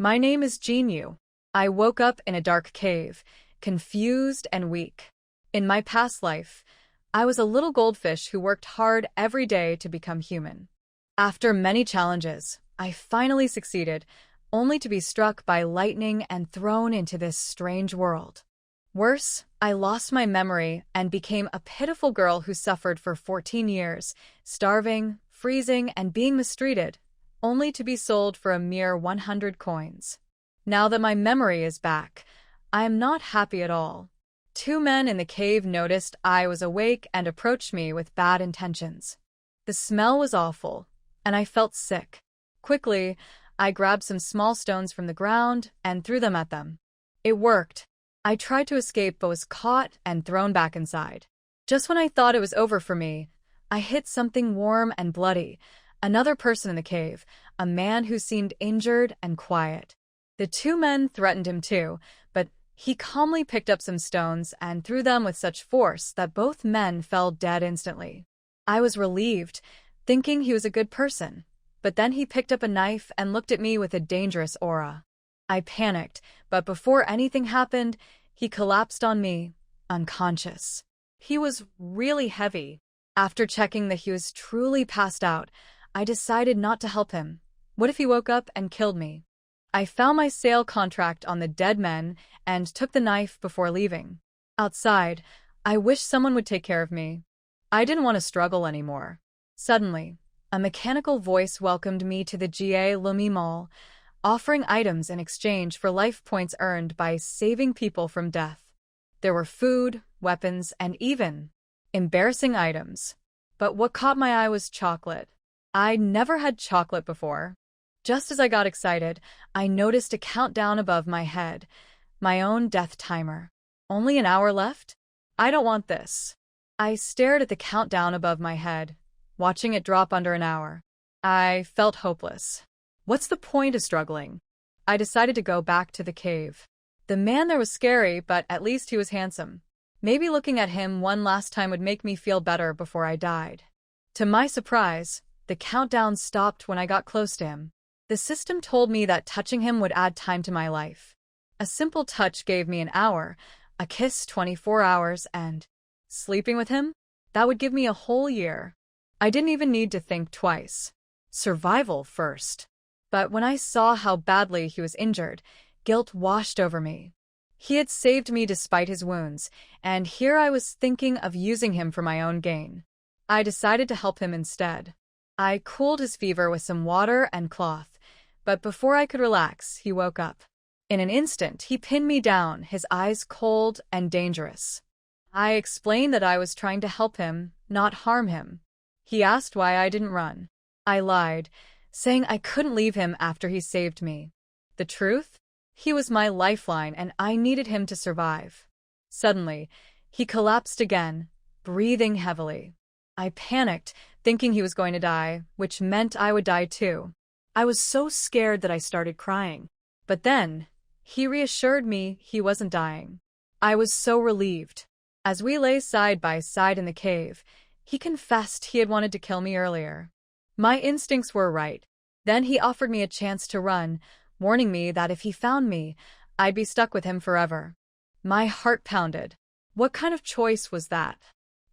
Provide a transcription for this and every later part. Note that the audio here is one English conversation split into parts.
My name is Jinyu. I woke up in a dark cave, confused and weak. In my past life, I was a little goldfish who worked hard every day to become human. After many challenges, I finally succeeded, only to be struck by lightning and thrown into this strange world. Worse, I lost my memory and became a pitiful girl who suffered for 14 years, starving, freezing, and being mistreated, only to be sold for a mere 100 coins. Now that my memory is back, I am not happy at all. Two men in the cave noticed I was awake and approached me with bad intentions. The smell was awful, and I felt sick. Quickly, I grabbed some small stones from the ground and threw them at them. It worked. I tried to escape but was caught and thrown back inside. Just when I thought it was over for me, I hit something warm and bloody. Another person in the cave, a man who seemed injured and quiet. The two men threatened him too, but he calmly picked up some stones and threw them with such force that both men fell dead instantly. I was relieved, thinking he was a good person, but then he picked up a knife and looked at me with a dangerous aura. I panicked, but before anything happened, he collapsed on me, unconscious. He was really heavy. After checking that he was truly passed out, I decided not to help him. What if he woke up and killed me? I found my sale contract on the dead men and took the knife before leaving. Outside, I wished someone would take care of me. I didn't want to struggle anymore. Suddenly, a mechanical voice welcomed me to the Jie Lumi Mall, offering items in exchange for life points earned by saving people from death. There were food, weapons, and even embarrassing items. But what caught my eye was chocolate. I'd never had chocolate before. Just as I got excited, I noticed a countdown above my head, my own death timer. Only an hour left? I don't want this. I stared at the countdown above my head, watching it drop under an hour. I felt hopeless. What's the point of struggling? I decided to go back to the cave. The man there was scary, but at least he was handsome. Maybe looking at him one last time would make me feel better before I died. To my surprise, the countdown stopped when I got close to him. The system told me that touching him would add time to my life. A simple touch gave me an hour, a kiss 24 hours, and sleeping with him? That would give me a whole year. I didn't even need to think twice. Survival first. But when I saw how badly he was injured, guilt washed over me. He had saved me despite his wounds, and here I was thinking of using him for my own gain. I decided to help him instead. I cooled his fever with some water and cloth, but before I could relax, he woke up. In an instant, he pinned me down, his eyes cold and dangerous. I explained that I was trying to help him, not harm him. He asked why I didn't run. I lied, saying I couldn't leave him after he saved me. The truth? He was my lifeline and I needed him to survive. Suddenly, he collapsed again, breathing heavily. I panicked, thinking he was going to die, which meant I would die too. I was so scared that I started crying. But then, he reassured me he wasn't dying. I was so relieved. As we lay side by side in the cave, he confessed he had wanted to kill me earlier. My instincts were right. Then he offered me a chance to run, warning me that if he found me, I'd be stuck with him forever. My heart pounded. What kind of choice was that?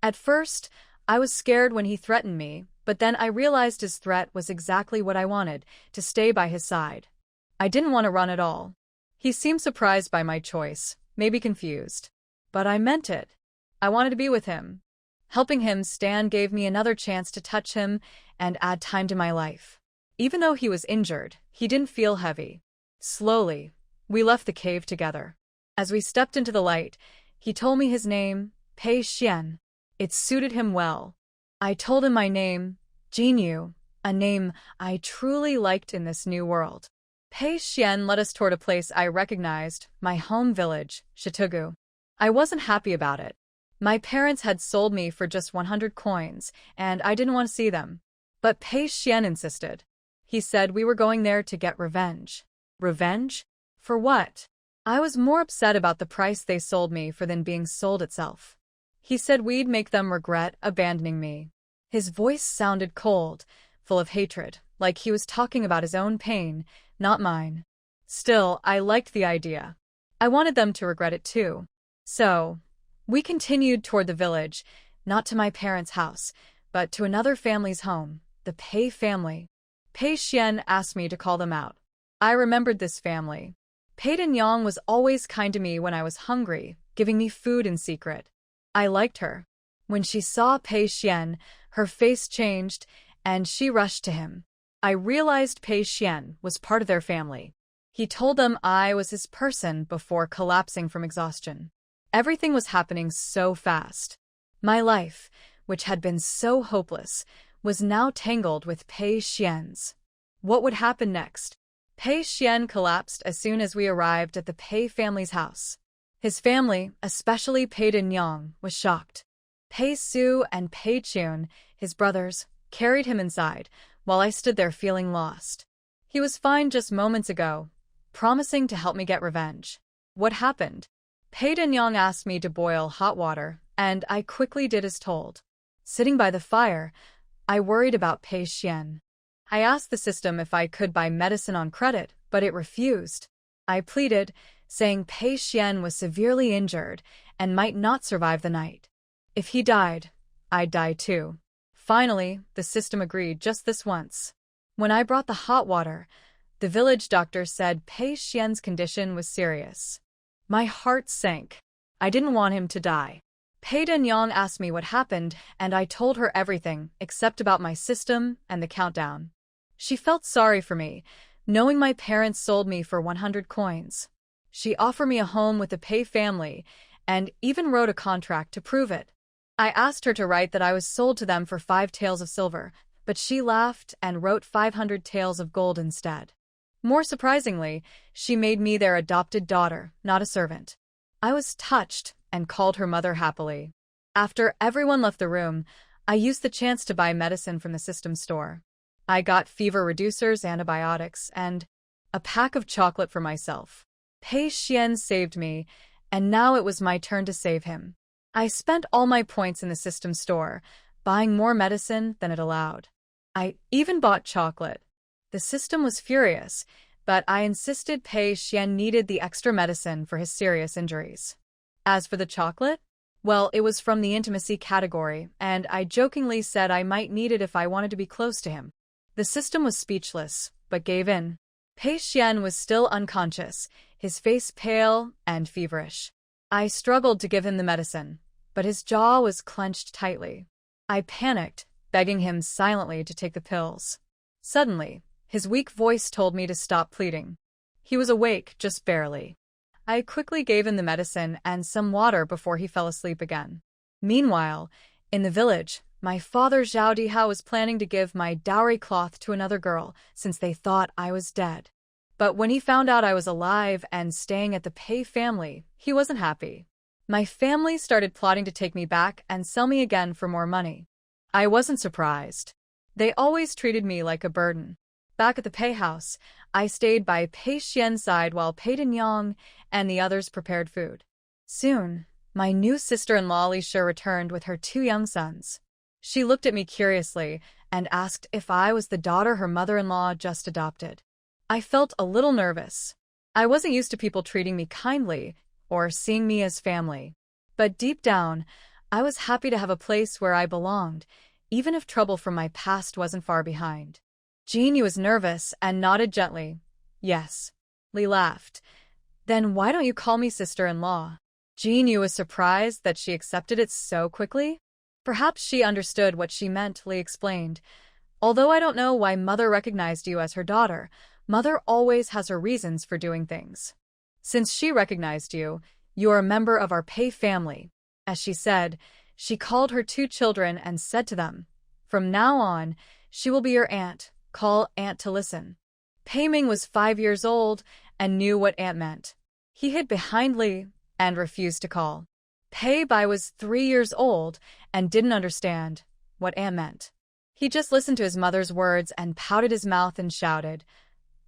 At first, I was scared when he threatened me, but then I realized his threat was exactly what I wanted, to stay by his side. I didn't want to run at all. He seemed surprised by my choice, maybe confused. But I meant it. I wanted to be with him. Helping him stand gave me another chance to touch him and add time to my life. Even though he was injured, he didn't feel heavy. Slowly, we left the cave together. As we stepped into the light, he told me his name, Pei Xuan. It suited him well. I told him my name, Jinyu, a name I truly liked in this new world. Pei Xuan led us toward a place I recognized, my home village, Shitugu. I wasn't happy about it. My parents had sold me for just 100 coins, and I didn't want to see them. But Pei Xuan insisted. He said we were going there to get revenge. Revenge? For what? I was more upset about the price they sold me for than being sold itself. He said we'd make them regret abandoning me. His voice sounded cold, full of hatred, like he was talking about his own pain, not mine. Still, I liked the idea. I wanted them to regret it too. So, we continued toward the village, not to my parents' house, but to another family's home, the Pei family. Pei Xuan asked me to call them out. I remembered this family. Pei Yang was always kind to me when I was hungry, giving me food in secret. I liked her. When she saw Pei Xuan, her face changed, and she rushed to him. I realized Pei Xuan was part of their family. He told them I was his person before collapsing from exhaustion. Everything was happening so fast. My life, which had been so hopeless, was now tangled with Pei Xuan's. What would happen next? Pei Xuan collapsed as soon as we arrived at the Pei family's house. His family, especially Pei Yang, was shocked. Pei Su and Pei Chun, his brothers, carried him inside, while I stood there feeling lost. He was fine just moments ago, promising to help me get revenge. What happened? Pei Yang asked me to boil hot water, and I quickly did as told. Sitting by the fire, I worried about Pei Xuan. I asked the system if I could buy medicine on credit, but it refused. I pleaded, saying Pei Xuan was severely injured and might not survive the night. If he died, I'd die too. Finally, the system agreed just this once. When I brought the hot water, the village doctor said Pei Xuan's condition was serious. My heart sank. I didn't want him to die. Pei Yang asked me what happened, and I told her everything except about my system and the countdown. She felt sorry for me, knowing my parents sold me for 100 coins. She offered me a home with the Pei family, and even wrote a contract to prove it. I asked her to write that I was sold to them for 5 taels of silver, but she laughed and wrote 500 taels of gold instead. More surprisingly, she made me their adopted daughter, not a servant. I was touched and called her mother happily. After everyone left the room, I used the chance to buy medicine from the system store. I got fever reducers, antibiotics, and a pack of chocolate for myself. Pei Xuan saved me, and now it was my turn to save him. I spent all my points in the system store, buying more medicine than it allowed. I even bought chocolate. The system was furious, but I insisted Pei Xuan needed the extra medicine for his serious injuries. As for the chocolate, well, it was from the intimacy category, and I jokingly said I might need it if I wanted to be close to him. The system was speechless, but gave in. Pei Xuan was still unconscious, his face pale and feverish. I struggled to give him the medicine, but his jaw was clenched tightly. I panicked, begging him silently to take the pills. Suddenly, his weak voice told me to stop pleading. He was awake, just barely. I quickly gave him the medicine and some water before he fell asleep again. Meanwhile, in the village, my father Zhao Dihao was planning to give my dowry cloth to another girl since they thought I was dead. But when he found out I was alive and staying at the Pei family, he wasn't happy. My family started plotting to take me back and sell me again for more money. I wasn't surprised. They always treated me like a burden. Back at the Pei house, I stayed by Pei Xuan's side while Pei Yang and the others prepared food. Soon, my new sister-in-law Lisha returned with her 2 young sons. She looked at me curiously and asked if I was the daughter her mother-in-law just adopted. I felt a little nervous. I wasn't used to people treating me kindly or seeing me as family. But deep down, I was happy to have a place where I belonged, even if trouble from my past wasn't far behind. Jinyu was nervous and nodded gently. Yes. Li laughed. Then why don't you call me sister-in-law? Jinyu was surprised that she accepted it so quickly. Perhaps she understood what she meant, Li explained. Although I don't know why Mother recognized you as her daughter, Mother always has her reasons for doing things. Since she recognized you, you are a member of our Pei family. As she said, she called her 2 children and said to them, from now on, she will be your aunt. Call aunt to listen. Pei Ming was 5 years old and knew what aunt meant. He hid behind Li and refused to call. Pei Bai was 3 years old and didn't understand what aunt meant. He just listened to his mother's words and pouted his mouth and shouted,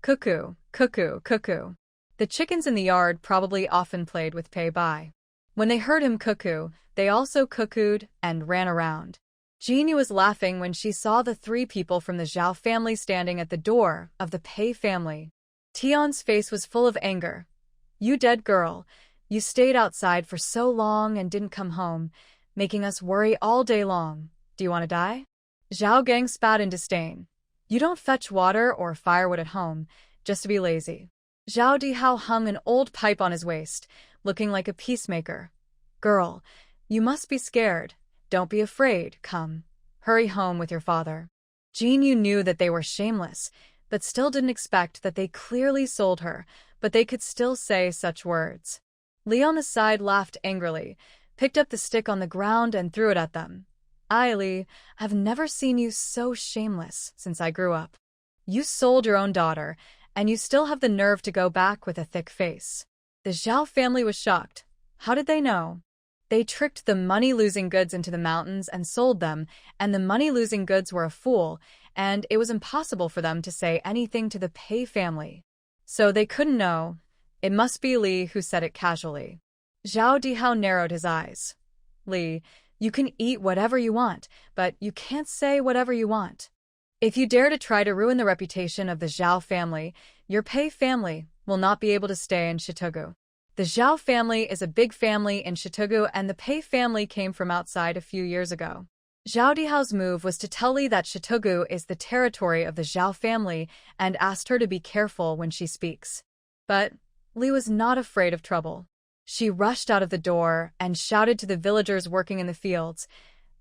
cuckoo, cuckoo, cuckoo. The chickens in the yard probably often played with Pei Bai. When they heard him cuckoo, they also cuckooed and ran around. Jinyu was laughing when she saw the 3 people from the Zhao family standing at the door of the Pei family. Tian's face was full of anger. You dead girl. You stayed outside for so long and didn't come home, making us worry all day long. Do you want to die? Zhao Gang spat in disdain. You don't fetch water or firewood at home, just to be lazy. Zhao Dihao hung an old pipe on his waist, looking like a peacemaker. Girl, you must be scared. Don't be afraid, come. Hurry home with your father. Jinyu knew that they were shameless, but still didn't expect that they clearly sold her, but they could still say such words. Li on the side laughed angrily, picked up the stick on the ground and threw it at them. Li, I've never seen you so shameless since I grew up. You sold your own daughter, and you still have the nerve to go back with a thick face. The Zhao family was shocked. How did they know? They tricked the money-losing goods into the mountains and sold them, and the money-losing goods were a fool, and it was impossible for them to say anything to the Pei family. So they couldn't know. It must be Li who said it casually. Zhao Dihao narrowed his eyes. Li, you can eat whatever you want, but you can't say whatever you want. If you dare to try to ruin the reputation of the Zhao family, your Pei family will not be able to stay in Shitugu. The Zhao family is a big family in Shitugu, and the Pei family came from outside a few years ago. Zhao Dihao's move was to tell Li that Shitugu is the territory of the Zhao family and asked her to be careful when she speaks. But Li was not afraid of trouble. She rushed out of the door and shouted to the villagers working in the fields,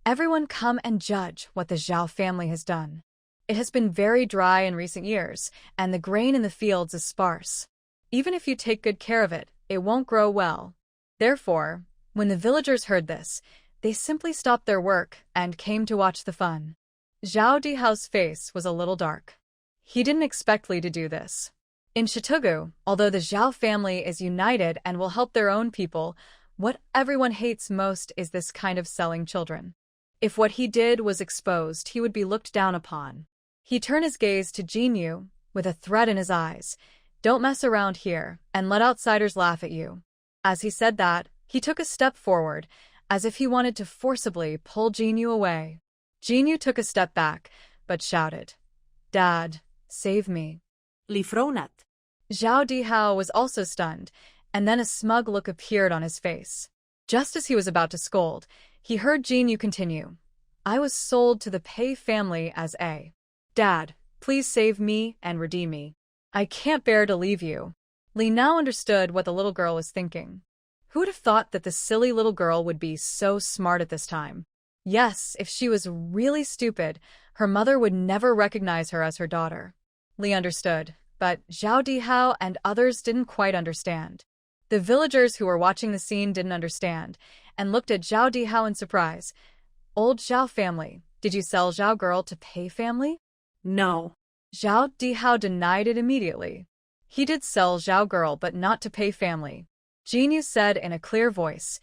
"Everyone come and judge what the Zhao family has done. It has been very dry in recent years, and the grain in the fields is sparse. Even if you take good care of it, it won't grow well." Therefore, when the villagers heard this, they simply stopped their work and came to watch the fun. Zhao Dihao's face was a little dark. He didn't expect Li to do this. In Shitugu, although the Zhao family is united and will help their own people, what everyone hates most is this kind of selling children. If what he did was exposed, he would be looked down upon. He turned his gaze to Jinyu, with a threat in his eyes. "Don't mess around here, and let outsiders laugh at you." As he said that, he took a step forward, as if he wanted to forcibly pull Jinyu away. Jinyu took a step back, but shouted, "Dad, save me." Li fronat. Zhao Dihao was also stunned, and then a smug look appeared on his face. Just as he was about to scold, he heard Jinyu continue, "I was sold to the Pei family as a. Dad, please save me and redeem me. I can't bear to leave you." Li now understood what the little girl was thinking. Who would have thought that the silly little girl would be so smart at this time? Yes, if she was really stupid, her mother would never recognize her as her daughter. Li understood, but Zhao Dihao and others didn't quite understand. The villagers who were watching the scene didn't understand, and looked at Zhao Dihao in surprise. "Old Zhao family, did you sell Zhao girl to Pei family?" No. Zhao Dihao denied it immediately. He did sell Zhao girl, but not to Pei family. Jinyu said in a clear voice,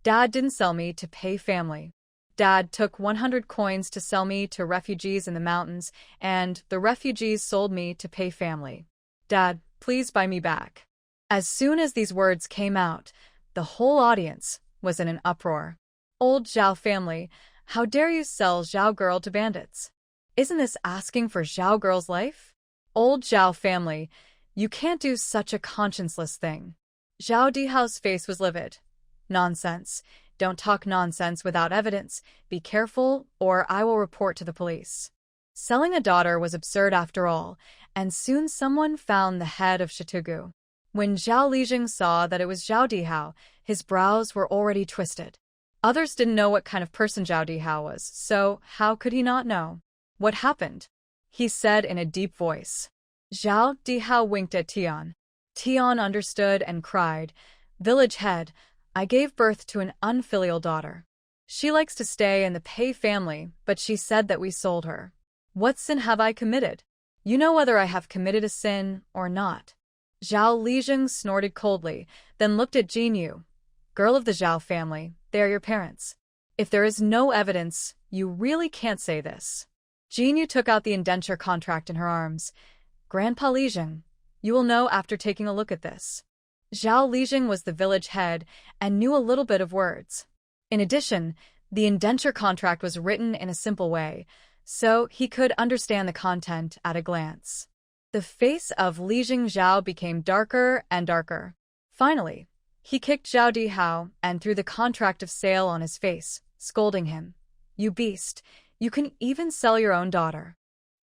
"Dad didn't sell me to Pei family. Dad took 100 coins to sell me to refugees in the mountains, and the refugees sold me to Pei family. Dad, please buy me back." As soon as these words came out, the whole audience was in an uproar. "Old Zhao family, how dare you sell Zhao girl to bandits? Isn't this asking for Zhao girl's life? Old Zhao family, you can't do such a conscienceless thing." Zhao Dihao's face was livid. "Nonsense. Don't talk nonsense without evidence. Be careful, or I will report to the police." Selling a daughter was absurd after all, and soon someone found the head of Shitugu. When Zhao Lijing saw that it was Zhao Dihao, his brows were already twisted. Others didn't know what kind of person Zhao Dihao was, so how could he not know? "What happened?" he said in a deep voice. Zhao Dihao winked at Tian. Tian understood and cried, "Village head, I gave birth to an unfilial daughter. She likes to stay in the Pei family, but she said that we sold her. What sin have I committed? You know whether I have committed a sin or not." Zhao Lijing snorted coldly, then looked at Jinyu. "Girl of the Zhao family, they are your parents. If there is no evidence, you really can't say this." Jinyu took out the indenture contract in her arms. "Grandpa Lijing, you will know after taking a look at this." Zhao Lijing was the village head and knew a little bit of words. In addition, the indenture contract was written in a simple way, so he could understand the content at a glance. The face of Li Zhao became darker and darker. Finally, he kicked Zhao Dihao and threw the contract of sale on his face, scolding him. "You beast, you can even sell your own daughter."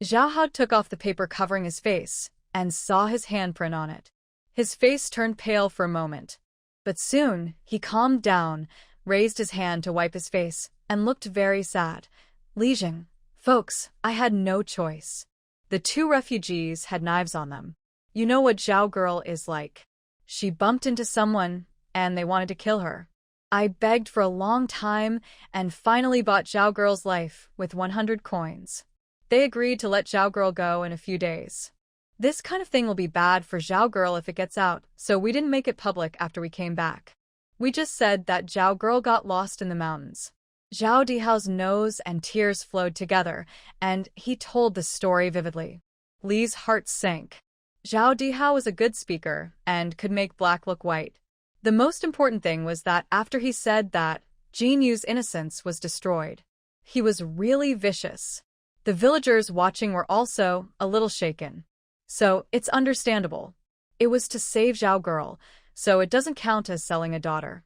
Zhao Hao took off the paper covering his face and saw his handprint on it. His face turned pale for a moment, but soon he calmed down, raised his hand to wipe his face, and looked very sad. "Li Zhang, folks, I had no choice." The two refugees had knives on them. You know what Zhao girl is like. She bumped into someone, and they wanted to kill her. I begged for a long time and finally bought Zhao girl's life with 100 coins. They agreed to let Zhao girl go in a few days. This kind of thing will be bad for Zhao girl if it gets out, so we didn't make it public after we came back. We just said that Zhao girl got lost in the mountains. Zhao Dihao's nose and tears flowed together, and he told the story vividly. Li's heart sank. Zhao Dihao was a good speaker and could make black look white. The most important thing was that after he said that, Jinyu's innocence was destroyed. He was really vicious. The villagers watching were also a little shaken. So, it's understandable. It was to save Zhao girl, so it doesn't count as selling a daughter.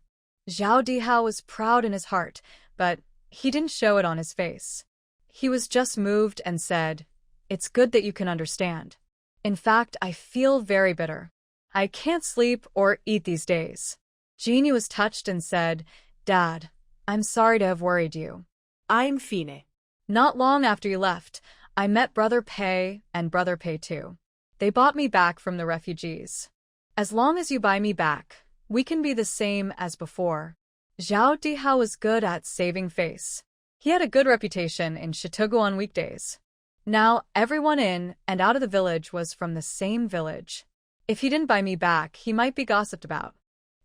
Zhao Dihao was proud in his heart, but he didn't show it on his face. He was just moved and said, "It's good that you can understand. In fact, I feel very bitter. I can't sleep or eat these days." Jinyu was touched and said, "Dad, I'm sorry to have worried you." I'm fine. Not long after you left, I met Brother Pei and Brother Pei too. They bought me back from the refugees. As long as you buy me back, we can be the same as before. Zhao Dihao was good at saving face. He had a good reputation in Shitugu on weekdays. Now, everyone in and out of the village was from the same village. If he didn't buy me back, he might be gossiped about.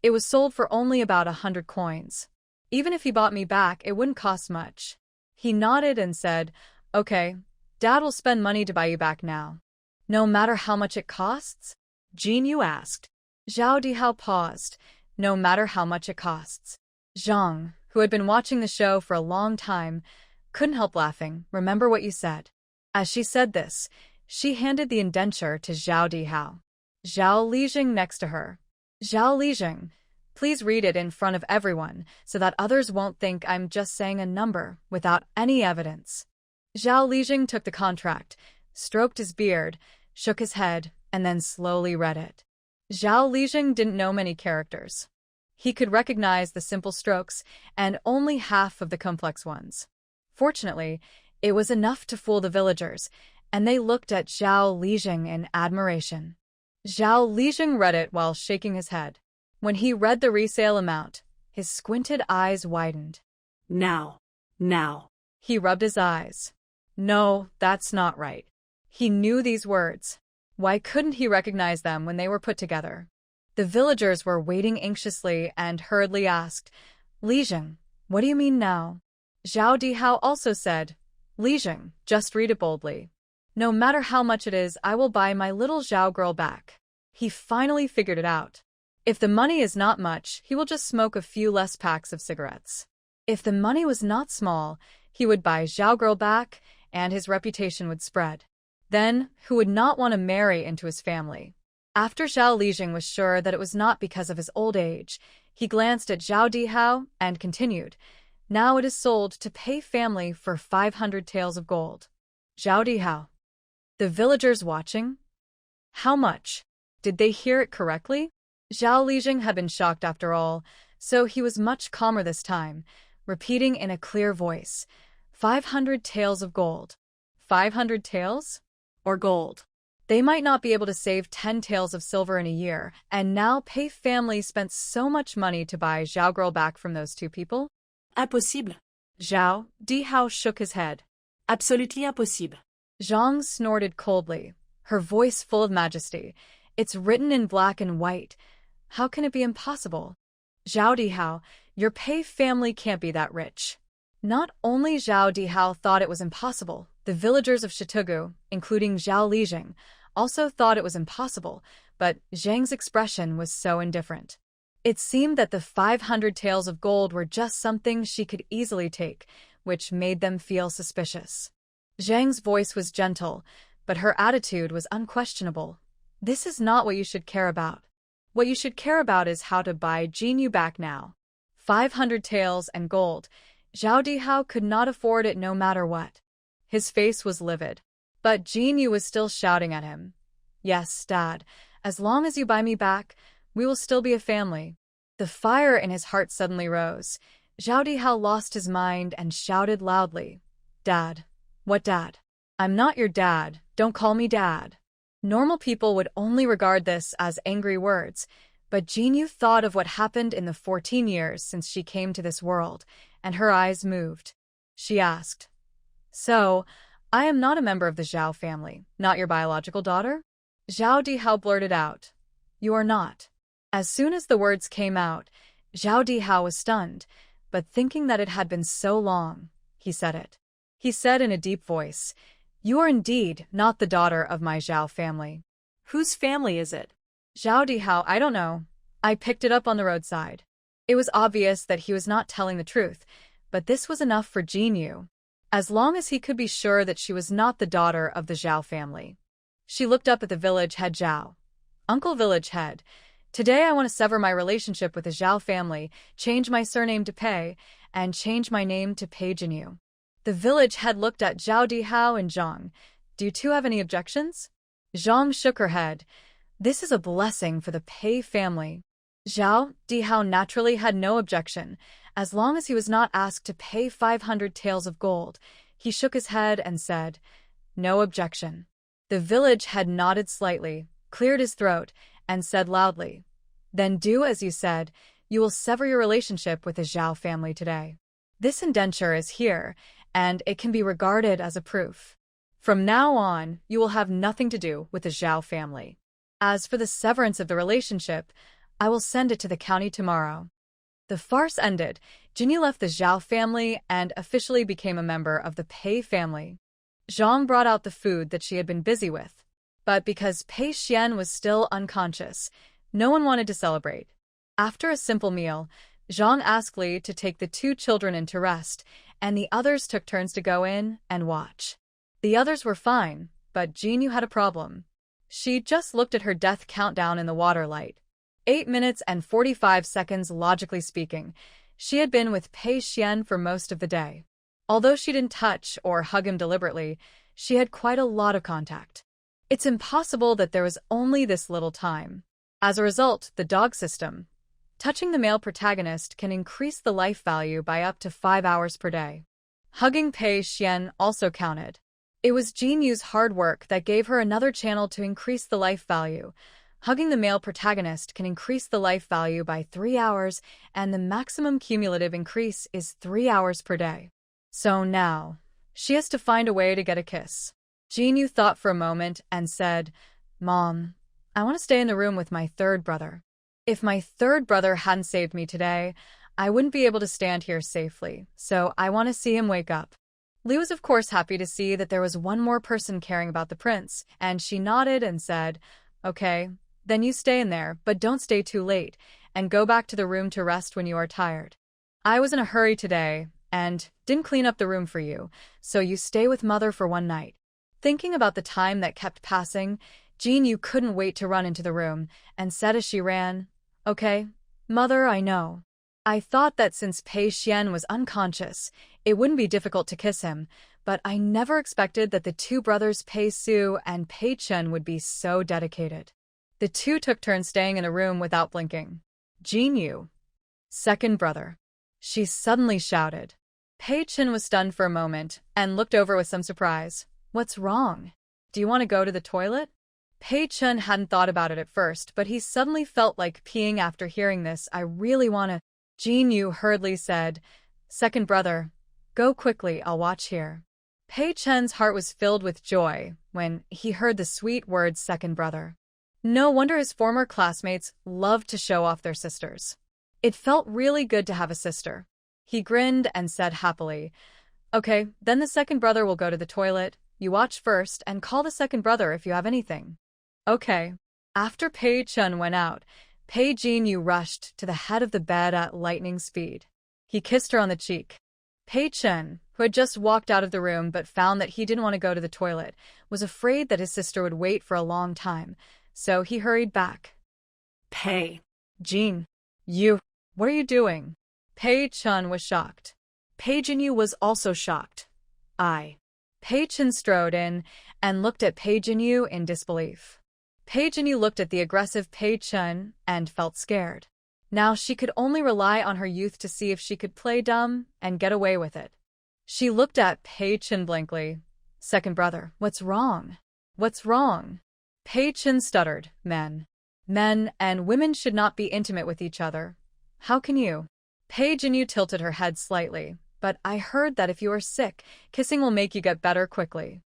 It was sold for only about 100 coins. Even if he bought me back, it wouldn't cost much. He nodded and said, "Okay, Dad will spend money to buy you back now." "No matter how much it costs?" Jinyu asked. Zhao Dihao paused. "No matter how much it costs." Zhang, who had been watching the show for a long time, couldn't help laughing. "Remember what you said." As she said this, she handed the indenture to Zhao Dihao. Zhao Lijing next to her. "Zhao Lijing, please read it in front of everyone so that others won't think I'm just saying a number without any evidence." Zhao Lijing took the contract, stroked his beard, shook his head, and then slowly read it. Zhao Lijing didn't know many characters. He could recognize the simple strokes and only half of the complex ones. Fortunately, it was enough to fool the villagers, and they looked at Zhao Lijing in admiration. Zhao Lijing read it while shaking his head. When he read the resale amount, his squinted eyes widened. Now. He rubbed his eyes. No, that's not right. He knew these words. Why couldn't he recognize them when they were put together? The villagers were waiting anxiously and hurriedly asked, "Lijing, what do you mean now?" Zhao Dihao also said, "Lijing, just read it boldly. No matter how much it is, I will buy my little Zhao girl back." He finally figured it out. If the money is not much, he will just smoke a few less packs of cigarettes. If the money was not small, he would buy Zhao girl back, and his reputation would spread. Then, who would not want to marry into his family? After Zhao Lijing was sure that it was not because of his old age, he glanced at Zhao Dihao and continued, "Now it is sold to Pei family for 500 taels of gold." Zhao Dihao. The villagers watching? How much? Did they hear it correctly? Zhao Lijing had been shocked after all, so he was much calmer this time, repeating in a clear voice, 500 taels of gold. 500 taels? Or gold? They might not be able to save 10 taels of silver in a year, and now Pei family spent so much money to buy Zhao girl back from those two people? Impossible. Zhao Dihao shook his head. Absolutely impossible. Zhang snorted coldly, her voice full of majesty. "It's written in black and white. How can it be impossible?" Zhao Dihao, your Pei family can't be that rich. Not only Zhao Dihao thought it was impossible, the villagers of Shitugu, including Zhao Lijing, also thought it was impossible, but Zhang's expression was so indifferent. It seemed that the 500 taels of gold were just something she could easily take, which made them feel suspicious. Zhang's voice was gentle, but her attitude was unquestionable. This is not what you should care about. What you should care about is how to buy Jinyu back now. 500 taels and gold. Zhao Dihao could not afford it no matter what. His face was livid. But Jinyu was still shouting at him. Yes, Dad, as long as you buy me back, we will still be a family. The fire in his heart suddenly rose. Zhao Dihao lost his mind and shouted loudly. Dad. What dad? I'm not your dad, don't call me dad. Normal people would only regard this as angry words, but Jinyu thought of what happened in the 14 years since she came to this world, and her eyes moved. She asked, So, I am not a member of the Zhao family, not your biological daughter? Zhao Dihao blurted out, You are not. As soon as the words came out, Zhao Dihao was stunned, but thinking that it had been so long, he said it. He said in a deep voice, You are indeed not the daughter of my Zhao family. Whose family is it? Zhao Dihao, I don't know. I picked it up on the roadside. It was obvious that he was not telling the truth, but this was enough for Jinyu. As long as he could be sure that she was not the daughter of the Zhao family. She looked up at the village head Zhao. Uncle Village Head, today I want to sever my relationship with the Zhao family, change my surname to Pei, and change my name to Pei Jinyu. The village head looked at Zhao Dihao and Zhang. Do you two have any objections? Zhang shook her head. This is a blessing for the Pei family. Zhao Dihao naturally had no objection, as long as he was not asked to pay 500 taels of gold. He shook his head and said, No objection. The village head nodded slightly, cleared his throat, and said loudly, Then do as you said, you will sever your relationship with the Zhao family today. This indenture is here, and it can be regarded as a proof. From now on, you will have nothing to do with the Zhao family. As for the severance of the relationship, I will send it to the county tomorrow. The farce ended. Jinyu left the Zhao family and officially became a member of the Pei family. Zhang brought out the food that she had been busy with. But because Pei Xuan was still unconscious, no one wanted to celebrate. After a simple meal, Zhang asked Li to take the two children in to rest, and the others took turns to go in and watch. The others were fine, but Jinyu had a problem. She just looked at her death countdown in the water light. 8 minutes and 45 seconds, logically speaking. She had been with Pei Xuan for most of the day. Although she didn't touch or hug him deliberately, she had quite a lot of contact. It's impossible that there was only this little time. As a result, the dog system, touching the male protagonist can increase the life value by up to 5 hours per day. Hugging Pei Xuan also counted. It was Jinyu's hard work that gave her another channel to increase the life value. Hugging the male protagonist can increase the life value by 3 hours, and the maximum cumulative increase is 3 hours per day. So now, she has to find a way to get a kiss. Jinyu thought for a moment and said, Mom, I want to stay in the room with my third brother. If my third brother hadn't saved me today, I wouldn't be able to stand here safely, so I want to see him wake up. Li was of course happy to see that there was one more person caring about the prince, and she nodded and said, Okay, then you stay in there, but don't stay too late, and go back to the room to rest when you are tired. I was in a hurry today, and didn't clean up the room for you, so you stay with Mother for one night. Thinking about the time that kept passing, Jinyu couldn't wait to run into the room, and said as she ran, Okay, Mother, I know. I thought that since Pei Xuan was unconscious, it wouldn't be difficult to kiss him, but I never expected that the two brothers Pei Su and Pei Chen would be so dedicated. The two took turns staying in the room without blinking. Jinyu. Second brother. She suddenly shouted. Pei Chen was stunned for a moment and looked over with some surprise. What's wrong? Do you want to go to the toilet? Pei Chen hadn't thought about it at first, but he suddenly felt like peeing after hearing this. I really want to. Jinyu hurriedly said, Second brother, go quickly, I'll watch here. Pei Chen's heart was filled with joy when he heard the sweet words second brother. No wonder his former classmates loved to show off their sisters. It felt really good to have a sister. He grinned and said happily, Okay, then the second brother will go to the toilet. You watch first and call the second brother if you have anything. Okay. After Pei Chen went out, Pei Jinyu rushed to the head of the bed at lightning speed. He kissed her on the cheek. Pei Xuan, who had just walked out of the room but found that he didn't want to go to the toilet, was afraid that his sister would wait for a long time, so he hurried back. Pei. Jean, what are you doing? Pei Xuan was shocked. Pei Jinyu was also shocked. Pei Xuan strode in and looked at Pei Jinyu in disbelief. Pei Jinyu looked at the aggressive Pei Xuan and felt scared. Now she could only rely on her youth to see if she could play dumb and get away with it. She looked at Pei Xuan blankly. Second brother, what's wrong? What's wrong? Pei Xuan stuttered. Men and women should not be intimate with each other. How can you? Pei Jinyu tilted her head slightly. But I heard that if you are sick, kissing will make you get better quickly.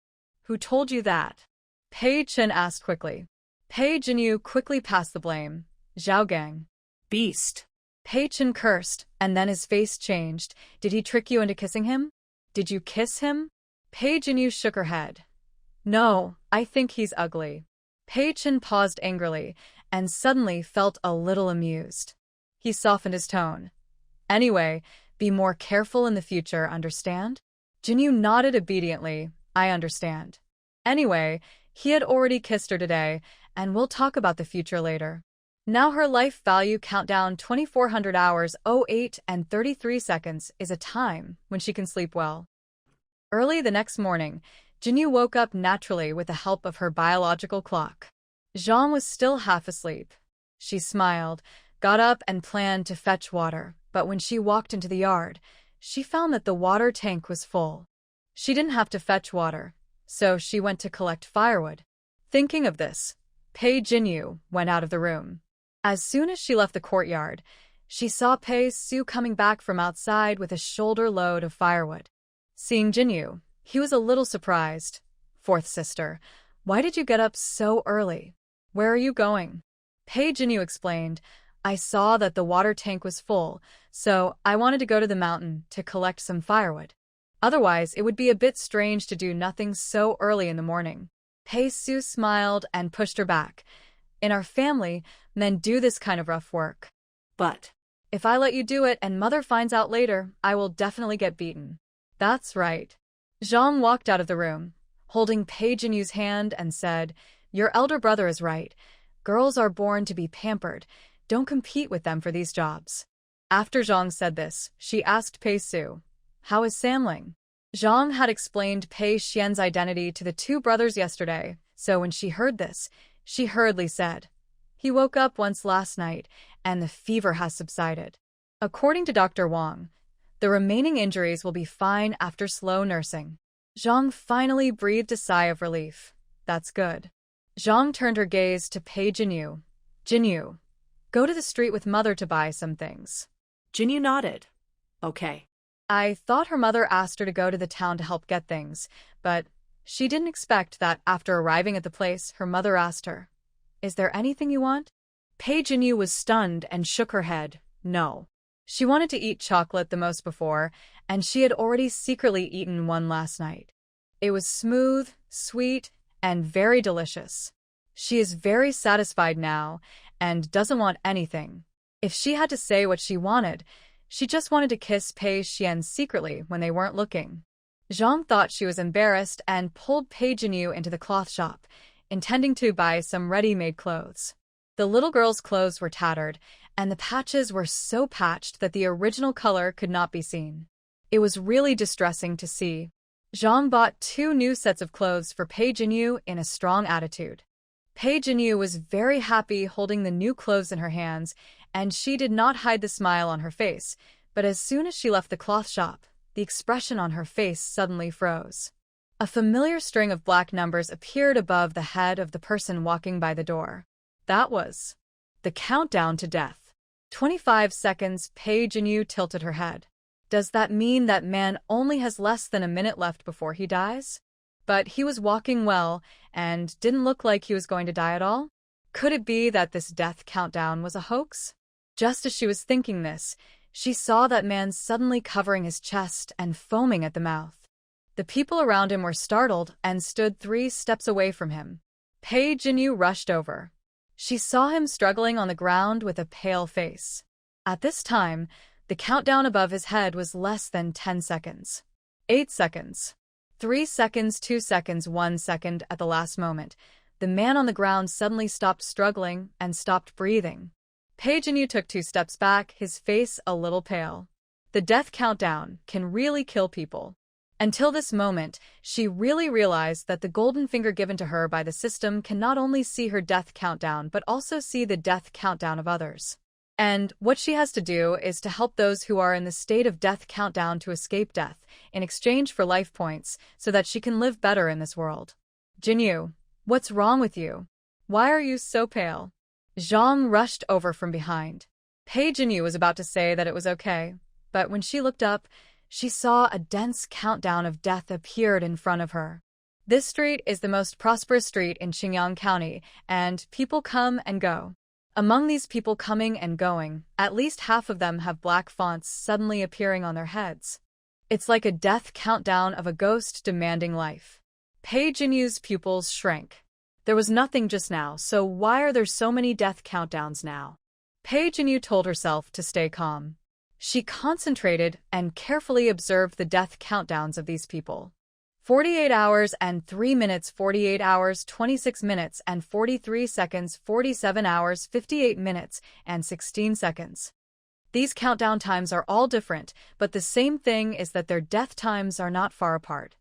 Who told you that? Pei Xuan asked quickly. Pei Jinyu quickly passed the blame. Zhao Gang. Beast. Pei Xuan cursed, and then his face changed. Did he trick you into kissing him? Did you kiss him? Pei Jinyu shook her head. No, I think he's ugly. Pei Xuan paused angrily, and suddenly felt a little amused. He softened his tone. Anyway, be more careful in the future, understand? Jinyu nodded obediently. I understand. Anyway, he had already kissed her today, and we'll talk about the future later. Now her life value countdown 2400 hours 08 and 33 seconds is a time when she can sleep well. Early the next morning, Jinyu woke up naturally with the help of her biological clock. Zhang was still half asleep. She smiled, got up and planned to fetch water, but when she walked into the yard, she found that the water tank was full. She didn't have to fetch water, so she went to collect firewood. Thinking of this, Pei Jinyu went out of the room. As soon as she left the courtyard, she saw Pei Su coming back from outside with a shoulder load of firewood. Seeing Jinyu, he was a little surprised. Fourth sister, why did you get up so early? Where are you going? Pei Jinyu explained, I saw that the water tank was full, so I wanted to go to the mountain to collect some firewood. Otherwise, it would be a bit strange to do nothing so early in the morning. Pei Su smiled and pushed her back. In our family, men do this kind of rough work. But if I let you do it and mother finds out later, I will definitely get beaten. That's right. Zhang walked out of the room, holding Pei Jinyu's hand and said, Your elder brother is right. Girls are born to be pampered. Don't compete with them for these jobs. After Zhang said this, she asked Pei Su, How is Samling? Zhang had explained Pei Xian's identity to the two brothers yesterday, so when she heard this, she hurriedly said, He woke up once last night, and the fever has subsided. According to Dr. Wang, the remaining injuries will be fine after slow nursing. Zhang finally breathed a sigh of relief. That's good. Zhang turned her gaze to Pei Jinyu. Jinyu, go to the street with mother to buy some things. Jinyu nodded. Okay. I thought her mother asked her to go to the town to help get things, but she didn't expect that after arriving at the place, her mother asked her, Is there anything you want? Pei Jinyu was stunned and shook her head. No. She wanted to eat chocolate the most before, and she had already secretly eaten one last night. It was smooth, sweet, and very delicious. She is very satisfied now and doesn't want anything. If she had to say what she wanted, she just wanted to kiss Pei Xian secretly when they weren't looking. Zhang thought she was embarrassed and pulled Pei Jinyu into the cloth shop, intending to buy some ready-made clothes. The little girl's clothes were tattered, and the patches were so patched that the original color could not be seen. It was really distressing to see. Zhang bought 2 new sets of clothes for Pei Jinyu in a strong attitude. Pei Jinyu was very happy holding the new clothes in her hands, and she did not hide the smile on her face, but as soon as she left the cloth shop, the expression on her face suddenly froze. A familiar string of black numbers appeared above the head of the person walking by the door. That was the countdown to death. 25 seconds. Pei Jinyu tilted her head. Does that mean that man only has less than a minute left before he dies? But he was walking well and didn't look like he was going to die at all. Could it be that this death countdown was a hoax? Just as she was thinking this, she saw that man suddenly covering his chest and foaming at the mouth. The people around him were startled and stood 3 steps away from him. Pei Jinyu rushed over. She saw him struggling on the ground with a pale face. At this time, The countdown above his head was less than 10 seconds. 8 seconds. 3 seconds, 2 seconds, 1 second. At the last moment, the man on the ground suddenly stopped struggling and stopped breathing. Pei Jinyu took 2 steps back, his face a little pale. The death countdown can really kill people. Until this moment, she really realized that the golden finger given to her by the system can not only see her death countdown but also see the death countdown of others. And what she has to do is to help those who are in the state of death countdown to escape death in exchange for life points so that she can live better in this world. Jinyu, what's wrong with you? Why are you so pale? Zhang rushed over from behind. Pei Jinyu was about to say that it was okay, but when she looked up, she saw a dense countdown of death appeared in front of her. This street is the most prosperous street in Xinjiang County, and people come and go. Among these people coming and going, at least half of them have black fonts suddenly appearing on their heads. It's like a death countdown of a ghost demanding life. Pei Jinyu's pupils shrank. There was nothing just now, so why are there so many death countdowns now? Pei Jinyu told herself to stay calm. She concentrated and carefully observed the death countdowns of these people. 48 hours and 3 minutes, 48 hours, 26 minutes and 43 seconds, 47 hours, 58 minutes and 16 seconds. These countdown times are all different, but the same thing is that their death times are not far apart.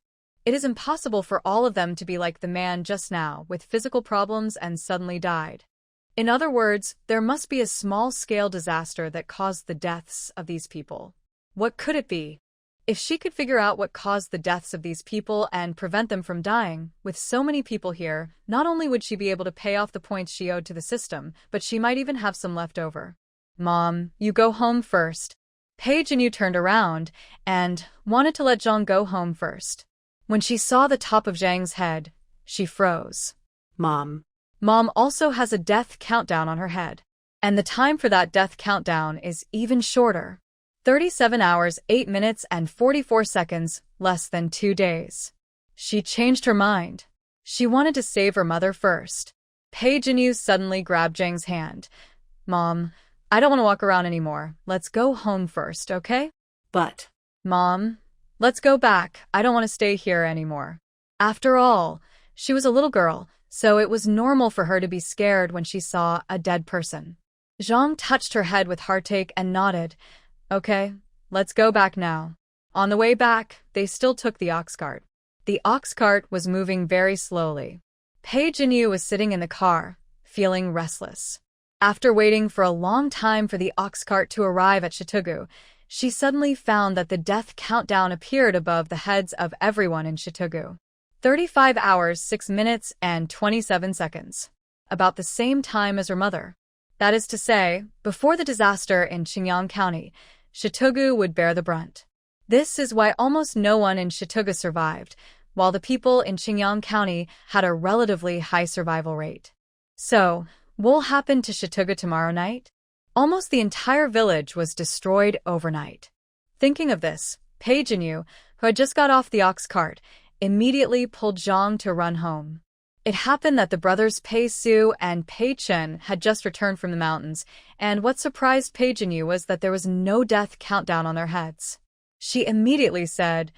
It is impossible for all of them to be like the man just now, with physical problems and suddenly died. In other words, there must be a small-scale disaster that caused the deaths of these people. What could it be? If she could figure out what caused the deaths of these people and prevent them from dying, with so many people here, not only would she be able to pay off the points she owed to the system, but she might even have some left over. Mom, you go home first. Pei Jinyu turned around and wanted to let Zhang go home first. When she saw the top of Zhang's head, she froze. Mom. Mom also has a death countdown on her head. And the time for that death countdown is even shorter. 37 hours, 8 minutes and 44 seconds, less than 2 days. She changed her mind. She wanted to save her mother first. Pei Jinyu suddenly grabbed Zhang's hand. Mom, I don't want to walk around anymore. Let's go home first, okay? But... Mom, let's go back. I don't want to stay here anymore. After all, she was a little girl, so it was normal for her to be scared when she saw a dead person. Zhang touched her head with heartache and nodded. Okay, let's go back now. On the way back, they still took the ox cart. The ox cart was moving very slowly. Pei Jinyu was sitting in the car, feeling restless. After waiting for a long time for the ox cart to arrive at Shitugu, she suddenly found that the death countdown appeared above the heads of everyone in Shitugu. 35 hours, 6 minutes, and 27 seconds. About the same time as her mother. That is to say, before the disaster in Xinjiang County, Shitugu would bear the brunt. This is why almost no one in Shitugu survived, while the people in Xinjiang County had a relatively high survival rate. So, what will happen to Shitugu tomorrow night? Almost the entire village was destroyed overnight. Thinking of this, Pei Jinyu, who had just got off the ox cart, immediately pulled Zhang to run home. It happened that the brothers Pei Su and Pei Chen had just returned from the mountains, and what surprised Pei Jinyu was that there was no death countdown on their heads. She immediately said,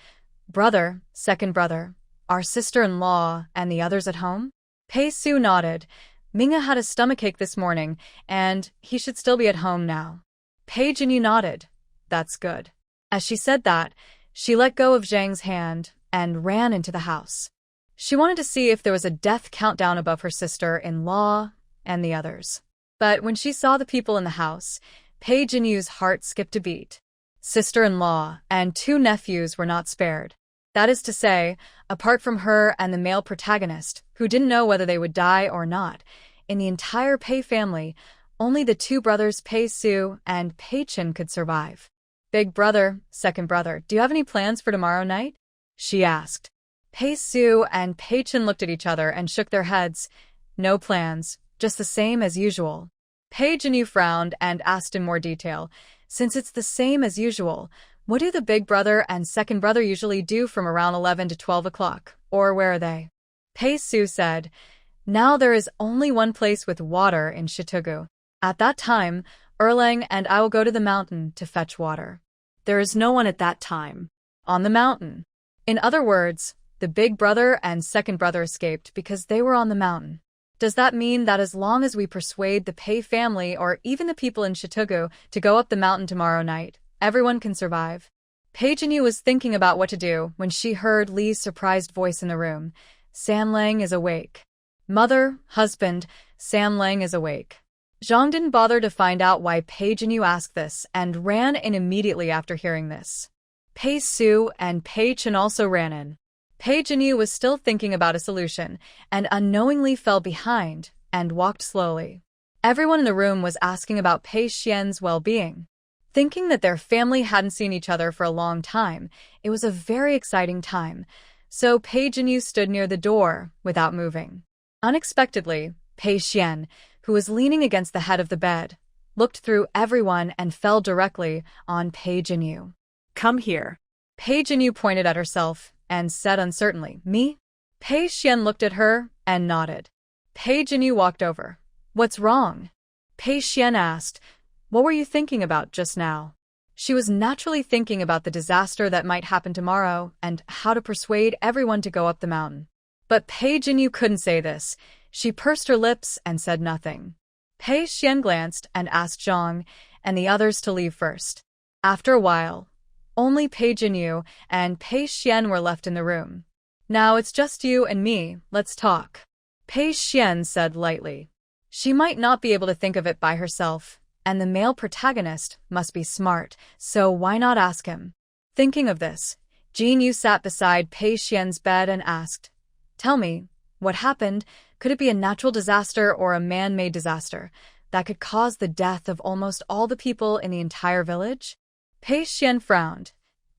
Brother, second brother, our sister-in-law and the others at home? Pei Su nodded. Minga had a stomachache this morning, and he should still be at home now. Pei Jinyu nodded. That's good. As she said that, she let go of Zhang's hand and ran into the house. She wanted to see if there was a death countdown above her sister-in-law and the others. But when she saw the people in the house, Pei Jinyu's heart skipped a beat. Sister-in-law and 2 nephews were not spared. That is to say, apart from her and the male protagonist, who didn't know whether they would die or not, in the entire Pei family, only the 2 brothers Pei Su and Pei Chen could survive. Big brother, second brother, do you have any plans for tomorrow night? She asked. Pei Su and Pei Chen looked at each other and shook their heads. No plans, just the same as usual. Pei Jinyu frowned and asked in more detail, since it's the same as usual, what do the big brother and second brother usually do from around 11 to 12 o'clock, or where are they? Pei Su said, now there is only one place with water in Shitugu. At that time, Erlang and I will go to the mountain to fetch water. There is no one at that time. On the mountain. In other words, the big brother and second brother escaped because they were on the mountain. Does that mean that as long as we persuade the Pei family or even the people in Shitugu to go up the mountain tomorrow night, everyone can survive? Pei Jinyu was thinking about what to do when she heard Li's surprised voice in the room. San Lang is awake. Mother, husband, San Lang is awake. Zhang didn't bother to find out why Pei Jinyu asked this and ran in immediately after hearing this. Pei Su and Pei Chen also ran in. Pei Jinyu was still thinking about a solution and unknowingly fell behind and walked slowly. Everyone in the room was asking about Pei Xian's well-being. Thinking that their family hadn't seen each other for a long time, it was a very exciting time, so Pei Jinyu stood near the door without moving. Unexpectedly, Pei Xian, who was leaning against the head of the bed, looked through everyone and fell directly on Pei Jinyu. Come here. Pei Jinyu pointed at herself and said uncertainly, Me? Pei Xian looked at her and nodded. Pei Jinyu walked over. What's wrong? Pei Xian asked, What were you thinking about just now? She was naturally thinking about the disaster that might happen tomorrow and how to persuade everyone to go up the mountain. But Pei Jinyu couldn't say this. She pursed her lips and said nothing. Pei Xian glanced and asked Zhang and the others to leave first. After a while, only Pei Jinyu and Pei Xian were left in the room. Now it's just you and me, let's talk. Pei Xian said lightly. She might not be able to think of it by herself, and the male protagonist must be smart, so why not ask him? Thinking of this, Jinyu sat beside Pei Xian's bed and asked, Tell me, what happened? Could it be a natural disaster or a man-made disaster that could cause the death of almost all the people in the entire village? Pei Xian frowned.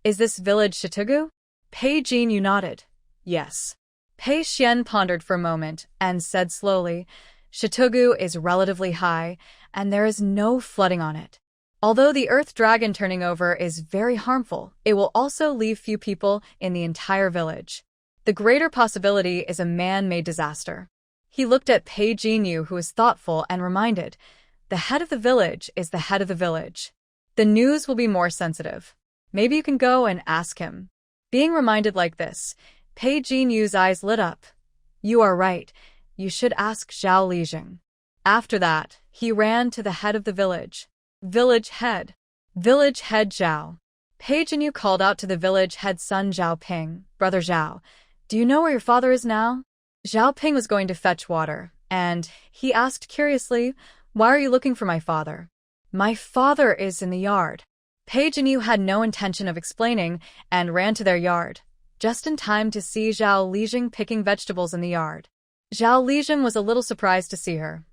Is this village Shitugu? Pei Jinyu nodded. Yes. Pei Xian pondered for a moment and said slowly, Shitugu is relatively high, and there is no flooding on it. Although the earth dragon turning over is very harmful, it will also leave few people in the entire village. The greater possibility is a man-made disaster. He looked at Pei Jinyu, who was thoughtful, and reminded, The head of the village is the head of the village. The news will be more sensitive. Maybe you can go and ask him. Being reminded like this, Pei Jinyu's eyes lit up. You are right. You should ask Zhao Lijing. After that, he ran to the head of the village. Village head. Village head Zhao. Pei Jinyu called out to the village head son Zhao Ping, Brother Zhao. Do you know where your father is now? Zhao Ping was going to fetch water, and he asked curiously, Why are you looking for my father? My father is in the yard. Pei Jinyu had no intention of explaining and ran to their yard, just in time to see Zhao Lijing picking vegetables in the yard. Zhao Lijing was a little surprised to see her.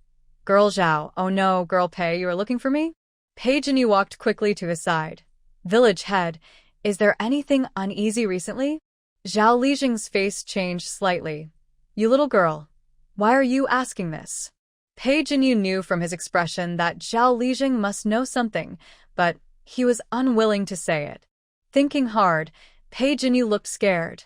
Girl Zhao, oh no, girl Pei, you are looking for me? Pei Jinyu walked quickly to his side. Village head, is there anything uneasy recently? Zhao Lijing's face changed slightly. You little girl, why are you asking this? Pei Jinyu knew from his expression that Zhao Lijing must know something, but he was unwilling to say it. Thinking hard, Pei Jinyu looked scared.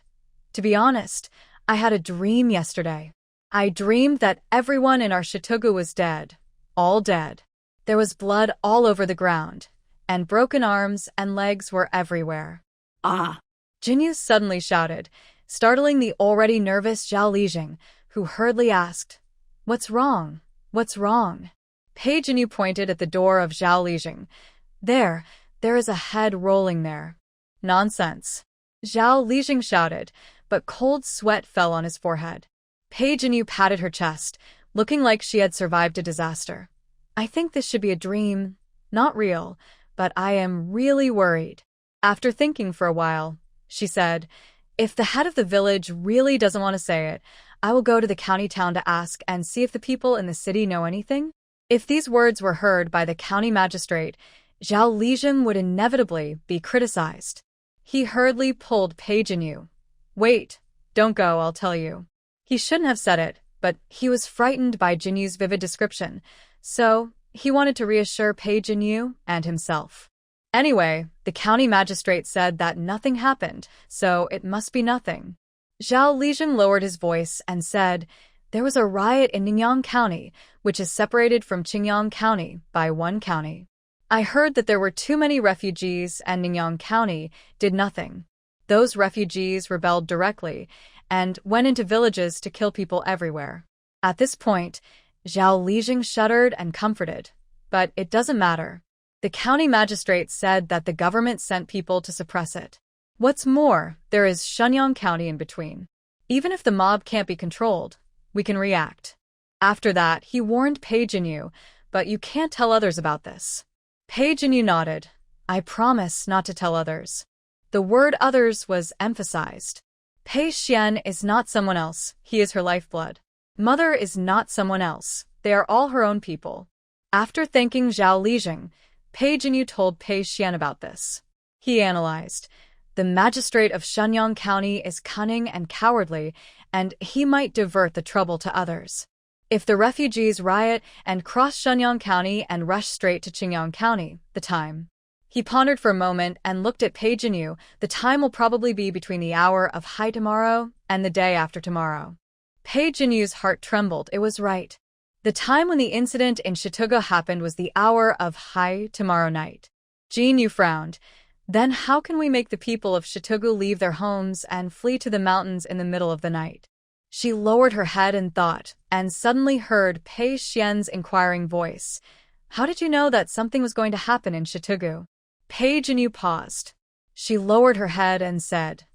To be honest, I had a dream yesterday. I dreamed that everyone in our Shitugu was dead. All dead. There was blood all over the ground, and broken arms and legs were everywhere. Ah! Jinyu suddenly shouted, startling the already nervous Zhao Lijing, who hurriedly asked, What's wrong? What's wrong? Pei Jinyu pointed at the door of Zhao Lijing. There is a head rolling there. Nonsense. Zhao Lijing shouted, but cold sweat fell on his forehead. Pei Jinyu patted her chest, looking like she had survived a disaster. I think this should be a dream, not real, but I am really worried. After thinking for a while, she said, If the head of the village really doesn't want to say it, I will go to the county town to ask and see if the people in the city know anything. If these words were heard by the county magistrate, Zhao Lijing would inevitably be criticized. He hurriedly pulled Pei Jinyu. Wait, don't go, I'll tell you. He shouldn't have said it, but he was frightened by Jinyu's vivid description, so he wanted to reassure Pei Jinyu and himself. Anyway, the county magistrate said that nothing happened, so it must be nothing. Zhao Lijing lowered his voice and said, There was a riot in Ningyang County, which is separated from Qingyang County by one county. I heard that there were too many refugees and Ningyang County did nothing. Those refugees rebelled directly and went into villages to kill people everywhere. At this point, Zhao Lijing shuddered and comforted. But it doesn't matter. The county magistrate said that the government sent people to suppress it. What's more, there is Shenyang County in between. Even if the mob can't be controlled, we can react. After that, he warned Pei Jinyu, but you can't tell others about this. Pei Jinyu nodded. I promise not to tell others. The word others was emphasized. Pei Xuan is not someone else, he is her lifeblood. Mother is not someone else, they are all her own people. After thanking Zhao Lijing, Pei Jinyu told Pei Xuan about this. He analyzed. The magistrate of Shenyang County is cunning and cowardly, and he might divert the trouble to others. If the refugees riot and cross Shenyang County and rush straight to Qingyang County, the time. He pondered for a moment and looked at Pei Jinyu. The time will probably be between the hour of high tomorrow and the day after tomorrow. Pei Jinyu's heart trembled. It was right. The time when the incident in Shitugu happened was the hour of high tomorrow night. Jinyu frowned. Then how can we make the people of Shitugu leave their homes and flee to the mountains in the middle of the night? She lowered her head in thought, and suddenly heard Pei Xuan's inquiring voice. How did you know that something was going to happen in Shitugu? Pei Jinyu paused. She lowered her head and said,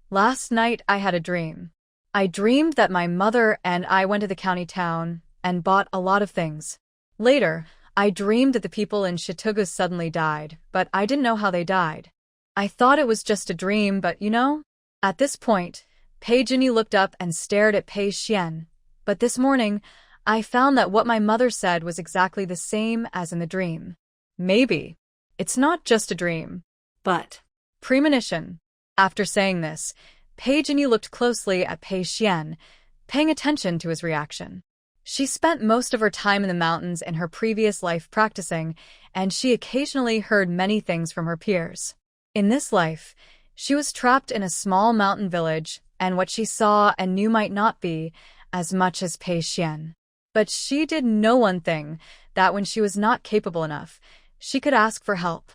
Last night I had a dream. I dreamed that my mother and I went to the county town and bought a lot of things. Later, I dreamed that the people in Shitugu suddenly died, but I didn't know how they died. I thought it was just a dream, but you know? At this point, Pei Jinyu looked up and stared at Pei Xuan. But this morning, I found that what my mother said was exactly the same as in the dream. Maybe. It's not just a dream. But premonition. After saying this, Pei Jinyu looked closely at Pei Xuan, paying attention to his reaction. She spent most of her time in the mountains in her previous life practicing, and she occasionally heard many things from her peers. In this life, she was trapped in a small mountain village, and what she saw and knew might not be as much as Pei Xuan. But she did know one thing, that when she was not capable enough, she could ask for help.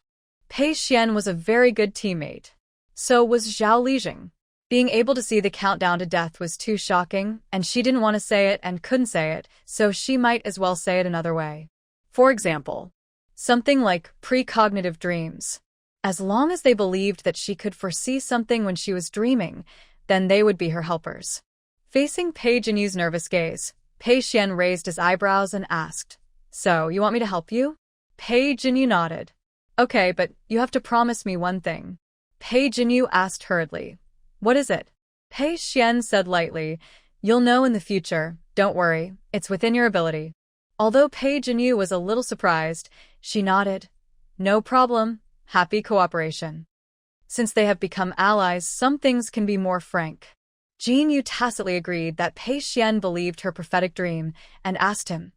Pei Xuan was a very good teammate. So was Zhao Lijing. Being able to see the countdown to death was too shocking, and she didn't want to say it and couldn't say it, so she might as well say it another way. For example, something like precognitive dreams. As long as they believed that she could foresee something when she was dreaming, then they would be her helpers. Facing Pei Jinyu's nervous gaze, Pei Xuan raised his eyebrows and asked, So, you want me to help you? Pei Jinyu nodded. Okay, but you have to promise me one thing. Pei Jinyu asked hurriedly. What is it? Pei Xuan said lightly, You'll know in the future, don't worry, it's within your ability. Although Pei Jinyu was a little surprised, she nodded. No problem, happy cooperation. Since they have become allies, some things can be more frank. Jinyu tacitly agreed that Pei Xuan believed her prophetic dream and asked him,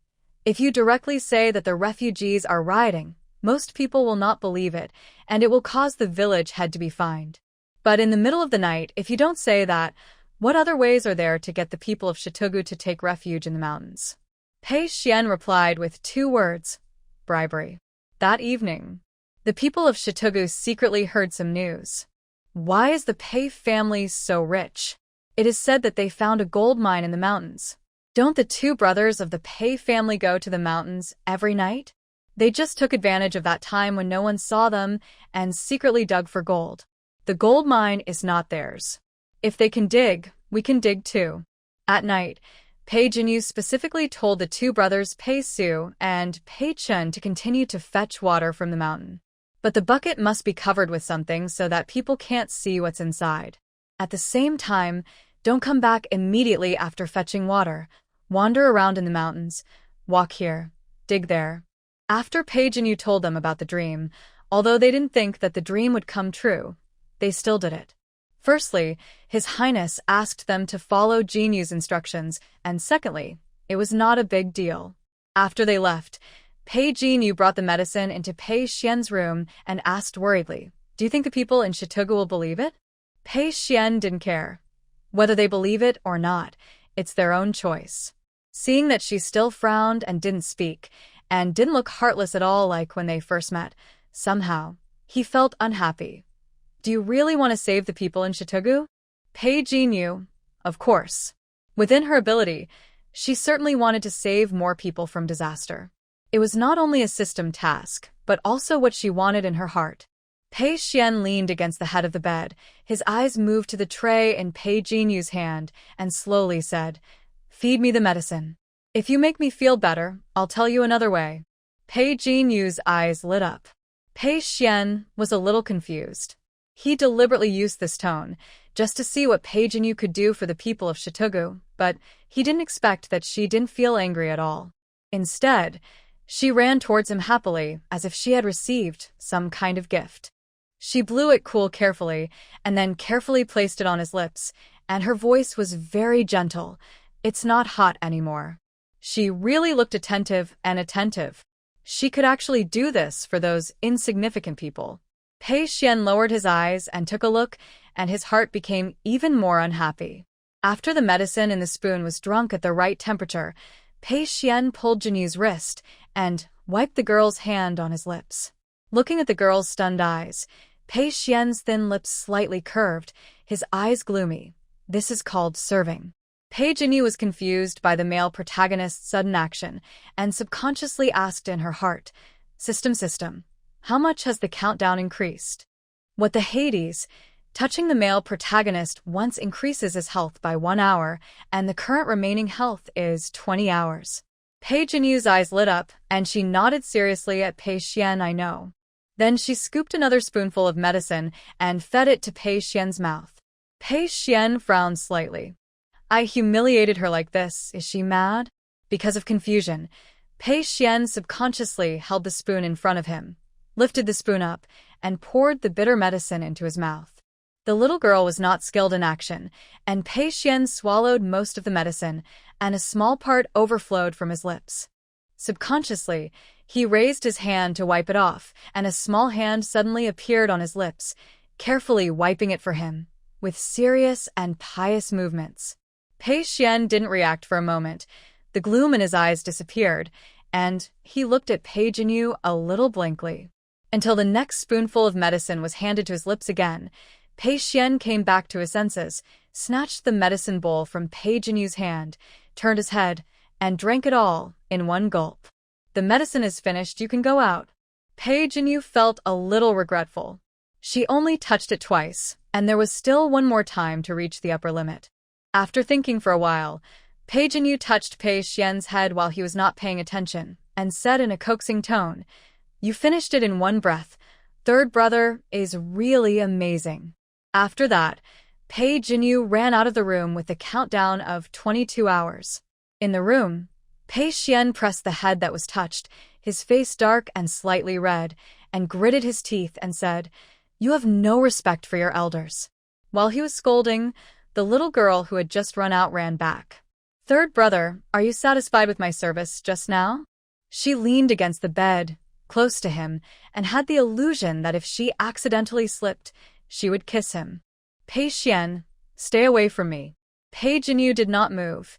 If you directly say that the refugees are rioting, most people will not believe it, and it will cause the village head to be fined. But in the middle of the night, if you don't say that, what other ways are there to get the people of Shitugu to take refuge in the mountains? Pei Xuan replied with 2 words, bribery. That evening, the people of Shitugu secretly heard some news. Why is the Pei family so rich? It is said that they found a gold mine in the mountains. Don't the 2 brothers of the Pei family go to the mountains every night? They just took advantage of that time when no one saw them and secretly dug for gold. The gold mine is not theirs. If they can dig, we can dig too. At night, Pei Jinyu specifically told the 2 brothers Pei Su and Pei Chun to continue to fetch water from the mountain. But the bucket must be covered with something so that people can't see what's inside. At the same time, don't come back immediately after fetching water. Wander around in the mountains. Walk here. Dig there. After Pei Jinyu told them about the dream, although they didn't think that the dream would come true, they still did it. Firstly, His Highness asked them to follow Jinyu's instructions, and secondly, it was not a big deal. After they left, Pei Jinyu brought the medicine into Pei Xuan's room and asked worriedly, Do you think the people in Shitugu will believe it? Pei Xuan didn't care. Whether they believe it or not, it's their own choice. Seeing that she still frowned and didn't speak, and didn't look heartless at all like when they first met. Somehow, he felt unhappy. Do you really want to save the people in Chitugu? Pei Jinyu, of course. Within her ability, she certainly wanted to save more people from disaster. It was not only a system task, but also what she wanted in her heart. Pei Xuan leaned against the head of the bed. His eyes moved to the tray in Pei Jinyu's hand and slowly said, "Feed me the medicine. If you make me feel better, I'll tell you another way." Pei Jinyu's eyes lit up. Pei Xuan was a little confused. He deliberately used this tone, just to see what Pei Jinyu could do for the people of Chitugu, but he didn't expect that she didn't feel angry at all. Instead, she ran towards him happily, as if she had received some kind of gift. She blew it cool carefully, and then carefully placed it on his lips, and her voice was very gentle. "It's not hot anymore." She really looked attentive. She could actually do this for those insignificant people. Pei Xuan lowered his eyes and took a look, and his heart became even more unhappy. After the medicine in the spoon was drunk at the right temperature, Pei Xuan pulled Jinyu's wrist and wiped the girl's hand on his lips. Looking at the girl's stunned eyes, Pei Xuan's thin lips slightly curved, his eyes gloomy. This is called serving. Pei Jinyu was confused by the male protagonist's sudden action and subconsciously asked in her heart, System, how much has the countdown increased? What the Hades? Touching the male protagonist once increases his health by 1 hour, and the current remaining health is 20 hours. Pei Jinyu's eyes lit up, and she nodded seriously at Pei Xuan. "I know." Then she scooped another spoonful of medicine and fed it to Pei Xuan's mouth. Pei Xuan frowned slightly. "I humiliated her like this. Is she mad?" Because of confusion, Pei Xuan subconsciously held the spoon in front of him, lifted the spoon up, and poured the bitter medicine into his mouth. The little girl was not skilled in action, and Pei Xuan swallowed most of the medicine, and a small part overflowed from his lips. Subconsciously, he raised his hand to wipe it off, and a small hand suddenly appeared on his lips, carefully wiping it for him, with serious and pious movements. Pei Xuan didn't react for a moment. The gloom in his eyes disappeared, and he looked at Pei Jinyu a little blankly. Until the next spoonful of medicine was handed to his lips again, Pei Xuan came back to his senses, snatched the medicine bowl from Pei Jinyu's hand, turned his head, and drank it all in one gulp. "The medicine is finished, you can go out." Pei Jinyu felt a little regretful. She only touched it twice, and there was still one more time to reach the upper limit. After thinking for a while, Pei Jinyu touched Pei Xuan's head while he was not paying attention, and said in a coaxing tone, "You finished it in one breath. Third brother is really amazing." After that, Pei Jinyu ran out of the room with a countdown of 22 hours. In the room, Pei Xuan pressed the head that was touched, his face dark and slightly red, and gritted his teeth and said, "You have no respect for your elders." While he was scolding, the little girl who had just run out ran back. "Third brother, are you satisfied with my service just now?" She leaned against the bed, close to him, and had the illusion that if she accidentally slipped, she would kiss him. "Pei Xuan, stay away from me." Pei Jinyu did not move.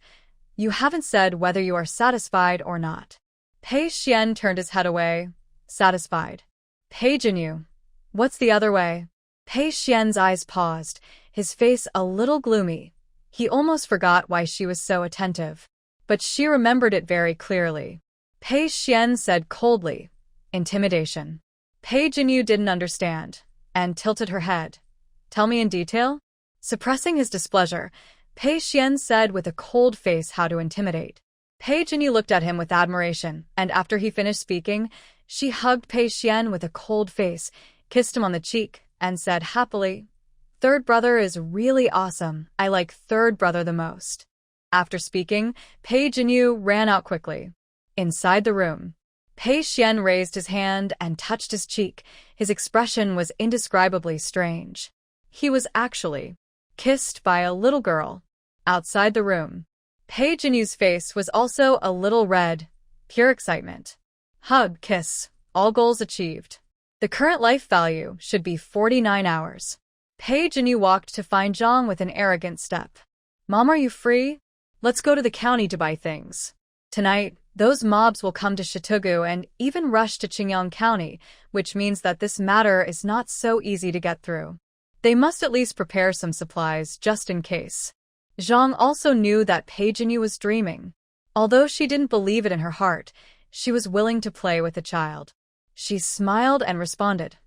"You haven't said whether you are satisfied or not." Pei Xuan turned his head away, satisfied. "Pei Jinyu, what's the other way?" Pei Xuan's eyes paused, his face a little gloomy. He almost forgot why she was so attentive. But she remembered it very clearly. Pei Xuan said coldly, "Intimidation." Pei Jinyu didn't understand, and tilted her head. "Tell me in detail?" Suppressing his displeasure, Pei Xuan said with a cold face how to intimidate. Pei Jinyu looked at him with admiration, and after he finished speaking, she hugged Pei Xuan with a cold face, kissed him on the cheek, and said happily, "Third brother is really awesome. I like third brother the most." After speaking, Pei Jinyu ran out quickly. Inside the room, Pei Xuan raised his hand and touched his cheek. His expression was indescribably strange. He was actually kissed by a little girl. Outside the room, Pei Jinyu's face was also a little red, pure excitement. Hug, kiss, all goals achieved. The current life value should be 49 hours. Pei Jinyu walked to find Zhang with an arrogant step. "Mom, are you free? Let's go to the county to buy things. Tonight, Those mobs will come to Shitugu and even rush to Qingyang County, which means that this matter is not so easy to get through. They must at least prepare some supplies just in case. Zhang also knew that Pei Jinyu was dreaming. Although she didn't believe it in her heart, she was willing to play with the child. She smiled and responded,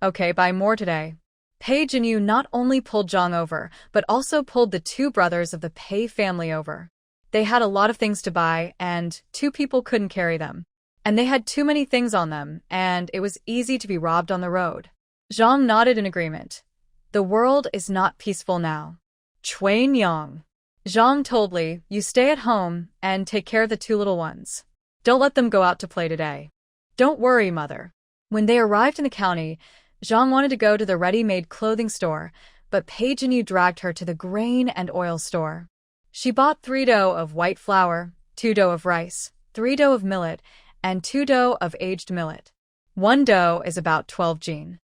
"Okay, buy more today." Pei Jinyu not only pulled Zhang over, but also pulled the two brothers of the Pei family over. They had a lot of things to buy, and two people couldn't carry them. And they had too many things on them, and it was easy to be robbed on the road. Zhang nodded in agreement. The world is not peaceful now. Cui Nyang. Zhang told Li, "You stay at home and take care of the two little ones. Don't let them go out to play today." "Don't worry, mother." When they arrived in the county, Zhang wanted to go to the ready-made clothing store, but Pei Jinyu dragged her to the grain and oil store. She bought 3 dough of white flour, 2 dough of rice, 3 dough of millet, and 2 dough of aged millet. 1 dough is about 12 jin.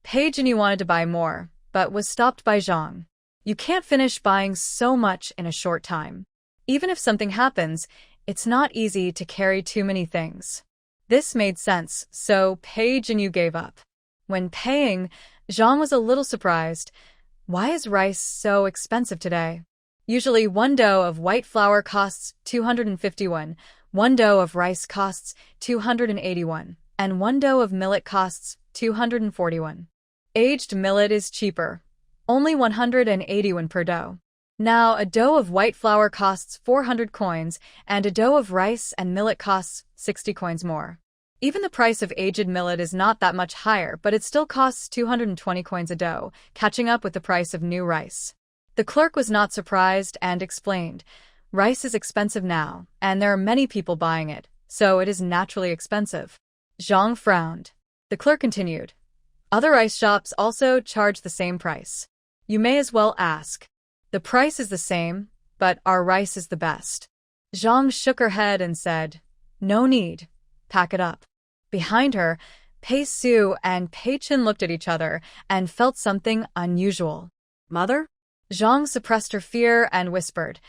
Pei Jinyu wanted to buy more, but was stopped by Zhang. You can't finish buying so much in a short time. Even if something happens, it's not easy to carry too many things. This made sense, so Pei Jinyu gave up. When paying, Zhang was a little surprised. Why is rice so expensive today? Usually 1 dough of white flour costs 251, 1 dough of rice costs 281, and 1 dough of millet costs 241. Aged millet is cheaper, only 181 per dough. Now, a dough of white flour costs 400 coins, and a dough of rice and millet costs 60 coins more. Even the price of aged millet is not that much higher, but it still costs 220 coins a dough, catching up with the price of new rice. The clerk was not surprised and explained, "Rice is expensive now, and there are many people buying it, so it is naturally expensive." Zhang frowned. The clerk continued, "Other rice shops also charge the same price. You may as well ask. The price is the same, but our rice is the best." Zhang shook her head and said, "No need. Pack it up." Behind her, Pei Su and Pei Chen looked at each other and felt something unusual. Mother? Zhang suppressed her fear and whispered,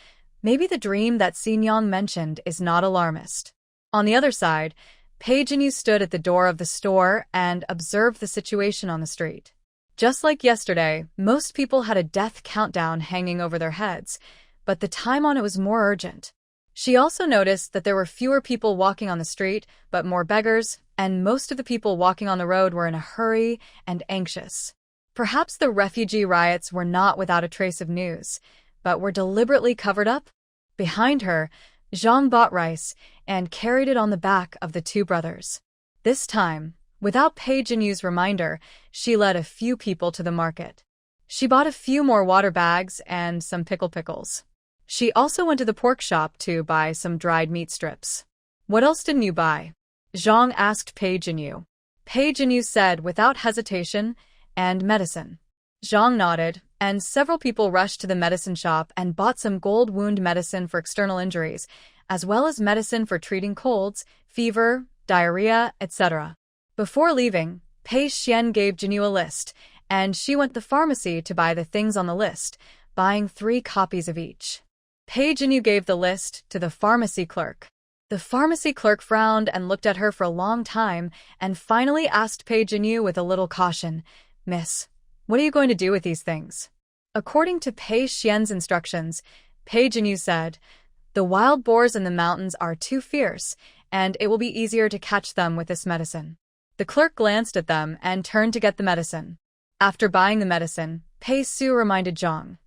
"Maybe the dream that Xingyang mentioned is not alarmist." On the other side, Pei Jinyu stood at the door of the store and observed the situation on the street. Just like yesterday, most people had a death countdown hanging over their heads, but the time on it was more urgent. She also noticed that there were fewer people walking on the street, but more beggars, and most of the people walking on the road were in a hurry and anxious. Perhaps the refugee riots were not without a trace of news, but were deliberately covered up. Behind her, Zhang bought rice and carried it on the back of the two brothers. This time, without Pei Jinyu's reminder, she led a few people to the market. She bought a few more water bags and some pickles. She also went to the pork shop to buy some dried meat strips. "What else didn't you buy?" Zhang asked Pei Jinyu. Pei Jinyu said without hesitation, "And medicine." Zhang nodded, and several people rushed to the medicine shop and bought some gold wound medicine for external injuries, as well as medicine for treating colds, fever, diarrhea, etc. Before leaving, Pei Xuan gave Jinyu a list, and she went to the pharmacy to buy the things on the list, buying 3 copies of each. Pei Jinyu gave the list to the pharmacy clerk. The pharmacy clerk frowned and looked at her for a long time, and finally asked Pei Jinyu with a little caution, "Miss, what are you going to do with these things?" According to Pei Xuan's instructions, Pei Jinyu said, "The wild boars in the mountains are too fierce, and it will be easier to catch them with this medicine." The clerk glanced at them and turned to get the medicine. After buying the medicine, Pei Su reminded Zhang,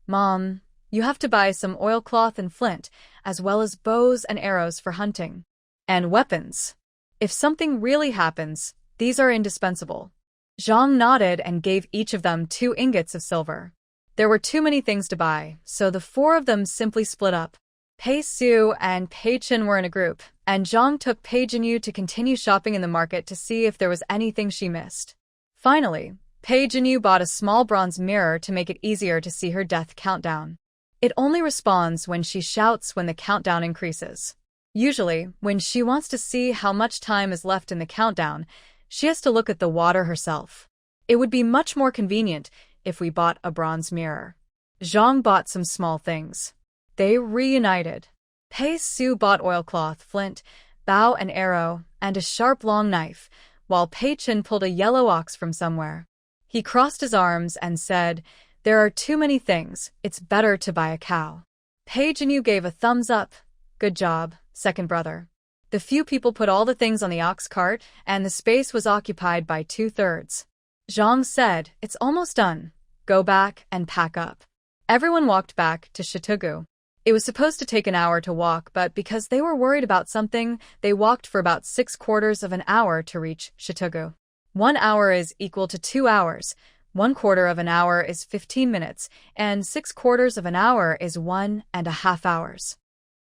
"Mom, you have to buy some oilcloth and flint, as well as bows and arrows for hunting. And weapons. If something really happens, these are indispensable." Zhang nodded and gave each of them 2 ingots of silver. There were too many things to buy, so the 4 of them simply split up. Pei Su and Pei Chen were in a group, and Zhang took Pei Jinyu to continue shopping in the market to see if there was anything she missed. Finally, Pei Jinyu bought a small bronze mirror to make it easier to see her death countdown. It only responds when she shouts when the countdown increases. Usually, when she wants to see how much time is left in the countdown, she has to look at the water herself. It would be much more convenient if we bought a bronze mirror. Zhang bought some small things. They reunited. Pei Su bought oilcloth, flint, bow and arrow, and a sharp long knife, while Pei Xuan pulled a yellow ox from somewhere. He crossed his arms and said, "There are too many things, it's better to buy a cow." Pei Jinyu gave a thumbs up. "Good job, second brother." The few people put all the things on the ox cart, and the space was occupied by 2/3. Zhang said, "It's almost done. Go back and pack up." Everyone walked back to Shitugu. It was supposed to take an hour to walk, but because they were worried about something, they walked for about 6/4 of an hour to reach Shitugu. 1 hour is equal to 2 hours, 1/4 of an hour is 15 minutes, and 6/4 of an hour is 1.5 hours.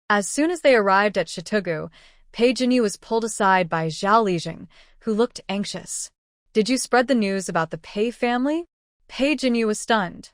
As soon as they arrived at Shitugu, Pei Jinyu was pulled aside by Zhao Lijing, who looked anxious. "Did you spread the news about the Pei family?" Pei Jinyu was stunned.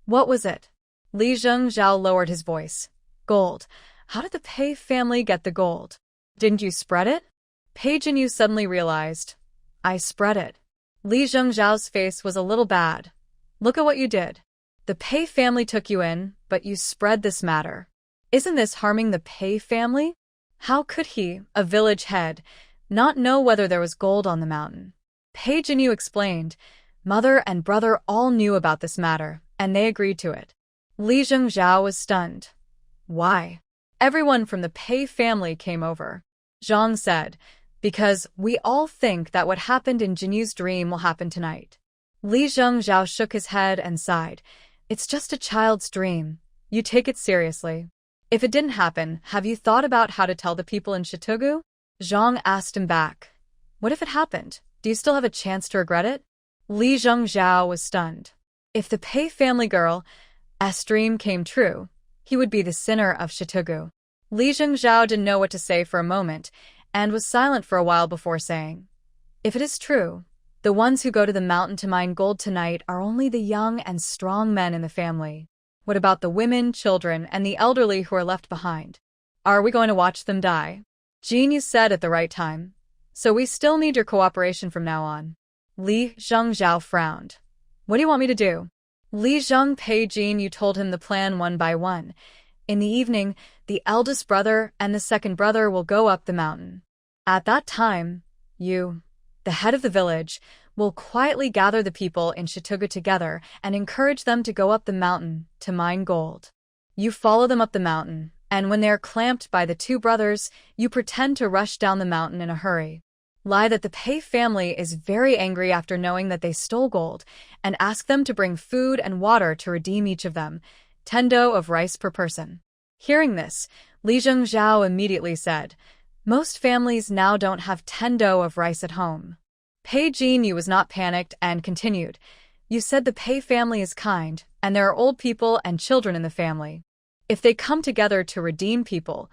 "What was it?" Zhao lowered his voice. "Gold. How did the Pei family get the gold? Didn't you spread it?" Pei Jinyu suddenly realized. "I spread it." Zhao's face was a little bad. "Look at what you did. The Pei family took you in, but you spread this matter. Isn't this harming the Pei family? How could he, a village head, not know whether there was gold on the mountain?" Pei Jinyu explained. Mother and brother all knew about this matter, and they agreed to it. Zhao was stunned. "Why?" Everyone from the Pei family came over. Zhang said, "Because we all think that what happened in Jinyu's dream will happen tonight." Zhao shook his head and sighed. "It's just a child's dream. You take it seriously. If it didn't happen, have you thought about how to tell the people in Shitugu?" Zhang asked him back. "What if it happened? Do you still have a chance to regret it?" Zhao was stunned. If the Pei family girl's dream came true, he would be the sinner of Shitugu. Zhao didn't know what to say for a moment, and was silent for a while before saying, "If it is true, the ones who go to the mountain to mine gold tonight are only the young and strong men in the family. What about the women, children, and the elderly who are left behind? Are we going to watch them die?" Jinyu said at the right time, "So we still need your cooperation from now on." Zhao frowned. "What do you want me to do?" Pei Jinyu told him the plan one by one. "In the evening, the eldest brother and the second brother will go up the mountain. At that time, you, the head of the village, will quietly gather the people in Shitugu together and encourage them to go up the mountain to mine gold. You follow them up the mountain, and when they are clamped by the 2 brothers, you pretend to rush down the mountain in a hurry. Lie that the Pei family is very angry after knowing that they stole gold, and ask them to bring food and water to redeem each of them, 10 dough of rice per person." Hearing this, Zhao immediately said, "Most families now don't have 10 dough of rice at home." Pei Jinyu was not panicked and continued, "You said the Pei family is kind, and there are old people and children in the family. If they come together to redeem people,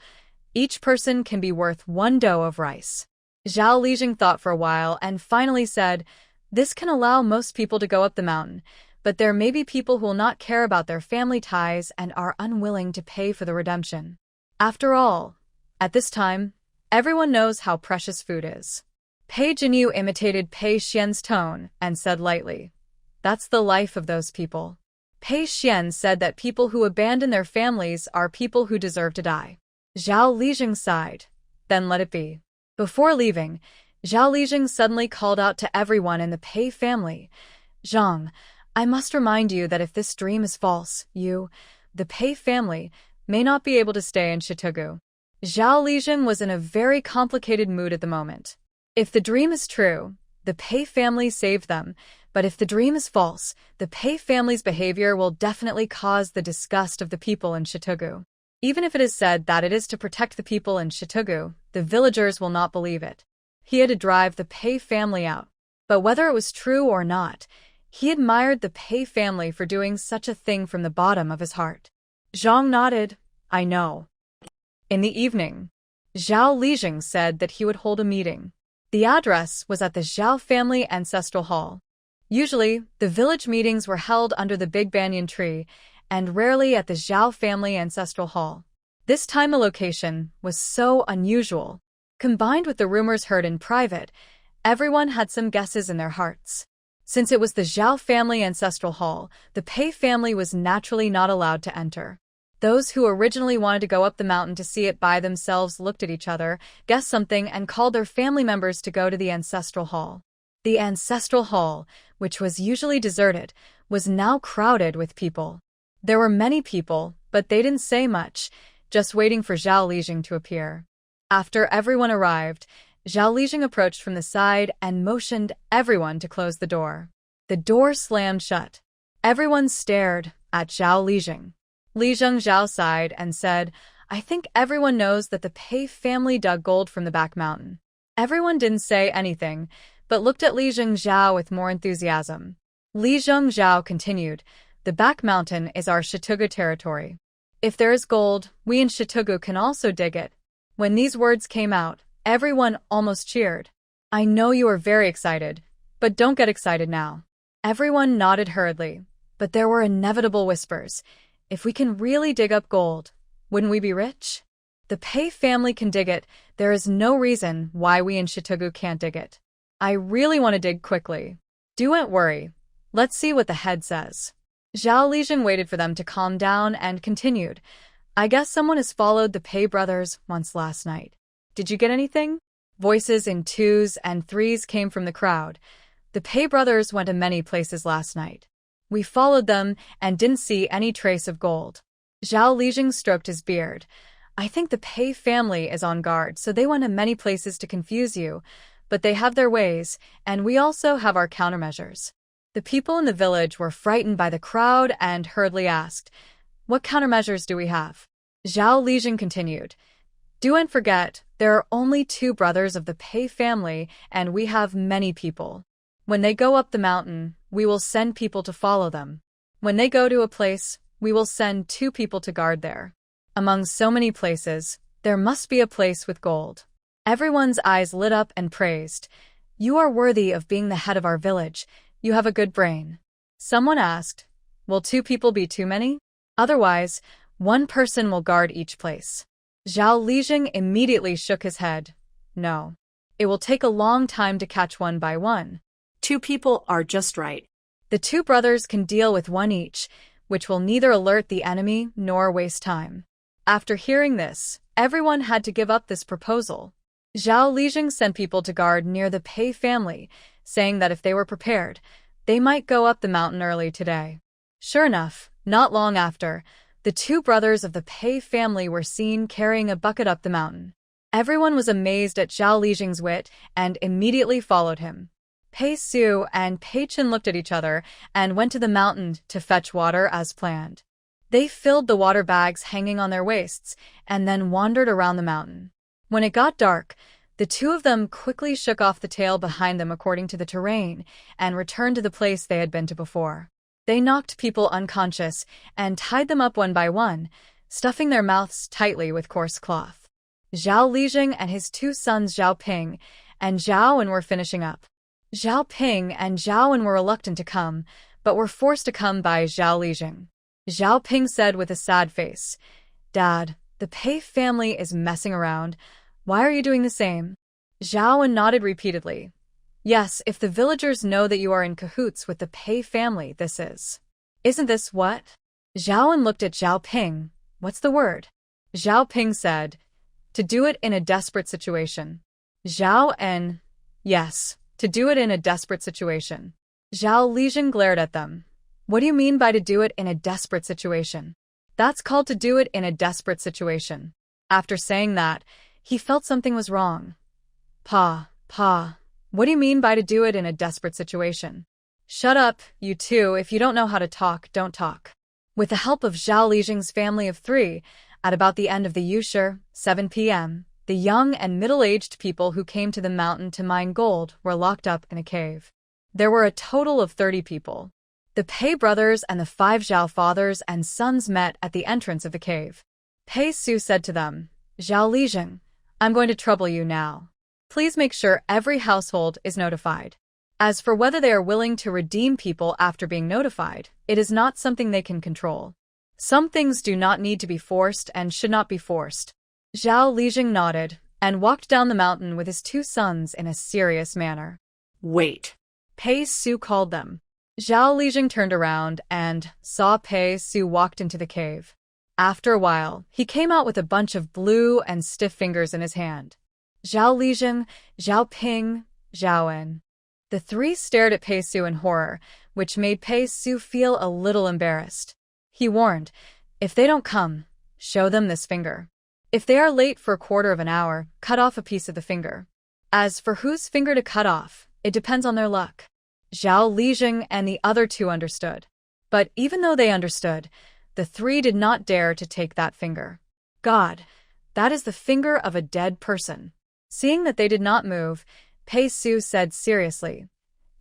each person can be worth 1 dough of rice." Zhao Lijing thought for a while and finally said, "This can allow most people to go up the mountain, but there may be people who will not care about their family ties and are unwilling to pay for the redemption. After all, at this time, everyone knows how precious food is." Pei Jinyu imitated Pei Xuan's tone and said lightly, "That's the life of those people." Pei Xuan said that people who abandon their families are people who deserve to die. Zhao Lijing sighed. "Then let it be." Before leaving, Zhao Lijing suddenly called out to everyone in the Pei family, "Zhang, I must remind you that if this dream is false, you, the Pei family, may not be able to stay in Shitugu." Zhao Lijing was in a very complicated mood at the moment. If the dream is true, the Pei family saved them, but if the dream is false, the Pei family's behavior will definitely cause the disgust of the people in Shitugu. Even if it is said that it is to protect the people in Shitugu, the villagers will not believe it. He had to drive the Pei family out. But whether it was true or not, he admired the Pei family for doing such a thing from the bottom of his heart. Zhang nodded, "I know." In the evening, Zhao Lijing said that he would hold a meeting. The address was at the Zhao family ancestral hall. Usually, the village meetings were held under the big banyan tree, and rarely at the Zhao family ancestral hall. This time the location was so unusual. Combined with the rumors heard in private, everyone had some guesses in their hearts. Since it was the Zhao family ancestral hall, the Pei family was naturally not allowed to enter. Those who originally wanted to go up the mountain to see it by themselves looked at each other, guessed something, and called their family members to go to the ancestral hall. The ancestral hall, which was usually deserted, was now crowded with people. There were many people, but they didn't say much, just waiting for Zhao Lijing to appear. After everyone arrived, Zhao Lijing approached from the side and motioned everyone to close the door. The door slammed shut. Everyone stared at Zhao Lijing. Lijing Zhao sighed and said, "I think everyone knows that the Pei family dug gold from the back mountain." Everyone didn't say anything, but looked at Lijing Zhao with more enthusiasm. Lijing Zhao continued, "The back mountain is our Shitugu territory. If there is gold, we in Shitugu can also dig it." When these words came out, everyone almost cheered. "I know you are very excited, but don't get excited now." Everyone nodded hurriedly, but there were inevitable whispers. If we can really dig up gold, wouldn't we be rich? The Pei family can dig it. There is no reason why we in Shitugu can't dig it. I really want to dig quickly. Don't worry. Let's see what the head says. Zhao Lijing waited for them to calm down and continued, "I guess someone has followed the Pei brothers once last night. Did you get anything?" Voices in twos and threes came from the crowd. "The Pei brothers went to many places last night. We followed them and didn't see any trace of gold." Zhao Lijing stroked his beard. "I think the Pei family is on guard, so they went to many places to confuse you, but they have their ways, and we also have our countermeasures." The people in the village were frightened by the crowd and hurriedly asked, "What countermeasures do we have?" Zhao Lijing continued, "Don't forget, there are only 2 brothers of the Pei family, and we have many people. When they go up the mountain, we will send people to follow them. When they go to a place, we will send 2 people to guard there. Among so many places, there must be a place with gold." Everyone's eyes lit up and praised, "You are worthy of being the head of our village. You have a good brain." Someone asked, "Will 2 people be too many? Otherwise, 1 person will guard each place." Zhao Lijing immediately shook his head. "No. It will take a long time to catch one by one. 2 people are just right. The 2 brothers can deal with 1 each, which will neither alert the enemy nor waste time." After hearing this, everyone had to give up this proposal. Zhao Lijing sent people to guard near the Pei family, saying that if they were prepared, they might go up the mountain early today. Sure enough, not long after, the 2 brothers of the Pei family were seen carrying a bucket up the mountain. Everyone was amazed at Zhao Lijing's wit and immediately followed him. Pei Su and Pei Xuan looked at each other and went to the mountain to fetch water as planned. They filled the water bags hanging on their waists and then wandered around the mountain. When it got dark, the 2 of them quickly shook off the tail behind them according to the terrain and returned to the place they had been to before. They knocked people unconscious and tied them up one by one, stuffing their mouths tightly with coarse cloth. Zhao Lijing and his 2 sons Zhao Ping and Zhao Wen were finishing up. Zhao Ping and Zhao Wen were reluctant to come, but were forced to come by Zhao Lijing. Zhao Ping said with a sad face, "Dad, the Pei family is messing around. Why are you doing the same?" Zhao Wen nodded repeatedly. "Yes, if the villagers know that you are in cahoots with the Pei family, this is. Isn't this what?" Zhao Wen looked at Zhao Ping. "What's the word?" Zhao Ping said, "To do it in a desperate situation." Zhao Wen, "Yes. To do it in a desperate situation." Zhao Lijing glared at them. "What do you mean by to do it in a desperate situation?" "That's called to do it in a desperate situation." After saying that, he felt something was wrong. Pa, what do you mean by to do it in a desperate situation?" "Shut up, you 2, if you don't know how to talk, don't talk." With the help of Zhao Lijing's family of 3, at about the end of the Yushi, 7 p.m., the young and middle-aged people who came to the mountain to mine gold were locked up in a cave. There were a total of 30 people. The Pei brothers and the 5 Zhao fathers and sons met at the entrance of the cave. Pei Su said to them, "Zhao Lijing, I'm going to trouble you now. Please make sure every household is notified. As for whether they are willing to redeem people after being notified, it is not something they can control. Some things do not need to be forced and should not be forced." Zhao Lijing nodded and walked down the mountain with his 2 sons in a serious manner. "Wait." Pei Su called them. Zhao Lijing turned around and saw Pei Su walked into the cave. After a while, he came out with a bunch of blue and stiff fingers in his hand. Zhao Lijing, Zhao Ping, Zhao En. The three stared at Pei Xuan in horror, which made Pei Xuan feel a little embarrassed. He warned, if they don't come, show them this finger. If they are late for a quarter of an hour, cut off a piece of the finger. As for whose finger to cut off, it depends on their luck. Zhao Lijing and the other two understood. But even though they understood, the three did not dare to take that finger. God, that is the finger of a dead person. Seeing that they did not move, Pei Xuan said seriously,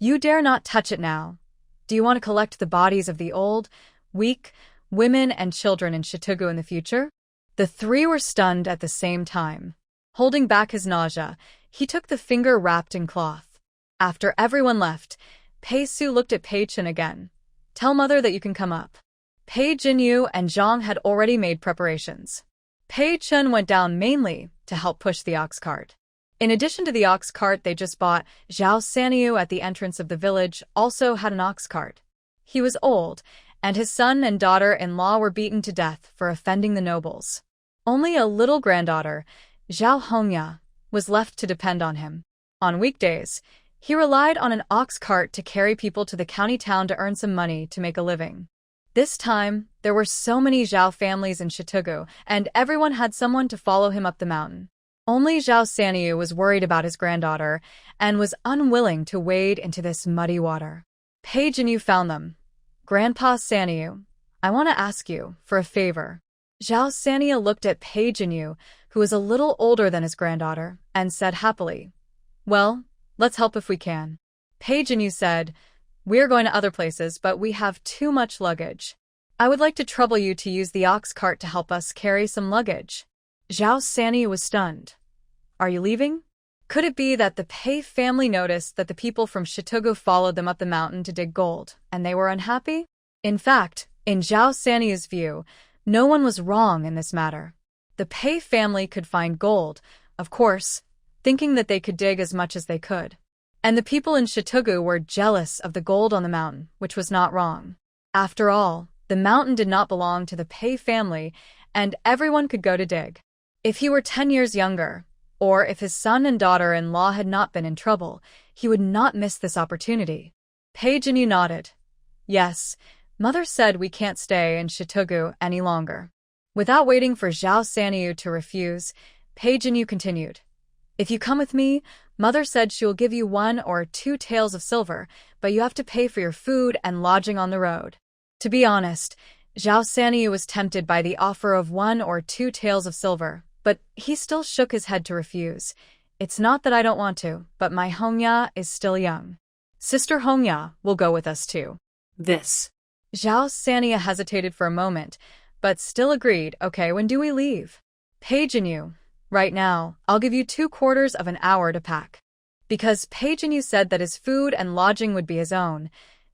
you dare not touch it now. Do you want to collect the bodies of the old, weak, women and children in Shitugu in the future? The three were stunned at the same time. Holding back his nausea, he took the finger wrapped in cloth. After everyone left, Pei Xuan looked at Pei Chen again. Tell mother that you can come up. Pei Jinyu and Zhang had already made preparations. Pei Chen went down mainly to help push the ox cart. In addition to the ox cart they just bought, Zhao Sanyu at the entrance of the village also had an ox cart. He was old, and his son and daughter-in-law were beaten to death for offending the nobles. Only a little granddaughter, Zhao Hongya, was left to depend on him. On weekdays, he relied on an ox cart to carry people to the county town to earn some money to make a living. This time, there were so many Zhao families in Shitugu, and everyone had someone to follow him up the mountain. Only Zhao Sanyu was worried about his granddaughter and was unwilling to wade into this muddy water. Pei Jinyu found them. Grandpa Sanyu, I want to ask you for a favor. Zhao Sanyu looked at Pei Jinyu, who was a little older than his granddaughter, and said happily, well, let's help if we can. Pei Jinyu said, we're going to other places, but we have too much luggage. I would like to trouble you to use the ox cart to help us carry some luggage. Zhao Sanyu was stunned. Are you leaving? Could it be that the Pei family noticed that the people from Shitugu followed them up the mountain to dig gold, and they were unhappy? In fact, in Zhao Sanyu's view, no one was wrong in this matter. The Pei family could find gold, of course, thinking that they could dig as much as they could. And the people in Shitugu were jealous of the gold on the mountain, which was not wrong. After all, the mountain did not belong to the Pei family, and everyone could go to dig. If he were 10 years younger, or if his son and daughter-in-law had not been in trouble, he would not miss this opportunity. Pei Jinyu nodded. Yes, mother said we can't stay in Shitugu any longer. Without waiting for Zhao Sanyu to refuse, Pei Jinyu continued. If you come with me, mother said she will give you 1 or 2 taels of silver, but you have to pay for your food and lodging on the road. To be honest, Zhao Sanyu was tempted by the offer of 1 or 2 taels of silver, but he still shook his head to refuse. It's not that I don't want to, but my Hongya is still young. Sister Hongya will go with us too. This. Zhao Sanyu hesitated for a moment, but still agreed. Okay, when do we leave? Pei Jinyu, right now, I'll give you 2/4 of an hour to pack. Because Pei Jinyu said that his food and lodging would be his own,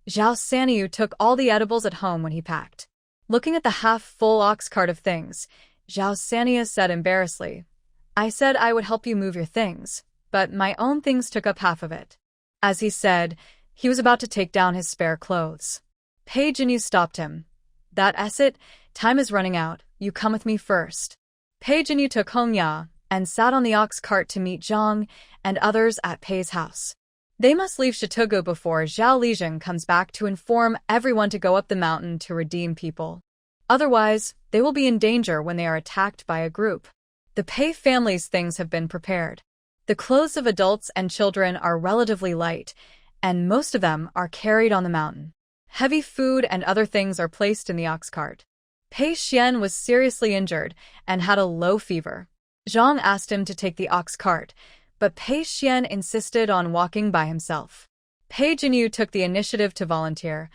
Zhao Sanyu took all the edibles at home when he packed. Looking at the half-full ox cart of things, Zhao Sanyu said embarrassedly, I said I would help you move your things, but my own things took up half of it. As he said, he was about to take down his spare clothes. Pei Jinyu stopped him. That's it, time is running out, you come with me first. Pei Jinyu took Hongya and sat on the ox cart to meet Zhang and others at Pei's house. They must leave Shitugu before Zhao Lijing comes back to inform everyone to go up the mountain to redeem people. Otherwise, they will be in danger when they are attacked by a group. The Pei family's things have been prepared. The clothes of adults and children are relatively light, and most of them are carried on the mountain. Heavy food and other things are placed in the ox cart. Pei Xuan was seriously injured and had a low fever. Zhang asked him to take the ox cart, but Pei Xuan insisted on walking by himself. Pei Jinyu took the initiative to volunteer.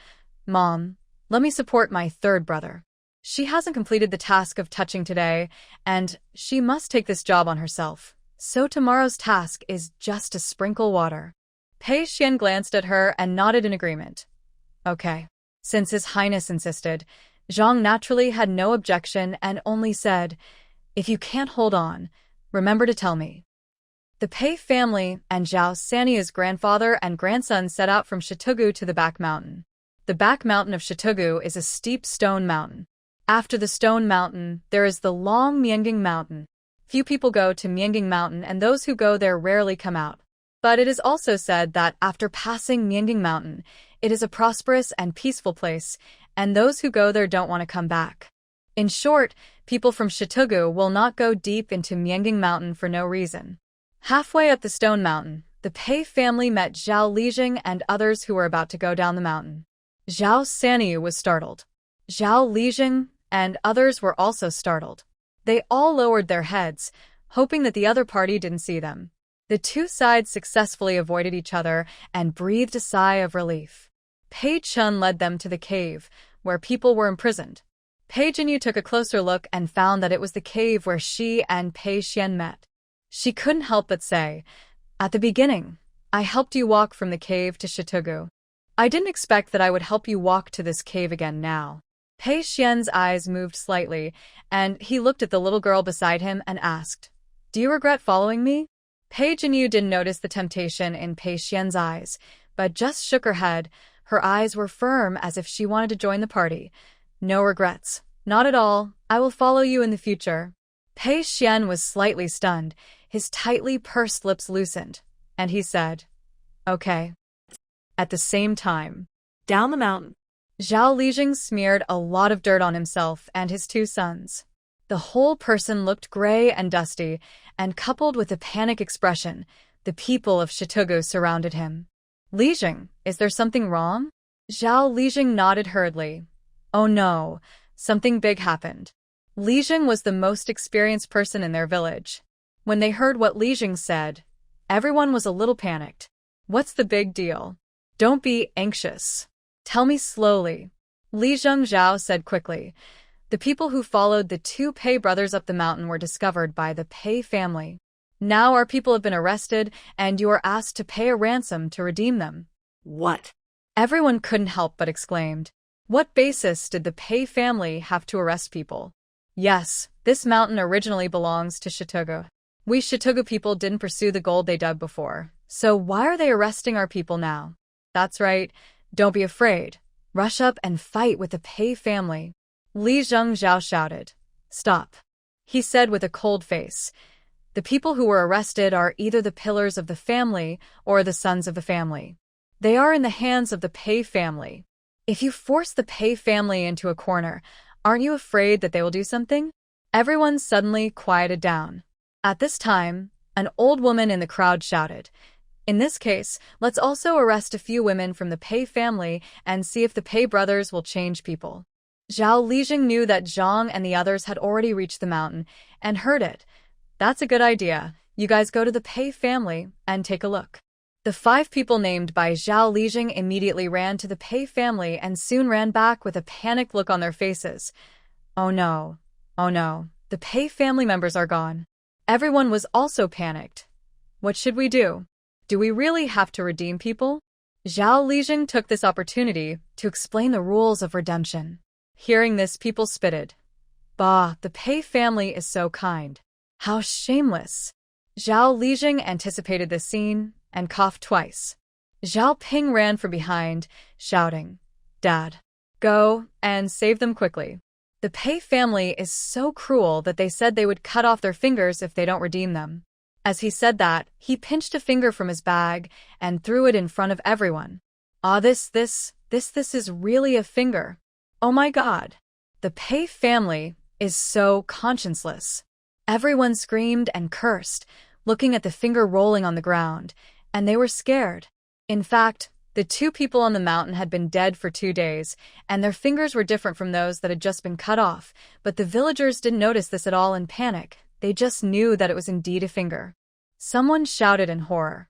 Mom, let me support my third brother. She hasn't completed the task of touching today, and she must take this job on herself. So tomorrow's task is just to sprinkle water. Pei Xuan glanced at her and nodded in agreement. Okay. Since His Highness insisted, Zhang naturally had no objection and only said, if you can't hold on, remember to tell me. The Pei family and Zhao Sanyu's grandfather and grandson set out from Shitugu to the back mountain. The back mountain of Shitugu is a steep stone mountain. After the Stone Mountain, there is the long Mianging Mountain. Few people go to Mianging Mountain, and those who go there rarely come out. But it is also said that after passing Mianging Mountain, it is a prosperous and peaceful place, and those who go there don't want to come back. In short, people from Shitugu will not go deep into Mianging Mountain for no reason. Halfway up the Stone Mountain, the Pei family met Zhao Lijing and others who were about to go down the mountain. Zhao Sanyu was startled. Zhao Lijing and others were also startled. They all lowered their heads, hoping that the other party didn't see them. The two sides successfully avoided each other and breathed a sigh of relief. Pei Xuan led them to the cave, where people were imprisoned. Pei Jinyu took a closer look and found that it was the cave where she and Pei Xuan met. She couldn't help but say, "At the beginning, I helped you walk from the cave to Shitugu. I didn't expect that I would help you walk to this cave again now." Pei Xuan's eyes moved slightly, and he looked at the little girl beside him and asked, "Do you regret following me?" Pei Jinyu didn't notice the temptation in Pei Xuan's eyes, but just shook her head. Her eyes were firm as if she wanted to join the party. "No regrets. Not at all. I will follow you in the future." Pei Xuan was slightly stunned. His tightly pursed lips loosened, and he said, "Okay." At the same time, Down the mountain. Zhao Lijing smeared a lot of dirt on himself and his two sons. The whole person looked gray and dusty, and coupled with a panic expression, the people of Shitugu surrounded him. "Lijing, is there something wrong?" Zhao Lijing nodded hurriedly. "Oh no, something big happened." Lijing was the most experienced person in their village. When they heard what Lijing said, everyone was a little panicked. "What's the big deal? Don't be anxious. Tell me slowly," Lijing Zhao said quickly. The people who followed the two Pei brothers up the mountain were discovered by the Pei family. "Now our people have been arrested, and you are asked to pay a ransom to redeem them." What? Everyone couldn't help but exclaimed. What basis did the Pei family have to arrest people? "Yes, this mountain originally belongs to Shitugu. We Shitugu people didn't pursue the gold they dug before, so why are they arresting our people now?" "That's right. Don't be afraid. Rush up and fight with the Pei family." Lijing Zhao shouted. "Stop," he said with a cold face. "The people who were arrested are either the pillars of the family or the sons of the family. They are in the hands of the Pei family. If you force the Pei family into a corner, aren't you afraid that they will do something?" Everyone suddenly quieted down. At this time, an old woman in the crowd shouted, "In this case, let's also arrest a few women from the Pei family and see if the Pei brothers will change people." Zhao Lijing knew that Zhang and the others had already reached the mountain and heard it. "That's a good idea. You guys go to the Pei family and take a look." The 5 people named by Zhao Lijing immediately ran to the Pei family and soon ran back with a panicked look on their faces. "Oh no. Oh no. The Pei family members are gone." Everyone was also panicked. "What should we do? Do we really have to redeem people?" Zhao Lijing took this opportunity to explain the rules of redemption. Hearing this, people spitted. "Bah, the Pei family is so kind. How shameless." Zhao Lijing anticipated this scene and coughed twice. Zhao Ping ran from behind, shouting, "Dad, go and save them quickly. The Pei family is so cruel that they said they would cut off their fingers if they don't redeem them." As he said that, he pinched a finger from his bag and threw it in front of everyone. "Ah, this is really a finger. Oh my God. The Pei family is so conscienceless." Everyone screamed and cursed, looking at the finger rolling on the ground, and they were scared. In fact, the 2 people on the mountain had been dead for 2 days, and their fingers were different from those that had just been cut off, but the villagers didn't notice this at all in panic. They just knew that it was indeed a finger. Someone shouted in horror.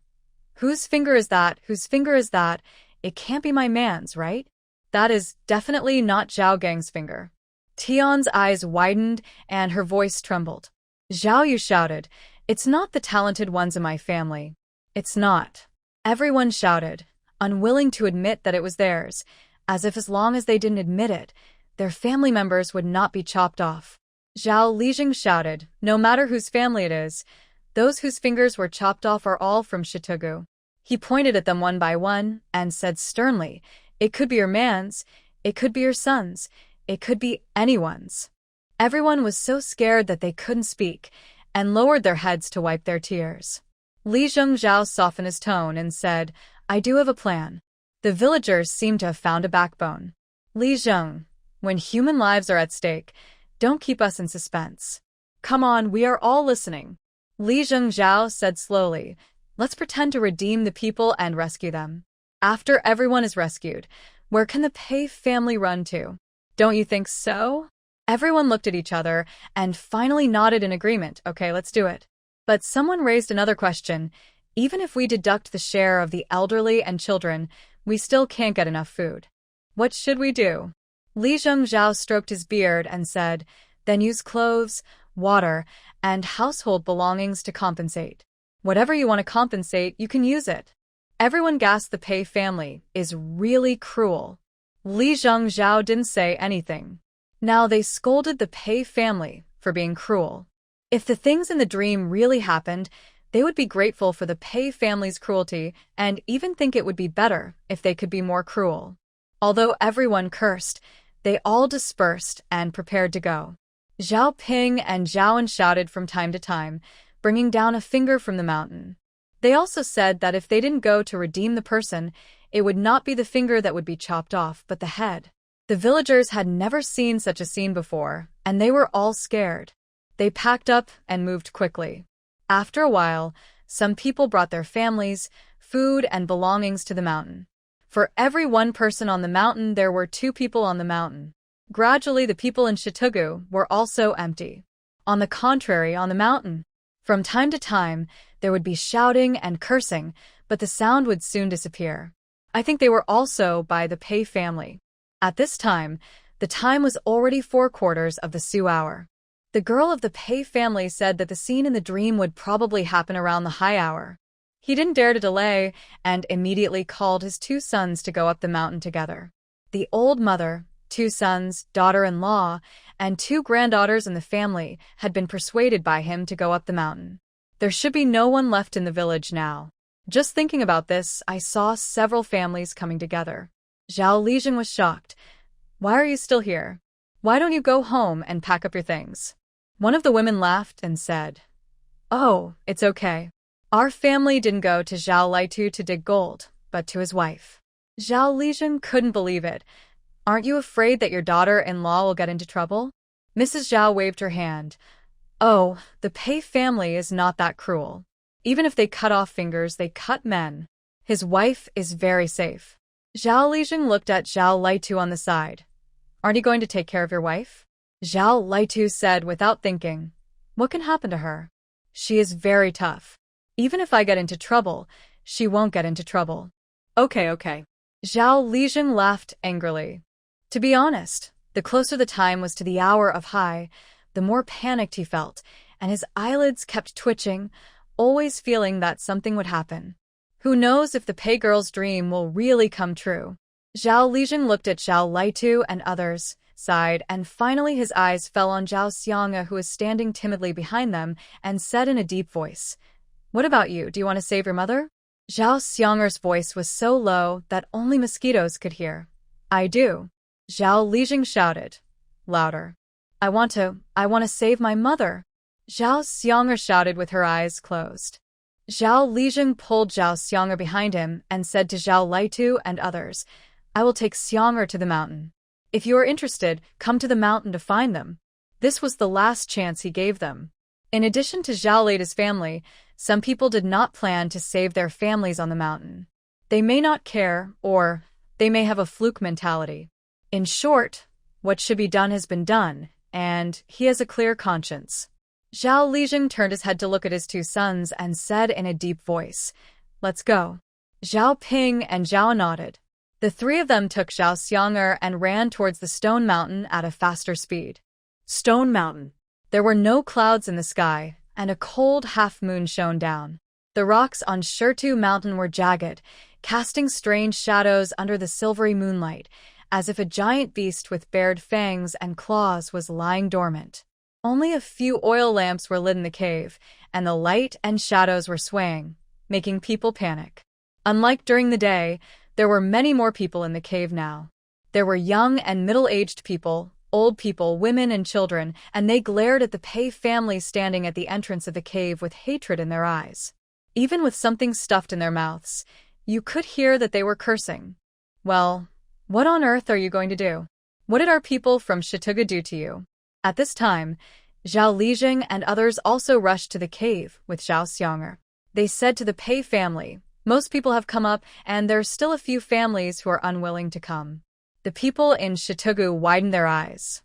"Whose finger is that? Whose finger is that? It can't be my man's, right? That is definitely not Zhao Gang's finger." Tian's eyes widened and her voice trembled. Zhao Yu shouted, "It's not the talented ones in my family. It's not." Everyone shouted, unwilling to admit that it was theirs, as if as long as they didn't admit it, their family members would not be chopped off. Zhao Lijing shouted, "No matter whose family it is, those whose fingers were chopped off are all from Shitugu." He pointed at them one by one and said sternly, "It could be your man's, it could be your son's, It could be anyone's. Everyone was so scared that they couldn't speak and lowered their heads to wipe their tears. Li Zhao softened his tone and said, I do have a plan. The villagers seem to have found a backbone. Li Zheng, when human lives are at stake, don't keep us in suspense. Come on, we are all listening. Li Zhao said slowly, let's pretend to redeem the people and rescue them. After everyone is rescued, where can the Pei family run to? Don't you think so? Everyone looked at each other and finally nodded in agreement. Okay, let's do it. But someone raised another question. Even if we deduct the share of the elderly and children, we still can't get enough food. What should we do? Li Zhao stroked his beard and said, then use clothes, water, and household belongings to compensate. Whatever you want to compensate, you can use it. Everyone gasped. The Pei family is really cruel. Li Zhao didn't say anything. Now they scolded the Pei family for being cruel. If the things in the dream really happened, they would be grateful for the Pei family's cruelty and even think it would be better if they could be more cruel. Although everyone cursed, they all dispersed and prepared to go. Zhao Ping and Zhaoan shouted from time to time, bringing down a finger from the mountain. They also said that if they didn't go to redeem the person, it would not be the finger that would be chopped off, but the head. The villagers had never seen such a scene before, and they were all scared. They packed up and moved quickly. After a while, some people brought their families, food, and belongings to the mountain. For every one person on the mountain, there were 2 people on the mountain. Gradually, the people in Shitugu were also empty. On the contrary, on the mountain, from time to time, there would be shouting and cursing, but the sound would soon disappear. I think they were also by the Pei family. At this time, the time was already 4/4 of the Sioux hour. The girl of the Pei family said that the scene in the dream would probably happen around the high hour. He didn't dare to delay and immediately called his 2 sons to go up the mountain together. The old mother, 2 sons, daughter-in-law, and 2 granddaughters in the family had been persuaded by him to go up the mountain. There should be no one left in the village now. Just thinking about this, I saw several families coming together. Zhao Lijing was shocked. Why are you still here? Why don't you go home and pack up your things? One of the women laughed and said, oh, it's okay. Our family didn't go to Zhao Litu to dig gold, but to his wife. Zhao Lijing couldn't believe it. Aren't you afraid that your daughter-in-law will get into trouble? Mrs. Zhao waved her hand. Oh, the Pei family is not that cruel. Even if they cut off fingers, they cut men. His wife is very safe. Zhao Lijing looked at Zhao Litu on the side. Aren't you going to take care of your wife? Zhao Litu said without thinking. What can happen to her? She is very tough. Even if I get into trouble, she won't get into trouble. Okay. Zhao Lijing laughed angrily. To be honest, the closer the time was to the hour of high, the more panicked he felt, and his eyelids kept twitching, always feeling that something would happen. Who knows if the Pei girl's dream will really come true? Zhao Lijing looked at Zhao Litu and others, sighed, and finally his eyes fell on Zhao Xianga, who was standing timidly behind them, and said in a deep voice, What about you? Do you want to save your mother? Zhao Xianger's voice was so low that only mosquitoes could hear. I do. Zhao Lijing shouted. Louder. I want to save my mother. Zhao Xianger shouted with her eyes closed. Zhao Lijing pulled Zhao Xianger behind him and said to Zhao Litu and others, I will take Xianger to the mountain. If you are interested, come to the mountain to find them. This was the last chance he gave them. In addition to Zhao Litu's family, some people did not plan to save their families on the mountain. They may not care, or they may have a fluke mentality. In short, what should be done has been done, and he has a clear conscience. Zhao Lijing turned his head to look at his 2 sons and said in a deep voice, Let's go. Zhao Ping and Zhao nodded. The 3 of them took Zhao Xianger and ran towards the stone mountain at a faster speed. Stone mountain. There were no clouds in the sky, and a cold half-moon shone down. The rocks on Shirtu Mountain were jagged, casting strange shadows under the silvery moonlight, as if a giant beast with bared fangs and claws was lying dormant. Only a few oil lamps were lit in the cave, and the light and shadows were swaying, making people panic. Unlike during the day, there were many more people in the cave now. There were young and middle-aged people, old people, women and children, and they glared at the Pei family standing at the entrance of the cave with hatred in their eyes. Even with something stuffed in their mouths, you could hear that they were cursing. Well, what on earth are you going to do? What did our people from Shitugu do to you? At this time, Zhao Lijing and others also rushed to the cave with Zhao Xianger. They said to the Pei family, "Most people have come up, and there's still a few families who are unwilling to come." The people in Shitugu widened their eyes.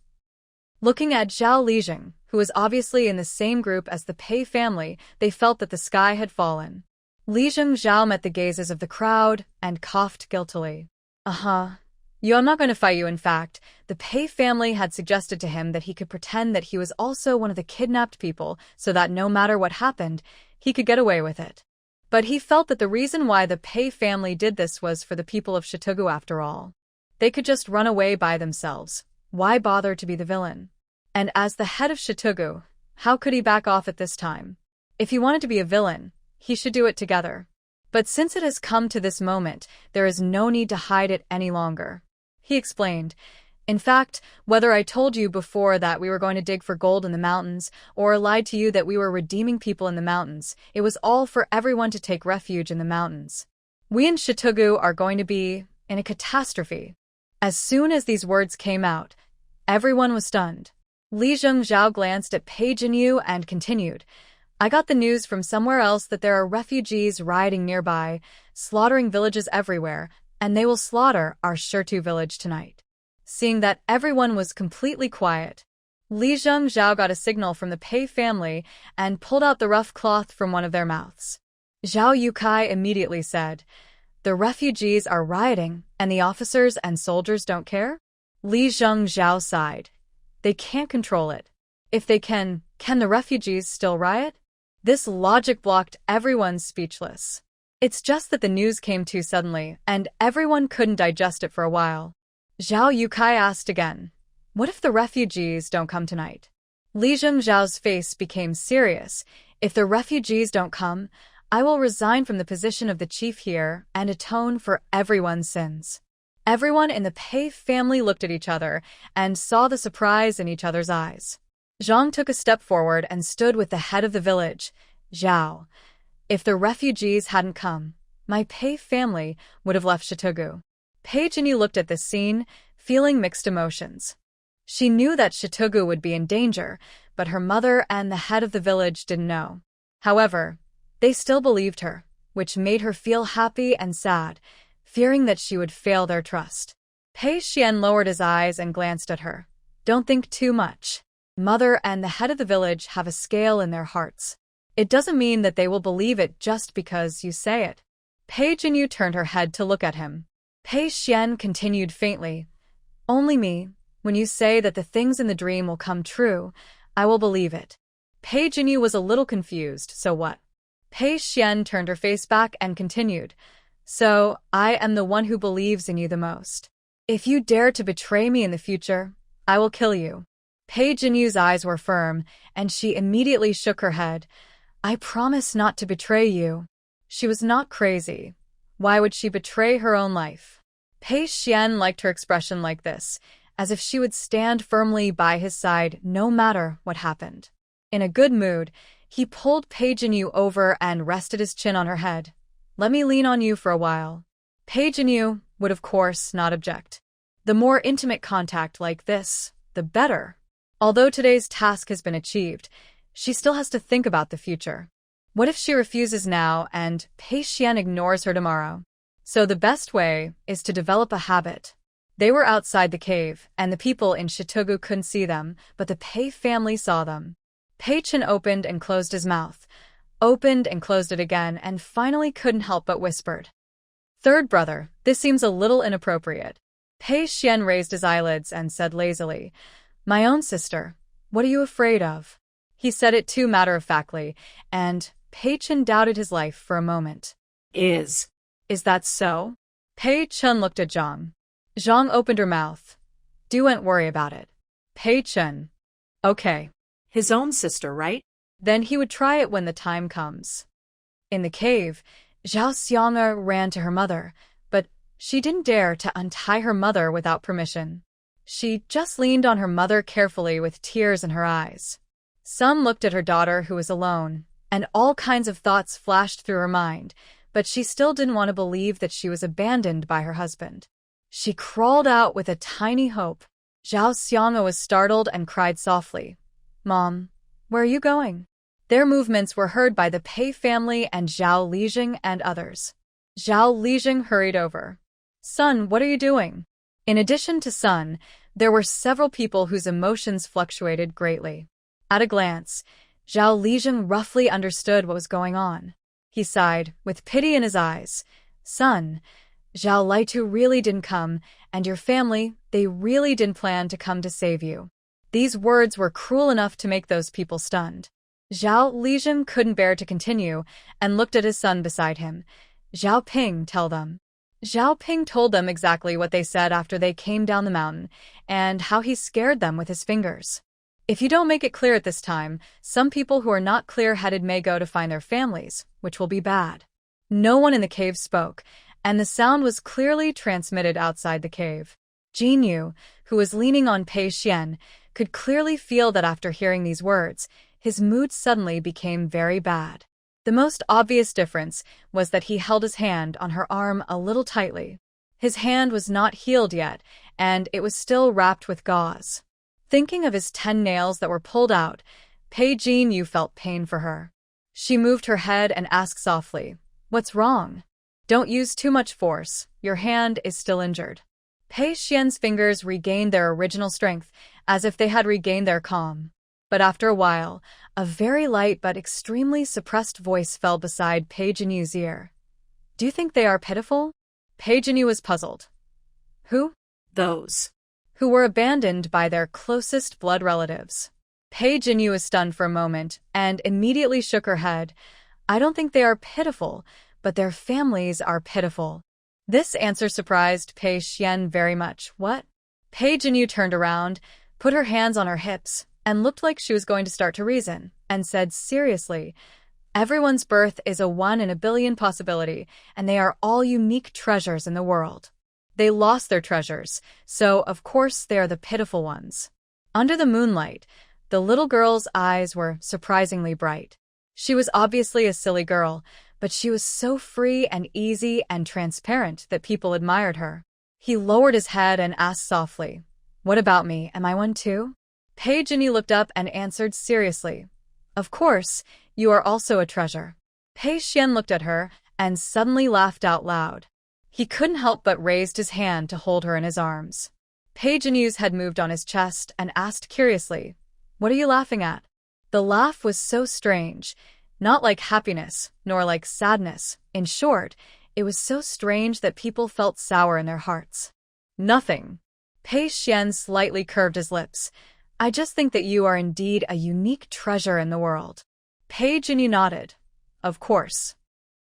Looking at Zhao Lijing, who was obviously in the same group as the Pei family, they felt that the sky had fallen. Lijing Zhao met the gazes of the crowd and coughed guiltily. I'm not going to fight you. In fact, the Pei family had suggested to him that he could pretend that he was also one of the kidnapped people so that no matter what happened, he could get away with it. But he felt that the reason why the Pei family did this was for the people of Shitugu after all. They could just run away by themselves. Why bother to be the villain? And as the head of Shitugu, how could he back off at this time? If he wanted to be a villain, he should do it together. But since it has come to this moment, there is no need to hide it any longer. He explained, "In fact, whether I told you before that we were going to dig for gold in the mountains, or lied to you that we were redeeming people in the mountains, it was all for everyone to take refuge in the mountains. We in Shitugu are going to be in a catastrophe." As soon as these words came out, everyone was stunned. Lijing Zhao glanced at Pei Jinyu and continued, "I got the news from somewhere else that there are refugees rioting nearby, slaughtering villages everywhere, and they will slaughter our Shirtu village tonight." Seeing that everyone was completely quiet, Lijing Zhao got a signal from the Pei family and pulled out the rough cloth from one of their mouths. Zhao Yukai immediately said, "The refugees are rioting, and the officers and soldiers don't care?" Lijing Zhao sighed. "They can't control it. If they can the refugees still riot?" This logic blocked everyone speechless. It's just that the news came too suddenly, and everyone couldn't digest it for a while. Zhao Yukai asked again, "What if the refugees don't come tonight?" Lijing Zhao's face became serious. "If the refugees don't come, I will resign from the position of the chief here and atone for everyone's sins." Everyone in the Pei family looked at each other and saw the surprise in each other's eyes. Zhang took a step forward and stood with the head of the village. "Zhao, if the refugees hadn't come, my Pei family would have left Shitugu." Pei Jinyu looked at this scene, feeling mixed emotions. She knew that Shitugu would be in danger, but her mother and the head of the village didn't know. However, they still believed her, which made her feel happy and sad, fearing that she would fail their trust. Pei Xuan lowered his eyes and glanced at her. "Don't think too much. Mother and the head of the village have a scale in their hearts. It doesn't mean that they will believe it just because you say it." Pei Jinyu turned her head to look at him. Pei Xuan continued faintly, "Only me. When you say that the things in the dream will come true, I will believe it." Pei Jinyu was a little confused. "So what?" Pei Xuan turned her face back and continued, "So, I am the one who believes in you the most. If you dare to betray me in the future, I will kill you." Pei Jinyu's eyes were firm, and she immediately shook her head. "I promise not to betray you." She was not crazy. Why would she betray her own life? Pei Xuan liked her expression like this, as if she would stand firmly by his side no matter what happened. In a good mood, he pulled Pei Jinyu over and rested his chin on her head. "Let me lean on you for a while." Pei Jinyu would of course not object. The more intimate contact like this, the better. Although today's task has been achieved, she still has to think about the future. What if she refuses now and Pei Xuan ignores her tomorrow? So the best way is to develop a habit. They were outside the cave, and the people in Shitugu couldn't see them, but the Pei family saw them. Pei Chen opened and closed his mouth, opened and closed it again, and finally couldn't help but whispered, "Third brother, this seems a little inappropriate." Pei Xuan raised his eyelids and said lazily, "My own sister, what are you afraid of?" He said it too matter-of-factly, and Pei Chen doubted his life for a moment. Is that so?" Pei Chen looked at Zhang. Zhang opened her mouth. "Don't worry about it." Pei Chen. "Okay." His own sister, right? Then he would try it when the time comes. In the cave, Zhao Xianger ran to her mother, but She didn't dare to untie her mother without permission. She just leaned on her mother carefully with tears in her eyes. Sun looked at her daughter who was alone, and all kinds of thoughts flashed through her mind, but she still didn't want to believe that she was abandoned by her husband. She crawled out with a tiny hope. Zhao Xianga was startled and cried softly, "Mom, where are you going?" Their movements were heard by the Pei family and Zhao Lijing and others. Zhao Lijing hurried over. "Son, what are you doing?" In addition to Sun, there were several people whose emotions fluctuated greatly. At a glance, Zhao Lijing roughly understood what was going on. He sighed, with pity in his eyes. "Son, Zhao Litu really didn't come, and your family, they really didn't plan to come to save you." These words were cruel enough to make those people stunned. Zhao Lijing couldn't bear to continue and looked at his son beside him. "Zhao Ping, tell them." Zhao Ping told them exactly what they said after they came down the mountain, and how he scared them with his fingers. "If you don't make it clear at this time, some people who are not clear-headed may go to find their families, which will be bad." No one in the cave spoke, and the sound was clearly transmitted outside the cave. Jinyu, who was leaning on Pei Xuan, could clearly feel that after hearing these words, his mood suddenly became very bad. The most obvious difference was that he held his hand on her arm a little tightly. His hand was not healed yet, and it was still wrapped with gauze. Thinking of his 10 nails that were pulled out, Pei Jinyu felt pain for her. She moved her head and asked softly, "What's wrong?" "Don't use too much force. Your hand is still injured." Pei Xian's fingers regained their original strength, as if they had regained their calm. But after a while, a very light but extremely suppressed voice fell beside Pei Jinyu's ear. "Do you think they are pitiful?" Pei Jinyu was puzzled. "Who?" Those "Who were abandoned by their closest blood relatives." Pei Jinyu was stunned for a moment and immediately shook her head. "I don't think they are pitiful, but their families are pitiful." This answer surprised Pei Xian very much. "What?" Pei Jinyu turned around, put her hands on her hips, and looked like she was going to start to reason, and said seriously, "Everyone's birth is a 1 in a billion possibility, and they are all unique treasures in the world. They lost their treasures, so of course they are the pitiful ones." Under the moonlight, the little girl's eyes were surprisingly bright. She was obviously a silly girl, but she was so free and easy and transparent that people admired her. He lowered his head and asked softly, "What about me? Am I one too?" Pei Jinyu looked up and answered seriously, "Of course, you are also a treasure." Pei Xian looked at her and suddenly laughed out loud. He couldn't help but raised his hand to hold her in his arms. Pei Jinyu's head moved on his chest and asked curiously, "What are you laughing at?" The laugh was so strange, not like happiness, nor like sadness. In short, it was so strange that people felt sour in their hearts. "Nothing." Pei Xian slightly curved his lips. "I just think that you are indeed a unique treasure in the world." Pei Jinyu nodded. "Of course."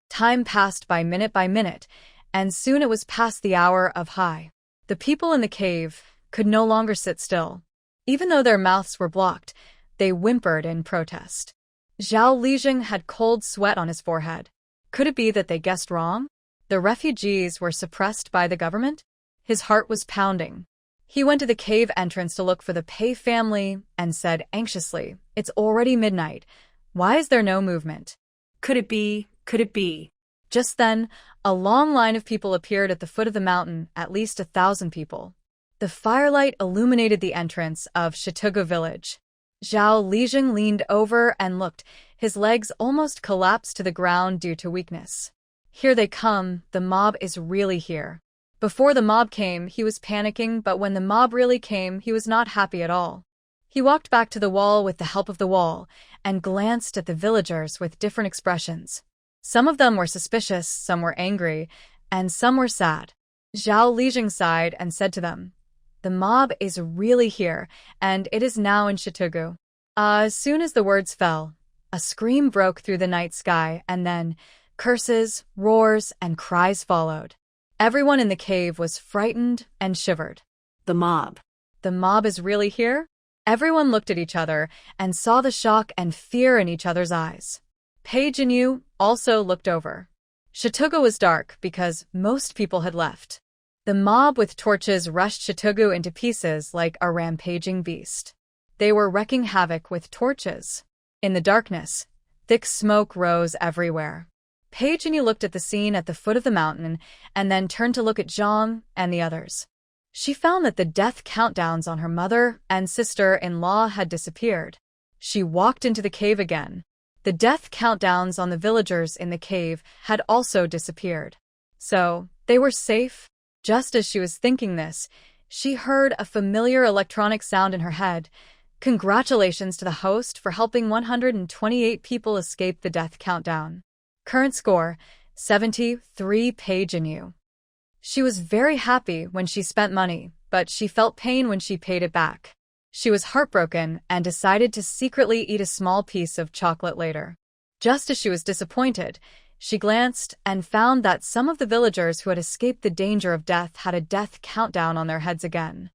Time passed by minute, and soon it was past the hour of high. The people in the cave could no longer sit still. Even though their mouths were blocked, they whimpered in protest. Zhao Lijing had cold sweat on his forehead. Could it be that they guessed wrong? The refugees were suppressed by the government? His heart was pounding. He went to the cave entrance to look for the Pei family and said anxiously, "It's already midnight. Why is there no movement?" Could it be? Could it be? Just then, a long line of people appeared at the foot of the mountain, at least 1,000 people. The firelight illuminated the entrance of Shitugu village. Zhao Lijing leaned over and looked. His legs almost collapsed to the ground due to weakness. "Here they come. The mob is really here." Before the mob came, he was panicking, but when the mob really came, he was not happy at all. He walked back to the wall with the help of the wall and glanced at the villagers with different expressions. Some of them were suspicious, some were angry, and some were sad. Zhao Lijing sighed and said to them, "The mob is really here, and it is now in Shitugu." As soon as the words fell, a scream broke through the night sky, and then curses, roars, and cries followed. Everyone in the cave was frightened and shivered. The mob. The mob is really here? Everyone looked at each other and saw the shock and fear in each other's eyes. Pei Jinyu also looked over. Shitugu was dark because most people had left. The mob with torches rushed Shitugu into pieces like a rampaging beast. They were wreaking havoc with torches. In the darkness, thick smoke rose everywhere. Pei Jinyu looked at the scene at the foot of the mountain and then turned to look at Zhang and the others. She found that the death countdowns on her mother and sister-in-law had disappeared. She walked into the cave again. The death countdowns on the villagers in the cave had also disappeared. So, they were safe? Just as she was thinking this, she heard a familiar electronic sound in her head. Congratulations to the host for helping 128 people escape the death countdown. Current score, 73 Pei Jinyu. She was very happy when she spent money, but she felt pain when she paid it back. She was heartbroken and decided to secretly eat a small piece of chocolate later. Just as she was disappointed, she glanced and found that some of the villagers who had escaped the danger of death had a death countdown on their heads again.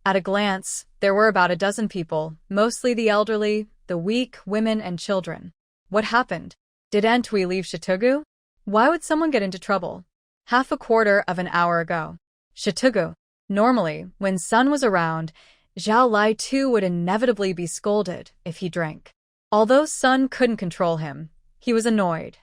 At a glance, there were about a dozen people, mostly the elderly, the weak, women, and children. What happened? Did Entui leave Shitugu? Why would someone get into trouble? Half a quarter of an hour ago. Shitugu. Normally, when Sun was around, Zhao Lai too would inevitably be scolded if he drank. Although Sun couldn't control him, he was annoyed.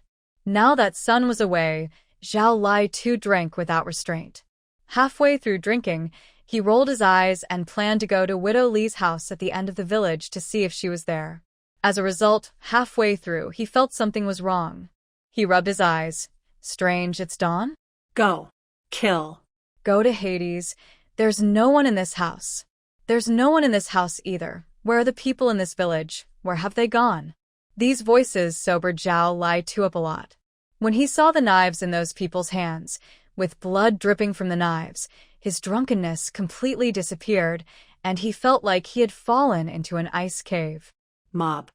Now that Sun was away, Zhao Lai too drank without restraint. Halfway through drinking, he rolled his eyes and planned to go to Widow Li's house at the end of the village to see if she was there. As a result, halfway through, he felt something was wrong. He rubbed his eyes. Strange, it's dawn? Go. Kill. Go to Hades. There's no one in this house. There's no one in this house either. Where are the people in this village? Where have they gone? These voices sobered Zhao Lai too up a lot. When he saw the knives in those people's hands, with blood dripping from the knives, his drunkenness completely disappeared, and he felt like he had fallen into an ice cave. Mob.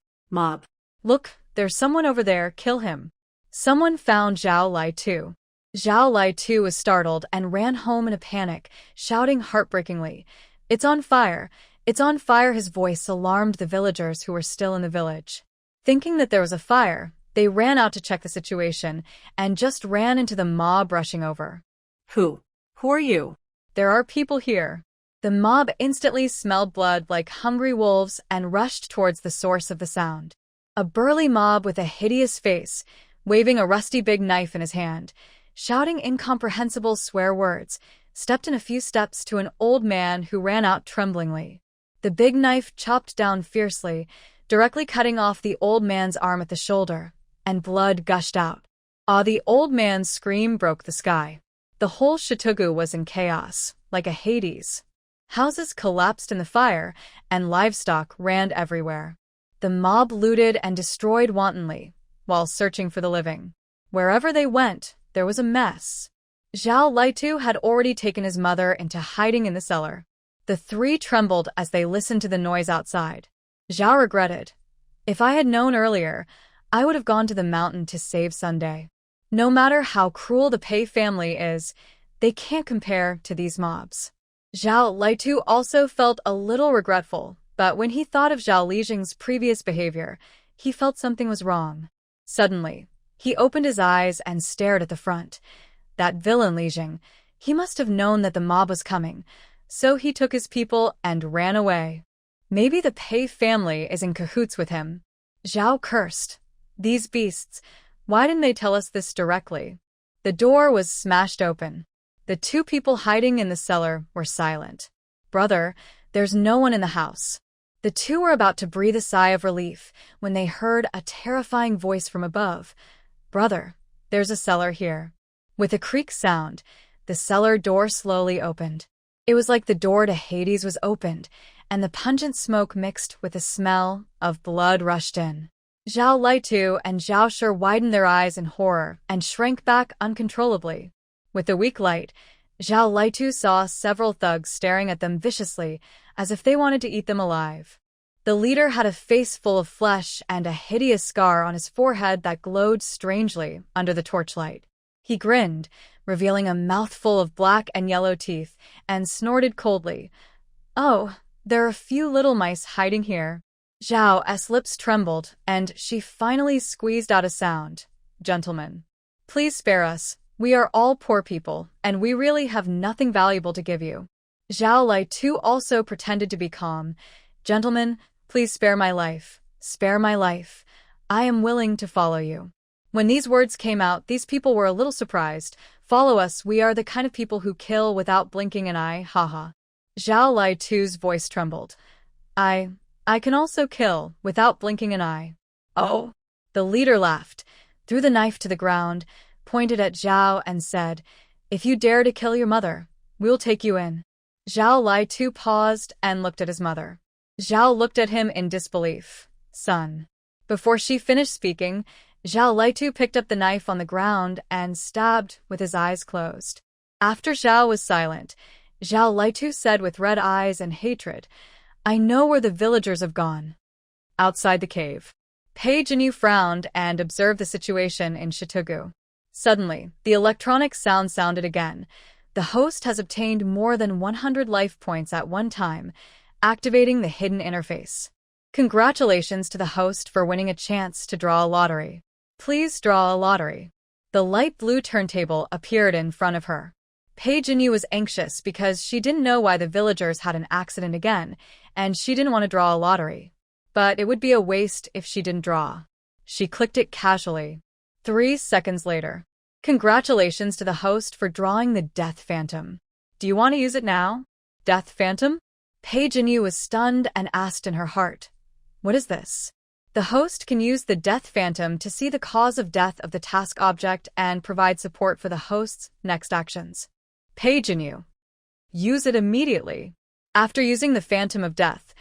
Look, there's someone over there, kill him. Someone found Zhao Lai too. Zhao Lai too was startled and ran home in a panic, shouting heartbreakingly, "It's on fire! It's on fire!" His voice alarmed the villagers who were still in the village. Thinking that there was a fire, they ran out to check the situation and just ran into the mob rushing over. Who are you? There are people here. The mob instantly smelled blood like hungry wolves and rushed towards the source of the sound. A burly mob with a hideous face, waving a rusty big knife in his hand, shouting incomprehensible swear words, stepped in a few steps to an old man who ran out tremblingly. The big knife chopped down fiercely, directly cutting off the old man's arm at the shoulder, and blood gushed out. The old man's scream broke the sky. The whole Shitugu was in chaos, like a Hades. Houses collapsed in the fire, and livestock ran everywhere. The mob looted and destroyed wantonly, while searching for the living. Wherever they went, there was a mess. Zhao Laitu had already taken his mother into hiding in the cellar. The three trembled as they listened to the noise outside. Zhao regretted. If I had known earlier, I would have gone to the mountain to save Sunday. No matter how cruel the Pei family is, they can't compare to these mobs. Zhao Laitu also felt a little regretful, but when he thought of Zhao Lijing's previous behavior, he felt something was wrong. Suddenly, he opened his eyes and stared at the front. That villain Lijing, he must have known that the mob was coming, so he took his people and ran away. Maybe the Pei family is in cahoots with him. Zhao cursed. These beasts, why didn't they tell us this directly? The door was smashed open. The two people hiding in the cellar were silent. Brother, there's no one in the house. The two were about to breathe a sigh of relief when they heard a terrifying voice from above. Brother, there's a cellar here. With a creak sound, the cellar door slowly opened. It was like the door to Hades was opened, and the pungent smoke mixed with the smell of blood rushed in. Zhao Laitu and Zhao Shi widened their eyes in horror and shrank back uncontrollably. With the weak light, Zhao Laitu saw several thugs staring at them viciously, as if they wanted to eat them alive. The leader had a face full of flesh and a hideous scar on his forehead that glowed strangely under the torchlight. He grinned, revealing a mouthful of black and yellow teeth, and snorted coldly. "Oh, there are a few little mice hiding here." Zhao's lips trembled, and she finally squeezed out a sound. "Gentlemen." Please spare us. We are all poor people, and we really have nothing valuable to give you. Zhao Litu also pretended to be calm. Gentlemen, please spare my life. Spare my life. I am willing to follow you. When these words came out, these people were a little surprised. Follow us, we are the kind of people who kill without blinking an eye, haha. Zhao Litu's voice trembled. I can also kill without blinking an eye. Oh. The leader laughed, threw the knife to the ground, pointed at Zhao and said, If you dare to kill your mother, we'll take you in. Zhao Litu paused and looked at his mother. Zhao looked at him in disbelief. Son. Before she finished speaking, Zhao Litu picked up the knife on the ground and stabbed with his eyes closed. After Zhao was silent, Zhao Litu said with red eyes and hatred, I know where the villagers have gone. Outside the cave. Pei Jinyu frowned and observed the situation in Shitugu. Suddenly, the electronic sound sounded again. The host has obtained more than 100 life points at one time, activating the hidden interface. Congratulations to the host for winning a chance to draw a lottery. Please draw a lottery. The light blue turntable appeared in front of her. Pei Jinyu was anxious because she didn't know why the villagers had an accident again, and she didn't want to draw a lottery. But it would be a waste if she didn't draw. She clicked it casually. 3 seconds later. Congratulations to the host for drawing the Death Phantom. Do you want to use it now? Death Phantom? Pei Jinyu was stunned and asked in her heart, What is this? The host can use the Death Phantom to see the cause of death of the task object and provide support for the host's next actions. Pei Jinyu. Use it immediately. After using the Phantom of Death,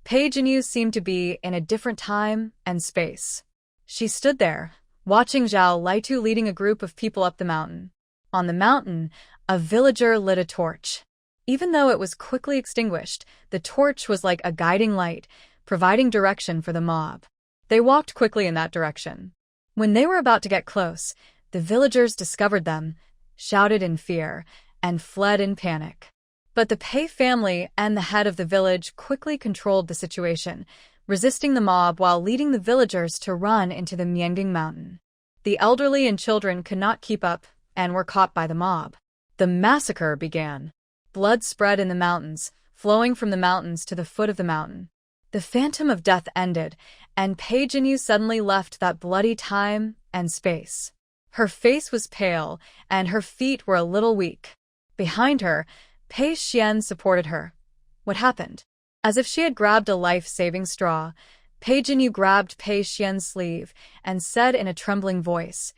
Pei Jinyu seemed to be in a different time and space. She stood there, watching Zhao Litu leading a group of people up the mountain. On the mountain, a villager lit a torch. Even though it was quickly extinguished, the torch was like a guiding light, providing direction for the mob. They walked quickly in that direction. When they were about to get close, the villagers discovered them, shouted in fear, and fled in panic. But the Pei family and the head of the village quickly controlled the situation, resisting the mob while leading the villagers to run into the Miangding mountain. The elderly and children could not keep up and were caught by the mob. The massacre began. Blood spread in the mountains, flowing from the mountains to the foot of the mountain. The Phantom of Death ended, and Pei Jinyu suddenly left that bloody time and space. Her face was pale, and her feet were a little weak. Behind her, Pei Xuan supported her. What happened? As if she had grabbed a life-saving straw, Pei Jinyu grabbed Pei Xuan's sleeve and said in a trembling voice,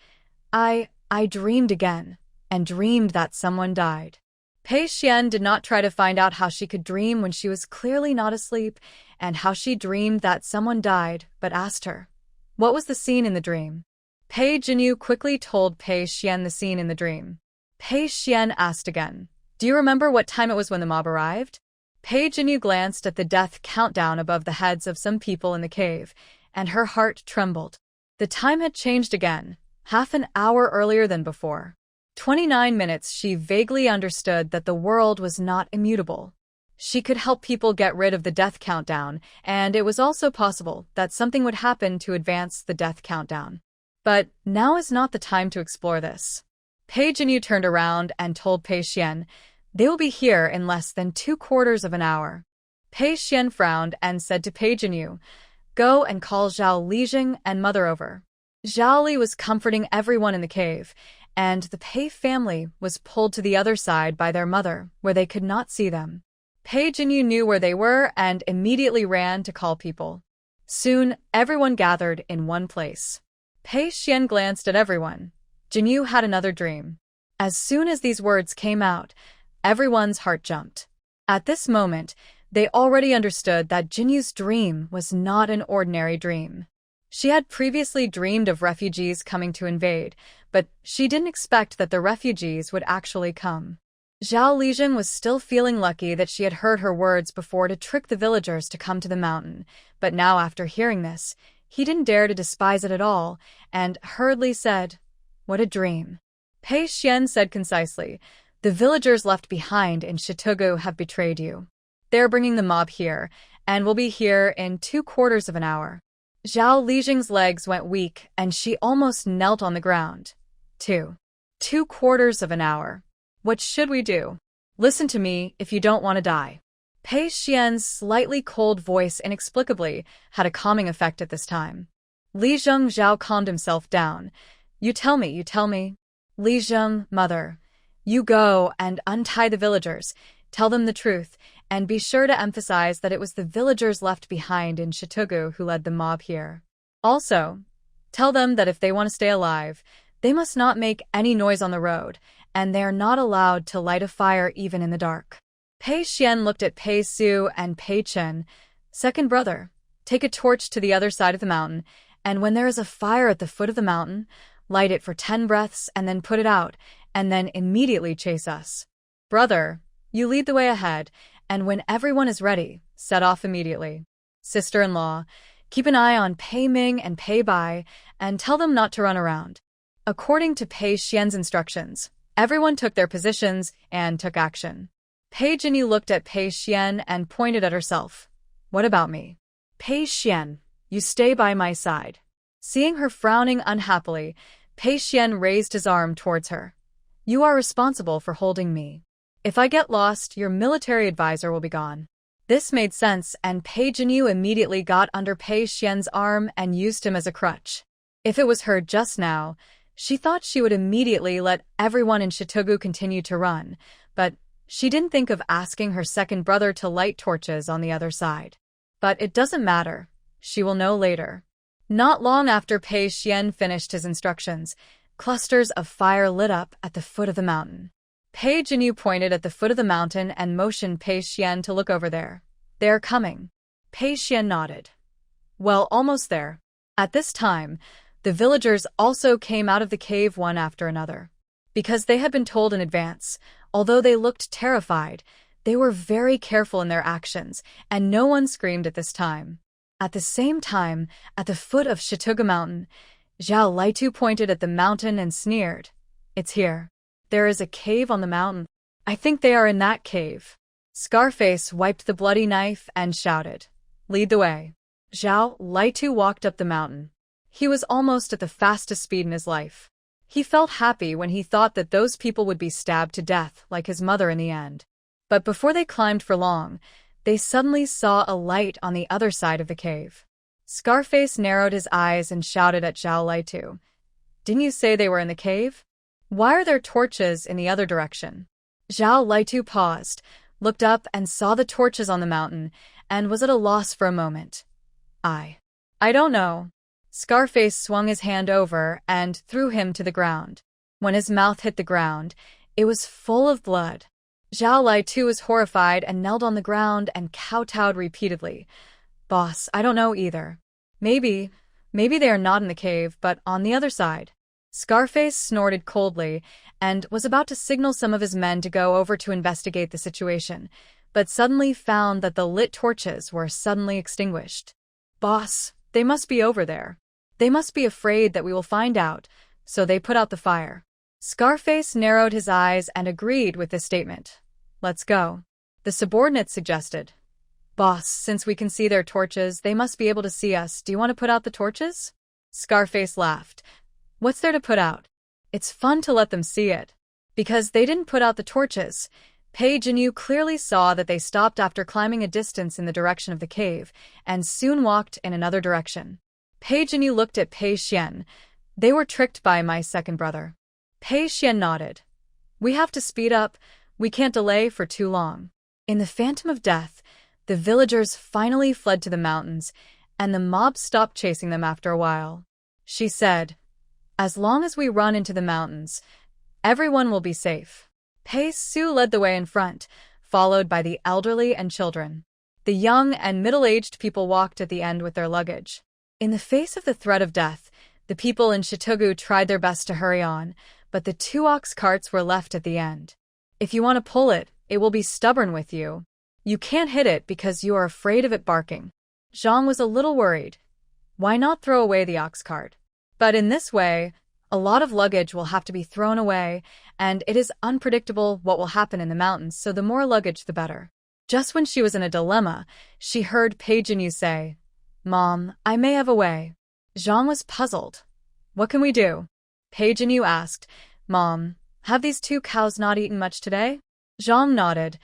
I dreamed again, and dreamed that someone died. Pei Xuan did not try to find out how she could dream when she was clearly not asleep, and how she dreamed that someone died, but asked her, What was the scene in the dream? Pei Jinyu quickly told Pei Xuan the scene in the dream. Pei Xuan asked again, Do you remember what time it was when the mob arrived? Pei Jinyu glanced at the death countdown above the heads of some people in the cave, and her heart trembled. The time had changed again, half an hour earlier than before. 29 minutes. She vaguely understood that the world was not immutable. She could help people get rid of the death countdown, and it was also possible that something would happen to advance the death countdown. But now is not the time to explore this. Pei Jinyu turned around and told Pei Xuan, They will be here in less than 2/4 of an hour. Pei Xuan frowned and said to Pei Jinyu, Go and call Zhao Lijing and Mother over. Zhao Li was comforting everyone in the cave, and the Pei family was pulled to the other side by their mother, where they could not see them. Pei Jinyu knew where they were and immediately ran to call people. Soon, everyone gathered in one place. Pei Xuan glanced at everyone. Jinyu had another dream. As soon as these words came out, everyone's heart jumped. At this moment, they already understood that Jinyu's dream was not an ordinary dream. She had previously dreamed of refugees coming to invade, but she didn't expect that the refugees would actually come. Zhao Lijing was still feeling lucky that she had heard her words before to trick the villagers to come to the mountain, but now after hearing this, he didn't dare to despise it at all, and hurriedly said, What a dream. Pei Xuan said concisely, The villagers left behind in Shitugu have betrayed you. They're bringing the mob here, and will be here in 2/4 of an hour. Zhao Lijing's legs went weak and she almost knelt on the ground. 2/4 of an hour. What should we do? Listen to me if you don't want to die. Pei Xuan's slightly cold voice inexplicably had a calming effect at this time. Li Zhao calmed himself down. You tell me. Li Zheng, mother, you go and untie the villagers, tell them the truth, and be sure to emphasize that it was the villagers left behind in Shitugu who led the mob here. Also, tell them that if they want to stay alive, they must not make any noise on the road, and they are not allowed to light a fire even in the dark. Pei Xuan looked at Pei Su and Pei Chen. Second brother, take a torch to the other side of the mountain, and when there is a fire at the foot of the mountain, light it for 10 breaths and then put it out, and then immediately chase us. Brother, you lead the way ahead, and when everyone is ready, set off immediately. Sister-in-law, keep an eye on Pei Ming and Pei Bai, and tell them not to run around. According to Pei Xuan's instructions, everyone took their positions and took action. Pei Jinyu looked at Pei Xuan and pointed at herself. What about me? Pei Xuan, you stay by my side. Seeing her frowning unhappily, Pei Xuan raised his arm towards her. You are responsible for holding me. If I get lost, your military advisor will be gone. This made sense, and Pei Jinyu immediately got under Pei Xuan's arm and used him as a crutch. If it was her just now, she thought she would immediately let everyone in Shitugu continue to run, but she didn't think of asking her second brother to light torches on the other side. But it doesn't matter. She will know later. Not long after Pei Xuan finished his instructions, clusters of fire lit up at the foot of the mountain. Pei Jinyu pointed at the foot of the mountain and motioned Pei Xuan to look over there. They are coming. Pei Xuan nodded. Well, almost there. At this time, the villagers also came out of the cave one after another. Because they had been told in advance, although they looked terrified, they were very careful in their actions, and no one screamed at this time. At the same time, at the foot of Shitugu Mountain, Zhao Litu pointed at the mountain and sneered. It's here. There is a cave on the mountain. I think they are in that cave. Scarface wiped the bloody knife and shouted. Lead the way. Zhao Litu walked up the mountain. He was almost at the fastest speed in his life. He felt happy when he thought that those people would be stabbed to death like his mother in the end. But before they climbed for long, they suddenly saw a light on the other side of the cave. Scarface narrowed his eyes and shouted at Zhao Litu. Didn't you say they were in the cave? Why are there torches in the other direction? Zhao Litu paused, looked up and saw the torches on the mountain, and was at a loss for a moment. I don't know. Scarface swung his hand over and threw him to the ground. When his mouth hit the ground, it was full of blood. Zhao Litu was horrified and knelt on the ground and kowtowed repeatedly. Boss, I don't know either. Maybe they are not in the cave, but on the other side. Scarface snorted coldly and was about to signal some of his men to go over to investigate the situation, but suddenly found that the lit torches were suddenly extinguished. Boss, they must be over there. They must be afraid that we will find out, so they put out the fire. Scarface narrowed his eyes and agreed with this statement. Let's go. The subordinate suggested. Boss, since we can see their torches, they must be able to see us. Do you want to put out the torches? Scarface laughed. What's there to put out? It's fun to let them see it. Because they didn't put out the torches, Pei Jinyu clearly saw that they stopped after climbing a distance in the direction of the cave, and soon walked in another direction. Pei Jinyu looked at Pei Xuan. They were tricked by my second brother. Pei Xuan nodded. We have to speed up. We can't delay for too long. In the Phantom of Death, the villagers finally fled to the mountains, and the mob stopped chasing them after a while. She said, as long as we run into the mountains, everyone will be safe. Pei Su led the way in front, followed by the elderly and children. The young and middle-aged people walked at the end with their luggage. In the face of the threat of death, the people in Shitugu tried their best to hurry on, but the 2 ox carts were left at the end. If you want to pull it, it will be stubborn with you. You can't hit it because you are afraid of it barking. Zhang was a little worried. Why not throw away the ox cart? But in this way, a lot of luggage will have to be thrown away, and it is unpredictable what will happen in the mountains, so the more luggage the better. Just when she was in a dilemma, she heard Pei Jinyu say, Mom, I may have a way. Zhang was puzzled. What can we do? Pei Jinyu asked, "Mom, have these 2 cows not eaten much today?" Zhang nodded.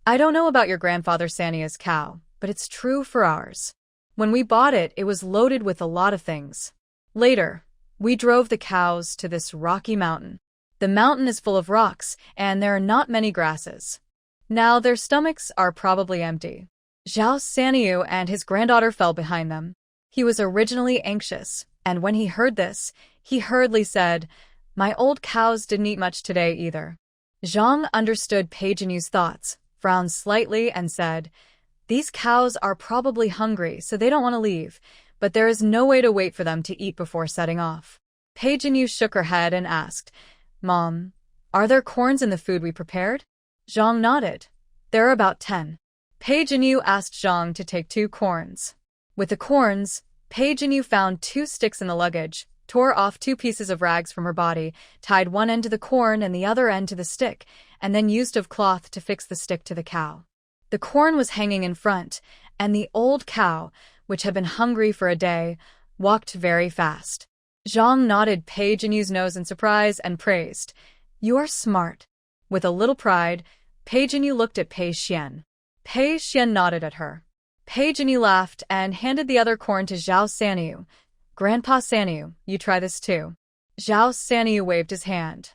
"I don't know about your grandfather Sania's cow, but it's true for ours. When we bought it, it was loaded with a lot of things. Later, we drove the cows to this rocky mountain. The mountain is full of rocks, and there are not many grasses. Now their stomachs are probably empty." Zhao Sanyu and his granddaughter fell behind them. He was originally anxious, and when he heard this, he hurriedly said, "My old cows didn't eat much today either." Zhang understood Pei Jinyu's thoughts, frowned slightly, and said, "These cows are probably hungry, so they don't want to leave, but there is no way to wait for them to eat before setting off." Pei Jinyu shook her head and asked, "Mom, are there corns in the food we prepared?" Zhang nodded. "There are about 10. Pei Jinyu asked Zhang to take 2 corns. With the corns, Pei Jinyu found 2 sticks in the luggage, tore off 2 pieces of rags from her body, tied one end to the corn and the other end to the stick, and then used of cloth to fix the stick to the cow. The corn was hanging in front, and the old cow, which had been hungry for a day, walked very fast. Zhang nodded Pei Jinyu's nose in surprise and praised, "You are smart." With a little pride, Pei Jinyu looked at Pei Xuan. Pei Xuan nodded at her. Pei Jinyu laughed and handed the other corn to Zhao Sanyu. "Grandpa Sanyu, you try this too." Zhao Sanyu waved his hand.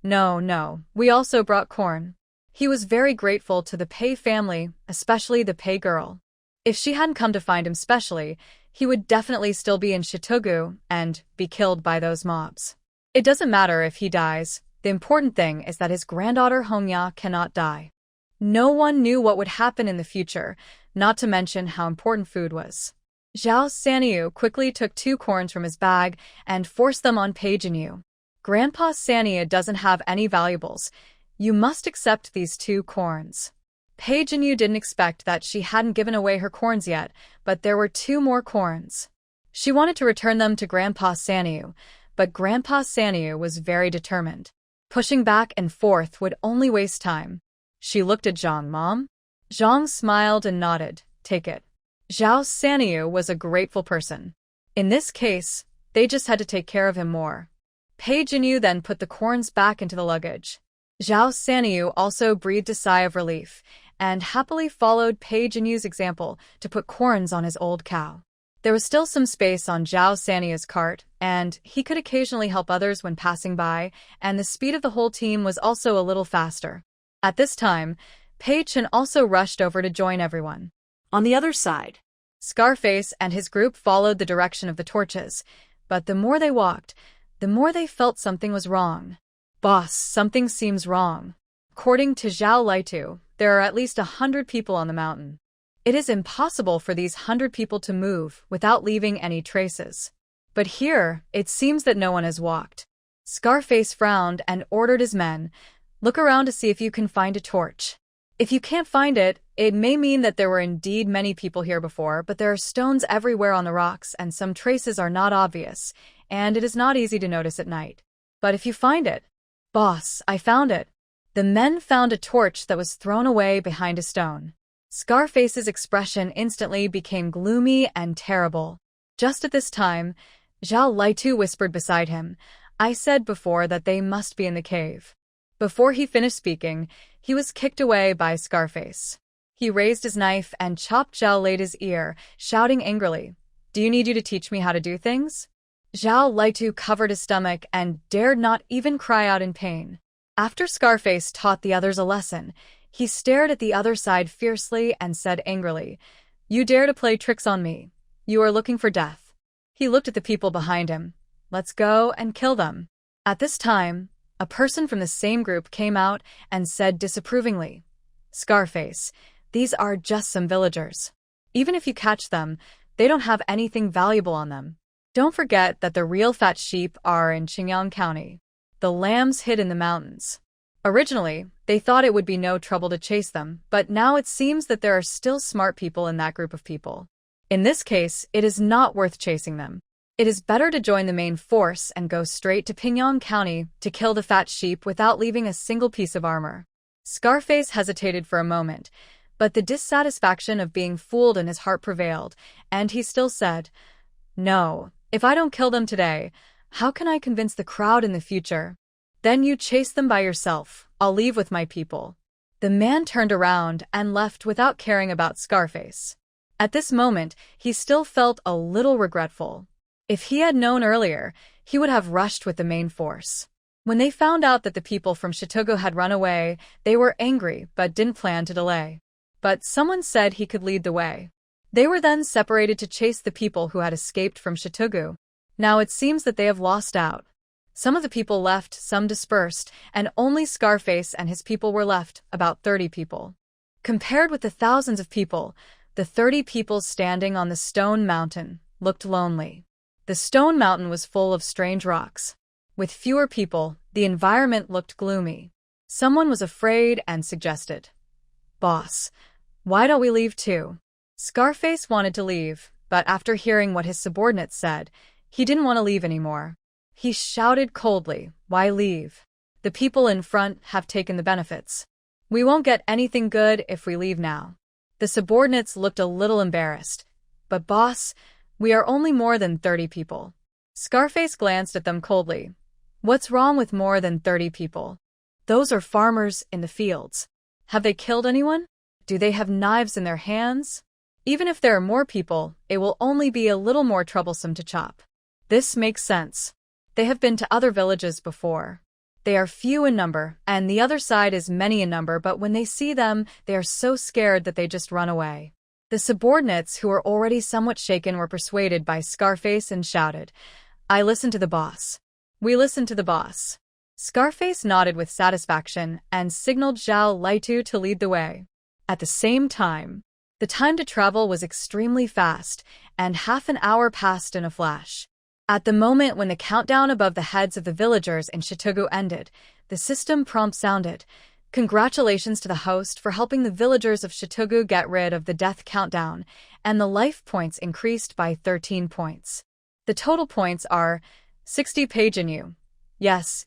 No, we also brought corn." He was very grateful to the Pei family, especially the Pei girl. If she hadn't come to find him specially, he would definitely still be in Shitugu and be killed by those mobs. It doesn't matter if he dies, the important thing is that his granddaughter Hongya cannot die. No one knew what would happen in the future, not to mention how important food was. Zhao Sanyu quickly took 2 corns from his bag and forced them on Pei Jinyu. "Grandpa Sanya doesn't have any valuables. You must accept these 2 corns." Pei Jinyu didn't expect that she hadn't given away her corns yet, but there were 2 more corns. She wanted to return them to Grandpa Sanyu, but Grandpa Sanyu was very determined. Pushing back and forth would only waste time. She looked at Zhang. "Mom?" Zhang smiled and nodded. "Take it." Zhao Sanyu was a grateful person. In this case, they just had to take care of him more. Pei Jinyu then put the corns back into the luggage. Zhao Sanyu also breathed a sigh of relief, and happily followed Pei Jinyu's example to put corns on his old cow. There was still some space on Zhao Sanyu's cart, and he could occasionally help others when passing by, and the speed of the whole team was also a little faster. At this time, Pei Chen also rushed over to join everyone. On the other side, Scarface and his group followed the direction of the torches, but the more they walked, the more they felt something was wrong. "Boss, something seems wrong." According to Zhao Litu, there are at least 100 people on the mountain. It is impossible for these 100 people to move without leaving any traces. But here, it seems that no one has walked. Scarface frowned and ordered his men, "Look around to see if you can find a torch. If you can't find it, it may mean that there were indeed many people here before, but there are stones everywhere on the rocks and some traces are not obvious, and it is not easy to notice at night. But if you find it..." "Boss, I found it." The men found a torch that was thrown away behind a stone. Scarface's expression instantly became gloomy and terrible. Just at this time, Zhao Litu whispered beside him, "I said before that they must be in the cave." Before he finished speaking, he was kicked away by Scarface. He raised his knife and chopped Zhao Litu's ear, shouting angrily, "Do you need you to teach me how to do things?" Zhao Litu covered his stomach and dared not even cry out in pain. After Scarface taught the others a lesson, he stared at the other side fiercely and said angrily, "You dare to play tricks on me. You are looking for death." He looked at the people behind him. "Let's go and kill them." At this time, a person from the same group came out and said disapprovingly, "Scarface, these are just some villagers. Even if you catch them, they don't have anything valuable on them. Don't forget that the real fat sheep are in Qingyang County. The lambs hid in the mountains." Originally, they thought it would be no trouble to chase them, but now it seems that there are still smart people in that group of people. In this case, it is not worth chasing them. It is better to join the main force and go straight to Qingyang County to kill the fat sheep without leaving a single piece of armor. Scarface hesitated for a moment, but the dissatisfaction of being fooled in his heart prevailed, and he still said, "No, if I don't kill them today, How can I convince the crowd in the future? Then you chase them by yourself. I'll leave with my people. The man turned around and left without caring about Scarface. At this moment, he still felt a little regretful. If he had known earlier, he would have rushed with the main force. When they found out that the people from Chitugu had run away, they were angry but didn't plan to delay. But someone said he could lead the way. They were then separated to chase the people who had escaped from Chitugu. Now it seems that they have lost out. Some of the people left, some dispersed, and only Scarface and his people were left, about 30 people. Compared with the thousands of people, the 30 people standing on the stone mountain looked lonely. The stone mountain was full of strange rocks. With fewer people, the environment looked gloomy. Someone was afraid and suggested, "Boss, why don't we leave too?" Scarface wanted to leave, but after hearing what his subordinates said, he didn't want to leave anymore. He shouted coldly, "Why leave? The people in front have taken the benefits. We won't get anything good if we leave now." The subordinates looked a little embarrassed. "But boss, we are only more than 30 people." Scarface glanced at them coldly. "What's wrong with more than 30 people? Those are farmers in the fields. Have they killed anyone? Do they have knives in their hands? Even if there are more people, it will only be a little more troublesome to chop. This makes sense. They have been to other villages before. They are few in number, and the other side is many in number, but when they see them, they are so scared that they just run away." The subordinates, who were already somewhat shaken, were persuaded by Scarface and shouted, "I listen to the boss. We listen to the boss." Scarface nodded with satisfaction and signaled Zhao Litu to lead the way. At the same time, the time to travel was extremely fast, and half an hour passed in a flash. At the moment when the countdown above the heads of the villagers in Chitugu ended, the system prompt sounded, "Congratulations to the host for helping the villagers of Chitugu get rid of the death countdown," and the life points increased by 13 points. The total points are 60 Pei Jinyu. Yes,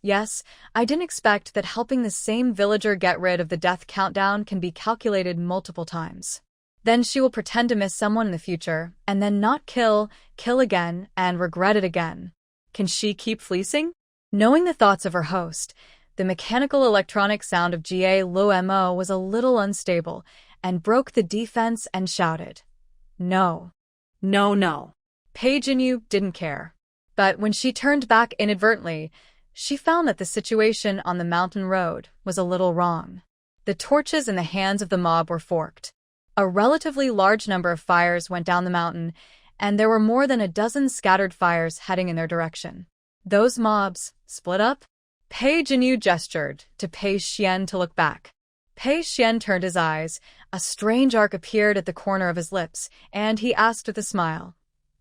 I didn't expect that helping the same villager get rid of the death countdown can be calculated multiple times. Then she will pretend to miss someone in the future, and then not kill again, and regret it again. Can she keep fleecing? Knowing the thoughts of her host, the mechanical electronic sound of Ga Lo Mo was a little unstable, and broke the defense and shouted, "No. No, no." Pei Jinyu didn't care. But when she turned back inadvertently, she found that the situation on the mountain road was a little wrong. The torches in the hands of the mob were forked. A relatively large number of fires went down the mountain, and there were more than a dozen scattered fires heading in their direction. Those mobs split up? Pei Jinyu gestured to Pei Xuan to look back. Pei Xuan turned his eyes, a strange arc appeared at the corner of his lips, and he asked with a smile,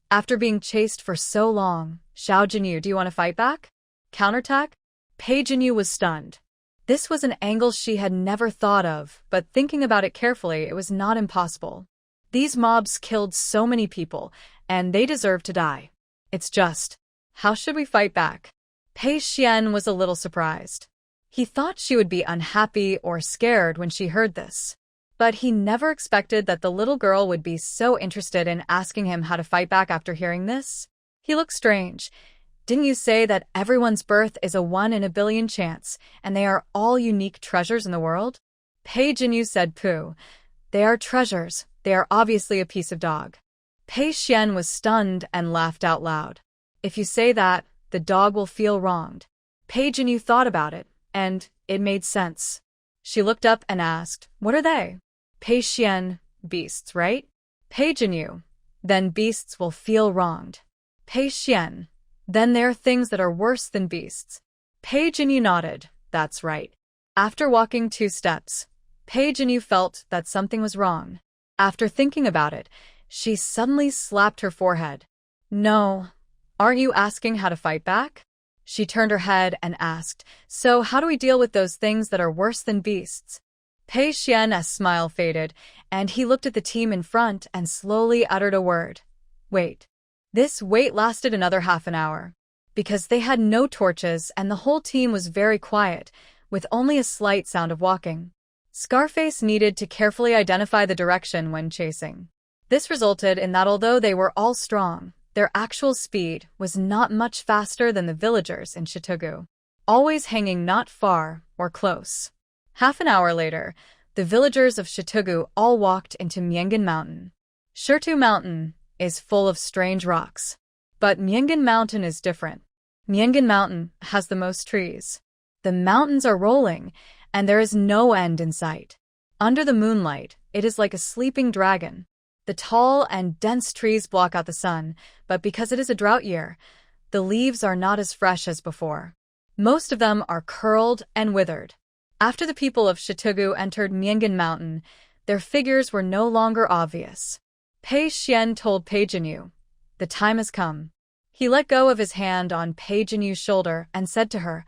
"After being chased for so long, Xiao Jinyu, do you want to fight back? Counterattack?" Pei Jinyu was stunned. This was an angle she had never thought of, but thinking about it carefully, it was not impossible. These mobs killed so many people, and they deserve to die. It's just, how should we fight back? Pei Xuan was a little surprised. He thought she would be unhappy or scared when she heard this. But he never expected that the little girl would be so interested in asking him how to fight back after hearing this. He looked strange. "Didn't you say that everyone's birth is a 1 in a billion chance, and they are all unique treasures in the world?" Pei Jinyu said, "Pooh. They are treasures. They are obviously a piece of dog." Pei Xuan was stunned and laughed out loud. "If you say that, the dog will feel wronged." Pei Jinyu thought about it, and it made sense. She looked up and asked, "What are they?" Pei Xuan, "Beasts, right?" Pei Jinyu, "Then beasts will feel wronged." Pei Xuan, "Then there are things that are worse than beasts." Pei Jinyu nodded, "That's right." After walking 2 steps, Pei Jinyu felt that something was wrong. After thinking about it, she suddenly slapped her forehead. "No, aren't you asking how to fight back?" She turned her head and asked, "So how do we deal with those things that are worse than beasts?" Pei Xuan's smile faded, and he looked at the team in front and slowly uttered a word. "Wait." This wait lasted another half an hour. Because they had no torches and the whole team was very quiet, with only a slight sound of walking. Scarface needed to carefully identify the direction when chasing. This resulted in that although they were all strong, Their actual speed was not much faster than the villagers in Shitugu, always hanging not far or close. Half an hour later, the villagers of Shitugu all walked into Myengan Mountain. Shirtu Mountain is full of strange rocks, but Myengan Mountain is different. Myengan Mountain has the most trees. The mountains are rolling, and there is no end in sight. Under the moonlight, it is like a sleeping dragon. The tall and dense trees block out the sun, but because it is a drought year, the leaves are not as fresh as before. Most of them are curled and withered. After the people of Shitugu entered Myengan Mountain, their figures were no longer obvious. Pei Xuan told Pei Jinyu, "The time has come." He let go of his hand on Pei Jinyu's shoulder and said to her,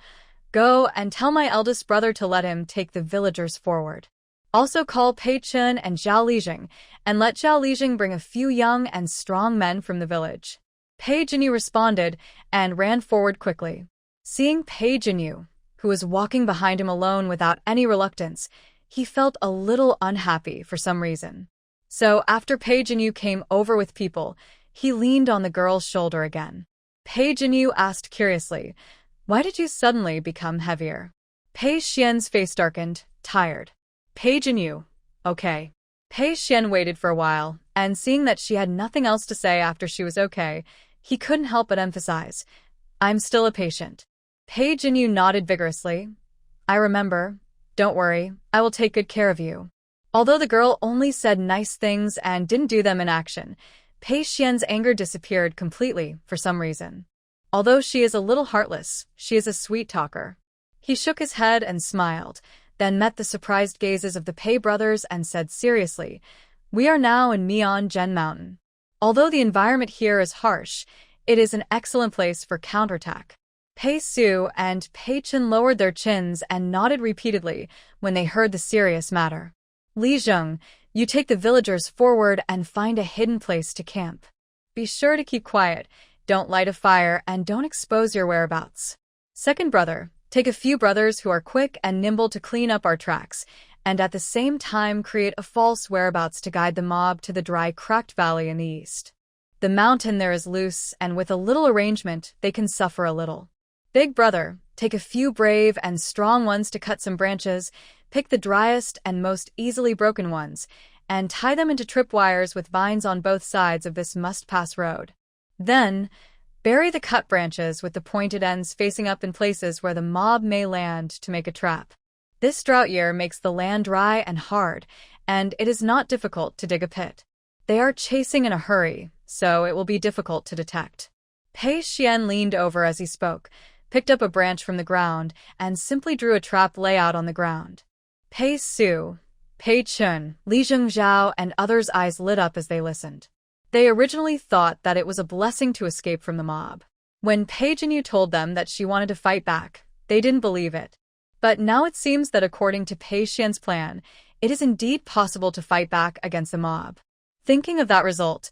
"Go and tell my eldest brother to let him take the villagers forward. Also call Pei Xuan and Zhao Lijing, and let Zhao Lijing bring a few young and strong men from the village." Pei Jinyu responded and ran forward quickly. Seeing Pei Jinyu, who was walking behind him alone without any reluctance, he felt a little unhappy for some reason. So after Pei Jinyu came over with people, he leaned on the girl's shoulder again. Pei Jinyu asked curiously, "Why did you suddenly become heavier?" Pei Xian's face darkened, tired. Pei Jinyu, "Okay." Pei Xian waited for a while, and seeing that she had nothing else to say after she was okay, he couldn't help but emphasize, "I'm still a patient." Pei Jinyu nodded vigorously. "I remember. Don't worry, I will take good care of you." Although the girl only said nice things and didn't do them in action, Pei Xian's anger disappeared completely for some reason. Although she is a little heartless, she is a sweet talker. He shook his head and smiled, then met the surprised gazes of the Pei brothers and said seriously, "We are now in Myeon Mountain. Although the environment here is harsh, it is an excellent place for counterattack." Pei Su and Pei Chen lowered their chins and nodded repeatedly when they heard the serious matter. "Li Zheng, you take the villagers forward and find a hidden place to camp. Be sure to keep quiet, don't light a fire, and don't expose your whereabouts. Second brother, take a few brothers who are quick and nimble to clean up our tracks, and at the same time create a false whereabouts to guide the mob to the dry, cracked valley in the east. The mountain there is loose, and with a little arrangement, they can suffer a little. Big brother, take a few brave and strong ones to cut some branches, pick the driest and most easily broken ones, and tie them into tripwires with vines on both sides of this must-pass road. Then, bury the cut branches with the pointed ends facing up in places where the mob may land to make a trap. This drought year makes the land dry and hard, and it is not difficult to dig a pit. They are chasing in a hurry, so it will be difficult to detect." Pei Xian leaned over as he spoke, picked up a branch from the ground, and simply drew a trap layout on the ground. Pei Su, Pei Chen, Li Zhao, and others' eyes lit up as they listened. They originally thought that it was a blessing to escape from the mob. When Pei Jinyu told them that she wanted to fight back, they didn't believe it. But now it seems that according to Pei Xian's plan, it is indeed possible to fight back against the mob. Thinking of that result,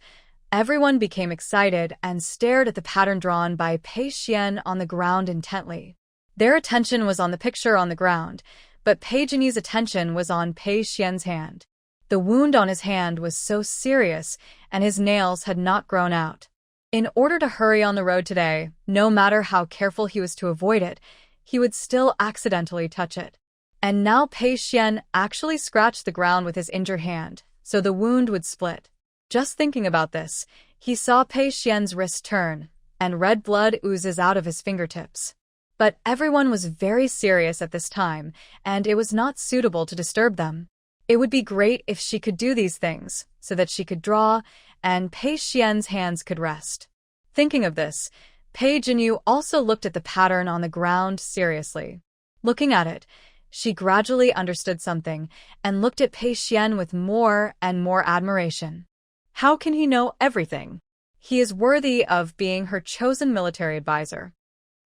everyone became excited and stared at the pattern drawn by Pei Xian on the ground intently. Their attention was on the picture on the ground, but Pei Jinyu's attention was on Pei Xian's hand. The wound on his hand was so serious, and his nails had not grown out. In order to hurry on the road today, no matter how careful he was to avoid it, he would still accidentally touch it. And now Pei Xian actually scratched the ground with his injured hand, so the wound would split. Just thinking about this, he saw Pei Xian's wrist turn, and red blood oozes out of his fingertips. But everyone was very serious at this time, and it was not suitable to disturb them. It would be great if she could do these things, so that she could draw, and Pei Xian's hands could rest. Thinking of this, Pei Jinyu also looked at the pattern on the ground seriously. Looking at it, she gradually understood something, and looked at Pei Xian with more and more admiration. How can he know everything? He is worthy of being her chosen military advisor.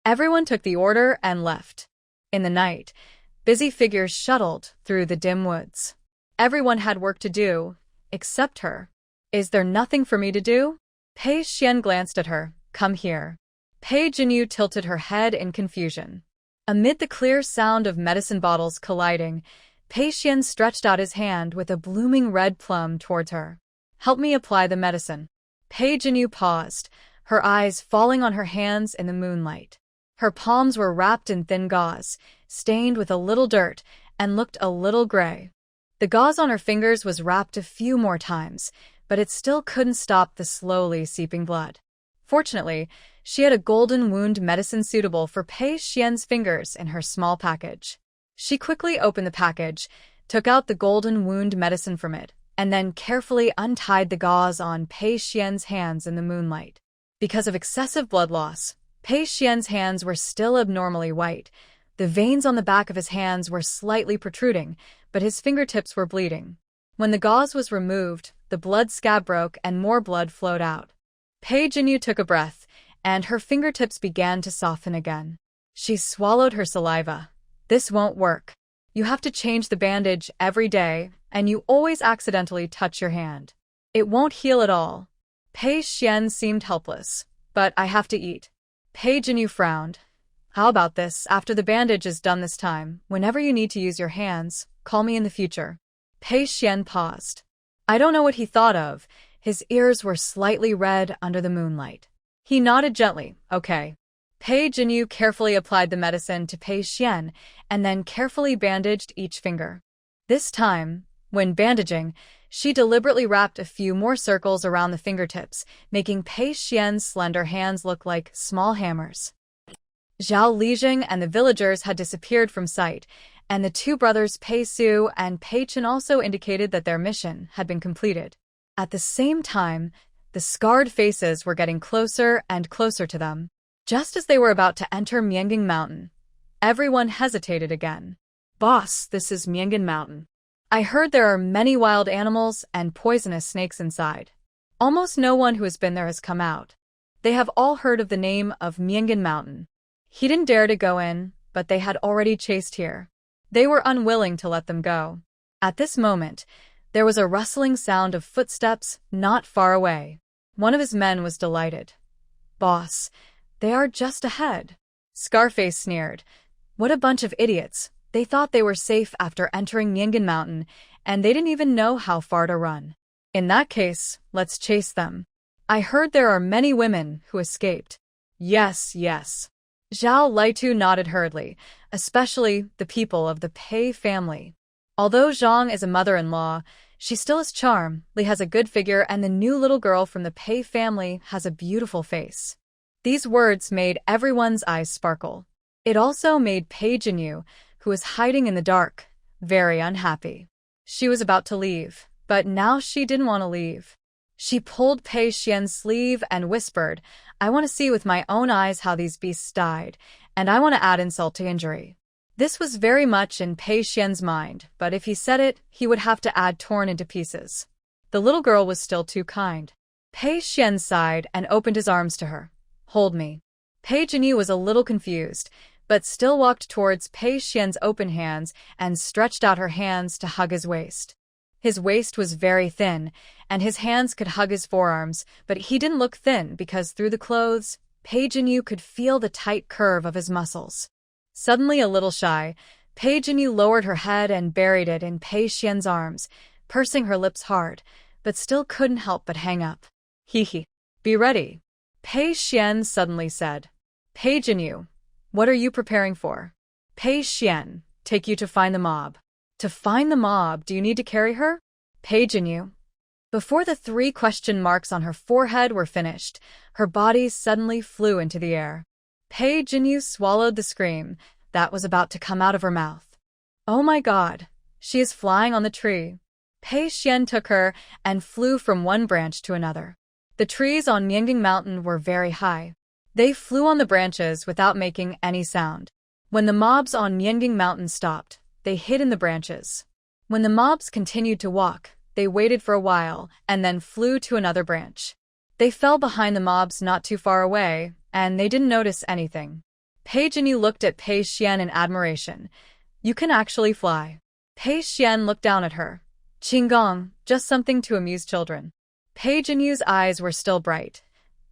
Everyone took the order and left. In the night, busy figures shuttled through the dim woods. Everyone had work to do, except her. "Is there nothing for me to do?" Pei Xian glanced at her. "Come here." Pei Jinyu tilted her head in confusion. Amid the clear sound of medicine bottles colliding, Pei Xian stretched out his hand with a blooming red plum towards her. "Help me apply the medicine." Pei Jinyu paused, her eyes falling on her hands in the moonlight. Her palms were wrapped in thin gauze, stained with a little dirt, and looked a little gray. The gauze on her fingers was wrapped a few more times, but it still couldn't stop the slowly seeping blood. Fortunately, she had a golden wound medicine suitable for Pei Xuan's fingers in her small package. She quickly opened the package, took out the golden wound medicine from it, and then carefully untied the gauze on Pei Xuan's hands in the moonlight. Because of excessive blood loss, Pei Xuan's hands were still abnormally white. The veins on the back of his hands were slightly protruding, but his fingertips were bleeding. When the gauze was removed, the blood scab broke and more blood flowed out. Pei Jinyu took a breath, and her fingertips began to soften again. She swallowed her saliva. This won't work. You have to change the bandage every day, and you always accidentally touch your hand. It won't heal at all. Pei Xuan seemed helpless. But I have to eat. Pei Jinyu frowned. How about this? After the bandage is done this time, whenever you need to use your hands, call me in the future. Pei Xuan paused. I don't know what he thought of. His ears were slightly red under the moonlight. He nodded gently. Okay. Pei Jinyu carefully applied the medicine to Pei Xuan and then carefully bandaged each finger. This time, when bandaging, she deliberately wrapped a few more circles around the fingertips, making Pei Xuan's slender hands look like small hammers. Zhao Lijing and the villagers had disappeared from sight, and the two brothers Pei Su and Pei Chen also indicated that their mission had been completed. At the same time, the scarred faces were getting closer and closer to them. Just as they were about to enter Mianging Mountain, everyone hesitated again. Boss, this is Mianging Mountain. I heard there are many wild animals and poisonous snakes inside. Almost no one who has been there has come out. They have all heard of the name of Mianging Mountain. He didn't dare to go in, but they had already chased here. They were unwilling to let them go. At this moment, there was a rustling sound of footsteps not far away. One of his men was delighted. Boss, they are just ahead. Scarface sneered. What a bunch of idiots. They thought they were safe after entering Mianging Mountain, and they didn't even know how far to run. In that case, let's chase them. I heard there are many women who escaped. Yes. Zhao Litu nodded hurriedly, especially the people of the Pei family. Although Zhang is a mother-in-law, she still has charm, Li has a good figure, and the new little girl from the Pei family has a beautiful face. These words made everyone's eyes sparkle. It also made Pei Jinyu, who was hiding in the dark, very unhappy. She was about to leave, but now she didn't want to leave. She pulled Pei Xuan's sleeve and whispered, I want to see with my own eyes how these beasts died, and I want to add insult to injury. This was very much in Pei Xuan's mind, but if he said it, he would have to add torn into pieces. The little girl was still too kind. Pei Xuan sighed and opened his arms to her. Hold me. Pei Jinyu was a little confused, but still walked towards Pei Xuan's open hands and stretched out her hands to hug his waist. His waist was very thin, and his hands could hug his forearms, but he didn't look thin because through the clothes, Pei Jinyu could feel the tight curve of his muscles. Suddenly a little shy, Pei Jinyu lowered her head and buried it in Pei Xuan's arms, pursing her lips hard, but still couldn't help but hang up. Hee. Be ready. Pei Xuan suddenly said. Pei Jinyu, what are you preparing for? Pei Xuan, take you to find the mob. To find the mob, do you need to carry her? Pei Jinyu. Before the 3 question marks on her forehead were finished, her body suddenly flew into the air. Pei Jinyu swallowed the scream that was about to come out of her mouth. Oh my god, she is flying on the tree. Pei Xuan took her and flew from one branch to another. The trees on Mianging Mountain were very high. They flew on the branches without making any sound. When the mobs on Mianging Mountain stopped, they hid in the branches. When the mobs continued to walk, they waited for a while and then flew to another branch. They fell behind the mobs not too far away, and they didn't notice anything. Pei Jinyu looked at Pei Xuan in admiration. You can actually fly. Pei Xuan looked down at her. Qinggong, just something to amuse children. Pei Jinyu's eyes were still bright.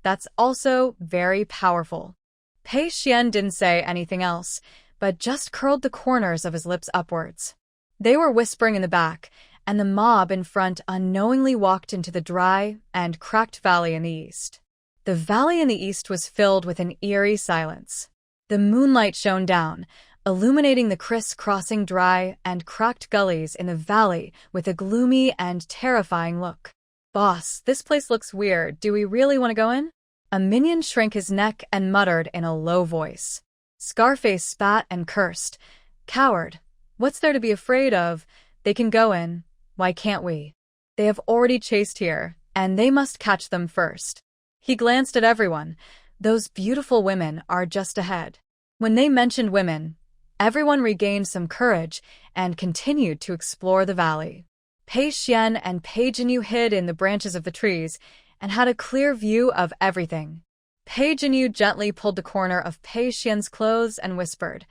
That's also very powerful. Pei Xuan didn't say anything else, but just curled the corners of his lips upwards. They were whispering in the back, and the mob in front unknowingly walked into the dry and cracked valley in the east. The valley in the east was filled with an eerie silence. The moonlight shone down, illuminating the criss-crossing dry and cracked gullies in the valley with a gloomy and terrifying look. "Boss, this place looks weird. Do we really want to go in?" A minion shrank his neck and muttered in a low voice. Scarface spat and cursed. "Coward. What's there to be afraid of? They can go in. Why can't we? They have already chased here, and they must catch them first." He glanced at everyone. Those beautiful women are just ahead. When they mentioned women, everyone regained some courage and continued to explore the valley. Pei Xuan and Pei Jinyu hid in the branches of the trees and had a clear view of everything. Pei Jinyu gently pulled the corner of Pei Xuan's clothes and whispered,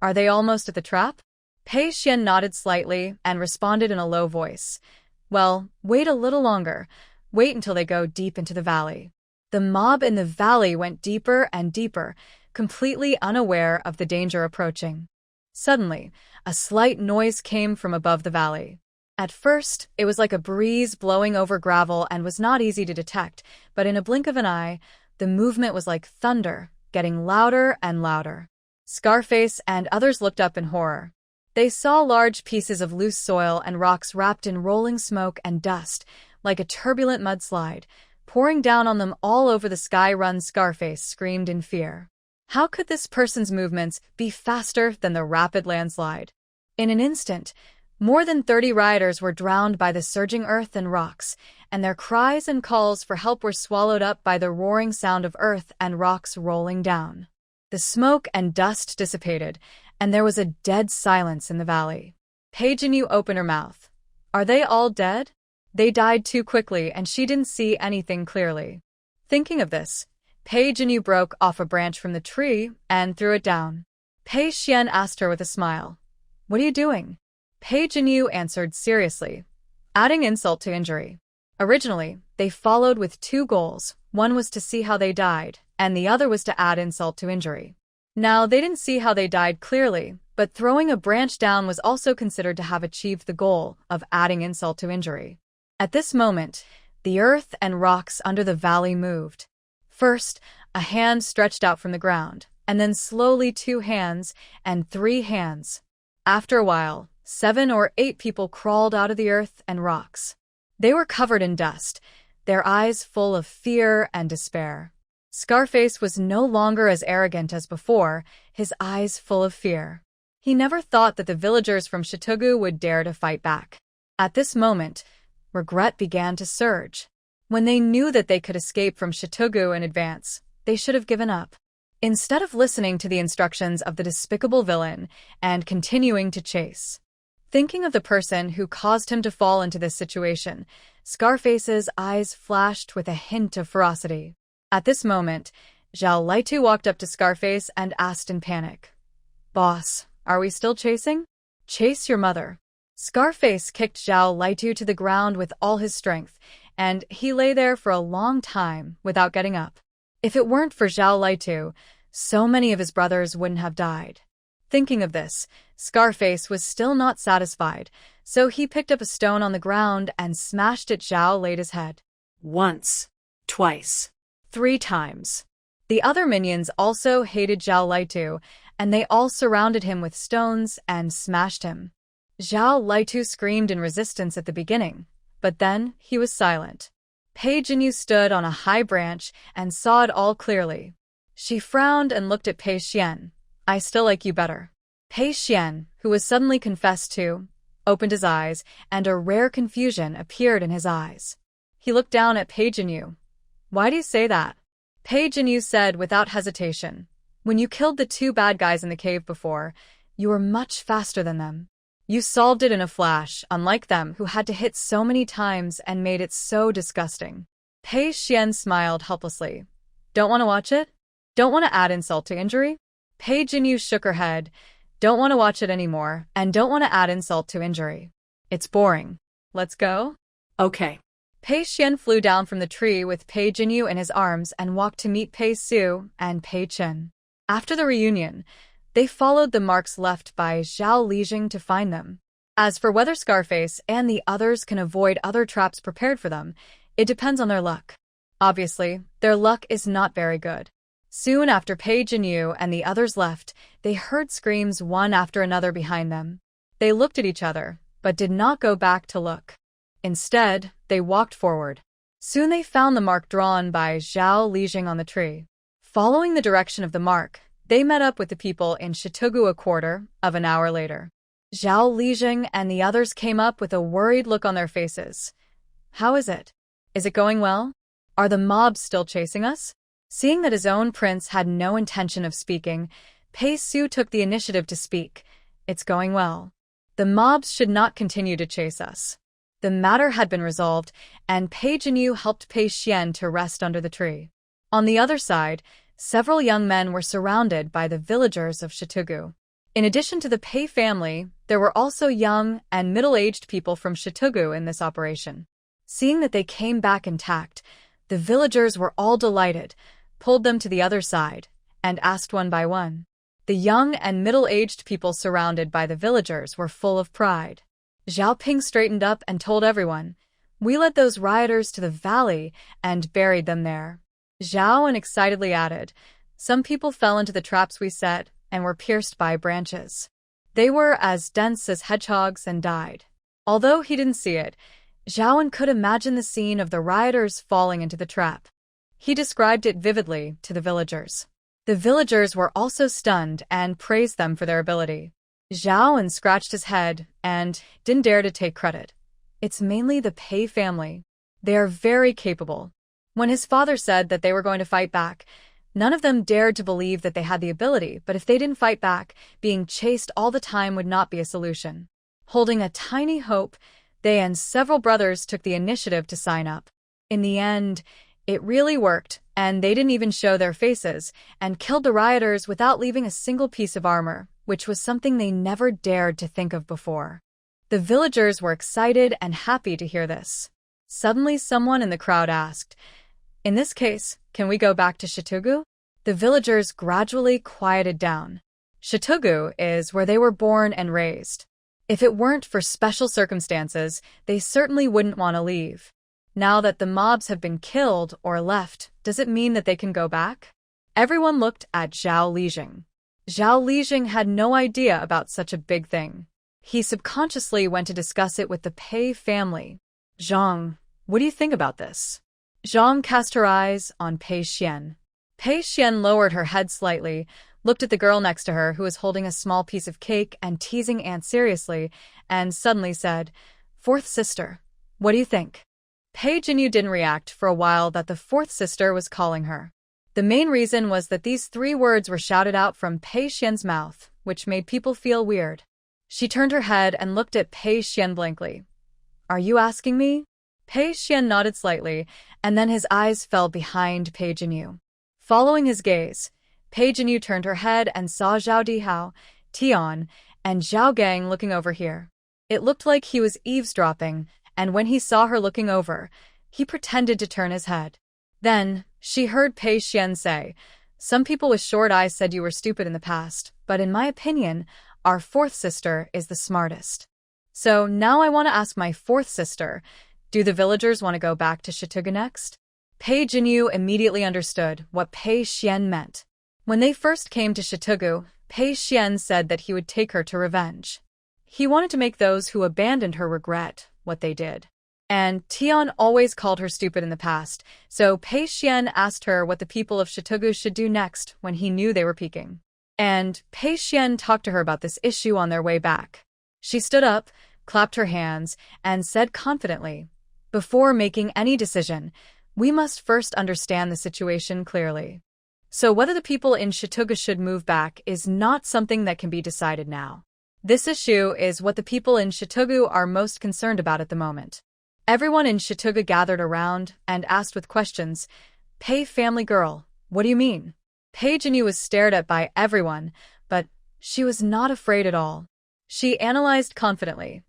"Are they almost at the trap?" Pei Xuan nodded slightly and responded in a low voice, "Well, wait a little longer. Wait until they go deep into the valley." The mob in the valley went deeper and deeper, completely unaware of the danger approaching. Suddenly, a slight noise came from above the valley. At first, it was like a breeze blowing over gravel and was not easy to detect, but in a blink of an eye, the movement was like thunder, getting louder and louder. Scarface and others looked up in horror. They saw large pieces of loose soil and rocks wrapped in rolling smoke and dust, like a turbulent mudslide, pouring down on them all over the sky. Scarface screamed in fear. How could this person's movements be faster than the rapid landslide? In an instant, more than 30 rioters were drowned by the surging earth and rocks, and their cries and calls for help were swallowed up by the roaring sound of earth and rocks rolling down. The smoke and dust dissipated, and there was a dead silence in the valley. Pei Jinyu opened her mouth. "Are they all dead?" They died too quickly, and she didn't see anything clearly. Thinking of this, Pei Jinyu broke off a branch from the tree and threw it down. Pei Xuan asked her with a smile, "What are you doing?" Pei Jinyu answered seriously, "Adding insult to injury." Originally, they followed with two goals. One was to see how they died, and the other was to add insult to injury. Now, they didn't see how they died clearly, but throwing a branch down was also considered to have achieved the goal of adding insult to injury. At this moment, the earth and rocks under the valley moved. First, a hand stretched out from the ground, and then slowly 2 hands and 3 hands. After a while, 7 or 8 people crawled out of the earth and rocks. They were covered in dust, their eyes full of fear and despair. Scarface was no longer as arrogant as before, his eyes full of fear. He never thought that the villagers from Shitugu would dare to fight back. At this moment, regret began to surge. When they knew that they could escape from Shitugu in advance, they should have given up. Instead of listening to the instructions of the despicable villain and continuing to chase. Thinking of the person who caused him to fall into this situation, Scarface's eyes flashed with a hint of ferocity. At this moment, Zhao Litu walked up to Scarface and asked in panic, "Boss, are we still chasing?" "Chase your mother." Scarface kicked Zhao Litu to the ground with all his strength, and he lay there for a long time without getting up. If it weren't for Zhao Litu, so many of his brothers wouldn't have died. Thinking of this, Scarface was still not satisfied, so he picked up a stone on the ground and smashed at Zhao Litu's head. Once, twice, 3 times. The other minions also hated Zhao Litu, and they all surrounded him with stones and smashed him. Zhao Litu screamed in resistance at the beginning, but then he was silent. Pei Jinyu stood on a high branch and saw it all clearly. She frowned and looked at Pei Xuan. "I still like you better." Pei Xuan, who was suddenly confessed to, opened his eyes, and a rare confusion appeared in his eyes. He looked down at Pei Jinyu. "Why do you say that?" Pei Jinyu said without hesitation, "When you killed the 2 bad guys in the cave before, you were much faster than them. You solved it in a flash, unlike them who had to hit so many times and made it so disgusting." Pei Xuan smiled helplessly. "Don't want to watch it? Don't want to add insult to injury?" Pei Jinyu shook her head. "Don't want to watch it anymore, and don't want to add insult to injury. It's boring. Let's go?" Okay. Pei Xuan flew down from the tree with Pei Jinyu in his arms and walked to meet Pei Su and Pei Chen. After the reunion, they followed the marks left by Zhao Lijing to find them. As for whether Scarface and the others can avoid other traps prepared for them, it depends on their luck. Obviously, their luck is not very good. Soon after Pei Jinyu and the others left, they heard screams one after another behind them. They looked at each other, but did not go back to look. Instead, they walked forward. Soon they found the mark drawn by Zhao Lijing on the tree. Following the direction of the mark, they met up with the people in Shitugu a quarter of an hour later. Zhao Lijing and the others came up with a worried look on their faces. How is it? Is it going well? Are the mobs still chasing us? Seeing that his own prince had no intention of speaking, Pei Su took the initiative to speak. It's going well. The mobs should not continue to chase us. The matter had been resolved, and Pei Jinyu helped Pei Xuan to rest under the tree. On the other side, several young men were surrounded by the villagers of Shitugu. In addition to the Pei family, there were also young and middle-aged people from Shitugu in this operation. Seeing that they came back intact, the villagers were all delighted, pulled them to the other side, and asked one by one. The young and middle-aged people surrounded by the villagers were full of pride. Zhao Ping straightened up and told everyone, "We led those rioters to the valley and buried them there." Zhao excitedly added, "Some people fell into the traps we set and were pierced by branches. They were as dense as hedgehogs and died." Although he didn't see it, Zhao could imagine the scene of the rioters falling into the trap. He described it vividly to the villagers. The villagers were also stunned and praised them for their ability. Zhao scratched his head and didn't dare to take credit. It's mainly the Pei family. They are very capable. When his father said that they were going to fight back, none of them dared to believe that they had the ability, but if they didn't fight back, being chased all the time would not be a solution. Holding a tiny hope, they and several brothers took the initiative to sign up. In the end, it really worked, and they didn't even show their faces, and killed the rioters without leaving a single piece of armor, which was something they never dared to think of before. The villagers were excited and happy to hear this. Suddenly someone in the crowd asked, "In this case, can we go back to Shitugu?" The villagers gradually quieted down. Shitugu is where they were born and raised. If it weren't for special circumstances, they certainly wouldn't want to leave. Now that the mobs have been killed or left, does it mean that they can go back? Everyone looked at Zhao Lijing. Zhao Lijing had no idea about such a big thing. He subconsciously went to discuss it with the Pei family. "Zhang, what do you think about this?" Zhang cast her eyes on Pei Xuan. Pei Xuan lowered her head slightly, looked at the girl next to her who was holding a small piece of cake and teasing Aunt seriously, and suddenly said, "Fourth sister, what do you think?" Pei Jinyu didn't react for a while that the fourth sister was calling her. The main reason was that these three words were shouted out from Pei Xuan's mouth, which made people feel weird. She turned her head and looked at Pei Xuan blankly. "Are you asking me?" Pei Xuan nodded slightly, and then his eyes fell behind Pei Jinyu. Following his gaze, Pei Jinyu turned her head and saw Zhao Dihao, Tian, and Zhao Gang looking over here. It looked like he was eavesdropping, and when he saw her looking over, he pretended to turn his head. Then, she heard Pei Xuan say, "Some people with short eyes said you were stupid in the past, but in my opinion, our fourth sister is the smartest. So now I want to ask my fourth sister, do the villagers want to go back to Shitugu next?" Pei Jinyu immediately understood what Pei Xuan meant. When they first came to Shitugu, Pei Xuan said that he would take her to revenge. He wanted to make those who abandoned her regret what they did. And Tian always called her stupid in the past, so Pei Xuan asked her what the people of Shitugu should do next when he knew they were peaking. And Pei Xuan talked to her about this issue on their way back. She stood up, clapped her hands, and said confidently, "Before making any decision, we must first understand the situation clearly. So whether the people in Shitugu should move back is not something that can be decided now. This issue is what the people in Shitugu are most concerned about at the moment." Everyone in Shitugu gathered around and asked with questions, "Pei family girl, what do you mean?" Pei Jinyu was stared at by everyone, but she was not afraid at all. She analyzed confidently.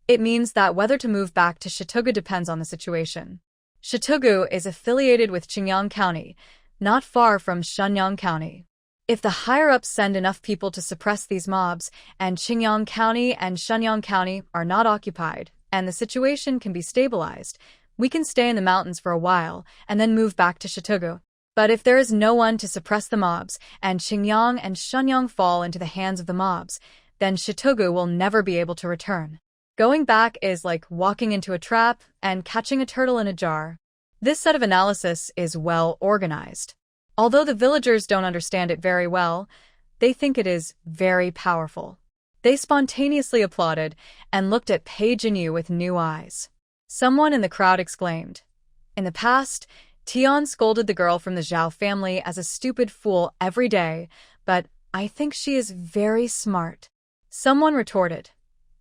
"It means that whether to move back to Shitugu depends on the situation. Shitugu is affiliated with Qingyang County, not far from Shenyang County. If the higher-ups send enough people to suppress these mobs, and Qingyang County and Shenyang County are not occupied, and the situation can be stabilized, We can stay in the mountains for a while and then move back to Shitugu. But if there is no one to suppress the mobs, and Xingyang and Shenyang fall into the hands of the mobs, then Shitugu will never be able to return. Going back is like walking into a trap and catching a turtle in a jar. This set of analysis is well organized. Although the villagers don't understand it very well, they think it is very powerful. They spontaneously applauded and looked at Pei Jinyu with new eyes. Someone in the crowd exclaimed, "In the past, Tian scolded the girl from the Zhao family as a stupid fool every day, but I think she is very smart." Someone retorted,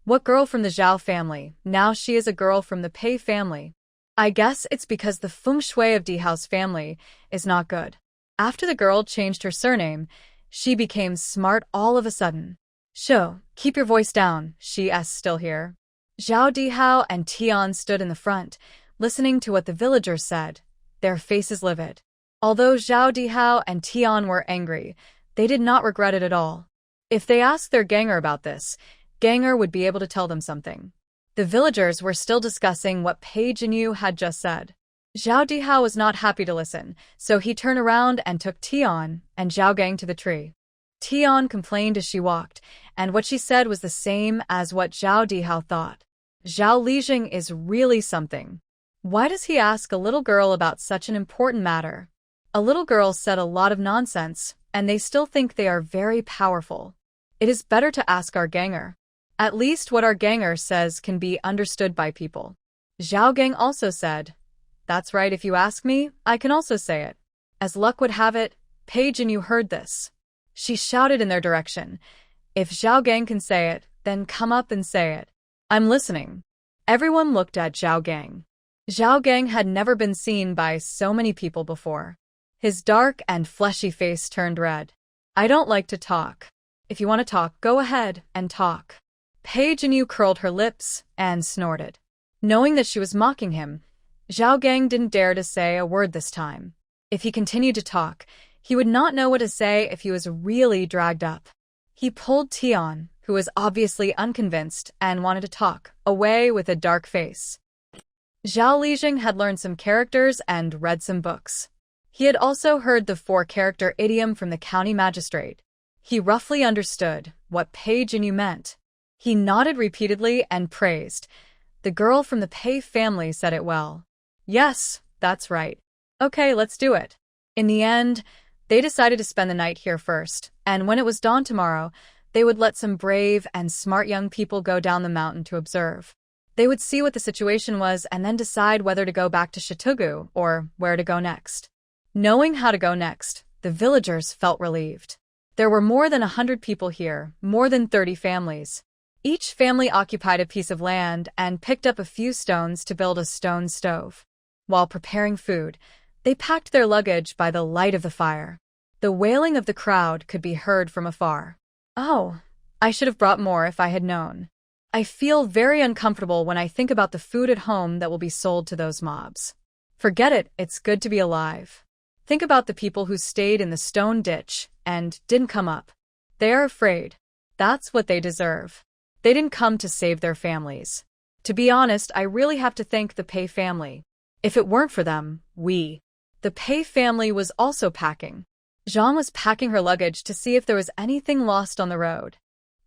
"What girl from the Zhao family? Now she is a girl from the Pei family. I guess it's because the feng shui of Dihao's family is not good." After the girl changed her surname, she became smart all of a sudden. "Shou, keep your voice down, she's still here." Zhao Dihao and Tian stood in the front, listening to what the villagers said, their faces livid. Although Zhao Dihao and Tian were angry, they did not regret it at all. If they asked their ganger about this, Ganger would be able to tell them something. The villagers were still discussing what Pei Jinyu had just said. Zhao Dihao was not happy to listen, so he turned around and took Tian and Zhao Gang to the tree. Tian complained as she walked, and what she said was the same as what Zhao Dihao thought. Zhao Lijing is really something. Why does he ask a little girl about such an important matter? A little girl said a lot of nonsense, and they still think they are very powerful. It is better to ask our ganger. At least what our ganger says can be understood by people. Zhao Gang also said, "That's right, if you ask me, I can also say it." As luck would have it, Pei Jinyu heard this. She shouted in their direction, "If Zhao Gang can say it, then come up and say it. I'm listening." Everyone looked at Zhao Gang. Zhao Gang had never been seen by so many people before. His dark and fleshy face turned red. "I don't like to talk. If you want to talk, go ahead and talk." Pei Jinyu curled her lips and snorted. Knowing that she was mocking him, Zhao Gang didn't dare to say a word this time. If he continued to talk, he would not know what to say if he was really dragged up. He pulled Tian, who was obviously unconvinced and wanted to talk, away with a dark face. Zhao Lijing had learned some characters and read some books. He had also heard the 4-character idiom from the county magistrate. He roughly understood what Pei Jinyu meant. He nodded repeatedly and praised. The girl from the Pei family said it well. "Yes, that's right. Okay, let's do it." In the end, they decided to spend the night here first, and when it was dawn tomorrow, they would let some brave and smart young people go down the mountain to observe. They would see what the situation was and then decide whether to go back to Shitugu or where to go next. Knowing how to go next, the villagers felt relieved. There were more than 100 people here, more than 30 families. Each family occupied a piece of land and picked up a few stones to build a stone stove. While preparing food, they packed their luggage by the light of the fire. The wailing of the crowd could be heard from afar. "Oh, I should have brought more if I had known. I feel very uncomfortable when I think about the food at home that will be sold to those mobs. Forget it, it's good to be alive. Think about the people who stayed in the stone ditch and didn't come up. They are afraid. That's what they deserve. They didn't come to save their families. To be honest, I really have to thank the Pei family. If it weren't for them, The Pei family was also packing. Zhang was packing her luggage to see if there was anything lost on the road.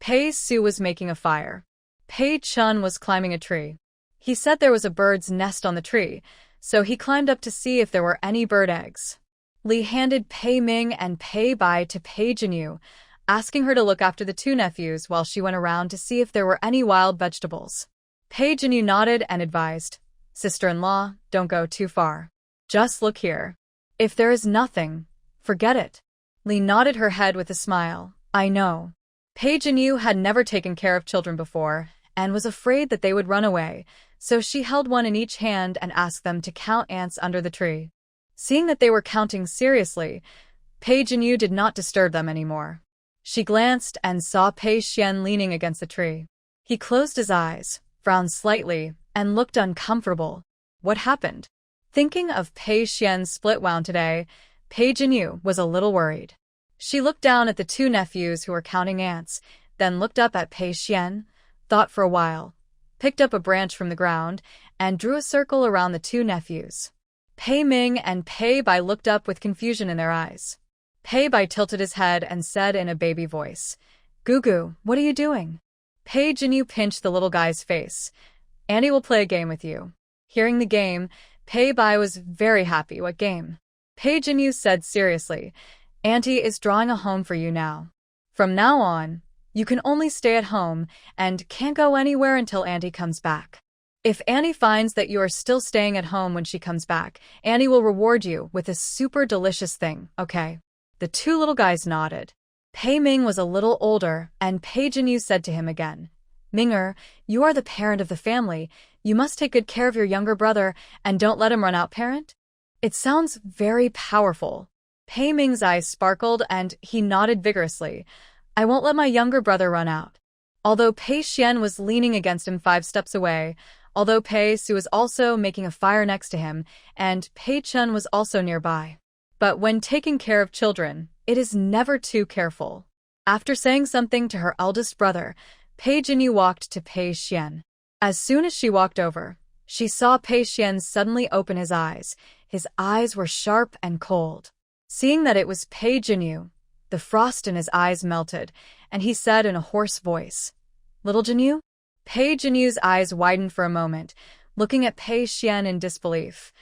Pei Su was making a fire. Pei Chun was climbing a tree. He said there was a bird's nest on the tree, so he climbed up to see if there were any bird eggs. Li handed Pei Ming and Pei Bai to Pei Jinyu, asking her to look after the 2 nephews while she went around to see if there were any wild vegetables. Pei Jinyu nodded and advised, "Sister-in-law, don't go too far. Just look here. If there is nothing, forget it." Li nodded her head with a smile. "I know." Pei Jinyu had never taken care of children before and was afraid that they would run away, so she held one in each hand and asked them to count ants under the tree. Seeing that they were counting seriously, Pei Jinyu did not disturb them anymore. She glanced and saw Pei Xuan leaning against the tree. He closed his eyes, frowned slightly, and looked uncomfortable. What happened? Thinking of Pei Xuan's split wound today, Pei Jinyu was a little worried. She looked down at the 2 nephews who were counting ants, then looked up at Pei Xuan, thought for a while, picked up a branch from the ground, and drew a circle around the two nephews. Pei Ming and Pei Bai looked up with confusion in their eyes. Pei Bai tilted his head and said in a baby voice, "Gugu, what are you doing?" Pei Jinyu pinched the little guy's face. "Auntie will play a game with you." Hearing the game, Pei Bai was very happy. "What game?" Pei Jinyu said seriously, "Auntie is drawing a home for you now. From now on, you can only stay at home and can't go anywhere until Auntie comes back. If Auntie finds that you are still staying at home when she comes back, Auntie will reward you with a super delicious thing, okay?" The two little guys nodded. Pei Ming was a little older, and Pei Jinyu said to him again, "Minger, you are the parent of the family. You must take good care of your younger brother and don't let him run out, parent?" It sounds very powerful. Pei Ming's eyes sparkled and he nodded vigorously. "I won't let my younger brother run out." Although Pei Xuan was leaning against him 5 steps away, although Pei Su was also making a fire next to him, and Pei Chen was also nearby. But when taking care of children, it is never too careful. After saying something to her eldest brother, Pei Jinyu walked to Pei Xuan. As soon as she walked over, she saw Pei Xuan suddenly open his eyes. His eyes were sharp and cold. Seeing that it was Pei Jinyu, the frost in his eyes melted, and he said in a hoarse voice, "Little Jinyu?" Pei Jinyu's eyes widened for a moment, looking at Pei Xuan in disbelief.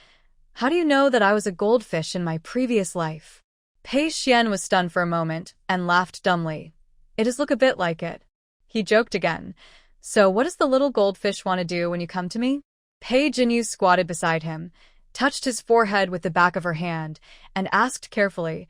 "How do you know that I was a goldfish in my previous life?" Pei Xuan was stunned for a moment and laughed dumbly. "It does look a bit like it." He joked again. "So what does the little goldfish want to do when you come to me?" Pei Jinyu squatted beside him, touched his forehead with the back of her hand, and asked carefully,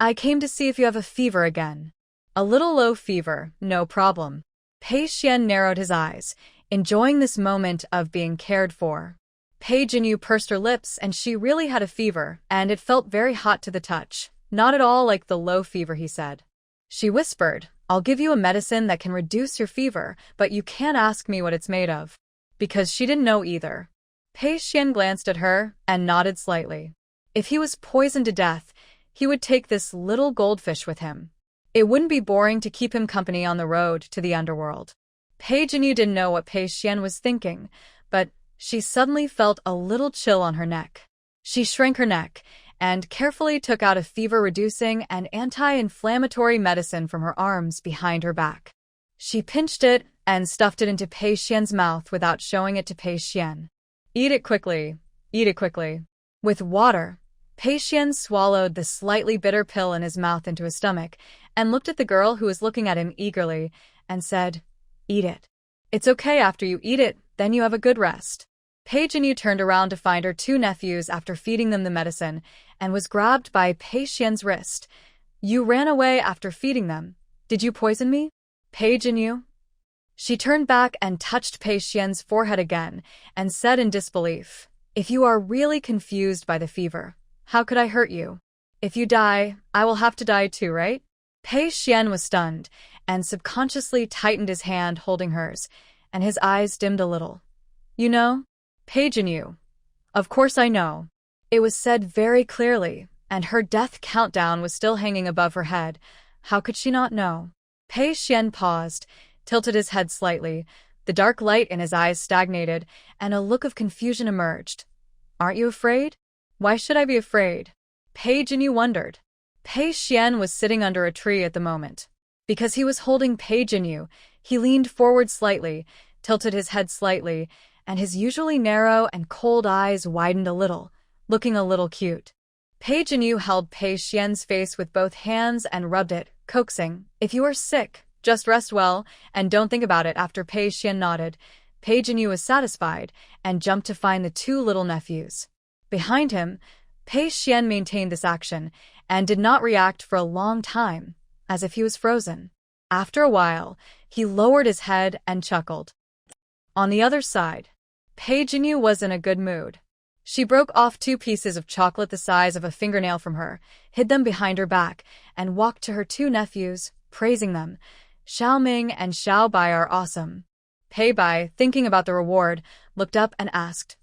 "I came to see if you have a fever again." "A little low fever, no problem." Pei Xuan narrowed his eyes, enjoying this moment of being cared for. Pei Jinyu pursed her lips and she really had a fever, and it felt very hot to the touch. "Not at all like the low fever," he said. She whispered, "I'll give you a medicine that can reduce your fever, but you can't ask me what it's made of." Because she didn't know either. Pei Xuan glanced at her and nodded slightly. If he was poisoned to death, he would take this little goldfish with him. It wouldn't be boring to keep him company on the road to the underworld. Pei Jinyu didn't know what Pei Xuan was thinking, but she suddenly felt a little chill on her neck. She shrank her neck and carefully took out a fever-reducing and anti-inflammatory medicine from her arms behind her back. She pinched it and stuffed it into Pei Xuan's mouth without showing it to Pei Xuan. "Eat it quickly. Eat it quickly." With water, Pei Xuan swallowed the slightly bitter pill in his mouth into his stomach and looked at the girl who was looking at him eagerly and said, "Eat it. It's okay after you eat it, then you have a good rest." Pei Jinyu turned around to find her two nephews after feeding them the medicine and was grabbed by Pei Xuan's wrist. "You ran away after feeding them. Did you poison me?" "Pei Jinyu?" She turned back and touched Pei Xuan's forehead again and said in disbelief, "If you are really confused by the fever, how could I hurt you? If you die, I will have to die too, right?" Pei Xuan was stunned and subconsciously tightened his hand holding hers, and his eyes dimmed a little. "You know?" Pei Jinyu. "Of course I know." It was said very clearly, and her death countdown was still hanging above her head. How could she not know? Pei Xuan paused, tilted his head slightly, the dark light in his eyes stagnated, and a look of confusion emerged. "Aren't you afraid?" "Why should I be afraid?" Pei Jinyu wondered. Pei Xuan was sitting under a tree at the moment. Because he was holding Pei Jinyu, he leaned forward slightly, tilted his head slightly, and his usually narrow and cold eyes widened a little, looking a little cute. Pei Jinyu held Pei Xuan's face with both hands and rubbed it, coaxing, "If you are sick, just rest well, and don't think about it." After Pei Xuan nodded, Pei Jinyu was satisfied and jumped to find the two little nephews. Behind him, Pei Xuan maintained this action and did not react for a long time, as if he was frozen. After a while, he lowered his head and chuckled. On the other side, Pei Jinyu was in a good mood. She broke off 2 pieces of chocolate the size of a fingernail from her, hid them behind her back, and walked to her 2 nephews, praising them. "Xiao Ming and Xiao Bai are awesome." Pei Bai, thinking about the reward, looked up and asked,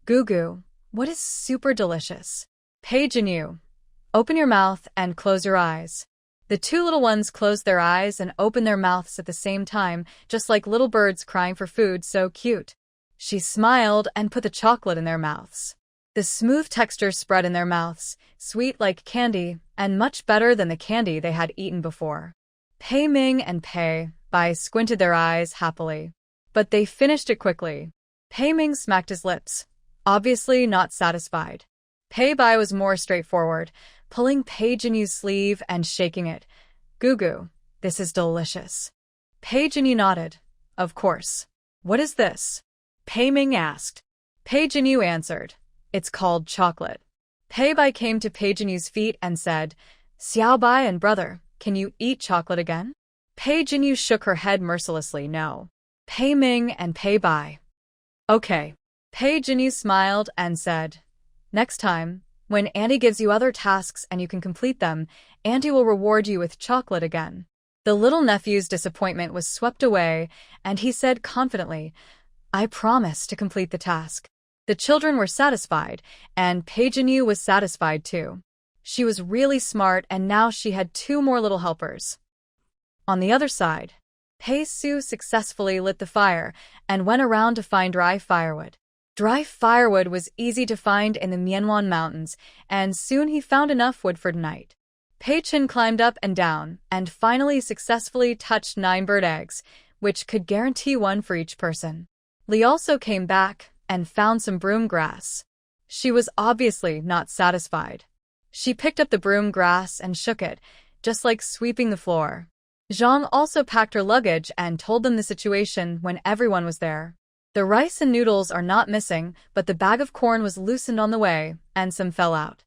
"Gugu, what is super delicious?" Pei Jinyu, "Open your mouth and close your eyes." The 2 little ones closed their eyes and opened their mouths at the same time, just like little birds crying for food, so cute. She smiled and put the chocolate in their mouths. The smooth texture spread in their mouths, sweet like candy, and much better than the candy they had eaten before. Pei Ming and Pei Bai squinted their eyes happily. But they finished it quickly. Pei Ming smacked his lips, obviously not satisfied. Pei Bai was more straightforward, pulling Pei Jinyu's sleeve and shaking it. Gugu, this is delicious. Pei Jinyu nodded. Of course. What is this? Pei Ming asked. Pei Jinyu answered. It's called chocolate. Pei Bai came to Pei Jinyu's feet and said, Xiao Bai and brother, can you eat chocolate again? Pei Jinyu shook her head mercilessly no. Pei Ming and Pei Bai. Okay. Pei Jinyu smiled and said, Next time, when Auntie gives you other tasks and you can complete them, Auntie will reward you with chocolate again. The little nephew's disappointment was swept away, and he said confidently, I promise to complete the task. The children were satisfied, and Pei Jinyu was satisfied too. She was really smart, and now she had 2 more little helpers. On the other side, Pei Su successfully lit the fire and went around to find dry firewood. Dry firewood was easy to find in the Mianwan Mountains, and soon he found enough wood for tonight. Pei Chen climbed up and down and finally successfully touched 9 bird eggs, which could guarantee 1 for each person. Li also came back and found some broom grass. She was obviously not satisfied. She picked up the broom grass and shook it, just like sweeping the floor. Zhang also packed her luggage and told them the situation when everyone was there. The rice and noodles are not missing, but the bag of corn was loosened on the way, and some fell out.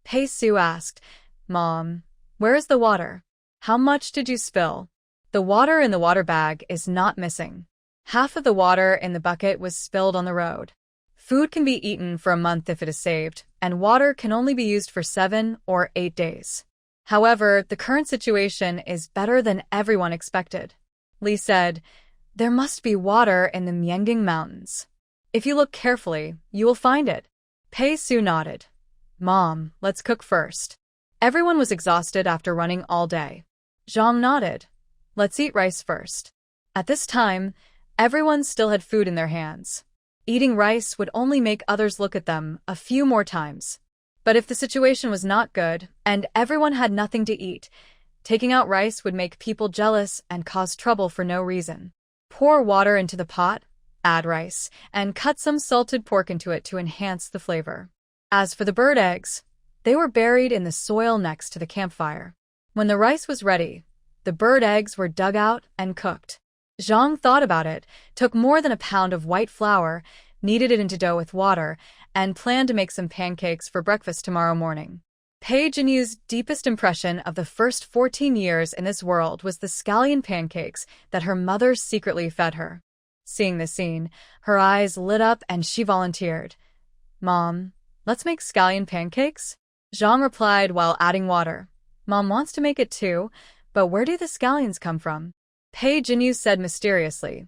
Pei Su asked, Mom, where is the water? How much did you spill? The water in the water bag is not missing. Half of the water in the bucket was spilled on the road. Food can be eaten for a month if it is saved, and water can only be used for 7 or 8 days. However, the current situation is better than everyone expected. Li said, There must be water in the Myeongding Mountains. If you look carefully, you will find it. Pei Su nodded. Mom, let's cook first. Everyone was exhausted after running all day. Zhang nodded. Let's eat rice first. At this time, everyone still had food in their hands. Eating rice would only make others look at them a few more times. But if the situation was not good and everyone had nothing to eat, taking out rice would make people jealous and cause trouble for no reason. Pour water into the pot, add rice, and cut some salted pork into it to enhance the flavor. As for the bird eggs, they were buried in the soil next to the campfire. When the rice was ready, the bird eggs were dug out and cooked. Zhang thought about it, took more than a pound of white flour, kneaded it into dough with water, and planned to make some pancakes for breakfast tomorrow morning. Pei Jinyu's deepest impression of the first 14 years in this world was the scallion pancakes that her mother secretly fed her. Seeing this scene, her eyes lit up and she volunteered. Mom, let's make scallion pancakes? Zhang replied while adding water. Mom wants to make it too, but where do the scallions come from? Pei Jinyu said mysteriously,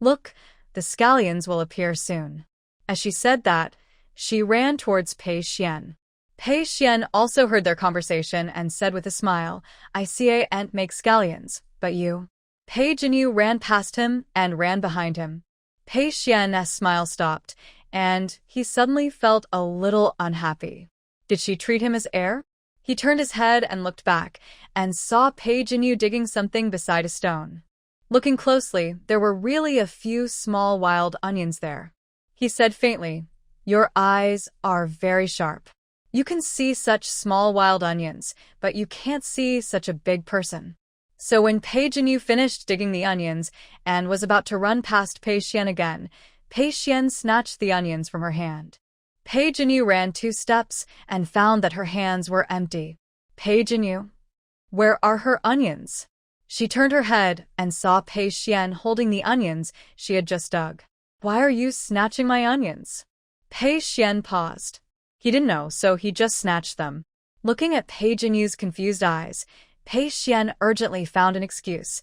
Look, the scallions will appear soon. As she said that, she ran towards Pei Xuan. Pei Xuan also heard their conversation and said with a smile, I see a ant make scallions, but you? Pei Jinyu ran past him and ran behind him. Pei Xuan's smile stopped, and he suddenly felt a little unhappy. Did she treat him as heir? He turned his head and looked back, and saw Pei Jinyu digging something beside a stone. Looking closely, there were really a few small wild onions there. He said faintly, Your eyes are very sharp. You can see such small wild onions, but you can't see such a big person. So when Pei Jinyu finished digging the onions and was about to run past Pei Xuan again, Pei Xuan snatched the onions from her hand. Pei Jinyu ran 2 steps and found that her hands were empty. Pei Jinyu, where are her onions? She turned her head and saw Pei Xuan holding the onions she had just dug. Why are you snatching my onions? Pei Xuan paused. He didn't know, so he just snatched them. Looking at Pei Jinyu's confused eyes, Pei Xuan urgently found an excuse.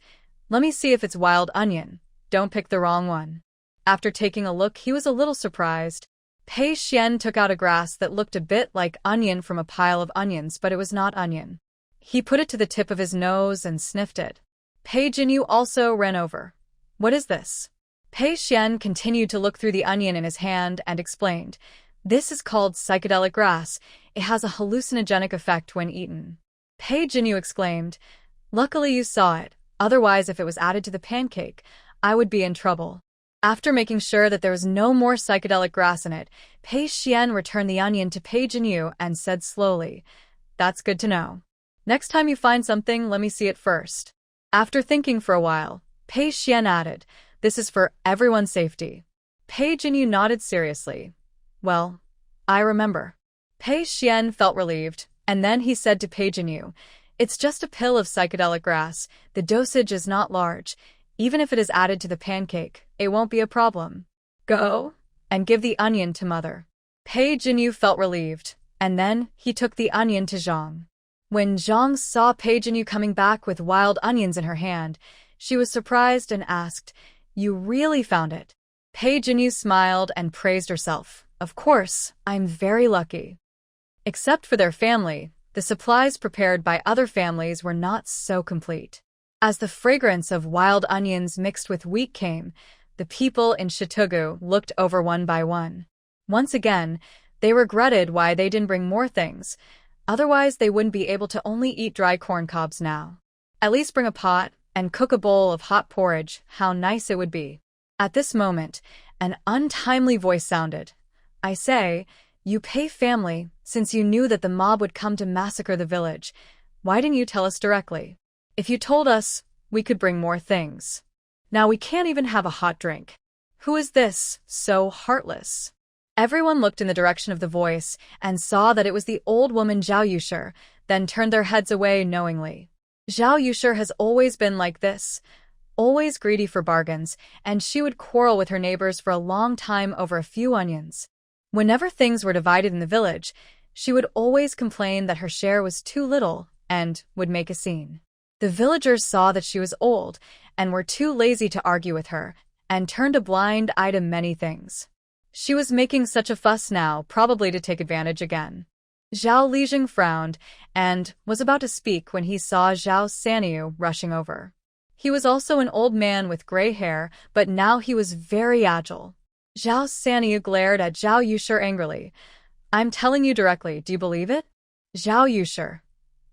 Let me see if it's wild onion. Don't pick the wrong one. After taking a look, he was a little surprised. Pei Xuan took out a grass that looked a bit like onion from a pile of onions, but it was not onion. He put it to the tip of his nose and sniffed it. Pei Jinyu also ran over. What is this? Pei Xuan continued to look through the onion in his hand and explained, "This is called psychedelic grass. It has a hallucinogenic effect when eaten." Pei Jinyu exclaimed, "Luckily you saw it. Otherwise, if it was added to the pancake, I would be in trouble." After making sure that there was no more psychedelic grass in it, Pei Xuan returned the onion to Pei Jinyu and said slowly, "That's good to know. Next time you find something, let me see it first." After thinking for a while, Pei Xuan added, "This is for everyone's safety." Pei Jinyu nodded seriously. "Well, I remember." Pei Xuan felt relieved, and then he said to Pei Jinyu, "It's just a pill of psychedelic grass. The dosage is not large. Even if it is added to the pancake, it won't be a problem. Go and give the onion to Mother." Pei Jinyu felt relieved, and then he took the onion to Zhang. When Zhang saw Pei Jinyu coming back with wild onions in her hand, she was surprised and asked, "You really found it?" Pei Jinyu smiled and praised herself. "Of course, I'm very lucky." Except for their family, the supplies prepared by other families were not so complete. As the fragrance of wild onions mixed with wheat came, the people in Shitugu looked over one by one. Once again, they regretted why they didn't bring more things. Otherwise, they wouldn't be able to only eat dry corn cobs now. At least bring a pot and cook a bowl of hot porridge. How nice it would be. At this moment, an untimely voice sounded. "I say, you Pei family, since you knew that the mob would come to massacre the village, why didn't you tell us directly? If you told us, we could bring more things. Now we can't even have a hot drink. Who is this, so heartless?" Everyone looked in the direction of the voice and saw that it was the old woman Zhao Yushi, then turned their heads away knowingly. Zhao Yushi has always been like this, always greedy for bargains, and she would quarrel with her neighbors for a long time over a few onions. Whenever things were divided in the village, she would always complain that her share was too little and would make a scene. The villagers saw that she was old and were too lazy to argue with her and turned a blind eye to many things. She was making such a fuss now, probably to take advantage again. Zhao Lijing frowned and was about to speak when he saw Zhao Sanyu rushing over. He was also an old man with gray hair, but now he was very agile. Zhao Sanyu glared at Zhao Yushi angrily. "I'm telling you directly, do you believe it?" "Zhao Yushi,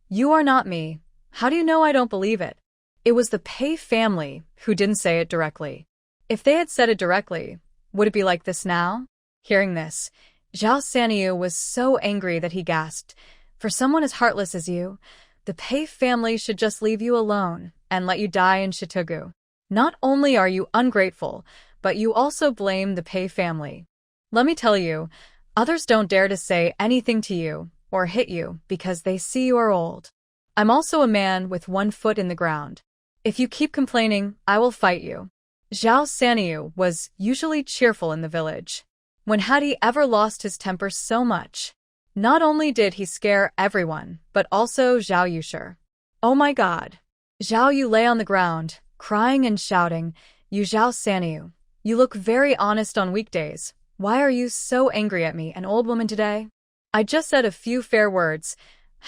you are not me. How do you know I don't believe it?" It was the Pei family who didn't say it directly. If they had said it directly, would it be like this now? Hearing this, Zhao Sanyu was so angry that he gasped, "For someone as heartless as you, the Pei family should just leave you alone and let you die in Shitugu. Not only are you ungrateful, but you also blame the Pei family. Let me tell you, others don't dare to say anything to you or hit you because they see you are old. I'm also a man with one foot in the ground. If you keep complaining, I will fight you." Zhao Sanyu was usually cheerful in the village. When had he ever lost his temper so much? Not only did he scare everyone, but also Zhao Yushi. "Oh my god." Zhao Yu lay on the ground, crying and shouting, "You Zhao Sanyu, you look very honest on weekdays. Why are you so angry at me, an old woman, today? I just said a few fair words.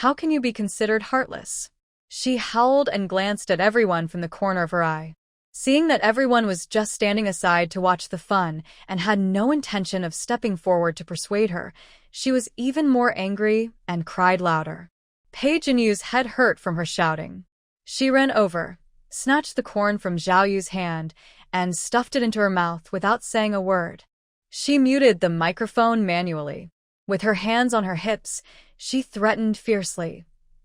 How can you be considered heartless?" She howled and glanced at everyone from the corner of her eye. Seeing that everyone was just standing aside to watch the fun and had no intention of stepping forward to persuade her, she was even more angry and cried louder. Pei Jinyu's head hurt from her shouting. She ran over, snatched the corn from Zhao Yu's hand, and stuffed it into her mouth without saying a word. She muted the microphone manually. With her hands on her hips, she threatened fiercely,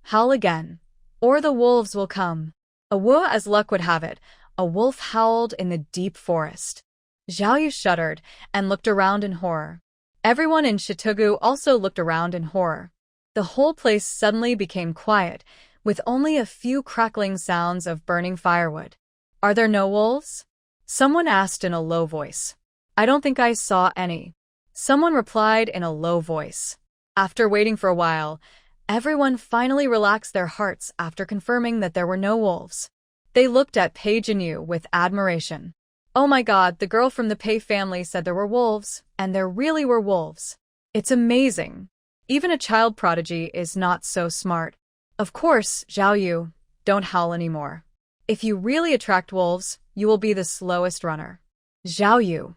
"Howl again, or the wolves will come." As luck would have it, a wolf howled in the deep forest. Zhao Yu shuddered and looked around in horror. Everyone in Shitugu also looked around in horror. The whole place suddenly became quiet, with only a few crackling sounds of burning firewood. "Are there no wolves?" Someone asked in a low voice. "I don't think I saw any." Someone replied in a low voice. After waiting for a while, everyone finally relaxed their hearts after confirming that there were no wolves. They looked at Pei Jinyu with admiration. "Oh my god, the girl from the Pei family said there were wolves, and there really were wolves. It's amazing. Even a child prodigy is not so smart. Of course, Zhao Yu, don't howl anymore. If you really attract wolves, you will be the slowest runner." Zhao Yu.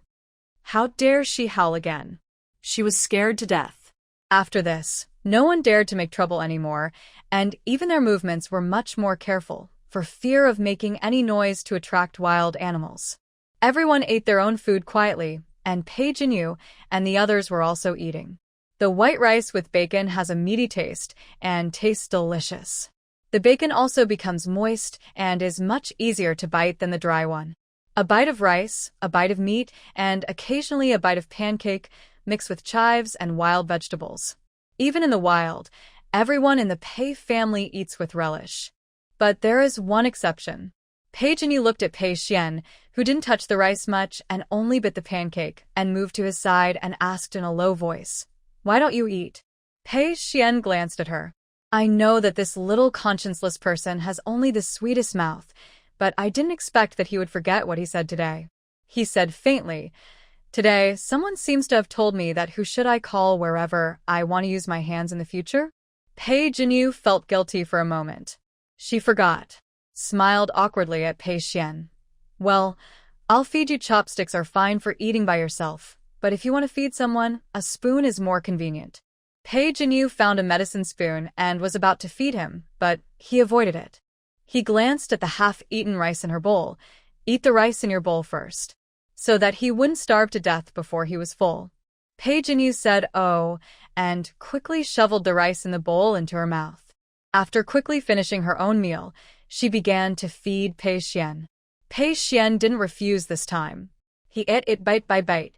How dare she howl again? She was scared to death. After this, no one dared to make trouble anymore, and even their movements were much more careful, for fear of making any noise to attract wild animals. Everyone ate their own food quietly, and Pei Jinyu and the others were also eating. The white rice with bacon has a meaty taste and tastes delicious. The bacon also becomes moist and is much easier to bite than the dry one. A bite of rice, a bite of meat, and occasionally a bite of pancake mixed with chives and wild vegetables. Even in the wild, everyone in the Pei family eats with relish. But there is one exception. Pei Jinyu looked at Pei Xuan, who didn't touch the rice much and only bit the pancake, and moved to his side and asked in a low voice, "Why don't you eat?" Pei Xuan glanced at her. "I know that this little conscienceless person has only the sweetest mouth, but I didn't expect that he would forget what he said today." He said faintly, "Today, someone seems to have told me that who should I call wherever I want to use my hands in the future?" Pei Jinyu felt guilty for a moment. She forgot, smiled awkwardly at Pei Xuan. "Well, I'll feed you. Chopsticks are fine for eating by yourself, but if you want to feed someone, a spoon is more convenient." Pei Jinyu found a medicine spoon and was about to feed him, but he avoided it. He glanced at the half-eaten rice in her bowl. "Eat the rice in your bowl first," so that he wouldn't starve to death before he was full. Pei Jinyu said, "Oh," and quickly shoveled the rice in the bowl into her mouth. After quickly finishing her own meal, she began to feed Pei Xuan. Pei Xuan didn't refuse this time. He ate it bite by bite.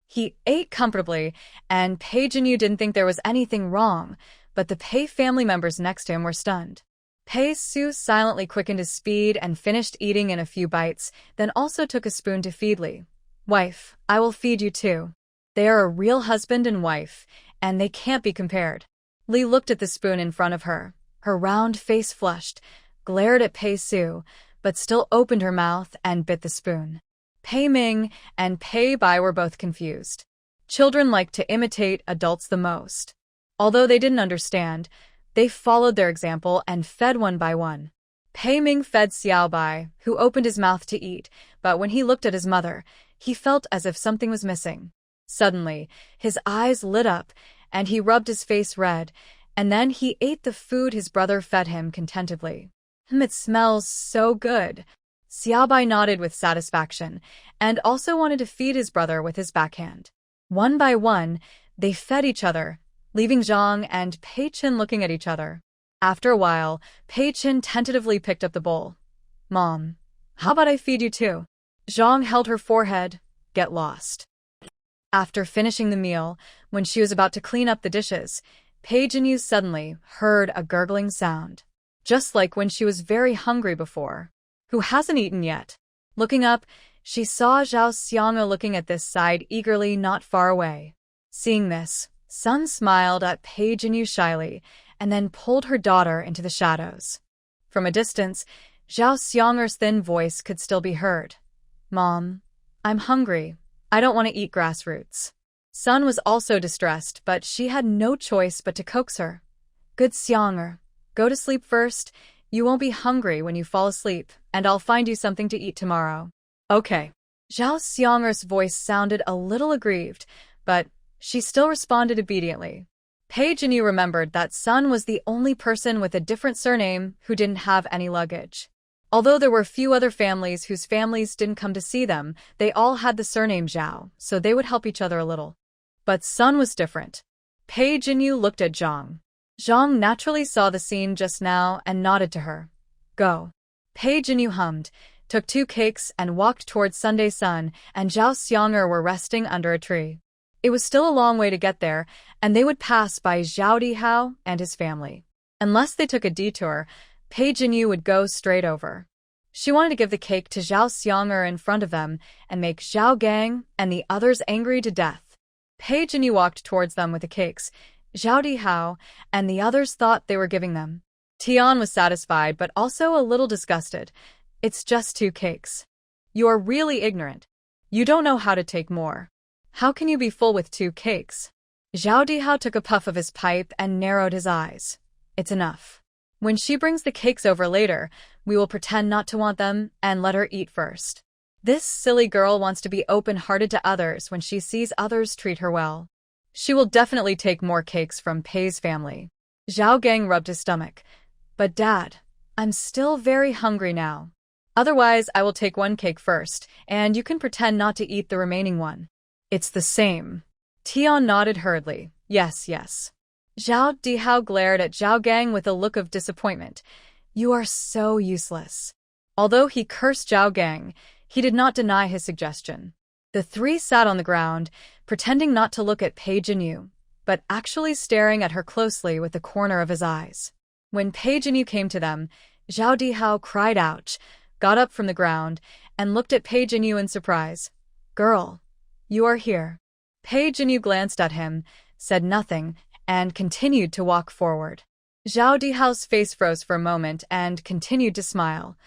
He ate comfortably, and Pei Jinyu didn't think there was anything wrong, but the Pei family members next to him were stunned. Pei Su silently quickened his speed and finished eating in a few bites, then also took a spoon to feed Li. "Wife, I will feed you too." They are a real husband and wife, and they can't be compared. Li looked at the spoon in front of her. Her round face flushed, glared at Pei Su, but still opened her mouth and bit the spoon. Pei Ming and Pei Bai were both confused. Children like to imitate adults the most. Although they didn't understand, they followed their example and fed one by one. Pei Ming fed Xiao Bai, who opened his mouth to eat, but when he looked at his mother, he felt as if something was missing. Suddenly, his eyes lit up, and he rubbed his face red, and then he ate the food his brother fed him contentedly. "It smells so good." Xiao Bai nodded with satisfaction, and also wanted to feed his brother with his backhand. One by one, they fed each other, leaving Zhang and Pei Chen looking at each other. After a while, Pei Chen tentatively picked up the bowl. "Mom, how about I feed you too?" Zhang held her forehead. "Get lost." After finishing the meal, when she was about to clean up the dishes, Pei Jinyu suddenly heard a gurgling sound, just like when she was very hungry before. Who hasn't eaten yet? Looking up, she saw Zhao Xiang'e looking at this side eagerly not far away. Seeing this, Sun smiled at Pei Jinyu shyly and then pulled her daughter into the shadows. From a distance, Zhao Xiang'e's thin voice could still be heard. "Mom, I'm hungry. I don't want to eat grass roots." Sun was also distressed, but she had no choice but to coax her. "Good Xiang'e, go to sleep first. You won't be hungry when you fall asleep, and I'll find you something to eat tomorrow." "Okay." Zhao Xiang'e's voice sounded a little aggrieved, but she still responded obediently. Pei Jinyu remembered that Sun was the only person with a different surname who didn't have any luggage. Although there were few other families whose families didn't come to see them, they all had the surname Zhao, so they would help each other a little. But Sun was different. Pei Jinyu looked at Zhang. Zhang naturally saw the scene just now and nodded to her. "Go." Pei Jinyu hummed, took 2 cakes and walked towards Sunday Sun, and Zhao Xiang'e were resting under a tree. It was still a long way to get there, and they would pass by Zhao Dihao and his family. Unless they took a detour, Pei Jinyu would go straight over. She wanted to give the cake to Zhao Xiang'e in front of them and make Zhao Gang and the others angry to death. Pei Jinyu walked towards them with the cakes. Zhao Dihao and the others thought they were giving them. Tian was satisfied but also a little disgusted. "It's just 2 cakes. You are really ignorant. You don't know how to take more. How can you be full with 2 cakes?" Zhao Dihao took a puff of his pipe and narrowed his eyes. "It's enough. When she brings the cakes over later, we will pretend not to want them and let her eat first." This silly girl wants to be open-hearted to others when she sees others treat her well. She will definitely take more cakes from Pei's family. Zhao Gang rubbed his stomach. But Dad, I'm still very hungry now. Otherwise, I will take one cake first, and you can pretend not to eat the remaining one. It's the same. Tian nodded hurriedly. Yes, yes. Zhao Dihao glared at Zhao Gang with a look of disappointment. You are so useless. Although he cursed Zhao Gang, he did not deny his suggestion. The three sat on the ground, pretending not to look at Pei Jinyu, but actually staring at her closely with the corner of his eyes. When Pei Jinyu came to them, Zhao Dihao cried ouch, got up from the ground, and looked at Pei Jinyu in surprise. Girl, you are here. Pei Jinyu glanced at him, said nothing, and continued to walk forward. Zhao Dihao's face froze for a moment and continued to smile.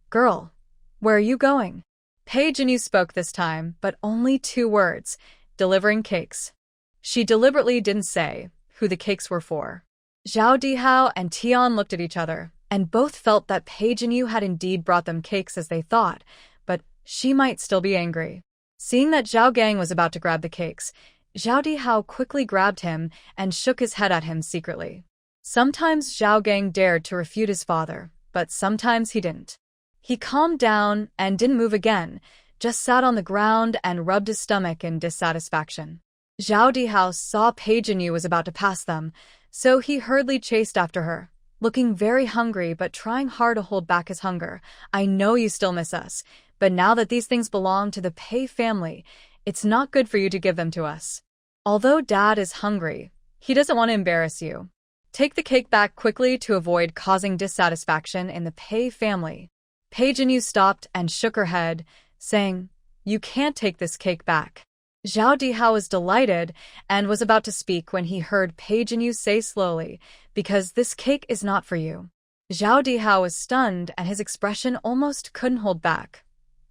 Girl, where are you going? Pei Jinyu spoke this time, but only 2 words, delivering cakes. She deliberately didn't say who the cakes were for. Zhao Dihao and Tian looked at each other, and both felt that Pei Jinyu had indeed brought them cakes as they thought, but she might still be angry. Seeing that Zhao Gang was about to grab the cakes, Zhao Dihao quickly grabbed him and shook his head at him secretly. Sometimes Zhao Gang dared to refute his father, but sometimes he didn't. He calmed down and didn't move again, just sat on the ground and rubbed his stomach in dissatisfaction. Zhao Dihao saw Pei Jinyu was about to pass them, so he hurriedly chased after her, looking very hungry but trying hard to hold back his hunger. I know you still miss us, but now that these things belong to the Pei family, it's not good for you to give them to us. Although Dad is hungry, he doesn't want to embarrass you. Take the cake back quickly to avoid causing dissatisfaction in the Pei family. Pei Jinyu stopped and shook her head, saying, You can't take this cake back. Zhao Dihao was delighted and was about to speak when he heard Pei Jinyu say slowly, Because this cake is not for you. Zhao Dihao was stunned and his expression almost couldn't hold back.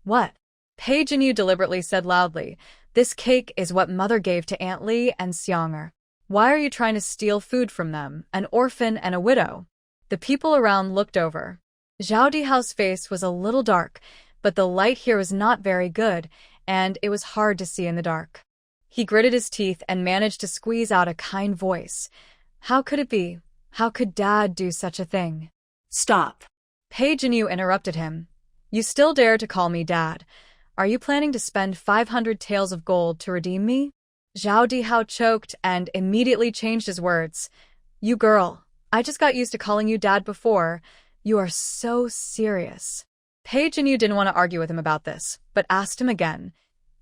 What? Pei Jinyu deliberately said loudly, This cake is what Mother gave to Aunt Li and Xianger. Why are you trying to steal food from them, an orphan and a widow? The people around looked over. Zhao Dihao's face was a little dark, but the light here was not very good, and it was hard to see in the dark. He gritted his teeth and managed to squeeze out a kind voice. How could it be? How could Dad do such a thing? Stop. Pei Jinyu interrupted him. You still dare to call me Dad. Are you planning to spend 500 taels of gold to redeem me? Zhao Dihao choked and immediately changed his words. You girl, I just got used to calling you Dad before. You are so serious. Pei Jinyu didn't want to argue with him about this, but asked him again.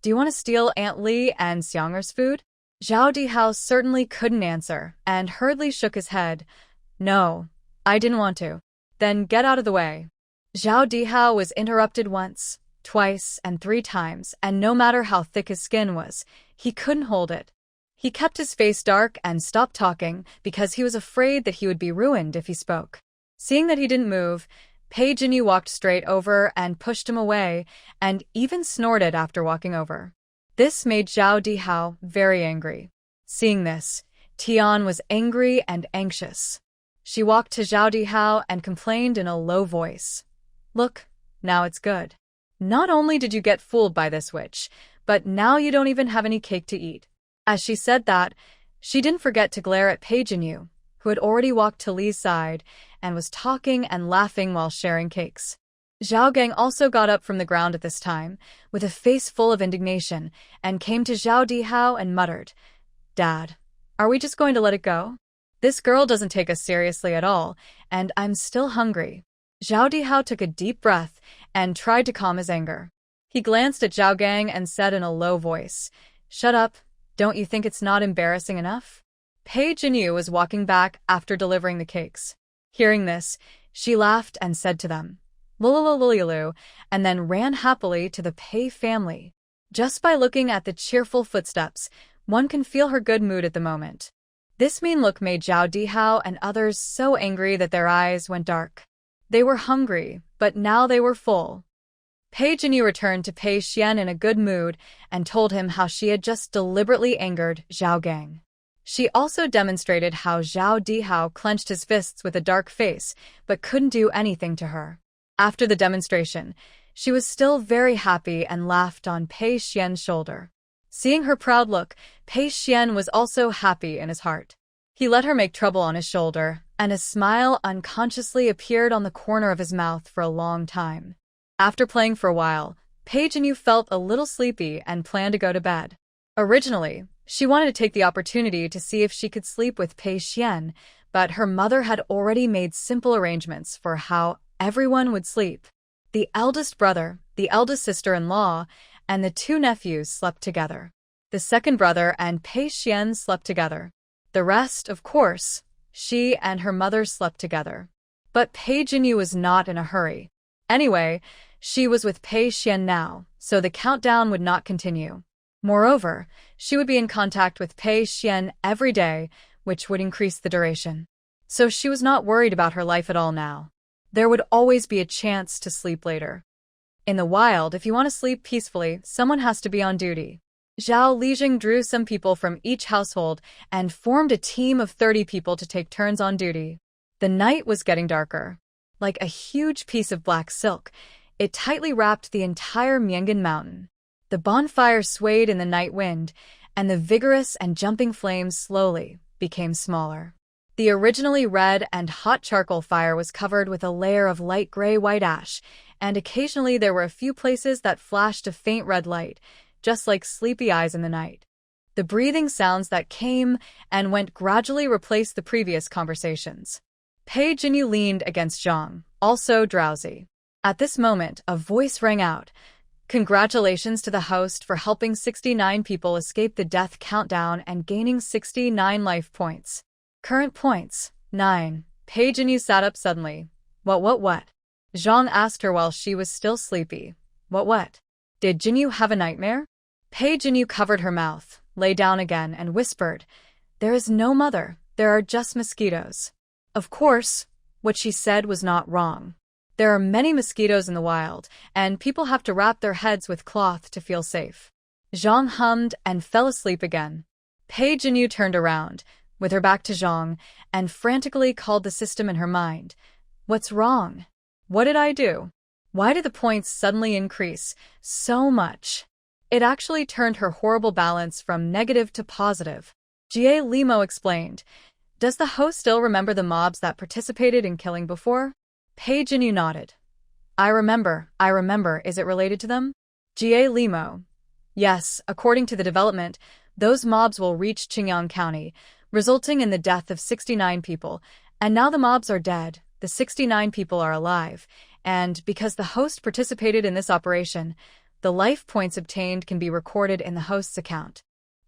Do you want to steal Aunt Li and Xianger's food? Zhao Dihao certainly couldn't answer, and hurriedly shook his head. No, I didn't want to. Then get out of the way. Zhao Dihao was interrupted once, twice, and 3 times, and no matter how thick his skin was, he couldn't hold it. He kept his face dark and stopped talking because he was afraid that he would be ruined if he spoke. Seeing that he didn't move, Pei Jinyu walked straight over and pushed him away, and even snorted after walking over. This made Zhao Dihao very angry. Seeing this, Tian was angry and anxious. She walked to Zhao Dihao and complained in a low voice. Look, now it's good. Not only did you get fooled by this witch, but now you don't even have any cake to eat. As she said that, she didn't forget to glare at Pei Jinyu, who had already walked to Li's side and was talking and laughing while sharing cakes. Zhao Gang also got up from the ground at this time, with a face full of indignation, and came to Zhao Dihao and muttered, Dad, are we just going to let it go? This girl doesn't take us seriously at all, and I'm still hungry. Zhao Dihao took a deep breath and tried to calm his anger. He glanced at Zhao Gang and said in a low voice, Shut up, don't you think it's not embarrassing enough? Pei Jinyu was walking back after delivering the cakes. Hearing this, she laughed and said to them, Lululululu, and then ran happily to the Pei family. Just by looking at the cheerful footsteps, one can feel her good mood at the moment. This mean look made Zhao Dihao and others so angry that their eyes went dark. They were hungry, but now they were full. Pei Jinyu returned to Pei Xuan in a good mood and told him how she had just deliberately angered Zhao Gang. She also demonstrated how Zhao Dihao clenched his fists with a dark face, but couldn't do anything to her. After the demonstration, she was still very happy and laughed on Pei Xuan's shoulder. Seeing her proud look, Pei Xuan was also happy in his heart. He let her make trouble on his shoulder, and a smile unconsciously appeared on the corner of his mouth for a long time. After playing for a while, Pei Jinyu felt a little sleepy and planned to go to bed. Originally, she wanted to take the opportunity to see if she could sleep with Pei Xuan, but her mother had already made simple arrangements for how everyone would sleep. The eldest brother, the eldest sister-in-law, and the two nephews slept together. The second brother and Pei Xuan slept together. The rest, of course, she and her mother slept together. But Pei Jinyu was not in a hurry. Anyway, she was with Pei Xuan now, so the countdown would not continue. Moreover, she would be in contact with Pei Xuan every day, which would increase the duration. So she was not worried about her life at all now. There would always be a chance to sleep later. In the wild, if you want to sleep peacefully, someone has to be on duty. Zhao Lijing drew some people from each household and formed a team of 30 people to take turns on duty. The night was getting darker. Like a huge piece of black silk, it tightly wrapped the entire Myeongan mountain. The bonfire swayed in the night wind, and the vigorous and jumping flames slowly became smaller. The originally red and hot charcoal fire was covered with a layer of light gray-white ash, and occasionally there were a few places that flashed a faint red light, just like sleepy eyes in the night. The breathing sounds that came and went gradually replaced the previous conversations. Pei Jinyu leaned against Zhang, also drowsy. At this moment, a voice rang out. Congratulations to the host for helping 69 people escape the death countdown and gaining 69 life points. Current points, 9. Pei Jinyu sat up suddenly. What? Zhang asked her while she was still sleepy. What? Did Jinyu have a nightmare? Pei Jinyu covered her mouth, lay down again, and whispered, There is no mother, there are just mosquitoes. Of course, what she said was not wrong. There are many mosquitoes in the wild, and people have to wrap their heads with cloth to feel safe. Zhang hummed and fell asleep again. Pei Jinyu turned around, with her back to Zhang, and frantically called the system in her mind. What's wrong? What did I do? Why did the points suddenly increase so much? It actually turned her horrible balance from negative to positive. Jie Limo explained. Does the host still remember the mobs that participated in killing before? Pei Jinyu nodded. I remember. Is it related to them? Jie Limo. Yes, according to the development, those mobs will reach Qingyang County, resulting in the death of 69 people, and now the mobs are dead, the 69 people are alive, and because the host participated in this operation, the life points obtained can be recorded in the host's account.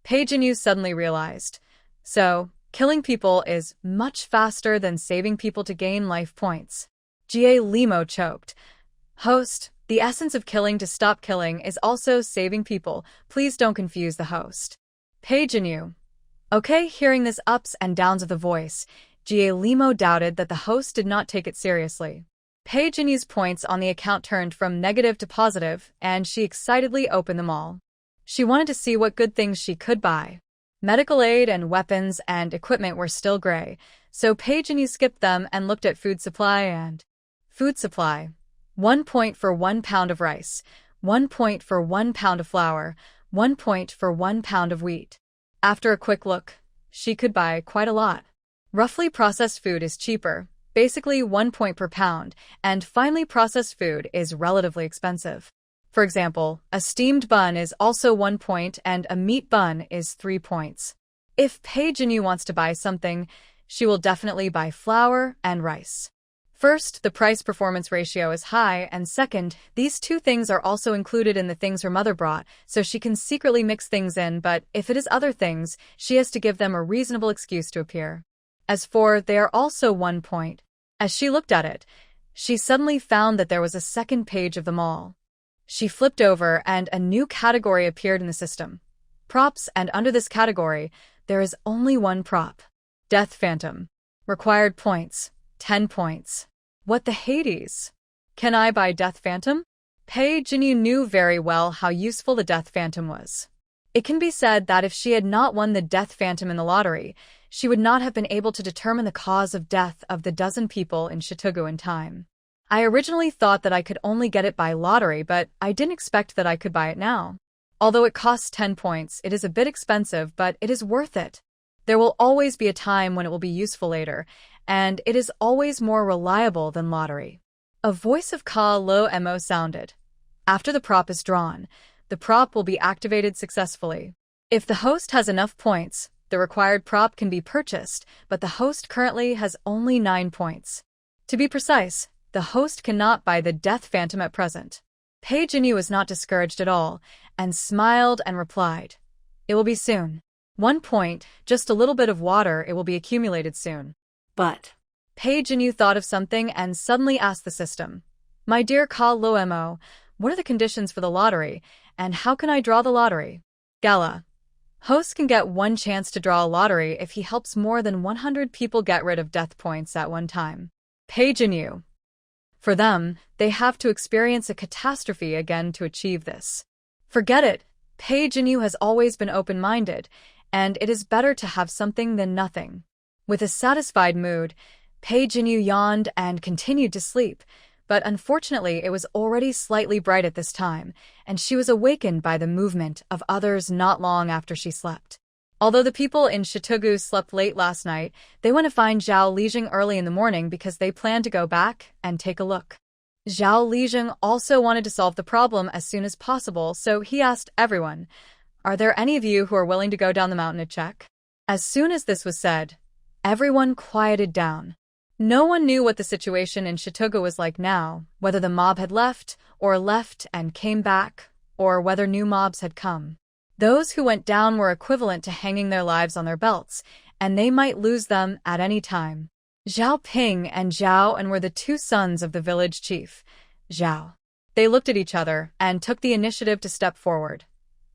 Pei Jinyu suddenly realized. So, killing people is much faster than saving people to gain life points. Jie Limo choked. Host, the essence of killing to stop killing is also saving people. Please don't confuse the host. Pei Jinyu. Okay, hearing this ups and downs of the voice, Jie Limo doubted that the host did not take it seriously. Pei Jinyu's points on the account turned from negative to positive, and she excitedly opened them all. She wanted to see what good things she could buy. Medical aid and weapons and equipment were still gray, so Pei Jinyu skipped them and looked at food supply and... Food supply. 1 point for 1 pound of rice, 1 point for 1 pound of flour, 1 point for 1 pound of wheat. After a quick look, she could buy quite a lot. Roughly processed food is cheaper, basically 1 point per pound, and finely processed food is relatively expensive. For example, a steamed bun is also 1 point and a meat bun is 3 points. If Pei Jinyu wants to buy something, she will definitely buy flour and rice. First, the price-performance ratio is high, and second, these two things are also included in the things her mother brought, so she can secretly mix things in, but if it is other things, she has to give them a reasonable excuse to appear. As for, they are also 1 point. As she looked at it, she suddenly found that there was a second page of them all. She flipped over and a new category appeared in the system. Props, and under this category, there is only one prop. Death Phantom. Required points, 10 points. What the Hades? Can I buy Death Phantom? Pei Jinyu knew very well how useful the Death Phantom was. It can be said that if she had not won the Death Phantom in the lottery, she would not have been able to determine the cause of death of the dozen people in Châteauguay in time. I originally thought that I could only get it by lottery, but I didn't expect that I could buy it now. Although it costs 10 points, it is a bit expensive, but it is worth it. There will always be a time when it will be useful later, and it is always more reliable than lottery. A voice of Ka Lo Mo sounded. After the prop is drawn, the prop will be activated successfully. If the host has enough points, the required prop can be purchased, but the host currently has only 9 points. To be precise, the host cannot buy the Death Phantom at present. Pei Jinyu was not discouraged at all, and smiled and replied, "It will be soon. 1 point, just a little bit of water, it will be accumulated soon." But Pei Jinyu thought of something and suddenly asked the system, "My dear Ka Lo Mo, what are the conditions for the lottery, and how can I draw the lottery?" Gala. Host can get 1 chance to draw a lottery if he helps more than 100 people get rid of death points at one time. Pei Jinyu. For them, they have to experience a catastrophe again to achieve this. Forget it. Pei Jinyu has always been open-minded, and it is better to have something than nothing. With a satisfied mood, Pei Jinyu yawned and continued to sleep, but unfortunately it was already slightly bright at this time, and she was awakened by the movement of others not long after she slept. Although the people in Shitugu slept late last night, they went to find Zhao Lijing early in the morning because they planned to go back and take a look. Zhao Lijing also wanted to solve the problem as soon as possible, so he asked everyone, "Are there any of you who are willing to go down the mountain to check?" As soon as this was said, everyone quieted down. No one knew what the situation in Shitugu was like now, whether the mob had left and came back, or whether new mobs had come. Those who went down were equivalent to hanging their lives on their belts, and they might lose them at any time. Zhao Ping and Zhao En were the 2 sons of the village chief, Zhao. They looked at each other and took the initiative to step forward.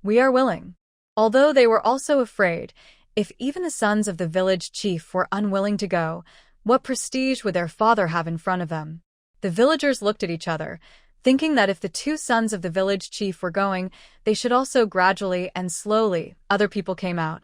"We are willing." Although they were also afraid, if even the sons of the village chief were unwilling to go, what prestige would their father have in front of them? The villagers looked at each other, thinking that if the 2 sons of the village chief were going, they should also gradually and slowly. Other people came out.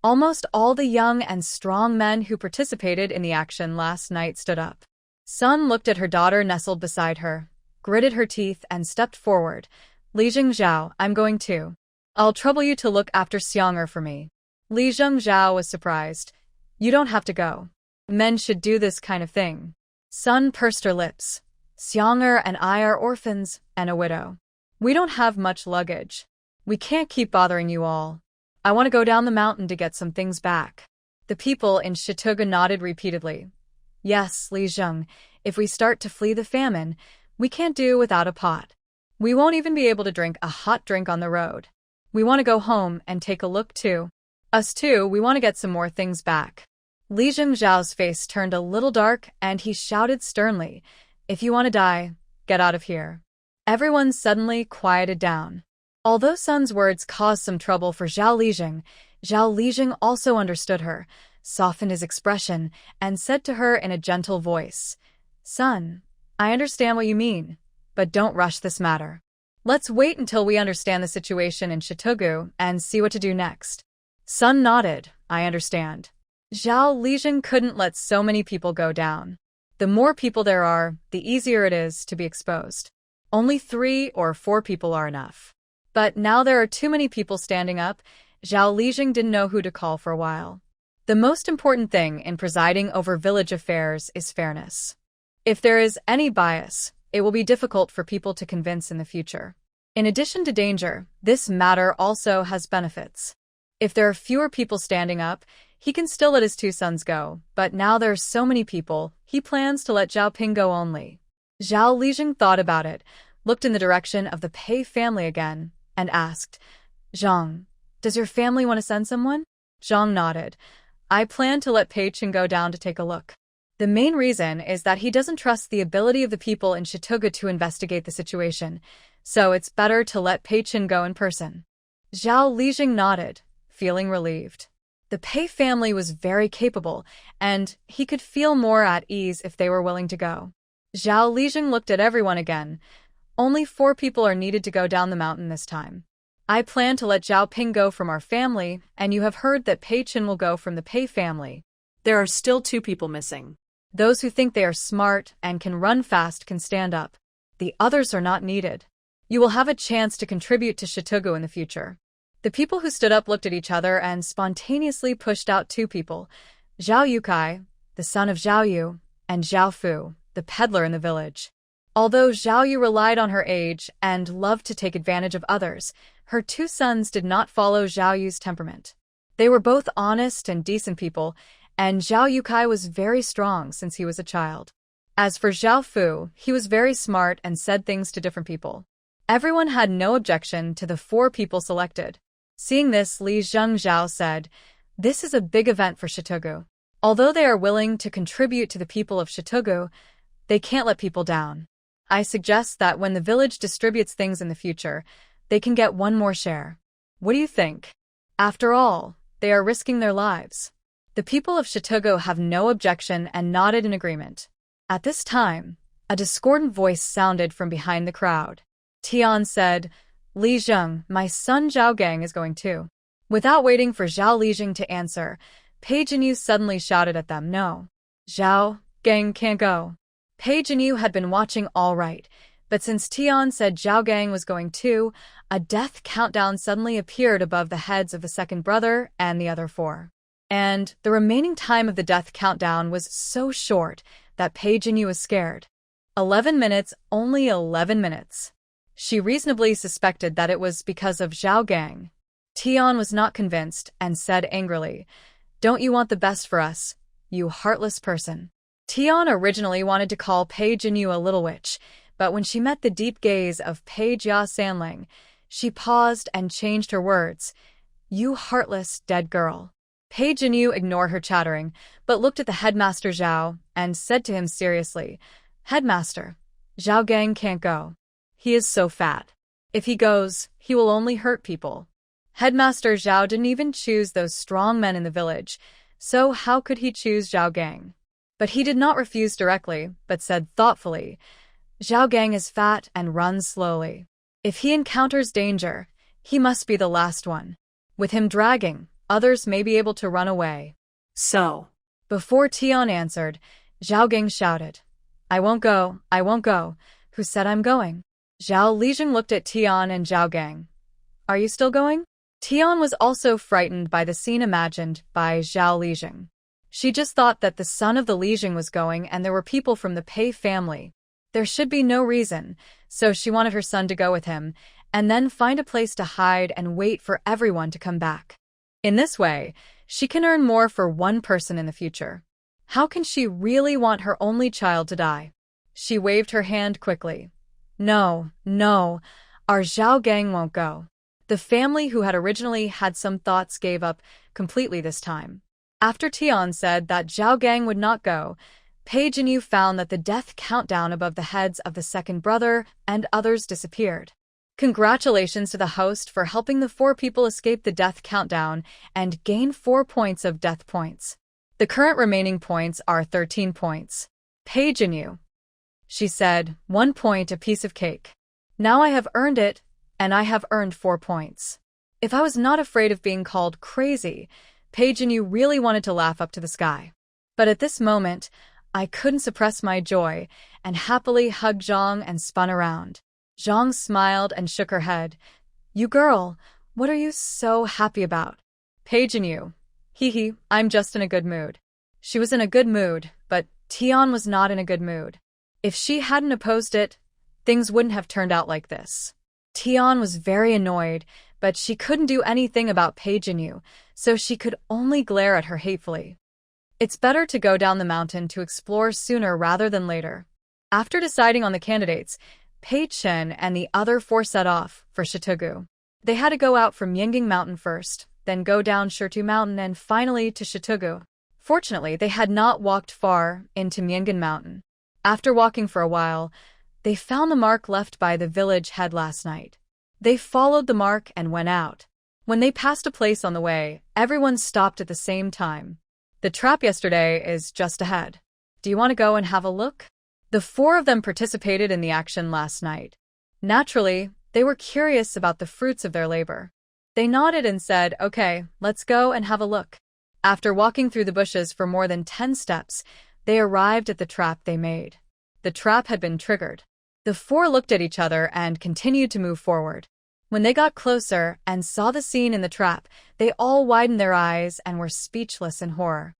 Almost all the young and strong men who participated in the action last night stood up. Sun looked at her daughter nestled beside her, gritted her teeth and stepped forward. "Lijing Zhao, I'm going too. I'll trouble you to look after Xiang'er for me." Lijing Zhao was surprised. "You don't have to go. Men should do this kind of thing." Sun pursed her lips. "Xiang'er and I are orphans and a widow. We don't have much luggage. We can't keep bothering you all. I want to go down the mountain to get some things back." The people in Shitugu nodded repeatedly. "Yes, Li Zheng, if we start to flee the famine, we can't do without a pot. We won't even be able to drink a hot drink on the road. We want to go home and take a look too. Us too, we want to get some more things back." Li Zhengzhao's face turned a little dark and he shouted sternly, "If you want to die, get out of here." Everyone suddenly quieted down. Although Sun's words caused some trouble for Zhao Lijing also understood her, softened his expression, and said to her in a gentle voice, "Sun, I understand what you mean, but don't rush this matter. Let's wait until we understand the situation in Shitugu and see what to do next." Sun nodded, "I understand." Zhao Lijing couldn't let so many people go down. The more people there are, the easier it is to be exposed. Only 3 or 4 people are enough. But now there are too many people standing up. Zhao Lijing didn't know who to call for a while. The most important thing in presiding over village affairs is fairness. If there is any bias, it will be difficult for people to convince in the future. In addition to danger, this matter also has benefits. If there are fewer people standing up, he can still let his 2 sons go, but now there are so many people, he plans to let Zhao Ping go only. Zhao Lijing thought about it, looked in the direction of the Pei family again, and asked, "Zhang, does your family want to send someone?" Zhang nodded. "I plan to let Pei Chen go down to take a look. The main reason is that he doesn't trust the ability of the people in Shitugu to investigate the situation, so it's better to let Pei Chen go in person." Zhao Lijing nodded, feeling relieved. The Pei family was very capable, and he could feel more at ease if they were willing to go. Zhao Lijing looked at everyone again. "Only 4 people are needed to go down the mountain this time. I plan to let Zhao Ping go from our family, and you have heard that Pei Chen will go from the Pei family. There are still 2 people missing." Those who think they are smart and can run fast can stand up. The others are not needed. You will have a chance to contribute to Shitugu in the future. The people who stood up looked at each other and spontaneously pushed out two people, Zhao Yukai, the son of Zhao Yu, and Zhao Fu, the peddler in the village. Although Zhao Yu relied on her age and loved to take advantage of others, her two sons did not follow Zhao Yu's temperament. They were both honest and decent people, and Zhao Yukai was very strong since he was a child. As for Zhao Fu, he was very smart and said things to different people. Everyone had no objection to the four people selected. Seeing this, Li Zhengzhao said, "This is a big event for Shitugu. Although they are willing to contribute to the people of Shitugu, they can't let people down. I suggest that when the village distributes things in the future, they can get one more share. What do you think? After all, they are risking their lives." The people of Shitugu have no objection and nodded in agreement. At this time, a discordant voice sounded from behind the crowd. Tian said, "Li Zheng, my son Zhao Gang is going too." Without waiting for Zhao Lijing to answer, Pei Jinyu suddenly shouted at them, "No. Zhao Gang can't go." Pei Jinyu had been watching all right, but since Tian said Zhao Gang was going too, a death countdown suddenly appeared above the heads of the second brother and the other four. And the remaining time of the death countdown was so short that Pei Jinyu was scared. 11 minutes, only 11 minutes. She reasonably suspected that it was because of Zhao Gang. Tian was not convinced and said angrily, "Don't you want the best for us, you heartless person?" Tian originally wanted to call Pei Jinyu a little witch, but when she met the deep gaze of Pei Jia Sanling, she paused and changed her words, "You heartless, dead girl." Pei Jinyu ignored her chattering, but looked at the headmaster Zhao and said to him seriously, "Headmaster, Zhao Gang can't go. He is so fat. If he goes, he will only hurt people." Headmaster Zhao didn't even choose those strong men in the village, so how could he choose Zhao Gang? But he did not refuse directly, but said thoughtfully, "Zhao Gang is fat and runs slowly. If he encounters danger, he must be the last one. With him dragging, others may be able to run away." So, before Tian answered, Zhao Gang shouted, I won't go. Who said I'm going?" Zhao Lijing looked at Tian and Zhao Gang. "Are you still going?" Tian was also frightened by the scene imagined by Zhao Lijing. She just thought that the son of the Lijing was going and there were people from the Pei family. There should be no reason, so she wanted her son to go with him, and then find a place to hide and wait for everyone to come back. In this way, she can earn more for one person in the future. How can she really want her only child to die? She waved her hand quickly. No, our Zhao Gang won't go." The family who had originally had some thoughts gave up completely this time. After Tian said that Zhao Gang would not go, Pei Jinyu found that the death countdown above the heads of the second brother and others disappeared. Congratulations to the host for helping the four people escape the death countdown and gain 4 points of death points. The current remaining points are 13 points. Pei Jinyu, she said, 1 point a piece of cake. Now I have earned it, and I have earned 4 points. If I was not afraid of being called crazy, Pei Jinyu really wanted to laugh up to the sky. But at this moment, I couldn't suppress my joy and happily hugged Zhang and spun around. Zhang smiled and shook her head. "You girl, what are you so happy about?" Pei Jinyu, "Hee, I'm just in a good mood." She was in a good mood, but Tian was not in a good mood. If she hadn't opposed it, things wouldn't have turned out like this. Tian was very annoyed, but she couldn't do anything about Pei Jinyu, so she could only glare at her hatefully. It's better to go down the mountain to explore sooner rather than later. After deciding on the candidates, Pei Chen and the other four set off for Shitugu. They had to go out from Yinging Mountain first, then go down Shirtu Mountain and finally to Shitugu. Fortunately, they had not walked far into Myingen Mountain. After walking for a while, they found the mark left by the village head last night. They followed the mark and went out. When they passed a place on the way, everyone stopped at the same time. "The trap yesterday is just ahead. Do you want to go and have a look?" The four of them participated in the action last night. Naturally, they were curious about the fruits of their labor. They nodded and said, "Okay, let's go and have a look." After walking through the bushes for more than 10 steps, They arrived at the trap they made. The trap had been triggered. The four looked at each other and continued to move forward. When they got closer and saw the scene in the trap, they all widened their eyes and were speechless in horror.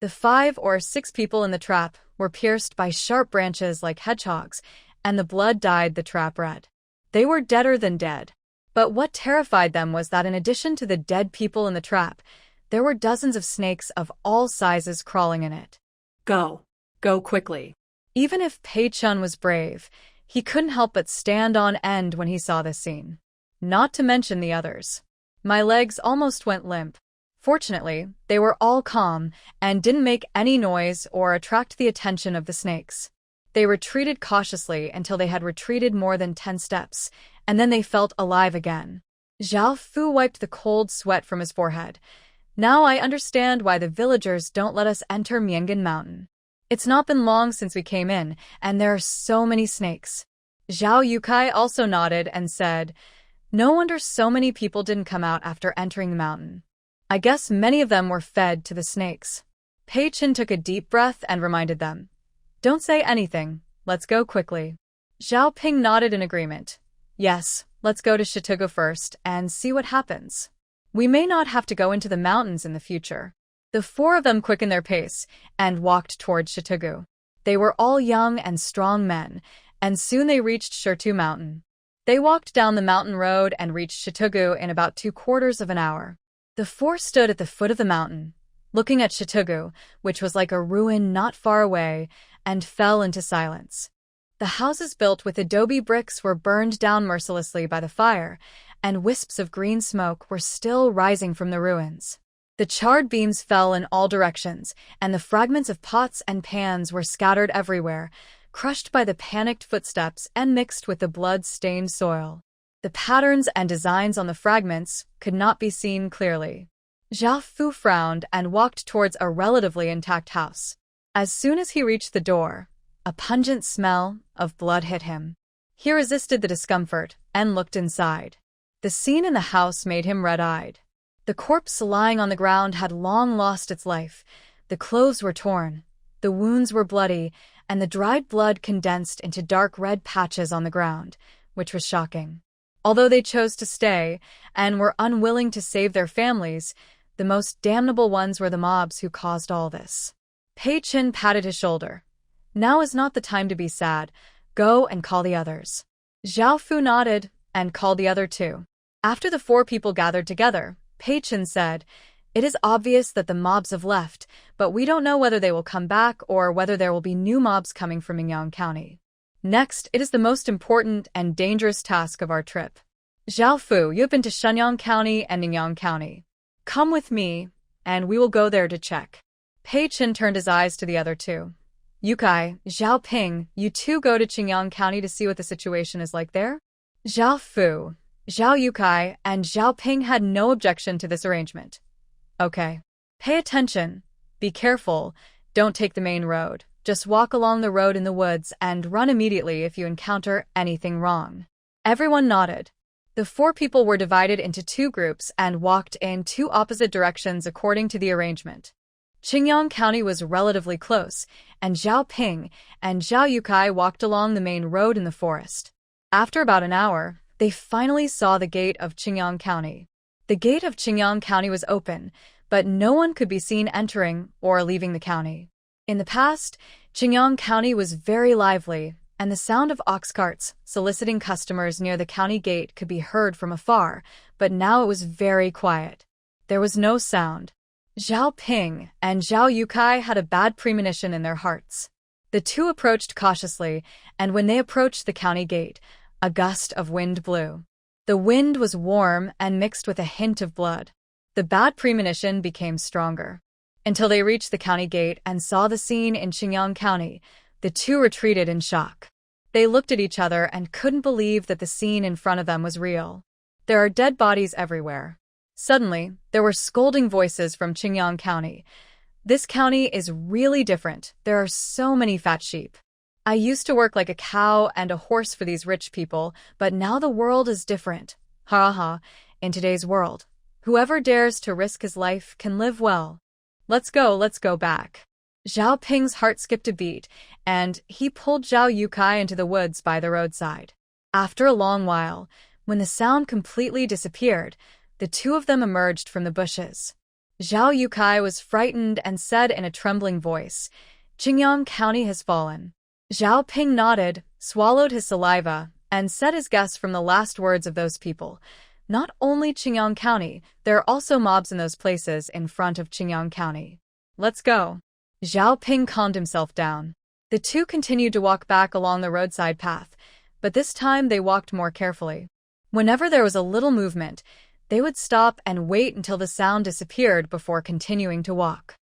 The 5 or 6 people in the trap were pierced by sharp branches like hedgehogs, and the blood dyed the trap red. They were deader than dead. But what terrified them was that in addition to the dead people in the trap, there were dozens of snakes of all sizes crawling in it. Go. Go quickly. Even if Pei Xuan was brave, he couldn't help but stand on end when he saw this scene. Not to mention the others. My legs almost went limp. Fortunately, they were all calm and didn't make any noise or attract the attention of the snakes. They retreated cautiously until they had retreated more than 10 steps, and then they felt alive again. Zhao Fu wiped the cold sweat from his forehead. Now I understand why the villagers don't let us enter Miangan Mountain. It's not been long since we came in, and there are so many snakes. Zhao Yukai also nodded and said, "No wonder so many people didn't come out after entering the mountain. I guess many of them were fed to the snakes." Pei Xuan took a deep breath and reminded them, "Don't say anything, let's go quickly." Zhao Ping nodded in agreement. "Yes, let's go to Shitugu first and see what happens. We may not have to go into the mountains in the future." The 4 of them quickened their pace and walked towards Shitugu. They were all young and strong men, and soon they reached Shirtu Mountain. They walked down the mountain road and reached Shitugu in about 3/4 of an hour. The 4 stood at the foot of the mountain, looking at Shitugu, which was like a ruin not far away, and fell into silence. The houses built with adobe bricks were burned down mercilessly by the fire, and wisps of green smoke were still rising from the ruins. The charred beams fell in all directions, and the fragments of pots and pans were scattered everywhere, crushed by the panicked footsteps and mixed with the blood-stained soil. The patterns and designs on the fragments could not be seen clearly. Zhao Fu frowned and walked towards a relatively intact house. As soon as he reached the door, a pungent smell of blood hit him. He resisted the discomfort and looked inside. The scene in the house made him red-eyed. The corpse lying on the ground had long lost its life. The clothes were torn, the wounds were bloody, and the dried blood condensed into dark red patches on the ground, which was shocking. Although they chose to stay and were unwilling to save their families, the most damnable ones were the mobs who caused all this. Pei Xuan patted his shoulder. "Now is not the time to be sad. Go and call the others." Zhao Fu nodded and called the other 2. After the 4 people gathered together, Pei Xuan said, "It is obvious that the mobs have left, but we don't know whether they will come back or whether there will be new mobs coming from Mingyang County. Next, it is the most important and dangerous task of our trip. Zhao Fu, you have been to Shenyang County and Ningyang County. Come with me, and we will go there to check." Pei Xuan turned his eyes to the other 2. "Yukai, Zhao Ping, you 2 go to Qingyang County to see what the situation is like there?" Zhao Fu, Zhao Yukai, and Zhao Ping had no objection to this arrangement. "Okay. Pay attention. Be careful. Don't take the main road. Just walk along the road in the woods and run immediately if you encounter anything wrong." Everyone nodded. The 4 people were divided into 2 groups and walked in 2 opposite directions according to the arrangement. Qingyang County was relatively close, and Zhao Ping and Zhao Yukai walked along the main road in the forest. After about an hour, they finally saw the gate of Qingyang County. The gate of Qingyang County was open, but no one could be seen entering or leaving the county. In the past, Qingyang County was very lively, and the sound of ox carts soliciting customers near the county gate could be heard from afar, but now it was very quiet. There was no sound. Zhao Ping and Zhao Yukai had a bad premonition in their hearts. The 2 approached cautiously, and when they approached the county gate, a gust of wind blew. The wind was warm and mixed with a hint of blood. The bad premonition became stronger. Until they reached the county gate and saw the scene in Qingyang County, the 2 retreated in shock. They looked at each other and couldn't believe that the scene in front of them was real. There are dead bodies everywhere. Suddenly, there were scolding voices from Qingyang County. "This county is really different. There are so many fat sheep. I used to work like a cow and a horse for these rich people, but now the world is different. Ha ha, in today's world, whoever dares to risk his life can live well. Let's go back." Zhao Ping's heart skipped a beat, and he pulled Zhao Yukai into the woods by the roadside. After a long while, when the sound completely disappeared, the two of them emerged from the bushes. Zhao Yukai was frightened and said in a trembling voice, "Jinyu County has fallen." Zhao Ping nodded, swallowed his saliva, and said his guess from the last words of those people. Not only Jinyu County, there are also mobs in those places in front of Jinyu County. Let's go. Zhao Ping calmed himself down. The two continued to walk back along the roadside path, but this time they walked more carefully. Whenever there was a little movement, they would stop and wait until the sound disappeared before continuing to walk.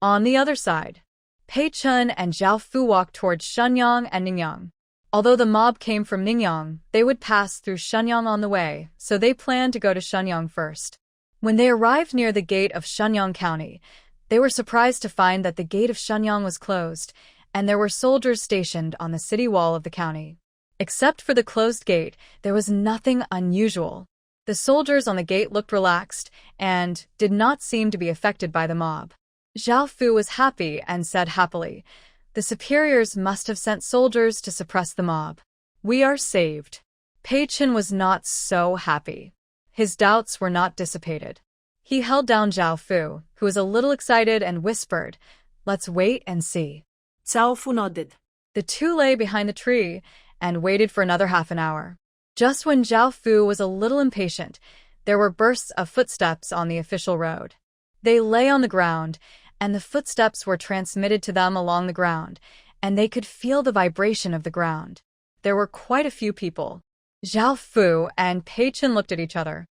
On the other side, Pei Xuan and Zhao Fu walked towards Shenyang and Ningyang. Although the mob came from Ningyang, they would pass through Shenyang on the way, so they planned to go to Shenyang first. When they arrived near the gate of Shenyang County, they were surprised to find that the gate of Shenyang was closed, and there were soldiers stationed on the city wall of the county. Except for the closed gate, there was nothing unusual. The soldiers on the gate looked relaxed and did not seem to be affected by the mob. Zhao Fu was happy and said happily, "The superiors must have sent soldiers to suppress the mob. We are saved." Pei Xuan was not so happy. His doubts were not dissipated. He held down Zhao Fu, who was a little excited, and whispered, "Let's wait and see." Zhao Fu nodded. The two lay behind the tree and waited for another half an hour. Just when Zhao Fu was a little impatient, there were bursts of footsteps on the official road. They lay on the ground, and the footsteps were transmitted to them along the ground, and they could feel the vibration of the ground. There were quite a few people. Zhao Fu and Pei Xuan looked at each other.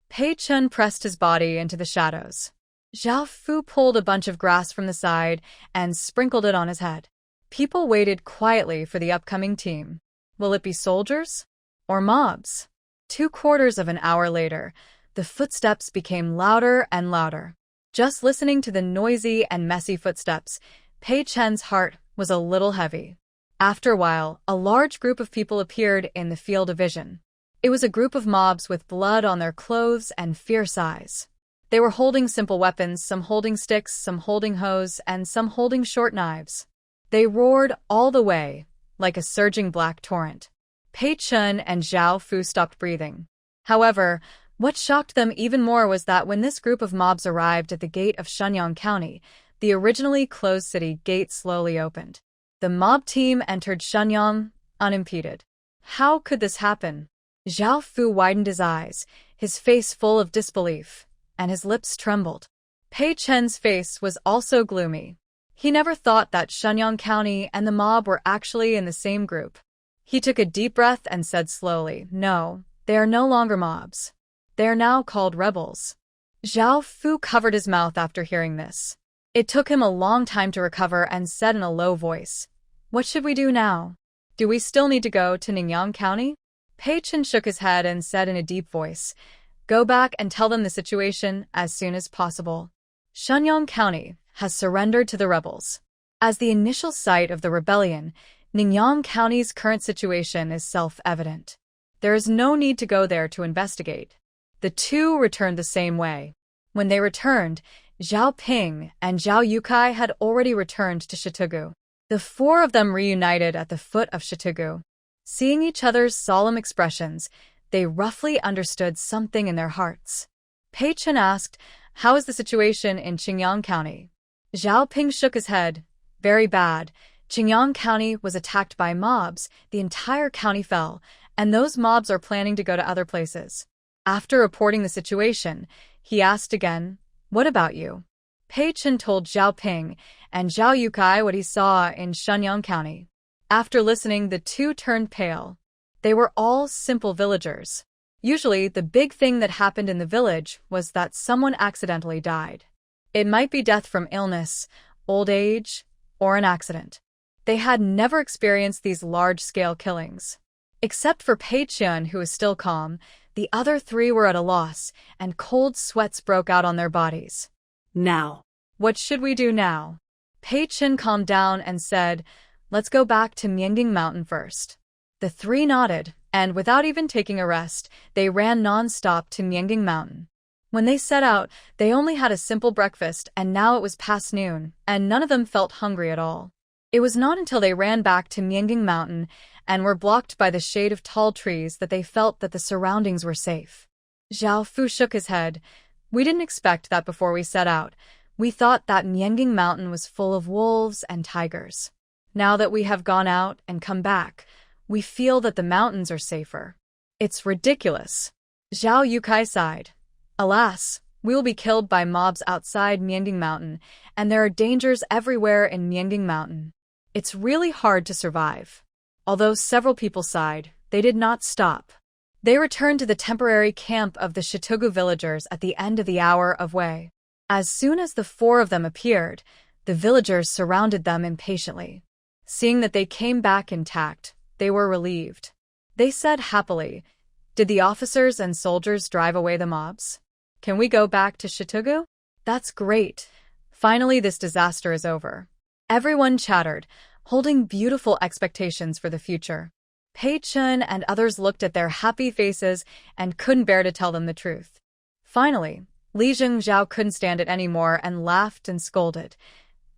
Pei Xuan pressed his body into the shadows. Zhao Fu pulled a bunch of grass from the side and sprinkled it on his head. People waited quietly for the upcoming team. Will it be soldiers or mobs? 2/4 of an hour later, the footsteps became louder and louder. Just listening to the noisy and messy footsteps, Pei Xuan's heart was a little heavy. After a while, a large group of people appeared in the field of vision. It was a group of mobs with blood on their clothes and fierce eyes. They were holding simple weapons, some holding sticks, some holding hoes, and some holding short knives. They roared all the way, like a surging black torrent. Pei Xuan and Zhao Fu stopped breathing. However, what shocked them even more was that when this group of mobs arrived at the gate of Shenyang County, the originally closed city gate slowly opened. The mob team entered Shenyang unimpeded. How could this happen? Zhao Fu widened his eyes, his face full of disbelief, and his lips trembled. Pei Xuan's face was also gloomy. He never thought that Shenyang County and the mob were actually in the same group. He took a deep breath and said slowly, "No, they are no longer mobs. They are now called rebels." Zhao Fu covered his mouth after hearing this. It took him a long time to recover and said in a low voice, "What should we do now? Do we still need to go to Ningyang County?" Pei Xuan shook his head and said in a deep voice, "Go back and tell them the situation as soon as possible. Shenyang County has surrendered to the rebels." As the initial site of the rebellion, Ningyang County's current situation is self-evident. There is no need to go there to investigate. The two returned the same way. When they returned, Zhao Ping and Zhao Yukai had already returned to Shitugu. The four of them reunited at the foot of Shitugu. Seeing each other's solemn expressions, they roughly understood something in their hearts. Pei Xuan asked, "How is the situation in Jinyu County?" Zhao Ping shook his head. "Very bad. Jinyu County was attacked by mobs, the entire county fell, and those mobs are planning to go to other places." After reporting the situation, he asked again, "What about you?" Pei Xuan told Zhao Ping and Zhao Yukai what he saw in Shenyang County. After listening, the two turned pale. They were all simple villagers. Usually, the big thing that happened in the village was that someone accidentally died. It might be death from illness, old age, or an accident. They had never experienced these large-scale killings. Except for Pei Xuan, who was still calm, the other three were at a loss, and cold sweats broke out on their bodies. Now. What should we do now? Pei Xuan calmed down and said, "Let's go back to Myeongding Mountain first." The three nodded, and without even taking a rest, they ran non-stop to Myeongding Mountain. When they set out, they only had a simple breakfast, and now it was past noon, and none of them felt hungry at all. It was not until they ran back to Myinging Mountain and were blocked by the shade of tall trees that they felt that the surroundings were safe. Zhao Fu shook his head. We didn't expect that before we set out. We thought that Myinging Mountain was full of wolves and tigers. Now that we have gone out and come back, we feel that the mountains are safer. It's ridiculous. Zhao Yukai sighed. Alas, we will be killed by mobs outside Myinging Mountain, and there are dangers everywhere in Myinging Mountain. It's really hard to survive. Although several people sighed, they did not stop. They returned to the temporary camp of the Shitugu villagers at the end of the hour of way. As soon as the four of them appeared, the villagers surrounded them impatiently. Seeing that they came back intact, they were relieved. They said happily, "Did the officers and soldiers drive away the mobs? Can we go back to Shitugu? That's great. Finally, this disaster is over." Everyone chattered, holding beautiful expectations for the future. Pei Xuan and others looked at their happy faces and couldn't bear to tell them the truth. Finally, Li Zhao couldn't stand it anymore and laughed and scolded.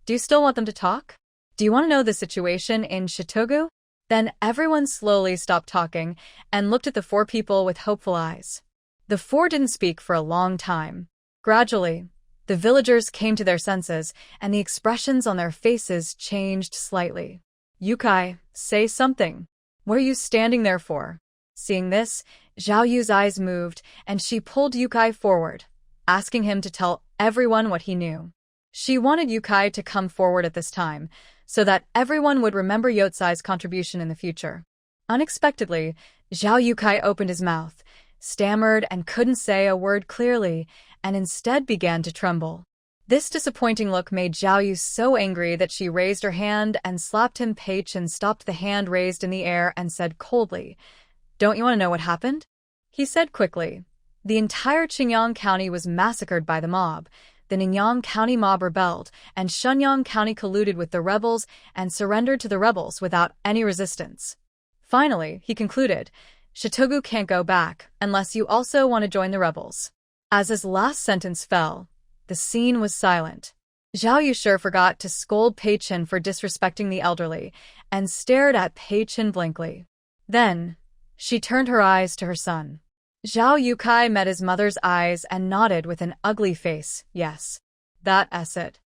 "Do you still want them to talk? Do you want to know the situation in Shitugu?" Then everyone slowly stopped talking and looked at the four people with hopeful eyes. The four didn't speak for a long time. Gradually, the villagers came to their senses, and the expressions on their faces changed slightly. "Yukai, say something. What are you standing there for?" Seeing this, Zhao Yu's eyes moved, and she pulled Yukai forward, asking him to tell everyone what he knew. She wanted Yukai to come forward at this time, so that everyone would remember Yotsai's contribution in the future. Unexpectedly, Zhao Yukai opened his mouth, stammered and couldn't say a word clearly, and instead began to tremble. This disappointing look made Zhao Yu so angry that she raised her hand and slapped him. Pei Xuan stopped the hand raised in the air and said coldly, "Don't you want to know what happened?" He said quickly, "The entire Qingyang County was massacred by the mob. The Ningyang County mob rebelled, and Shenyang County colluded with the rebels and surrendered to the rebels without any resistance." Finally, he concluded, "Shitugu can't go back unless you also want to join the rebels." As his last sentence fell, the scene was silent. Zhao Yu sure forgot to scold Pei Xuan for disrespecting the elderly and stared at Pei Xuan blankly. Then, she turned her eyes to her son. Zhao Yukai met his mother's eyes and nodded with an ugly face. "Yes, that's it."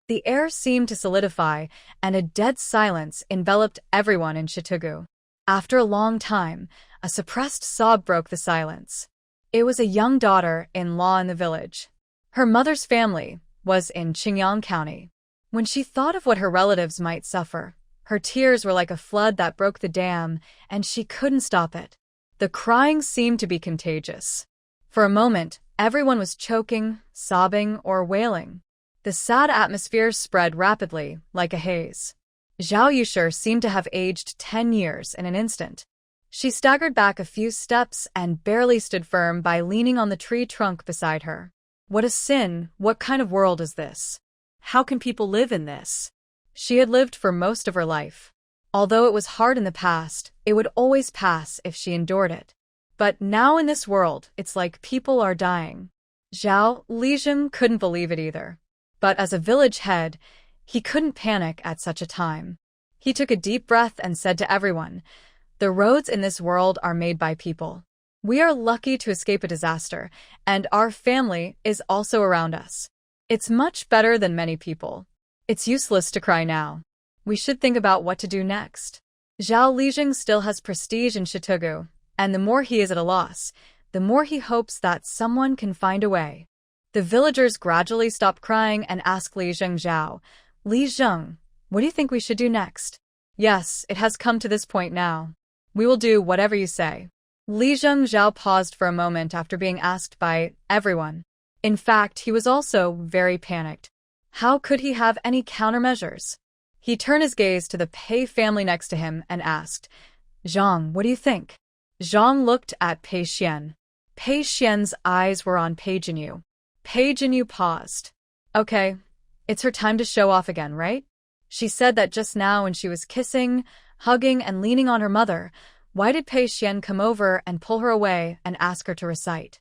The air seemed to solidify, and a dead silence enveloped everyone in Shitugu. After a long time, a suppressed sob broke the silence. It was a young daughter-in-law in the village. Her mother's family was in Qingyang County. When she thought of what her relatives might suffer, her tears were like a flood that broke the dam, and she couldn't stop it. The crying seemed to be contagious. For a moment, everyone was choking, sobbing, or wailing. The sad atmosphere spread rapidly, like a haze. Zhao Yushir seemed to have aged 10 years in an instant. She staggered back a few steps and barely stood firm by leaning on the tree trunk beside her. What a sin! What kind of world is this? How can people live in this? She had lived for most of her life. Although it was hard in the past, it would always pass if she endured it. But now in this world, it's like people are dying. Zhao Lijun couldn't believe it either. But as a village head, he couldn't panic at such a time. He took a deep breath and said to everyone, "The roads in this world are made by people. We are lucky to escape a disaster, and our family is also around us. It's much better than many people. It's useless to cry now. We should think about what to do next." Zhao Lijing still has prestige in Shitugu, and the more he is at a loss, the more he hopes that someone can find a way. The villagers gradually stopped crying and asked Li Zhao, "Li Zheng, what do you think we should do next?" "Yes, it has come to this point now. We will do whatever you say." Li Zhao paused for a moment after being asked by everyone. In fact, he was also very panicked. How could he have any countermeasures? He turned his gaze to the Pei family next to him and asked, "Zhang, what do you think?" Zhang looked at Pei Xuan. Pei Xuan's eyes were on Pei Jinyu. Pei Jinyu paused. "Okay, it's her time to show off again, right? She said that just now when she was kissing, hugging, and leaning on her mother. Why did Pei Xuan come over and pull her away and ask her to recite?"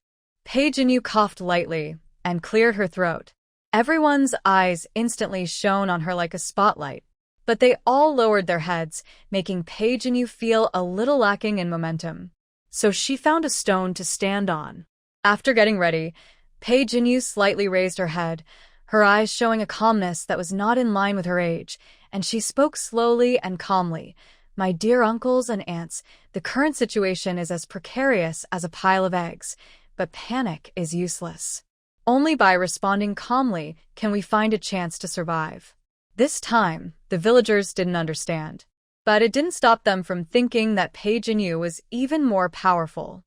Pei Jinyu coughed lightly and cleared her throat. Everyone's eyes instantly shone on her like a spotlight, but they all lowered their heads, making Pei Jinyu feel a little lacking in momentum. So she found a stone to stand on. After getting ready, Pei Jinyu slightly raised her head, her eyes showing a calmness that was not in line with her age, and she spoke slowly and calmly. My dear uncles and aunts, the current situation is as precarious as a pile of eggs, but panic is useless. Only by responding calmly can we find a chance to survive. This time, the villagers didn't understand, but it didn't stop them from thinking that Pei Jinyu was even more powerful.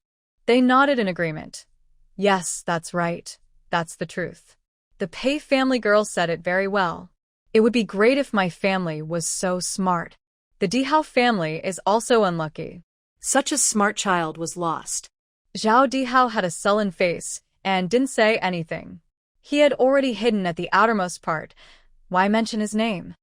They nodded in agreement. Yes, that's right. That's the truth. The Pei family girl said it very well. It would be great if my family was so smart. The Dihao family is also unlucky. Such a smart child was lost. Zhao Dihao had a sullen face and didn't say anything. He had already hidden at the outermost part. Why mention his name?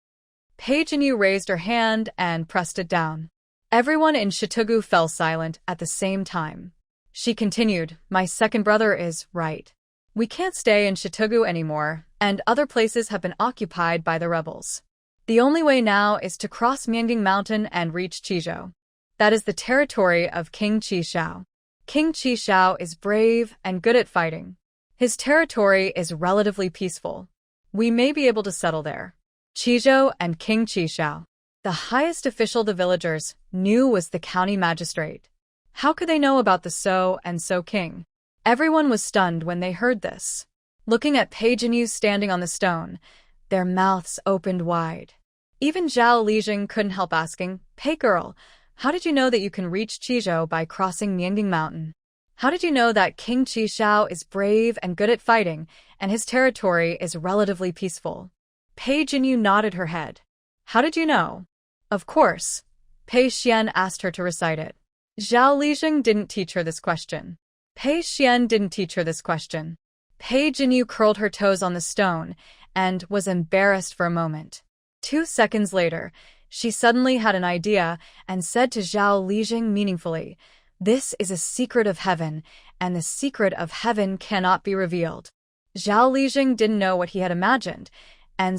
Pei Jinyu raised her hand and pressed it down. Everyone in Shitugu fell silent at the same time. She continued, my second brother is right. We can't stay in Shitugu anymore, and other places have been occupied by the rebels. The only way now is to cross Mianging Mountain and reach Qizhou. That is the territory of King Qishao. King Qishao is brave and good at fighting. His territory is relatively peaceful. We may be able to settle there. Qizhou and King Qishao. The highest official the villagers knew was the county magistrate. How could they know about the So and So king? Everyone was stunned when they heard this. Looking at Pei Jinyu standing on the stone, their mouths opened wide. Even Zhao Lijing couldn't help asking, Pei girl, how did you know that you can reach Qizhou by crossing Mianging Mountain? How did you know that King Qishao is brave and good at fighting, and his territory is relatively peaceful? Pei Jinyu nodded her head. How did you know? Of course. Pei Xuan asked her to recite it. Zhao Lijing didn't teach her this question. Pei Xuan didn't teach her this question. Pei Jinyu curled her toes on the stone and was embarrassed for a moment. 2 seconds later, she suddenly had an idea and said to Zhao Lijing meaningfully, this is a secret of heaven, and the secret of heaven cannot be revealed. Zhao Lijing didn't know what he had imagined, and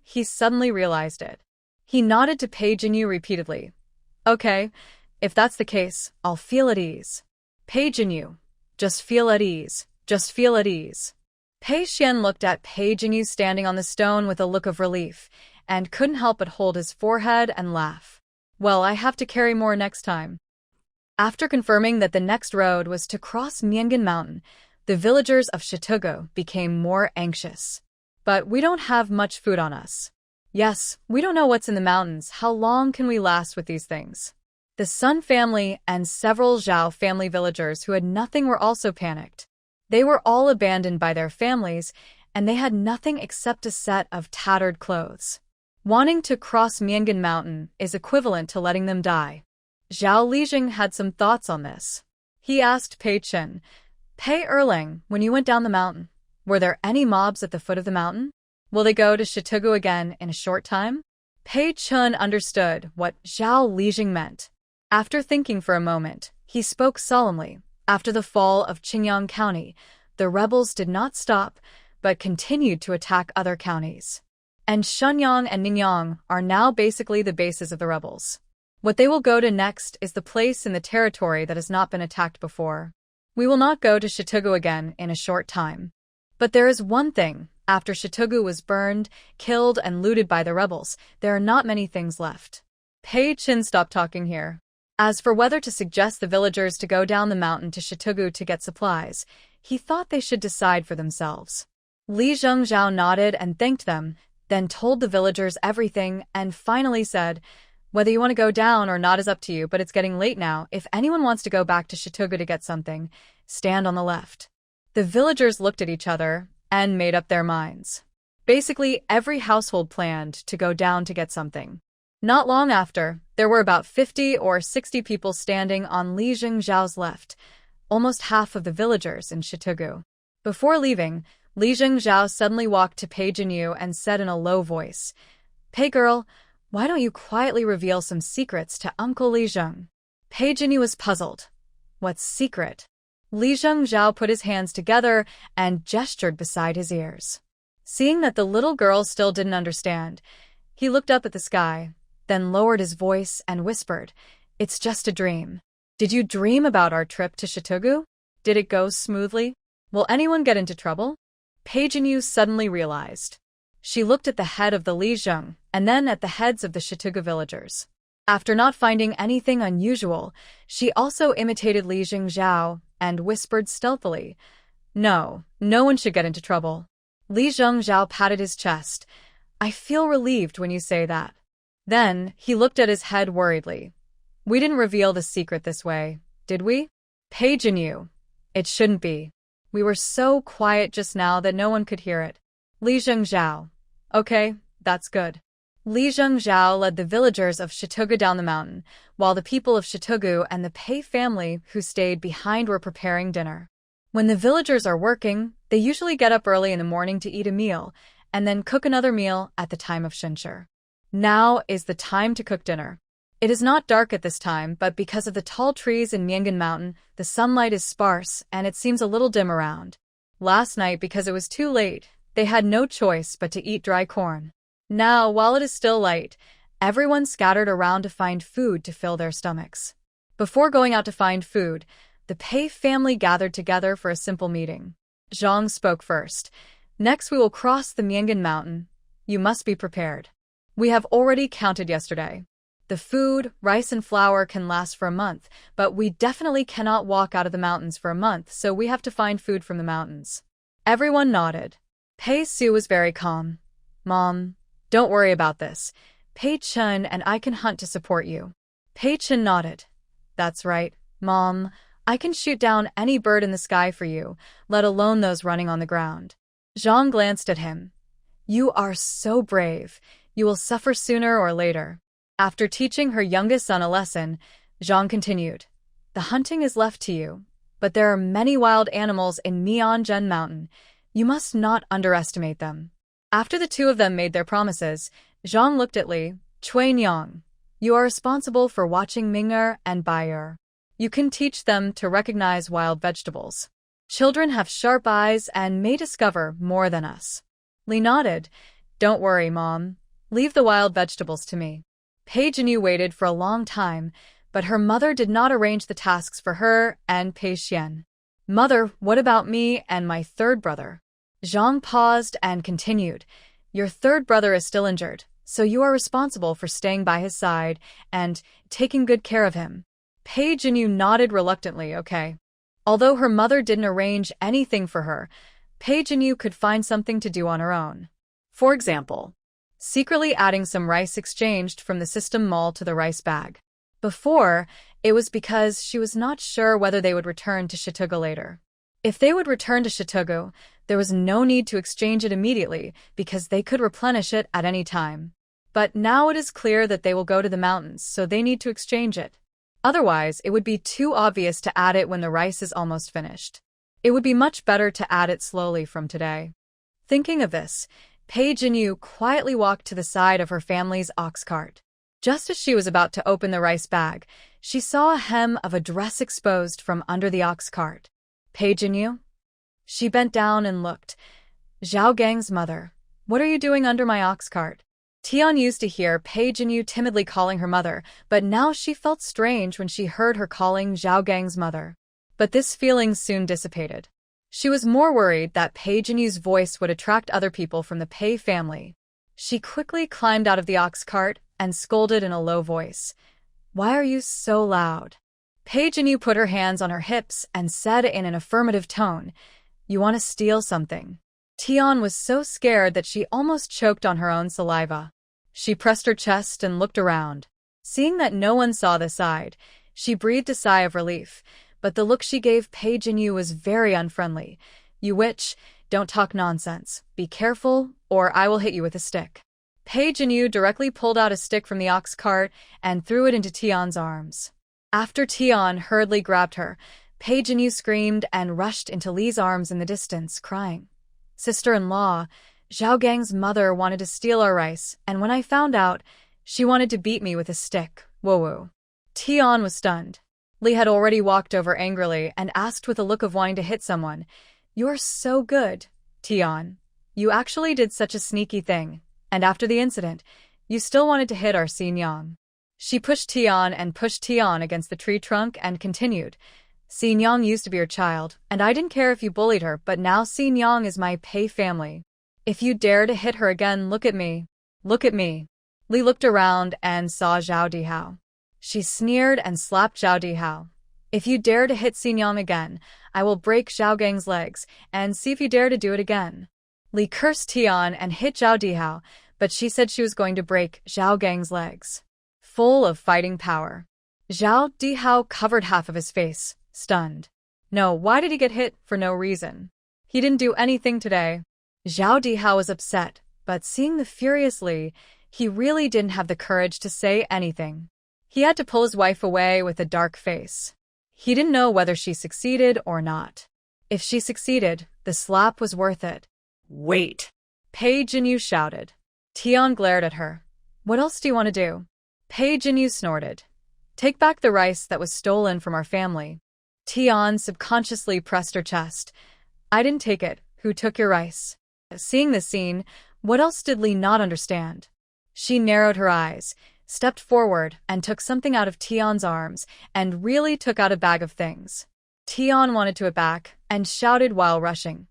he suddenly realized it. He nodded to Pei Jinyu repeatedly. Okay, if that's the case, I'll feel at ease. Pei Jinyu, just feel at ease, just feel at ease. Pei Xuan looked at Pei Jinyu standing on the stone with a look of relief, and couldn't help but hold his forehead and laugh. Well, I have to carry more next time. After confirming that the next road was to cross Miangin Mountain, the villagers of Shitugu became more anxious. But we don't have much food on us. Yes, we don't know what's in the mountains. How long can we last with these things? The Sun family and several Zhao family villagers who had nothing were also panicked. They were all abandoned by their families, and they had nothing except a set of tattered clothes. Wanting to cross Miangin Mountain is equivalent to letting them die. Zhao Lijing had some thoughts on this. He asked Pei Chen, Pei Erlang, when you went down the mountain, were there any mobs at the foot of the mountain? Will they go to Shitugu again in a short time? Pei Chen understood what Zhao Lijing meant. After thinking for a moment, he spoke solemnly. After the fall of Qingyang County, the rebels did not stop, but continued to attack other counties. And Shenyang and Ningyang are now basically the bases of the rebels. What they will go to next is the place in the territory that has not been attacked before. We will not go to Shitugu again in a short time. But there is one thing. After Shitugu was burned, killed, and looted by the rebels, there are not many things left. Pei Chen stopped talking here. As for whether to suggest the villagers to go down the mountain to Shitugu to get supplies, he thought they should decide for themselves. Li Zhengzhao nodded and thanked them, then told the villagers everything and finally said, whether you want to go down or not is up to you, but it's getting late now. If anyone wants to go back to Shitugu to get something, stand on the left. The villagers looked at each other and made up their minds. Basically, every household planned to go down to get something. Not long after, there were about 50 or 60 people standing on Li Zhengzhao's left, almost half of the villagers in Shitugu. Before leaving, Li Zhengzhao suddenly walked to Pei Jinyu and said in a low voice, Pei girl, why don't you quietly reveal some secrets to Uncle Li Zheng? Pei Jinyu was puzzled. What secret? Li Zhao put his hands together and gestured beside his ears. Seeing that the little girl still didn't understand, he looked up at the sky, then lowered his voice and whispered, "It's just a dream. Did you dream about our trip to Shitugu? Did it go smoothly? Will anyone get into trouble?" Pei Jinyu suddenly realized. She looked at the head of the Li Zheng and then at the heads of the Shitugu villagers. After not finding anything unusual, she also imitated Li Zhao and whispered stealthily, "No, no one should get into trouble." Li Zhao patted his chest. "I feel relieved when you say that." Then he looked at his head worriedly. "We didn't reveal the secret this way, did we?" Pei Jinyu. "It shouldn't be. We were so quiet just now that no one could hear it." Li Zhao. "Okay, that's good." Li Zhao led the villagers of Shitugu down the mountain, while the people of Shitugu and the Pei family who stayed behind were preparing dinner. When the villagers are working, they usually get up early in the morning to eat a meal, and then cook another meal at the time of Shinshir. Now is the time to cook dinner. It is not dark at this time, but because of the tall trees in Myeongan Mountain, the sunlight is sparse and it seems a little dim around. Last night, because it was too late, they had no choice but to eat dry corn. Now, while it is still light, everyone scattered around to find food to fill their stomachs. Before going out to find food, the Pei family gathered together for a simple meeting. Zhang spoke first. "Next we will cross the Myeongan Mountain. You must be prepared. We have already counted yesterday. The food, rice and flour can last for a month, but we definitely cannot walk out of the mountains for a month, so we have to find food from the mountains." Everyone nodded. Pei Su was very calm. "Mom, don't worry about this. Pei Chun and I can hunt to support you." Pei Chun nodded. "That's right, Mom. I can shoot down any bird in the sky for you, let alone those running on the ground." Zhang glanced at him. "You are so brave. You will suffer sooner or later." After teaching her youngest son a lesson, continued, "The hunting is left to you, but there are many wild animals in Myeongan Mountain. You must not underestimate them." After the two of them made their promises, Zhang looked at Li Chuanyang. "You are responsible for watching Ming'er and Bai'er. You can teach them to recognize wild vegetables. Children have sharp eyes and may discover more than us." Li nodded. "Don't worry, Mom. Leave the wild vegetables to me." Pei Jinyu waited for a long time, but her mother did not arrange the tasks for her and Pei Xuan. "Mother, what about me and my third brother?" Zhang paused and continued. "Your third brother is still injured, so you are responsible for staying by his side and taking good care of him." Pei Jinyu nodded reluctantly, okay. Although her mother didn't arrange anything for her, Pei Jinyu could find something to do on her own. For example, secretly adding some rice exchanged from the system mall to the rice bag. Before, it was because she was not sure whether they would return to Shitugu later. If they would return to Shitugu, there was no need to exchange it immediately because they could replenish it at any time. But now it is clear that they will go to the mountains, so they need to exchange it. Otherwise, it would be too obvious to add it when the rice is almost finished. It would be much better to add it slowly from today. Thinking of this, Pei Jinyu quietly walked to the side of her family's ox cart. Just as she was about to open the rice bag, she saw a hem of a dress exposed from under the ox cart. "Pei Jinyu?" She bent down and looked. "Zhao Gang's mother, what are you doing under my ox cart?" Tian used to hear Pei Jinyu timidly calling her mother, but now she felt strange when she heard her calling Zhao Gang's mother. But this feeling soon dissipated. She was more worried that Pei Jinyu's voice would attract other people from the Pei family. She quickly climbed out of the ox cart and scolded in a low voice. "Why are you so loud?" Pei Jinyu put her hands on her hips and said in an affirmative tone, "You want to steal something." Tian was so scared that she almost choked on her own saliva. She pressed her chest and looked around. Seeing that no one saw the side, she breathed a sigh of relief, but the look she gave Pei Jinyu was very unfriendly. "You witch, don't talk nonsense. Be careful, or I will hit you with a stick." Pei Jinyu directly pulled out a stick from the ox cart and threw it into Tian's arms. After Tian hurriedly grabbed her, Pei Jinyu screamed and rushed into Li's arms in the distance, crying, "Sister-in-law, Zhao Gang's mother wanted to steal our rice, and when I found out, she wanted to beat me with a stick. Whoa." Tian was stunned. Li had already walked over angrily and asked with a look of wanting to hit someone, "You're so good, Tian. You actually did such a sneaky thing, and after the incident, you still wanted to hit our Xinjiang." She pushed Tian against the tree trunk and continued, "Xinjiang used to be your child, and I didn't care if you bullied her, but now Xinjiang is my Pei family. If you dare to hit her again, look at me. Look at me." Li looked around and saw Zhao Dihao. She sneered and slapped Zhao Dihao. "If you dare to hit Xinjiang again, I will break Zhao Gang's legs, and see if you dare to do it again." Li cursed Tian and hit Zhao Dihao, but she said she was going to break Zhao Gang's legs. Full of fighting power. Zhao Dihao covered half of his face, stunned. No, why did he get hit for no reason? He didn't do anything today. Zhao Dihao was upset, but seeing the furious Li, he really didn't have the courage to say anything. He had to pull his wife away with a dark face. He didn't know whether she succeeded or not. If she succeeded, the slap was worth it. Wait. Pei Jinyu shouted. Tian glared at her. "What else do you want to do?" Pei Jinyu snorted. "Take back the rice that was stolen from our family." Tian subconsciously pressed her chest. "I didn't take it. Who took your rice?" Seeing the scene, what else did Li not understand? She narrowed her eyes, stepped forward, and took something out of Tian's arms, and really took out a bag of things. Tian wanted to it back, and shouted while rushing,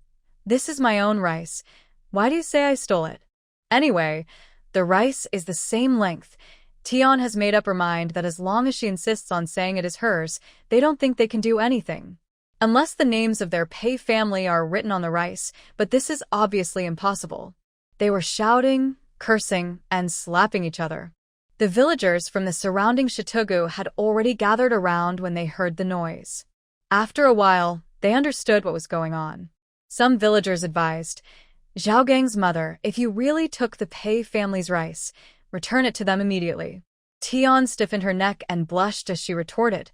"This is my own rice. Why do you say I stole it?" Anyway, the rice is the same length. Tian has made up her mind that as long as she insists on saying it is hers, they don't think they can do anything. Unless the names of their Pei family are written on the rice, but this is obviously impossible. They were shouting, cursing, and slapping each other. The villagers from the surrounding Shitugu had already gathered around when they heard the noise. After a while, they understood what was going on. Some villagers advised, "Zhao Gang's mother, if you really took the Pei family's rice, return it to them immediately." Tian stiffened her neck and blushed as she retorted,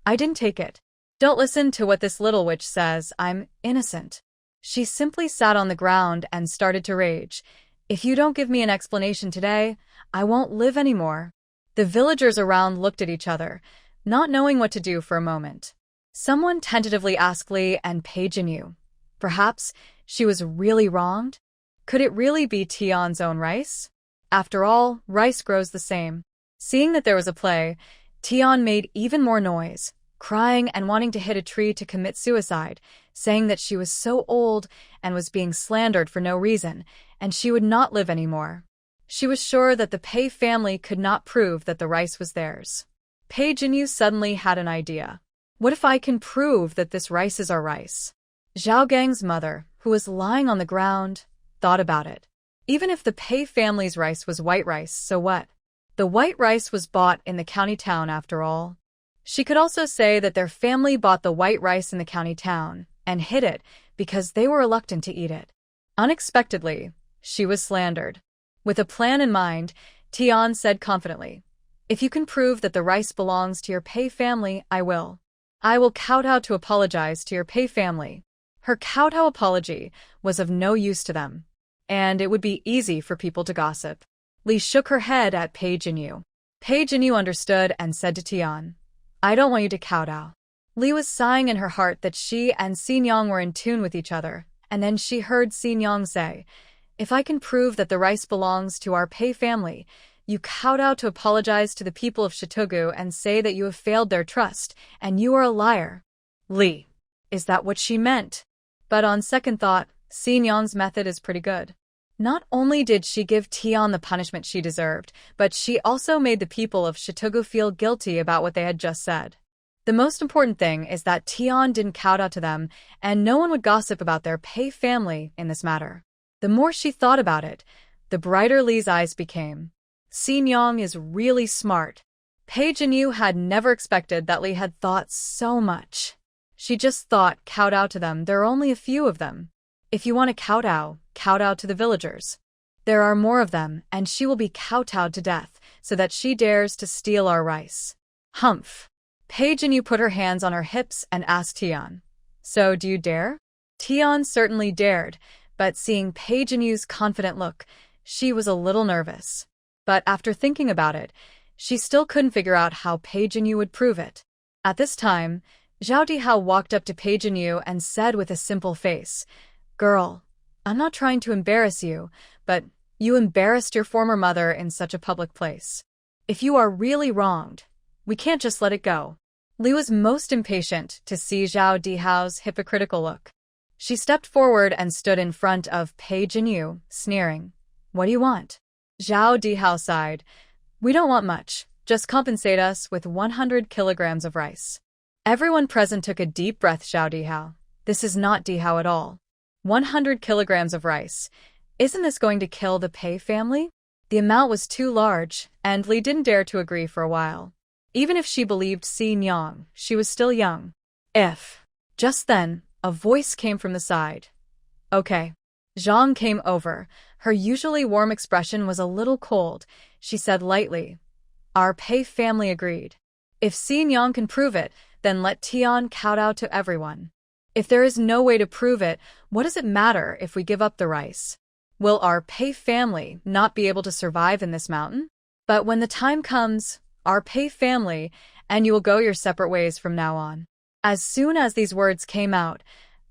"I didn't take it. Don't listen to what this little witch says, I'm innocent." She simply sat on the ground and started to rage. "If you don't give me an explanation today, I won't live anymore." The villagers around looked at each other, not knowing what to do for a moment. Someone tentatively asked Li and Pei Jinyu. Perhaps she was really wronged? Could it really be Tian's own rice? After all, rice grows the same. Seeing that there was a play, Tian made even more noise, crying and wanting to hit a tree to commit suicide, saying that she was so old and was being slandered for no reason, and she would not live anymore. She was sure that the Pei family could not prove that the rice was theirs. Pei Jinyu suddenly had an idea. What if I can prove that this rice is our rice? Zhao Gang's mother, who was lying on the ground, thought about it. Even if the Pei family's rice was white rice, so what? The white rice was bought in the county town after all. She could also say that their family bought the white rice in the county town and hid it because they were reluctant to eat it. Unexpectedly, she was slandered. With a plan in mind, Tian said confidently, "If you can prove that the rice belongs to your Pei family, I will. I will kowtow to apologize to your Pei family." Her kowtow apology was of no use to them, and it would be easy for people to gossip. Li shook her head at Pei Jinyu. Pei Jinyu understood and said to Tian, "I don't want you to kowtow." Li was sighing in her heart that she and Xinjiang were in tune with each other, and then she heard Xinjiang say, "If I can prove that the rice belongs to our Pei family, you kowtow to apologize to the people of Shitugu and say that you have failed their trust, and you are a liar." Li, is that what she meant? But on second thought, Xinjiang's method is pretty good. Not only did she give Tian the punishment she deserved, but she also made the people of Shitugu feel guilty about what they had just said. The most important thing is that Tian didn't kowtow to them, and no one would gossip about their Pei family in this matter. The more she thought about it, the brighter Li's eyes became. Xinjiang is really smart. Pei Jinyu had never expected that Li had thought so much. She just thought, kowtow to them, there are only a few of them. If you want to kowtow, kowtow to the villagers. There are more of them, and she will be kowtowed to death, so that she dares to steal our rice. Humph. Pei Jinyu put her hands on her hips and asked Tian, "So do you dare?" Tian certainly dared, but seeing Pei Jinyu's confident look, she was a little nervous. But after thinking about it, she still couldn't figure out how Pei Jinyu would prove it. At this time, Zhao Dihao walked up to Pei Jinyu and said with a simple face, "Girl, I'm not trying to embarrass you, but you embarrassed your former mother in such a public place. If you are really wronged, we can't just let it go." Li was most impatient to see Zhao Dihao's hypocritical look. She stepped forward and stood in front of Pei Jinyu, sneering. "What do you want?" Zhao Dihao sighed. "We don't want much. Just compensate us with 100 kilograms of rice." Everyone present took a deep breath. Zhao Dihao. This is not Dihao at all. 100 kilograms of rice. Isn't this going to kill the Pei family? The amount was too large, and Li didn't dare to agree for a while. Even if she believed Xin Yang, she was still young. Just then, a voice came from the side. "Okay." Zhang came over. Her usually warm expression was a little cold. She said lightly, "Our Pei family agreed. If Xin Yang can prove it, then let Tian kowtow to everyone. If there is no way to prove it, what does it matter if we give up the rice? Will our Pei family not be able to survive in this mountain? But when the time comes, our Pei family, and you will go your separate ways from now on." As soon as these words came out,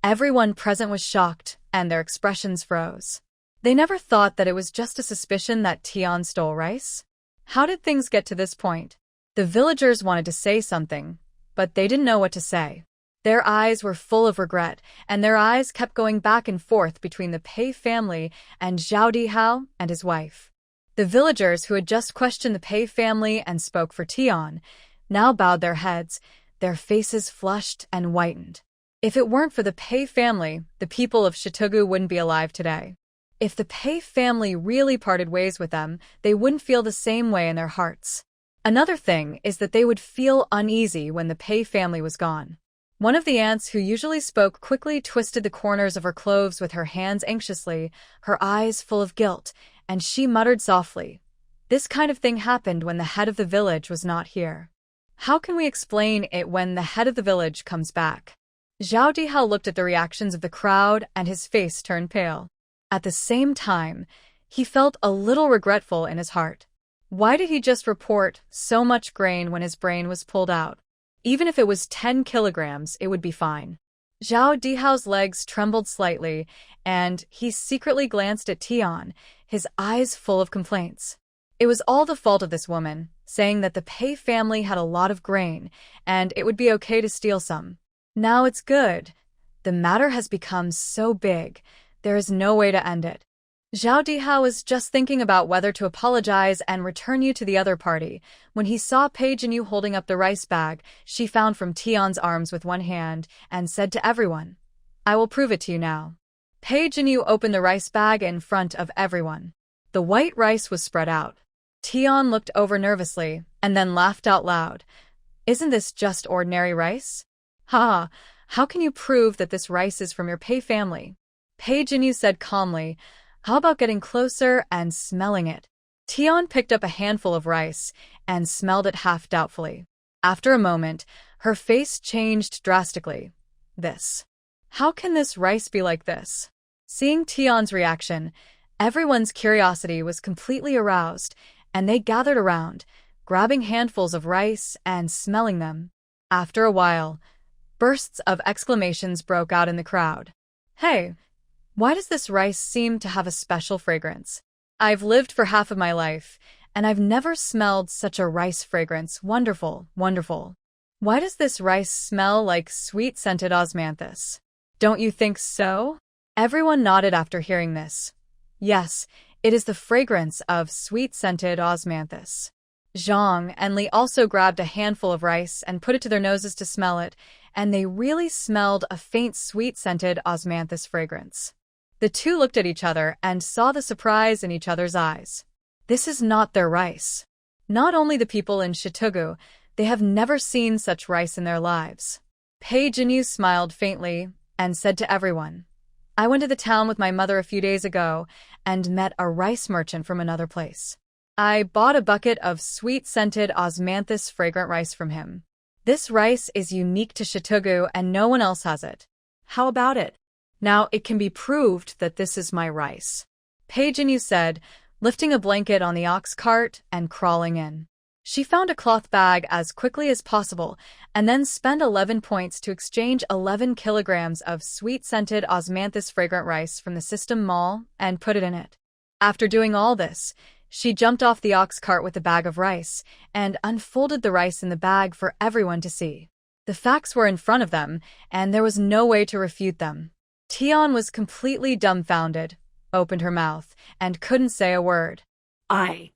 everyone present was shocked, and their expressions froze. They never thought that it was just a suspicion that Tian stole rice. How did things get to this point? The villagers wanted to say something, but they didn't know what to say. Their eyes were full of regret, and their eyes kept going back and forth between the Pei family and Zhao Dihao and his wife. The villagers who had just questioned the Pei family and spoke for Tian now bowed their heads, their faces flushed and whitened. If it weren't for the Pei family, the people of Shitugu wouldn't be alive today. If the Pei family really parted ways with them, they wouldn't feel the same way in their hearts. Another thing is that they would feel uneasy when the Pei family was gone. One of the aunts who usually spoke quickly twisted the corners of her clothes with her hands anxiously, her eyes full of guilt, and she muttered softly, "This kind of thing happened when the head of the village was not here. How can we explain it when the head of the village comes back?" Zhao Dihao looked at the reactions of the crowd and his face turned pale. At the same time, he felt a little regretful in his heart. Why did he just report so much grain when his brain was pulled out? Even if it was 10 kilograms, it would be fine. Zhao Dihao's legs trembled slightly, and he secretly glanced at Tian, his eyes full of complaints. It was all the fault of this woman, saying that the Pei family had a lot of grain, and it would be okay to steal some. Now it's good. The matter has become so big, there is no way to end it. Zhao Dihao was just thinking about whether to apologize and return you to the other party, when he saw Pei Jinyu holding up the rice bag she found from Tian's arms with one hand, and said to everyone, "I will prove it to you now." Pei Jinyu opened the rice bag in front of everyone. The white rice was spread out. Tian looked over nervously, and then laughed out loud. "Isn't this just ordinary rice?" "Ha! How can you prove that this rice is from your Pei family?" Pei Jinyu said calmly, "How about getting closer and smelling it?" Tian picked up a handful of rice and smelled it half doubtfully. After a moment, her face changed drastically. How can this rice be like this?" Seeing Tian's reaction, everyone's curiosity was completely aroused, and they gathered around, grabbing handfuls of rice and smelling them. After a while, bursts of exclamations broke out in the crowd. "Hey! Why does this rice seem to have a special fragrance? I've lived for half of my life, and I've never smelled such a rice fragrance. Wonderful, wonderful. Why does this rice smell like sweet-scented osmanthus? Don't you think so?" Everyone nodded after hearing this. Yes, it is the fragrance of sweet-scented osmanthus. Zhang and Li also grabbed a handful of rice and put it to their noses to smell it, and they really smelled a faint sweet-scented osmanthus fragrance. The two looked at each other and saw the surprise in each other's eyes. This is not their rice. Not only the people in Shitugu, they have never seen such rice in their lives. Pei Jinyu smiled faintly and said to everyone, "I went to the town with my mother a few days ago and met a rice merchant from another place. I bought a bucket of sweet-scented osmanthus fragrant rice from him. This rice is unique to Shitugu and no one else has it. How about it? Now it can be proved that this is my rice," Pei Jinyu said, lifting a blanket on the ox cart and crawling in. She found a cloth bag as quickly as possible and then spent 11 points to exchange 11 kilograms of sweet-scented osmanthus fragrant rice from the system mall and put it in it. After doing all this, she jumped off the ox cart with the bag of rice and unfolded the rice in the bag for everyone to see. The facts were in front of them, and there was no way to refute them. Tian was completely dumbfounded, opened her mouth, and couldn't say a word. I.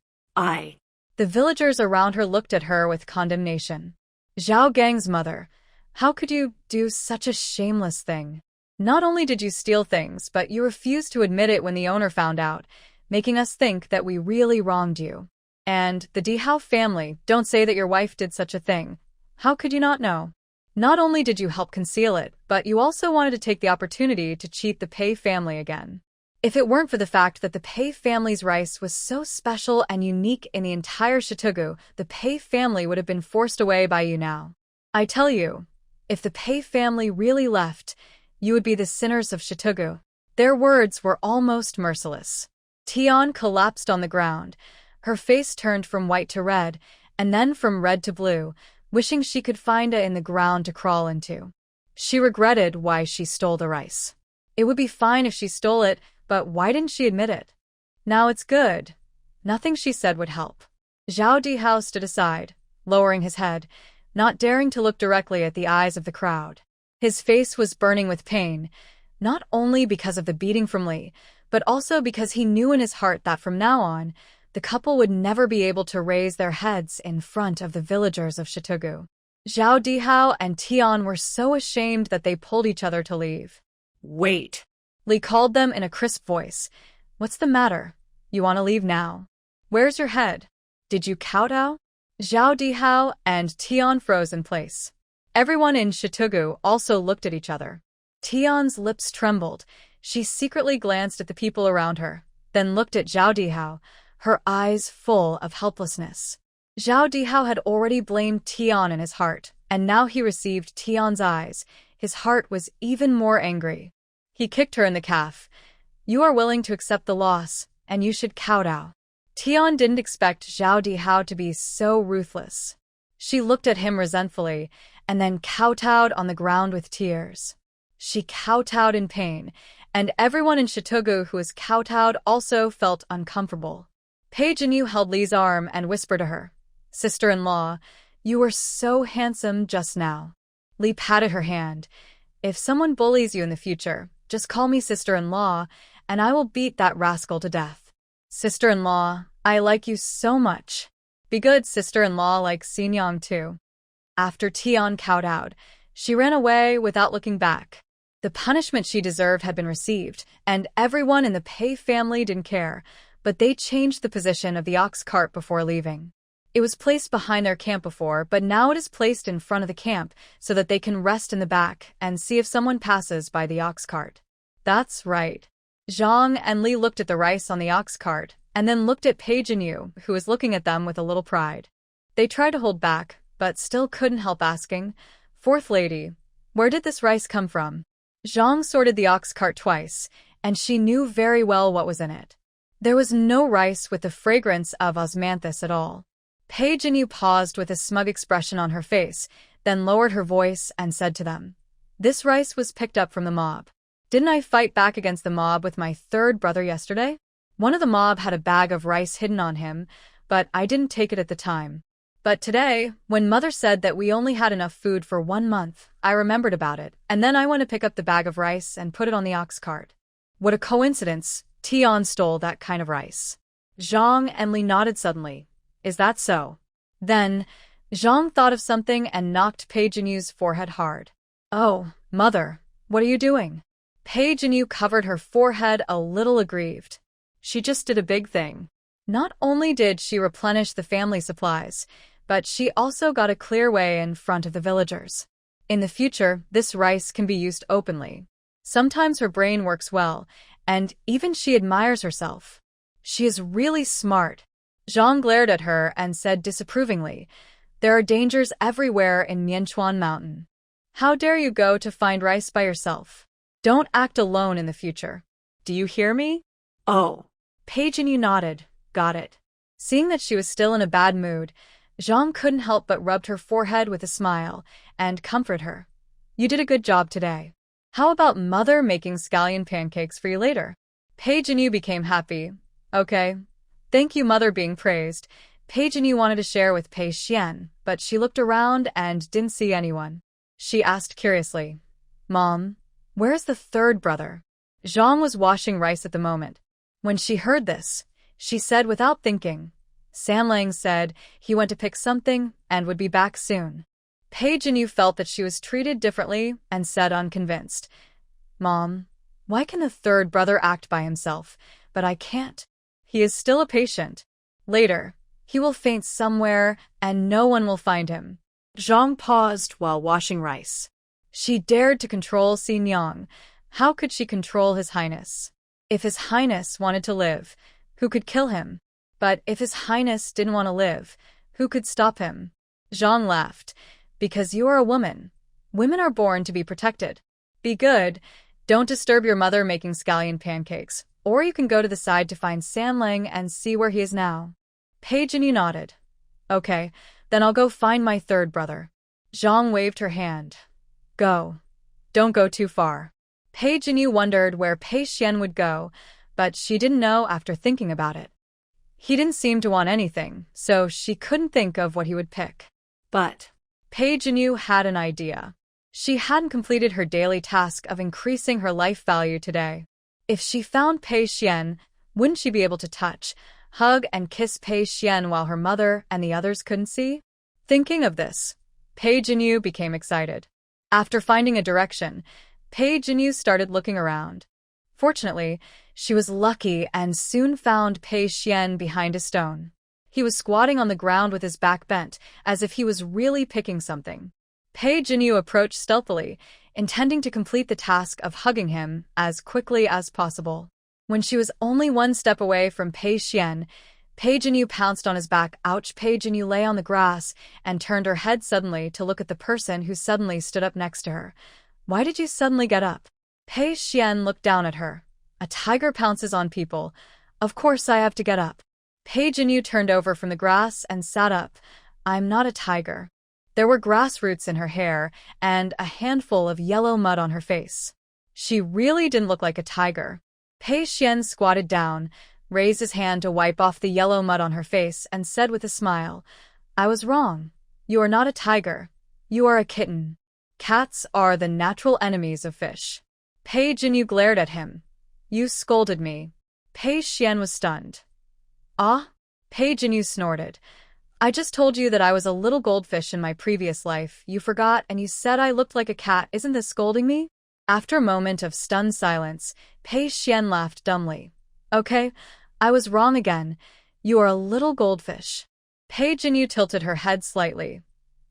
The villagers around her looked at her with condemnation. Zhao Gang's mother, how could you do such a shameless thing? Not only did you steal things, but you refused to admit it when the owner found out, making us think that we really wronged you. And the Zhao family, don't say that your wife did such a thing. How could you not know? Not only did you help conceal it, but you also wanted to take the opportunity to cheat the Pei family again. If it weren't for the fact that the Pei family's rice was so special and unique in the entire Shitugu, the Pei family would have been forced away by you now. I tell you, if the Pei family really left, you would be the sinners of Shitugu. Their words were almost merciless. Tian collapsed on the ground. Her face turned from white to red, and then from red to blue, wishing she could find it in the ground to crawl into. She regretted why she stole the rice. It would be fine if she stole it, but why didn't she admit it? Now it's good. Nothing she said would help. Zhao Dihao stood aside, lowering his head, not daring to look directly at the eyes of the crowd. His face was burning with pain, not only because of the beating from Li, but also because he knew in his heart that from now on, the couple would never be able to raise their heads in front of the villagers of Shitugu. Zhao Dihao and Tian were so ashamed that they pulled each other to leave. Wait. Li called them in a crisp voice. What's the matter? You want to leave now? Where's your head? Did you kowtow? Zhao Dihao and Tian froze in place. Everyone in Shitugu also looked at each other. Tian's lips trembled. She secretly glanced at the people around her, then looked at Zhao Dihao, her eyes full of helplessness. Zhao Dihao had already blamed Tian in his heart, and now he received Tian's eyes. His heart was even more angry. He kicked her in the calf. You are willing to accept the loss, and you should kowtow. Tian didn't expect Zhao Dihao to be so ruthless. She looked at him resentfully, and then kowtowed on the ground with tears. She kowtowed in pain, and everyone in Shitugu who was kowtowed also felt uncomfortable. Pei Jinyu held Li's arm and whispered to her, Sister-in-law, you were so handsome just now. Li patted her hand. If someone bullies you in the future, just call me sister-in-law, and I will beat that rascal to death. Sister-in-law, I like you so much. Be good sister-in-law like Xinyang too. After Tian kowtowed, she ran away without looking back. The punishment she deserved had been received, and everyone in the Pei family didn't care, but they changed the position of the ox cart before leaving. It was placed behind their camp before, but now it is placed in front of the camp so that they can rest in the back and see if someone passes by the ox cart. That's right. Zhang and Li looked at the rice on the ox cart and then looked at Pei Jinyu, who was looking at them with a little pride. They tried to hold back, but still couldn't help asking, Fourth lady, where did this rice come from? Zhang sorted the ox cart twice, and she knew very well what was in it. There was no rice with the fragrance of osmanthus at all. Pei Jinyu paused with a smug expression on her face, then lowered her voice and said to them, This rice was picked up from the mob. Didn't I fight back against the mob with my third brother yesterday? One of the mob had a bag of rice hidden on him, but I didn't take it at the time. But today, when Mother said that we only had enough food for 1 month, I remembered about it, and then I went to pick up the bag of rice and put it on the ox cart. What a coincidence, Tian stole that kind of rice. Zhang and Li nodded suddenly. Is that so? Then, Zhang thought of something and knocked Pei Jinyu's forehead hard. Oh, Mother, what are you doing? Pei Jinyu covered her forehead a little aggrieved. She just did a big thing. Not only did she replenish the family supplies, but she also got a clear way in front of the villagers. In the future, this rice can be used openly. Sometimes her brain works well, and even she admires herself. She is really smart. Zhang glared at her and said disapprovingly, There are dangers everywhere in Mianchuan Mountain. How dare you go to find rice by yourself? Don't act alone in the future. Do you hear me? Oh. Pei Jinyu nodded. Got it. Seeing that she was still in a bad mood, Zhang couldn't help but rubbed her forehead with a smile and comforted her. You did a good job today. How about mother making scallion pancakes for you later? Pei Jinyu became happy. Okay. Thank you, mother being praised. Pei Jinyu wanted to share with Pei Xuan, but she looked around and didn't see anyone. She asked curiously, Mom, where's the third brother? Zhang was washing rice at the moment. When she heard this, she said without thinking, Sanlang said he went to pick something and would be back soon. Pei Jinyu felt that she was treated differently and said unconvinced, Mom, why can the third brother act by himself, but I can't? He is still a patient. Later, he will faint somewhere and no one will find him. Zhang paused while washing rice. She dared to control Xi Nyang. How could she control His Highness? If His Highness wanted to live, who could kill him? But if His Highness didn't want to live, who could stop him? Zhang laughed. Because you are a woman. Women are born to be protected. Be good. Don't disturb your mother making scallion pancakes, or you can go to the side to find Sanlang and see where he is now. Pei Jinyu nodded. Okay, then I'll go find my third brother. Zhang waved her hand. Go. Don't go too far. Pei Jinyu wondered where Pei Xuan would go, but she didn't know after thinking about it. He didn't seem to want anything, so she couldn't think of what he would pick. But Pei Jinyu had an idea. She hadn't completed her daily task of increasing her life value today. If she found Pei Xuan, wouldn't she be able to touch, hug, and kiss Pei Xuan while her mother and the others couldn't see? Thinking of this, Pei Jinyu became excited. After finding a direction, Pei Jinyu started looking around. Fortunately, she was lucky and soon found Pei Xuan behind a stone. He was squatting on the ground with his back bent, as if he was really picking something. Pei Jinyu approached stealthily, intending to complete the task of hugging him as quickly as possible. When she was only one step away from Pei Xuan, Pei Jinyu pounced on his back. Ouch! Pei Jinyu lay on the grass and turned her head suddenly to look at the person who suddenly stood up next to her. Why did you suddenly get up? Pei Xuan looked down at her. A tiger pounces on people. Of course I have to get up. Pei Jinyu turned over from the grass and sat up. I'm not a tiger. There were grass roots in her hair and a handful of yellow mud on her face. She really didn't look like a tiger. Pei Xuan squatted down, raised his hand to wipe off the yellow mud on her face, and said with a smile, I was wrong. You are not a tiger. You are a kitten. Cats are the natural enemies of fish. Pei Jinyu glared at him. You scolded me. Pei Xuan was stunned. Ah? Pei Jinyu snorted. I just told you that I was a little goldfish in my previous life. You forgot and you said I looked like a cat. Isn't this scolding me? After a moment of stunned silence, Pei Xuan laughed dumbly. Okay, I was wrong again. You are a little goldfish. Pei Jinyu tilted her head slightly.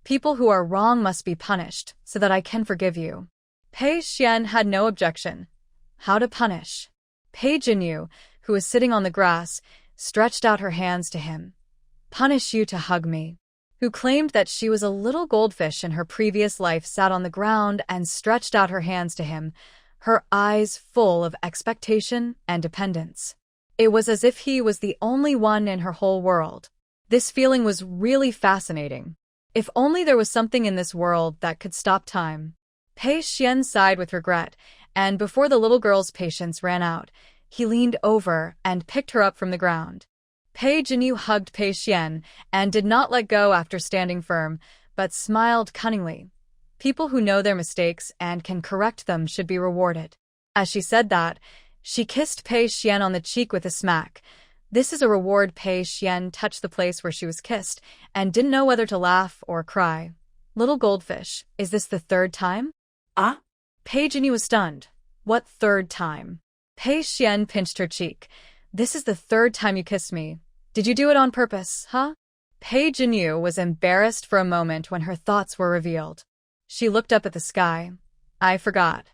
People who are wrong must be punished, so that I can forgive you. Pei Xuan had no objection. How to punish? Pei Jinyu, who was sitting on the grass, stretched out her hands to him. Punish you to hug me. Who claimed that she was a little goldfish in her previous life sat on the ground and stretched out her hands to him, her eyes full of expectation and dependence. It was as if he was the only one in her whole world. This feeling was really fascinating. If only there was something in this world that could stop time. Pei Xuan sighed with regret, and before the little girl's patience ran out, he leaned over and picked her up from the ground. Pei Jinyu hugged Pei Xuan and did not let go after standing firm, but smiled cunningly. People who know their mistakes and can correct them should be rewarded. As she said that, she kissed Pei Xuan on the cheek with a smack. This is a reward. Pei Xuan touched the place where she was kissed and didn't know whether to laugh or cry. Little goldfish, is this the third time? Ah? Pei Jinyu was stunned. What third time? Pei Xuan pinched her cheek. This is the third time you kissed me. Did you do it on purpose, huh? Pei Jinyu was embarrassed for a moment when her thoughts were revealed. She looked up at the sky. I forgot.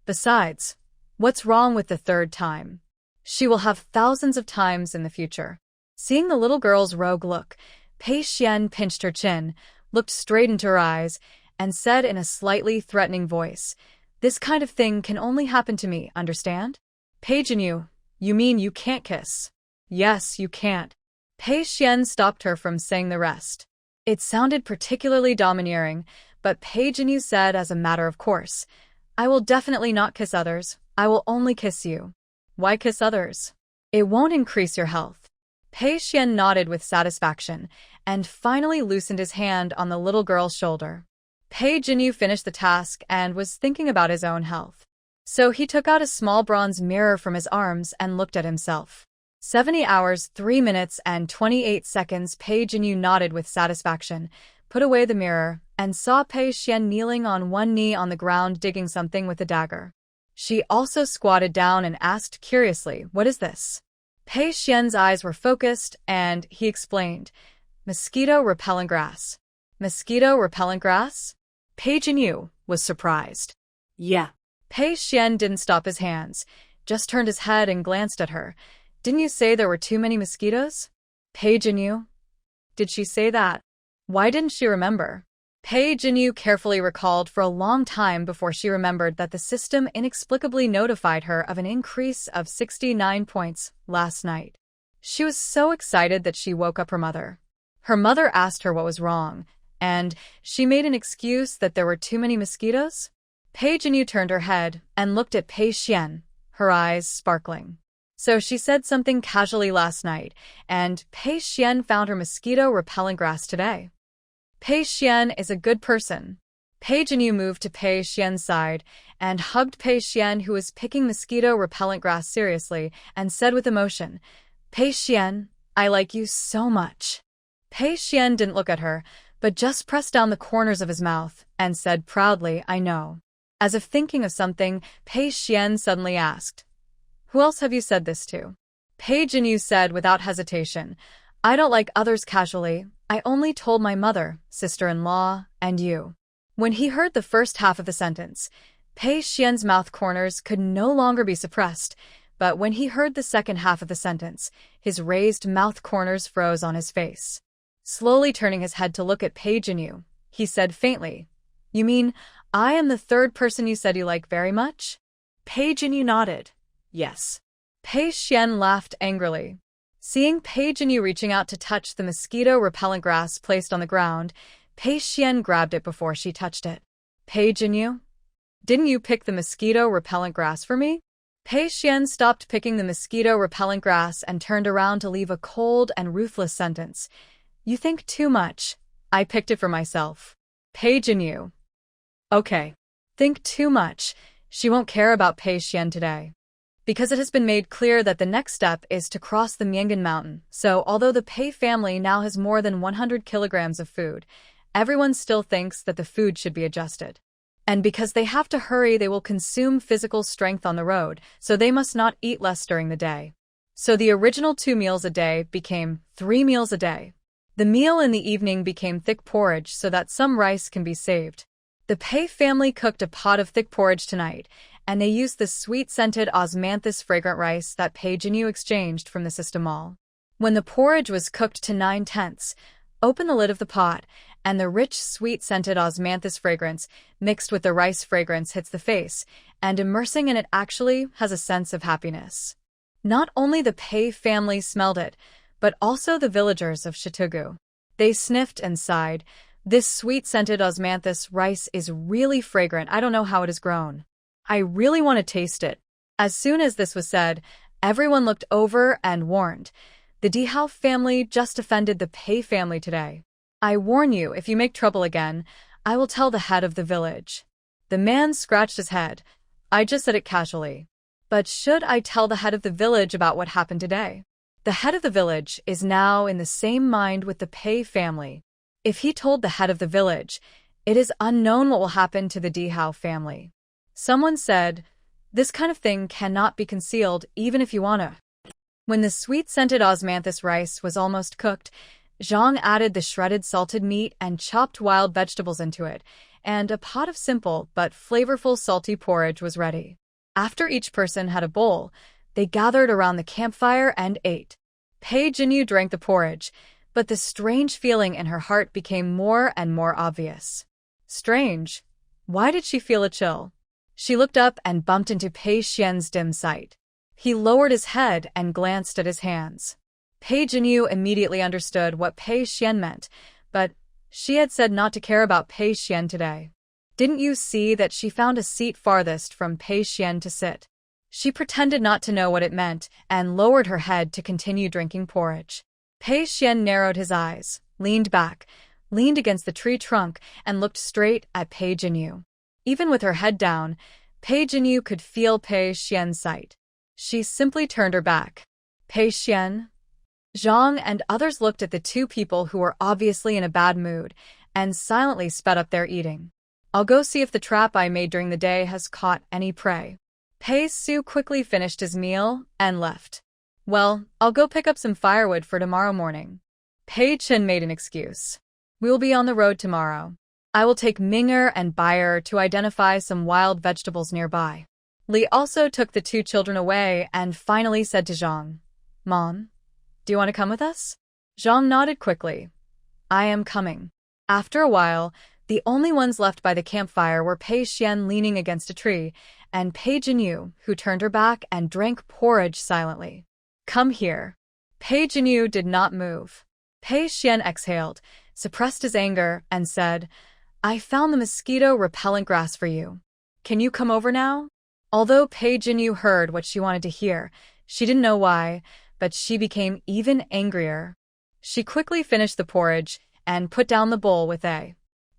Besides, what's wrong with the third time? She will have thousands of times in the future. Seeing the little girl's rogue look, Pei Xuan pinched her chin, looked straight into her eyes, and said in a slightly threatening voice, This kind of thing can only happen to me, understand? Pei Jinyu, you mean you can't kiss? Yes, you can't. Pei Xuan stopped her from saying the rest. It sounded particularly domineering, but Pei Jinyu said as a matter of course, "I will definitely not kiss others. I will only kiss you." "Why kiss others?" "It won't increase your health." Pei Xuan nodded with satisfaction and finally loosened his hand on the little girl's shoulder. Pei Jinyu finished the task and was thinking about his own health. So he took out a small bronze mirror from his arms and looked at himself. 70 hours, 3 minutes, and 28 seconds. Pei Jinyu nodded with satisfaction, put away the mirror, and saw Pei Xuan kneeling on one knee on the ground digging something with a dagger. She also squatted down and asked curiously, "What is this?" Pei Xuan's eyes were focused, and he explained, "Mosquito repellent grass." "Mosquito repellent grass?" Pei Jinyu was surprised. Yeah. Pei Xuan didn't stop his hands, just turned his head and glanced at her. "Didn't you say there were too many mosquitoes?" Pei Jinyu? Did she say that? Why didn't she remember? Pei Jinyu carefully recalled for a long time before she remembered that the system inexplicably notified her of an increase of 69 points last night. She was so excited that she woke up her mother. Her mother asked her what was wrong, and she made an excuse that there were too many mosquitoes. Pei Jinyu turned her head and looked at Pei Xuan, her eyes sparkling. So she said something casually last night, and Pei Xuan found her mosquito-repellent grass today. Pei Xuan is a good person. Pei Jinyu moved to Pei Xuan's side and hugged Pei Xuan, who was picking mosquito-repellent grass seriously, and said with emotion, "Pei Xuan, I like you so much." Pei Xuan didn't look at her, but just pressed down the corners of his mouth and said proudly, "I know." As if thinking of something, Pei Xuan suddenly asked, "Who else have you said this to?" Pei Jinyu said without hesitation, "I don't like others casually. I only told my mother, sister-in-law, and you." When he heard the first half of the sentence, Pei Xuan's mouth corners could no longer be suppressed, but when he heard the second half of the sentence, his raised mouth corners froze on his face. Slowly turning his head to look at Pei Jinyu, he said faintly, "You mean I am the third person you said you like very much?" Pei Jinyu nodded. Yes. Pei Xuan laughed angrily. Seeing Pei Jinyu reaching out to touch the mosquito-repellent grass placed on the ground, Pei Xuan grabbed it before she touched it. "Pei Jinyu? Didn't you pick the mosquito-repellent grass for me?" Pei Xuan stopped picking the mosquito-repellent grass and turned around to leave a cold and ruthless sentence. "You think too much. I picked it for myself." Pei Jinyu. Okay. Think too much. She won't care about Pei Xuan today. Because it has been made clear that the next step is to cross the Myeongan Mountain, so although the Pei family now has more than 100 kilograms of food, everyone still thinks that the food should be adjusted. And because they have to hurry, they will consume physical strength on the road, so they must not eat less during the day. So the original 2 meals a day became 3 meals a day. The meal in the evening became thick porridge so that some rice can be saved. The Pei family cooked a pot of thick porridge tonight, and they used the sweet-scented osmanthus fragrant rice that Pei Jinyu exchanged from the system mall. When the porridge was cooked to 9/10, open the lid of the pot, and the rich, sweet-scented osmanthus fragrance mixed with the rice fragrance hits the face, and immersing in it actually has a sense of happiness. Not only the Pei family smelled it, but also the villagers of Shitugu. They sniffed and sighed. "This sweet-scented osmanthus rice is really fragrant. I don't know how it is grown. I really want to taste it." As soon as this was said, everyone looked over and warned, "The Zhao family just offended the Pei family today. I warn you, if you make trouble again, I will tell the head of the village." The man scratched his head. "I just said it casually. But should I tell the head of the village about what happened today?" The head of the village is now in the same mind with the Pei family. If he told the head of the village, it is unknown what will happen to the Zhao family. Someone said, "This kind of thing cannot be concealed even if you wanna." When the sweet-scented osmanthus rice was almost cooked, Zhang added the shredded salted meat and chopped wild vegetables into it, and a pot of simple but flavorful salty porridge was ready. After each person had a bowl, they gathered around the campfire and ate. Pei Jinyu drank the porridge, but the strange feeling in her heart became more and more obvious. Strange. Why did she feel a chill? She looked up and bumped into Pei Xuan's dim sight. He lowered his head and glanced at his hands. Pei Jinyu immediately understood what Pei Xuan meant, but She had said not to care about Pei Xuan today. Didn't you see that she found a seat farthest from Pei Xuan to sit? She pretended not to know what it meant and lowered her head to continue drinking porridge. Pei Xuan narrowed his eyes, leaned back, leaned against the tree trunk, and looked straight at Pei Jinyu. Even with her head down, Pei Jinyu could feel Pei Xuan's sight. She simply turned her back. Pei Xuan? Zhang and others looked at the two people who were obviously in a bad mood and silently sped up their eating. I'll go see if the trap I made during the day has caught any prey. Pei Su quickly finished his meal and left. Well, I'll go pick up some firewood for tomorrow morning. Pei Chen made an excuse. We will be on the road tomorrow. I will take Minger and Bayer to identify some wild vegetables nearby. Li also took the two children away and finally said to Zhang, Mom, do you want to come with us? Zhang nodded quickly. I am coming. After a while, the only ones left by the campfire were Pei Xuan leaning against a tree and Pei Jinyu, who turned her back and drank porridge silently. Come here. Pei Jinyu did not move. Pei Xuan exhaled, suppressed his anger, and said, I found the mosquito-repellent grass for you. Can you come over now? Although Pei Jinyu heard what she wanted to hear, she didn't know why, but she became even angrier. She quickly finished the porridge and put down the bowl with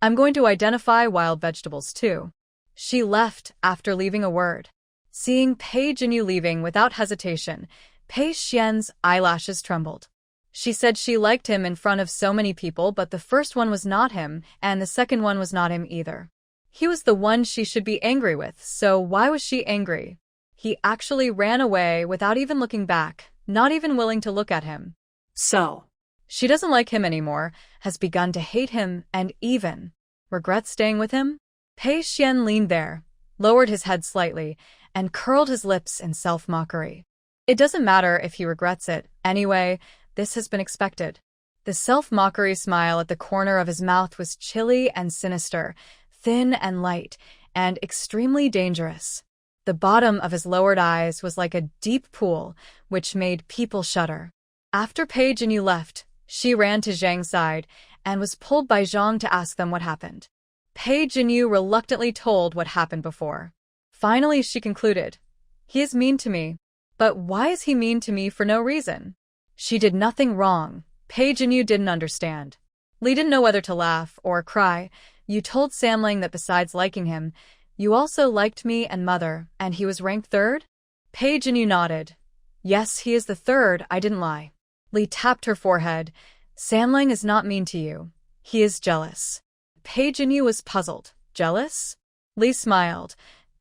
I'm going to identify wild vegetables too. She left after leaving a word. Seeing Pei Jinyu leaving without hesitation, Pei Xuan's eyelashes trembled. She said she liked him in front of so many people, but the first one was not him, and the second one was not him either. He was the one she should be angry with, so why was she angry? He actually ran away without even looking back, not even willing to look at him. So, she doesn't like him anymore, has begun to hate him, and even regrets staying with him? Pei Xuan leaned there, lowered his head slightly, and curled his lips in self-mockery. It doesn't matter if he regrets it. Anyway, this has been expected. The self-mockery smile at the corner of his mouth was chilly and sinister, thin and light, and extremely dangerous. The bottom of his lowered eyes was like a deep pool, which made people shudder. After Pei Jinyu left, she ran to Zhang's side and was pulled by Zhang to ask them what happened. Pei Jinyu reluctantly told what happened before. Finally, she concluded, He is mean to me. But why is he mean to me for no reason? She did nothing wrong. Pei Jinyu didn't understand. Li didn't know whether to laugh or cry. You told Samling that besides liking him, you also liked me and Mother, and he was ranked third? Pei Jinyu nodded. Yes, he is the third, I didn't lie. Li tapped her forehead. Samling is not mean to you. He is jealous. Pei Jinyu was puzzled. Jealous? Li smiled.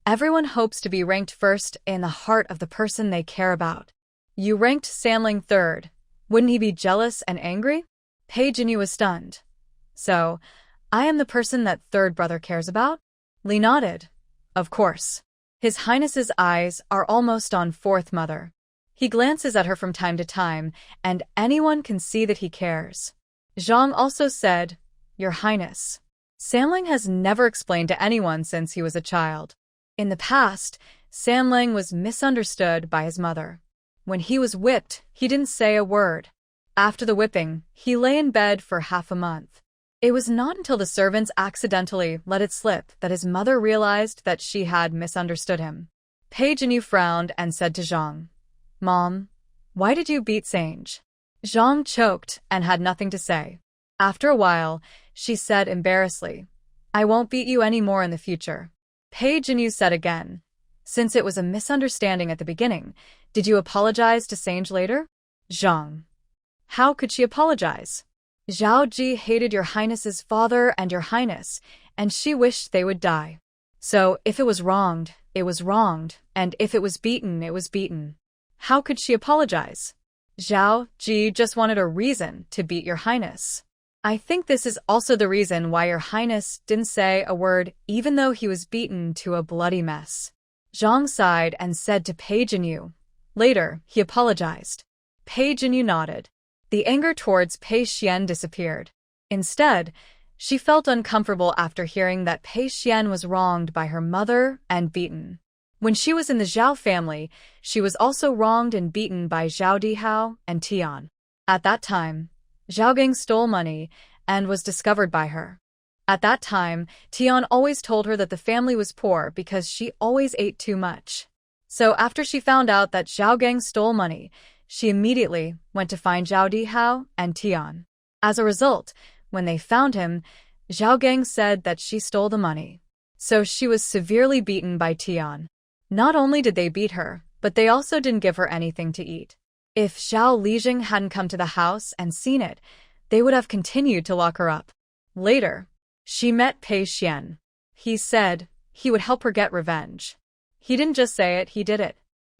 Everyone hopes to be ranked first in the heart of the person they care about. You ranked Samling third. Wouldn't he be jealous and angry? Pei Jinyu was stunned. So, I am the person that third brother cares about? Li nodded. Of course. His Highness's eyes are almost on fourth mother. He glances at her from time to time, and anyone can see that he cares. Zhang also said, Your Highness. Samling has never explained to anyone since he was a child. In the past, Samling was misunderstood by his mother. When he was whipped, he didn't say a word. After the whipping, he lay in bed for half a month. It was not until the servants accidentally let it slip that his mother realized that she had misunderstood him. Pei Jinyu frowned and said to Zhang, Mom, why did you beat Sange? Zhang choked and had nothing to say. After a while, she said embarrassedly, I won't beat you any more in the future. Pei Jinyu said again, Since it was a misunderstanding at the beginning, did you apologize to Sange later? Zhang. How could she apologize? Zhao Ji hated your Highness's father and your Highness, and she wished they would die. So, if it was wronged, it was wronged, and if it was beaten, it was beaten. How could she apologize? Zhao Ji just wanted a reason to beat your Highness. I think this is also the reason why your Highness didn't say a word even though he was beaten to a bloody mess. Zhang sighed and said to Pei Jinyu. Later, he apologized. Pei Jinyu nodded. The anger towards Pei Xuan disappeared. Instead, she felt uncomfortable after hearing that Pei Xuan was wronged by her mother and beaten. When she was in the Zhao family, she was also wronged and beaten by Zhao Dihao and Tian. At that time, Zhao Gang stole money, and was discovered by her. At that time, Tian always told her that the family was poor because she always ate too much. So after she found out that Zhao Gang stole money, she immediately went to find Zhao Dihao and Tian. As a result, when they found him, Zhao Gang said that she stole the money. So she was severely beaten by Tian. Not only did they beat her, but they also didn't give her anything to eat. If Zhao Lijing hadn't come to the house and seen it, they would have continued to lock her up. Later, she met Pei Xuan. He said he would help her get revenge. He didn't just say it, he did it.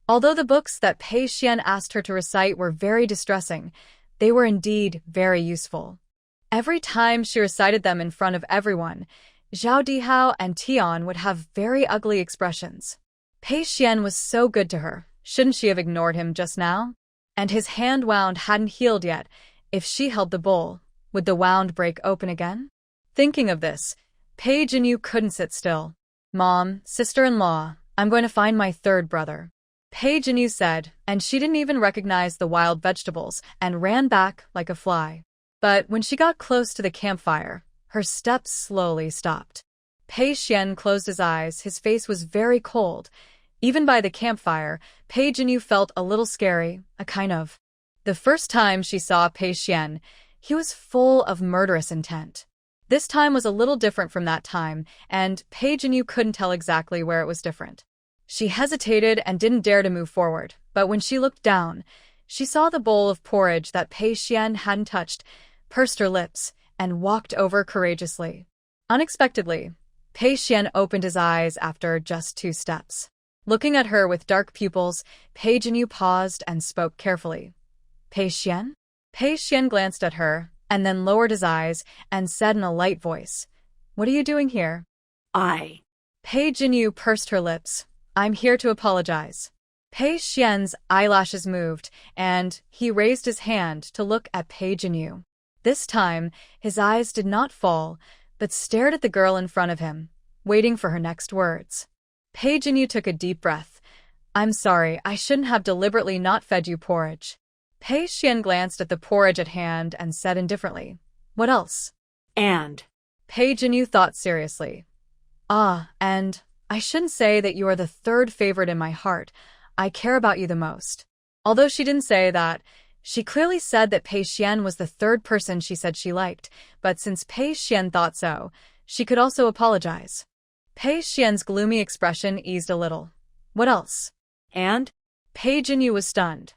Although the books that Pei Xuan asked her to recite were very distressing, they were indeed very useful. Every time she recited them in front of everyone, Zhao Dihao and Tian would have very ugly expressions. Pei Xuan was so good to her, shouldn't she have ignored him just now? And his hand wound hadn't healed yet. If she held the bowl, would the wound break open again? Thinking of this, Pei Jinyu couldn't sit still. "Mom, sister-in-law, I'm going to find my third brother," Pei Jinyu said, and she didn't even recognize the wild vegetables and ran back like a fly. But when she got close to the campfire, her steps slowly stopped. Pei Xuan closed his eyes, his face was very cold. Even by the campfire, Pei Jinyu felt a little scary, a kind of. The first time she saw Pei Xuan, he was full of murderous intent. This time was a little different from that time, and Pei Jinyu couldn't tell exactly where it was different. She hesitated and didn't dare to move forward, but when she looked down, she saw the bowl of porridge that Pei Xuan hadn't touched, pursed her lips, and walked over courageously. Unexpectedly, Pei Xuan opened his eyes after just 2 steps. Looking at her with dark pupils, Pei Jinyu paused and spoke carefully. "Pei Xuan?" Pei Xuan glanced at her, and then lowered his eyes and said in a light voice, "What are you doing here?" Pei Jinyu pursed her lips. "I'm here to apologize." Pei Xuan's eyelashes moved, and he raised his hand to look at Pei Jinyu. This time, his eyes did not fall, but stared at the girl in front of him, waiting for her next words. Pei Jinyu took a deep breath. "I'm sorry, I shouldn't have deliberately not fed you porridge." Pei Xuan glanced at the porridge at hand and said indifferently, "What else?" And Pei Jinyu thought seriously. And I shouldn't say that you are the third favorite in my heart. I care about you the most." Although she didn't say that, she clearly said that Pei Xuan was the third person she said she liked, but since Pei Xuan thought so, she could also apologize. Pei Xuan's gloomy expression eased a little. "What else?" And Pei Jinyu was stunned.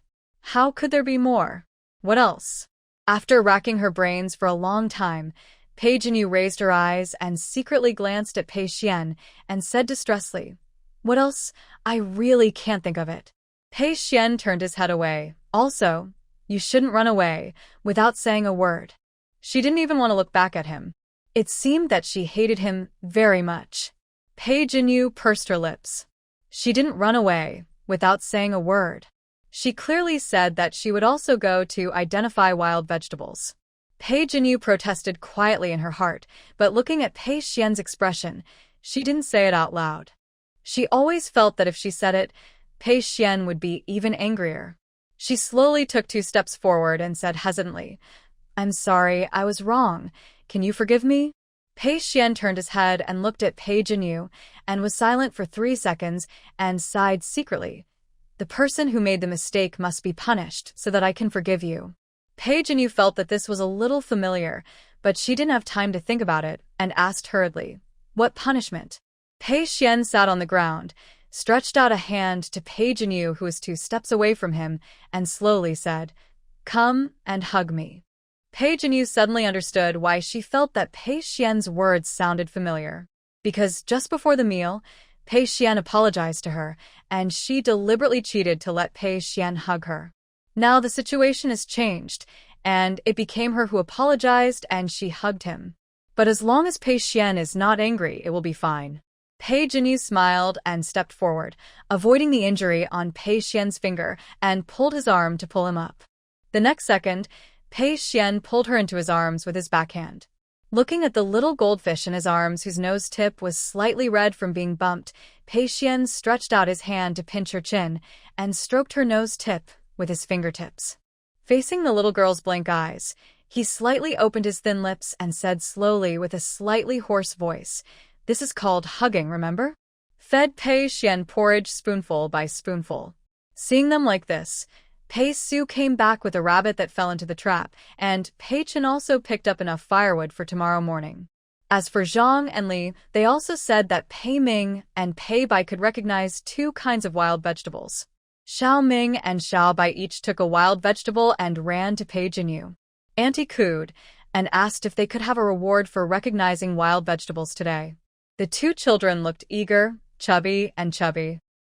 How could there be more? What else? After racking her brains for a long time, Pei Jinyu raised her eyes and secretly glanced at Pei Xuan and said distressfully, "What else? I really can't think of it." Pei Xuan turned his head away. "Also, you shouldn't run away without saying a word." She didn't even want to look back at him. It seemed that she hated him very much. Pei Jinyu pursed her lips. She didn't run away without saying a word. She clearly said that she would also go to identify wild vegetables. Pei Jinyu protested quietly in her heart, but looking at Pei Xuan's expression, she didn't say it out loud. She always felt that if she said it, Pei Xuan would be even angrier. She slowly took 2 steps forward and said hesitantly, "I'm sorry, I was wrong. Can you forgive me?" Pei Xuan turned his head and looked at Pei Jinyu, and was silent for 3 seconds and sighed secretly. "The person who made the mistake must be punished so that I can forgive you." Pei Jinyu felt that this was a little familiar, but she didn't have time to think about it and asked hurriedly, "What punishment?" Pei Xuan sat on the ground, stretched out a hand to Pei Jinyu, who was 2 steps away from him, and slowly said, "Come and hug me." Pei Jinyu suddenly understood why she felt that Pei Xuan's words sounded familiar. Because just before the meal, Pei Xuan apologized to her, and she deliberately cheated to let Pei Xuan hug her. Now the situation has changed, and it became her who apologized and she hugged him. But as long as Pei Xuan is not angry, it will be fine. Pei Jinyu smiled and stepped forward, avoiding the injury on Pei Xuan's finger, and pulled his arm to pull him up. The next second, Pei Xuan pulled her into his arms with his backhand. Looking at the little goldfish in his arms whose nose tip was slightly red from being bumped, Pei Xuan stretched out his hand to pinch her chin and stroked her nose tip with his fingertips. Facing the little girl's blank eyes, He slightly opened his thin lips and said slowly with a slightly hoarse voice, "This is called hugging, remember?" Fed Pei Xuan porridge spoonful by spoonful. Seeing them like this, Pei Su came back with a rabbit that fell into the trap, and Pei Chen also picked up enough firewood for tomorrow morning. As for Zhang and Li, they also said that Pei Ming and Pei Bai could recognize two kinds of wild vegetables. Xiao Ming and Xiao Bai each took a wild vegetable and ran to Pei Jinyu. Auntie cooed and asked if they could have a reward for recognizing wild vegetables today. The two children looked eager, chubby.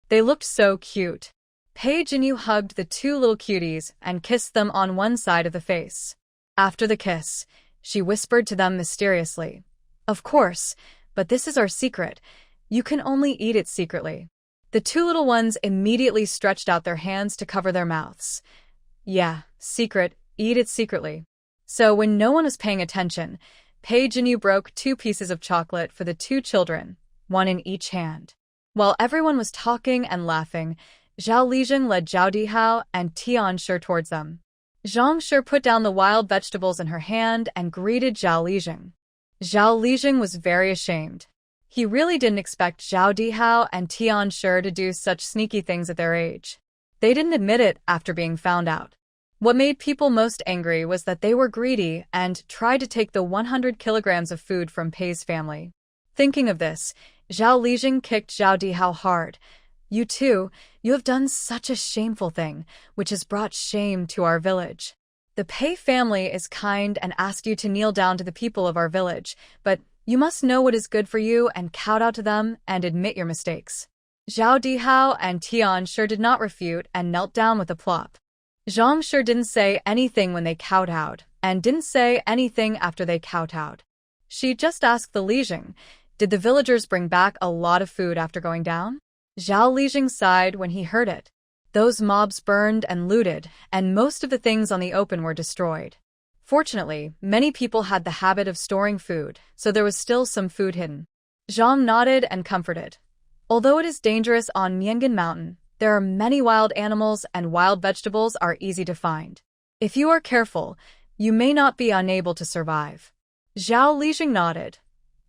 They looked so cute. Pei Jinyu hugged the two little cuties and kissed them on one side of the face. After the kiss, she whispered to them mysteriously, "Of course, but this is our secret. You can only eat it secretly." The two little ones immediately stretched out their hands to cover their mouths. Yeah, secret, eat it secretly. So when no one was paying attention, Pei Jinyu broke 2 pieces of chocolate for the 2 children, 1 in each hand. While everyone was talking and laughing, Zhao Lijing led Zhao Dihao and Tian Shi towards them. Zhang Shi put down the wild vegetables in her hand and greeted Zhao Lijing. Zhao Lijing was very ashamed. He really didn't expect Zhao Dihao and Tian Shi to do such sneaky things at their age. They didn't admit it after being found out. What made people most angry was that they were greedy and tried to take the 100 kilograms of food from Pei's family. Thinking of this, Zhao Lijing kicked Zhao Dihao hard. "You two, you have done such a shameful thing, which has brought shame to our village. The Pei family is kind and asked you to kneel down to the people of our village, but you must know what is good for you and kowtow to them and admit your mistakes." Zhao Dihao and Tian Shi did not refute and knelt down with a plop. Zhang Shi didn't say anything when they kowtowed, and didn't say anything after they kowtowed. She just asked the Lijing, "Did the villagers bring back a lot of food after going down?" Zhao Lijing sighed when he heard it. Those mobs burned and looted, and most of the things on the open were destroyed. Fortunately, many people had the habit of storing food, so there was still some food hidden. Zhang nodded and comforted. Although it is dangerous on Miangan Mountain, there are many wild animals and wild vegetables are easy to find. If you are careful, you may not be unable to survive. Zhao Lijing nodded.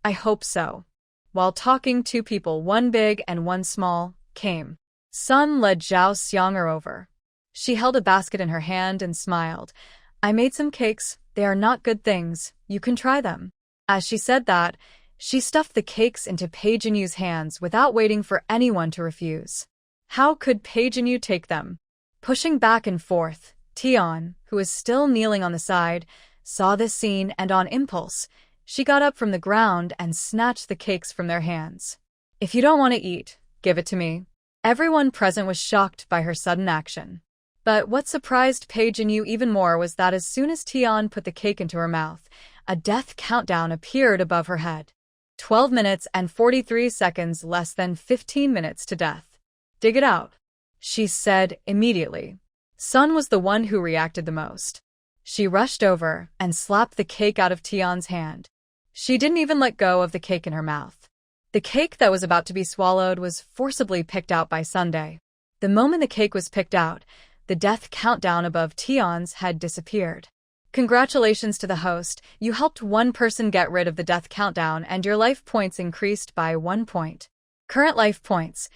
"I hope so." While talking, 2 people, 1 big and 1 small, came. Sun led Zhao Xiang'er over. She held a basket in her hand and smiled. "I made some cakes. They are not good things. You can try them." As she said that, she stuffed the cakes into Pei Jinyu's hands without waiting for anyone to refuse. How could Pei Jinyu take them? Pushing back and forth, Tian, who was still kneeling on the side, saw this scene and on impulse, she got up from the ground and snatched the cakes from their hands. "If you don't want to eat, give it to me." Everyone present was shocked by her sudden action. But what surprised Pei Jinyu even more was that as soon as Tian put the cake into her mouth, a death countdown appeared above her head. 12 minutes and 43 seconds, less than 15 minutes to death. "Dig it out," she said immediately. Sun was the one who reacted the most. She rushed over and slapped the cake out of Tian's hand. She didn't even let go of the cake in her mouth. The cake that was about to be swallowed was forcibly picked out by Sunday. The moment the cake was picked out, the death countdown above Tian's had disappeared. Congratulations to the host, you helped 1 person get rid of the death countdown and your life points increased by 1 point. Current life points.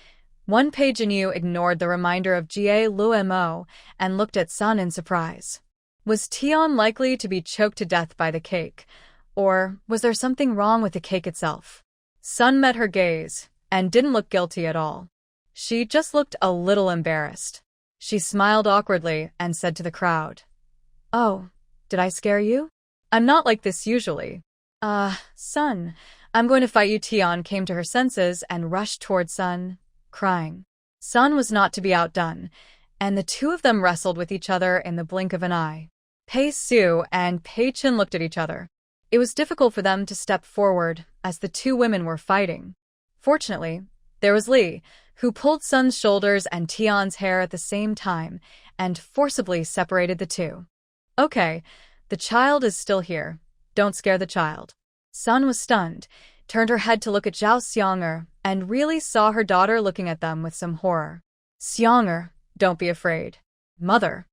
1 Pei Jinyu ignored the reminder of Jie Luo and looked at Sun in surprise. Was Tian likely to be choked to death by the cake? Or was there something wrong with the cake itself? Sun met her gaze and didn't look guilty at all. She just looked a little embarrassed. She smiled awkwardly and said to the crowd, "Oh, did I scare you? I'm not like this usually." Sun, I'm going to fight you." Tian came to her senses and rushed toward Sun, crying. Sun was not to be outdone, and the 2 of them wrestled with each other in the blink of an eye. Pei Su and Pei Chen looked at each other. It was difficult for them to step forward as the 2 women were fighting. Fortunately, there was Li, who pulled Sun's shoulders and Tian's hair at the same time and forcibly separated the 2. "Okay, the child is still here. Don't scare the child." Sun was stunned, turned her head to look at Zhao Xiang'er, and really saw her daughter looking at them with some horror. "Xiang'er, don't be afraid. Mother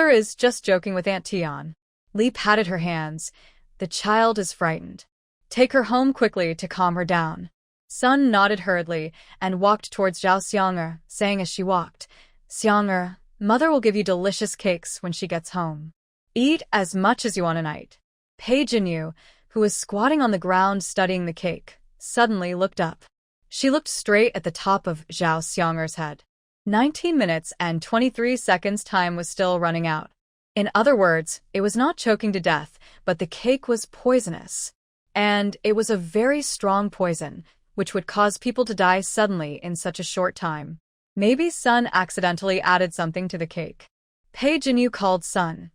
is just joking with Aunt Tian." Li patted her hands. The child is frightened. Take her home quickly to calm her down. Sun nodded hurriedly and walked towards Zhao Xiang'er, saying as she walked, Xiang'er, mother will give you delicious cakes when she gets home. Eat as much as you want tonight. Pei Jinyu, who was squatting on the ground studying the cake, suddenly looked up. She looked straight at the top of Zhao Xiang'er's head. 19 minutes and 23 seconds time was still running out. In other words, it was not choking to death, but the cake was poisonous. And it was a very strong poison, which would cause people to die suddenly in such a short time. Maybe Sun accidentally added something to the cake. Pei Jinyu called Sun.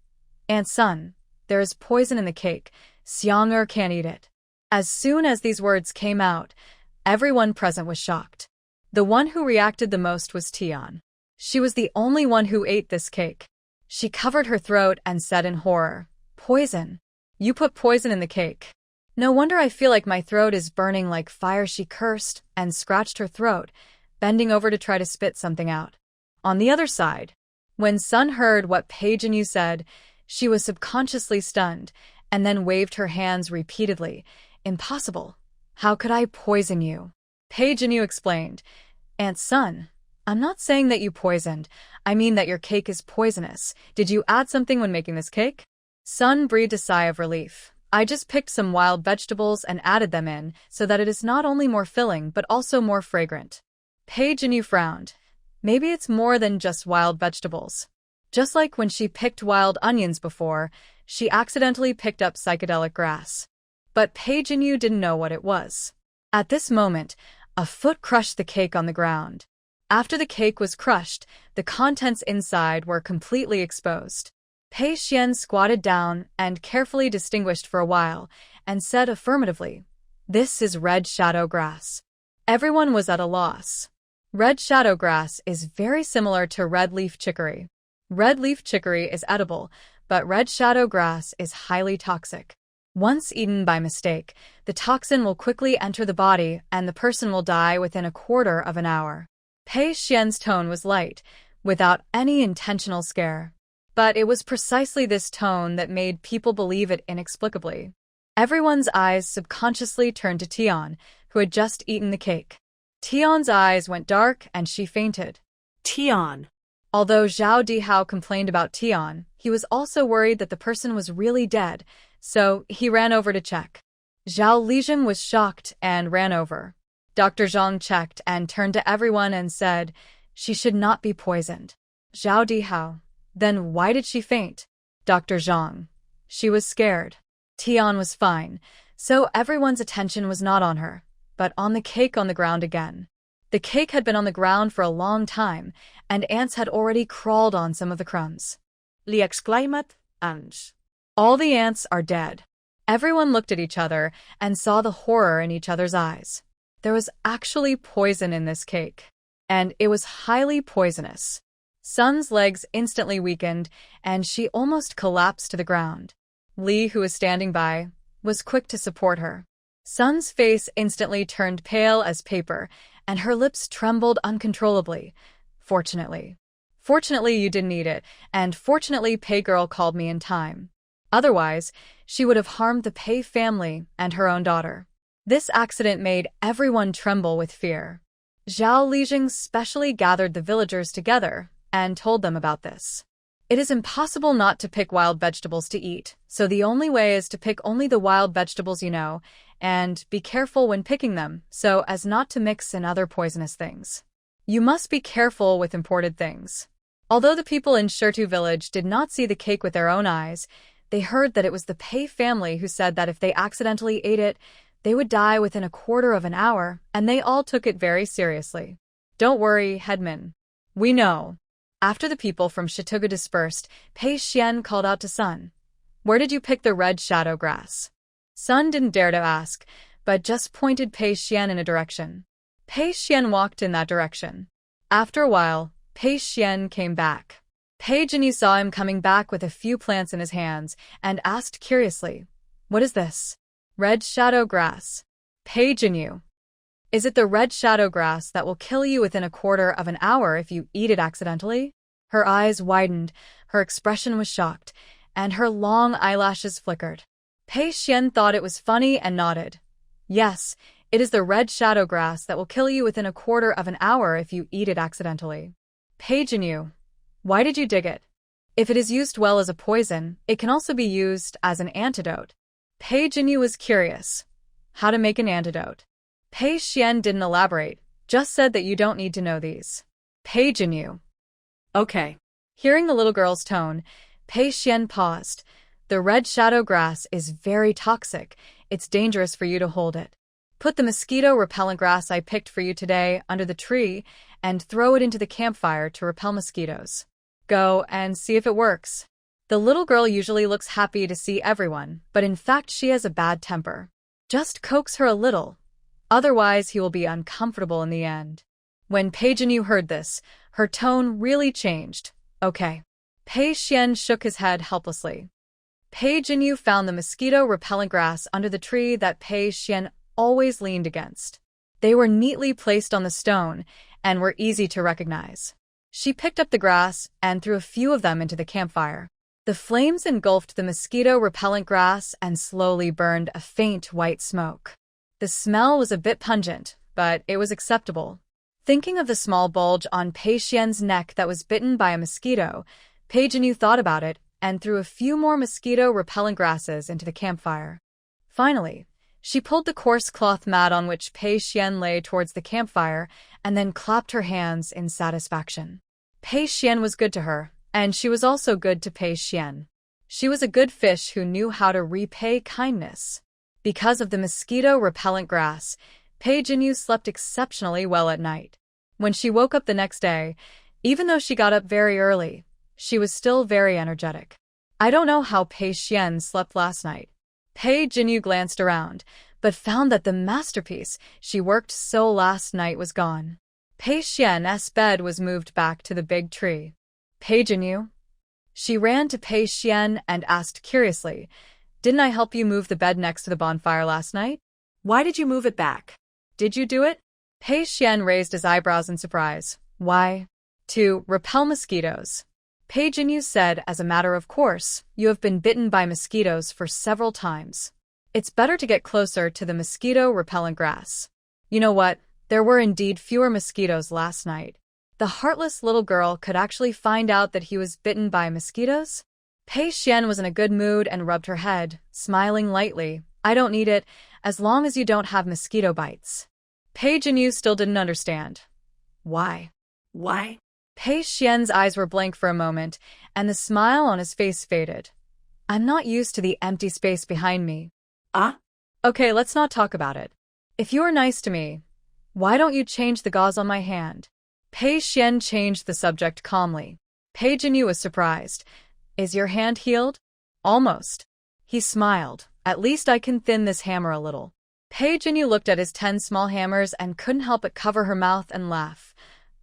Aunt Sun, there is poison in the cake. Xiang'er can't eat it. As soon as these words came out, everyone present was shocked. The one who reacted the most was Tian. She was the only one who ate this cake. She covered her throat and said in horror, Poison. You put poison in the cake. No wonder I feel like my throat is burning like fire. She cursed and scratched her throat, bending over to try to spit something out. On the other side, when Sun heard what Pei Jinyu said, she was subconsciously stunned and then waved her hands repeatedly. Impossible. How could I poison you? Pei Jinyu explained, Aunt Sun, I'm not saying that you poisoned. I mean that your cake is poisonous. Did you add something when making this cake? Sun breathed a sigh of relief. I just picked some wild vegetables and added them in so that it is not only more filling but also more fragrant. Pei Jinyu frowned. Maybe it's more than just wild vegetables. Just like when she picked wild onions before, she accidentally picked up psychedelic grass. But Pei Jinyu didn't know what it was. At this moment, a foot crushed the cake on the ground. After the cake was crushed, the contents inside were completely exposed. Pei Xuan squatted down and carefully distinguished for a while, and said affirmatively, This is red shadow grass. Everyone was at a loss. Red shadow grass is very similar to red leaf chicory. Red leaf chicory is edible, but red shadow grass is highly toxic. Once eaten by mistake, the toxin will quickly enter the body and the person will die within a quarter of an hour. Pei Xuan's tone was light, without any intentional scare. But it was precisely this tone that made people believe it inexplicably. Everyone's eyes subconsciously turned to Tian, who had just eaten the cake. Tian's eyes went dark and she fainted. Tian. Although Zhao Dihao complained about Tian, he was also worried that the person was really dead, so he ran over to check. Zhao Lijing was shocked and ran over. Dr. Zhang checked and turned to everyone and said, She should not be poisoned. Zhao Dihao. Then why did she faint? Dr. Zhang. She was scared. Tian was fine, so everyone's attention was not on her, but on the cake on the ground again. The cake had been on the ground for a long time, and ants had already crawled on some of the crumbs. Li exclaimed, and all the ants are dead. Everyone looked at each other and saw the horror in each other's eyes. There was actually poison in this cake, and it was highly poisonous. Sun's legs instantly weakened, and she almost collapsed to the ground. Li, who was standing by, was quick to support her. Sun's face instantly turned pale as paper, and her lips trembled uncontrollably. Fortunately. Fortunately you didn't eat it, and fortunately Pei Girl called me in time. Otherwise, she would have harmed the Pei family and her own daughter. This accident made everyone tremble with fear. Zhao Lijing specially gathered the villagers together and told them about this. It is impossible not to pick wild vegetables to eat, so the only way is to pick only the wild vegetables you know, and be careful when picking them so as not to mix in other poisonous things. You must be careful with imported things. Although the people in Shirtu village did not see the cake with their own eyes, they heard that it was the Pei family who said that if they accidentally ate it, they would die within a quarter of an hour, and they all took it very seriously. Don't worry, Headman. We know. After the people from Shituga dispersed, Pei Xuan called out to Sun. Where did you pick the red shadow grass? Sun didn't dare to ask, but just pointed Pei Xuan in a direction. Pei Xuan walked in that direction. After a while, Pei Xuan came back. Pei Jinyu saw him coming back with a few plants in his hands and asked curiously, What is this? Red shadow grass. Pei Jinyu. Is it the red shadow grass that will kill you within a quarter of an hour if you eat it accidentally? Her eyes widened, her expression was shocked, and her long eyelashes flickered. Pei Xuan thought it was funny and nodded. Yes, it is the red shadow grass that will kill you within a quarter of an hour if you eat it accidentally. Pei Jinyu, why did you dig it? If it is used well as a poison, it can also be used as an antidote. Pei Jinyu was curious. How to make an antidote? Pei Xuan didn't elaborate, just said that you don't need to know these. Pei Jinyu. Okay. Hearing the little girl's tone, Pei Xuan paused. The red shadow grass is very toxic. It's dangerous for you to hold it. Put the mosquito-repellent grass I picked for you today under the tree and throw it into the campfire to repel mosquitoes. Go and see if it works. The little girl usually looks happy to see everyone, but in fact she has a bad temper. Just coax her a little. Otherwise he will be uncomfortable in the end. When Pei Jinyu heard this, her tone really changed. Okay. Pei Xuan shook his head helplessly. Pei Jinyu found the mosquito-repellent grass under the tree that Pei Xuan always leaned against. They were neatly placed on the stone and were easy to recognize. She picked up the grass and threw a few of them into the campfire. The flames engulfed the mosquito-repellent grass and slowly burned a faint white smoke. The smell was a bit pungent, but it was acceptable. Thinking of the small bulge on Pei Xuan's neck that was bitten by a mosquito, Pei Jinyu thought about it and threw a few more mosquito-repellent grasses into the campfire. Finally, she pulled the coarse cloth mat on which Pei Xuan lay towards the campfire and then clapped her hands in satisfaction. Pei Xuan was good to her, and she was also good to Pei Xuan. She was a good fish who knew how to repay kindness. Because of the mosquito-repellent grass, Pei Jinyu slept exceptionally well at night. When she woke up the next day, even though she got up very early, she was still very energetic. I don't know how Pei Xuan slept last night. Pei Jinyu glanced around, but found that the masterpiece she worked so last night was gone. Pei Xuan's bed was moved back to the big tree. Pei Jinyu? She ran to Pei Xuan and asked curiously, "Didn't I help you move the bed next to the bonfire last night? Why did you move it back? Did you do it?" Pei Xuan raised his eyebrows in surprise. Why? To repel mosquitoes. Pei Jinyu said, as a matter of course, you have been bitten by mosquitoes for several times. It's better to get closer to the mosquito-repellent grass. You know what? There were indeed fewer mosquitoes last night. The heartless little girl could actually find out that he was bitten by mosquitoes? Pei Xuan was in a good mood and rubbed her head, smiling lightly. I don't need it, as long as you don't have mosquito bites. Pei Jinyu still didn't understand. Why? Why? Pei Xuan's eyes were blank for a moment, and the smile on his face faded. I'm not used to the empty space behind me. Okay, let's not talk about it. If you are nice to me, why don't you change the gauze on my hand? Pei Xuan changed the subject calmly. Pei Jinyu was surprised. Is your hand healed? Almost. He smiled. At least I can thin this hammer a little. Pei Jinyu looked at his 10 small hammers and couldn't help but cover her mouth and laugh.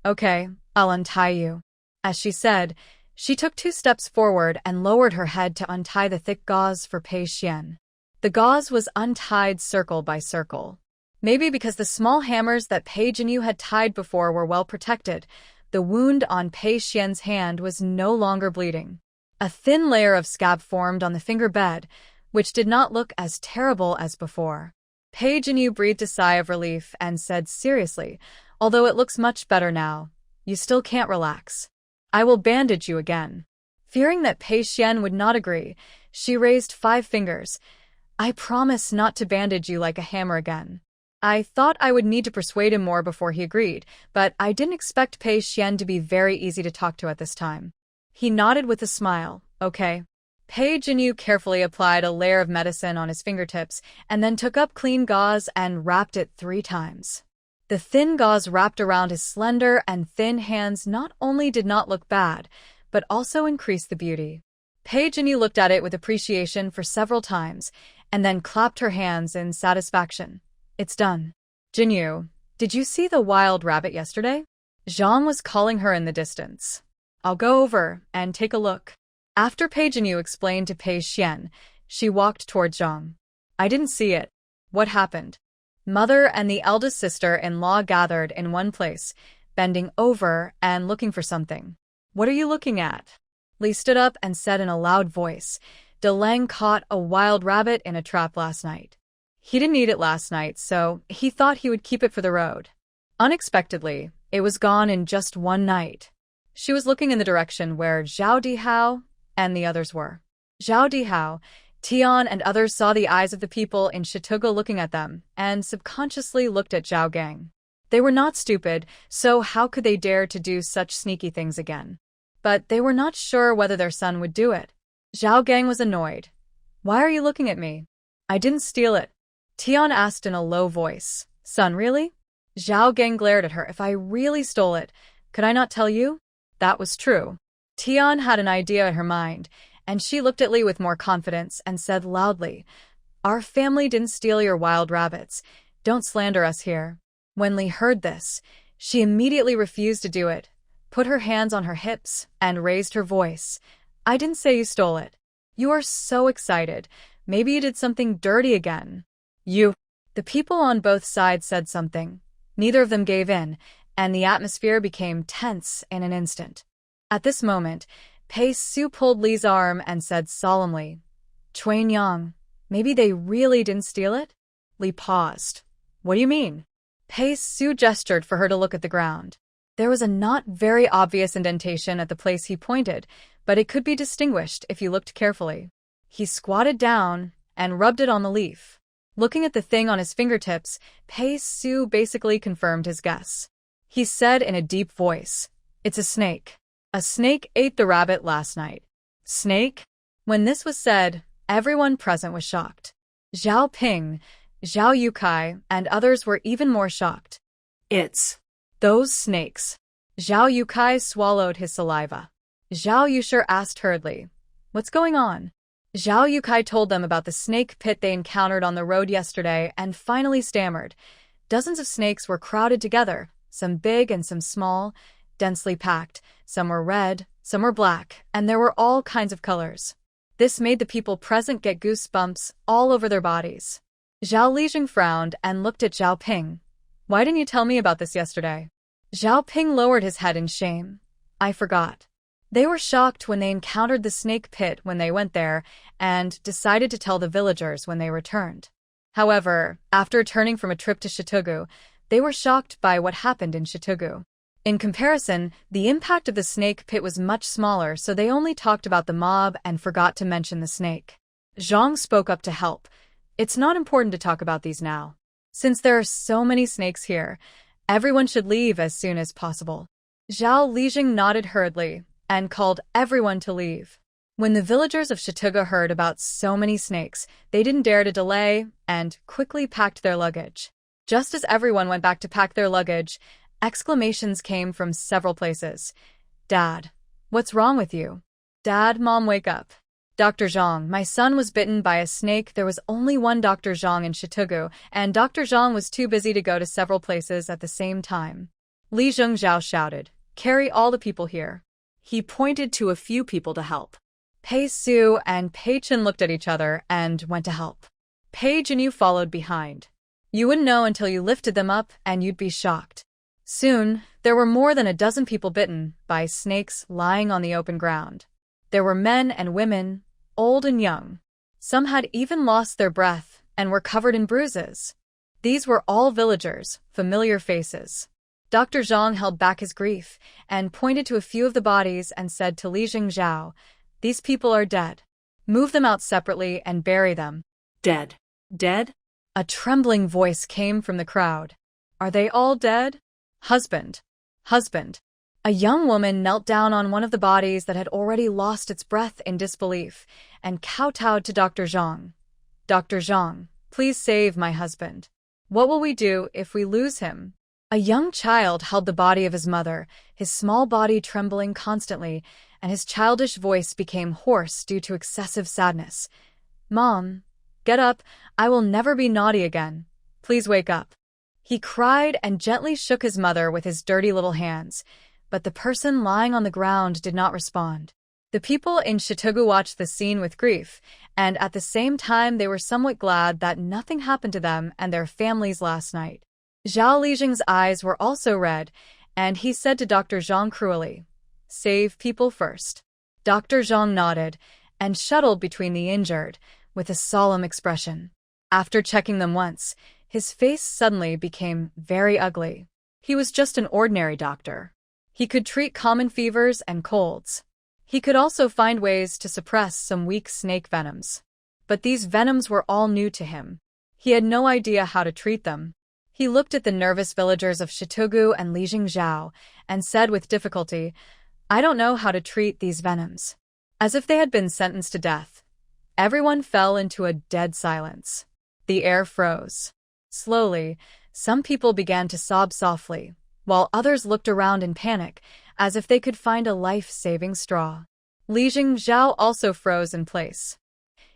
Okay, I'll untie you. As she said, she took 2 steps forward and lowered her head to untie the thick gauze for Pei Xuan. The gauze was untied circle by circle. Maybe because the small hammers that Pei Jinyu had tied before were well protected, the wound on Pei Xuan's hand was no longer bleeding. A thin layer of scab formed on the finger bed, which did not look as terrible as before. Pei Jinyu breathed a sigh of relief and said seriously, although it looks much better now, you still can't relax. I will bandage you again. Fearing that Pei Xuan would not agree, she raised 5 fingers. I promise not to bandage you like a hammer again. I thought I would need to persuade him more before he agreed, but I didn't expect Pei Xuan to be very easy to talk to at this time. He nodded with a smile. Okay. Pei Jinyu carefully applied a layer of medicine on his fingertips and then took up clean gauze and wrapped it 3 times. The thin gauze wrapped around his slender and thin hands not only did not look bad, but also increased the beauty. Pei Jinyu looked at it with appreciation for several times, and then clapped her hands in satisfaction. It's done. Jinyu, did you see the wild rabbit yesterday? Zhang was calling her in the distance. I'll go over and take a look. After Pei Jinyu explained to Pei Xuan, she walked toward Zhang. I didn't see it. What happened? Mother and the eldest sister-in-law gathered in one place, bending over and looking for something. What are you looking at? Li stood up and said in a loud voice, "Deleng caught a wild rabbit in a trap last night. He didn't eat it last night, so he thought he would keep it for the road. Unexpectedly, it was gone in just one night." She was looking in the direction where Zhao Dihao and the others were. Zhao Dihao, Tian and others saw the eyes of the people in Shitugu looking at them and subconsciously looked at Zhao Gang. They were not stupid, so how could they dare to do such sneaky things again? But they were not sure whether their son would do it. Zhao Gang was annoyed. "Why are you looking at me?" "I didn't steal it," Tian asked in a low voice. "Son, really?" Zhao Gang glared at her. "If I really stole it, could I not tell you?" That was true. Tian had an idea in her mind, and she looked at Li with more confidence and said loudly, "Our family didn't steal your wild rabbits. Don't slander us here." When Li heard this, she immediately refused to do it, put her hands on her hips, and raised her voice. "I didn't say you stole it. You are so excited. Maybe you did something dirty again." "You." The people on both sides said something. Neither of them gave in, and the atmosphere became tense in an instant. At this moment, Pei Xuan pulled Li's arm and said solemnly, "Chuan Yang, maybe they really didn't steal it?" Li paused. "What do you mean?" Pei Xuan gestured for her to look at the ground. There was a not very obvious indentation at the place he pointed, but it could be distinguished if you looked carefully. He squatted down and rubbed it on the leaf. Looking at the thing on his fingertips, Pei Xuan basically confirmed his guess. He said in a deep voice, "It's a snake. A snake ate the rabbit last night." "Snake?" When this was said, everyone present was shocked. Zhao Ping, Zhao Yukai, and others were even more shocked. It's "Those snakes." Zhao Yukai swallowed his saliva. Zhao Yushir asked hurriedly, "What's going on?" Zhao Yukai told them about the snake pit they encountered on the road yesterday and finally stammered. Dozens of snakes were crowded together, some big and some small, densely packed. Some were red, some were black, and there were all kinds of colors. This made the people present get goosebumps all over their bodies. Zhao Lijing frowned and looked at Zhao Ping. "Why didn't you tell me about this yesterday?" Zhao Ping lowered his head in shame. "I forgot." They were shocked when they encountered the snake pit when they went there and decided to tell the villagers when they returned. However, after returning from a trip to Shitugu, they were shocked by what happened in Shitugu. In comparison, the impact of the snake pit was much smaller, so they only talked about the mob and forgot to mention the snake. Zhang spoke up to help. "It's not important to talk about these now. Since there are so many snakes here, everyone should leave as soon as possible." Zhao Lijing nodded hurriedly and called everyone to leave. When the villagers of Shitugu heard about so many snakes, they didn't dare to delay and quickly packed their luggage. Just as everyone went back to pack their luggage, exclamations came from several places. "Dad, what's wrong with you?" "Dad, Mom, wake up." "Dr. Zhang, my son was bitten by a snake." There was only one Dr. Zhang in Shitugu, and Dr. Zhang was too busy to go to several places at the same time. Li Zhengzhao shouted, "Carry all the people here." He pointed to a few people to help. Pei Xuan and Pei Chen looked at each other and went to help. Pei Jinyu followed behind. You wouldn't know until you lifted them up, and you'd be shocked. Soon, there were more than a dozen people bitten by snakes lying on the open ground. There were men and women, old and young. Some had even lost their breath and were covered in bruises. These were all villagers, familiar faces. Dr. Zhang held back his grief and pointed to a few of the bodies and said to Li Zhengzhao, "These people are dead. Move them out separately and bury them." dead. Dead? A trembling voice came from the crowd. "Are they all dead?" "Husband. Husband." A young woman knelt down on one of the bodies that had already lost its breath in disbelief and kowtowed to Dr. Zhang. "Dr. Zhang, please save my husband. What will we do if we lose him?" A young child held the body of his mother, his small body trembling constantly, and his childish voice became hoarse due to excessive sadness. "Mom, get up. I will never be naughty again. Please wake up." He cried and gently shook his mother with his dirty little hands, but the person lying on the ground did not respond. The people in Shitugu watched the scene with grief, and at the same time they were somewhat glad that nothing happened to them and their families last night. Zhao Lijing's eyes were also red, and he said to Dr. Zhang cruelly, "Save people first." Dr. Zhang nodded and shuttled between the injured with a solemn expression. After checking them once, his face suddenly became very ugly. He was just an ordinary doctor. He could treat common fevers and colds. He could also find ways to suppress some weak snake venoms. But these venoms were all new to him. He had no idea how to treat them. He looked at the nervous villagers of Shitugu and Zhao and said with difficulty, "I don't know how to treat these venoms." As if they had been sentenced to death, everyone fell into a dead silence. The air froze. Slowly, some people began to sob softly, while others looked around in panic, as if they could find a life-saving straw. Zhao also froze in place.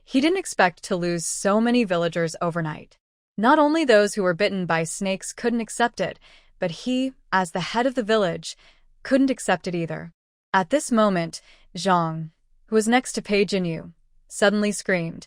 He didn't expect to lose so many villagers overnight. Not only those who were bitten by snakes couldn't accept it, but he, as the head of the village, couldn't accept it either. At this moment, Zhang, who was next to Pei Jinyu, suddenly screamed.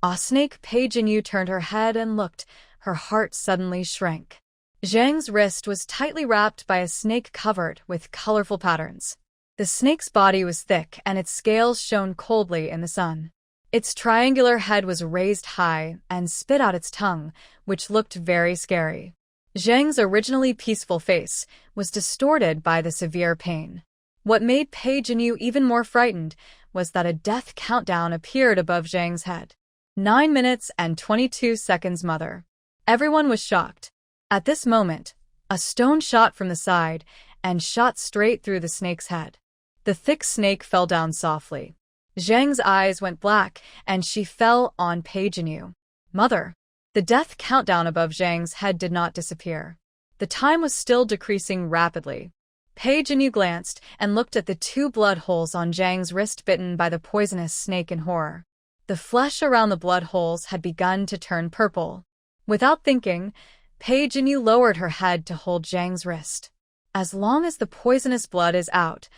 "Ah, snake!" Pei Jinyu turned her head and looked. Her heart suddenly shrank. Zhang's wrist was tightly wrapped by a snake covered with colorful patterns. The snake's body was thick and its scales shone coldly in the sun. Its triangular head was raised high and spit out its tongue, which looked very scary. Zhang's originally peaceful face was distorted by the severe pain. What made Pei Jinyu even more frightened was that a death countdown appeared above Zhang's head. 9 minutes and 22 seconds, mother. Everyone was shocked. At this moment, a stone shot from the side and shot straight through the snake's head. The thick snake fell down softly. Zhang's eyes went black and she fell on Pei Jinyu. "Mother." The death countdown above Zhang's head did not disappear. The time was still decreasing rapidly. Pei Jinyu glanced and looked at the 2 blood holes on Zhang's wrist bitten by the poisonous snake in horror. The flesh around the blood holes had begun to turn purple. Without thinking, Pei Jinyu lowered her head to hold Zhang's wrist. "As long as the poisonous blood is out,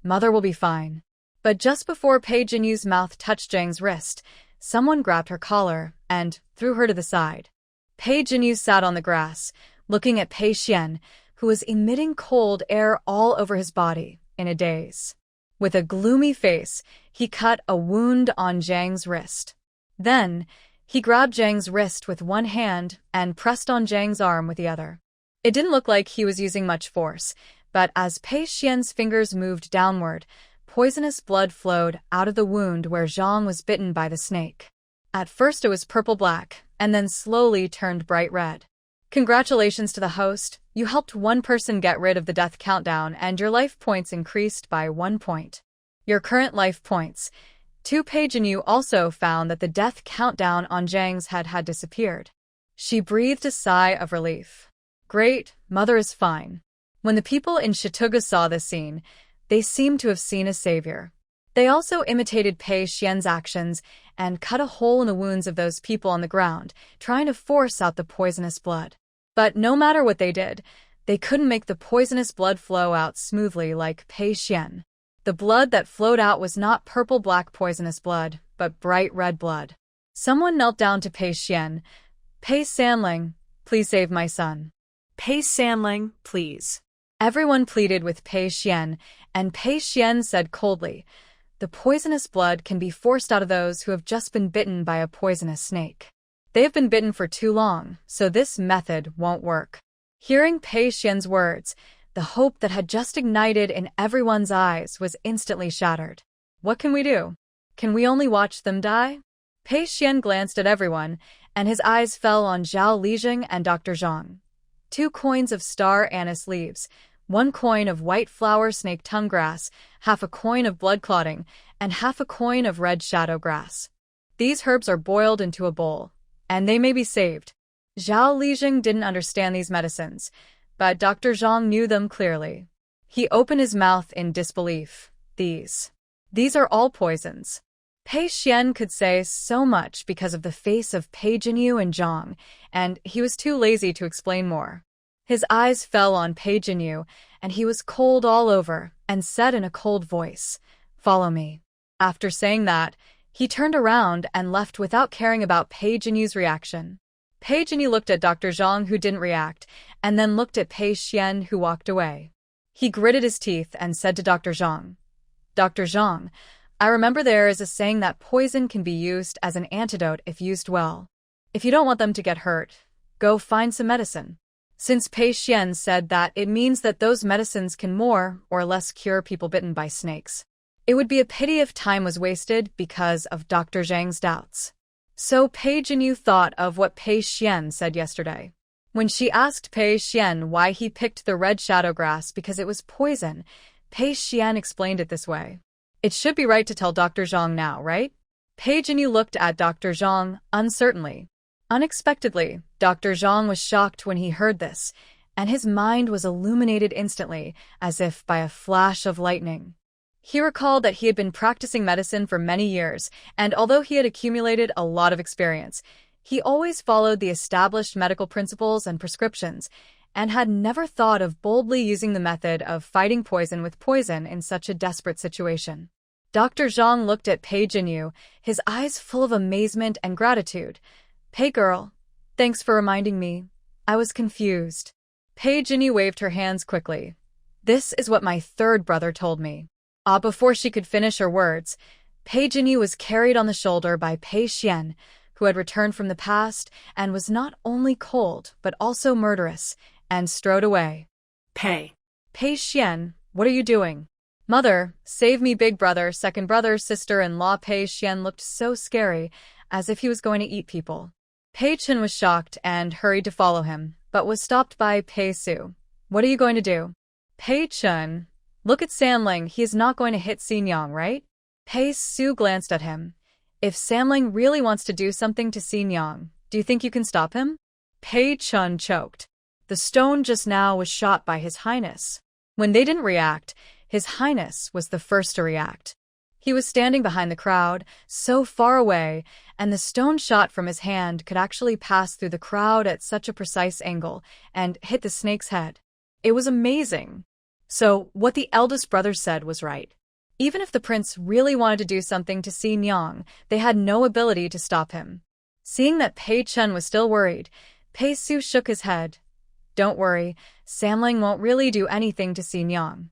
mother will be fine." But just before Pei Jinyu's mouth touched Zhang's wrist, someone grabbed her collar and threw her to the side. Pei Jinyu sat on the grass, looking at Pei Xuan, who was emitting cold air all over his body, in a daze. With a gloomy face, he cut a wound on Zhang's wrist. Then, he grabbed Zhang's wrist with one hand and pressed on Zhang's arm with the other. It didn't look like he was using much force, but as Pei Xuan's fingers moved downward, poisonous blood flowed out of the wound where Zhang was bitten by the snake. At first it was purple-black, and then slowly turned bright red. "Congratulations to the host. You helped one person get rid of the death countdown, and your life points increased by 1 point. Your current life points." Pei Jinyu also found that the death countdown on Zhang's head had disappeared. She breathed a sigh of relief. "Great, mother is fine." When the people in Shitugu saw this scene, they seemed to have seen a savior. They also imitated Pei Xuan's actions and cut a hole in the wounds of those people on the ground, trying to force out the poisonous blood. But no matter what they did, they couldn't make the poisonous blood flow out smoothly like Pei Xuan. The blood that flowed out was not purple-black poisonous blood, but bright red blood. Someone knelt down to Pei Xuan. "Pei Sanling, please save my son." Pei Sanling, please. Everyone pleaded with Pei Xuan, and Pei Xuan said coldly, "The poisonous blood can be forced out of those who have just been bitten by a poisonous snake. They have been bitten for too long, so this method won't work." Hearing Pei Xuan's words, the hope that had just ignited in everyone's eyes was instantly shattered. "What can we do? Can we only watch them die?" Pei Xuan glanced at everyone, and his eyes fell on Zhao Lijing and Dr. Zhang. 2 coins of star anise leaves, 1 coin of white flower snake tongue grass, half a coin of blood clotting, and half a coin of red shadow grass. These herbs are boiled into a bowl, and they may be saved. Zhao Lijing didn't understand these medicines, but Dr. Zhang knew them clearly. He opened his mouth in disbelief. These are all poisons." Pei Xuan could say so much because of the face of Pei Jinyu and Zhang, and he was too lazy to explain more. His eyes fell on Pei Jinyu, and he was cold all over and said in a cold voice, "Follow me." After saying that, he turned around and left without caring about Pei Jinyu's reaction. Pei Jinyu looked at Dr. Zhang, who didn't react, and then looked at Pei Xuan, who walked away. He gritted his teeth and said to Dr. Zhang, "Dr. Zhang, I remember there is a saying that poison can be used as an antidote if used well. If you don't want them to get hurt, go find some medicine. Since Pei Xuan said that, it means that those medicines can more or less cure people bitten by snakes. It would be a pity if time was wasted because of Dr. Zhang's doubts. So Pei Jinyu thought of what Pei Xuan said yesterday. When she asked Pei Xuan why he picked the red shadow grass because it was poison, Pei Xuan explained it this way. It should be right to tell Dr. Zhang now, right? Pei Jinyu looked at Dr. Zhang uncertainly. Unexpectedly, Dr. Zhang was shocked when he heard this, and his mind was illuminated instantly, as if by a flash of lightning. He recalled that he had been practicing medicine for many years, and although he had accumulated a lot of experience, he always followed the established medical principles and prescriptions, and had never thought of boldly using the method of fighting poison with poison in such a desperate situation. Dr. Zhang looked at Pei Jinyu, his eyes full of amazement and gratitude. Pei girl, thanks for reminding me. I was confused. Pei Jinyu waved her hands quickly. This is what my third brother told me. Before she could finish her words, Pei Jinyu was carried on the shoulder by Pei Xuan, who had returned from the past and was not only cold but also murderous, and strode away. Pei Xuan, what are you doing? Mother, save me, big brother. Second brother, sister-in-law. Pei Xuan looked so scary, as if he was going to eat people. Pei Chen was shocked and hurried to follow him, but was stopped by Pei Su. What are you going to do? Pei Chen, look at Sanling. He is not going to hit Xingyang, right? Pei Su glanced at him. If Sanling really wants to do something to Xingyang, do you think you can stop him? Pei Chen choked. The stone just now was shot by His Highness. When they didn't react, His Highness was the first to react. He was standing behind the crowd, so far away, and the stone shot from his hand could actually pass through the crowd at such a precise angle and hit the snake's head. It was amazing. So, what the eldest brother said was right. Even if the prince really wanted to do something to Xingyang, they had no ability to stop him. Seeing that Pei Chen was still worried, Pei Su shook his head. Don't worry, Sanling won't really do anything to Xingyang.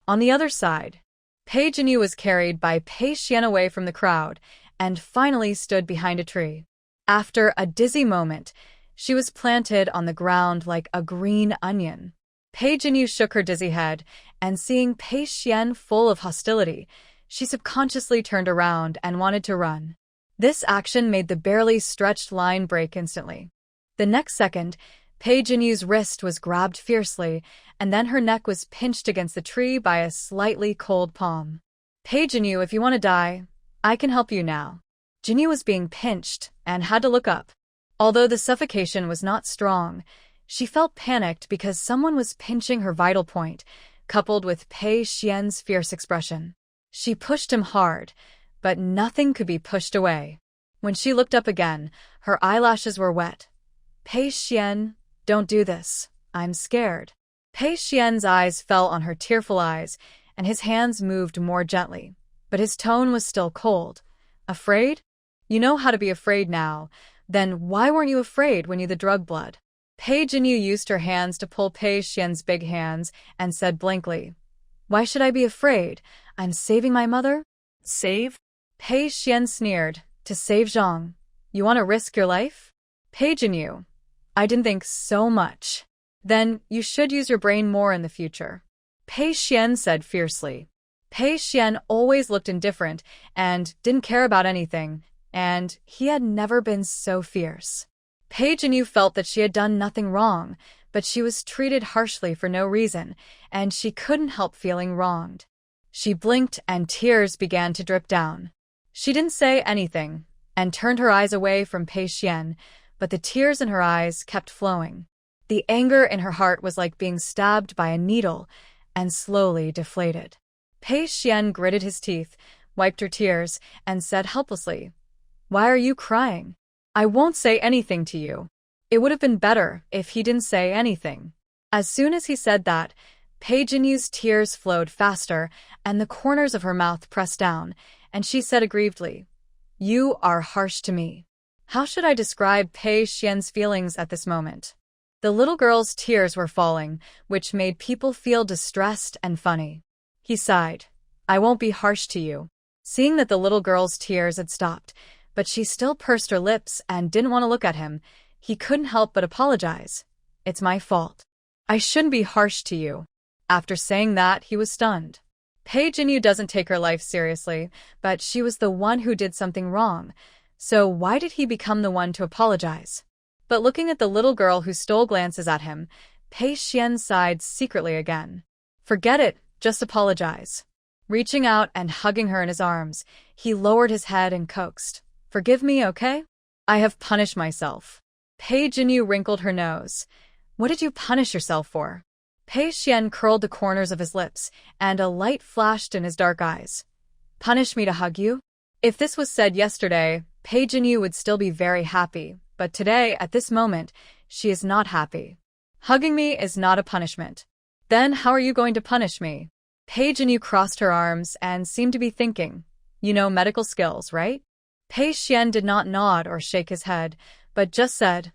On the other side, Pei Jinyu was carried by Pei Xuan away from the crowd and finally stood behind a tree. After a dizzy moment, she was planted on the ground like a green onion. Pei Jinyu shook her dizzy head, and seeing Pei Xuan full of hostility, she subconsciously turned around and wanted to run. This action made the barely stretched line break instantly. The next second, Pei Jinyu's wrist was grabbed fiercely, and then her neck was pinched against the tree by a slightly cold palm. Pei Jinyu, if you want to die, I can help you now. Jinyu was being pinched and had to look up. Although the suffocation was not strong, she felt panicked because someone was pinching her vital point, coupled with Pei Xuan's fierce expression. She pushed him hard, but nothing could be pushed away. When she looked up again, her eyelashes were wet. Pei Xuan, don't do this. I'm scared. Pei Xuan's eyes fell on her tearful eyes, and his hands moved more gently, but his tone was still cold. Afraid? You know how to be afraid now. Then why weren't you afraid when you the drug blood? Pei Jinyu used her hands to pull Pei Xuan's big hands and said blankly, Why should I be afraid? I'm saving my mother? Save? Pei Xuan sneered. To save Zhang. You want to risk your life? Pei Jinyu, I didn't think so much. Then you should use your brain more in the future. Pei Xuan said fiercely. Pei Xuan always looked indifferent and didn't care about anything, and he had never been so fierce. Pei Jinyu felt that she had done nothing wrong, but she was treated harshly for no reason, and she couldn't help feeling wronged. She blinked and tears began to drip down. She didn't say anything and turned her eyes away from Pei Xuan, but the tears in her eyes kept flowing. The anger in her heart was like being stabbed by a needle and slowly deflated. Pei Xuan gritted his teeth, wiped her tears, and said helplessly, Why are you crying? I won't say anything to you. It would have been better if he didn't say anything. As soon as he said that, Pei Jinyu's tears flowed faster and the corners of her mouth pressed down, and she said aggrievedly, You are harsh to me. How should I describe Pei Xuan's feelings at this moment? The little girl's tears were falling, which made people feel distressed and funny. He sighed. I won't be harsh to you. Seeing that the little girl's tears had stopped, but she still pursed her lips and didn't want to look at him, he couldn't help but apologize. It's my fault. I shouldn't be harsh to you. After saying that, he was stunned. Pei Jinyu doesn't take her life seriously, but she was the one who did something wrong. So why did he become the one to apologize? But looking at the little girl who stole glances at him, Pei Xuan sighed secretly again. Forget it, just apologize. Reaching out and hugging her in his arms, he lowered his head and coaxed. Forgive me, okay? I have punished myself. Pei Jinyu wrinkled her nose. What did you punish yourself for? Pei Xuan curled the corners of his lips, and a light flashed in his dark eyes. Punish me to hug you? If this was said yesterday, Pei Jinyu would still be very happy, but today, at this moment, she is not happy. Hugging me is not a punishment. Then how are you going to punish me? Pei Jinyu crossed her arms and seemed to be thinking. You know medical skills, right? Pei Xuan did not nod or shake his head, but just said,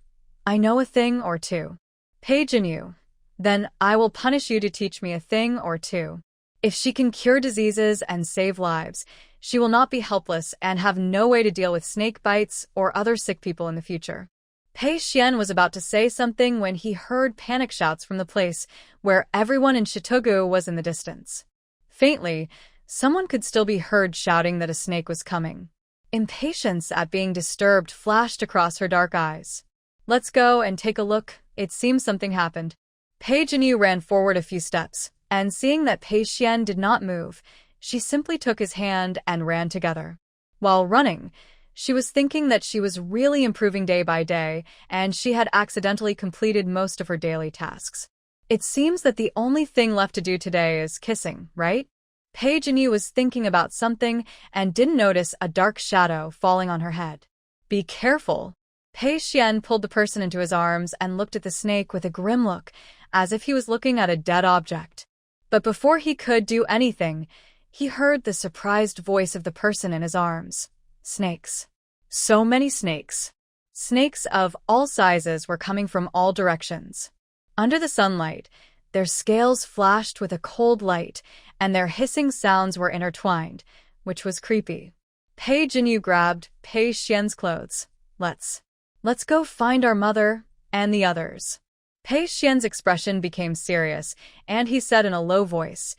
I know a thing or two. Pei Jinyu, then I will punish you to teach me a thing or two. If she can cure diseases and save lives, she will not be helpless and have no way to deal with snake bites or other sick people in the future. Pei Xuan was about to say something when he heard panic shouts from the place where everyone in Shitogu was in the distance. Faintly, someone could still be heard shouting that a snake was coming. Impatience at being disturbed flashed across her dark eyes. Let's go and take a look, it seems something happened. Pei Jinyu ran forward a few steps, and seeing that Pei Xuan did not move, she simply took his hand and ran together. While running, she was thinking that she was really improving day by day, and she had accidentally completed most of her daily tasks. It seems that the only thing left to do today is kissing, right? Pei Jinyu was thinking about something and didn't notice a dark shadow falling on her head. Be careful. Pei Xuan pulled the person into his arms and looked at the snake with a grim look, as if he was looking at a dead object. But before he could do anything, he heard the surprised voice of the person in his arms. Snakes. So many snakes. Snakes of all sizes were coming from all directions. Under the sunlight, their scales flashed with a cold light, and their hissing sounds were intertwined, which was creepy. Pei Jinyu grabbed Pei Xuan's clothes. Let's go find our mother and the others. Pei Xuan's expression became serious, and he said in a low voice,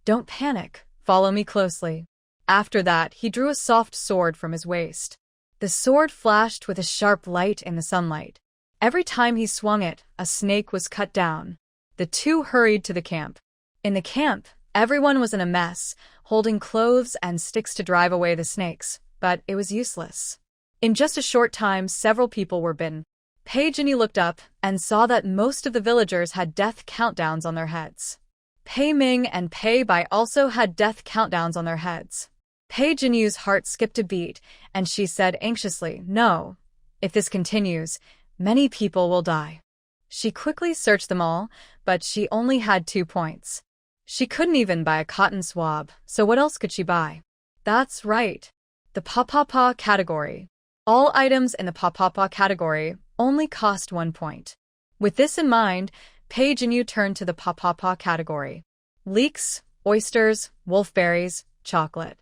Don't panic, follow me closely. After that, he drew a soft sword from his waist. The sword flashed with a sharp light in the sunlight. Every time he swung it, a snake was cut down. The two hurried to the camp. In the camp, everyone was in a mess, holding clothes and sticks to drive away the snakes, but it was useless. In just a short time, several people were bitten. Pei Jinyu looked up and saw that most of the villagers had death countdowns on their heads. Pei Ming and Pei Bai also had death countdowns on their heads. Pei Jinyu's heart skipped a beat, and she said anxiously, No. If this continues, many people will die. She quickly searched them all, but she only had 2 points. She couldn't even buy a cotton swab, so what else could she buy? That's right. The pa category. All items in the pa category only cost 1 point. With this in mind, Pei Jinyu turned to the pa category. Leeks, oysters, wolfberries, chocolate.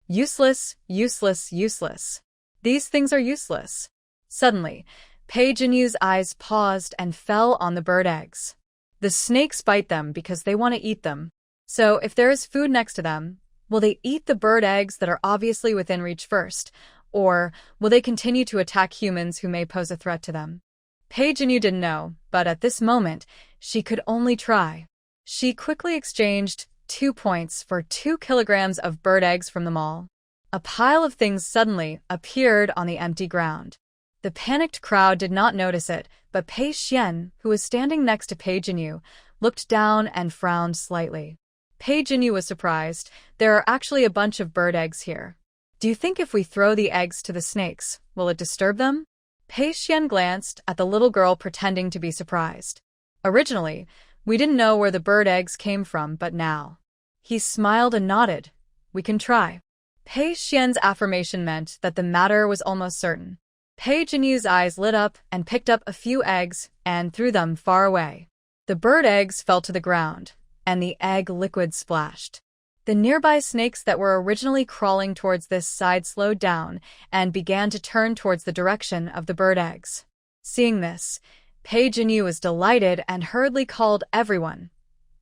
Useless, useless, useless. These things are useless. Suddenly, Pei Jinyu's eyes paused and fell on the bird eggs. The snakes bite them because they want to eat them. So if there is food next to them, will they eat the bird eggs that are obviously within reach first, or will they continue to attack humans who may pose a threat to them? Pei Jinyu didn't know, but at this moment, she could only try. She quickly exchanged 2 points for 2 kilograms of bird eggs from them all. A pile of things suddenly appeared on the empty ground. The panicked crowd did not notice it, but Pei Xuan, who was standing next to Pei Jinyu, looked down and frowned slightly. Pei Jinyu was surprised. There are actually a bunch of bird eggs here. Do you think if we throw the eggs to the snakes, will it disturb them? Pei Xuan glanced at the little girl pretending to be surprised. Originally, we didn't know where the bird eggs came from, but now. He smiled and nodded. We can try. Pei Xuan's affirmation meant that the matter was almost certain. Pei Jinyu's eyes lit up and picked up a few eggs and threw them far away. The bird eggs fell to the ground, and the egg liquid splashed. The nearby snakes that were originally crawling towards this side slowed down and began to turn towards the direction of the bird eggs. Seeing this, Pei Jinyu was delighted and hurriedly called everyone.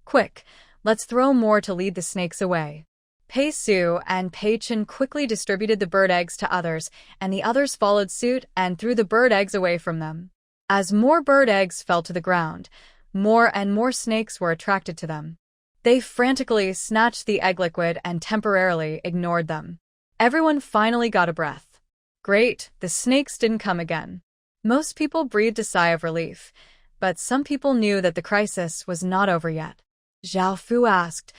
Quick, let's throw more to lead the snakes away. Pei Su and Pei Chen quickly distributed the bird eggs to others, and the others followed suit and threw the bird eggs away from them. As more bird eggs fell to the ground, more and more snakes were attracted to them. They frantically snatched the egg liquid and temporarily ignored them. Everyone finally got a breath. Great, the snakes didn't come again. Most people breathed a sigh of relief, but some people knew that the crisis was not over yet. Zhao Fu asked,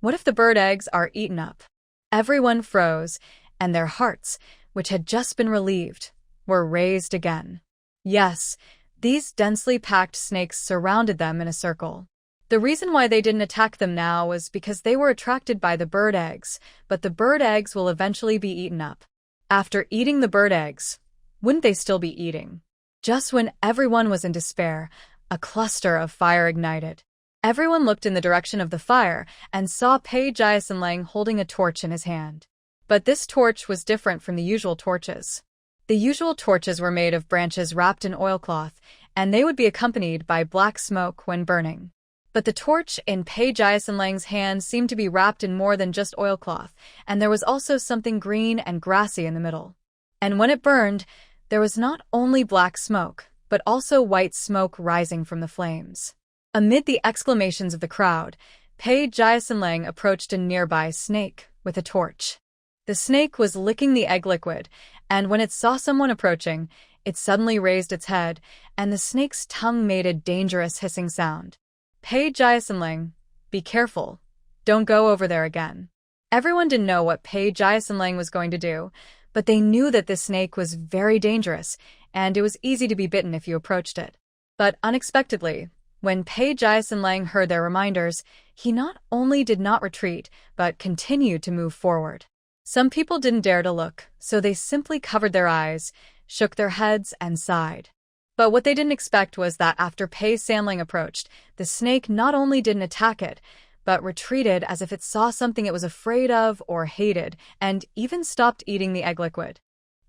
"What if the bird eggs are eaten up?" Everyone froze, and their hearts, which had just been relieved, were raised again. Yes, these densely packed snakes surrounded them in a circle. The reason why they didn't attack them now was because they were attracted by the bird eggs, but the bird eggs will eventually be eaten up. After eating the bird eggs, wouldn't they still be eating? Just when everyone was in despair, a cluster of fire ignited. Everyone looked in the direction of the fire and saw Pei Jiasanlang holding a torch in his hand. But this torch was different from the usual torches. The usual torches were made of branches wrapped in oilcloth, and they would be accompanied by black smoke when burning. But the torch in Pei Jiasanlang's hand seemed to be wrapped in more than just oilcloth, and there was also something green and grassy in the middle. And when it burned, there was not only black smoke, but also white smoke rising from the flames. Amid the exclamations of the crowd, Pei Jiasanlang approached a nearby snake with a torch. The snake was licking the egg liquid, and when it saw someone approaching, it suddenly raised its head, and the snake's tongue made a dangerous hissing sound. Pei Jiasanlang, be careful. Don't go over there again. Everyone didn't know what Pei Jiasanlang was going to do, but they knew that this snake was very dangerous, and it was easy to be bitten if you approached it. But unexpectedly, when Pei Jiasanlang heard their reminders, he not only did not retreat, but continued to move forward. Some people didn't dare to look, so they simply covered their eyes, shook their heads, and sighed. But what they didn't expect was that after Pei Sanlang approached, the snake not only didn't attack it, but retreated as if it saw something it was afraid of or hated, and even stopped eating the egg liquid.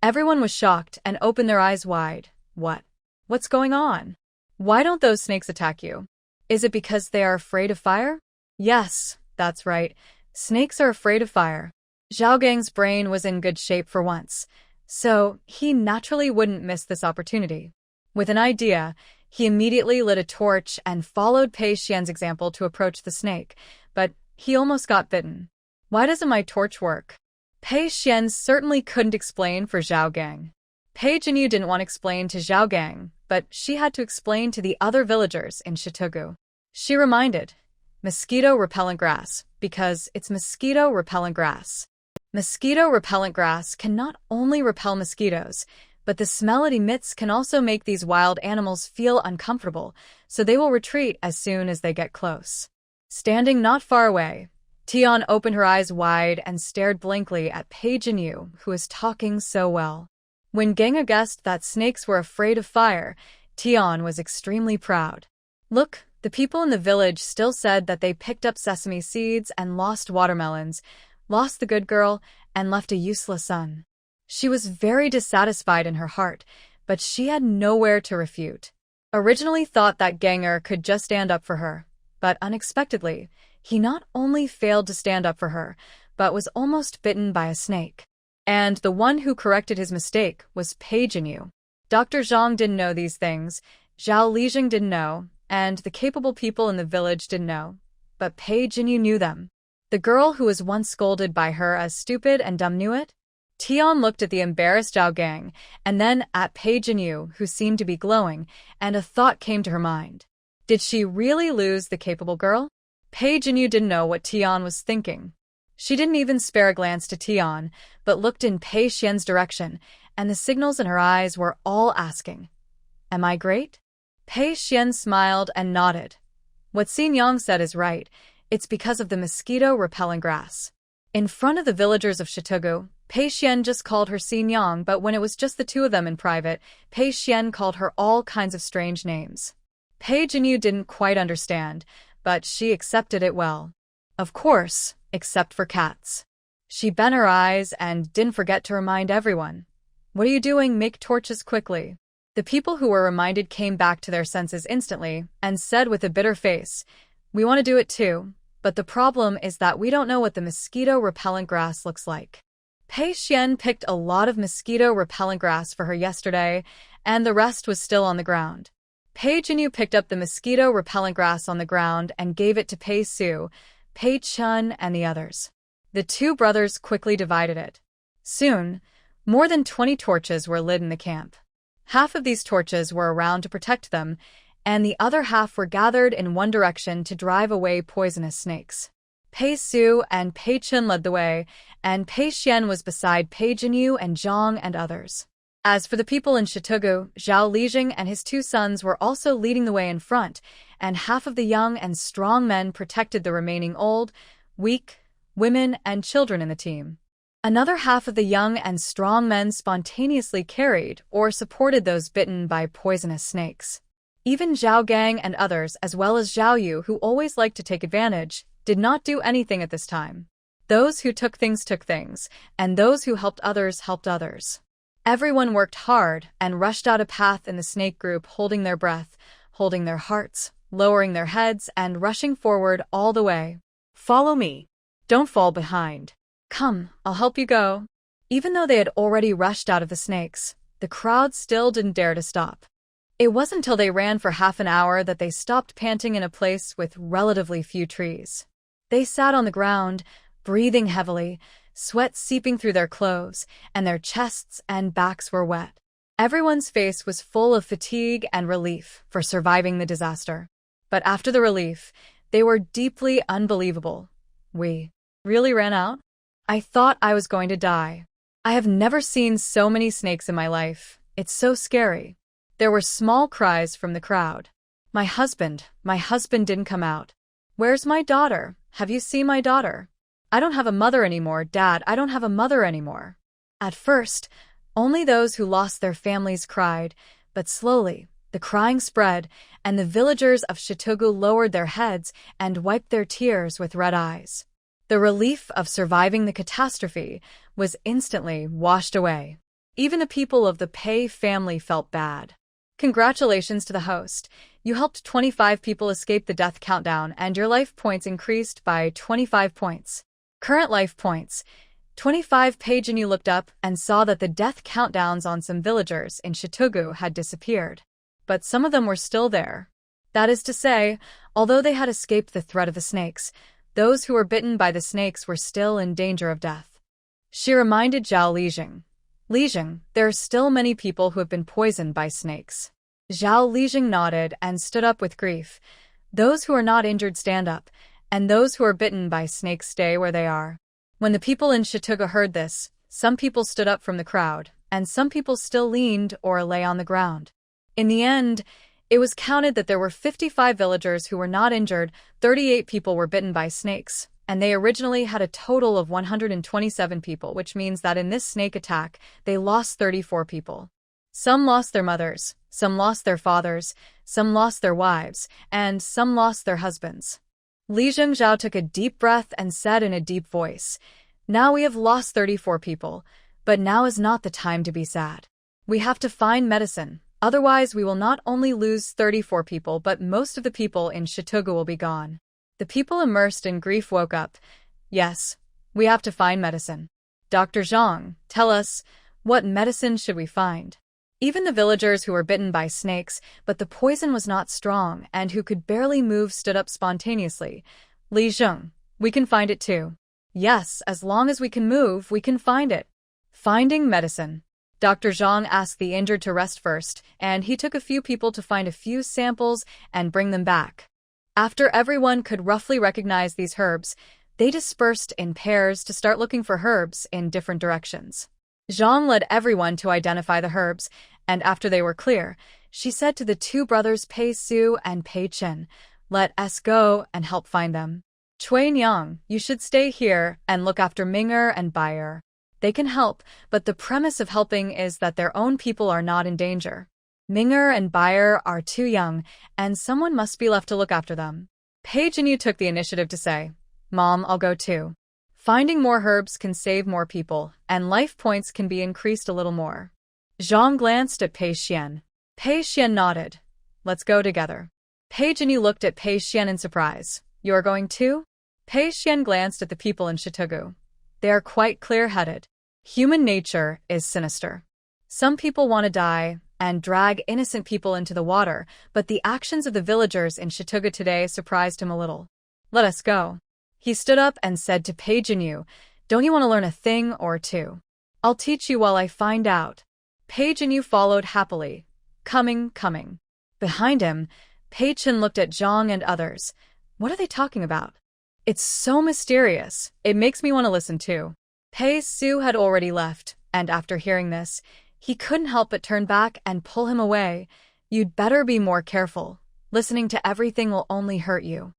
Everyone was shocked and opened their eyes wide. What's going on? Why don't those snakes attack you? Is it because they are afraid of fire? Yes, that's right. Snakes are afraid of fire. Zhao Gang's brain was in good shape for once, so he naturally wouldn't miss this opportunity. With an idea, he immediately lit a torch and followed Pei Xian's example to approach the snake, but he almost got bitten. Why doesn't my torch work? Pei Xian certainly couldn't explain for Zhao Gang. Pei Jinyu didn't want to explain to Zhao Gang, but she had to explain to the other villagers in Shitugu. She reminded, mosquito repellent grass, because it's mosquito repellent grass. Mosquito repellent grass can not only repel mosquitoes, but the smell it emits can also make these wild animals feel uncomfortable, so they will retreat as soon as they get close. Standing not far away, Tian opened her eyes wide and stared blankly at Pei Jinyu, who was talking so well. When Genga guessed that snakes were afraid of fire, Tian was extremely proud. Look, the people in the village still said that they picked up sesame seeds and lost watermelons, lost the good girl, and left a useless son. She was very dissatisfied in her heart, but she had nowhere to refute. Originally thought that Ganger could just stand up for her, but unexpectedly, he not only failed to stand up for her, but was almost bitten by a snake. And the one who corrected his mistake was Pei Jinyu. Dr. Zhang didn't know these things, Zhao Lijing didn't know, and the capable people in the village didn't know, but Pei Jinyu knew them. The girl who was once scolded by her as stupid and dumb knew it? Tian looked at the embarrassed Zhao Gang, and then at Pei Jinyu, who seemed to be glowing, and a thought came to her mind. Did she really lose the capable girl? Pei Jinyu didn't know what Tian was thinking. She didn't even spare a glance to Tian, but looked in Pei Xian's direction, and the signals in her eyes were all asking, "Am I great?" Pei Xian smiled and nodded. What Xin Yang said is right. It's because of the mosquito-repellent grass. In front of the villagers of Shitugu, Pei Xian just called her Xin Yang, but when it was just the two of them in private, Pei Xian called her all kinds of strange names. Pei Jinyu didn't quite understand, but she accepted it well. Of course, except for cats. She bent her eyes and didn't forget to remind everyone. What are you doing? Make torches quickly. The people who were reminded came back to their senses instantly and said with a bitter face, we want to do it too, but the problem is that we don't know what the mosquito-repellent grass looks like. Pei Xuan picked a lot of mosquito-repellent grass for her yesterday, and the rest was still on the ground. Pei Jinyu picked up the mosquito-repellent grass on the ground and gave it to Pei Su, Pei Xuan, and the others. The two brothers quickly divided it. Soon, more than 20 torches were lit in the camp. Half of these torches were around to protect them, and the other half were gathered in one direction to drive away poisonous snakes. Pei Su and Pei Chun led the way, and Pei Xuan was beside Pei Jinyu and Zhang and others. As for the people in Shitugu, Zhao Lijing and his two sons were also leading the way in front, and half of the young and strong men protected the remaining old, weak, women, and children in the team. Another half of the young and strong men spontaneously carried or supported those bitten by poisonous snakes. Even Zhao Gang and others, as well as Zhao Yu, who always liked to take advantage, did not do anything at this time. Those who took things, and those who helped others. Everyone worked hard and rushed out a path in the snake group, holding their breath, holding their hearts, lowering their heads, and rushing forward all the way. Follow me. Don't fall behind. Come, I'll help you go. Even though they had already rushed out of the snakes, the crowd still didn't dare to stop. It wasn't until they ran for half an hour that they stopped, panting in a place with relatively few trees. They sat on the ground, breathing heavily, sweat seeping through their clothes, and their chests and backs were wet. Everyone's face was full of fatigue and relief for surviving the disaster. But after the relief, they were deeply unbelievable. We really ran out? I thought I was going to die. I have never seen so many snakes in my life. It's so scary. There were small cries from the crowd. My husband didn't come out. Where's my daughter? Have you seen my daughter? I don't have a mother anymore, Dad. I don't have a mother anymore. At first, only those who lost their families cried, but slowly, the crying spread, and the villagers of Shitugu lowered their heads and wiped their tears with red eyes. The relief of surviving the catastrophe was instantly washed away. Even the people of the Pei family felt bad. Congratulations to the host. You helped 25 people escape the death countdown, and your life points increased by 25 points. Current life points. 25. Pei Jinyu looked up and saw that the death countdowns on some villagers in Shitugu had disappeared. But some of them were still there. That is to say, although they had escaped the threat of the snakes, those who were bitten by the snakes were still in danger of death. She reminded Zhao Lijing. Lijing, there are still many people who have been poisoned by snakes. Zhao Lijing nodded and stood up with grief. Those who are not injured stand up, and those who are bitten by snakes stay where they are. When the people in Shitugu heard this, some people stood up from the crowd, and some people still leaned or lay on the ground. In the end, it was counted that there were 55 villagers who were not injured, 38 people were bitten by snakes, and they originally had a total of 127 people, which means that in this snake attack, they lost 34 people. Some lost their mothers, some lost their fathers, some lost their wives, and some lost their husbands. Li Zhengzhao took a deep breath and said in a deep voice, "Now we have lost 34 people, but now is not the time to be sad. We have to find medicine. Otherwise, we will not only lose 34 people, but most of the people in Shitugu will be gone." The people immersed in grief woke up. "Yes, we have to find medicine. Dr. Zhang, tell us, what medicine should we find?" Even the villagers who were bitten by snakes, but the poison was not strong and who could barely move stood up spontaneously. "Li Zheng, we can find it too." "Yes, as long as we can move, we can find it." Finding medicine. Dr. Zhang asked the injured to rest first, and he took a few people to find a few samples and bring them back. After everyone could roughly recognize these herbs, they dispersed in pairs to start looking for herbs in different directions. Zhang led everyone to identify the herbs, and after they were clear, she said to the two brothers Pei Su and Pei Chun, "Let us go and help find them. Cui Nyang, you should stay here and look after Ming'er and Bai'er. They can help, but the premise of helping is that their own people are not in danger. Ming'er and Bai'er are too young, and someone must be left to look after them." Pei Jinyu took the initiative to say, "Mom, I'll go too." Finding more herbs can save more people, and life points can be increased a little more. Zhang glanced at Pei Xuan. Pei Xuan nodded. Let's go together. Pei Jinyu looked at Pei Xuan in surprise. You're going too? Pei Xuan glanced at the people in Shitugu. They are quite clear-headed. Human nature is sinister. Some people want to die and drag innocent people into the water, but the actions of the villagers in Shitugu today surprised him a little. Let us go. He stood up and said to Pei Jinyu, don't you want to learn a thing or two? I'll teach you while I find out. Pei Jinyu followed happily. Coming. Behind him, Pei Chen looked at Zhang and others. What are they talking about? It's so mysterious. It makes me want to listen too. Pei Su had already left, and after hearing this, he couldn't help but turn back and pull him away. You'd better be more careful. Listening to everything will only hurt you.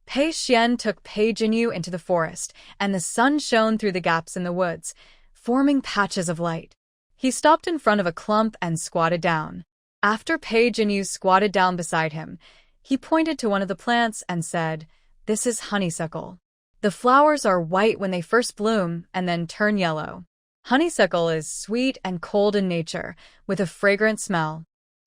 Pei Xuan took Pei Jinyu into the forest, and the sun shone through the gaps in the woods, forming patches of light. He stopped in front of a clump and squatted down. After Pei Jinyu squatted down beside him, he pointed to one of the plants and said, this is honeysuckle. The flowers are white when they first bloom and then turn yellow. Honeysuckle is sweet and cold in nature, with a fragrant smell.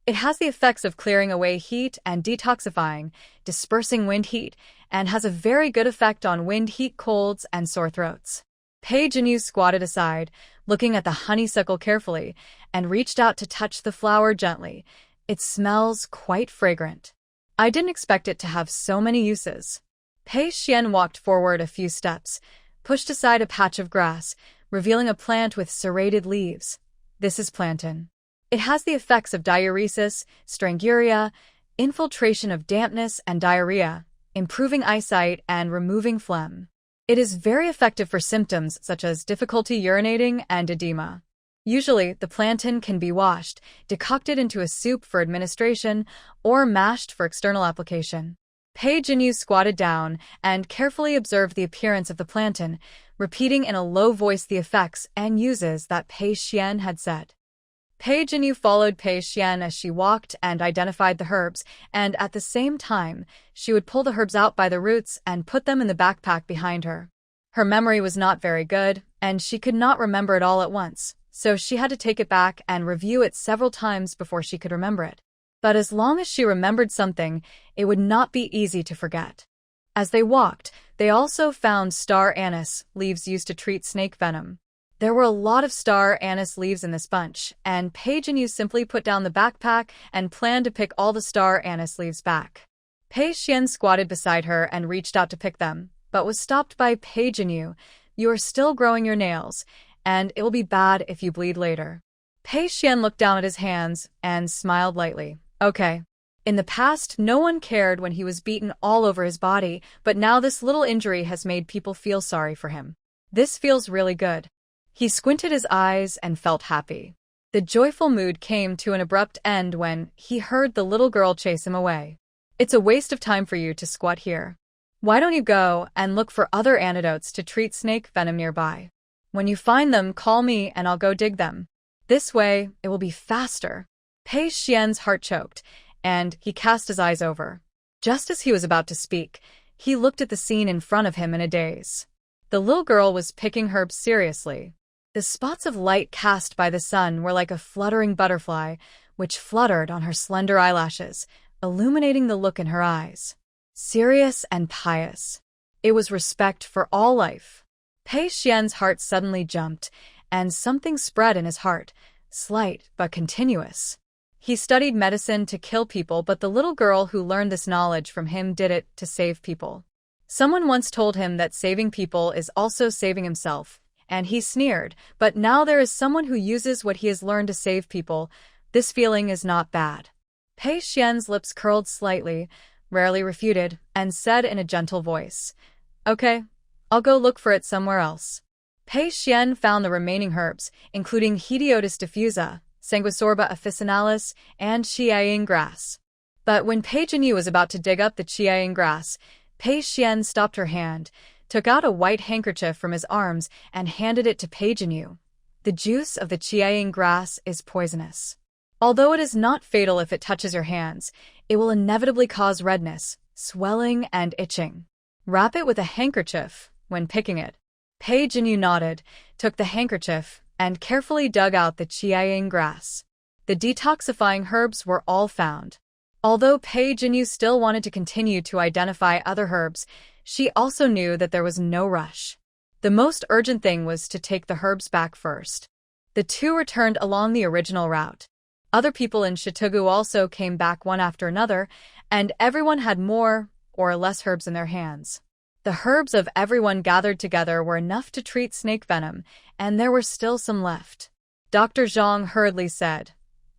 It has the effects of clearing away heat and detoxifying, dispersing wind heat, and has a very good effect on wind heat colds and sore throats. Pei Jinyu squatted aside, looking at the honeysuckle carefully, and reached out to touch the flower gently. It smells quite fragrant. I didn't expect it to have so many uses. Pei Xuan walked forward a few steps, pushed aside a patch of grass, revealing a plant with serrated leaves. This is plantain. It has the effects of diuresis, stranguria, infiltration of dampness and diarrhea, improving eyesight and removing phlegm. It is very effective for symptoms such as difficulty urinating and edema. Usually, the plantain can be washed, decocted into a soup for administration, or mashed for external application. Pei Jinyu squatted down and carefully observed the appearance of the plantain, repeating in a low voice the effects and uses that Pei Xuan had said. Pei Jinyu followed Pei Xuan as she walked and identified the herbs, and at the same time, she would pull the herbs out by the roots and put them in the backpack behind her. Her memory was not very good, and she could not remember it all at once, so she had to take it back and review it several times before she could remember it. But as long as she remembered something, it would not be easy to forget. As they walked, they also found star anise, leaves used to treat snake venom. There were a lot of star anise leaves in this bunch, and Pei Jinyu simply put down the backpack and planned to pick all the star anise leaves back. Pei Xuan squatted beside her and reached out to pick them, but was stopped by Pei Jinyu. You are still growing your nails, and it will be bad if you bleed later. Pei Xuan looked down at his hands and smiled lightly. Okay. In the past, no one cared when he was beaten all over his body, but now this little injury has made people feel sorry for him. This feels really good. He squinted his eyes and felt happy. The joyful mood came to an abrupt end when he heard the little girl chase him away. It's a waste of time for you to squat here. Why don't you go and look for other antidotes to treat snake venom nearby? When you find them, call me and I'll go dig them. This way, it will be faster. Pei Xuan's heart choked, and he cast his eyes over. Just as he was about to speak, he looked at the scene in front of him in a daze. The little girl was picking herbs seriously. The spots of light cast by the sun were like a fluttering butterfly, which fluttered on her slender eyelashes, illuminating the look in her eyes. Serious and pious. It was respect for all life. Pei Xuan's heart suddenly jumped, and something spread in his heart, slight but continuous. He studied medicine to kill people, but the little girl who learned this knowledge from him did it to save people. Someone once told him that saving people is also saving himself, and he sneered, but now there is someone who uses what he has learned to save people. This feeling is not bad. Pei Xuan's lips curled slightly, rarely refuted, and said in a gentle voice, Okay, I'll go look for it somewhere else. Pei Xuan found the remaining herbs, including Hediotis diffusa, Sanguisorba officinalis, and Chiayin grass. But when Pei Jinyu was about to dig up the Chiayin grass, Pei Xuan stopped her hand, took out a white handkerchief from his arms, and handed it to Pei Jinyu. The juice of the Chiayin grass is poisonous. Although it is not fatal if it touches your hands, it will inevitably cause redness, swelling, and itching. Wrap it with a handkerchief when picking it. Pei Jinyu nodded, took the handkerchief, and carefully dug out the qiaying grass. The detoxifying herbs were all found. Although Pei Jinyu still wanted to continue to identify other herbs, she also knew that there was no rush. The most urgent thing was to take the herbs back first. The two returned along the original route. Other people in Shitugu also came back one after another, and everyone had more or less herbs in their hands. The herbs of everyone gathered together were enough to treat snake venom, and there were still some left. Dr. Zhang hurriedly said,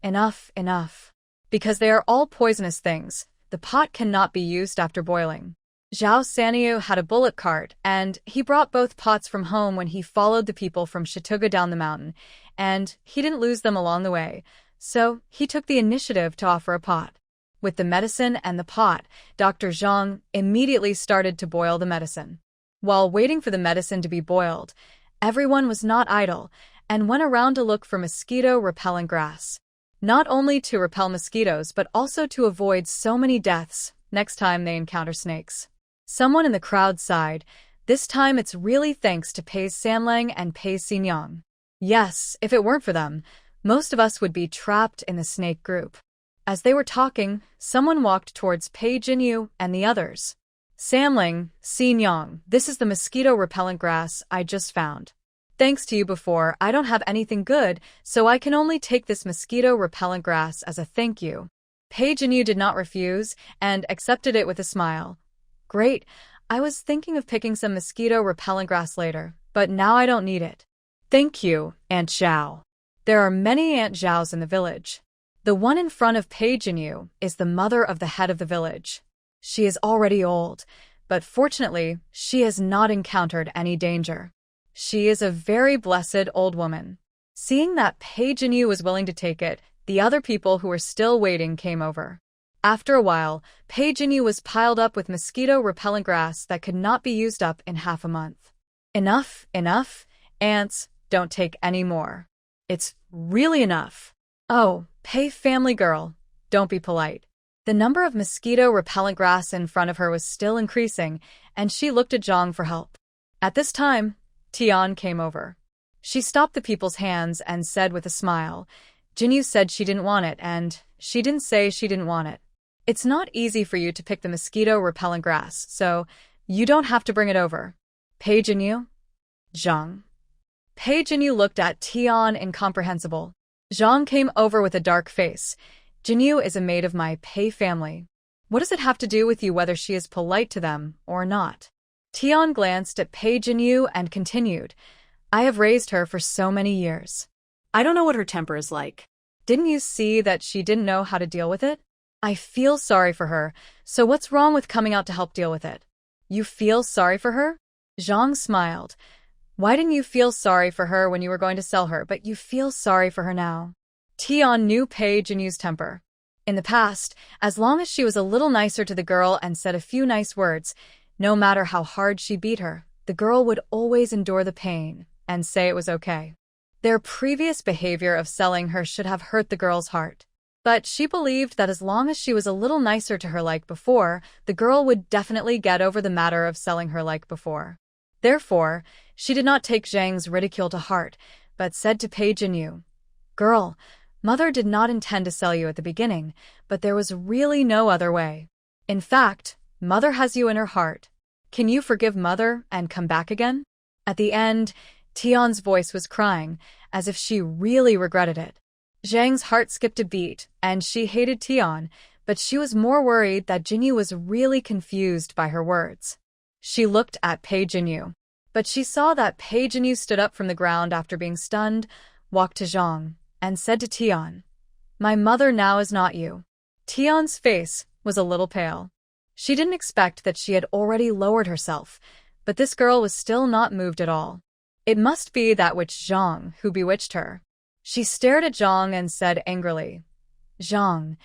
"Enough, enough. Because they are all poisonous things, the pot cannot be used after boiling." Zhao Sanyu had a bullock cart, and he brought both pots from home when he followed the people from Shitugu down the mountain, and he didn't lose them along the way, so he took the initiative to offer a pot. With the medicine and the pot, Dr. Zhang immediately started to boil the medicine. While waiting for the medicine to be boiled, everyone was not idle and went around to look for mosquito-repellent grass. Not only to repel mosquitoes but also to avoid so many deaths next time they encounter snakes. Someone in the crowd sighed. This time it's really thanks to Pei Sanlang and Pei Xinyang. Yes, if it weren't for them, most of us would be trapped in the snake group. As they were talking, someone walked towards Pei Jinyu and the others. Sanlang, Xinyang, this is the mosquito-repellent grass I just found. Thanks to you before, I don't have anything good, so I can only take this mosquito-repellent grass as a thank you. Pei Jinyu did not refuse and accepted it with a smile. Great, I was thinking of picking some mosquito-repellent grass later, but now I don't need it. Thank you, Aunt Zhao. There are many Aunt Zhaos in the village. The one in front of Pei Jinyu is the mother of the head of the village. She is already old, but fortunately, she has not encountered any danger. She is a very blessed old woman. Seeing that Pei Jinyu was willing to take it, the other people who were still waiting came over. After a while, Pei Jinyu was piled up with mosquito-repellent grass that could not be used up in half a month. Enough, enough, ants, don't take any more. It's really enough. Oh, Pei family girl, don't be polite. The number of mosquito-repellent grass in front of her was still increasing, and she looked at Zhang for help. At this time, Tian came over. She stopped the people's hands and said with a smile, Jinyu said she didn't want it, and she didn't say she didn't want it. It's not easy for you to pick the mosquito-repellent grass, so you don't have to bring it over. Pei Jinyu? Zhang. Pei Jinyu looked at Tian incomprehensible. Zhang came over with a dark face. Jinyu is a maid of my Pei family. What does it have to do with you whether she is polite to them or not? Tian glanced at Pei Jinyu and continued, I have raised her for so many years. I don't know what her temper is like. Didn't you see that she didn't know how to deal with it? I feel sorry for her, so what's wrong with coming out to help deal with it? You feel sorry for her? Zhang smiled. Why didn't you feel sorry for her when you were going to sell her, but you feel sorry for her now? Tian knew Pei Jinyu's temper. In the past, as long as she was a little nicer to the girl and said a few nice words, no matter how hard she beat her, the girl would always endure the pain and say it was okay. Their previous behavior of selling her should have hurt the girl's heart. But she believed that as long as she was a little nicer to her like before, the girl would definitely get over the matter of selling her like before. Therefore, she did not take Zhang's ridicule to heart, but said to Pei Jinyu, Girl, Mother did not intend to sell you at the beginning, but there was really no other way. In fact, Mother has you in her heart. Can you forgive Mother and come back again? At the end, Tian's voice was crying, as if she really regretted it. Zhang's heart skipped a beat, and she hated Tian, but she was more worried that Jinyu was really confused by her words. She looked at Pei Jinyu, but she saw that Pei Jinyu stood up from the ground after being stunned, walked to Zhang, and said to Tian, My mother now is not you. Tian's face was a little pale. She didn't expect that she had already lowered herself, but this girl was still not moved at all. It must be that witch Zhang who bewitched her. She stared at Zhang and said angrily, Zhang,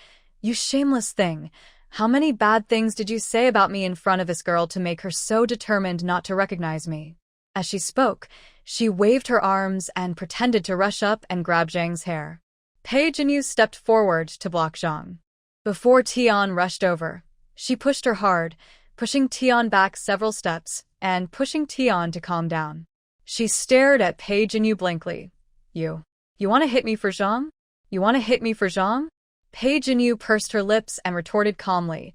you shameless thing, how many bad things did you say about me in front of this girl to make her so determined not to recognize me? As she spoke, she waved her arms and pretended to rush up and grab Zhang's hair. Pei Jinyu stepped forward to block Zhang. Before Tian rushed over, she pushed her hard, pushing Tian back several steps and pushing Tian to calm down. She stared at Pei Jinyu blankly. You want to hit me for Zhang? You want to hit me for Zhang? Pei Jinyu pursed her lips and retorted calmly,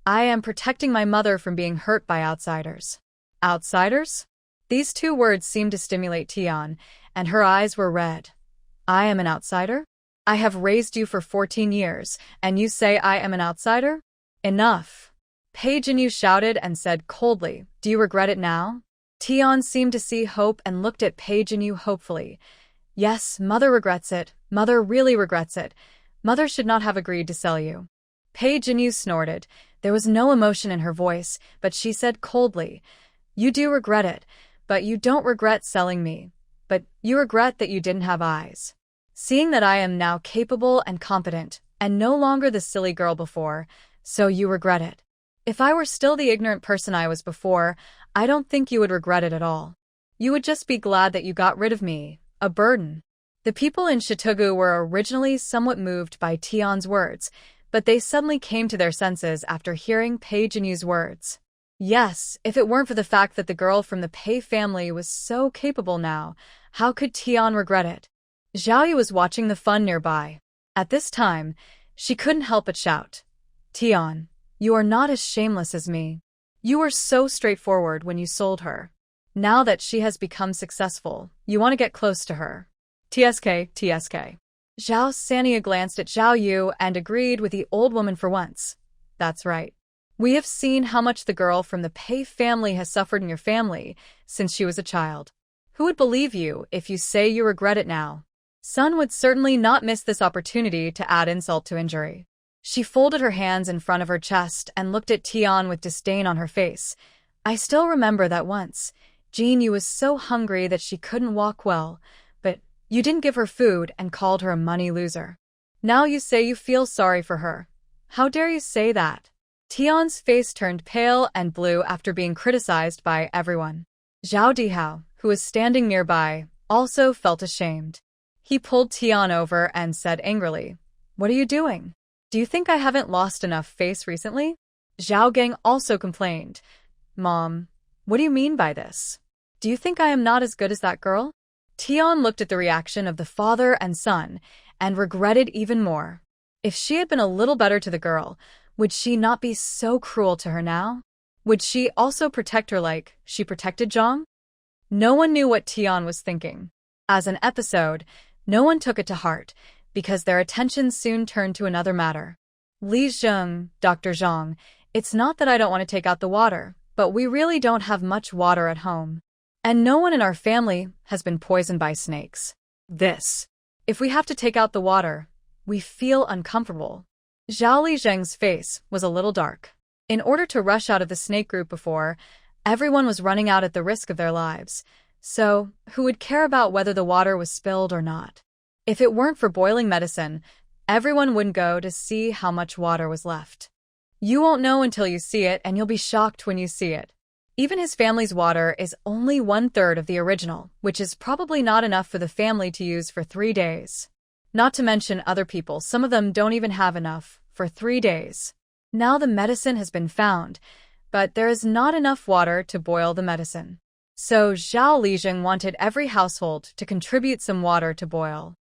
I am protecting my mother from being hurt by outsiders. Outsiders? These two words seemed to stimulate Tian, and her eyes were red. I am an outsider? I have raised you for 14 years, and you say I am an outsider? Enough. Pei Jinyu shouted and said coldly, Do you regret it now? Tian seemed to see hope and looked at Pei Jinyu hopefully. Yes, mother regrets it. Mother really regrets it. Mother should not have agreed to sell you. Pei Jinyu snorted. There was no emotion in her voice, but she said coldly, You do regret it, but you don't regret selling me. But you regret that you didn't have eyes. Seeing that I am now capable and competent, and no longer the silly girl before, so you regret it. If I were still the ignorant person I was before, I don't think you would regret it at all. You would just be glad that you got rid of me, a burden. The people in Shitugu were originally somewhat moved by Tian's words, but they suddenly came to their senses after hearing Pei Jinyu's words. Yes, if it weren't for the fact that the girl from the Pei family was so capable now, how could Tian regret it? Zhao Yu was watching the fun nearby. At this time, she couldn't help but shout, Tian, you are not as shameless as me. You were so straightforward when you sold her. Now that she has become successful, you want to get close to her. TSK. Zhao Sania glanced at Zhao Yu and agreed with the old woman for once. That's right. We have seen how much the girl from the Pei family has suffered in your family since she was a child. Who would believe you if you say you regret it now? Sun would certainly not miss this opportunity to add insult to injury. She folded her hands in front of her chest and looked at Tian with disdain on her face. I still remember that once, Jinyu was so hungry that she couldn't walk well, but you didn't give her food and called her a money loser. Now you say you feel sorry for her. How dare you say that? Tian's face turned pale and blue after being criticized by everyone. Zhao Dihao, who was standing nearby, also felt ashamed. He pulled Tian over and said angrily, What are you doing? Do you think I haven't lost enough face recently? Zhao Gang also complained. Mom, what do you mean by this? Do you think I am not as good as that girl? Tian looked at the reaction of the father and son and regretted even more. If she had been a little better to the girl, would she not be so cruel to her now? Would she also protect her like she protected Zhang? No one knew what Tian was thinking. As an episode, no one took it to heart, because their attention soon turned to another matter. Li Zheng, Dr. Zhang, it's not that I don't want to take out the water, but we really don't have much water at home. And no one in our family has been poisoned by snakes. If we have to take out the water, we feel uncomfortable. Zhao Li Zheng's face was a little dark. In order to rush out of the snake group before, everyone was running out at the risk of their lives. So, who would care about whether the water was spilled or not? If it weren't for boiling medicine, everyone wouldn't go to see how much water was left. You won't know until you see it, and you'll be shocked when you see it. Even his family's water is only 1/3 of the original, which is probably not enough for the family to use for 3 days. Not to mention other people, some of them don't even have enough for 3 days. Now the medicine has been found, but there is not enough water to boil the medicine. So Zhao Lijing wanted every household to contribute some water to boil.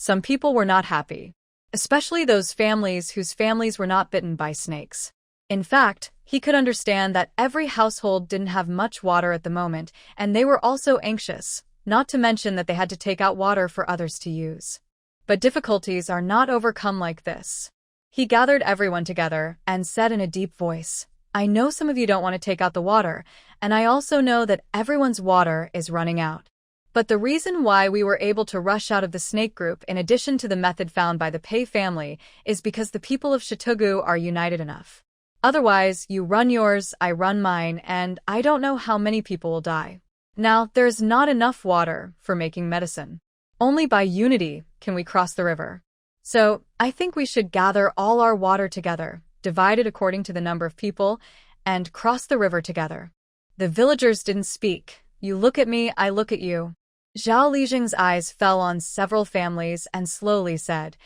Some people were not happy, especially those families whose families were not bitten by snakes. In fact, he could understand that every household didn't have much water at the moment, and they were also anxious, not to mention that they had to take out water for others to use. But difficulties are not overcome like this. He gathered everyone together and said in a deep voice, I know some of you don't want to take out the water, and I also know that everyone's water is running out. But the reason why we were able to rush out of the snake group in addition to the method found by the Pei family is because the people of Shitugu are united enough. Otherwise, you run yours, I run mine, and I don't know how many people will die. Now, there is not enough water for making medicine. Only by unity can we cross the river. So, I think we should gather all our water together, divided according to the number of people, and cross the river together. The villagers didn't speak. You look at me, I look at you. Zhao Lijing's eyes fell on several families and slowly said,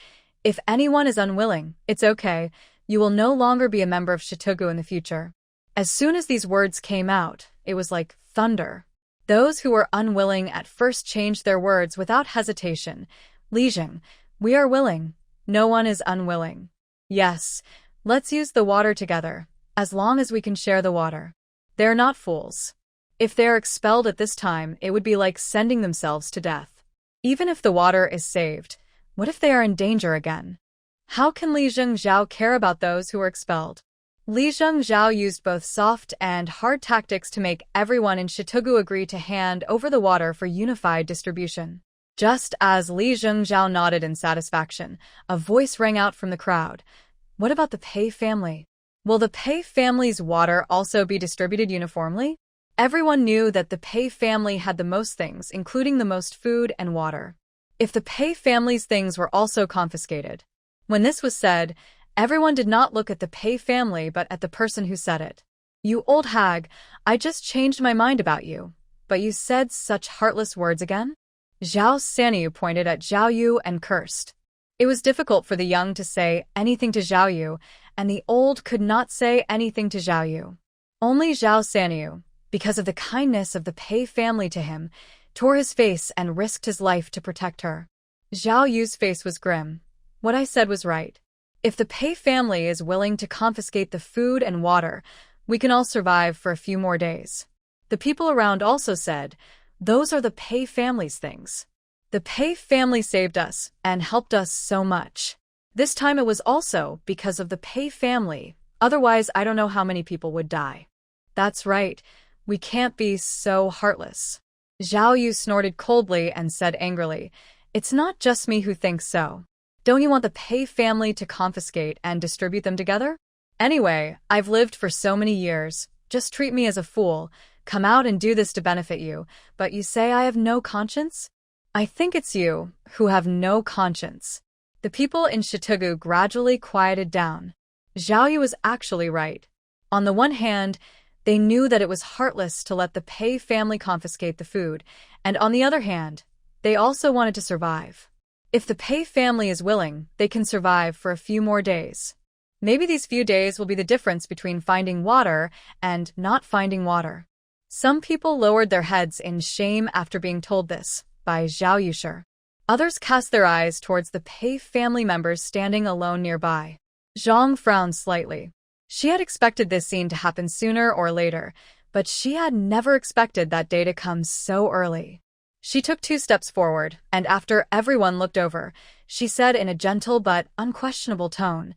If anyone is unwilling, it's okay. You will no longer be a member of Shitugu in the future. As soon as these words came out, it was like thunder. Those who were unwilling at first changed their words without hesitation. Lijing, we are willing. No one is unwilling. Yes, let's use the water together, as long as we can share the water. They're not fools. If they're expelled at this time, it would be like sending themselves to death. Even if the water is saved, what if they are in danger again? How can Lijing Zhao care about those who were expelled? Lijing Zhao used both soft and hard tactics to make everyone in Shitugu agree to hand over the water for unified distribution. Just as Lijing Zhao nodded in satisfaction, a voice rang out from the crowd. What about the Pei family? Will the Pei family's water also be distributed uniformly? Everyone knew that the Pei family had the most things, including the most food and water. If the Pei family's things were also confiscated. When this was said, everyone did not look at the Pei family but at the person who said it. You old hag, I just changed my mind about you. But you said such heartless words again? Zhao Sanyu pointed at Zhao Yu and cursed. It was difficult for the young to say anything to Zhao Yu, and the old could not say anything to Zhao Yu. Only Zhao Sanyu, because of the kindness of the Pei family to him, tore his face and risked his life to protect her. Zhao Yu's face was grim. What I said was right. If the Pei family is willing to confiscate the food and water, we can all survive for a few more days. The people around also said, those are the Pei family's things. The Pei family saved us and helped us so much. This time it was also because of the Pei family, otherwise I don't know how many people would die. That's right, we can't be so heartless. Zhao Yu snorted coldly and said angrily, it's not just me who thinks so. Don't you want the Pei family to confiscate and distribute them together? Anyway, I've lived for so many years, just treat me as a fool, come out and do this to benefit you, but you say I have no conscience? I think it's you who have no conscience. The people in Shitugu gradually quieted down. Zhao Yu was actually right. On the one hand, they knew that it was heartless to let the Pei family confiscate the food, and on the other hand, they also wanted to survive. If the Pei family is willing, they can survive for a few more days. Maybe these few days will be the difference between finding water and not finding water. Some people lowered their heads in shame after being told this by Zhao Yushi. Others cast their eyes towards the Pei family members standing alone nearby. Zhang frowned slightly. She had expected this scene to happen sooner or later, but she had never expected that day to come so early. She took 2 steps forward, and after everyone looked over, she said in a gentle but unquestionable tone,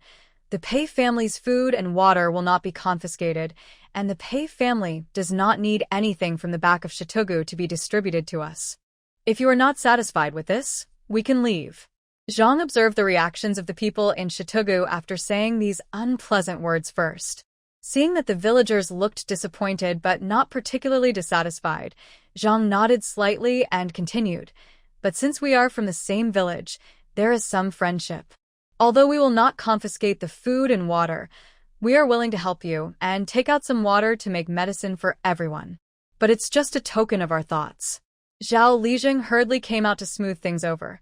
the Pei family's food and water will not be confiscated, and the Pei family does not need anything from the back of Shitugu to be distributed to us. If you are not satisfied with this, we can leave. Zhang observed the reactions of the people in Shitugu after saying these unpleasant words first. Seeing that the villagers looked disappointed but not particularly dissatisfied, Zhang nodded slightly and continued, but since we are from the same village, there is some friendship. Although we will not confiscate the food and water, we are willing to help you and take out some water to make medicine for everyone. But it's just a token of our thoughts. Zhao Lijing hurriedly came out to smooth things over.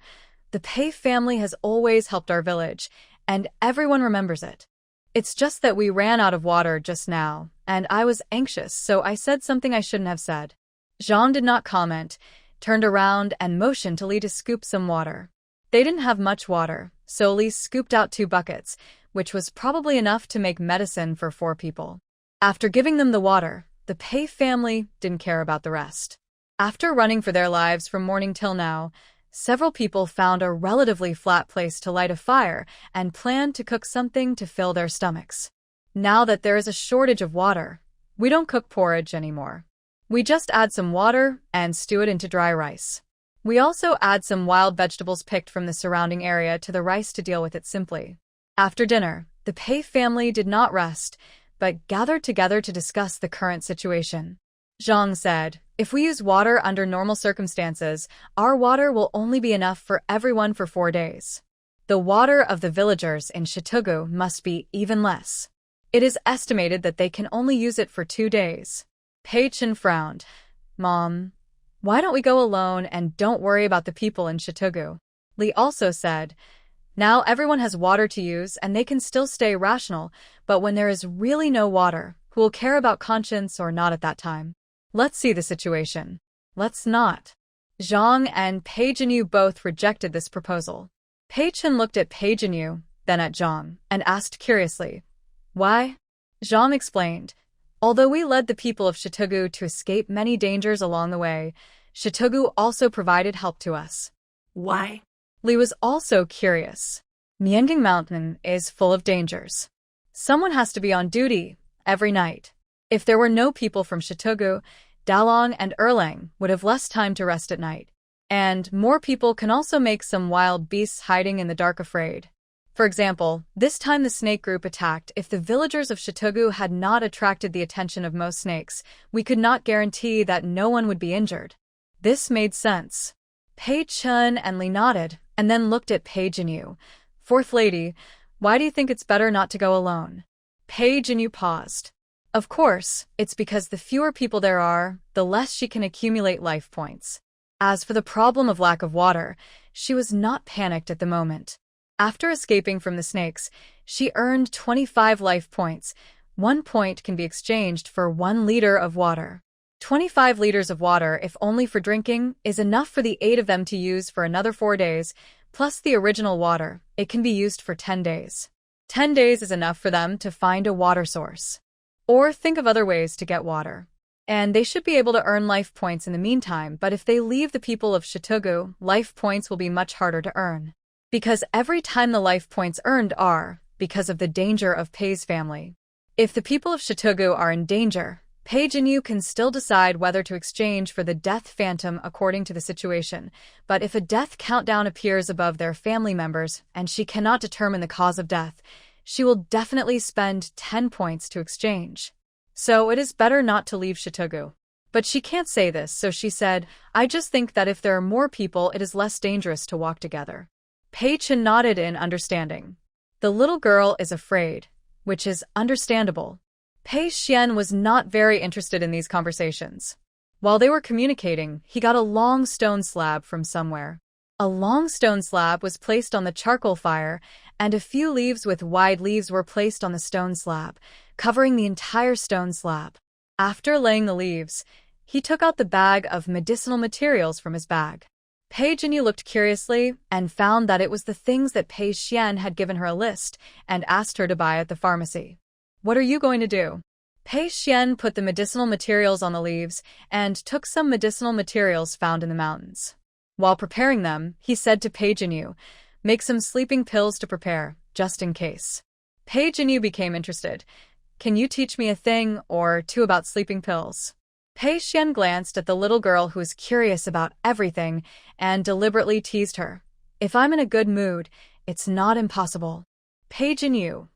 The Pei family has always helped our village, and everyone remembers it. It's just that we ran out of water just now, and I was anxious, so I said something I shouldn't have said. Zhang did not comment, turned around and motioned to Li to scoop some water. They didn't have much water, so Li scooped out 2 buckets, which was probably enough to make medicine for 4 people. After giving them the water, the Pei family didn't care about the rest. After running for their lives from morning till now, several people found a relatively flat place to light a fire and planned to cook something to fill their stomachs. Now that there is a shortage of water, we don't cook porridge anymore. We just add some water and stew it into dry rice. We also add some wild vegetables picked from the surrounding area to the rice to deal with it simply. After dinner, the Pei family did not rest, but gathered together to discuss the current situation. Zhang said, if we use water under normal circumstances, our water will only be enough for everyone for 4 days. The water of the villagers in Shitugu must be even less. It is estimated that they can only use it for 2 days. Pei Xuan frowned. Mom, why don't we go alone and don't worry about the people in Shitugu? Li also said, now everyone has water to use and they can still stay rational, but when there is really no water, who will care about conscience or not at that time? Let's see the situation. Let's not. Zhang and Pei Jinyu both rejected this proposal. Pei Chen looked at Pei Jinyu, then at Zhang, and asked curiously, "Why?" Zhang explained, "Although we led the people of Shitugu to escape many dangers along the way, Shitugu also provided help to us." Why? Li was also curious. Mianyang Mountain is full of dangers. Someone has to be on duty every night. If there were no people from Shitugu, Dalong and Erlang would have less time to rest at night. And more people can also make some wild beasts hiding in the dark afraid. For example, this time the snake group attacked. If the villagers of Shitugu had not attracted the attention of most snakes, we could not guarantee that no one would be injured. This made sense. Pei Chun and Li nodded, and then looked at Pei Jinyu. "Fourth lady, why do you think it's better not to go alone?" Pei Jinyu paused. "Of course, it's because the fewer people there are, the less she can accumulate life points." As for the problem of lack of water, she was not panicked at the moment. After escaping from the snakes, she earned 25 life points. 1 point can be exchanged for 1 liter of water. 25 liters of water, if only for drinking, is enough for the 8 of them to use for another 4 days, plus the original water. It can be used for 10 days. 10 days is enough for them to find a water source. Or think of other ways to get water. And they should be able to earn life points in the meantime, but if they leave the people of Shitugu, life points will be much harder to earn. Because every time the life points earned are because of the danger of Pei's family. If the people of Shitugu are in danger, Pei Jinyu can still decide whether to exchange for the death phantom according to the situation, but if a death countdown appears above their family members and she cannot determine the cause of death, she will definitely spend 10 points to exchange. So it is better not to leave Shitugu. But she can't say this, so she said, "I just think that if there are more people, it is less dangerous to walk together." Pei Chen nodded in understanding. The little girl is afraid, which is understandable. Pei Xuan was not very interested in these conversations. While they were communicating, he got a long stone slab from somewhere. A long stone slab was placed on the charcoal fire, and a few leaves with wide leaves were placed on the stone slab, covering the entire stone slab. After laying the leaves, he took out the bag of medicinal materials from his bag. Pei Jinyu looked curiously and found that it was the things that Pei Xuan had given her a list and asked her to buy at the pharmacy. "What are you going to do?" Pei Xuan put the medicinal materials on the leaves and took some medicinal materials found in the mountains. While preparing them, he said to Pei Jinyu, "Make some sleeping pills to prepare, just in case." Pei Jinyu became interested. "Can you teach me a thing or two about sleeping pills?" Pei Xuan glanced at the little girl who was curious about everything and deliberately teased her. "If I'm in a good mood, it's not impossible." Pei Jinyu,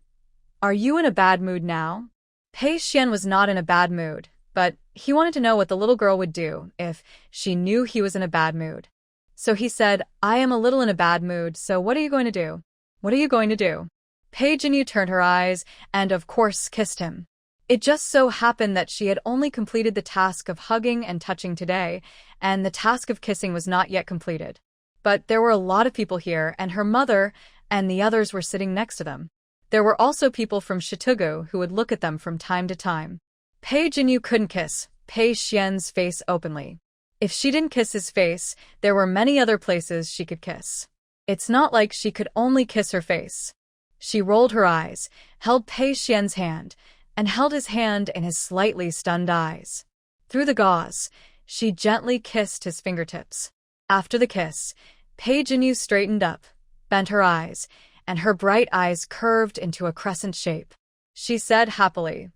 "Are you in a bad mood now?" Pei Xuan was not in a bad mood, but he wanted to know what the little girl would do if she knew he was in a bad mood. So he said, "I am a little in a bad mood, so what are you going to do?" "What are you going to do?" Pei Jinyu turned her eyes and, of course, kissed him. It just so happened that she had only completed the task of hugging and touching today, and the task of kissing was not yet completed. But there were a lot of people here, and her mother and the others were sitting next to them. There were also people from Shitugu who would look at them from time to time. Pei Jinyu couldn't kiss Pei Xuan's face openly. If she didn't kiss his face, there were many other places she could kiss. It's not like she could only kiss her face. She rolled her eyes, held Pei Xuan's hand, and held his hand in his slightly stunned eyes. Through the gauze, she gently kissed his fingertips. After the kiss, Pei Jinyu straightened up, bent her eyes, and her bright eyes curved into a crescent shape. She said happily,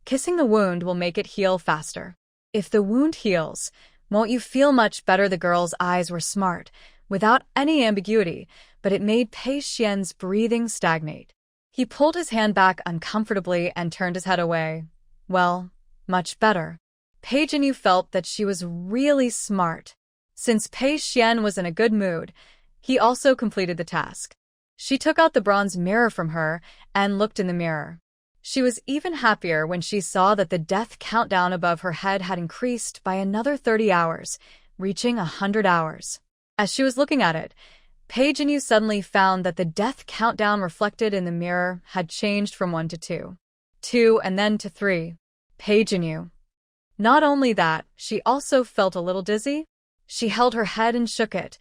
"Kissing the wound will make it heal faster." "If the wound heals, won't you feel much better?" The girl's eyes were smart, without any ambiguity, but it made Pei Xuan's breathing stagnate. He pulled his hand back uncomfortably and turned his head away. Well, much better. Pei Jinyu felt that she was really smart. Since Pei Xuan was in a good mood, he also completed the task. She took out the bronze mirror from her and looked in the mirror. She was even happier when she saw that the death countdown above her head had increased by another 30 hours, reaching 100 hours. As she was looking at it, Pei Jinyu suddenly found that the death countdown reflected in the mirror had changed from 1 to 2. 2 and then to 3. Pei Jinyu, Not only that, she also felt a little dizzy. She held her head and shook it,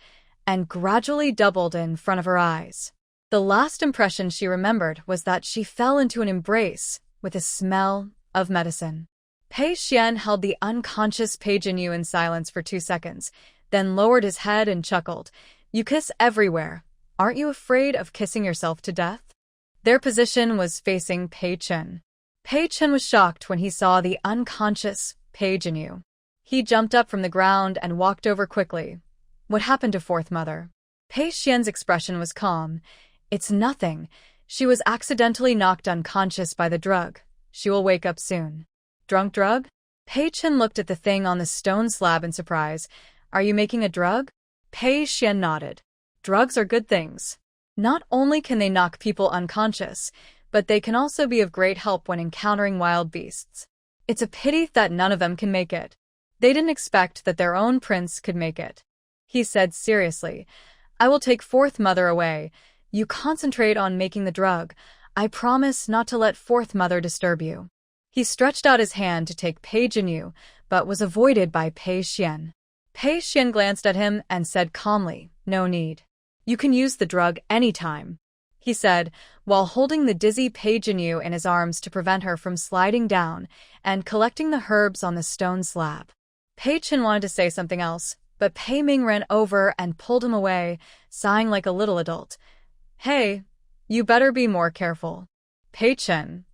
and gradually doubled in front of her eyes. The last impression she remembered was that she fell into an embrace with a smell of medicine. Pei Xuan held the unconscious Pei Jinyu in silence for 2 seconds, then lowered his head and chuckled. "You kiss everywhere. Aren't you afraid of kissing yourself to death?" Their position was facing Pei Xuan. Pei Xuan was shocked when he saw the unconscious Pei Jinyu. He jumped up from the ground and walked over quickly. "What happened to Fourth Mother?" Pei Xuan's expression was calm. "It's nothing. She was accidentally knocked unconscious by the drug. She will wake up soon." Drug? Pei Xuan looked at the thing on the stone slab in surprise. "Are you making a drug?" Pei Xuan nodded. "Drugs are good things. Not only can they knock people unconscious, but they can also be of great help when encountering wild beasts. It's a pity that none of them can make it." They didn't expect that their own prince could make it. He said seriously, "I will take Fourth Mother away. You concentrate on making the drug. I promise not to let Fourth Mother disturb you." He stretched out his hand to take Pei Jinyu, but was avoided by Pei Xuan. Pei Xuan glanced at him and said calmly, "No need. You can use the drug anytime," he said, while holding the dizzy Pei Jinyu in his arms to prevent her from sliding down and collecting the herbs on the stone slab. Pei Xuan wanted to say something else, but Pei Ming ran over and pulled him away, sighing like a little adult. "Hey, you better be more careful." Pei Xuan.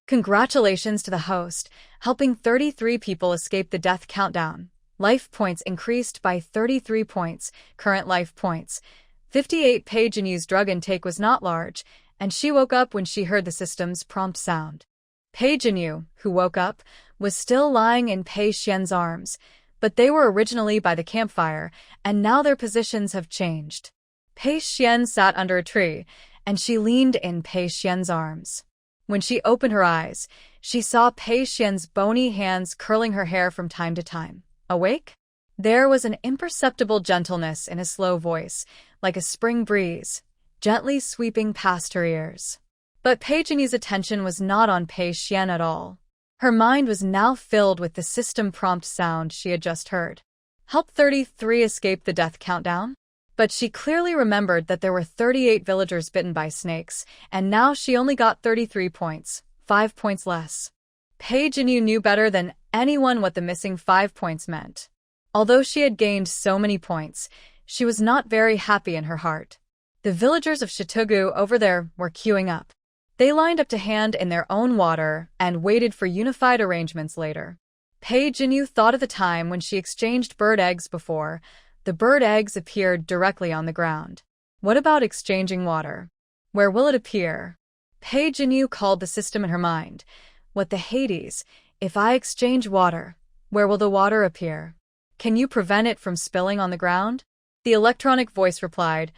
Congratulations to the host, helping 33 people escape the death countdown. Life points increased by 33 points, current life points. 58 Pei Jinyu's drug intake was not large, and she woke up when she heard the system's prompt sound. Pei Jinyu, who woke up, was still lying in Pei Xuan's arms, but they were originally by the campfire, and now their positions have changed. Pei Xuan sat under a tree, and she leaned in Pei Xuan's arms. When she opened her eyes, she saw Pei Xuan's bony hands curling her hair from time to time. "Awake?" There was an imperceptible gentleness in his slow voice, like a spring breeze, gently sweeping past her ears. But Pei Jinyu's attention was not on Pei Xuan at all. Her mind was now filled with the system prompt sound she had just heard. Help 33 escape the death countdown? But she clearly remembered that there were 38 villagers bitten by snakes, and now she only got 33 points, 5 points less. Pei Jinyu knew better than anyone what the missing 5 points meant. Although she had gained so many points, she was not very happy in her heart. The villagers of Shitugu over there were queuing up. They lined up to hand in their own water and waited for unified arrangements later. Pei Jinyu thought of the time when she exchanged bird eggs before. The bird eggs appeared directly on the ground. What about exchanging water? Where will it appear? Pei Jinyu called the system in her mind. What the Hades? If I exchange water, where will the water appear? Can you prevent it from spilling on the ground? The electronic voice replied,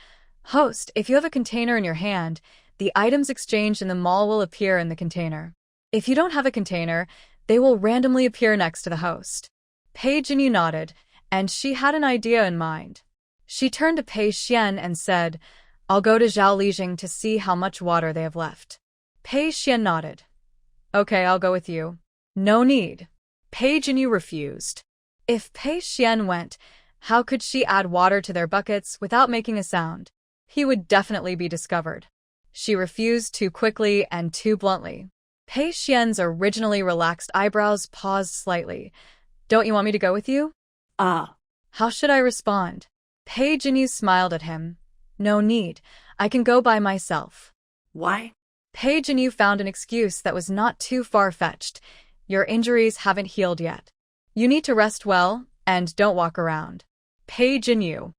"Host, if you have a container in your hand, the items exchanged in the mall will appear in the container. If you don't have a container, they will randomly appear next to the host." Pei Jinyu nodded, and she had an idea in mind. She turned to Pei Xuan and said, "I'll go to Zhao Lijing to see how much water they have left." Pei Xuan nodded. "Okay, I'll go with you." "No need." Pei Jinyu refused. If Pei Xuan went, how could she add water to their buckets without making a sound? He would definitely be discovered. She refused too quickly and too bluntly. Pei Xuan's originally relaxed eyebrows paused slightly. "Don't you want me to go with you?" How should I respond? Pei Jinyu smiled at him. "No need. I can go by myself." Why? Pei Jinyu found an excuse that was not too far-fetched. "Your injuries haven't healed yet. You need to rest well, and don't walk around." Pei Jinyu.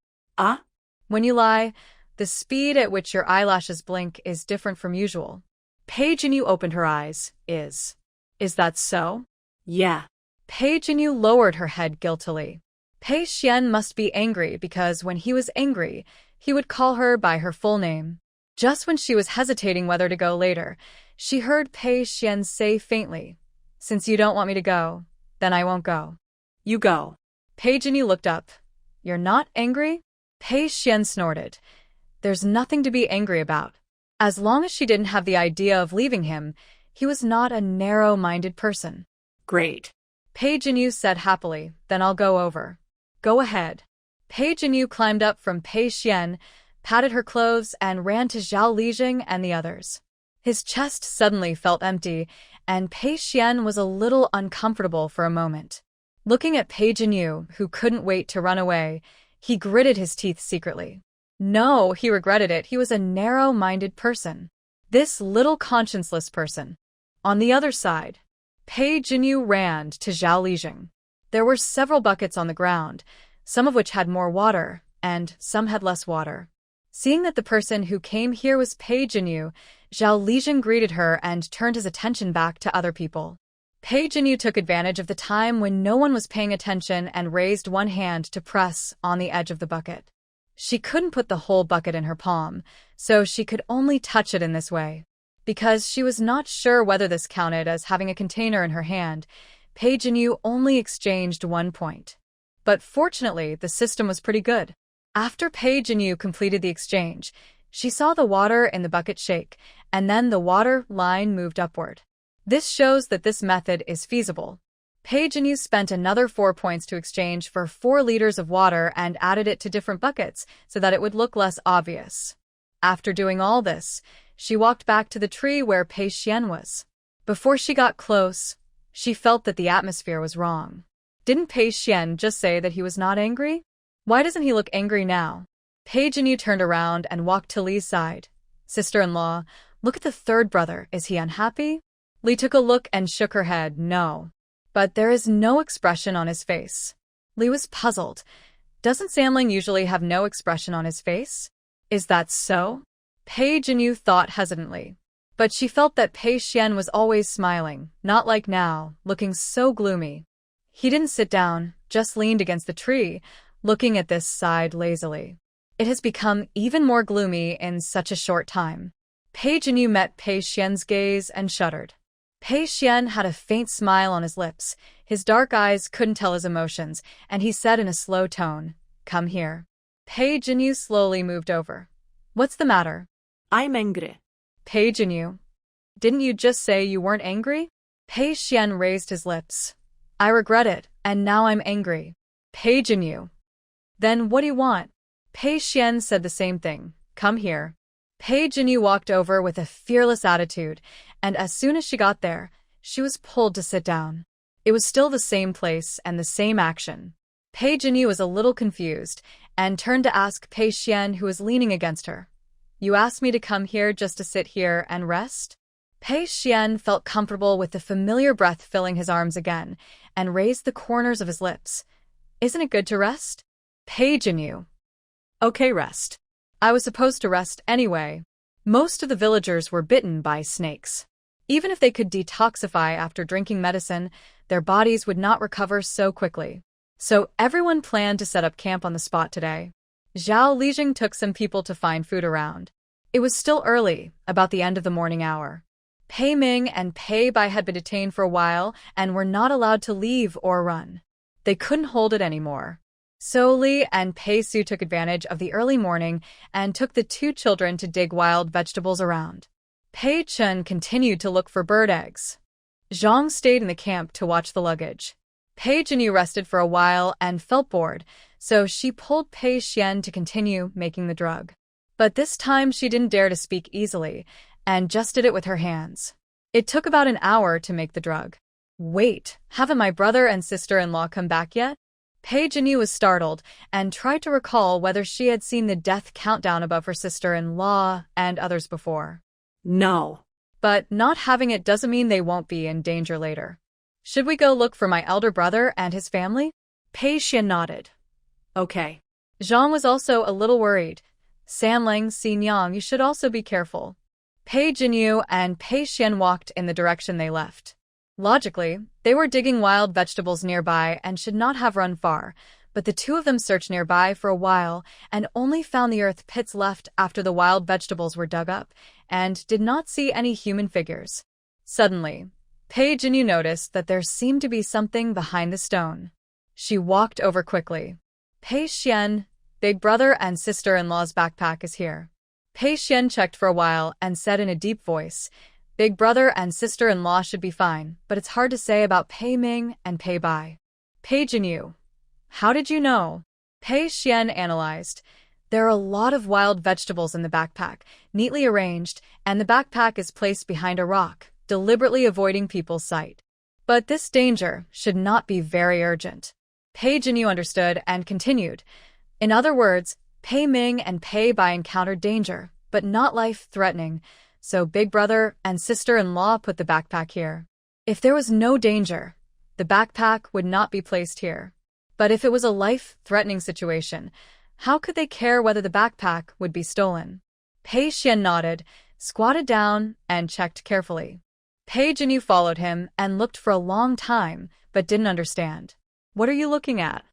When you lie, the speed at which your eyelashes blink is different from usual. Pei Jinyu opened her eyes. Is that so? Yeah. Pei Jinyu lowered her head guiltily. Pei Xuan must be angry because when he was angry, he would call her by her full name. Just when she was hesitating whether to go later, she heard Pei Xuan say faintly, "Since you don't want me to go, then I won't go." You go. Pei Jinyu looked up. "You're not angry?" Pei Xuan snorted. "There's nothing to be angry about. As long as she didn't have the idea of leaving him, he was not a narrow-minded person." Great. Pei Jinyu said happily, then I'll go over. Go ahead. Pei Jinyu climbed up from Pei Xuan, patted her clothes, and ran to Zhao Lijing and the others. His chest suddenly felt empty, and Pei Xuan was a little uncomfortable for a moment. Looking at Pei Jinyu, who couldn't wait to run away, he gritted his teeth secretly. No, he regretted it. He was a narrow-minded person. This little conscienceless person. On the other side, Pei Jinyu ran to Zhao Lijing. There were several buckets on the ground, some of which had more water, and some had less water. Seeing that the person who came here was Pei Jinyu, Zhao Lijing greeted her and turned his attention back to other people. Pei Jinyu took advantage of the time when no one was paying attention and raised one hand to press on the edge of the bucket. She couldn't put the whole bucket in her palm, so she could only touch it in this way. Because she was not sure whether this counted as having a container in her hand, Pei Jinyu only exchanged 1 point. But fortunately, the system was pretty good. After Pei Jinyu completed the exchange, she saw the water in the bucket shake, and then the water line moved upward. This shows that this method is feasible. Pei Jinyu spent another 4 points to exchange for 4 liters of water and added it to different buckets so that it would look less obvious. After doing all this, she walked back to the tree where Pei Xuan was. Before she got close, she felt that the atmosphere was wrong. Didn't Pei Xuan just say that he was not angry? Why doesn't he look angry now? Pei Jinyu turned around and walked to Li's side. Sister-in-law, look at the third brother. Is he unhappy? Li took a look and shook her head. No. But there is no expression on his face. Li was puzzled. Doesn't Samling usually have no expression on his face? Is that so? Pei Jinyu thought hesitantly. But she felt that Pei Xuan was always smiling, not like now, looking so gloomy. He didn't sit down, just leaned against the tree, looking at this side lazily. It has become even more gloomy in such a short time. Pei Jinyu met Pei Xuan's gaze and shuddered. Pei Xuan had a faint smile on his lips. His dark eyes couldn't tell his emotions, and he said in a slow tone, "Come here." Pei Jinyu slowly moved over. What's the matter? I'm angry. Pei Jinyu. Didn't you just say you weren't angry? Pei Xuan raised his lips. I regret it, and now I'm angry. Pei Jinyu. Then what do you want? Pei Xuan said the same thing. Come here. Pei Jinyu walked over with a fearless attitude, and as soon as she got there, she was pulled to sit down. It was still the same place and the same action. Pei Jinyu was a little confused, and turned to ask Pei Xuan, who was leaning against her. You asked me to come here just to sit here and rest? Pei Xuan felt comfortable with the familiar breath filling his arms again, and raised the corners of his lips. Isn't it good to rest? Pei Jinyu. Okay, rest. I was supposed to rest anyway. Most of the villagers were bitten by snakes. Even if they could detoxify after drinking medicine, their bodies would not recover so quickly. So everyone planned to set up camp on the spot today. Zhao Lijing took some people to find food around. It was still early, about the end of the morning hour. Pei Ming and Pei Bai had been detained for a while and were not allowed to leave or run. They couldn't hold it anymore. So Li and Pei Su took advantage of the early morning and took the 2 children to dig wild vegetables around. Pei Chun continued to look for bird eggs. Zhang stayed in the camp to watch the luggage. Pei Jinyu rested for a while and felt bored, so she pulled Pei Xuan to continue making the drug. But this time she didn't dare to speak easily, and just did it with her hands. It took about an hour to make the drug. Wait, haven't my brother and sister-in-law come back yet? Pei Jinyu was startled and tried to recall whether she had seen the death countdown above her sister-in-law and others before. No. But not having it doesn't mean they won't be in danger later. Should we go look for my elder brother and his family? Pei Xuan nodded. Okay. Zhang was also a little worried. Samling, Xinyang, you should also be careful. Pei Jinyu and Pei Xuan walked in the direction they left. Logically, they were digging wild vegetables nearby and should not have run far, but the 2 of them searched nearby for a while and only found the earth pits left after the wild vegetables were dug up, and did not see any human figures. Suddenly, Pei Jinyu noticed that there seemed to be something behind the stone. She walked over quickly. Pei Xuan, big brother and sister-in-law's backpack is here. Pei Xuan checked for a while and said in a deep voice, Big brother and sister-in-law should be fine, but it's hard to say about Pei Ming and Pei Bai. Pei Jinyu. How did you know? Pei Xuan analyzed. There are a lot of wild vegetables in the backpack, neatly arranged, and the backpack is placed behind a rock, deliberately avoiding people's sight. But this danger should not be very urgent. Pei Jinyu understood and continued. In other words, Pei Ming and Pei Bai encountered danger, but not life-threatening, so big brother and sister-in-law put the backpack here. If there was no danger, the backpack would not be placed here. But if it was a life-threatening situation, how could they care whether the backpack would be stolen? Pei Xuan nodded, squatted down, and checked carefully. Pei Jinyu followed him and looked for a long time, but didn't understand. What are you looking at?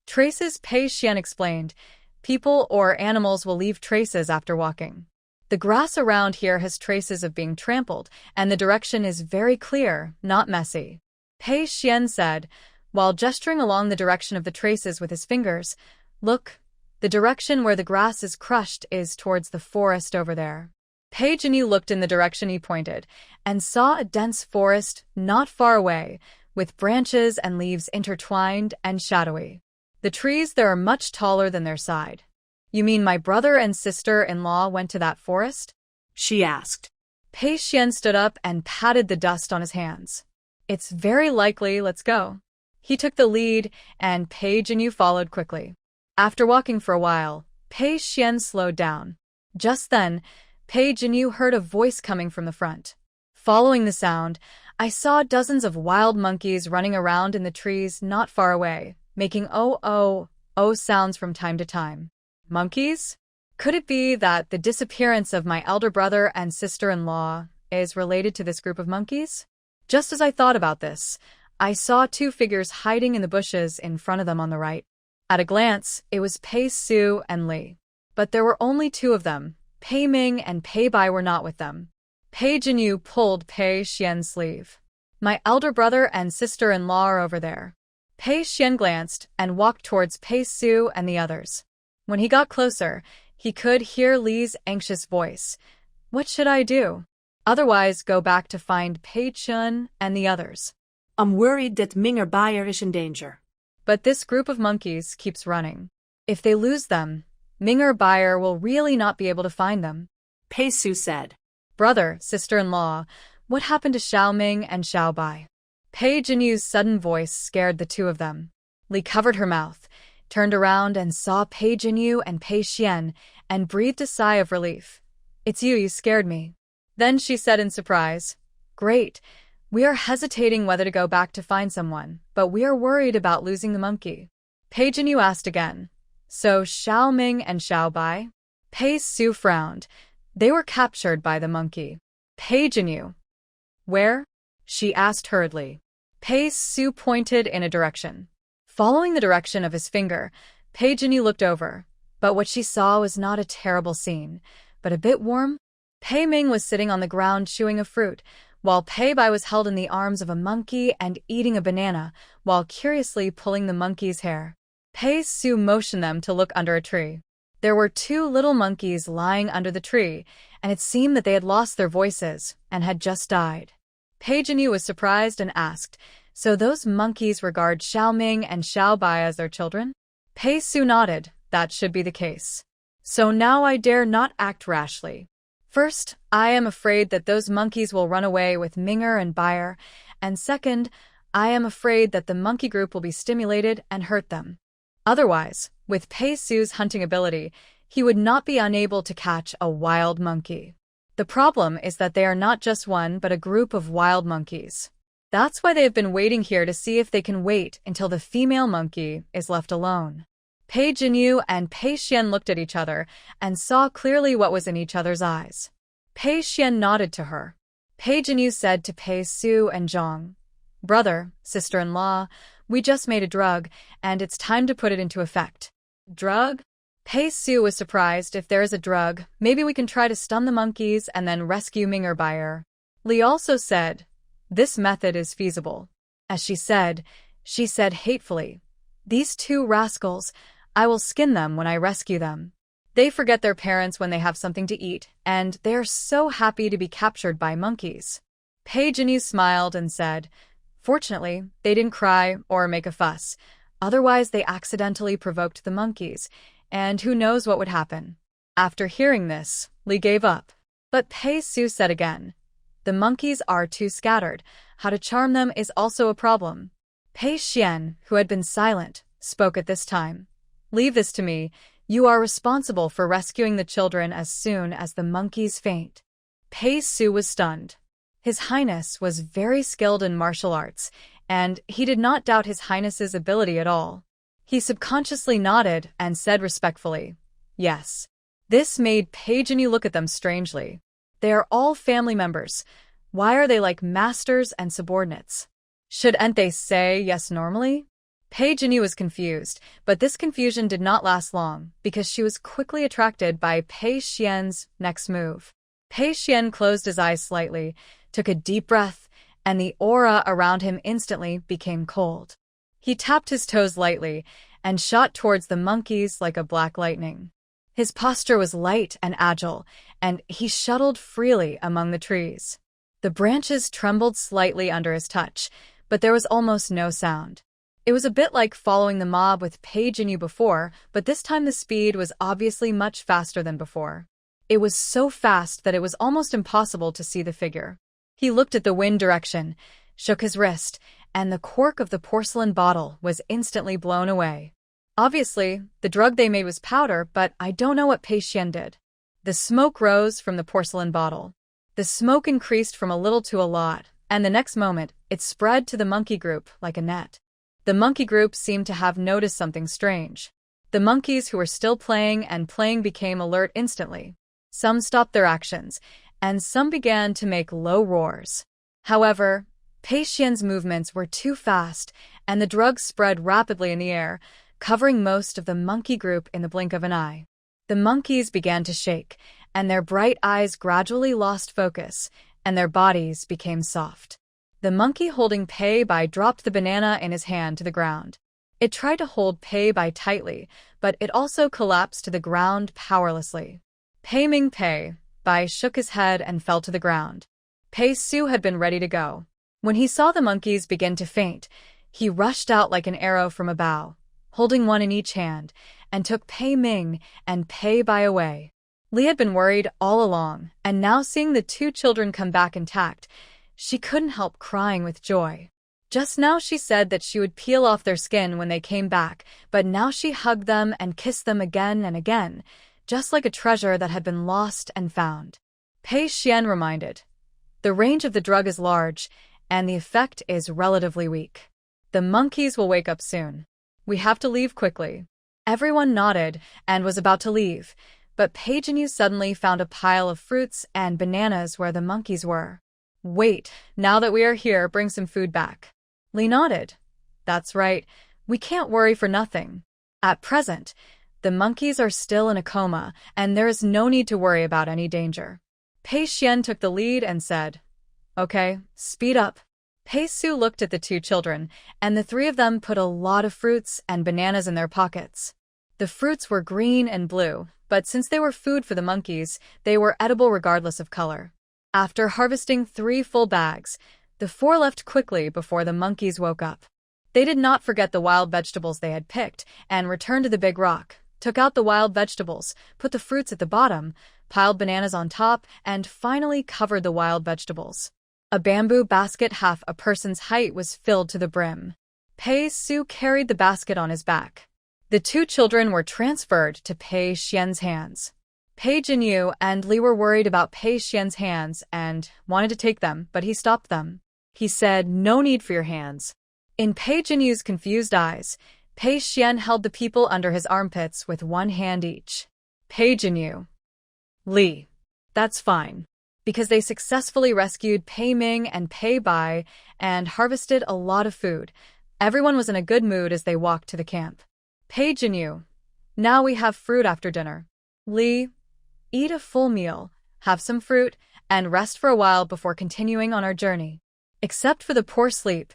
Traces, Pei Xuan explained. People or animals will leave traces after walking. The grass around here has traces of being trampled, and the direction is very clear, not messy. Pei Xuan said, while gesturing along the direction of the traces with his fingers, "Look, the direction where the grass is crushed is towards the forest over there." Pei Jinyu looked in the direction he pointed, and saw a dense forest not far away, with branches and leaves intertwined and shadowy. The trees there are much taller than their side. You mean my brother and sister-in-law went to that forest? She asked. Pei Xuan stood up and patted the dust on his hands. It's very likely, let's go. He took the lead, and Pei Jinyu followed quickly. After walking for a while, Pei Xuan slowed down. Just then, Pei Jinyu heard a voice coming from the front. Following the sound, I saw dozens of wild monkeys running around in the trees not far away, making oh sounds from time to time. Monkeys? Could it be that the disappearance of my elder brother and sister-in-law is related to this group of monkeys? Just as I thought about this, I saw two figures hiding in the bushes in front of them on the right. At a glance, it was Pei Su and Li. But there were only two of them. Pei Ming and Pei Bai were not with them. Pei Jinyu pulled Pei Xuan's sleeve. My elder brother and sister-in-law are over there. Pei Xuan glanced and walked towards Pei Su and the others. When he got closer, he could hear Li's anxious voice. What should I do? Otherwise, go back to find Pei Xuan and the others. I'm worried that Ming or Bai is in danger. But this group of monkeys keeps running. If they lose them, Ming or Bai will really not be able to find them. Pei Su said. Brother, sister-in-law, what happened to Xiao Ming and Xiao Bai? Pei Jinyu's sudden voice scared the two of them. Li covered her mouth, turned around and saw Pei Jinyu and Pei Xuan, and breathed a sigh of relief. It's you scared me. Then she said in surprise, Great. We are hesitating whether to go back to find someone, but we are worried about losing the monkey. Pei Jinyu asked again, So Xiao Ming and Xiao Bai? Pei Su frowned. They were captured by the monkey. Pei Jinyu. Where? She asked hurriedly. Pei Su pointed in a direction. Following the direction of his finger, Pei Jinyu looked over, but what she saw was not a terrible scene, but a bit warm. Pei Ming was sitting on the ground chewing a fruit, while Pei Bai was held in the arms of a monkey and eating a banana, while curiously pulling the monkey's hair. Pei Su motioned them to look under a tree. There were two little monkeys lying under the tree, and it seemed that they had lost their voices and had just died. Pei Jinyu was surprised and asked, So those monkeys regard Xiao Ming and Xiao Bai as their children? Pei Su nodded. That should be the case. So now I dare not act rashly. First, I am afraid that those monkeys will run away with Minger and Bayer, and second, I am afraid that the monkey group will be stimulated and hurt them. Otherwise, with Pei Su's hunting ability, he would not be unable to catch a wild monkey. The problem is that they are not just one but a group of wild monkeys. That's why they have been waiting here to see if they can wait until the female monkey is left alone. Pei Jinyu and Pei Xuan looked at each other and saw clearly what was in each other's eyes. Pei Xuan nodded to her. Pei Jinyu said to Pei Su and Zhang, Brother, sister-in-law, we just made a drug, and it's time to put it into effect. Drug? Pei Su was surprised. If there is a drug, maybe we can try to stun the monkeys and then rescue Ming or Bayer. Li also said, This method is feasible. As she said hatefully, These two rascals, I will skin them when I rescue them. They forget their parents when they have something to eat, and they are so happy to be captured by monkeys. Pei Jinyu smiled and said, "Fortunately, they didn't cry or make a fuss. Otherwise, they accidentally provoked the monkeys, and who knows what would happen." After hearing this, Li gave up. But Pei Su said again, "The monkeys are too scattered. How to charm them is also a problem." Pei Xuan, who had been silent, spoke at this time. "Leave this to me. You are responsible for rescuing the children as soon as the monkeys faint." Pei Su was stunned. His Highness was very skilled in martial arts, and he did not doubt His Highness's ability at all. He subconsciously nodded and said respectfully, "Yes." This made Pei Jinyu look at them strangely. They are all family members. Why are they like masters and subordinates? Shouldn't they say yes normally? Pei Jinyu was confused, but this confusion did not last long because she was quickly attracted by Pei Xuan's next move. Pei Xuan closed his eyes slightly, took a deep breath, and the aura around him instantly became cold. He tapped his toes lightly and shot towards the monkeys like a black lightning. His posture was light and agile, and he shuttled freely among the trees. The branches trembled slightly under his touch, but there was almost no sound. It was a bit like following the mob with Pei Jinyu before, but this time the speed was obviously much faster than before. It was so fast that it was almost impossible to see the figure. He looked at the wind direction, shook his wrist, and the cork of the porcelain bottle was instantly blown away. Obviously, the drug they made was powder, but I don't know what Pei Xuan did. The smoke rose from the porcelain bottle. The smoke increased from a little to a lot, and the next moment, it spread to the monkey group like a net. The monkey group seemed to have noticed something strange. The monkeys who were still playing became alert instantly. Some stopped their actions, and some began to make low roars. However, Pei Xuan's movements were too fast, and the drug spread rapidly in the air, covering most of the monkey group in the blink of an eye. The monkeys began to shake, and their bright eyes gradually lost focus, and their bodies became soft. The monkey holding Pei Bai dropped the banana in his hand to the ground. It tried to hold Pei Bai tightly, but it also collapsed to the ground powerlessly. Pei Bai shook his head and fell to the ground. Pei Su had been ready to go. When he saw the monkeys begin to faint, he rushed out like an arrow from a bow, holding one in each hand, and took Pei Ming and Pei Bai away. Li had been worried all along, and now seeing the two children come back intact, she couldn't help crying with joy. Just now she said that she would peel off their skin when they came back, but now she hugged them and kissed them again and again, just like a treasure that had been lost and found. Pei Xuan reminded, "The range of the drug is large, and the effect is relatively weak. The monkeys will wake up soon. We have to leave quickly." Everyone nodded and was about to leave, but Pei Jinyu suddenly found a pile of fruits and bananas where the monkeys were. "Wait, now that we are here, bring some food back." Li nodded. "That's right, we can't worry for nothing. At present, the monkeys are still in a coma, and there is no need to worry about any danger." Pei Xuan took the lead and said, "Okay, speed up." Pei Su looked at the two children, and the three of them put a lot of fruits and bananas in their pockets. The fruits were green and blue, but since they were food for the monkeys, they were edible regardless of color. After harvesting 3 full bags, the 4 left quickly before the monkeys woke up. They did not forget the wild vegetables they had picked and returned to the big rock, took out the wild vegetables, put the fruits at the bottom, piled bananas on top, and finally covered the wild vegetables. A bamboo basket half a person's height was filled to the brim. Pei Su carried the basket on his back. The two children were transferred to Pei Xuan's hands. Pei Jinyu and Li were worried about Pei Xuan's hands and wanted to take them, but he stopped them. He said, "No need for your hands." In Pei Jinyu's confused eyes, Pei Xuan held the people under his armpits with one hand each. Pei Jinyu. Li. That's fine. Because they successfully rescued Pei Ming and Pei Bai and harvested a lot of food. Everyone was in a good mood as they walked to the camp. Pei Jinyu. Now we have fruit after dinner. Li. Eat a full meal, have some fruit, and rest for a while before continuing on our journey. Except for the poor sleep,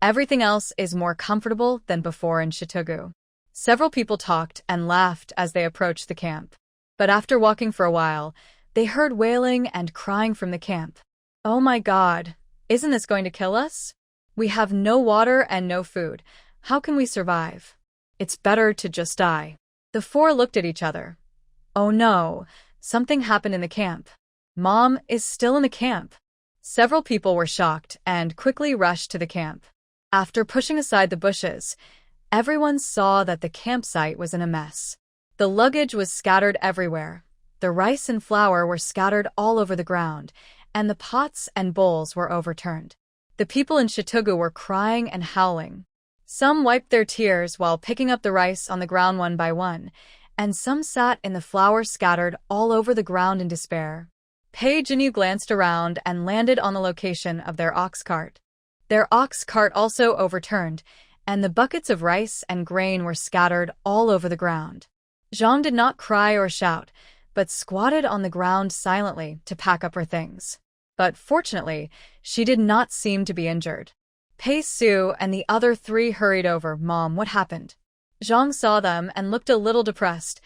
everything else is more comfortable than before in Shitugu. Several people talked and laughed as they approached the camp. But after walking for a while, they heard wailing and crying from the camp. "Oh my God, isn't this going to kill us? We have no water and no food. How can we survive? It's better to just die." The four looked at each other. "Oh no, something happened in the camp. Mom is still in the camp." Several people were shocked and quickly rushed to the camp. After pushing aside the bushes, everyone saw that the campsite was in a mess. The luggage was scattered everywhere. The rice and flour were scattered all over the ground, and the pots and bowls were overturned. The people in Shitugu were crying and howling. Some wiped their tears while picking up the rice on the ground one by one, and some sat in the flour scattered all over the ground in despair. Pei Jinyu glanced around and landed on the location of their ox cart. Their ox cart also overturned, and the buckets of rice and grain were scattered all over the ground. Zhang did not cry or shout, but squatted on the ground silently to pack up her things. But fortunately, she did not seem to be injured. Pei Su and the other three hurried over. "Mom, what happened?" Zhang saw them and looked a little depressed.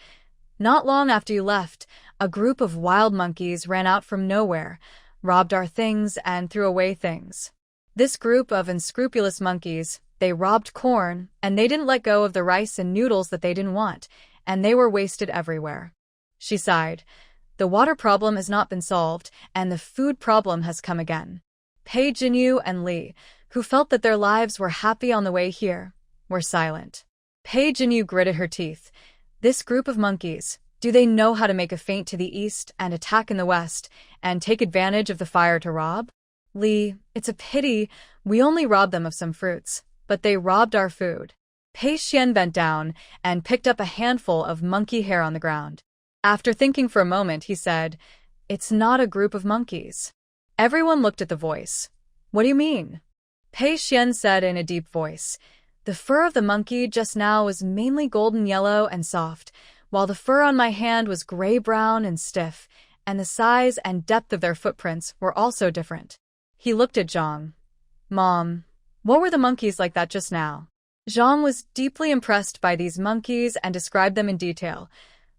"Not long after you left, a group of wild monkeys ran out from nowhere, robbed our things, and threw away things. This group of unscrupulous monkeys, they robbed corn, and they didn't let go of the rice and noodles that they didn't want, and they were wasted everywhere." She sighed. "The water problem has not been solved, and the food problem has come again." Pei Jinyu and Li, who felt that their lives were happy on the way here, were silent. Pei Jinyu gritted her teeth. "This group of monkeys, do they know how to make a feint to the east and attack in the west, and take advantage of the fire to rob?" "Li, it's a pity. We only robbed them of some fruits, but they robbed our food." Pei Xuan bent down and picked up a handful of monkey hair on the ground. After thinking for a moment, he said, "It's not a group of monkeys." Everyone looked at the voice. "What do you mean?" Pei Xuan said in a deep voice, "The fur of the monkey just now was mainly golden yellow and soft, while the fur on my hand was gray-brown and stiff, and the size and depth of their footprints were also different." He looked at Zhang. "Mom, what were the monkeys like that just now?" Zhang was deeply impressed by these monkeys and described them in detail.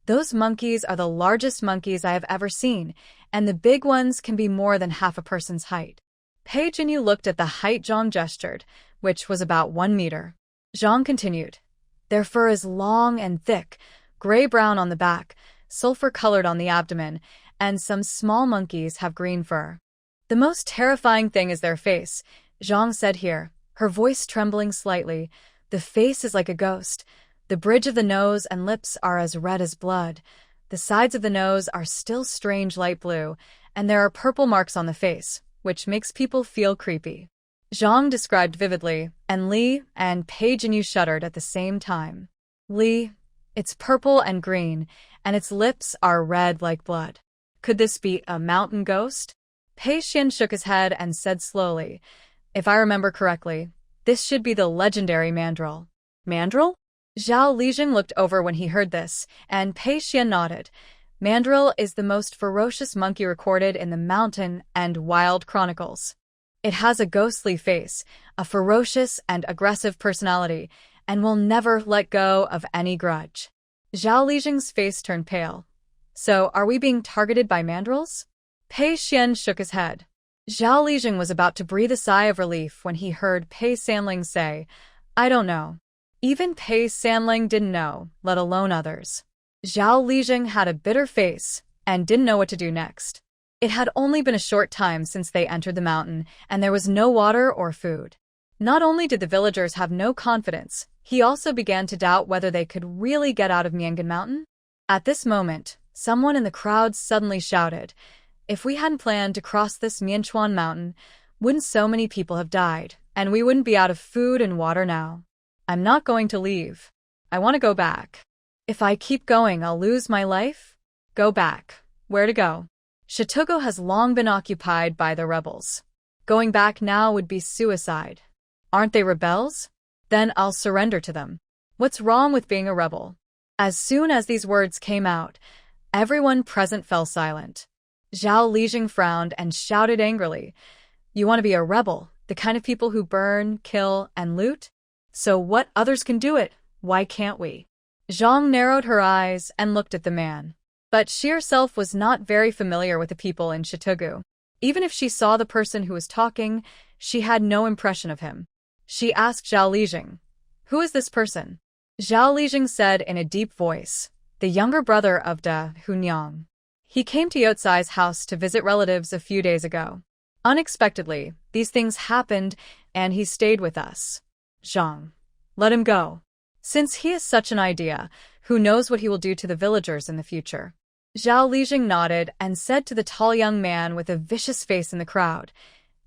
"Those monkeys are the largest monkeys I have ever seen, and the big ones can be more than half a person's height." Pei Jinyu looked at the height Zhang gestured, which was about 1 meter. Zhang continued, "Their fur is long and thick, gray-brown on the back, sulfur-colored on the abdomen, and some small monkeys have green fur. The most terrifying thing is their face," Zhang said here, her voice trembling slightly. "The face is like a ghost. The bridge of the nose and lips are as red as blood. The sides of the nose are still strange light blue, and there are purple marks on the face, which makes people feel creepy." Zhang described vividly, and Li and Pei Jinyu shuddered at the same time. "Li, it's purple and green, and its lips are red like blood. Could this be a mountain ghost?" Pei Xuan shook his head and said slowly, "If I remember correctly, this should be the legendary mandrill." "Mandrill?" Zhao Lijing looked over when he heard this, and Pei Xuan nodded. "Mandrill is the most ferocious monkey recorded in the Mountain and Wild Chronicles. It has a ghostly face, a ferocious and aggressive personality, and will never let go of any grudge." Zhao Lijing's face turned pale. "So, are we being targeted by mandrills?" Pei Xuan shook his head. Zhao Lijing was about to breathe a sigh of relief when he heard Pei Sanling say, "I don't know." Even Pei Sanling didn't know, let alone others. Zhao Lijing had a bitter face and didn't know what to do next. It had only been a short time since they entered the mountain, and there was no water or food. Not only did the villagers have no confidence, he also began to doubt whether they could really get out of Miangan Mountain. At this moment, someone in the crowd suddenly shouted, "If we hadn't planned to cross this Mianchuan Mountain, wouldn't so many people have died, and we wouldn't be out of food and water now. I'm not going to leave. I want to go back. If I keep going, I'll lose my life." "Go back. Where to go?" "Shitugu has long been occupied by the rebels. Going back now would be suicide." "Aren't they rebels? Then I'll surrender to them. What's wrong with being a rebel?" As soon as these words came out, everyone present fell silent. Zhao Lijing frowned and shouted angrily, "You want to be a rebel, the kind of people who burn, kill, and loot? So what, others can do it, why can't we?" Zhang narrowed her eyes and looked at the man. But she herself was not very familiar with the people in Chitugu. Even if she saw the person who was talking, she had no impression of him. She asked Zhao Lijing, "Who is this person?" Zhao Lijing said in a deep voice, "The younger brother of Da Hunyang. He came to Yotsai's house to visit relatives a few days ago. Unexpectedly, these things happened, and he stayed with us. Zhang, let him go. Since he has such an idea, who knows what he will do to the villagers in the future?" Zhao Lijing nodded and said to the tall young man with a vicious face in the crowd,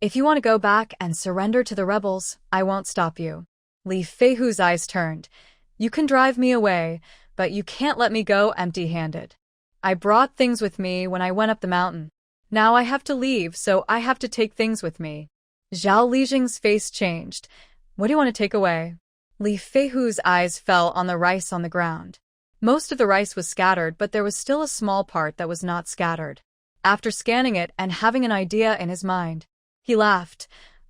"If you want to go back and surrender to the rebels, I won't stop you." Li Feihu's eyes turned. "You can drive me away, but you can't let me go empty-handed. I brought things with me when I went up the mountain. Now I have to leave, so I have to take things with me." Zhao Lijing's face changed. "What do you want to take away?" Li Feihu's eyes fell on the rice on the ground. Most of the rice was scattered, but there was still a small part that was not scattered. After scanning it and having an idea in his mind, he laughed.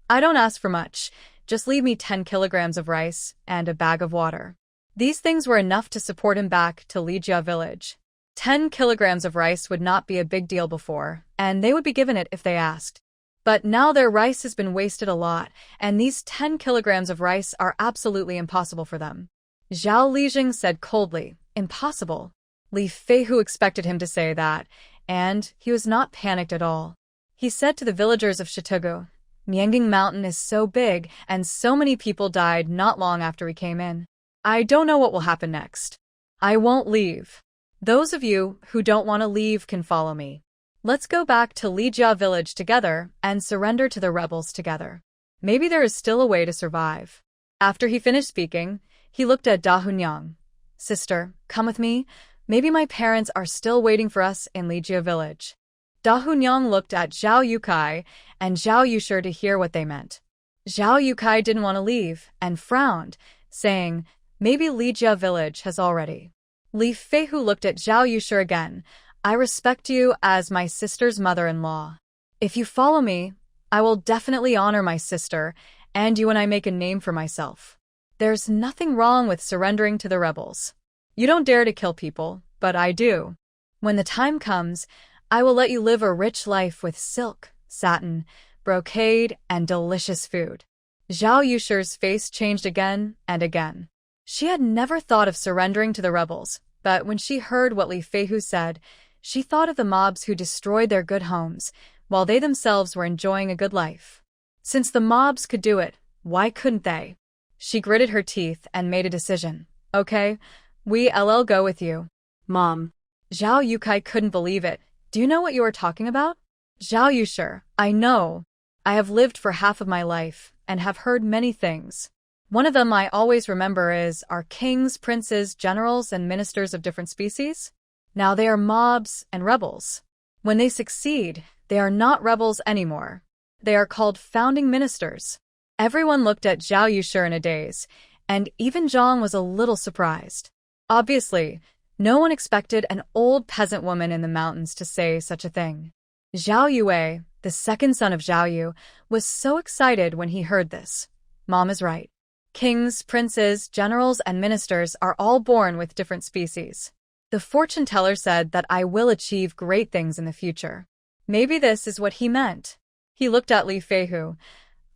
"I don't ask for much. Just leave me 10 kilograms of rice and a bag of water." These things were enough to support him back to Lijia village. 10 kilograms of rice would not be a big deal before, and they would be given it if they asked. But now their rice has been wasted a lot, and these 10 kilograms of rice are absolutely impossible for them. Zhao Lijing said coldly, "Impossible." Li Feihu expected him to say that, and he was not panicked at all. He said to the villagers of Chitugu, "Miangang Mountain is so big, and so many people died not long after we came in. I don't know what will happen next. I won't leave. Those of you who don't want to leave can follow me. Let's go back to Lijia village together and surrender to the rebels together. Maybe there is still a way to survive." After he finished speaking, he looked at Da Hunyang. "Sister, come with me. Maybe my parents are still waiting for us in Lijia village." Da Hunyang looked at Zhao Yukai and Zhao Yushir to hear what they meant. Zhao Yukai didn't want to leave and frowned, saying, "Maybe Lijia village has already." Li Feihu looked at Zhao Yushir again. "I respect you as my sister's mother-in-law. If you follow me, I will definitely honor my sister and you when I make a name for myself. There's nothing wrong with surrendering to the rebels. You don't dare to kill people, but I do. When the time comes, I will let you live a rich life with silk, satin, brocade, and delicious food." Zhao Yushir's face changed again and again. She had never thought of surrendering to the rebels, but when she heard what Li Feihu said, she thought of the mobs who destroyed their good homes, while they themselves were enjoying a good life. Since the mobs could do it, why couldn't they? She gritted her teeth and made a decision. "Okay, we'll go with you." Mom. Zhao Yukai couldn't believe it. "Do you know what you are talking about?" Zhao Yushir, "I know. I have lived for half of my life and have heard many things. One of them I always remember is, are kings, princes, generals, and ministers of different species? Now they are mobs and rebels. When they succeed, they are not rebels anymore. They are called founding ministers." Everyone looked at Zhao Yushir in a daze, and even Zhang was a little surprised. Obviously, no one expected an old peasant woman in the mountains to say such a thing. Zhao Yue, the second son of Zhao Yu, was so excited when he heard this. Mom is right. Kings, princes, generals, and ministers are all born with different species. The fortune teller said that I will achieve great things in the future. Maybe this is what he meant. He looked at Li Feihu.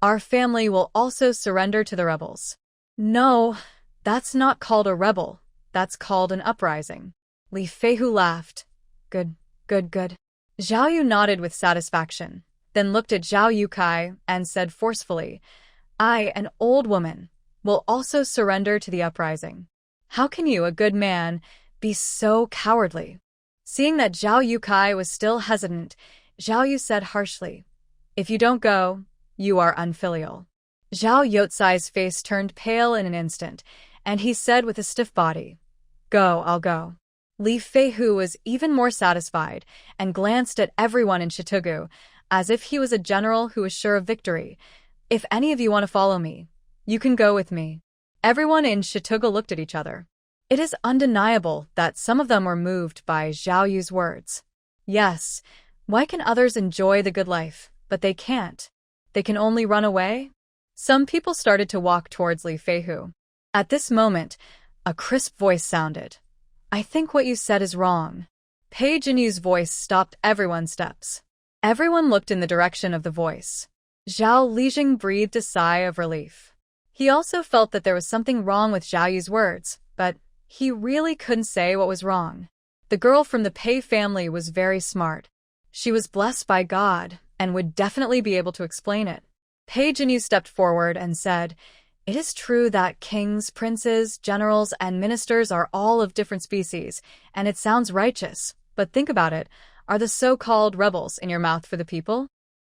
"Our family will also surrender to the rebels." "No, that's not called a rebel. That's called an uprising." Li Feihu laughed. Good. Zhao Yu nodded with satisfaction, then looked at Zhao Yukai and said forcefully, "I, an old woman, will also surrender to the uprising. How can you, a good man, be so cowardly?" Seeing that Zhao Yukai was still hesitant, Zhao Yu said harshly, "If you don't go, you are unfilial." Zhao Yotsai's face turned pale in an instant, and he said with a stiff body, "Go, I'll go." Li Feihu was even more satisfied and glanced at everyone in Chitugu, as if he was a general who was sure of victory. "If any of you want to follow me, you can go with me." Everyone in Chitugu looked at each other. It is undeniable that some of them were moved by Zhao Yu's words. Yes, why can others enjoy the good life, but they can't? They can only run away? Some people started to walk towards Li Feihu. At this moment, a crisp voice sounded. "I think what you said is wrong. Pei Jinyu's voice stopped everyone's steps. Everyone looked in the direction of the voice. Zhao Lijing breathed a sigh of relief. He also felt that there was something wrong with Zhao Yu's words, but he really couldn't say what was wrong. The girl from the Pei family was very smart. She was blessed by God and would definitely be able to explain it. Pei Jinyu stepped forward and said, "It is true that kings, princes, generals, and ministers are all of different species, and it sounds righteous, but think about it. Are the so-called rebels in your mouth for the people?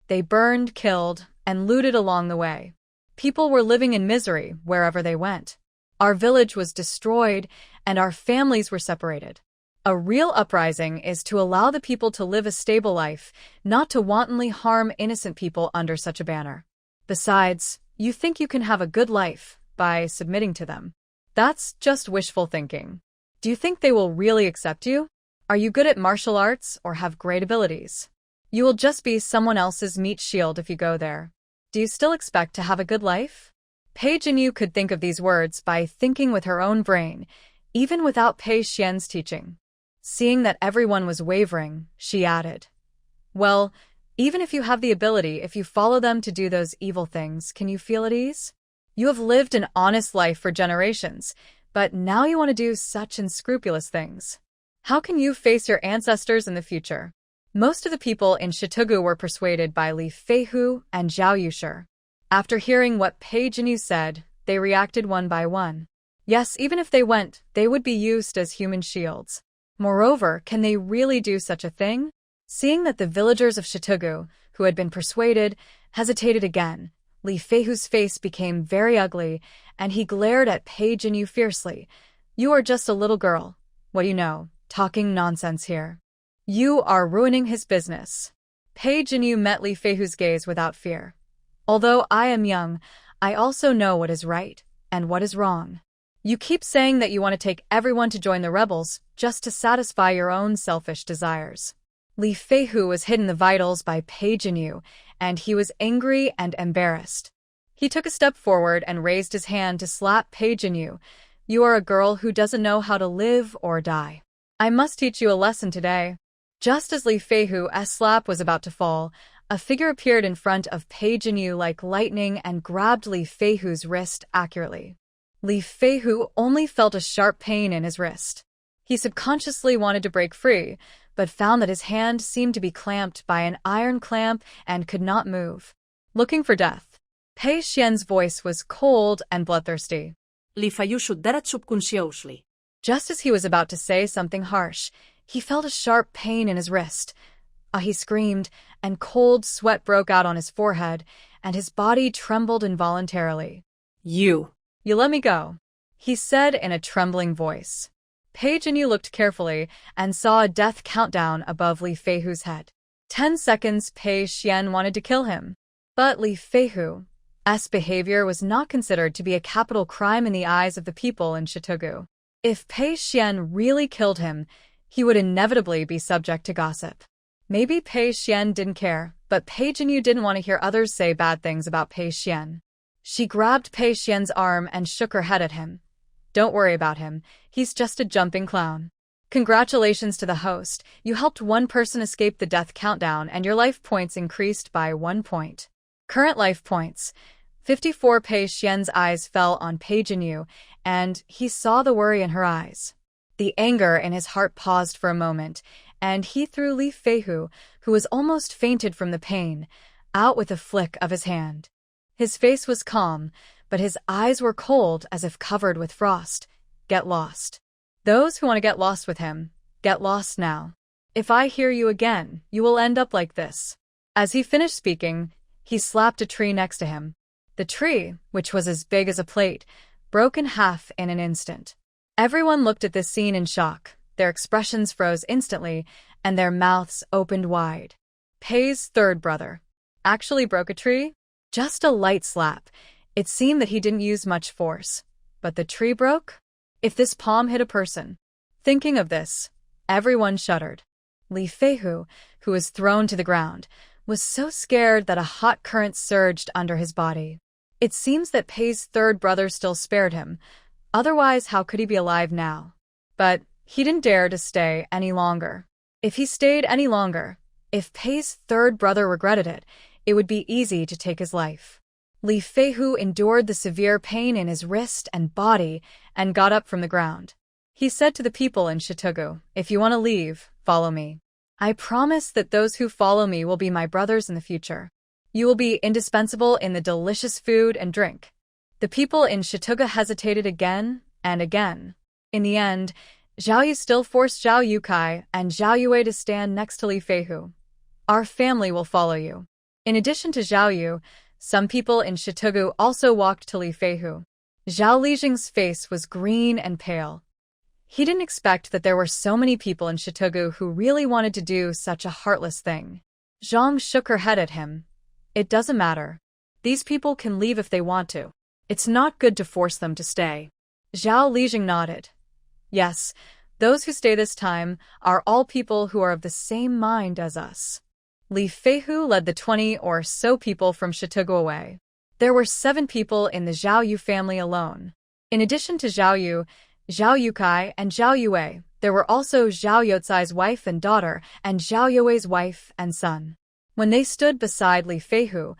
They burned, killed, and looted along the way. People were living in misery wherever they went. Our village was destroyed, and our families were separated. A real uprising is to allow the people to live a stable life, not to wantonly harm innocent people under such a banner. Besides, you think you can have a good life by submitting to them. That's just wishful thinking. Do you think they will really accept you? Are you good at martial arts or have great abilities? You will just be someone else's meat shield if you go there. Do you still expect to have a good life?" Pei Jinyu could think of these words by thinking with her own brain, even without Pei Xuan's teaching. Seeing that everyone was wavering, she added, "Well, even if you have the ability, if you follow them to do those evil things, can you feel at ease? You have lived an honest life for generations, but now you want to do such unscrupulous things. How can you face your ancestors in the future?" Most of the people in Shitugu were persuaded by Li Feihu and Zhao Yushi. After hearing what Pei Jinyu said, they reacted one by one. Yes, even if they went, they would be used as human shields. Moreover, can they really do such a thing? Seeing that the villagers of Shitugu, who had been persuaded, hesitated again, Li Feihu's face became very ugly, and he glared at Pei Jinyu fiercely. "You are just a little girl. What do you know? Talking nonsense here. You are ruining his business." Pei Jinyu met Li Feihu's gaze without fear. "Although I am young, I also know what is right and what is wrong. You keep saying that you want to take everyone to join the rebels just to satisfy your own selfish desires." Li Feihu was hidden the vitals by Pei Jinyu, and he was angry and embarrassed. He took a step forward and raised his hand to slap Pei Jinyu. "You are a girl who doesn't know how to live or die. I must teach you a lesson today." Just as Li Feihu's slap was about to fall, a figure appeared in front of Pei Jinyu like lightning and grabbed Li Feihu's wrist accurately. Li Feihu only felt a sharp pain in his wrist. He subconsciously wanted to break free, but found that his hand seemed to be clamped by an iron clamp and could not move. Looking for death. Pei Xuan's voice was cold and bloodthirsty. Li Feihu shuddered subconsciously. Just as he was about to say something harsh, he felt a sharp pain in his wrist. He screamed, and cold sweat broke out on his forehead, and his body trembled involuntarily. You let me go," he said in a trembling voice. Pei Jinyu looked carefully and saw a death countdown above Li Feihu's head. 10 seconds. Pei Xuan wanted to kill him. But Li Feihu's behavior was not considered to be a capital crime in the eyes of the people in Shitugu. If Pei Xuan really killed him, he would inevitably be subject to gossip. Maybe Pei Xuan didn't care, but Pei Jinyu didn't want to hear others say bad things about Pei Xuan. She grabbed Pei Xuan's arm and shook her head at him. "Don't worry about him, he's just a jumping clown. Congratulations to the host, you helped one person escape the death countdown and your life points increased by 1 point. Current life points, 54." Pei Xuan's eyes fell on Pei Jinyu, and he saw the worry in her eyes. The anger in his heart paused for a moment, and he threw Li Feihu, who was almost fainted from the pain, out with a flick of his hand. His face was calm, but his eyes were cold as if covered with frost. "Get lost. Those who want to get lost with him, get lost now. If I hear you again, you will end up like this." As he finished speaking, he slapped a tree next to him. The tree, which was as big as a plate, broke in half in an instant. Everyone looked at this scene in shock. Their expressions froze instantly, and their mouths opened wide. Pei's third brother actually broke a tree? Just a light slap. It seemed that he didn't use much force. But the tree broke? If this palm hit a person. Thinking of this, everyone shuddered. Li Feihu, who was thrown to the ground, was so scared that a hot current surged under his body. It seems that Pei's third brother still spared him. Otherwise, how could he be alive now? But he didn't dare to stay any longer. If he stayed any longer, if Pei's third brother regretted it, it would be easy to take his life. Li Feihu endured the severe pain in his wrist and body and got up from the ground. He said to the people in Shitugu, "If you want to leave, follow me. I promise that those who follow me will be my brothers in the future. You will be indispensable in the delicious food and drink." The people in Shitugu hesitated again and again. In the end, Zhao Yu still forced Zhao Yukai and Zhao Yue to stand next to Li Feihu. "Our family will follow you." In addition to Zhao Yu, some people in Shitugu also walked to Li Feihu. Zhao Lijing's face was green and pale. He didn't expect that there were so many people in Shitugu who really wanted to do such a heartless thing. Zhang shook her head at him. "It doesn't matter. These people can leave if they want to. It's not good to force them to stay." Zhao Lijing nodded. "Yes, those who stay this time are all people who are of the same mind as us." Li Feihu led the 20 or so people from Shitugu away. There were 7 people in the Zhao Yu family alone. In addition to Zhao Yu, Zhao Yukai, and Zhao Yue, there were also Zhao Youcai's wife and daughter and Zhao Yue's wife and son. When they stood beside Li Feihu,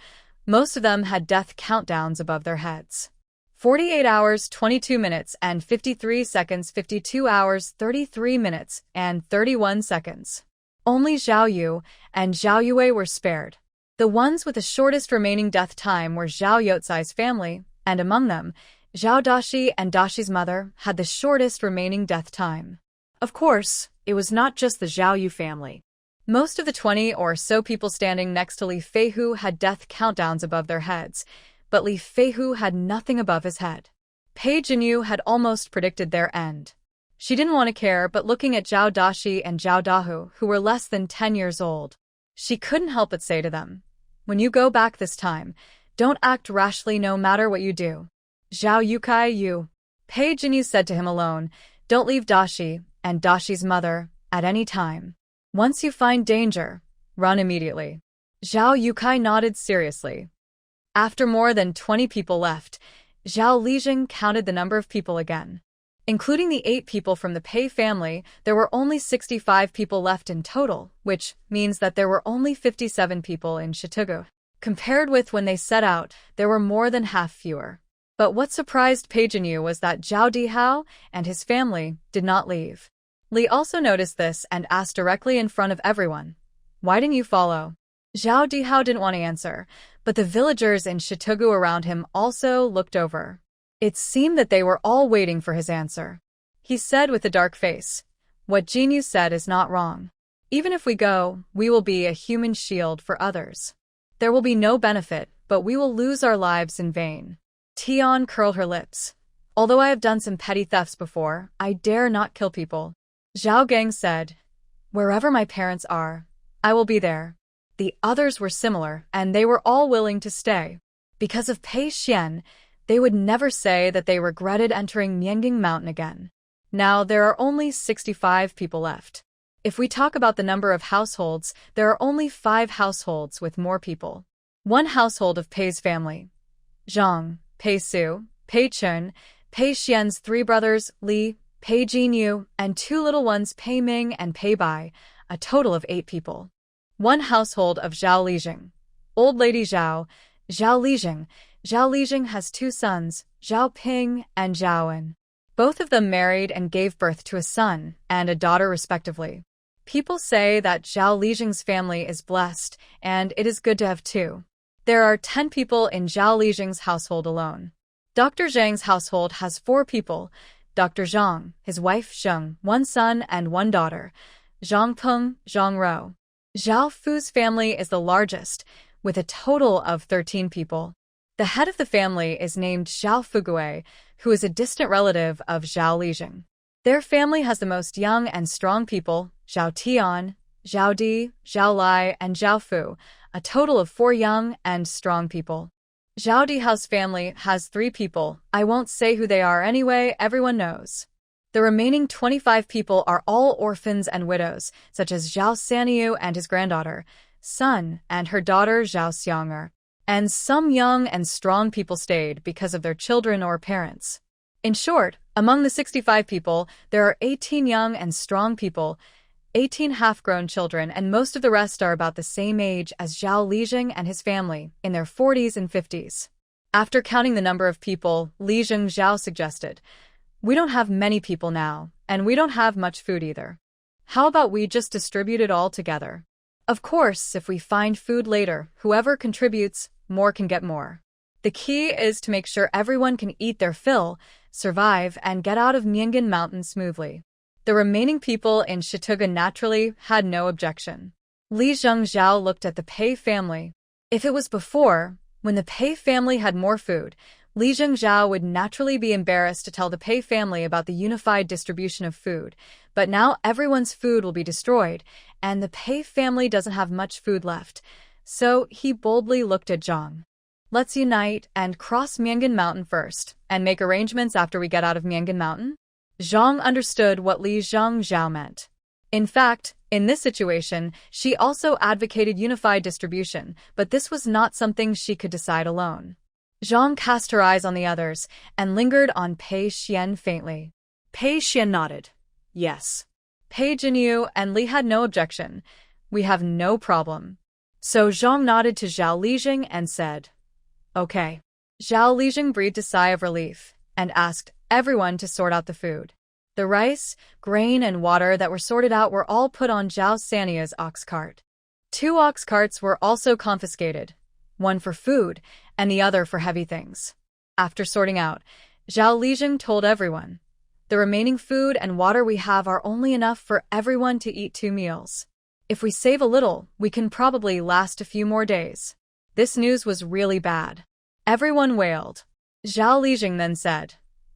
most of them had death countdowns above their heads. 48 hours, 22 minutes, and 53 seconds, 52 hours, 33 minutes, and 31 seconds. Only Zhao Yu and Zhao Yue were spared. The ones with the shortest remaining death time were Zhao Youcai's family, and among them, Zhao Dashi and Dashi's mother had the shortest remaining death time. Of course, it was not just the Zhao Yu family. Most of the 20 or so people standing next to Li Feihu had death countdowns above their heads, but Li Feihu had nothing above his head. Pei Jinyu had almost predicted their end. She didn't want to care, but looking at Zhao Dashi and Zhao Dahu, who were less than 10 years old, she couldn't help but say to them, "When you go back this time, don't act rashly no matter what you do." "Zhao Yukai, you," Pei Jinyu said to him alone, "don't leave Dashi and Dashi's mother at any time. Once you find danger, run immediately." Zhao Yukai nodded seriously. After more than 20 people left, Zhao Lijing counted the number of people again. Including the 8 people from the Pei family, there were only 65 people left in total, which means that there were only 57 people in Shitugu. Compared with when they set out, there were more than half fewer. But what surprised Pei Jinyu was that Zhao Dihao and his family did not leave. Li also noticed this and asked directly in front of everyone, "Why didn't you follow?" Zhao Dihao didn't want to answer, but the villagers in Shitugu around him also looked over. It seemed that they were all waiting for his answer. He said with a dark face, "What Jinyu said is not wrong. Even if we go, we will be a human shield for others. There will be no benefit, but we will lose our lives in vain." Tian curled her lips. "Although I have done some petty thefts before, I dare not kill people." Zhao Gang said, "Wherever my parents are, I will be there." The others were similar, and they were all willing to stay. Because of Pei Xuan, they would never say that they regretted entering Miangding Mountain again. Now there are only 65 people left. If we talk about the number of households, there are only 5 households with more people. One household of Pei's family: Zhang, Pei Su, Pei Chun, Pei Xian's 3 brothers, Li, Pei Jinyu, and 2 little ones, Pei Ming and Pei Bai, a total of 8 people. One household of Zhao Lijing: Old Lady Zhao, Zhao Lijing. Zhao Lijing has 2 sons, Zhao Ping and Zhao En. Both of them married and gave birth to a son and a daughter respectively. People say that Zhao Lijing's family is blessed, and it is good to have 2. There are 10 people in Zhao Lijing's household alone. Dr. Zhang's household has 4 people: Dr. Zhang, his wife Zheng, 1 son and 1 daughter, Zhang Peng, Zhang Rou. Zhao Fu's family is the largest, with a total of 13 people. The head of the family is named Zhao Fugue, who is a distant relative of Zhao Lijing. Their family has the most young and strong people: Zhao Tian, Zhao Di, Zhao Lai, and Zhao Fu, a total of 4 young and strong people. Zhao Dihao's family has 3 people. I won't say who they are anyway, everyone knows. The remaining 25 people are all orphans and widows, such as Zhao Sanyu and his granddaughter, son, and her daughter Zhao Xiang'er. And some young and strong people stayed because of their children or parents. In short, among the 65 people, there are 18 young and strong people, 18 half-grown children, and most of the rest are about the same age as Zhao Lijing and his family, in their 40s and 50s. After counting the number of people, Lijing Zhao suggested, "We don't have many people now, and we don't have much food either. How about we just distribute it all together? Of course, if we find food later, whoever contributes, more can get more. The key is to make sure everyone can eat their fill, survive, and get out of Myeongin Mountain smoothly." The remaining people in Shituga naturally had no objection. Lijing Zhao looked at the Pei family. If it was before, when the Pei family had more food, Lijing Zhao would naturally be embarrassed to tell the Pei family about the unified distribution of food, but now everyone's food will be destroyed, and the Pei family doesn't have much food left, so he boldly looked at Zhang. "Let's unite and cross Myeongin Mountain first, and make arrangements after we get out of Myeongin Mountain?" Zhang understood what Lijing Zhao meant. In fact, in this situation, she also advocated unified distribution, but this was not something she could decide alone. Zhang cast her eyes on the others and lingered on Pei Xuan faintly. Pei Xuan nodded. Yes. Pei Jinyu and Li had no objection. "We have no problem." So Zhang nodded to Zhao Lijing and said, "Okay." Zhao Lijing breathed a sigh of relief and asked everyone to sort out the food. The rice, grain, and water that were sorted out were all put on Zhao Sania's ox cart. 2 ox carts were also confiscated, one for food and the other for heavy things. After sorting out, Zhao Lijing told everyone, "The remaining food and water we have are only enough for everyone to eat 2 meals. If we save a little, we can probably last a few more days." This news was really bad. Everyone wailed. Zhao Lijing then said,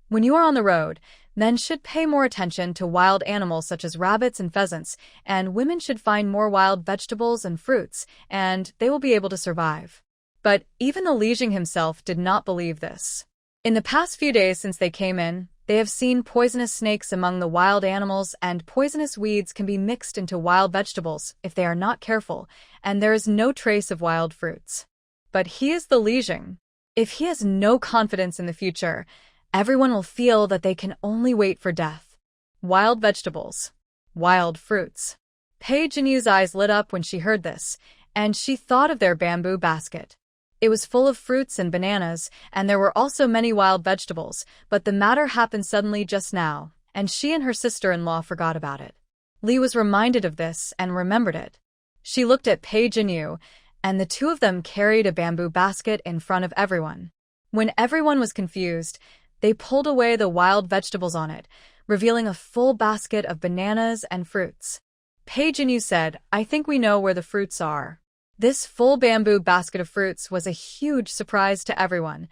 "When you are on the road, men should pay more attention to wild animals such as rabbits and pheasants, and women should find more wild vegetables and fruits, and they will be able to survive." But even the Lijing himself did not believe this. In the past few days since they came in, they have seen poisonous snakes among the wild animals, and poisonous weeds can be mixed into wild vegetables if they are not careful, and there is no trace of wild fruits. But he is the Lijing. If he has no confidence in the future, everyone will feel that they can only wait for death. Wild vegetables. Wild fruits. Pei Jinyu's eyes lit up when she heard this, and she thought of their bamboo basket. It was full of fruits and bananas, and there were also many wild vegetables, but the matter happened suddenly just now, and she and her sister-in-law forgot about it. Li was reminded of this and remembered it. She looked at Pei Jinyu, and the two of them carried a bamboo basket in front of everyone. When everyone was confused, they pulled away the wild vegetables on it, revealing a full basket of bananas and fruits. Pei Jinyu said, "I think we know where the fruits are." This full bamboo basket of fruits was a huge surprise to everyone.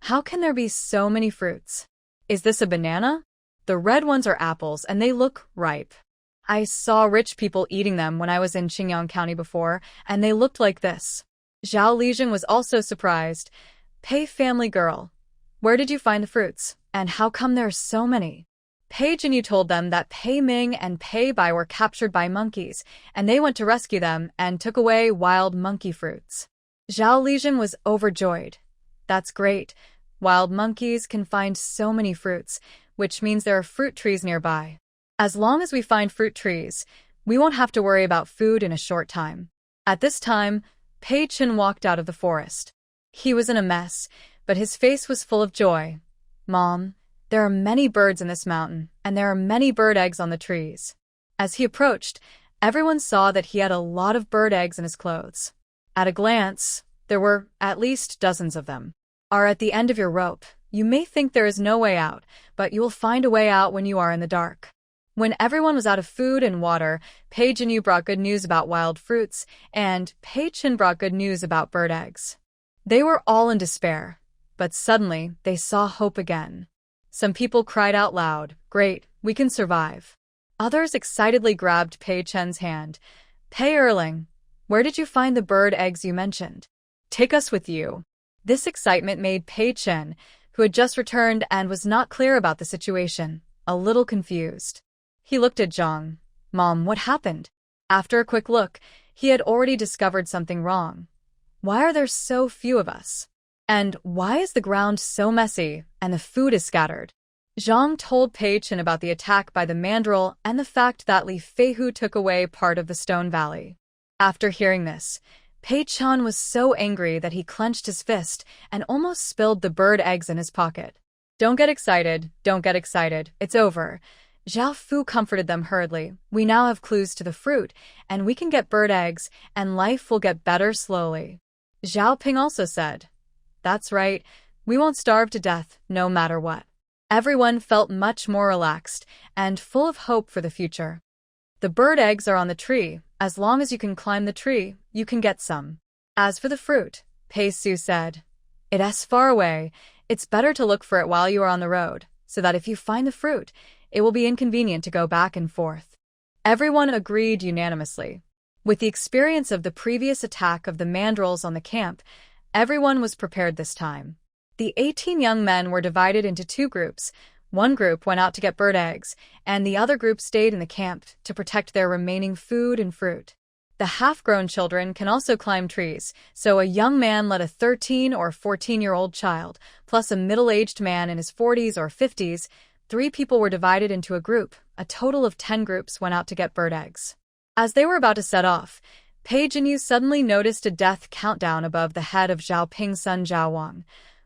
How can there be so many fruits? Is this a banana? The red ones are apples, and they look ripe. I saw rich people eating them when I was in Qingyang County before, and they looked like this. Zhao Lijing was also surprised. "Pei family girl, where did you find the fruits, and how come there are so many?" Pei Jinyu told them that Pei Ming and Pei Bai were captured by monkeys, and they went to rescue them and took away wild monkey fruits. Zhao Lijing was overjoyed. "That's great. Wild monkeys can find so many fruits, which means there are fruit trees nearby. As long as we find fruit trees, we won't have to worry about food in a short time." At this time, Pei Chen walked out of the forest. He was in a mess, but his face was full of joy. "Mom, there are many birds in this mountain, and there are many bird eggs on the trees." As he approached, everyone saw that he had a lot of bird eggs in his clothes. At a glance, there were at least dozens of them. "Are at the end of your rope. You may think there is no way out, but you will find a way out when you are in the dark." When everyone was out of food and water, Pei Jinyu brought good news about wild fruits, and Pei Chen brought good news about bird eggs. They were all in despair, but suddenly they saw hope again. Some people cried out loud, "Great, we can survive." Others excitedly grabbed Pei Chen's hand. "Pei Erling, where did you find the bird eggs you mentioned? Take us with you." This excitement made Pei Chen, who had just returned and was not clear about the situation, a little confused. He looked at Zhang. "Mom, what happened?" After a quick look, he had already discovered something wrong. "Why are there so few of us? And why is the ground so messy and the food is scattered?" Zhang told Pei Xuan about the attack by the mandrill and the fact that Li Feihu took away part of the stone valley. After hearing this, Pei Xuan was so angry that he clenched his fist and almost spilled the bird eggs in his pocket. Don't get excited, it's over. Zhao Fu comforted them hurriedly. We now have clues to the fruit, and we can get bird eggs, and life will get better slowly. Zhao Ping also said, That's right, we won't starve to death, no matter what. Everyone felt much more relaxed and full of hope for the future. The bird eggs are on the tree. As long as you can climb the tree, you can get some. As for the fruit, Pei Su said, It's far away. It's better to look for it while you are on the road, so that if you find the fruit, it will be inconvenient to go back and forth. Everyone agreed unanimously. With the experience of the previous attack of the mandrills on the camp, everyone was prepared this time. The 18 young men were divided into two groups. One group went out to get bird eggs, and the other group stayed in the camp to protect their remaining food and fruit. The half-grown children can also climb trees, so a young man led a 13 or 14-year-old child, plus a middle-aged man in his 40s or 50s. 3 people were divided into a group. A total of 10 groups went out to get bird eggs. As they were about to set off, Pei Jinyu suddenly noticed a death countdown above the head of Zhao Ping's son Zhao Wang.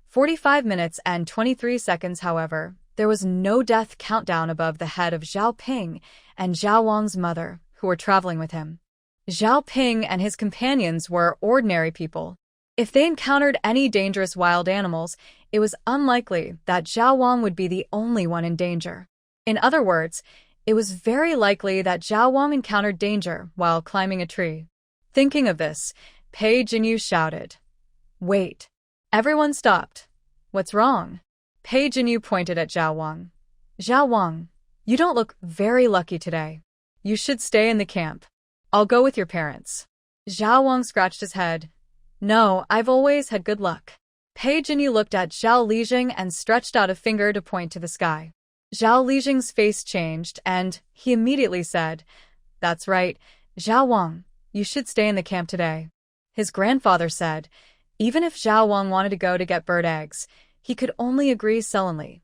45 minutes and 23 seconds, however, there was no death countdown above the head of Zhao Ping and Zhao Wang's mother, who were traveling with him. Zhao Ping and his companions were ordinary people. If they encountered any dangerous wild animals, it was unlikely that Zhao Wang would be the only one in danger. In other words, it was very likely that Zhao Wang encountered danger while climbing a tree. Thinking of this, Pei Jinyu shouted, Wait! Everyone stopped. What's wrong? Pei Jinyu pointed at Zhao Wang. Zhao Wang, you don't look very lucky today. You should stay in the camp. I'll go with your parents. Zhao Wang scratched his head. No, I've always had good luck. Pei Jinyu looked at Zhao Lijing and stretched out a finger to point to the sky. Zhao Lijing's face changed, and he immediately said, That's right, Zhao Wang, you should stay in the camp today. His grandfather said, even if Zhao Wang wanted to go to get bird eggs, he could only agree sullenly.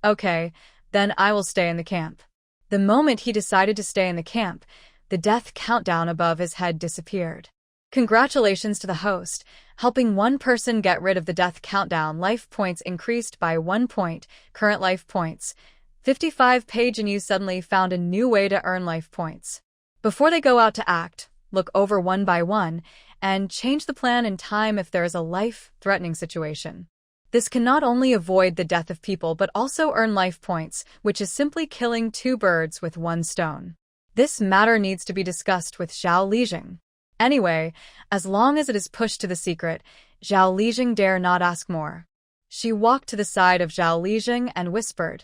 Okay, then I will stay in the camp. The moment he decided to stay in the camp, the death countdown above his head disappeared. Congratulations to the host. Helping one person get rid of the death countdown, life points increased by 1 point, current life points. 55 Pei Jinyu suddenly found a new way to earn life points. Before they go out to act, look over one by one, and change the plan in time if there is a life-threatening situation. This can not only avoid the death of people but also earn life points, which is simply killing 2 birds with 1 stone. This matter needs to be discussed with Zhao Lijing. Anyway, as long as it is pushed to the secret, Zhao Lijing dare not ask more. She walked to the side of Zhao Lijing and whispered,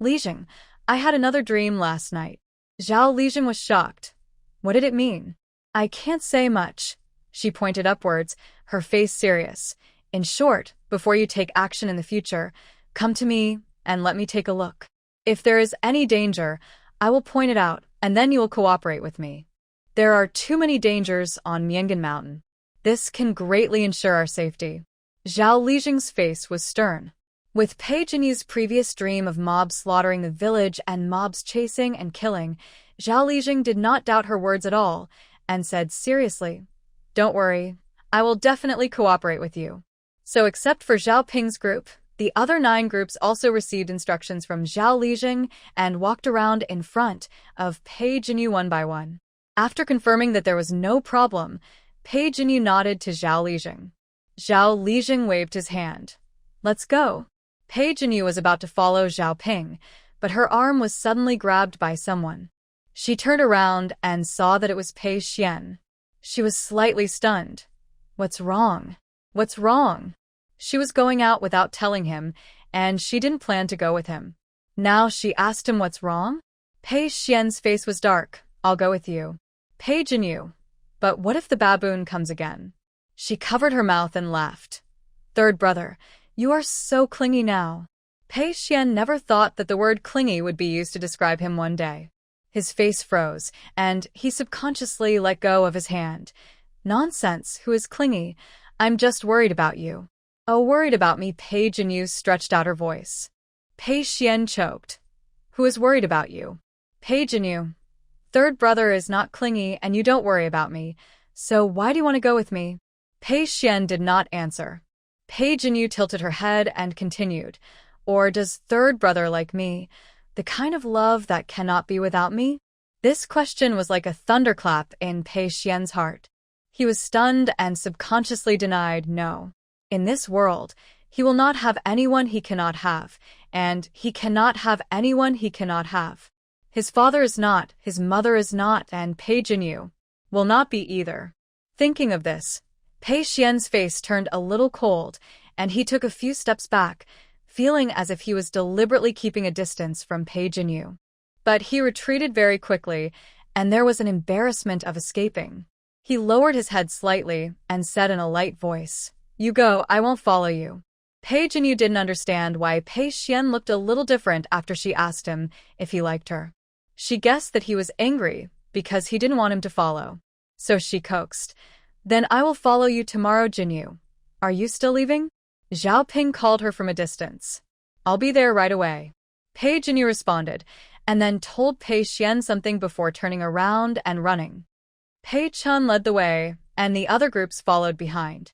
Lijing, I had another dream last night. Zhao Lijing was shocked. What did it mean? I can't say much. She pointed upwards, her face serious. In short, before you take action in the future, come to me and let me take a look. If there is any danger, I will point it out, and then you will cooperate with me. There are too many dangers on Miangan Mountain. This can greatly ensure our safety. Zhao Lijing's face was stern. With Pei Jinyu's previous dream of mobs slaughtering the village and mobs chasing and killing, Zhao Lijing did not doubt her words at all, and said seriously, Don't worry, I will definitely cooperate with you. So except for Zhao Ping's group, the other 9 groups also received instructions from Zhao Lijing and walked around in front of Pei Jinyu one by one. After confirming that there was no problem, Pei Jinyu nodded to Zhao Lijing. Zhao Lijing waved his hand. Let's go. Pei Jinyu was about to follow Zhao Ping, but her arm was suddenly grabbed by someone. She turned around and saw that it was Pei Xuan. She was slightly stunned. What's wrong? What's wrong? She was going out without telling him, and she didn't plan to go with him. Now she asked him what's wrong? Pei Xuan's face was dark. I'll go with you. Pei Jinyu. But what if the baboon comes again? She covered her mouth and laughed. Third brother, you are so clingy now. Pei Xuan never thought that the word clingy would be used to describe him one day. His face froze, and he subconsciously let go of his hand. Nonsense, who is clingy? I'm just worried about you. Oh, worried about me? Pei Jinyu stretched out her voice. Pei Xuan choked. Who is worried about you? Pei Jinyu. Third brother is not clingy and you don't worry about me, so why do you want to go with me? Pei Xuan did not answer. Pei Jinyu tilted her head and continued. Or does third brother like me? The kind of love that cannot be without me? This question was like a thunderclap in Pei Xuan's heart. He was stunned and subconsciously denied no. In this world, he will not have anyone he cannot have, and he cannot have anyone he cannot have. His father is not, his mother is not, and Pei Jinyu will not be either. Thinking of this, Pei Xuan's face turned a little cold, and he took a few steps back, feeling as if he was deliberately keeping a distance from Pei Jinyu. But he retreated very quickly, and there was an embarrassment of escaping. He lowered his head slightly and said in a light voice, "You go, I won't follow you." Pei Jinyu didn't understand why Pei Xuan looked a little different after she asked him if he liked her. She guessed that he was angry because he didn't want him to follow. So she coaxed, "Then I will follow you tomorrow, Jinyu. Are you still leaving?" Zhao Ping called her from a distance. "I'll be there right away." Pei Jinyu responded, and then told Pei Xuan something before turning around and running. Pei Chun led the way, and the other groups followed behind.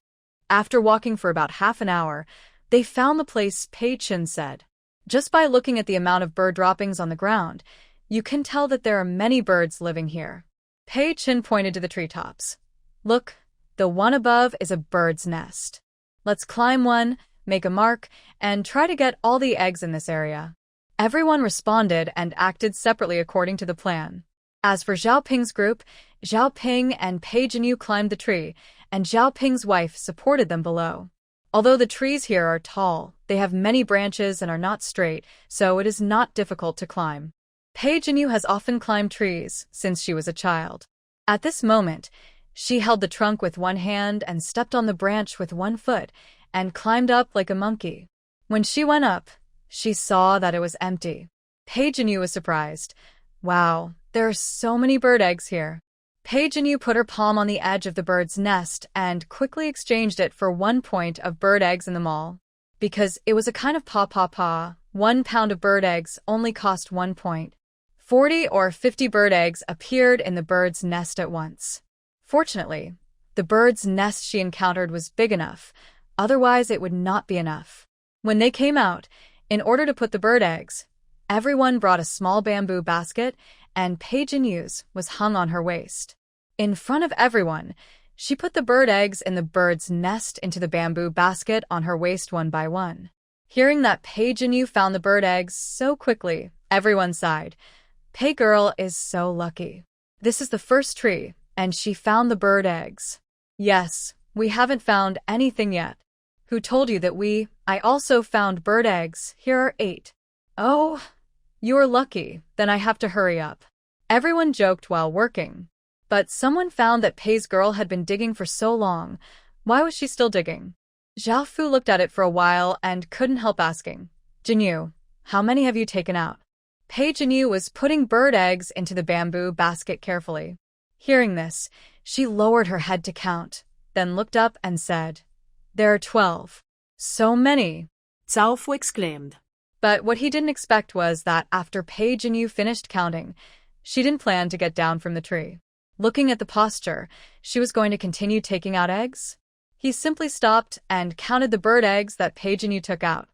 After walking for about half an hour, they found the place Pei Chun said. Just by looking at the amount of bird droppings on the ground, you can tell that there are many birds living here. Pei Chun pointed to the treetops. "Look, the one above is a bird's nest. Let's climb one, make a mark, and try to get all the eggs in this area." Everyone responded and acted separately according to the plan. As for Zhao Ping's group, Zhao Ping and Pei Jinyu climbed the tree, and Zhao Ping's wife supported them below. Although the trees here are tall, they have many branches and are not straight, so it is not difficult to climb. Pei Jinyu has often climbed trees since she was a child. At this moment, she held the trunk with one hand and stepped on the branch with one foot and climbed up like a monkey. When she went up, she saw that it was empty. Pei Jinyu was surprised. Wow, there are so many bird eggs here. Pei Jinyu put her palm on the edge of the bird's nest and quickly exchanged it for 1 point of bird eggs in the mall. Because it was a kind of paw, 1 pound of bird eggs only cost 1 point. 40 or 50 bird eggs appeared in the bird's nest at once. Fortunately, the bird's nest she encountered was big enough, otherwise it would not be enough. When they came out, in order to put the bird eggs, everyone brought a small bamboo basket, and Pei Jinyu's was hung on her waist. In front of everyone, she put the bird eggs in the bird's nest into the bamboo basket on her waist one by one. Hearing that Pei Jinyu found the bird eggs so quickly, everyone sighed. Pei girl is so lucky. This is the first tree, and she found the bird eggs. Yes, we haven't found anything yet. Who told you that I also found bird eggs. Here are 8. Oh, you're lucky, then I have to hurry up. Everyone joked while working. But someone found that Pei's girl had been digging for so long. Why was she still digging? Zhao Fu looked at it for a while and couldn't help asking, "Jinyu, how many have you taken out?" Pei Jinyu was putting bird eggs into the bamboo basket carefully. Hearing this, she lowered her head to count, then looked up and said, "There are 12. So many." Zhao Fu exclaimed. But what he didn't expect was that after Pei Jinyu finished counting, she didn't plan to get down from the tree. Looking at the posture, she was going to continue taking out eggs. He simply stopped and counted the bird eggs that Pei Jinyu took out.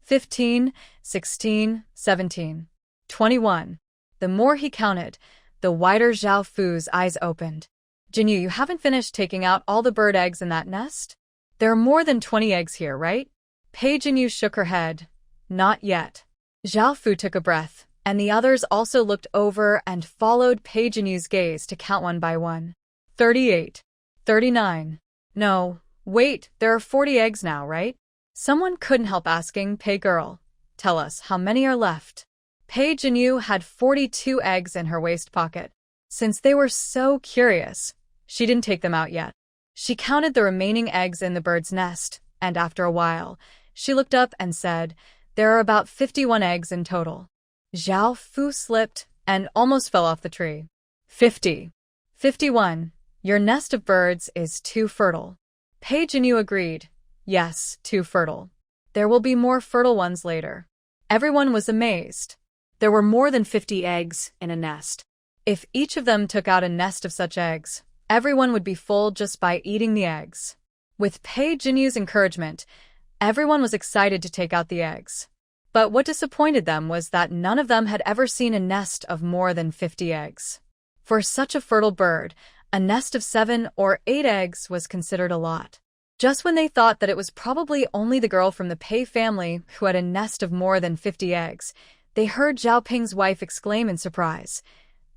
15, 16, 17, 21. The more he counted, the wider Zhao Fu's eyes opened. "Jinyu, you haven't finished taking out all the bird eggs in that nest? There are more than 20 eggs here, right?" Pei Jinyu shook her head. "Not yet." Zhao Fu took a breath, and the others also looked over and followed Pei Jinyu's gaze to count one by one. 38. 39. No, wait, there are 40 eggs now, right? Someone couldn't help asking, "Pei girl, tell us how many are left." Pei Jinyu had 42 eggs in her waist pocket. Since they were so curious, she didn't take them out yet. She counted the remaining eggs in the bird's nest, and after a while, she looked up and said, "There are about 51 eggs in total." Zhao Fu slipped and almost fell off the tree. 50. 51. Your nest of birds is too fertile. Pei Jinyu agreed. Yes, too fertile. There will be more fertile ones later. Everyone was amazed. There were more than 50 eggs in a nest. If each of them took out a nest of such eggs, everyone would be full just by eating the eggs. With Pei Jinyu's encouragement, everyone was excited to take out the eggs. But what disappointed them was that none of them had ever seen a nest of more than 50 eggs. For such a fertile bird, a nest of 7 or 8 eggs was considered a lot. Just when they thought that it was probably only the girl from the Pei family who had a nest of more than 50 eggs, they heard Zhao Ping's wife exclaim in surprise,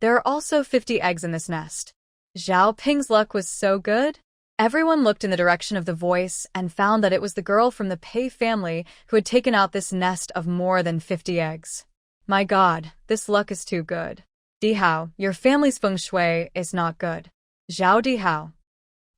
"There are also 50 eggs in this nest." Zhao Ping's luck was so good. Everyone looked in the direction of the voice and found that it was the girl from the Pei family who had taken out this nest of more than 50 eggs. My God, this luck is too good. Dihao, your family's feng shui is not good. Zhao Dihao.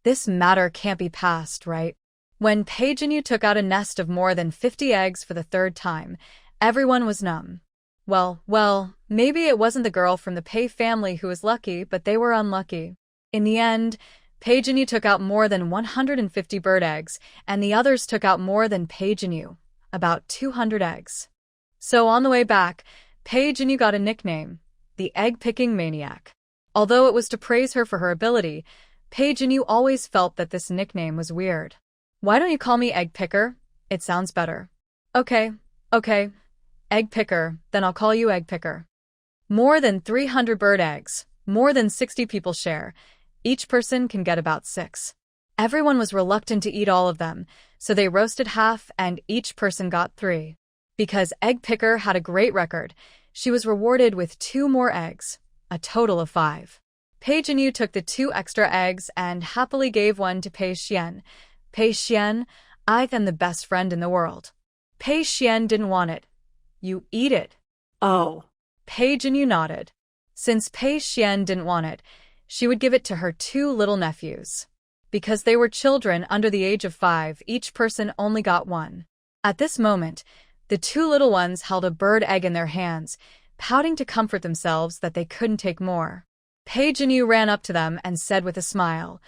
This matter can't be passed, right? When Pei Jinyu took out a nest of more than 50 eggs for the third time, everyone was numb. Well, maybe it wasn't the girl from the Pei family who was lucky, but they were unlucky. In the end, Pei Jinyu took out more than 150 bird eggs, and the others took out more than Pei Jinyu, about 200 eggs. So on the way back, Pei Jinyu got a nickname, the egg-picking maniac. Although it was to praise her for her ability, Pei Jinyu always felt that this nickname was weird. Why don't you call me Egg Picker? It sounds better. Okay, Egg Picker, then I'll call you Egg Picker. More than 300 bird eggs, more than 60 people share. Each person can get about 6. Everyone was reluctant to eat all of them, so they roasted half and each person got 3. Because Egg Picker had a great record, she was rewarded with 2 more eggs, a total of 5. Pei Jinyu took the 2 extra eggs and happily gave one to Pei Xuan. Pei Xuan, I am the best friend in the world. Pei Xuan didn't want it. You eat it. Oh. Pei Jinyu nodded. Since Pei Xuan didn't want it, she would give it to her 2 little nephews. Because they were children under the age of 5, each person only got 1. At this moment, the 2 little ones held a bird egg in their hands, pouting to comfort themselves that they couldn't take more. Pei Jinyu ran up to them and said with a smile,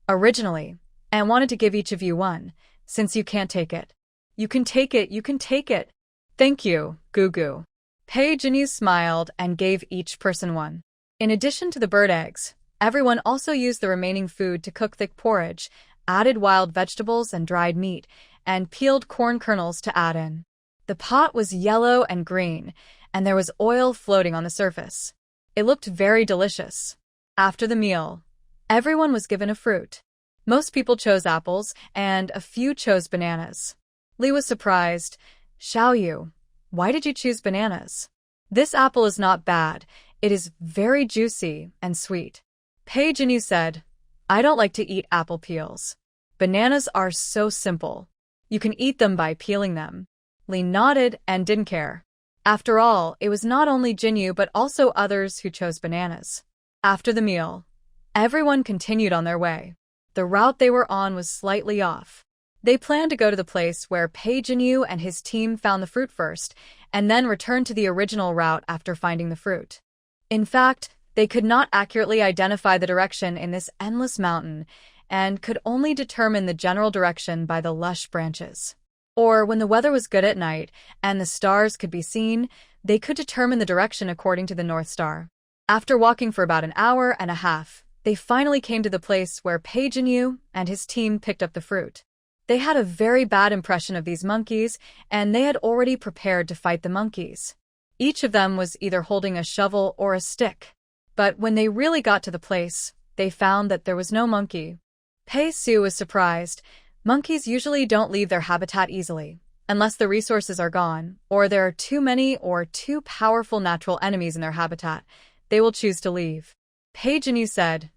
"Originally, I wanted to give each of you 1, since you can't take it. You can take it. Thank you, Gugu." Pei Jinyu smiled and gave each person 1. In addition to the bird eggs, everyone also used the remaining food to cook thick porridge, added wild vegetables and dried meat, and peeled corn kernels to add in. The pot was yellow and green, and there was oil floating on the surface. It looked very delicious. After the meal, everyone was given a fruit. Most people chose apples, and a few chose bananas. Li was surprised. "Xiaoyu, why did you choose bananas? This apple is not bad. It is very juicy and sweet." Pei Jinyu said, "I don't like to eat apple peels. Bananas are so simple. You can eat them by peeling them." Li nodded and didn't care. After all, it was not only Jinyu but also others who chose bananas. After the meal, everyone continued on their way. The route they were on was slightly off. They planned to go to the place where Pei Jinyu and his team found the fruit first, and then return to the original route after finding the fruit. In fact, they could not accurately identify the direction in this endless mountain, and could only determine the general direction by the lush branches. Or when the weather was good at night and the stars could be seen, they could determine the direction according to the North Star. After walking for about an hour and a half, they finally came to the place where Pei Jinyu and his team picked up the fruit. They had a very bad impression of these monkeys, and they had already prepared to fight the monkeys. Each of them was either holding a shovel or a stick. But when they really got to the place, they found that there was no monkey. Pei Su was surprised. Monkeys usually don't leave their habitat easily, unless the resources are gone, or there are too many or too powerful natural enemies in their habitat. They will choose to leave. Pei Jinyu said,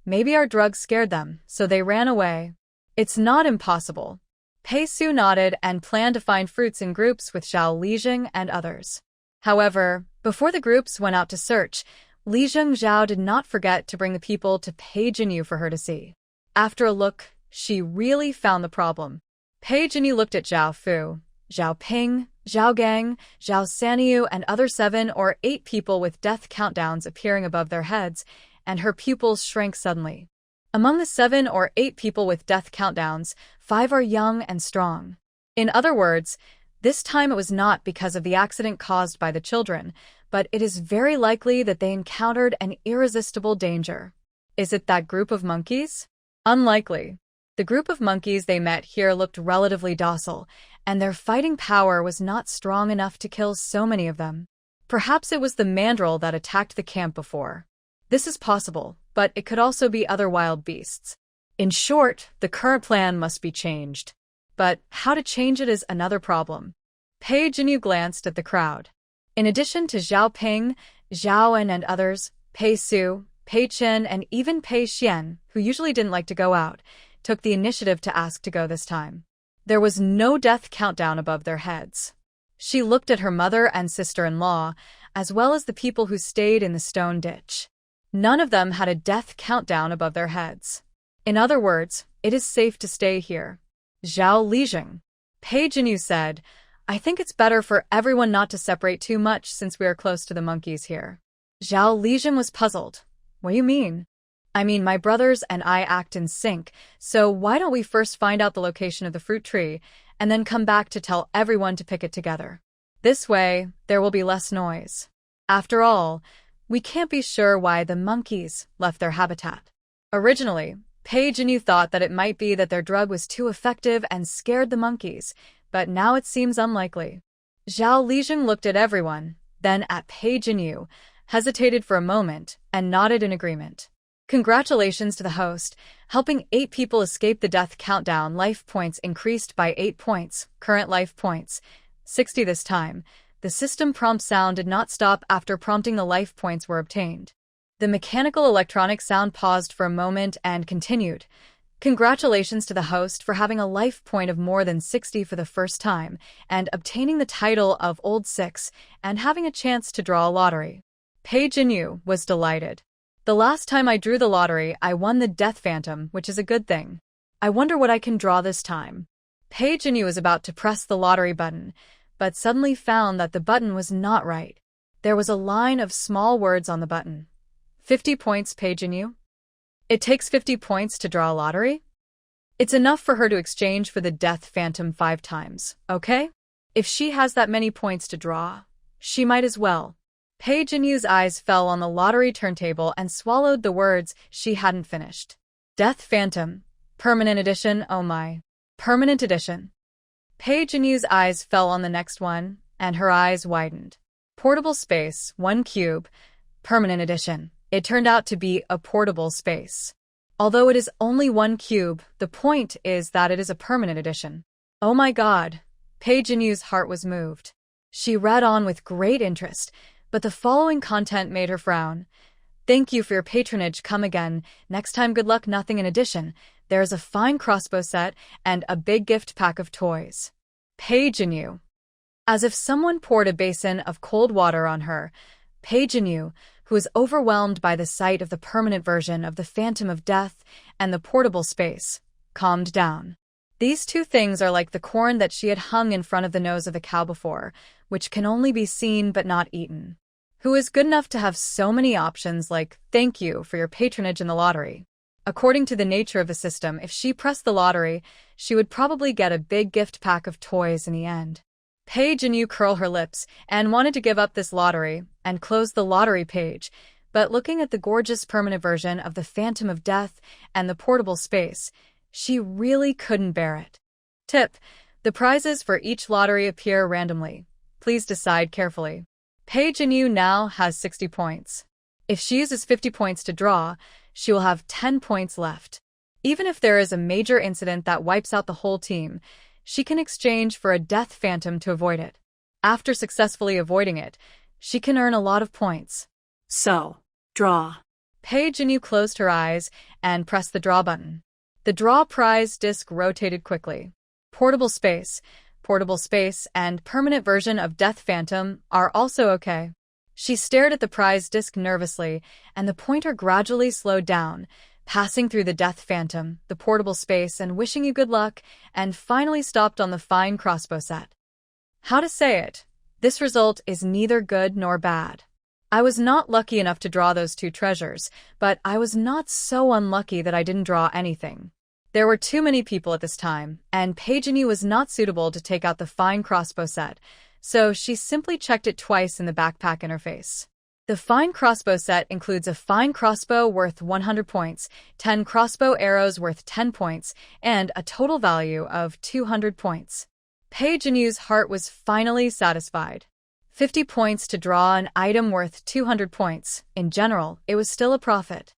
"Maybe our drugs scared them, so they ran away." "It's not impossible." Pei Su nodded and planned to find fruits in groups with Zhao Lijing and others. However, before the groups went out to search, Lijing Zhao did not forget to bring the people to Pei Jinyu for her to see. After a look, she really found the problem. Pei Jinyu looked at Zhao Fu, Zhao Ping, Zhao Gang, Zhao Sanyu, and other 7 or 8 people with death countdowns appearing above their heads, and her pupils shrank suddenly. Among the 7 or 8 people with death countdowns, 5 are young and strong. In other words, This time it was not because of the accident caused by the children, but it is very likely that they encountered an irresistible danger. Is it that group of monkeys? Unlikely. The group of monkeys they met here looked relatively docile, and their fighting power was not strong enough to kill so many of them. Perhaps it was the mandrill that attacked the camp before. This is possible, but it could also be other wild beasts. In short, the current plan must be changed. But how to change it is another problem. Pei Jinyu glanced at the crowd. In addition to Zhao Ping, Zhao En and others, Pei Su, Pei Chen, and even Pei Xuan, who usually didn't like to go out, took the initiative to ask to go this time. There was no death countdown above their heads. She looked at her mother and sister-in-law, as well as the people who stayed in the stone ditch. None of them had a death countdown above their heads. In other words, it is safe to stay here. Zhao Lijing. Pei Jinyu said, I think it's better for everyone not to separate too much since we are close to the monkeys here. Zhao Lijing was puzzled. What do you mean? I mean, my brothers and I act in sync, so why don't we first find out the location of the fruit tree, and then come back to tell everyone to pick it together? This way, there will be less noise. After all, we can't be sure why the monkeys left their habitat. Originally, Pei Jinyu thought that it might be that their drug was too effective and scared the monkeys, but now it seems unlikely. Zhao Lijing looked at everyone, then at Pei Jinyu, hesitated for a moment, and nodded in agreement. Congratulations to the host, helping 8 people escape the death countdown. Life points increased by 8 points, current life points, 60 this time. The system prompt sound did not stop after prompting the life points were obtained. The mechanical electronic sound paused for a moment and continued. Congratulations to the host for having a life point of more than 60 for the first time, and obtaining the title of Old Six, and having a chance to draw a lottery. Pei Jinyu was delighted. The last time I drew the lottery, I won the Death Phantom, which is a good thing. I wonder what I can draw this time. Pei Jinyu was about to press the lottery button, but suddenly found that the button was not right. There was a line of small words on the button. 50 points, Pei Jinyu. It takes 50 points to draw a lottery? It's enough for her to exchange for the Death Phantom 5 times, okay? If she has that many points to draw, she might as well. Pei Jinyu's eyes fell on the lottery turntable and swallowed the words she hadn't finished. Death Phantom. Permanent edition, oh my. Permanent edition. Pei Jinyu's eyes fell on the next one, and her eyes widened. Portable space, 1 cube. Permanent edition. It turned out to be a portable space. Although it is only 1 cube, the point is that it is a permanent edition. Oh my god. Pei Jinyu's heart was moved. She read on with great interest, but the following content made her frown. Thank you for your patronage, come again. Next time, good luck, nothing in addition. There is a fine crossbow set and a big gift pack of toys. Pei Jinyu. As if someone poured a basin of cold water on her, Pei Jinyu, who was overwhelmed by the sight of the permanent version of the Phantom of Death and the portable space, calmed down. These two things are like the corn that she had hung in front of the nose of a cow before, which can only be seen but not eaten. Who is good enough to have so many options like, thank you for your patronage in the lottery. According to the nature of the system, if she pressed the lottery, she would probably get a big gift pack of toys in the end. Pei Jinyu curled her lips and wanted to give up this lottery and close the lottery page, but looking at the gorgeous permanent version of the Phantom of Death and the portable space, she really couldn't bear it. Tip: the prizes for each lottery appear randomly. Please decide carefully. Pei Jinyu now has 60 points. If she uses 50 points to draw, she will have 10 points left. Even if there is a major incident that wipes out the whole team, she can exchange for a Death Phantom to avoid it. After successfully avoiding it, she can earn a lot of points. So, draw. Pei Jinyu closed her eyes and pressed the draw button. The draw prize disc rotated quickly. Portable space, and permanent version of Death Phantom are also okay. She stared at the prize disc nervously, and the pointer gradually slowed down, passing through the Death Phantom, the portable space, and wishing you good luck, and finally stopped on the fine crossbow set. How to say it? This result is neither good nor bad. I was not lucky enough to draw those 2 treasures, but I was not so unlucky that I didn't draw anything. There were too many people at this time, and Pei Jinyu was not suitable to take out the fine crossbow set, so she simply checked it twice in the backpack interface. The fine crossbow set includes a fine crossbow worth 100 points, 10 crossbow arrows worth 10 points, and a total value of 200 points. Pei Jinyu's heart was finally satisfied. 50 points to draw an item worth 200 points. In general, it was still a profit.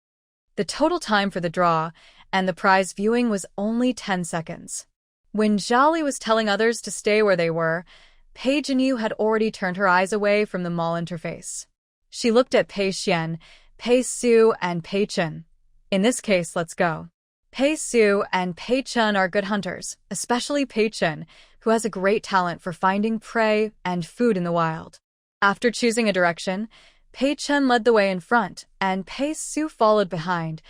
The total time for the draw and the prize viewing was only 10 seconds. When Zhao was telling others to stay where they were, Pei Jinyu had already turned her eyes away from the mall interface. She looked at Pei Xuan, Pei Su, and Pei Chun. In this case, let's go. Pei Su and Pei Chun are good hunters, especially Pei Chun, who has a great talent for finding prey and food in the wild. After choosing a direction, Pei Chun led the way in front, and Pei Su followed behind,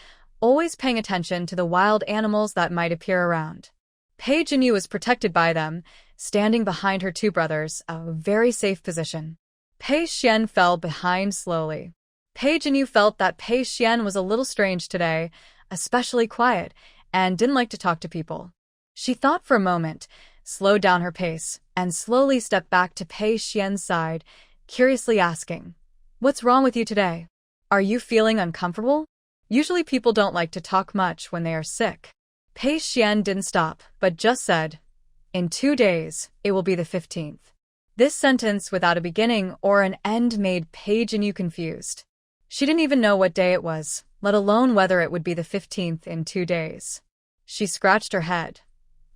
always paying attention to the wild animals that might appear around. Pei Jinyu was protected by them, standing behind her two brothers, a very safe position. Pei Xuan fell behind slowly. Pei Jinyu felt that Pei Xuan was a little strange today, especially quiet, and didn't like to talk to people. She thought for a moment, slowed down her pace, and slowly stepped back to Pei Xuan's side, curiously asking, "What's wrong with you today? Are you feeling uncomfortable?" Usually people don't like to talk much when they are sick. Pei Xuan didn't stop, but just said, "In 2 days, it will be the 15th. This sentence without a beginning or an end made Pei Jinyu confused. She didn't even know what day it was, let alone whether it would be the 15th in 2 days. She scratched her head.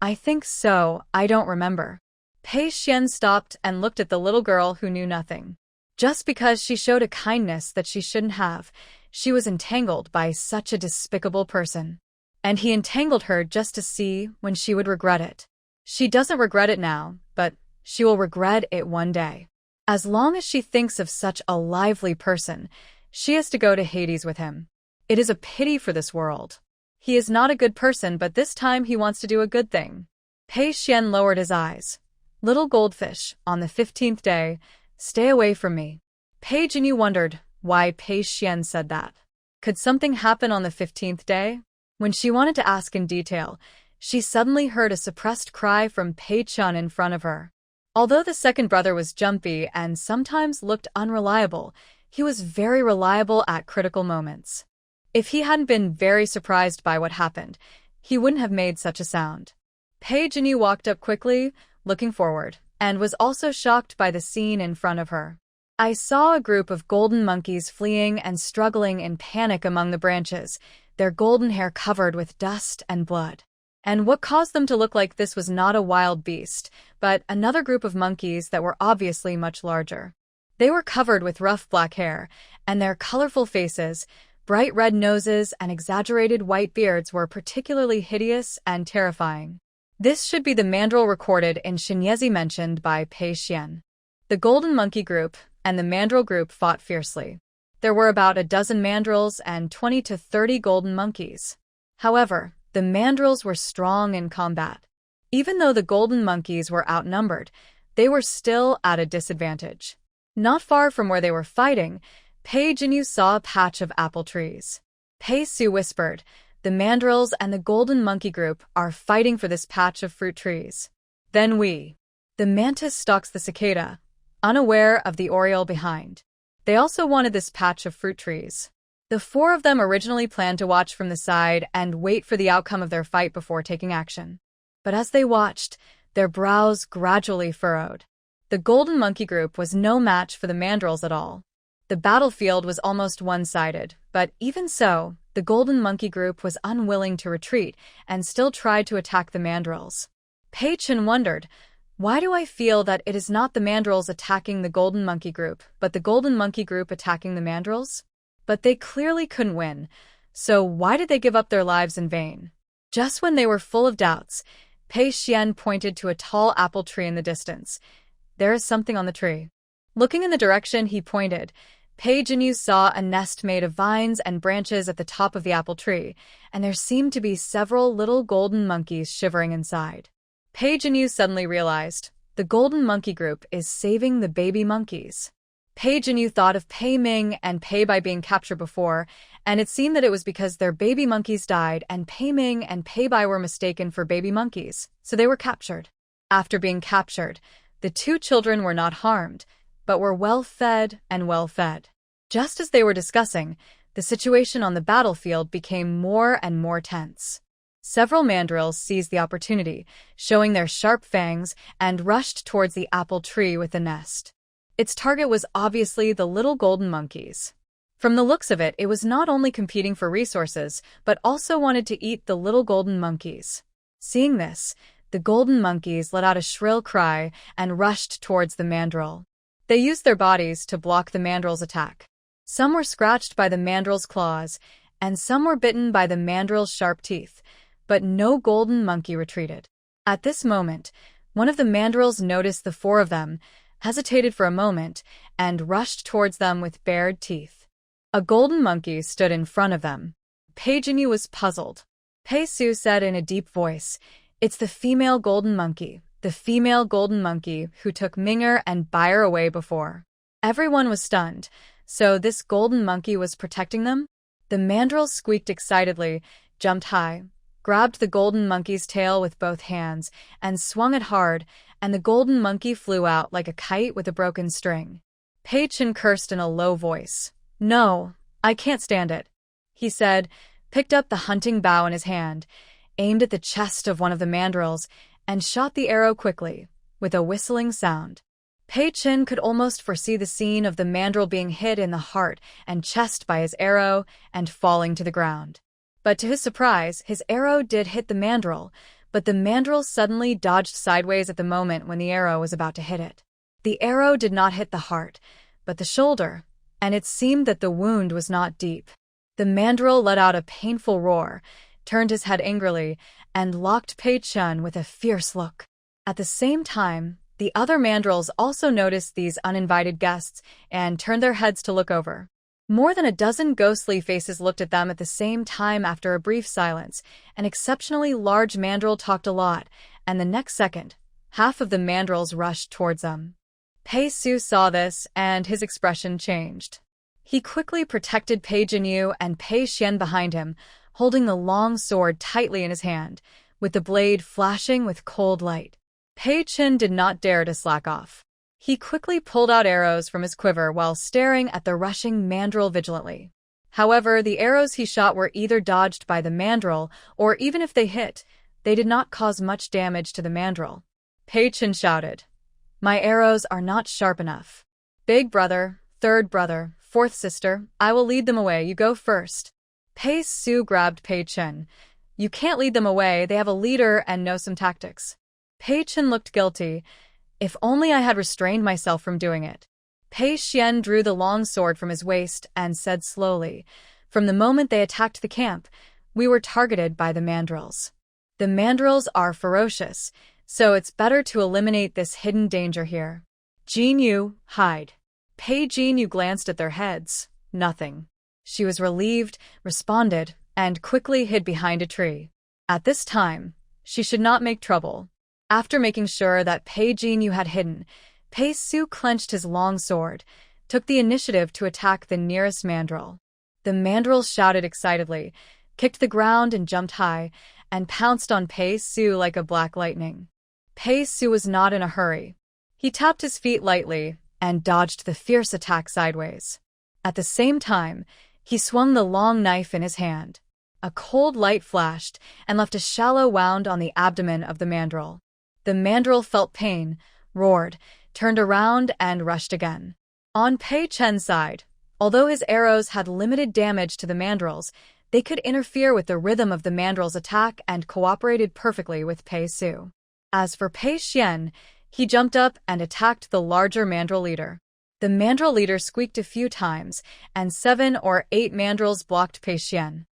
"I think so, I don't remember." Pei Xuan stopped and looked at the little girl who knew nothing. Just because she showed a kindness that she shouldn't have, she was entangled by such a despicable person. And he entangled her just to see when she would regret it. She doesn't regret it now, but she will regret it one day. As long as she thinks of such a lively person, she has to go to Hades with him. It is a pity for this world. He is not a good person, but this time he wants to do a good thing. Pei Xuan lowered his eyes. "Little goldfish, on the 15th day, stay away from me." Pei Jinyu wondered why Pei Xuan said that. Could something happen on the 15th day? When she wanted to ask in detail, she suddenly heard a suppressed cry from Pei Chun in front of her. Although the second brother was jumpy and sometimes looked unreliable, he was very reliable at critical moments. If he hadn't been very surprised by what happened, he wouldn't have made such a sound. Pei Jinyu walked up quickly, looking forward, and was also shocked by the scene in front of her. "I saw a group of golden monkeys fleeing and struggling in panic among the branches, their golden hair covered with dust and blood. And what caused them to look like this was not a wild beast, but another group of monkeys that were obviously much larger. They were covered with rough black hair, and their colorful faces, bright red noses, and exaggerated white beards were particularly hideous and terrifying. This should be the mandrill recorded in Shinyezi mentioned by Pei Xuan. The golden monkey group and the mandrill group fought fiercely. There were about a dozen mandrills and 20 to 30 golden monkeys. However, the mandrills were strong in combat. Even though the golden monkeys were outnumbered, they were still at a disadvantage. Not far from where they were fighting, Pei Jinyu saw a patch of apple trees. Pei Su whispered, "The mandrills and the golden monkey group are fighting for this patch of fruit trees. Then we." The mantis stalks the cicada, unaware of the oriole behind. They also wanted this patch of fruit trees. The 4 of them originally planned to watch from the side and wait for the outcome of their fight before taking action. But as they watched, their brows gradually furrowed. The golden monkey group was no match for the mandrills at all. The battlefield was almost one-sided, but even so, the golden monkey group was unwilling to retreat and still tried to attack the mandrills. Pei Chun wondered, "Why do I feel that it is not the mandrills attacking the golden monkey group, but the golden monkey group attacking the mandrills? But they clearly couldn't win, so why did they give up their lives in vain?" Just when they were full of doubts, Pei Xuan pointed to a tall apple tree in the distance. "There is something on the tree." Looking in the direction he pointed, Pei Jinyu saw a nest made of vines and branches at the top of the apple tree, and there seemed to be several little golden monkeys shivering inside. Pei Jinyu suddenly realized, the golden monkey group is saving the baby monkeys. Pei Jinyu thought of Pei Ming and Pei Bai being captured before, and it seemed that it was because their baby monkeys died and Pei Ming and Pei Bai were mistaken for baby monkeys, so they were captured. After being captured, the two children were not harmed, but were well fed and well fed. Just as they were discussing, the situation on the battlefield became more and more tense. Several mandrills seized the opportunity, showing their sharp fangs, and rushed towards the apple tree with the nest. Its target was obviously the little golden monkeys. From the looks of it, it was not only competing for resources, but also wanted to eat the little golden monkeys. Seeing this, the golden monkeys let out a shrill cry and rushed towards the mandrill. They used their bodies to block the mandrill's attack. Some were scratched by the mandrill's claws, and some were bitten by the mandrill's sharp teeth, but no golden monkey retreated. At this moment, one of the mandrills noticed the four of them, hesitated for a moment, and rushed towards them with bared teeth. A golden monkey stood in front of them. Pei Jinyu was puzzled. Pei Su said in a deep voice, "It's the female golden monkey, the female golden monkey who took Minger and Bayer away before." Everyone was stunned. So this golden monkey was protecting them? The mandrill squeaked excitedly, jumped high, grabbed the golden monkey's tail with both hands, and swung it hard, and the golden monkey flew out like a kite with a broken string. Pei Xuan cursed in a low voice. "No, I can't stand it," he said, picked up the hunting bow in his hand, aimed at the chest of one of the mandrills, and shot the arrow quickly, with a whistling sound. Pei Xuan could almost foresee the scene of the mandrill being hit in the heart and chest by his arrow and falling to the ground. But to his surprise, his arrow did hit the mandrill, but the mandrill suddenly dodged sideways at the moment when the arrow was about to hit it. The arrow did not hit the heart, but the shoulder, and it seemed that the wound was not deep. The mandrill let out a painful roar, turned his head angrily, and locked Pei Xuan with a fierce look. At the same time, the other mandrills also noticed these uninvited guests and turned their heads to look over. More than a dozen ghostly faces looked at them at the same time. After a brief silence. An exceptionally large mandrill talked a lot, and the next second, half of the mandrills rushed towards them. Pei Su saw this, and his expression changed. He quickly protected Pei Jinyu and Pei Xuan behind him, holding the long sword tightly in his hand, with the blade flashing with cold light. Pei Xuan did not dare to slack off. He quickly pulled out arrows from his quiver while staring at the rushing mandrill vigilantly. However, the arrows he shot were either dodged by the mandrill, or even if they hit, they did not cause much damage to the mandrill. Pei Xuan shouted, "My arrows are not sharp enough. Big brother, third brother, fourth sister, I will lead them away, you go first." Pei Su grabbed Pei Xuan. "You can't lead them away, they have a leader and know some tactics." Pei Xuan looked guilty. "If only I had restrained myself from doing it." Pei Xuan drew the long sword from his waist and said slowly, "From the moment they attacked the camp, we were targeted by the mandrills. The mandrills are ferocious, so it's better to eliminate this hidden danger here. Jinyu, hide." Pei Jinyu glanced at their heads. Nothing. She was relieved, responded, and quickly hid behind a tree. At this time, she should not make trouble. After making sure that Pei Jinyu had hidden, Pei Su clenched his long sword, took the initiative to attack the nearest mandrill. The mandrill shouted excitedly, kicked the ground and jumped high, and pounced on Pei Su like a black lightning. Pei Su was not in a hurry. He tapped his feet lightly and dodged the fierce attack sideways. At the same time, he swung the long knife in his hand. A cold light flashed and left a shallow wound on the abdomen of the mandrill. The mandrill felt pain, roared, turned around, and rushed again. On Pei Xuan's side, although his arrows had limited damage to the mandrills, they could interfere with the rhythm of the mandrill's attack and cooperated perfectly with Pei Su. As for Pei Xuan, he jumped up and attacked the larger mandrill leader. The mandrill leader squeaked a few times, and 7 or 8 mandrills blocked Pei Xuan.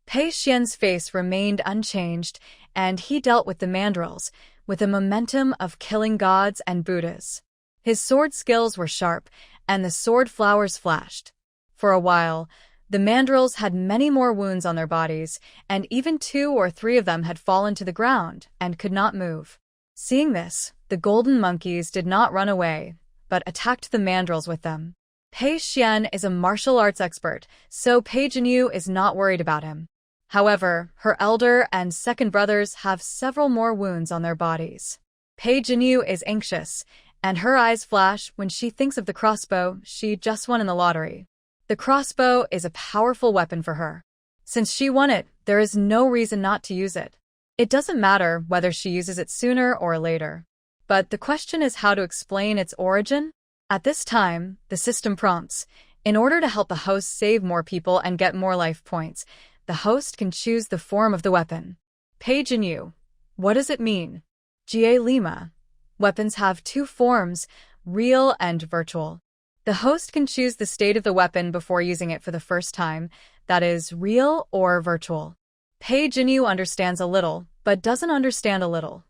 Pei Xuan's face remained unchanged, and he dealt with the mandrills with the momentum of killing gods and Buddhas. His sword skills were sharp, and the sword flowers flashed. For a while, the mandrills had many more wounds on their bodies, and even 2 or 3 of them had fallen to the ground and could not move. Seeing this, the golden monkeys did not run away, but attacked the mandrills with them. Pei Xuan is a martial arts expert, so Pei Jinyu is not worried about him. However, her elder and second brothers have several more wounds on their bodies. Pei Jinyu is anxious, and her eyes flash when she thinks of the crossbow she just won in the lottery. The crossbow is a powerful weapon for her. Since she won it, there is no reason not to use it. It doesn't matter whether she uses it sooner or later. But the question is how to explain its origin? At this time, the system prompts, in order to help the host save more people and get more life points, the host can choose the form of the weapon. Pei Jinyu. What does it mean? Jie Lima. Weapons have two forms, real and virtual. The host can choose the state of the weapon before using it for the first time, that is, real or virtual. Pei Jinyu understands a little, but doesn't understand a little.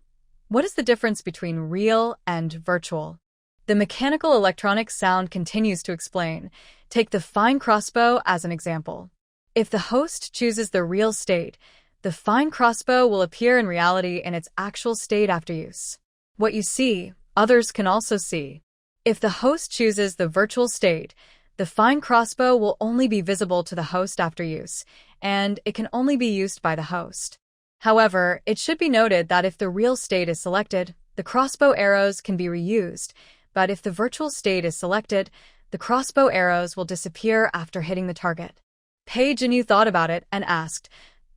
What is the difference between real and virtual? The mechanical electronic sound continues to explain. Take the fine crossbow as an example. If the host chooses the real state, the fine crossbow will appear in reality in its actual state after use. What you see, others can also see. If the host chooses the virtual state, the fine crossbow will only be visible to the host after use, and it can only be used by the host. However, it should be noted that if the real state is selected, the crossbow arrows can be reused, but if the virtual state is selected, the crossbow arrows will disappear after hitting the target. Pei Jinyu thought about it and asked,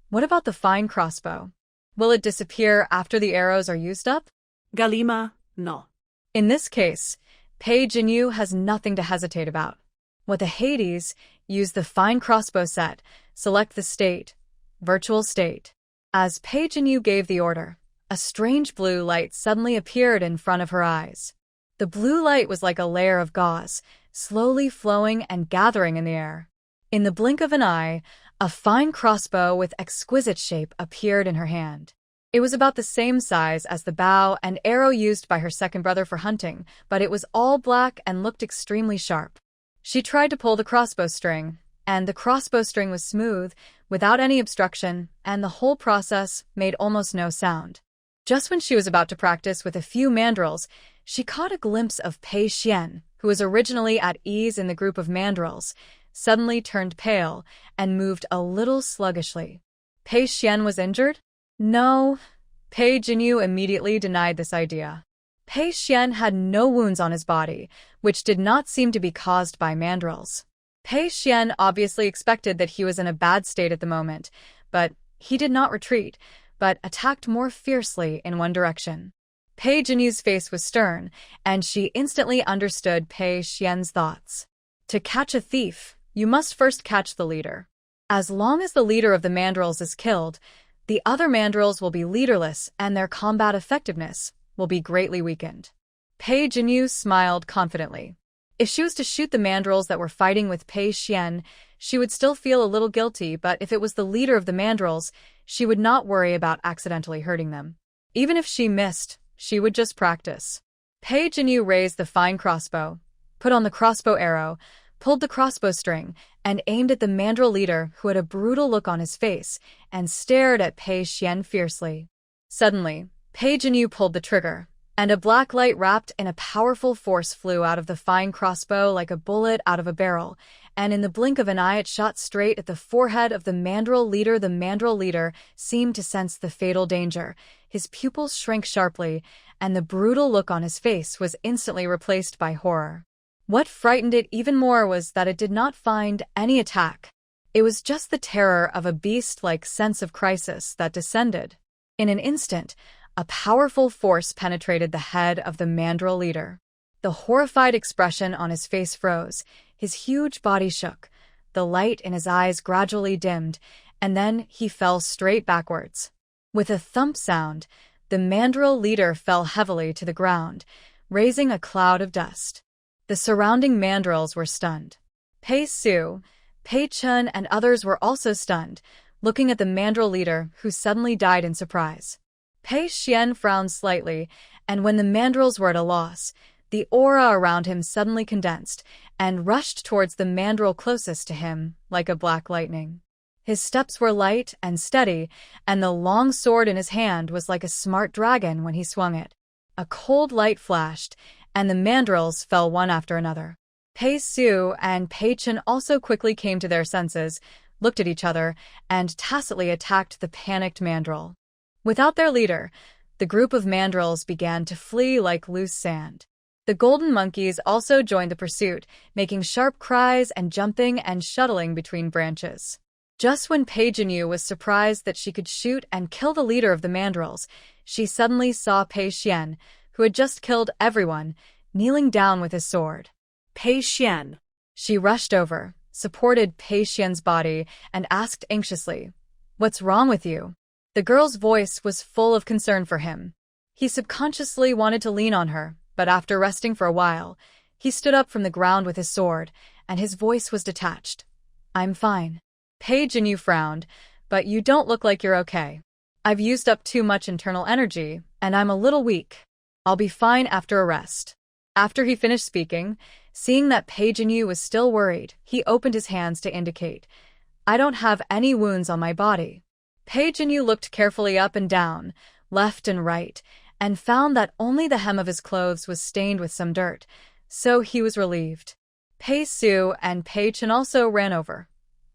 what about the fine crossbow? Will it disappear after the arrows are used up? Galima, no. In this case, Pei Jinyu has nothing to hesitate about. What the Hades, use the fine crossbow set, select the state, virtual state. As Pei Jinyu gave the order, a strange blue light suddenly appeared in front of her eyes. The blue light was like a layer of gauze, slowly flowing and gathering in the air. In the blink of an eye, a fine crossbow with exquisite shape appeared in her hand. It was about the same size as the bow and arrow used by her second brother for hunting, but it was all black and looked extremely sharp. She tried to pull the crossbow string, and the crossbow string was smooth, without any obstruction, and the whole process made almost no sound. Just when she was about to practice with a few mandrills, she caught a glimpse of Pei Xuan, who was originally at ease in the group of mandrills, suddenly turned pale and moved a little sluggishly. Pei Xuan was injured? No. Pei Jinyu immediately denied this idea. Pei Xuan had no wounds on his body, which did not seem to be caused by mandrills. Pei Xuan obviously expected that he was in a bad state at the moment, but he did not retreat, but attacked more fiercely in one direction. Pei Jinyu's face was stern, and she instantly understood Pei Xuan's thoughts. To catch a thief, you must first catch the leader. As long as the leader of the mandrills is killed, the other mandrills will be leaderless and their combat effectiveness will be greatly weakened. Pei Jinyu smiled confidently. If she was to shoot the mandrills that were fighting with Pei Xuan, she would still feel a little guilty, but if it was the leader of the mandrills, she would not worry about accidentally hurting them. Even if she missed, she would just practice. Pei Jinyu raised the fine crossbow, put on the crossbow arrow, pulled the crossbow string, and aimed at the mandrill leader who had a brutal look on his face and stared at Pei Xuan fiercely. Suddenly, Pei Jinyu pulled the trigger, and a black light wrapped in a powerful force flew out of the fine crossbow like a bullet out of a barrel, and in the blink of an eye it shot straight at the forehead of the mandrill leader. The mandrill leader seemed to sense the fatal danger. His pupils shrank sharply, and the brutal look on his face was instantly replaced by horror. What frightened it even more was that it did not find any attack. It was just the terror of a beast-like sense of crisis that descended. In an instant, a powerful force penetrated the head of the mandrill leader. The horrified expression on his face froze, his huge body shook, the light in his eyes gradually dimmed, and then he fell straight backwards. With a thump sound, the mandrill leader fell heavily to the ground, raising a cloud of dust. The surrounding mandrills were stunned. Pei Su, Pei Chun, and others were also stunned, looking at the mandrill leader who suddenly died in surprise. Pei Xuan frowned slightly, and when the mandrills were at a loss, the aura around him suddenly condensed and rushed towards the mandrill closest to him like a black lightning. His steps were light and steady, and the long sword in his hand was like a smart dragon when he swung it. A cold light flashed, and the mandrills fell one after another. Pei Su and Pei Chen also quickly came to their senses, looked at each other, and tacitly attacked the panicked mandrill. Without their leader, the group of mandrills began to flee like loose sand. The golden monkeys also joined the pursuit, making sharp cries and jumping and shuttling between branches. Just when Pei Jinyu was surprised that she could shoot and kill the leader of the mandrills, she suddenly saw Pei Xuan, who had just killed everyone, kneeling down with his sword. Pei Xuan. She rushed over, supported Pei Xuan's body, and asked anxiously, "What's wrong with you?" The girl's voice was full of concern for him. He subconsciously wanted to lean on her, but after resting for a while, he stood up from the ground with his sword, and his voice was detached. "I'm fine." Pei Jinyu frowned, "But you don't look like you're okay. I've used up too much internal energy, and I'm a little weak. I'll be fine after a rest." After he finished speaking, seeing that Pei Jinyu was still worried, he opened his hands to indicate, "I don't have any wounds on my body." Pei Jinyu looked carefully up and down, left and right, and found that only the hem of his clothes was stained with some dirt, so he was relieved. Pei Su and Pei Chen also ran over.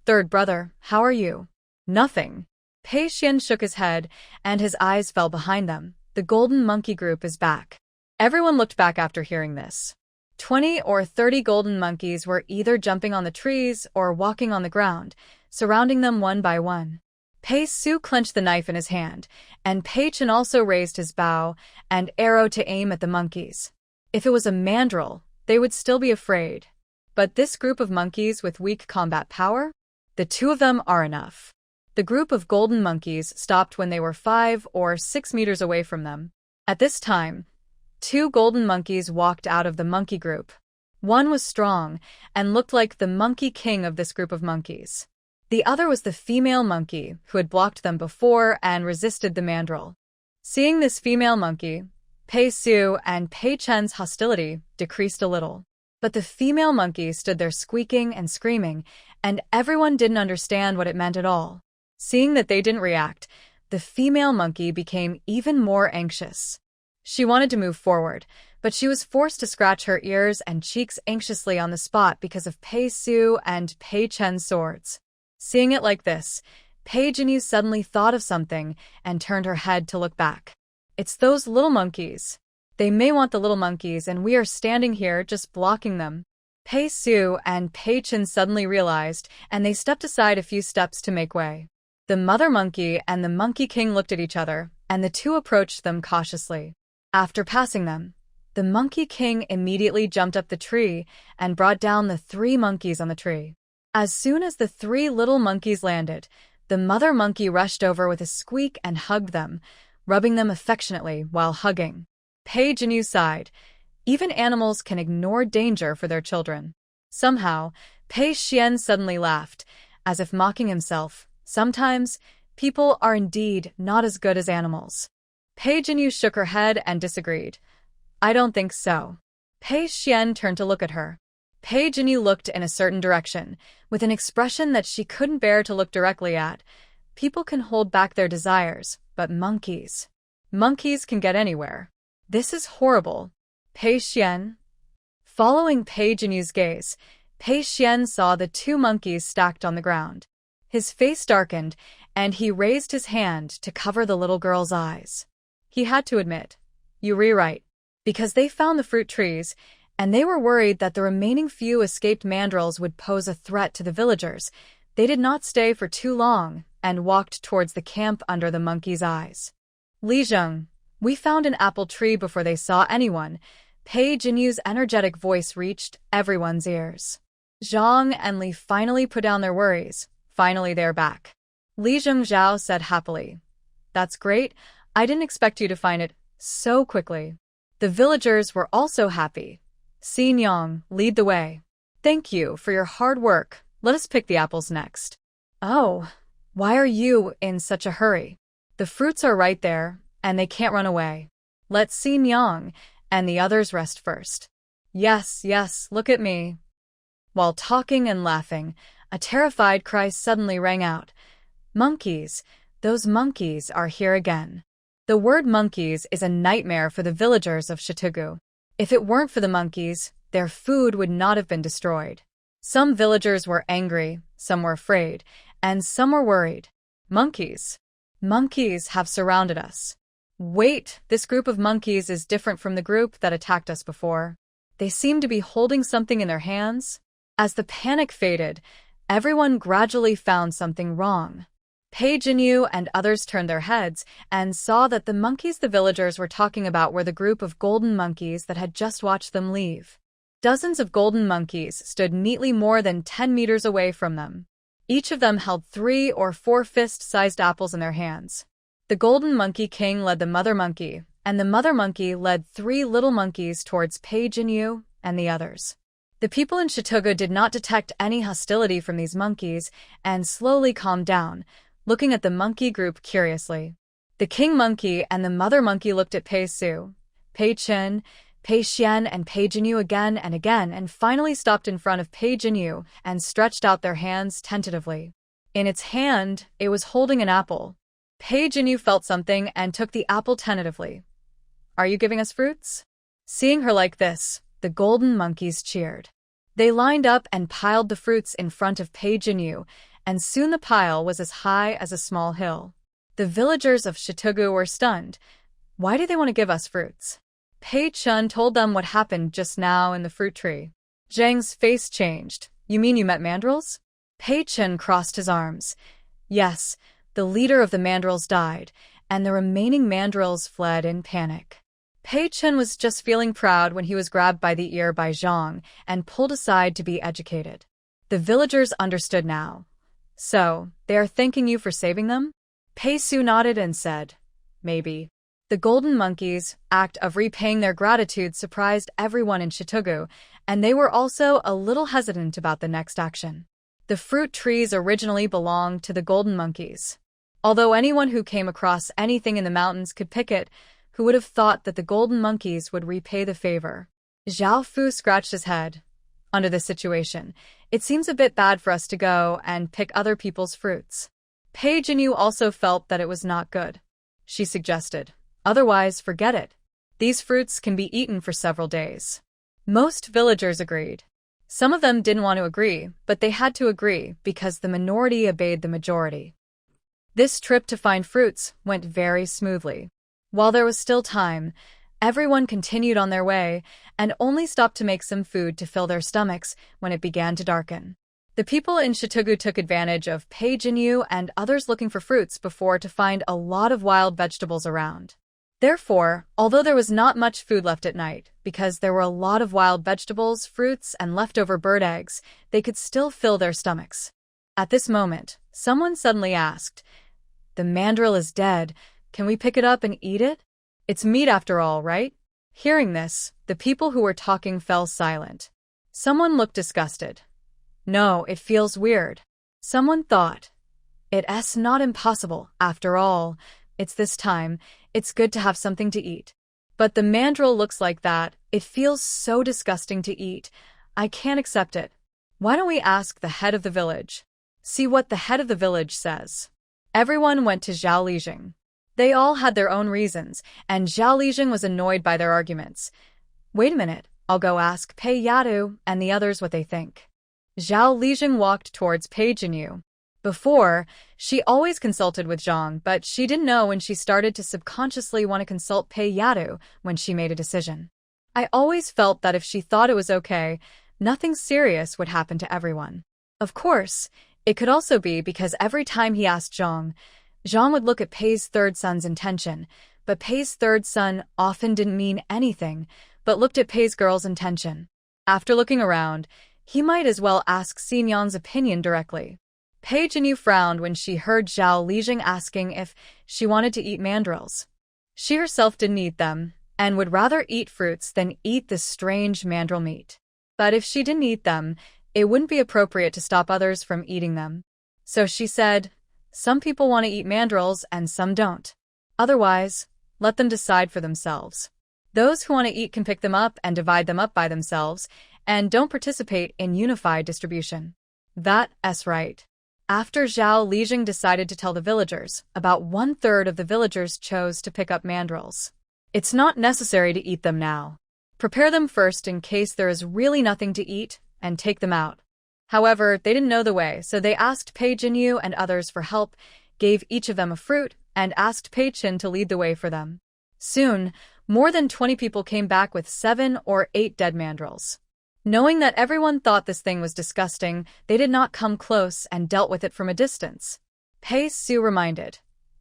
"Third brother, how are you?" "Nothing." Pei Xuan shook his head, and his eyes fell behind them. "The golden monkey group is back." Everyone looked back after hearing this. 20 or 30 golden monkeys were either jumping on the trees or walking on the ground, surrounding them one by one. Pei Su clenched the knife in his hand, and Pei Chen also raised his bow and arrow to aim at the monkeys. If it was a mandrill, they would still be afraid. But this group of monkeys with weak combat power? The two of them are enough. The group of golden monkeys stopped when they were 5 or 6 meters away from them. At this time, 2 golden monkeys walked out of the monkey group. One was strong and looked like the monkey king of this group of monkeys. The other was the female monkey who had blocked them before and resisted the mandrill. Seeing this female monkey, Pei Su and Pei Chen's hostility decreased a little. But the female monkey stood there squeaking and screaming, and everyone didn't understand what it meant at all. Seeing that they didn't react, the female monkey became even more anxious. She wanted to move forward, but she was forced to scratch her ears and cheeks anxiously on the spot because of Pei Su and Pei Chen's swords. Seeing it like this, Pei Jinyu suddenly thought of something and turned her head to look back. "It's those little monkeys. They may want the little monkeys, and we are standing here just blocking them." Pei Su and Pei Chen suddenly realized, and they stepped aside a few steps to make way. The mother monkey and the monkey king looked at each other, and the two approached them cautiously. After passing them, the monkey king immediately jumped up the tree and brought down the 3 monkeys on the tree. As soon as the 3 little monkeys landed, the mother monkey rushed over with a squeak and hugged them, rubbing them affectionately while hugging. Pei Jinyu sighed. Even animals can ignore danger for their children. Somehow, Pei Xuan suddenly laughed, as if mocking himself. Sometimes, people are indeed not as good as animals. Pei Jinyu shook her head and disagreed. "I don't think so." Pei Xuan turned to look at her. Pei Jinyu looked in a certain direction, with an expression that she couldn't bear to look directly at. People can hold back their desires, but monkeys can get anywhere. This is horrible. Pei Xuan. Following Pei Jinyu's gaze, Pei Xuan saw the 2 monkeys stacked on the ground. His face darkened, and he raised his hand to cover the little girl's eyes. He had to admit, "You were right," because they found the fruit trees, and they were worried that the remaining few escaped mandrills would pose a threat to the villagers. They did not stay for too long and walked towards the camp under the monkey's eyes. "Li Zheng, we found an apple tree before they saw anyone." Pei Jinyu's energetic voice reached everyone's ears. Zhang and Li finally put down their worries. Finally, they're back. Li Zhao said happily, "That's great. I didn't expect you to find it so quickly." The villagers were also happy. Xin Yang, lead the way. "Thank you for your hard work. Let us pick the apples next." "Oh, why are you in such a hurry? The fruits are right there, and they can't run away. Let Xin Yang and the others rest first." Yes, look at me." While talking and laughing, a terrified cry suddenly rang out. "Monkeys! Those monkeys are here again." The word monkeys is a nightmare for the villagers of Shitugu. If it weren't for the monkeys, their food would not have been destroyed. Some villagers were angry, some were afraid, and some were worried. Monkeys. Monkeys have surrounded us. Wait, this group of monkeys is different from the group that attacked us before. They seem to be holding something in their hands. As the panic faded, everyone gradually found something wrong. Pei Jinyu and others turned their heads and saw that the monkeys the villagers were talking about were the group of golden monkeys that had just watched them leave. Dozens of golden monkeys stood neatly more than 10 meters away from them. Each of them held 3 or 4 fist-sized apples in their hands. The golden monkey king led the mother monkey, and the mother monkey led 3 little monkeys towards Pei Jinyu and the others. The people in Chitugu did not detect any hostility from these monkeys and slowly calmed down, looking at the monkey group curiously. The king monkey and the mother monkey looked at Pei Su, Pei Chen, Pei Xuan and Pei Jinyu again and finally stopped in front of Pei Jinyu and stretched out their hands tentatively. In its hand, it was holding an apple. Pei Jinyu felt something and took the apple tentatively. "Are you giving us fruits?" Seeing her like this, the golden monkeys cheered. They lined up and piled the fruits in front of Pei Jinyu, and soon the pile was as high as a small hill. The villagers of Chitugu were stunned. Why do they want to give us fruits? Pei Chun told them what happened just now in the fruit tree. Zhang's face changed. "You mean you met mandrills?" Pei Chun crossed his arms. "Yes, the leader of the mandrills died, and the remaining mandrills fled in panic." Pei Chun was just feeling proud when he was grabbed by the ear by Zhang and pulled aside to be educated. The villagers understood now. "So, they are thanking you for saving them?" Pei Su nodded and said, "Maybe." The golden monkeys' act of repaying their gratitude surprised everyone in Chitugu, and they were also a little hesitant about the next action. The fruit trees originally belonged to the golden monkeys. Although anyone who came across anything in the mountains could pick it, who would have thought that the golden monkeys would repay the favor? Zhao Fu scratched his head. "Under this situation, it seems a bit bad for us to go and pick other people's fruits." Pei Jinyu also felt that it was not good. She suggested, "Otherwise, forget it. These fruits can be eaten for several days." Most villagers agreed. Some of them didn't want to agree, but they had to agree because the minority obeyed the majority. This trip to find fruits went very smoothly. While there was still time, everyone continued on their way and only stopped to make some food to fill their stomachs when it began to darken. The people in Chitugu took advantage of Pei Jinyu and others looking for fruits before to find a lot of wild vegetables around. Therefore, although there was not much food left at night, because there were a lot of wild vegetables, fruits, and leftover bird eggs, they could still fill their stomachs. At this moment, someone suddenly asked, "The mandrill is dead. Can we pick it up and eat it? It's meat after all, right?" Hearing this, the people who were talking fell silent. Someone looked disgusted. "No, it feels weird." Someone thought, "It's not impossible. After all, it's this time. It's good to have something to eat. But the mandrill looks like that. It feels so disgusting to eat. I can't accept it. Why don't we ask the head of the village? See what the head of the village says." Everyone went to Zhao Lijing. They all had their own reasons, and Zhao Lijing was annoyed by their arguments. "Wait a minute, I'll go ask Pei Yadu and the others what they think." Zhao Lijing walked towards Pei Jinyu. Before, she always consulted with Zhang, but she didn't know when she started to subconsciously want to consult Pei Yadu when she made a decision. "I always felt that if she thought it was okay, nothing serious would happen to everyone." Of course, it could also be because every time he asked Zhang would look at Pei's third son's intention, but Pei's third son often didn't mean anything, but looked at Pei's girl's intention. After looking around, he might as well ask Xinyang's opinion directly. Pei Jinyu frowned when she heard Zhao Lijing asking if she wanted to eat mandrills. She herself didn't eat them, and would rather eat fruits than eat this strange mandrill meat. But if she didn't eat them, it wouldn't be appropriate to stop others from eating them. So she said, "Some people want to eat mandrills and some don't. Otherwise, let them decide for themselves. Those who want to eat can pick them up and divide them up by themselves, and don't participate in unified distribution." That's right. After Zhao Lijing decided to tell the villagers, about 1/3 of the villagers chose to pick up mandrills. "It's not necessary to eat them now. Prepare them first in case there is really nothing to eat, and take them out. However, they didn't know the way, so they asked Pei Jinyu and others for help, gave each of them a fruit, and asked Pei Chen to lead the way for them. Soon, more than 20 people came back with 7 or 8 dead mandrills. Knowing that everyone thought this thing was disgusting, they did not come close and dealt with it from a distance. Pei Su reminded,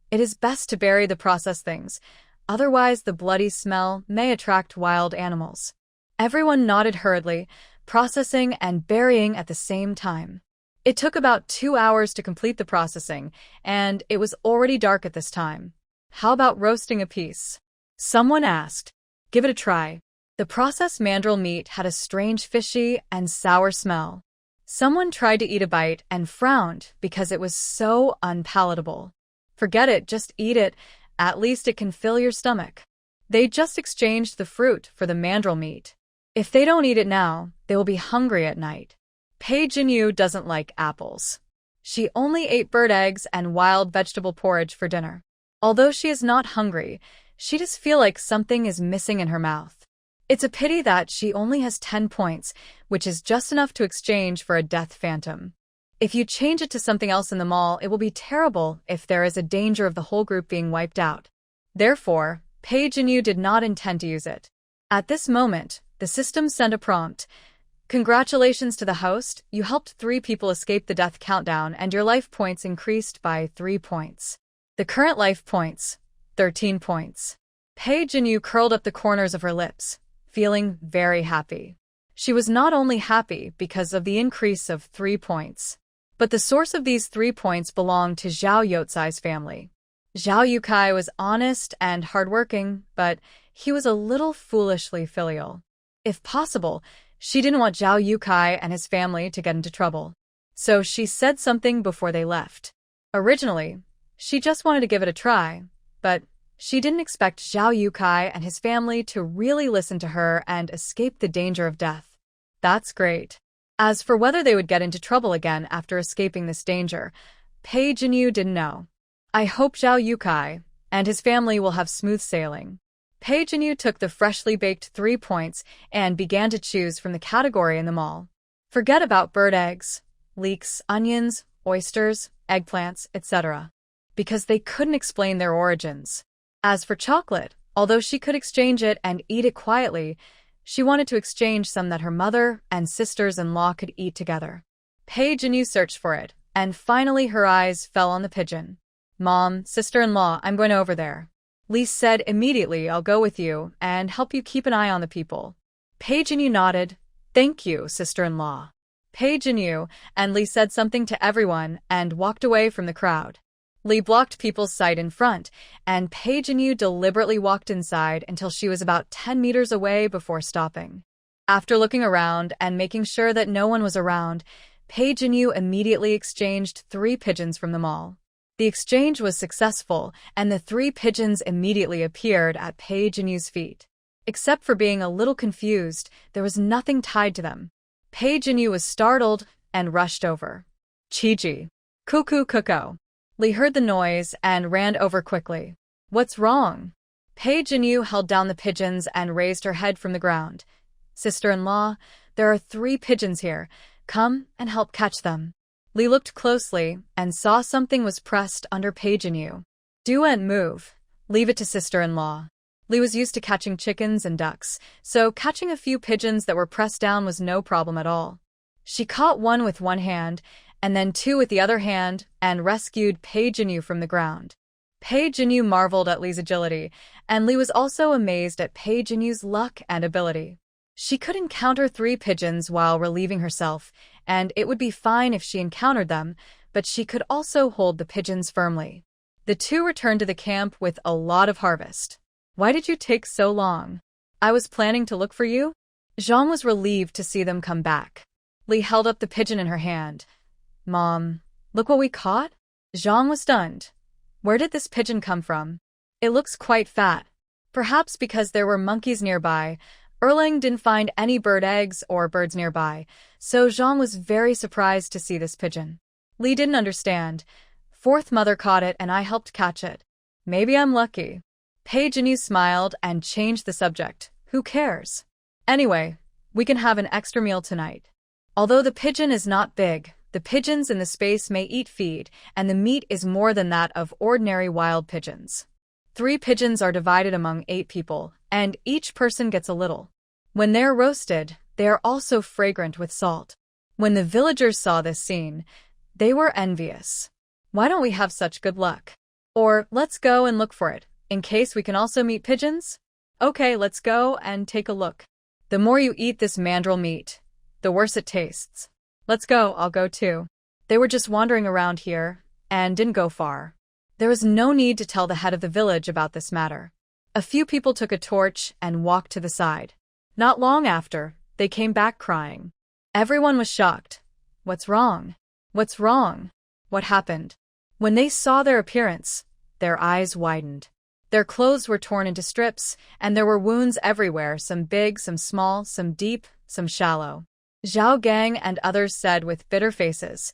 "It is best to bury the processed things, otherwise the bloody smell may attract wild animals." Everyone nodded hurriedly, processing and burying at the same time. It took about 2 hours to complete the processing, and it was already dark at this time. "How about roasting a piece?" someone asked. "Give it a try." The processed mandrill meat had a strange fishy and sour smell. Someone tried to eat a bite and frowned because it was so unpalatable. "Forget it, just eat it. At least it can fill your stomach." They just exchanged the fruit for the mandrill meat. If they don't eat it now, they will be hungry at night. Pei Jinyu doesn't like apples. She only ate bird eggs and wild vegetable porridge for dinner. Although she is not hungry, she does feel like something is missing in her mouth. It's a pity that she only has 10 points, which is just enough to exchange for a death phantom. If you change it to something else in the mall, it will be terrible if there is a danger of the whole group being wiped out. Therefore, Pei Jinyu did not intend to use it. At this moment, the system sent a prompt. "Congratulations to the host, you helped 3 people escape the death countdown and your life points increased by 3 points. The current life points, 13 points. Pei Jinyu curled up the corners of her lips, feeling very happy. She was not only happy because of the increase of 3 points, but the source of these 3 points belonged to Zhao Yotsai's family. Zhao Yukai was honest and hardworking, but he was a little foolishly filial. If possible, she didn't want Zhao Yukai and his family to get into trouble. So she said something before they left. Originally, she just wanted to give it a try, but she didn't expect Zhao Yukai and his family to really listen to her and escape the danger of death. That's great. As for whether they would get into trouble again after escaping this danger, Pei Jinyu didn't know. I hope Zhao Yukai and his family will have smooth sailing. Pei Jinyu took the freshly baked 3 points and began to choose from the category in the mall. Forget about bird eggs, leeks, onions, oysters, eggplants, etc., because they couldn't explain their origins. As for chocolate, although she could exchange it and eat it quietly, she wanted to exchange some that her mother and sisters-in-law could eat together. Pei Jinyu searched for it, and finally her eyes fell on the pigeon. "Mom, sister-in-law, I'm going over there." Lee said immediately, "I'll go with you and help you keep an eye on the people." Pei Jinyu nodded. "Thank you, sister-in-law." Pei Jinyu and Lee said something to everyone and walked away from the crowd. Lee blocked people's sight in front, and Pei Jinyu deliberately walked inside until she was about 10 meters away before stopping. After looking around and making sure that no one was around, Pei Jinyu immediately exchanged 3 pigeons from the mall. The exchange was successful, and the 3 pigeons immediately appeared at Pei Jinyu's feet. Except for being a little confused, there was nothing tied to them. Pei Jinyu was startled and rushed over. "Chi-ji. Cuckoo cuckoo." Lee heard the noise and ran over quickly. "What's wrong?" Pei Jinyu held down the pigeons and raised her head from the ground. "Sister-in-law, there are 3 pigeons here. Come and help catch them." Lee looked closely and saw something was pressed under Pei Jinyu. "Don't move. Leave it to sister-in-law." Lee was used to catching chickens and ducks, so catching a few pigeons that were pressed down was no problem at all. She caught one with one hand, and then 2 with the other hand, and rescued Pei Jinyu from the ground. Pei Jinyu marveled at Lee's agility, and Lee was also amazed at Pei Jinyu's luck and ability. She could encounter 3 pigeons while relieving herself, and it would be fine if she encountered them, but she could also hold the pigeons firmly. The 2 returned to the camp with a lot of harvest. "Why did you take so long?" "I was planning to look for you." Zhang was relieved to see them come back. Lee held up the pigeon in her hand. "Mom, look what we caught?" Zhang was stunned. "Where did this pigeon come from? It looks quite fat." Perhaps because there were monkeys nearby, Erling didn't find any bird eggs or birds nearby, so Zhang was very surprised to see this pigeon. Lee didn't understand. "Fourth mother caught it and I helped catch it. Maybe I'm lucky." Pei Jinyu smiled and changed the subject. "Who cares? Anyway, we can have an extra meal tonight. Although the pigeon is not big, the pigeons in the space may eat feed, and the meat is more than that of ordinary wild pigeons. 3 pigeons are divided among 8 people, and each person gets a little. When they're roasted, they are also fragrant with salt. When the villagers saw this scene, they were envious. Why don't we have such good luck? Or, let's go and look for it, in case we can also meet pigeons? Okay, let's go and take a look. The more you eat this mandrill meat, the worse it tastes. Let's go, I'll go too. They were just wandering around here, and didn't go far. There was no need to tell the head of the village about this matter. A few people took a torch and walked to the side. Not long after, they came back crying. Everyone was shocked. What's wrong? What's wrong? What happened? When they saw their appearance, their eyes widened. Their clothes were torn into strips, and there were wounds everywhere, some big, some small, some deep, some shallow. Zhao Gang and others said with bitter faces,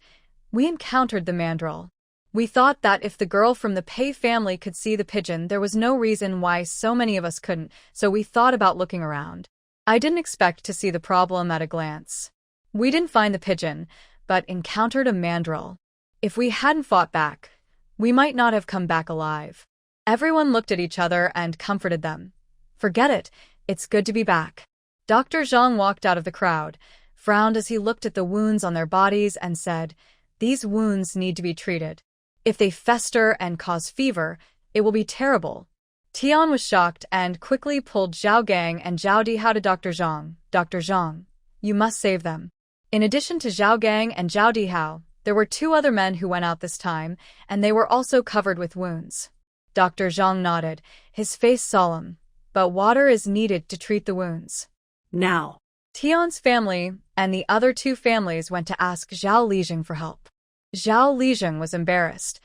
"We encountered the mandrill. We thought that if the girl from the Pei family could see the pigeon, there was no reason why so many of us couldn't, so we thought about looking around. I didn't expect to see the problem at a glance. We didn't find the pigeon, but encountered a mandrill. If we hadn't fought back, we might not have come back alive." Everyone looked at each other and comforted them. "Forget it, it's good to be back." Dr. Zhang walked out of the crowd, frowned as he looked at the wounds on their bodies and said, "These wounds need to be treated. If they fester and cause fever, it will be terrible." Tian was shocked and quickly pulled Zhao Gang and Zhao Dihao to Dr. Zhang. "Dr. Zhang, you must save them." In addition to Zhao Gang and Zhao Dihao, there were 2 other men who went out this time, and they were also covered with wounds. Dr. Zhang nodded, his face solemn, "But water is needed to treat the wounds." Now. Tian's family and the other 2 families went to ask Zhao Lijing for help. Zhao Lijing was embarrassed.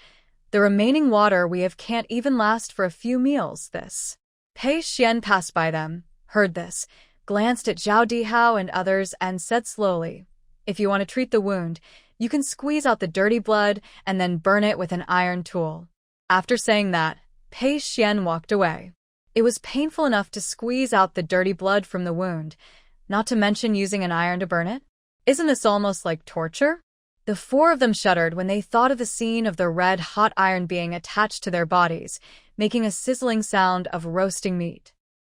"The remaining water we have can't even last for a few meals, this." Pei Xuan passed by them, heard this, glanced at Zhao Dihao and others and said slowly, "If you want to treat the wound, you can squeeze out the dirty blood and then burn it with an iron tool." After saying that, Pei Xuan walked away. It was painful enough to squeeze out the dirty blood from the wound, not to mention using an iron to burn it. Isn't this almost like torture? The 4 of them shuddered when they thought of the scene of the red-hot iron being attached to their bodies, making a sizzling sound of roasting meat.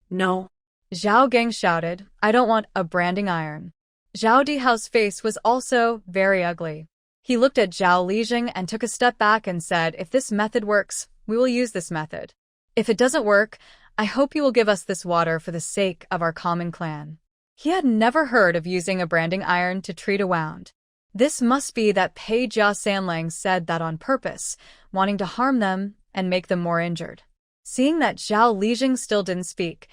No. Zhao Gang shouted, "I don't want a branding iron." Zhao Dihao's face was also very ugly. He looked at Zhao Lijing and took a step back and said, "If this method works, we will use this method. If it doesn't work, I hope you will give us this water for the sake of our common clan." He had never heard of using a branding iron to treat a wound. This must be that Pei Sanlang said that on purpose, wanting to harm them and make them more injured. Seeing that Zhao Lijing still didn't speak,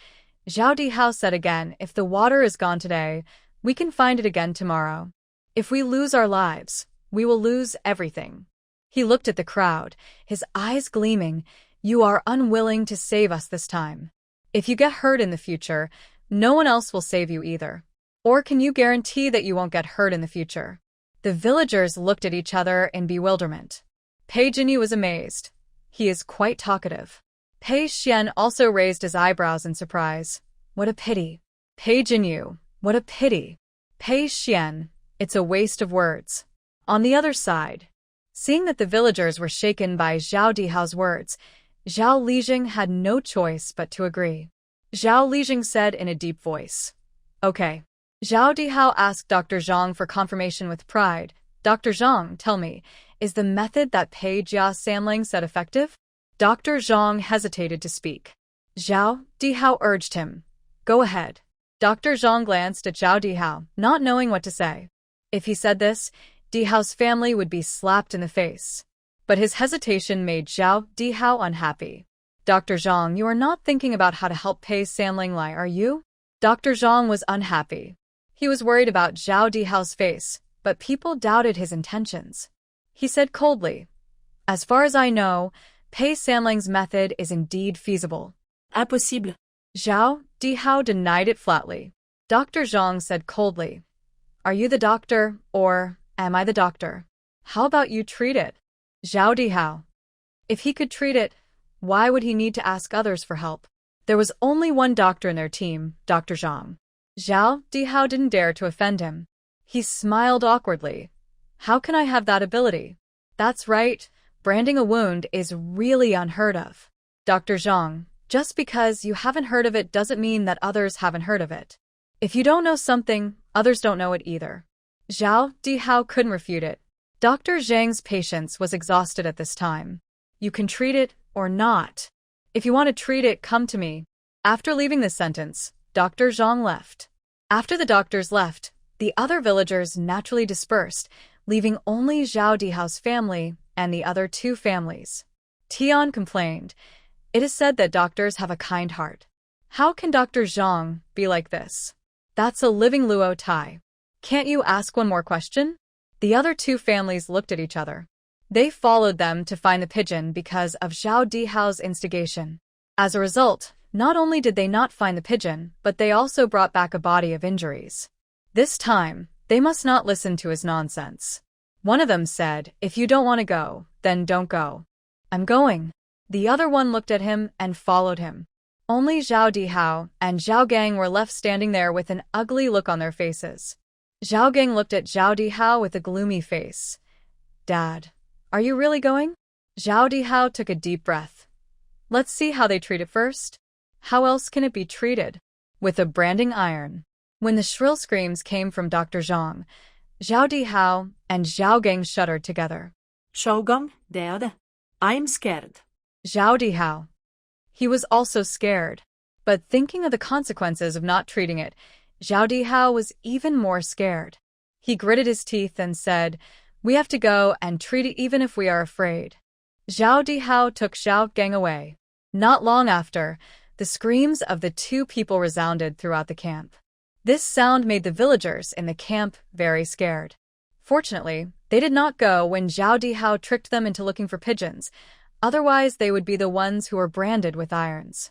Zhao Dihao said again, "If the water is gone today, we can find it again tomorrow. If we lose our lives, we will lose everything." He looked at the crowd, his eyes gleaming. "You are unwilling to save us this time. If you get hurt in the future, no one else will save you either. Or can you guarantee that you won't get hurt in the future?" The villagers looked at each other in bewilderment. Pei Jinyu was amazed. He is quite talkative. Pei Xuan also raised his eyebrows in surprise. "What a pity." Pei Jinyu, "What a pity." Pei Xuan, "It's a waste of words." On the other side, seeing that the villagers were shaken by Zhao Dihao's words, Zhao Lijing had no choice but to agree. Zhao Lijing said in a deep voice, "Okay." Zhao Dihao asked Dr. Zhang for confirmation with pride. "Dr. Zhang, tell me, is the method that Pei Sanlang said effective?" Dr. Zhang hesitated to speak. Zhao Dihao urged him, "Go ahead." Dr. Zhang glanced at Zhao Dihao, not knowing what to say. If he said this, Dihao's family would be slapped in the face. But his hesitation made Zhao Dihao unhappy. "Dr. Zhang, you are not thinking about how to help Pei Sanlang, are you?" Dr. Zhang was unhappy. He was worried about Zhao Dihao's face, but people doubted his intentions. He said coldly, "As far as I know, Pei Sanlang's method is indeed feasible." Impossible. Zhao Dihao denied it flatly. Dr. Zhang said coldly, "Are you the doctor, or am I the doctor? How about you treat it?" Zhao Dihao, "If he could treat it, why would he need to ask others for help?" There was only one doctor in their team, Dr. Zhang. Zhao Dihao didn't dare to offend him. He smiled awkwardly. How can I have that ability? That's right, branding a wound is really unheard of. Dr. Zhang, just because you haven't heard of it doesn't mean that others haven't heard of it. If you don't know something, others don't know it either. Zhao Dihao couldn't refute it. Dr. Zhang's patience was exhausted at this time. You can treat it or not. If you want to treat it, come to me. After leaving this sentence, Dr. Zhang left. After the doctors left, the other villagers naturally dispersed, leaving only Zhao Dihao's family and the other two families. Tian complained. It is said that doctors have a kind heart. How can Dr. Zhang be like this? That's a living Luo Tai. Can't you ask one more question? The other two families looked at each other. They followed them to find the pigeon because of Zhao Dihao's instigation. As a result, not only did they not find the pigeon, but they also brought back a body of injuries. This time, they must not listen to his nonsense. One of them said, if you don't want to go, then don't go. I'm going. The other one looked at him and followed him. Only Zhao Dihao and Zhao Gang were left standing there with an ugly look on their faces. Zhao Gang looked at Zhao Dihao with a gloomy face. Dad, are you really going? Zhao Dihao took a deep breath. Let's see how they treat it first. How else can it be treated? With a branding iron. When the shrill screams came from Dr. Zhang, Zhao Dihao and Zhao Gang shuddered together. Shogun, Dad, I'm scared. Zhao Dihao. He was also scared. But thinking of the consequences of not treating it, Zhao Dihao was even more scared. He gritted his teeth and said, we have to go and treat it even if we are afraid. Zhao Dihao took Zhao Gang away. Not long after, the screams of the two people resounded throughout the camp. This sound made the villagers in the camp very scared. Fortunately, they did not go when Zhao Dihao tricked them into looking for pigeons, otherwise they would be the ones who were branded with irons.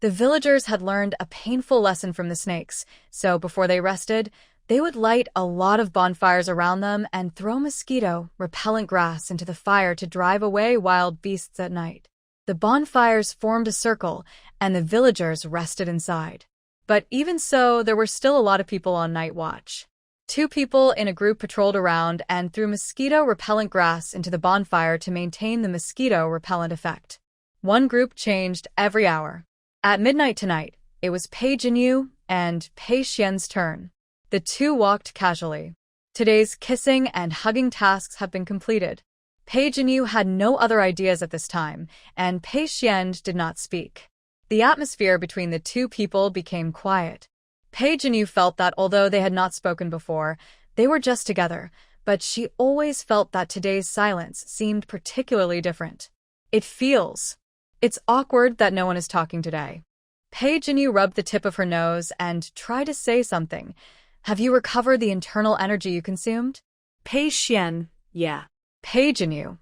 The villagers had learned a painful lesson from the snakes, so before they rested, they would light a lot of bonfires around them and throw mosquito-repellent grass into the fire to drive away wild beasts at night. The bonfires formed a circle, and the villagers rested inside. But even so, there were still a lot of people on night watch. Two people in a group patrolled around and threw mosquito-repellent grass into the bonfire to maintain the mosquito-repellent effect. One group changed every hour. At midnight tonight, it was Pei Jinyu and Pei Xuan's turn. The two walked casually. Today's kissing and hugging tasks have been completed. Pei Jinyu had no other ideas at this time, and Pei Xuan did not speak. The atmosphere between the two people became quiet. Pei Jinyu felt that although they had not spoken before, they were just together, but she always felt that today's silence seemed particularly different. It's awkward that no one is talking today. Pei Jinyu rubbed the tip of her nose and tried to say something. Have you recovered the internal energy you consumed? Pei Xuan, yeah. Pei Jinyu.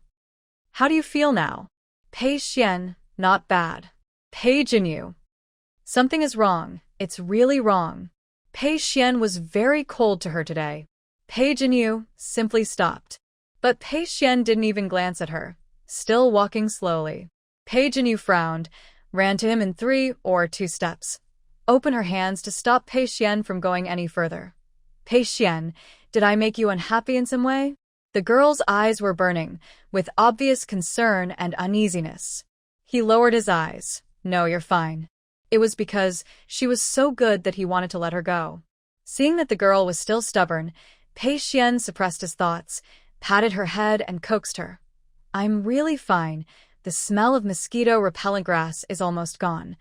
How do you feel now? Pei Xuan, not bad. Pei Jinyu. Something is wrong. It's really wrong. Pei Xuan was very cold to her today. Pei Jinyu simply stopped. But Pei Xuan didn't even glance at her, still walking slowly. Pei Jinyu frowned, ran to him in 3 or 2 steps. Opened her hands to stop Pei Xuan from going any further. Pei Xuan, did I make you unhappy in some way? The girl's eyes were burning, with obvious concern and uneasiness. He lowered his eyes. No, you're fine. It was because she was so good that he wanted to let her go. Seeing that the girl was still stubborn, Pei Xuan suppressed his thoughts, patted her head and coaxed her. I'm really fine. The smell of mosquito-repellent grass is almost gone.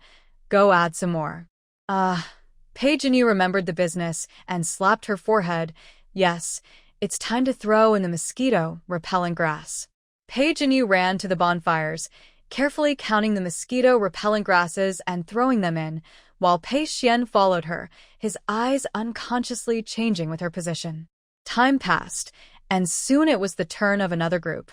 Go add some more. Pei Jinyu remembered the business and slapped her forehead. Yes, it's time to throw in the mosquito-repellent grass. Pei Jinyu ran to the bonfires, carefully counting the mosquito-repellent grasses and throwing them in, while Pei Xuan followed her, his eyes unconsciously changing with her position. Time passed, and soon it was the turn of another group.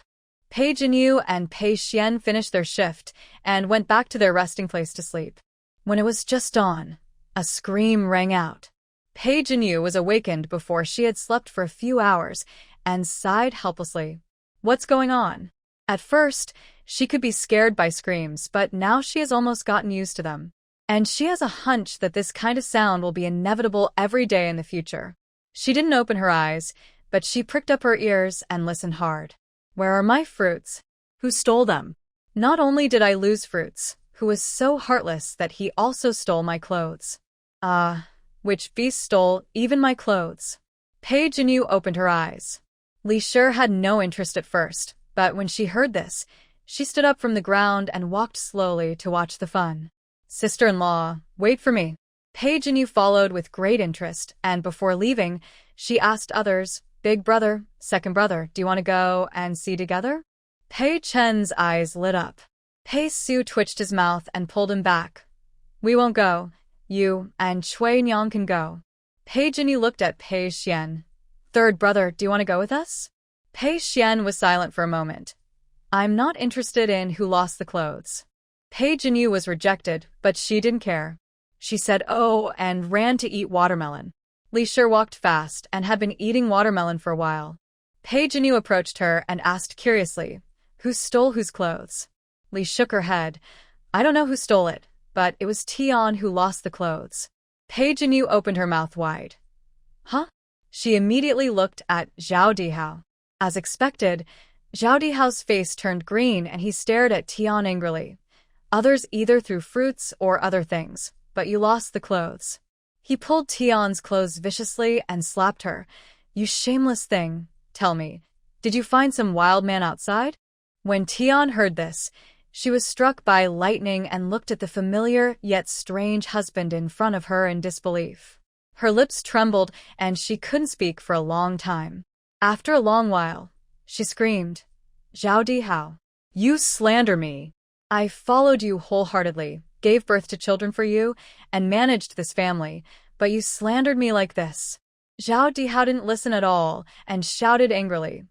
Pei Jinyu and Pei Xuan finished their shift and went back to their resting place to sleep. When it was just dawn, a scream rang out. Pei Jinyu was awakened before she had slept for a few hours and sighed helplessly. What's going on? At first, she could be scared by screams, but now she has almost gotten used to them. And she has a hunch that this kind of sound will be inevitable every day in the future. She didn't open her eyes, but she pricked up her ears and listened hard. Where are my fruits? Who stole them? Not only did I lose fruits, who was so heartless that he also stole my clothes. Which beast stole even my clothes? Pei Jinyu opened her eyes. Li Shi had no interest at first, but when she heard this, she stood up from the ground and walked slowly to watch the fun. Sister-in-law, wait for me. Pei Jinyu followed with great interest, and before leaving, she asked others, Big brother, second brother, do you want to go and see together? Pei Chen's eyes lit up. Pei Su twitched his mouth and pulled him back. We won't go. You and Chui Nyang can go. Pei Jinyu looked at Pei Xuan. Third brother, do you want to go with us? Pei Xuan was silent for a moment. I'm not interested in who lost the clothes. Pei Jinyu was rejected, but she didn't care. She said, oh, and ran to eat watermelon. Li Shi walked fast and had been eating watermelon for a while. Pei Jinyu approached her and asked curiously, who stole whose clothes? Li shook her head. I don't know who stole it, but it was Tian who lost the clothes. Pei Jinyu opened her mouth wide. Huh? She immediately looked at Zhao Dihao. As expected, Zhao Dihao's face turned green and he stared at Tian angrily. Others either threw fruits or other things, but you lost the clothes. He pulled Tian's clothes viciously and slapped her. You shameless thing, tell me, did you find some wild man outside? When Tian heard this, she was struck by lightning and looked at the familiar yet strange husband in front of her in disbelief. Her lips trembled and she couldn't speak for a long time. After a long while, she screamed, Zhao Dihao, you slander me. I followed you wholeheartedly, gave birth to children for you, and managed this family, but you slandered me like this. Zhao Dihao didn't listen at all and shouted angrily,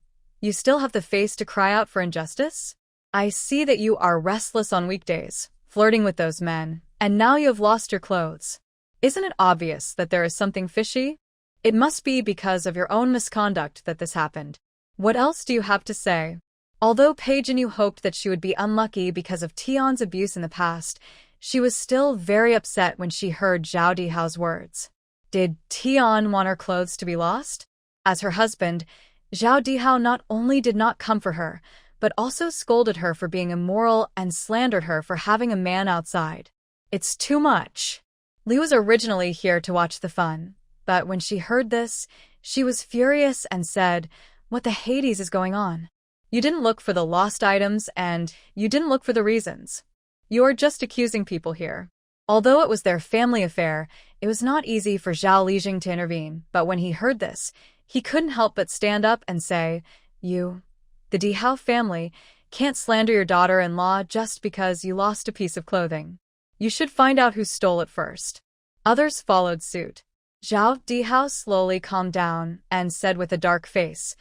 you still have the face to cry out for injustice? I see that you are restless on weekdays, flirting with those men, and now you have lost your clothes. Isn't it obvious that there is something fishy? It must be because of your own misconduct that this happened. What else do you have to say? Although Pei Jinyu hoped that she would be unlucky because of Tian's abuse in the past, she was still very upset when she heard Zhao Dihao's words. Did Tian want her clothes to be lost? As her husband, Zhao Dihao not only did not comfort her, but also scolded her for being immoral and slandered her for having a man outside. It's too much. Li was originally here to watch the fun, but when she heard this, she was furious and said, what the Hades is going on? You didn't look for the lost items and you didn't look for the reasons. You're just accusing people here. Although it was their family affair, it was not easy for Zhao Lijing to intervene, but when he heard this, he couldn't help but stand up and say, you, the Dihao family, can't slander your daughter-in-law just because you lost a piece of clothing. You should find out who stole it first. Others followed suit. Zhao Dihao slowly calmed down and said with a dark face,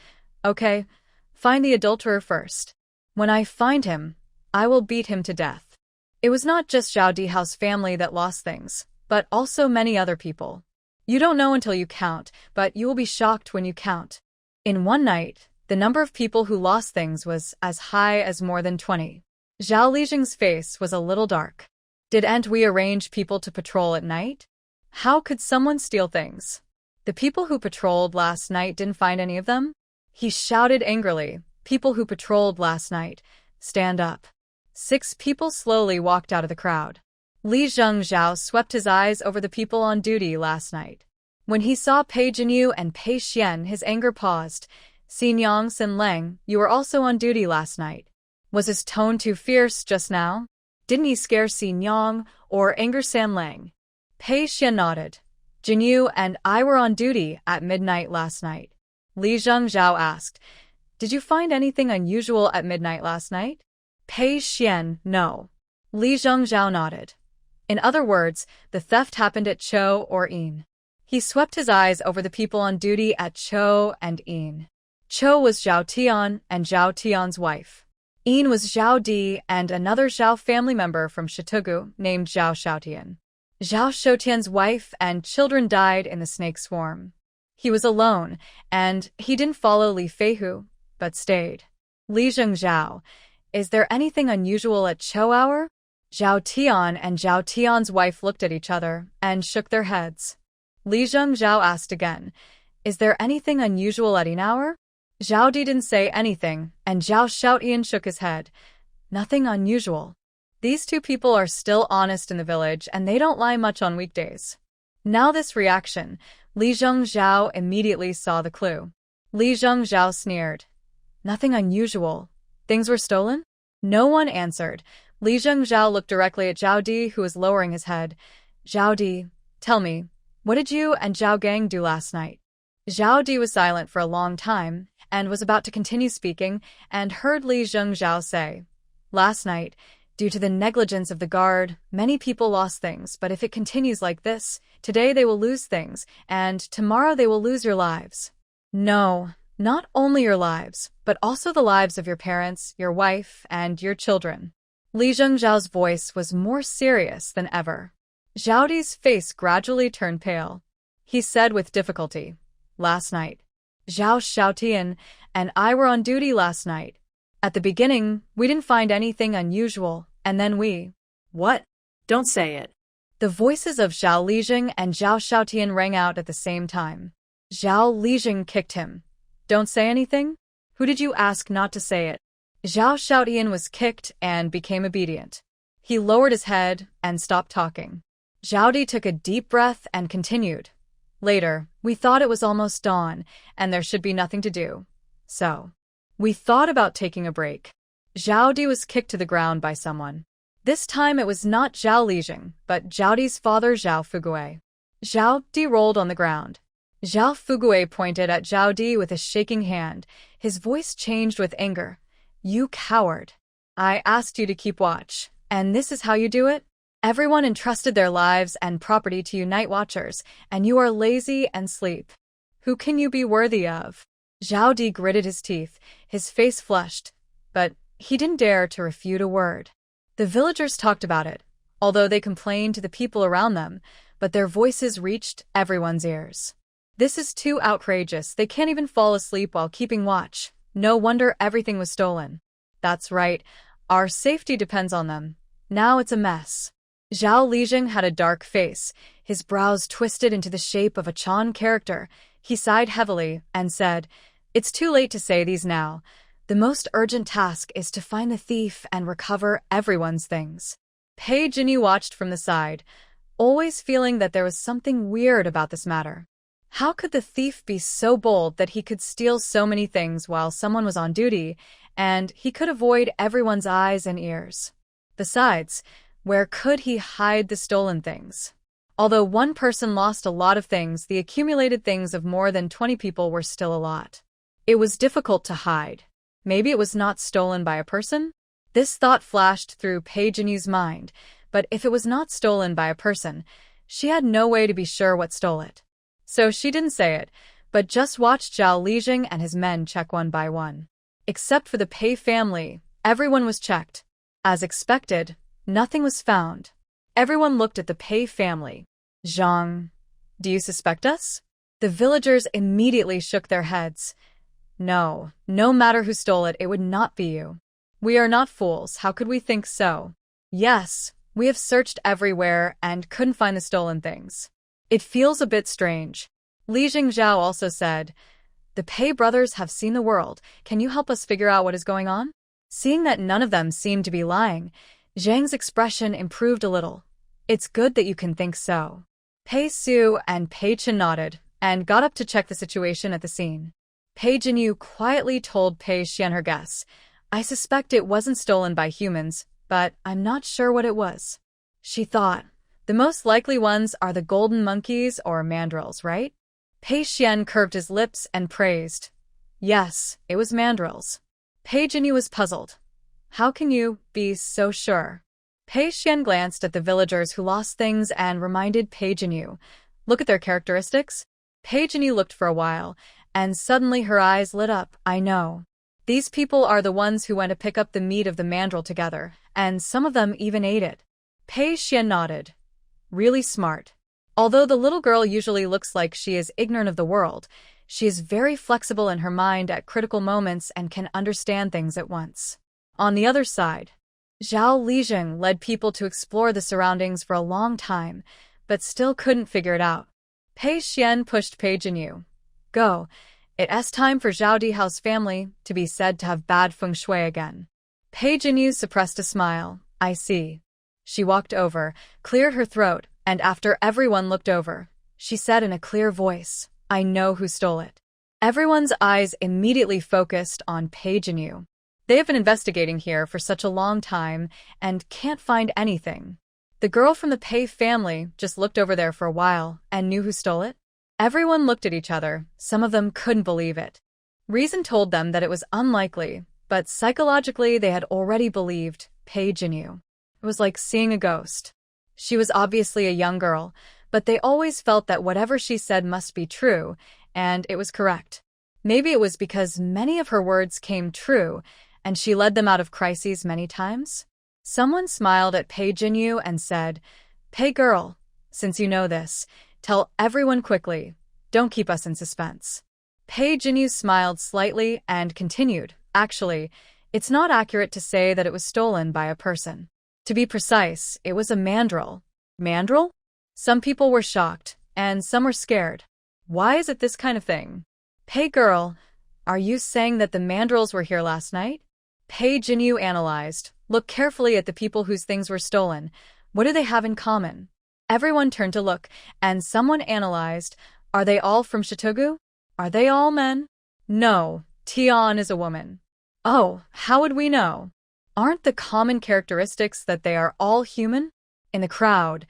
okay, find the adulterer first. When I find him, I will beat him to death. It was not just Zhao Dihao's family that lost things, but also many other people. You don't know until you count, but you will be shocked when you count. In one night, the number of people who lost things was as high as more than 20. Zhao Lijing's face was a little dark. Didn't we arrange people to patrol at night? How could someone steal things? The people who patrolled last night didn't find any of them? He shouted angrily, people who patrolled last night, stand up. 6 people slowly walked out of the crowd. Li Zhengzhao swept his eyes over the people on duty last night. When he saw Pei Jinyu and Pei Xuan, his anger paused. Xinjiang Xinleng, you were also on duty last night. Was his tone too fierce just now? Didn't he scare Xinjiang or anger Sanlang? Pei Xuan nodded. Jinyu and I were on duty at midnight last night. Li Zhengzhao asked, did you find anything unusual at midnight last night? Pei Xuan, no. Li Zhengzhao nodded. In other words, the theft happened at Chou or Yin. He swept his eyes over the people on duty at Chou and Yin. Chou was Zhao Tian and Zhao Tian's wife. Yin was Zhao Di and another Zhao family member from Shitugu named Zhao Xiaotian. Zhao Xiaotian's wife and children died in the snake swarm. He was alone, and he didn't follow Li Feihu, but stayed. Li Zhengzhao, is there anything unusual at Chou Hour? Zhao Tian and Zhao Tian's wife looked at each other and shook their heads. Li Zhao asked again, "Is there anything unusual at Inaur?" Zhao Di didn't say anything, and Zhao Xiaotian shook his head. Nothing unusual. These two people are still honest in the village, and they don't lie much on weekdays. Now this reaction, Li Zhao immediately saw the clue. Li Zhao sneered. Nothing unusual. Things were stolen? No one answered. Li Zhao looked directly at Zhao Di, who was lowering his head. Zhao Di, tell me, what did you and Zhao Gang do last night? Zhao Di was silent for a long time, and was about to continue speaking, and heard Li Zhao say, "Last night, due to the negligence of the guard, many people lost things, but if it continues like this, today they will lose things, and tomorrow they will lose your lives. No, not only your lives, but also the lives of your parents, your wife, and your children." Li Zhangzhao's voice was more serious than ever. Zhao Di's face gradually turned pale. He said with difficulty, "Last night, Zhao Xiaotian and I were on duty last night. At the beginning, we didn't find anything unusual, and then we—" "What? Don't say it." The voices of Zhao Lijing and Zhao Xiaotian rang out at the same time. Zhao Lijing kicked him. "Don't say anything? Who did you ask not to say it?" Zhao Xiaotian was kicked and became obedient. He lowered his head and stopped talking. Zhao Di took a deep breath and continued. "Later, we thought it was almost dawn, and there should be nothing to do. So, we thought about taking a break." Zhao Di was kicked to the ground by someone. This time it was not Zhao Lijing, but Zhao Di's father Zhao Fugue. Zhao Di rolled on the ground. Zhao Fugue pointed at Zhao Di with a shaking hand. His voice changed with anger. "You coward. I asked you to keep watch, and this is how you do it? Everyone entrusted their lives and property to you night watchers, and you are lazy and sleep. Who can you be worthy of?" Zhao Di gritted his teeth, his face flushed, but he didn't dare to refute a word. The villagers talked about it, although they complained to the people around them, but their voices reached everyone's ears. "This is too outrageous. They can't even fall asleep while keeping watch. No wonder everything was stolen." "That's right. Our safety depends on them. Now it's a mess." Zhao Lijing had a dark face, his brows twisted into the shape of a Chan character. He sighed heavily and said, "It's too late to say these now. The most urgent task is to find the thief and recover everyone's things." Pei Jinyu watched from the side, always feeling that there was something weird about this matter. How could the thief be so bold that he could steal so many things while someone was on duty, and he could avoid everyone's eyes and ears? Besides, where could he hide the stolen things? Although one person lost a lot of things, the accumulated things of more than 20 people were still a lot. It was difficult to hide. Maybe it was not stolen by a person? This thought flashed through Pei Jinyu's mind, but if it was not stolen by a person, she had no way to be sure what stole it. So she didn't say it, but just watched Zhao Lijing and his men check one by one. Except for the Pei family, everyone was checked. As expected, nothing was found. Everyone looked at the Pei family. "Zhang, do you suspect us?" The villagers immediately shook their heads. "No, no matter who stole it, it would not be you. We are not fools, how could we think so? Yes, we have searched everywhere and couldn't find the stolen things. It feels a bit strange." Li Zhao also said, "The Pei brothers have seen the world. Can you help us figure out what is going on?" Seeing that none of them seemed to be lying, Zhang's expression improved a little. "It's good that you can think so." Pei Su and Pei Chen nodded and got up to check the situation at the scene. Pei Jinyu quietly told Pei Xuan her guess. "I suspect it wasn't stolen by humans, but I'm not sure what it was." She thought, "The most likely ones are the golden monkeys or mandrills, right?" Pei Xuan curved his lips and praised. "Yes, it was mandrills." Pei Jinyu was puzzled. "How can you be so sure?" Pei Xuan glanced at the villagers who lost things and reminded Pei Jinyu, "Look at their characteristics." Pei Jinyu looked for a while, and suddenly her eyes lit up. "I know. These people are the ones who went to pick up the meat of the mandrill together, and some of them even ate it." Pei Xuan nodded. "Really smart. Although the little girl usually looks like she is ignorant of the world, she is very flexible in her mind at critical moments and can understand things at once." On the other side, Zhao Lijing led people to explore the surroundings for a long time, but still couldn't figure it out. Pei Xuan pushed Pei Jinyu. Go. It's time for Zhao Dihao's family to be said to have bad feng shui again. Pei Jinyu suppressed a smile. I see. She walked over, cleared her throat, and after everyone looked over, she said in a clear voice, I know who stole it. Everyone's eyes immediately focused on Pei Jinyu. They have been investigating here for such a long time and can't find anything. The girl from the Pei family just looked over there for a while and knew who stole it. Everyone looked at each other. Some of them couldn't believe it. Reason told them that it was unlikely, but psychologically they had already believed Pei Jinyu. It was like seeing a ghost. She was obviously a young girl, but they always felt that whatever she said must be true, and it was correct. Maybe it was because many of her words came true, and she led them out of crises many times? Someone smiled at Pei Jinyu and said, Pei girl, since you know this, tell everyone quickly. Don't keep us in suspense. Pei Jinyu smiled slightly and continued, actually, it's not accurate to say that it was stolen by a person. To be precise, it was a mandrel. Mandrel? Some people were shocked, and some were scared. Why is it this kind of thing? Pei girl, are you saying that the mandrels were here last night? Pei Jinyu analyzed. Look carefully at the people whose things were stolen. What do they have in common? Everyone turned to look, and someone analyzed. Are they all from Shitogu? Are they all men? No, Tian is a woman. Oh, how would we know? Aren't the common characteristics that they are all human? In the crowd,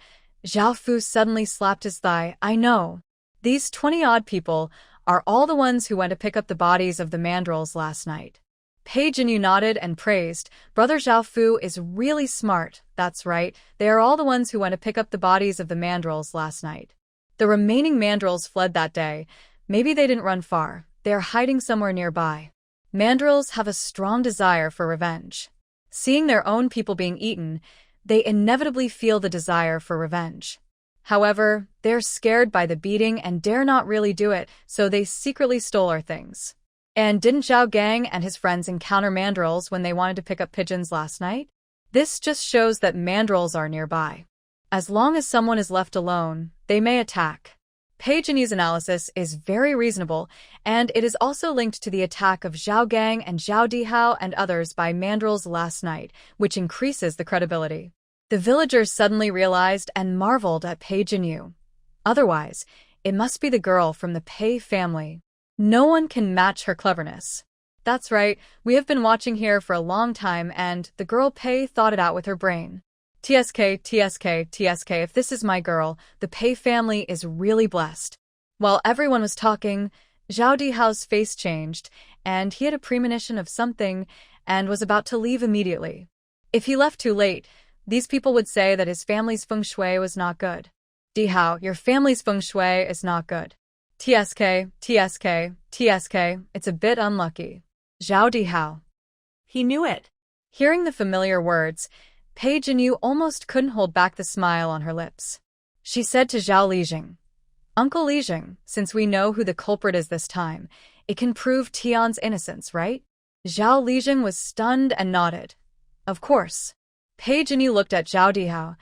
Zhao Fu suddenly slapped his thigh. I know. These 20-odd people are all the ones who went to pick up the bodies of the mandrels last night. Pei Jinyu nodded and praised. Brother Zhao Fu is really smart. That's right. They are all the ones who went to pick up the bodies of the mandrels last night. The remaining mandrels fled that day. Maybe they didn't run far. They are hiding somewhere nearby. Mandrels have a strong desire for revenge. Seeing their own people being eaten, they inevitably feel the desire for revenge. However, they're scared by the beating and dare not really do it, so they secretly stole our things. And didn't Zhao Gang and his friends encounter mandrels when they wanted to pick up pigeons last night? This just shows that mandrels are nearby. As long as someone is left alone, they may attack. Pei Jinyu's analysis is very reasonable, and it is also linked to the attack of Zhao Gang and Zhao Dihao and others by mandrels last night, which increases the credibility. The villagers suddenly realized and marveled at Pei Jinyu. Otherwise, it must be the girl from the Pei family. No one can match her cleverness. That's right, we have been watching here for a long time and the girl Pei thought it out with her brain. TSK, if this is my girl, the Pei family is really blessed. While everyone was talking, Zhao Dihao's face changed, and he had a premonition of something and was about to leave immediately. If he left too late, these people would say that his family's feng shui was not good. Dihao, your family's feng shui is not good. TSK, it's a bit unlucky. Zhao Dihao. He knew it. Hearing the familiar words, Pei Jinyu almost couldn't hold back the smile on her lips. She said to Zhao Lijing, Uncle Lijing, since we know who the culprit is this time, it can prove Tian's innocence, right? Zhao Lijing was stunned and nodded. Of course. Pei Jinyu looked at Zhao Dihao.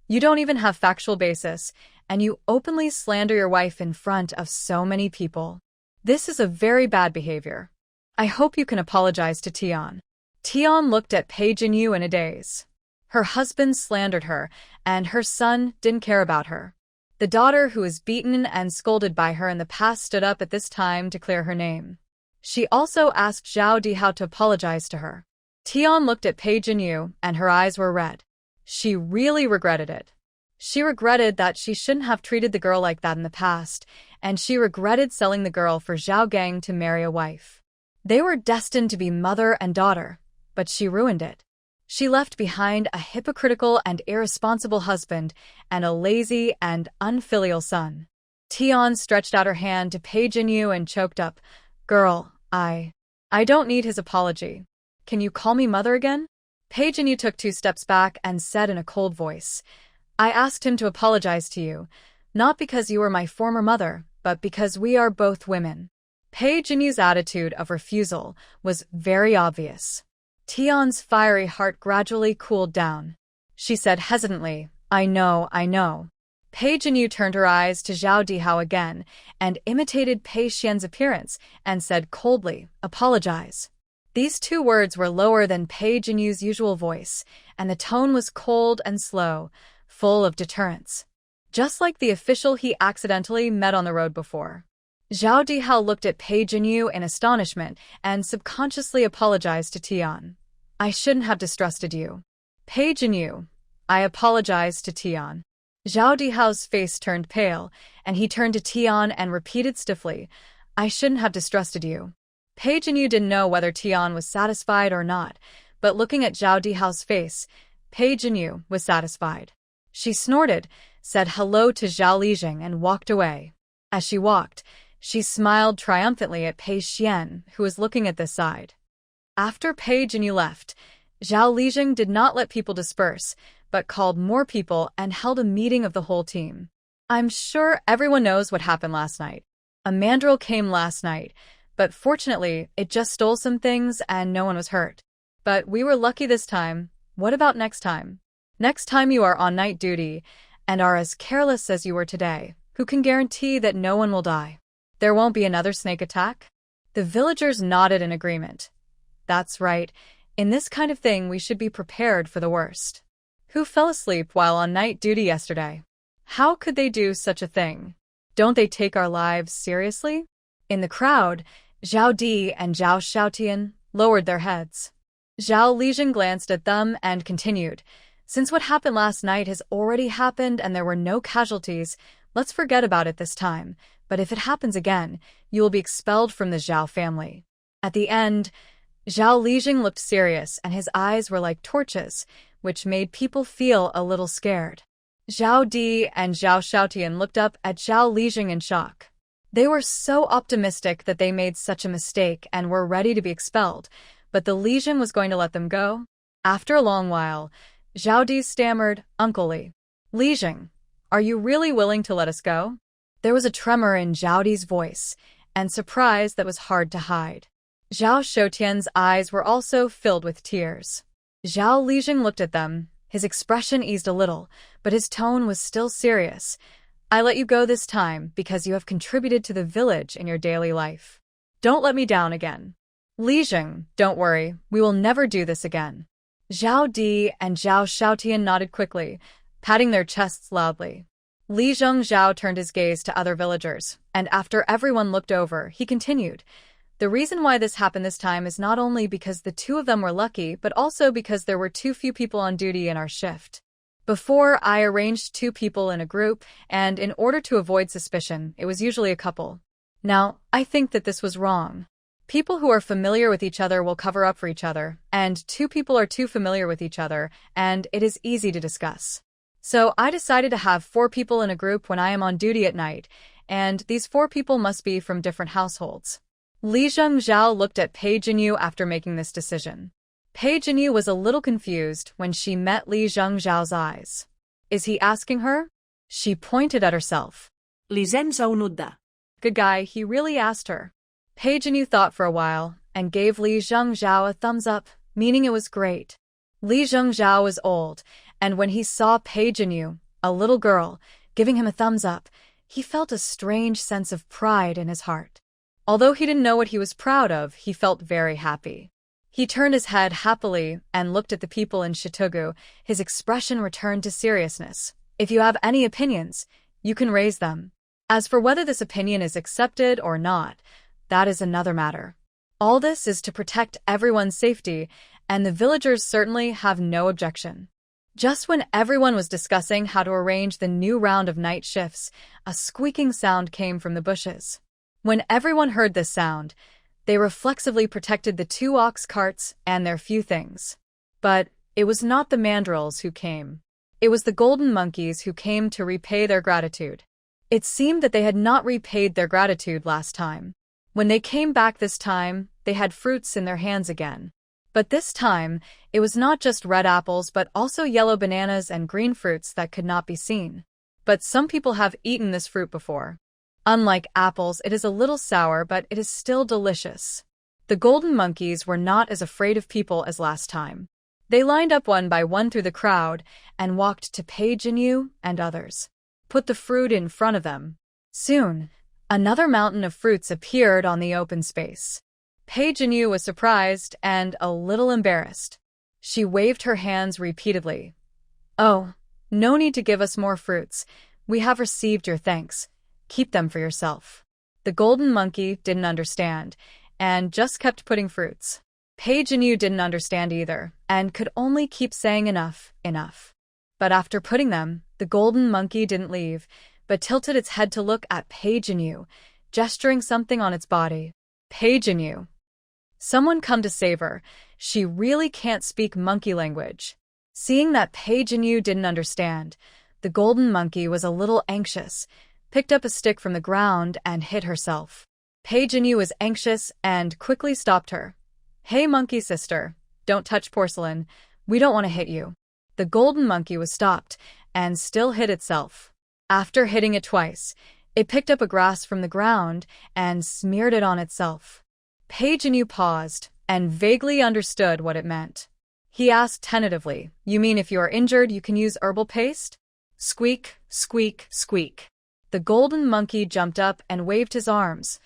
You don't even have factual basis, and you openly slander your wife in front of so many people. This is a very bad behavior. I hope you can apologize to Tian. Tian looked at Pei Jinyu in a daze. Her husband slandered her, and her son didn't care about her. The daughter who was beaten and scolded by her in the past stood up at this time to clear her name. She also asked Zhao Dihao to apologize to her. Tian looked at Pei Jinyu, and her eyes were red. She really regretted it. She regretted that she shouldn't have treated the girl like that in the past, and she regretted selling the girl for Zhao Gang to marry a wife. They were destined to be mother and daughter, but she ruined it. She left behind a hypocritical and irresponsible husband and a lazy and unfilial son. Tian stretched out her hand to Pei Jinyu and choked up, Girl, I don't need his apology. Can you call me mother again? Pei Jinyu took 2 steps back and said in a cold voice, I asked him to apologize to you, not because you were my former mother, but because we are both women. Pei Jinyu's attitude of refusal was very obvious. Tian's fiery heart gradually cooled down. She said hesitantly, I know. Pei Jinyu turned her eyes to Zhao Dihao again and imitated Pei Xuan's appearance and said coldly, apologize. These two words were lower than Pei Jinyu's usual voice, and the tone was cold and slow, full of deterrence. Just like the official he accidentally met on the road before. Zhao Dihao looked at Pei Jinyu in astonishment and subconsciously apologized to Tian. I shouldn't have distrusted you. Pei Jinyu, I apologize to Tian. Zhao Dihao's face turned pale, and he turned to Tian and repeated stiffly, I shouldn't have distrusted you. Pei Jinyu didn't know whether Tian was satisfied or not, but looking at Zhao Dihao's face, Pei Jinyu was satisfied. She snorted, said hello to Zhao Lijing and walked away. As she walked, she smiled triumphantly at Pei Xuan, who was looking at this side. After Pei Jinyu left, Zhao Lijing did not let people disperse, but called more people and held a meeting of the whole team. I'm sure everyone knows what happened last night. A mandrill came last night, but fortunately, it just stole some things and no one was hurt. But we were lucky this time. What about next time? Next time you are on night duty and are as careless as you were today, who can guarantee that no one will die? There won't be another snake attack? The villagers nodded in agreement. That's right. In this kind of thing, we should be prepared for the worst. Who fell asleep while on night duty yesterday? How could they do such a thing? Don't they take our lives seriously? In the crowd, Zhao Di and Zhao Xiaotian lowered their heads. Zhao Lijing glanced at them and continued, since what happened last night has already happened and there were no casualties, let's forget about it this time, but if it happens again, you will be expelled from the Zhao family. At the end, Zhao Lijing looked serious and his eyes were like torches, which made people feel a little scared. Zhao Di and Zhao Xiaotian looked up at Zhao Lijing in shock. They were so optimistic that they made such a mistake and were ready to be expelled, but the Lijing was going to let them go? After a long while, Zhao Di stammered, Uncle Li. Lijing, are you really willing to let us go? There was a tremor in Zhao Di's voice, and surprise that was hard to hide. Zhao Xiaotian's eyes were also filled with tears. Zhao Lijing looked at them. His expression eased a little, but his tone was still serious. I let you go this time because you have contributed to the village in your daily life. Don't let me down again. Lijing, don't worry, we will never do this again. Zhao Di and Zhao Xiaotian nodded quickly, patting their chests loudly. Lijing Zhao turned his gaze to other villagers, and after everyone looked over, he continued, the reason why this happened this time is not only because the two of them were lucky, but also because there were too few people on duty in our shift. Before, I arranged 2 people in a group, and in order to avoid suspicion, it was usually a couple. Now, I think that this was wrong. People who are familiar with each other will cover up for each other, and 2 people are too familiar with each other, and it is easy to discuss. So I decided to have 4 people in a group when I am on duty at night, and these 4 people must be from different households. Lijing Zhao looked at Pei Jinyu after making this decision. Pei Jinyu was a little confused when she met Lijing Zhao's eyes. Is he asking her? She pointed at herself. Lizen Zaunudda. Good guy, he really asked her. Pei Jinyu thought for a while and gave Lijing Zhao a thumbs up, meaning it was great. Lijing Zhao was old, and when he saw Pei Jinyu, a little girl, giving him a thumbs up, he felt a strange sense of pride in his heart. Although he didn't know what he was proud of, he felt very happy. He turned his head happily and looked at the people in Shitugu. His expression returned to seriousness. If you have any opinions, you can raise them. As for whether this opinion is accepted or not, that is another matter. All this is to protect everyone's safety, and the villagers certainly have no objection. Just when everyone was discussing how to arrange the new round of night shifts, a squeaking sound came from the bushes. When everyone heard this sound, they reflexively protected the 2 ox carts and their few things. But it was not the mandrills who came. It was the golden monkeys who came to repay their gratitude. It seemed that they had not repaid their gratitude last time. When they came back this time, they had fruits in their hands again. But this time, it was not just red apples but also yellow bananas and green fruits that could not be seen. But some people have eaten this fruit before. Unlike apples, it is a little sour, but it is still delicious. The golden monkeys were not as afraid of people as last time. They lined up one by one through the crowd and walked to Pei Jinyu and others. Put the fruit in front of them. Soon, another mountain of fruits appeared on the open space. Pei Jinyu was surprised and a little embarrassed. She waved her hands repeatedly. "Oh, no need to give us more fruits. We have received your thanks. Keep them for yourself." The golden monkey didn't understand, and just kept putting fruits. Pei Jinyu didn't understand either, and could only keep saying enough, enough. But after putting them, the golden monkey didn't leave, but tilted its head to look at Pei Jinyu, gesturing something on its body. Pei Jinyu. Someone come to save her. She really can't speak monkey language. Seeing that Pei Jinyu didn't understand, the golden monkey was a little anxious, picked up a stick from the ground and hit herself. Pei Jinyu was anxious and quickly stopped her. "Hey monkey sister, don't touch porcelain. We don't want to hit you." The golden monkey was stopped and still hit itself. After hitting it twice, it picked up a grass from the ground and smeared it on itself. Pei Jinyu paused and vaguely understood what it meant. He asked tentatively, "You mean if you are injured you can use herbal paste?" Squeak, squeak, squeak. The golden monkey jumped up and waved his arms,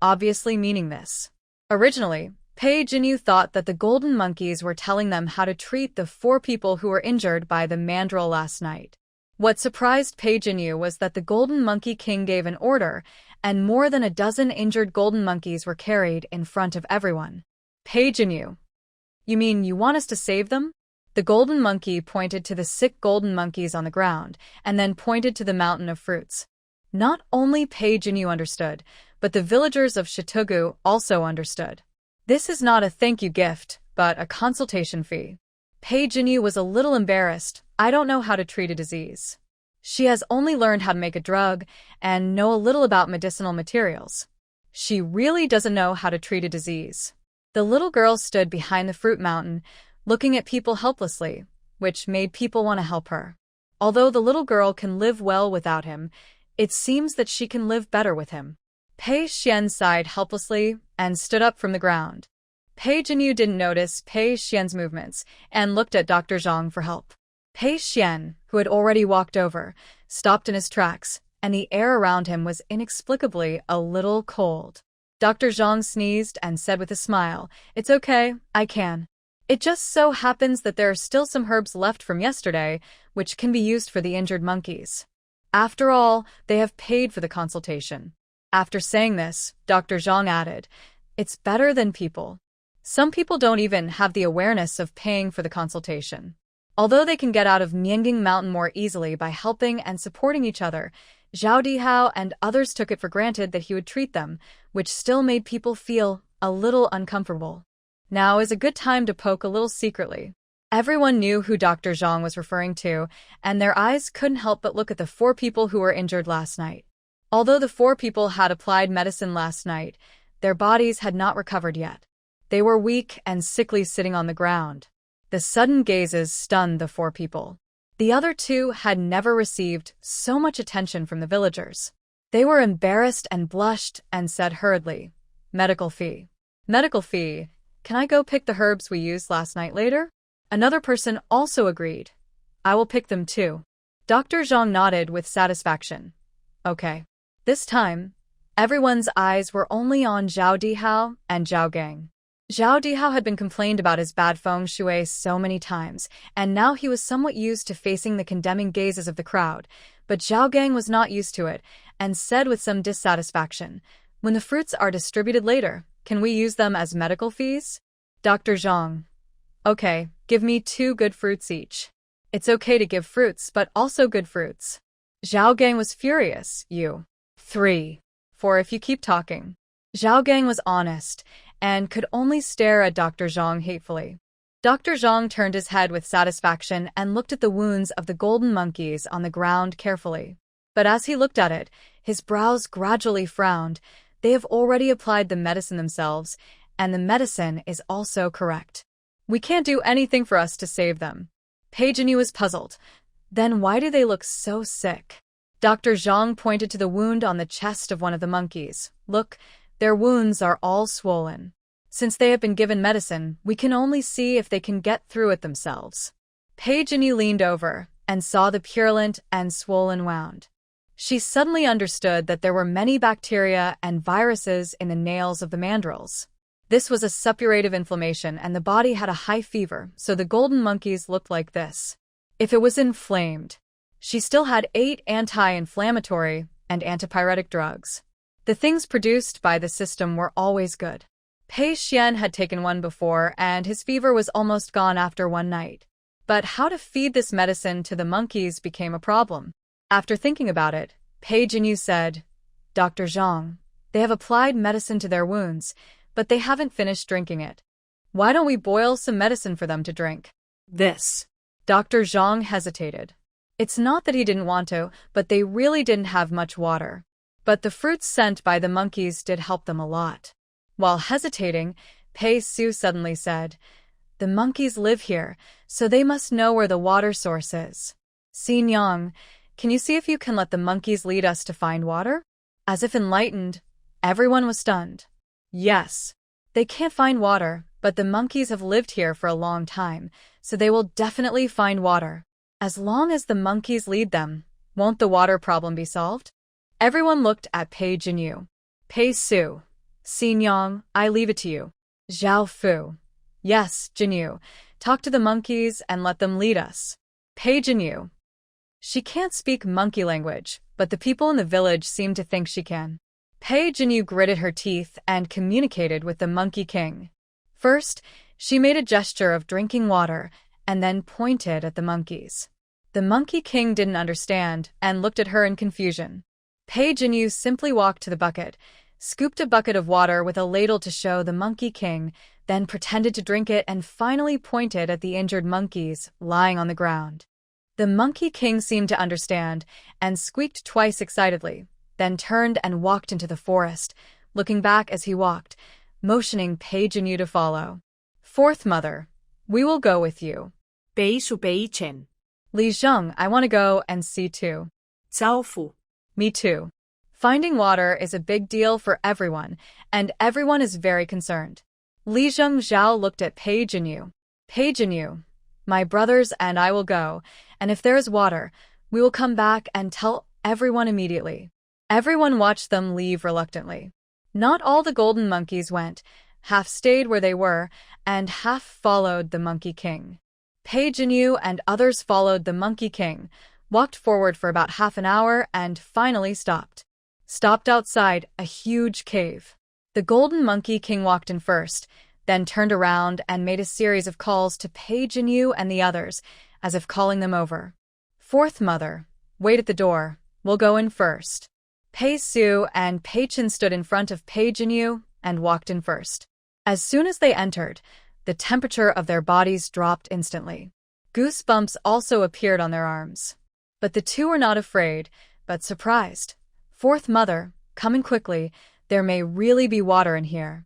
obviously meaning this. Originally, Pei Jinyu thought that the golden monkeys were telling them how to treat the 4 people who were injured by the mandrill last night. What surprised Pei Jinyu was that the Golden Monkey King gave an order, and more than a dozen injured golden monkeys were carried in front of everyone. "Pei Jinyu, you mean you want us to save them?" The golden monkey pointed to the sick golden monkeys on the ground, and then pointed to the mountain of fruits. Not only Pei Jinyu understood, but the villagers of Shitugu also understood. This is not a thank you gift, but a consultation fee. Pei Jinyu was a little embarrassed. "I don't know how to treat a disease." She has only learned how to make a drug and know a little about medicinal materials. She really doesn't know how to treat a disease. The little girl stood behind the fruit mountain, looking at people helplessly, which made people want to help her. Although the little girl can live well without him, it seems that she can live better with him. Pei Xuan sighed helplessly and stood up from the ground. Pei Jinyu didn't notice Pei Xuan's movements and looked at Dr. Zhang for help. Pei Xuan, who had already walked over, stopped in his tracks, and the air around him was inexplicably a little cold. Dr. Zhang sneezed and said with a smile, "It's okay, I can. It just so happens that there are still some herbs left from yesterday, which can be used for the injured monkeys. After all, they have paid for the consultation." After saying this, Dr. Zhang added, "It's better than people. Some people don't even have the awareness of paying for the consultation. Although they can get out of Mianging Mountain more easily by helping and supporting each other, Zhao Dihao and others took it for granted that he would treat them, which still made people feel a little uncomfortable. Now is a good time to poke a little secretly." Everyone knew who Dr. Zhang was referring to, and their eyes couldn't help but look at the 4 people who were injured last night. Although the 4 people had applied medicine last night, their bodies had not recovered yet. They were weak and sickly sitting on the ground. The sudden gazes stunned the 4 people. The other 2 had never received so much attention from the villagers. They were embarrassed and blushed and said hurriedly, "Medical fee. Medical fee. Can I go pick the herbs we used last night later?" Another person also agreed. "I will pick them too." Dr. Zhang nodded with satisfaction. "Okay." This time, everyone's eyes were only on Zhao Dihao and Zhao Gang. Zhao Dihao had been complained about his bad feng shui so many times, and now he was somewhat used to facing the condemning gazes of the crowd, but Zhao Gang was not used to it, and said with some dissatisfaction, "When the fruits are distributed later, can we use them as medical fees?" Dr. Zhang. "Okay, give me 2 good fruits each." It's okay to give fruits, but also good fruits. Zhao Gang was furious. "You. 3. 4 if you keep talking." Zhao Gang was honest, and could only stare at Dr. Zhang hatefully. Dr. Zhang turned his head with satisfaction and looked at the wounds of the golden monkeys on the ground carefully. But as he looked at it, his brows gradually frowned. They have already applied the medicine themselves, and the medicine is also correct. We can't do anything for us to save them. Pei Jinyu was puzzled. Then why do they look so sick? Dr. Zhang pointed to the wound on the chest of one of the monkeys. Look, their wounds are all swollen. Since they have been given medicine, we can only see if they can get through it themselves. Pei Jinyu leaned over and saw the purulent and swollen wound. She suddenly understood that there were many bacteria and viruses in the nails of the mandrills. This was a suppurative inflammation, and the body had a high fever, so the golden monkeys looked like this. If it was inflamed, she still had 8 anti-inflammatory and antipyretic drugs. The things produced by the system were always good. Pei Xuan had taken one before, and his fever was almost gone after one night. But how to feed this medicine to the monkeys became a problem. After thinking about it, Pei Jinyu said, "Dr. Zhang, they have applied medicine to their wounds, but they haven't finished drinking it. Why don't we boil some medicine for them to drink?" This. Dr. Zhang hesitated. It's not that he didn't want to, but they really didn't have much water. But the fruits sent by the monkeys did help them a lot. While hesitating, Pei Su suddenly said, "The monkeys live here, so they must know where the water source is. Xin Yang, can you see if you can let the monkeys lead us to find water?" As if enlightened, everyone was stunned. Yes, they can't find water, but the monkeys have lived here for a long time, so they will definitely find water. As long as the monkeys lead them, won't the water problem be solved? Everyone looked at Pei Jinyu. Pei Su. Xin Yang, I leave it to you. Zhao Fu. Yes, Jinyu. Talk to the monkeys and let them lead us. Pei Jinyu. She can't speak monkey language, but the people in the village seem to think she can. Pei Jinyu gritted her teeth and communicated with the Monkey King. First, she made a gesture of drinking water and then pointed at the monkeys. The Monkey King didn't understand and looked at her in confusion. Pei Jinyu simply walked to the bucket, scooped a bucket of water with a ladle to show the Monkey King, then pretended to drink it and finally pointed at the injured monkeys lying on the ground. The Monkey King seemed to understand and squeaked twice excitedly, then turned and walked into the forest, looking back as he walked, motioning Pei Jinyu to follow. Fourth mother, we will go with you. Pei Su Pei Chen. Li Zheng, I want to go and see too. Zhao Fu. Me too. Finding water is a big deal for everyone, and everyone is very concerned. Li Zheng Zhao looked at Pei Jinyu. Pei Jinyu, my brothers and I will go, and if there is water, we will come back and tell everyone immediately. Everyone watched them leave reluctantly. Not all the golden monkeys went, half stayed where they were, and half followed the Monkey King. Pei Jinyu and others followed the Monkey King, walked forward for about half an hour, and finally stopped. Stopped outside a huge cave. The Golden Monkey King walked in first, then turned around and made a series of calls to Pei Jinyu and the others, as if calling them over. Fourth mother, wait at the door, we'll go in first. Pei Su and Pei Chen stood in front of Pei Jinyu and walked in first. As soon as they entered, the temperature of their bodies dropped instantly. Goosebumps also appeared on their arms. But the two were not afraid, but surprised. Fourth mother, come in quickly, there may really be water in here.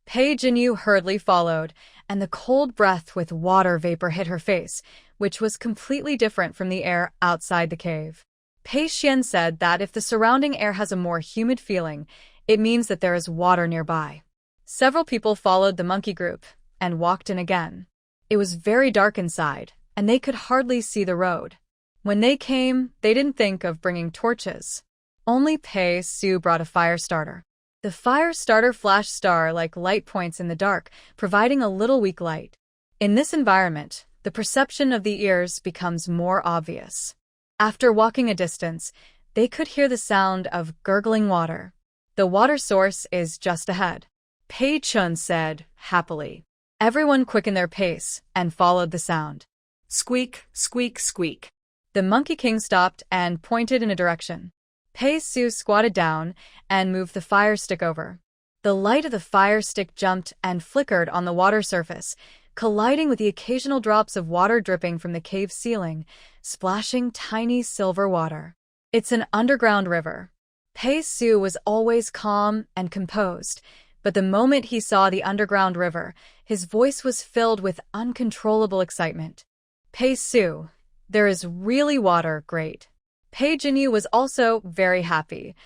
Pei Jinyu hurriedly followed, and the cold breath with water vapor hit her face, which was completely different from the air outside the cave. Pei Xuan said that if the surrounding air has a more humid feeling, it means that there is water nearby. Several people followed the monkey group and walked in again. It was very dark inside, and they could hardly see the road. When they came, they didn't think of bringing torches. Only Pei Su brought a fire starter. The fire starter flashed star-like light points in the dark, providing a little weak light. In this environment, the perception of the ears becomes more obvious. After walking a distance, they could hear the sound of gurgling water. The water source is just ahead. Pei Chun said, happily. Everyone quickened their pace and followed the sound. Squeak, squeak, squeak. The Monkey King stopped and pointed in a direction. Pei Su squatted down and moved the fire stick over. The light of the fire stick jumped and flickered on the water surface, colliding with the occasional drops of water dripping from the cave ceiling, splashing tiny silver water. It's an underground river. Pei Su was always calm and composed, but the moment he saw the underground river, his voice was filled with uncontrollable excitement. Pei Su, there is really water, great. Pei Jinyu was also very happy.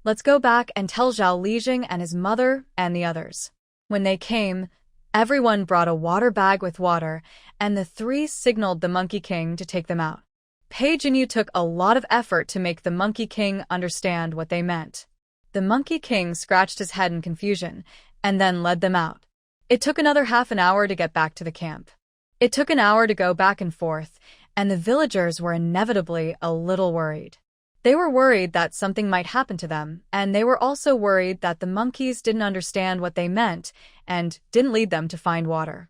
Let's go back and tell Zhao Lijing and his mother and the others. When they came, everyone brought a water bag with water, and the three signaled the Monkey King to take them out. Pei Jinyu took a lot of effort to make the Monkey King understand what they meant. The Monkey King scratched his head in confusion, and then led them out. It took another half an hour to get back to the camp. It took an hour to go back and forth, and the villagers were inevitably a little worried. They were worried that something might happen to them, and they were also worried that the monkeys didn't understand what they meant and didn't lead them to find water.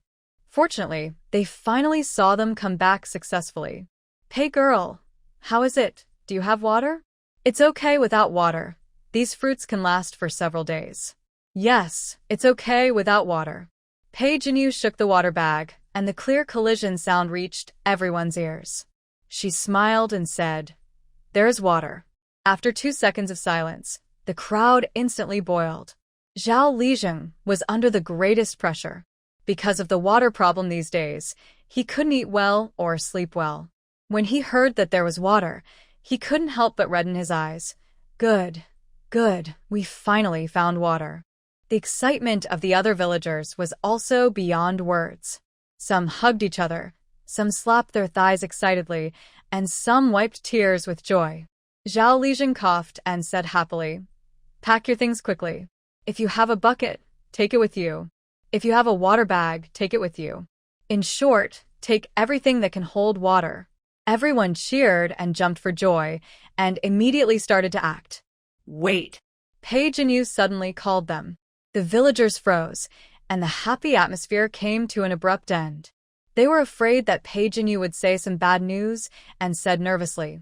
Fortunately, they finally saw them come back successfully. "Hey girl, how is it? Do you have water?" "It's okay without water. These fruits can last for several days." "Yes, it's okay without water." Pei Jinyu shook the water bag, and the clear collision sound reached everyone's ears. She smiled and said, "There is water." After 2 seconds of silence, the crowd instantly boiled. Zhao Lijing was under the greatest pressure. Because of the water problem these days, he couldn't eat well or sleep well. When he heard that there was water, he couldn't help but redden his eyes. Good, we finally found water. The excitement of the other villagers was also beyond words. Some hugged each other, some slapped their thighs excitedly, and some wiped tears with joy. Zhao Lijing coughed and said happily, "Pack your things quickly. If you have a bucket, take it with you. If you have a water bag, take it with you. In short, take everything that can hold water." Everyone cheered and jumped for joy, and immediately started to act. "Wait!" Pei Jinyu suddenly called them. The villagers froze, and the happy atmosphere came to an abrupt end. They were afraid that Pei Jinyu would say some bad news, and said nervously,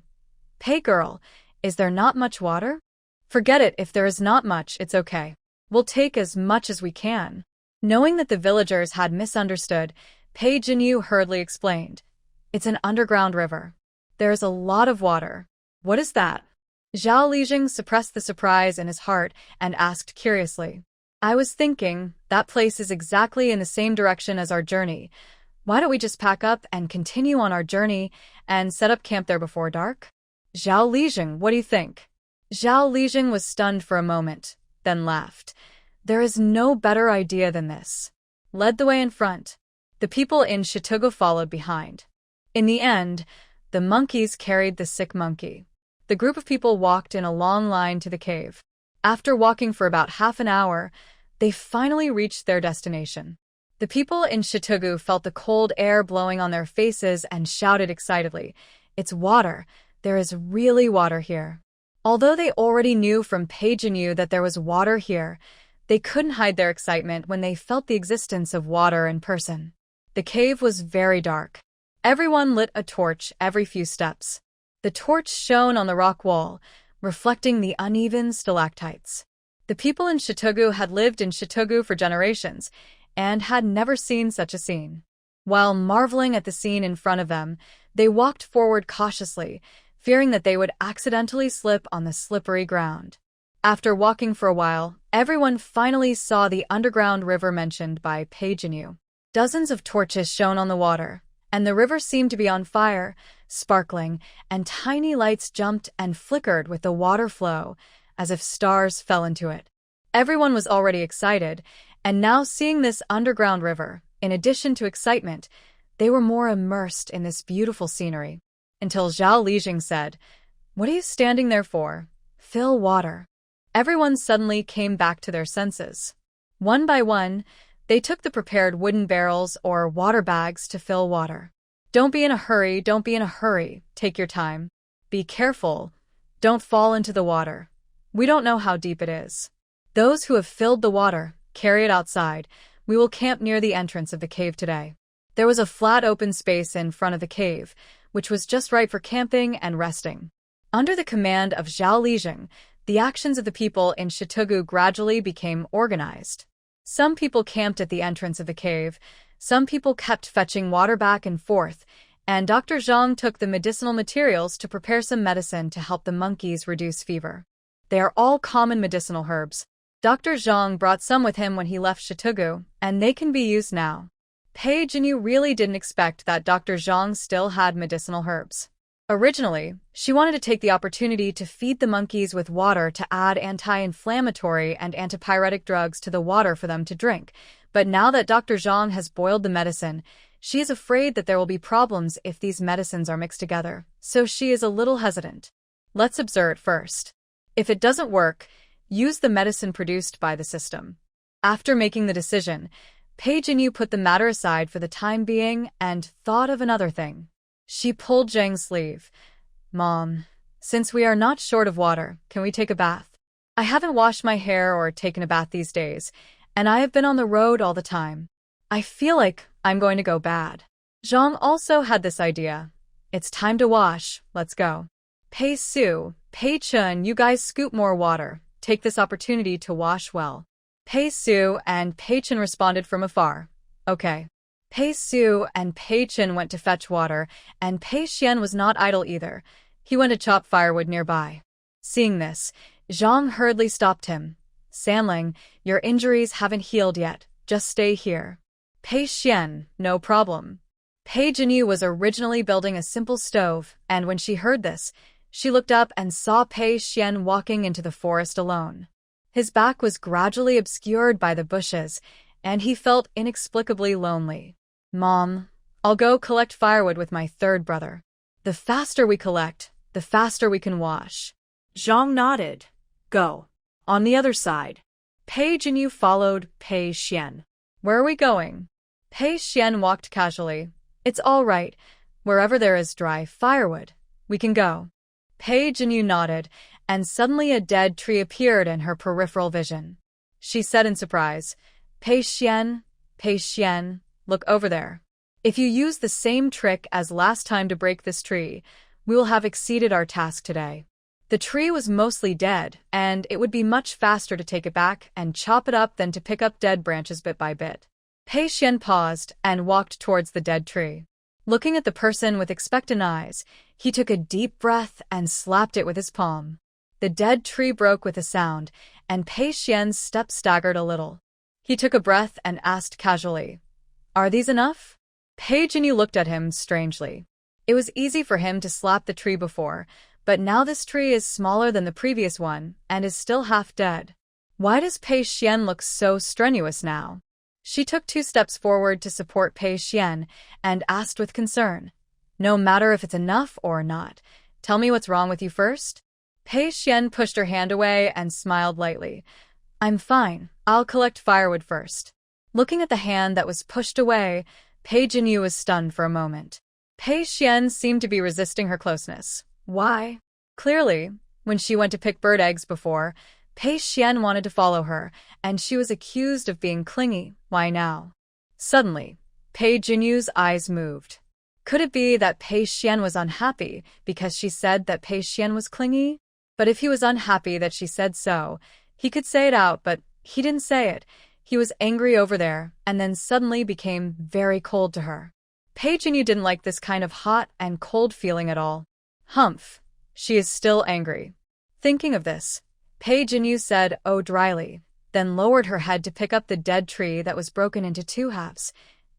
"Pei girl, is there not much water?" "Forget it, if there is not much, it's okay. We'll take as much as we can." Knowing that the villagers had misunderstood, Pei Jinyu hurriedly explained, "It's an underground river. There is a lot of water." "What is that?" Zhao Lijing suppressed the surprise in his heart and asked curiously. "I was thinking, that place is exactly in the same direction as our journey. Why don't we just pack up and continue on our journey and set up camp there before dark?" "Zhao Lijing, what do you think?" Zhao Lijing was stunned for a moment, then laughed. "There is no better idea than this." Led the way in front. The people in Shitugu followed behind. In the end, the monkeys carried the sick monkey. The group of people walked in a long line to the cave. After walking for about half an hour, they finally reached their destination. The people in Shitugu felt the cold air blowing on their faces and shouted excitedly, "It's water! There is really water here." Although they already knew from Pei Jinyu that there was water here, they couldn't hide their excitement when they felt the existence of water in person. The cave was very dark. Everyone lit a torch every few steps. The torch shone on the rock wall, reflecting the uneven stalactites. The people in Shitugu had lived in Shitugu for generations and had never seen such a scene. While marveling at the scene in front of them, they walked forward cautiously, fearing that they would accidentally slip on the slippery ground. After walking for a while, everyone finally saw the underground river mentioned by Pei Jinyu. Dozens of torches shone on the water, and the river seemed to be on fire, sparkling, and tiny lights jumped and flickered with the water flow, as if stars fell into it. Everyone was already excited, and now seeing this underground river, in addition to excitement, they were more immersed in this beautiful scenery. Until Zhao Lijing said, "What are you standing there for? Fill water." Everyone suddenly came back to their senses. One by one, they took the prepared wooden barrels or water bags to fill water. "Don't be in a hurry, don't be in a hurry. Take your time. Be careful. Don't fall into the water. We don't know how deep it is. Those who have filled the water, carry it outside. We will camp near the entrance of the cave today." There was a flat open space in front of the cave, which was just right for camping and resting. Under the command of Zhao Lijing, the actions of the people in Shitugu gradually became organized. Some people camped at the entrance of the cave, some people kept fetching water back and forth, and Dr. Zhang took the medicinal materials to prepare some medicine to help the monkeys reduce fever. They are all common medicinal herbs. Dr. Zhang brought some with him when he left Shitugu, and they can be used now. Pei Jinyu really didn't expect that Dr. Zhang still had medicinal herbs. Originally, she wanted to take the opportunity to feed the monkeys with water to add anti-inflammatory and antipyretic drugs to the water for them to drink, but now that Dr. Zhang has boiled the medicine, she is afraid that there will be problems if these medicines are mixed together, so she is a little hesitant. Let's observe it first. If it doesn't work, use the medicine produced by the system. After making the decision, Pei Jinyu put the matter aside for the time being and thought of another thing. She pulled Zhang's sleeve. Mom, since we are not short of water, can we take a bath? I haven't washed my hair or taken a bath these days, and I have been on the road all the time. I feel like I'm going to go bad. Zhang also had this idea. It's time to wash. Let's go. Pei Su, Pei Xuan, you guys scoop more water. Take this opportunity to wash well. Pei Su and Pei Xuan responded from afar. Okay. Pei Su and Pei Xuan went to fetch water, and Pei Xuan was not idle either. He went to chop firewood nearby. Seeing this, Zhang hurriedly stopped him. Sanling, your injuries haven't healed yet. Just stay here. Pei Xuan, no problem. Pei Jinyu was originally building a simple stove, and when she heard this, she looked up and saw Pei Xuan walking into the forest alone. His back was gradually obscured by the bushes, and he felt inexplicably lonely. Mom, I'll go collect firewood with my third brother. The faster we collect, the faster we can wash. Zhang nodded. Go. On the other side. Pei Jinyu followed Pei Xuan. Where are we going? Pei Xuan walked casually. It's all right. Wherever there is dry firewood, we can go. Pei Jinyu nodded, and suddenly a dead tree appeared in her peripheral vision. She said in surprise, Pei Xuan, look over there. If you use the same trick as last time to break this tree, we will have exceeded our task today. The tree was mostly dead, and it would be much faster to take it back and chop it up than to pick up dead branches bit by bit. Pei Xuan paused and walked towards the dead tree. Looking at the person with expectant eyes, he took a deep breath and slapped it with his palm. The dead tree broke with a sound, and Pei Xuan's step staggered a little. He took a breath and asked casually, Are these enough? Pei Jinyu looked at him strangely. It was easy for him to slap the tree before, but now this tree is smaller than the previous one and is still half dead. Why does Pei Xuan look so strenuous now? She took 2 steps forward to support Pei Xuan and asked with concern, No matter if it's enough or not, tell me what's wrong with you first? Pei Xuan pushed her hand away and smiled lightly. I'm fine. I'll collect firewood first. Looking at the hand that was pushed away, Pei Jinyu was stunned for a moment. Pei Xuan seemed to be resisting her closeness. Why? Clearly, when she went to pick bird eggs before, Pei Xuan wanted to follow her, and she was accused of being clingy. Why now? Suddenly, Pei Jinyu's eyes moved. Could it be that Pei Xuan was unhappy because she said that Pei Xuan was clingy? But if he was unhappy that she said so, he could say it out, but he didn't say it. He was angry over there, and then suddenly became very cold to her. Pei Jinyu didn't like this kind of hot and cold feeling at all. Humph, she is still angry. Thinking of this, Pei Jinyu said, oh dryly, then lowered her head to pick up the dead tree that was broken into 2 halves.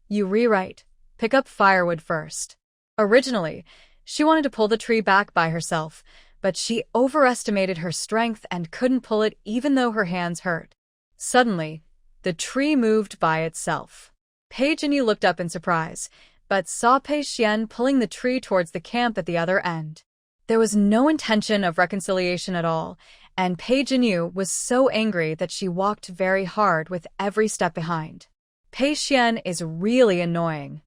You rewrite. Pick up firewood first. Originally, she wanted to pull the tree back by herself, but she overestimated her strength and couldn't pull it even though her hands hurt. Suddenly, the tree moved by itself. Pei Jinyu looked up in surprise, but saw Pei Xuan pulling the tree towards the camp at the other end. There was no intention of reconciliation at all, and Pei Jinyu was so angry that she walked very hard with every step behind. Pei Xuan is really annoying.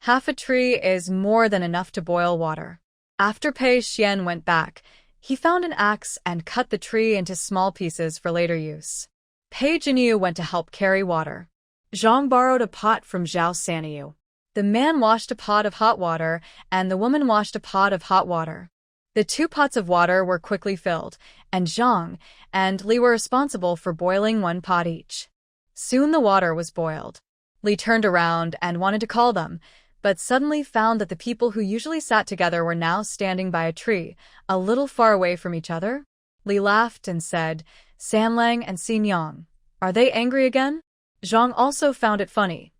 Half a tree is more than enough to boil water. After Pei Xuan went back, he found an axe and cut the tree into small pieces for later use. Pei Jinyu went to help carry water. Zhang borrowed a pot from Zhao Sanyu. The man washed a pot of hot water, and the woman washed a pot of hot water. The 2 pots of water were quickly filled, and Zhang and Li were responsible for boiling 1 pot each. Soon the water was boiled. Li turned around and wanted to call them, but suddenly found that the people who usually sat together were now standing by a tree, a little far away from each other. Li laughed and said, Sanlang and Xinyang, are they angry again? Zhang also found it funny.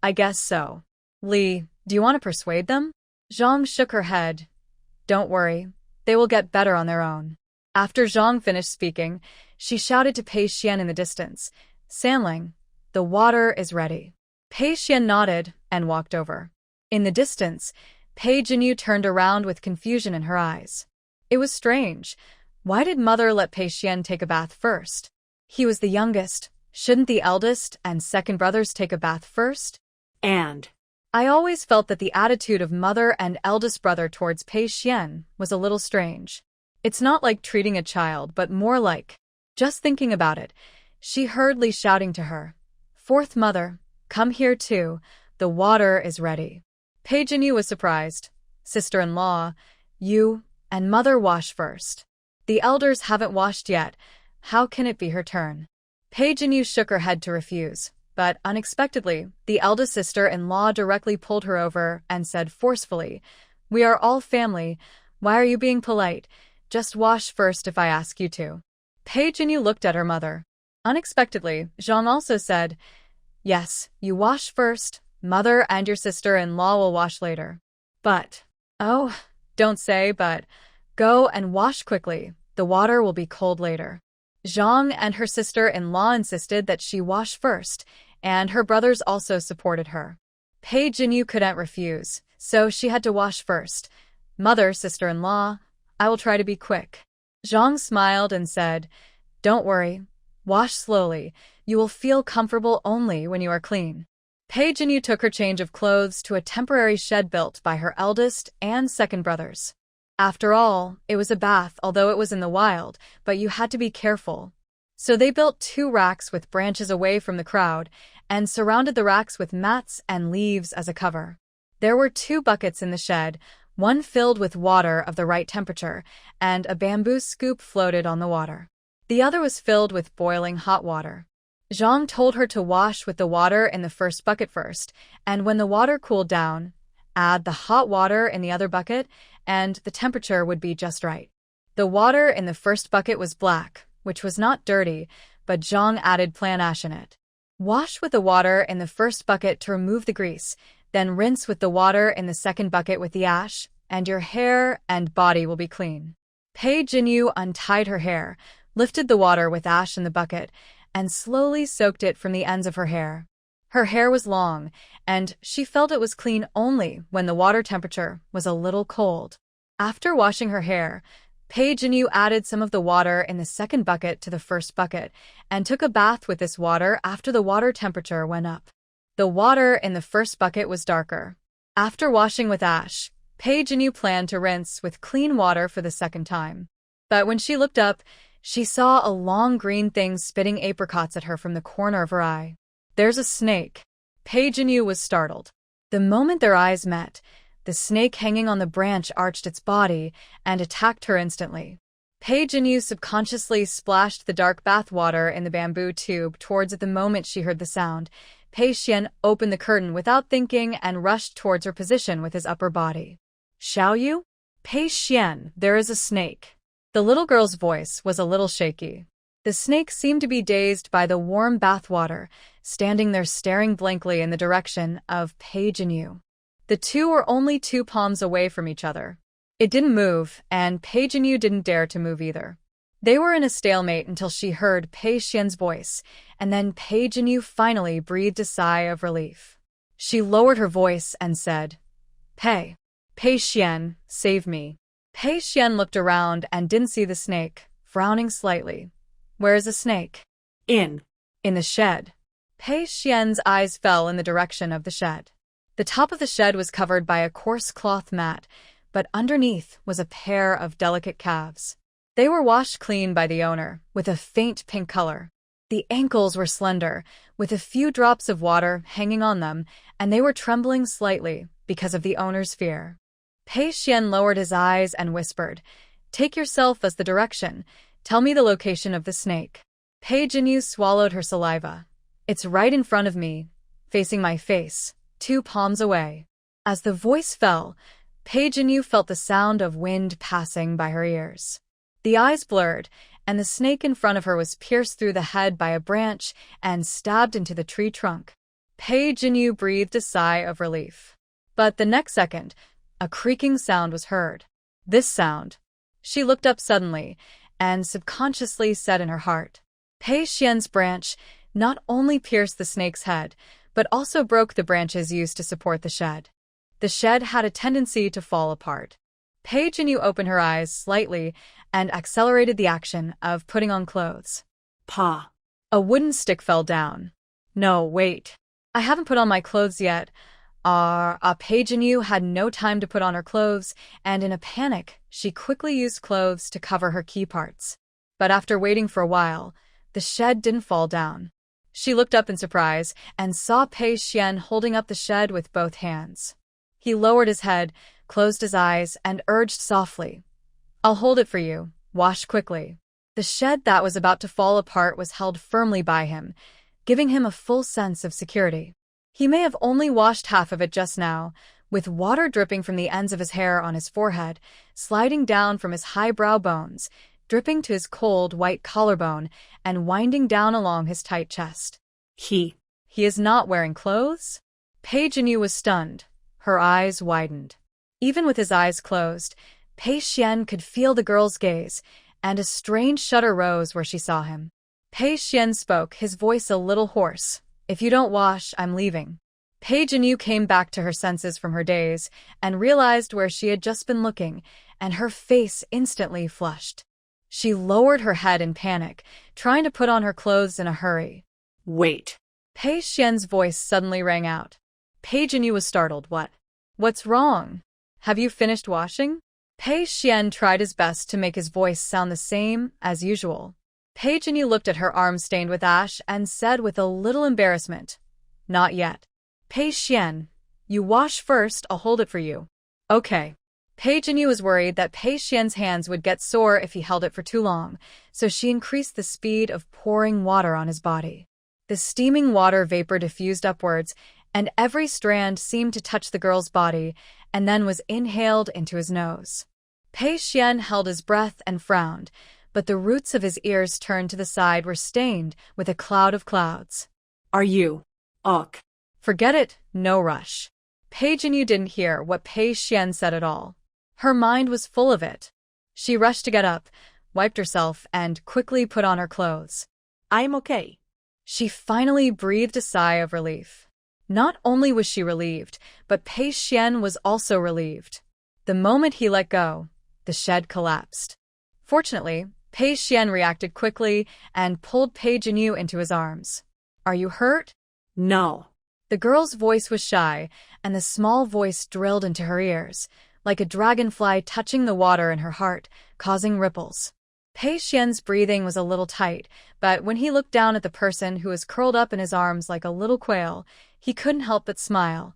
I guess so. Li, do you want to persuade them? Zhang shook her head. Don't worry, they will get better on their own. After Zhang finished speaking, she shouted to Pei Xuan in the distance, Sanling, the water is ready. Pei Xuan nodded and walked over. In the distance, Pei Jinyu turned around with confusion in her eyes. It was strange. Why did Mother let Pei Xuan take a bath first? He was the youngest. Shouldn't the eldest and second brothers take a bath first? And I always felt that the attitude of Mother and eldest brother towards Pei Xuan was a little strange. It's not like treating a child, but more like… Just thinking about it, she heard Li shouting to her, Fourth mother, come here too, the water is ready. Pei Jinyu was surprised. Sister-in-law, you and mother wash first. The elders haven't washed yet. How can it be her turn? Pei Jinyu shook her head to refuse, but unexpectedly, the eldest sister-in-law directly pulled her over and said forcefully, We are all family. Why are you being polite? Just wash first if I ask you to. Pei Jinyu looked at her mother. Unexpectedly, Zhang also said, Yes, you wash first. Mother and your sister-in-law will wash later. But, oh, don't say but. Go and wash quickly. The water will be cold later. Zhang and her sister-in-law insisted that she wash first, and her brothers also supported her. Pei Jinyu couldn't refuse, so she had to wash first. Mother, sister-in-law, I will try to be quick. Zhang smiled and said, Don't worry. Wash slowly. You will feel comfortable only when you are clean. Pei Jinyu took her change of clothes to a temporary shed built by her eldest and second brothers. After all, it was a bath, although it was in the wild, but you had to be careful. So they built 2 racks with branches away from the crowd and surrounded the racks with mats and leaves as a cover. There were 2 buckets in the shed, one filled with water of the right temperature, and a bamboo scoop floated on the water. The other was filled with boiling hot water. Zhang told her to wash with the water in the first bucket first, and when the water cooled down, add the hot water in the other bucket, and the temperature would be just right. The water in the first bucket was black, which was not dirty, but Zhang added plant ash in it. Wash with the water in the first bucket to remove the grease, then rinse with the water in the second bucket with the ash, and your hair and body will be clean. Pei Jinyu untied her hair, lifted the water with ash in the bucket, and slowly soaked it from the ends of her hair. Her hair was long, and she felt it was clean only when the water temperature was a little cold. After washing her hair, Pei Jinyu added some of the water in the second bucket to the first bucket and took a bath with this water after the water temperature went up. The water in the first bucket was darker. After washing with ash, Pei Jinyu planned to rinse with clean water for the second time. But when she looked up, she saw a long green thing spitting apricots at her from the corner of her eye. There's a snake. Pei Jinyu was startled. The moment their eyes met, the snake hanging on the branch arched its body and attacked her instantly. Pei Jinyu subconsciously splashed the dark bath water in the bamboo tube towards it the moment she heard the sound. Pei Xuan opened the curtain without thinking and rushed towards her position with his upper body. Xiaoyu? Pei Xuan, there is a snake. The little girl's voice was a little shaky. The snake seemed to be dazed by the warm bath water, standing there staring blankly in the direction of Pei Jinyu. The two were only 2 palms away from each other. It didn't move, and Pei Jinyu didn't dare to move either. They were in a stalemate until she heard Pei Xuan's voice, and then Pei Jinyu finally breathed a sigh of relief. She lowered her voice and said, Pei Xuan, save me. Pei Xuan looked around and didn't see the snake, frowning slightly. Where is the snake? In the shed. Pei Xuan's eyes fell in the direction of the shed. The top of the shed was covered by a coarse cloth mat, but underneath was a pair of delicate calves. They were washed clean by the owner, with a faint pink color. The ankles were slender, with a few drops of water hanging on them, and they were trembling slightly because of the owner's fear. Pei Xuan lowered his eyes and whispered, Take yourself as the direction. Tell me the location of the snake. Pei Jinyu swallowed her saliva. It's right in front of me, facing my face, 2 palms away. As the voice fell, Pei Jinyu felt the sound of wind passing by her ears. The eyes blurred, and the snake in front of her was pierced through the head by a branch and stabbed into the tree trunk. Pei Jinyu breathed a sigh of relief. But the next second, a creaking sound was heard. This sound. She looked up suddenly, and subconsciously said in her heart. Pei Xuan's branch not only pierced the snake's head, but also broke the branches used to support the shed. The shed had a tendency to fall apart. Pei Jinyu opened her eyes slightly and accelerated the action of putting on clothes. Pa. A wooden stick fell down. No, wait. I haven't put on my clothes yet. Pei Jinyu had no time to put on her clothes, and in a panic, she quickly used clothes to cover her key parts. But after waiting for a while, the shed didn't fall down. She looked up in surprise and saw Pei Xuan holding up the shed with both hands. He lowered his head, closed his eyes, and urged softly, I'll hold it for you. Wash quickly. The shed that was about to fall apart was held firmly by him, giving him a full sense of security. He may have only washed half of it just now, with water dripping from the ends of his hair on his forehead, sliding down from his high brow bones, dripping to his cold white collarbone, and winding down along his tight chest. He is not wearing clothes? Pei Jinyu was stunned. Her eyes widened. Even with his eyes closed, Pei Xuan could feel the girl's gaze, and a strange shudder rose where she saw him. Pei Xuan spoke, his voice a little hoarse. If you don't wash, I'm leaving. Pei Jinyu came back to her senses from her daze and realized where she had just been looking, and her face instantly flushed. She lowered her head in panic, trying to put on her clothes in a hurry. Wait. Pei Xuan's voice suddenly rang out. Pei Jinyu was startled. What's wrong? Have you finished washing? Pei Xuan tried his best to make his voice sound the same as usual. Pei Jinyu looked at her arm stained with ash and said with a little embarrassment, Not yet. Pei Xuan, you wash first, I'll hold it for you. Okay. Pei Jinyu was worried that Pei Xuan's hands would get sore if he held it for too long, so she increased the speed of pouring water on his body. The steaming water vapor diffused upwards, and every strand seemed to touch the girl's body, and then was inhaled into his nose. Pei Xuan held his breath and frowned, but the roots of his ears turned to the side were stained with a cloud of clouds. Are you? Ugh. Forget it, no rush. Pei Jinyu didn't hear what Pei Xuan said at all. Her mind was full of it. She rushed to get up, wiped herself, and quickly put on her clothes. I'm okay. She finally breathed a sigh of relief. Not only was she relieved, but Pei Xuan was also relieved. The moment he let go, the shed collapsed. Fortunately, Pei Xuan reacted quickly and pulled Pei Jinyu into his arms. Are you hurt? No. The girl's voice was shy, and the small voice drilled into her ears, like a dragonfly touching the water in her heart, causing ripples. Pei Xuan's breathing was a little tight, but when he looked down at the person who was curled up in his arms like a little quail, he couldn't help but smile.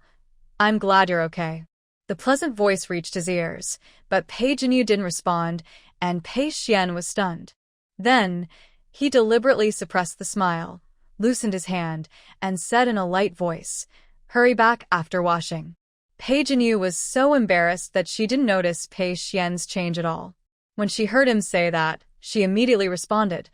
I'm glad you're okay. The pleasant voice reached his ears, but Pei Jinyu didn't respond, and Pei Xuan was stunned. Then, he deliberately suppressed the smile, loosened his hand, and said in a light voice, Hurry back after washing. Pei Jinyu was so embarrassed that she didn't notice Pei Xuan's change at all. When she heard him say that, she immediately responded,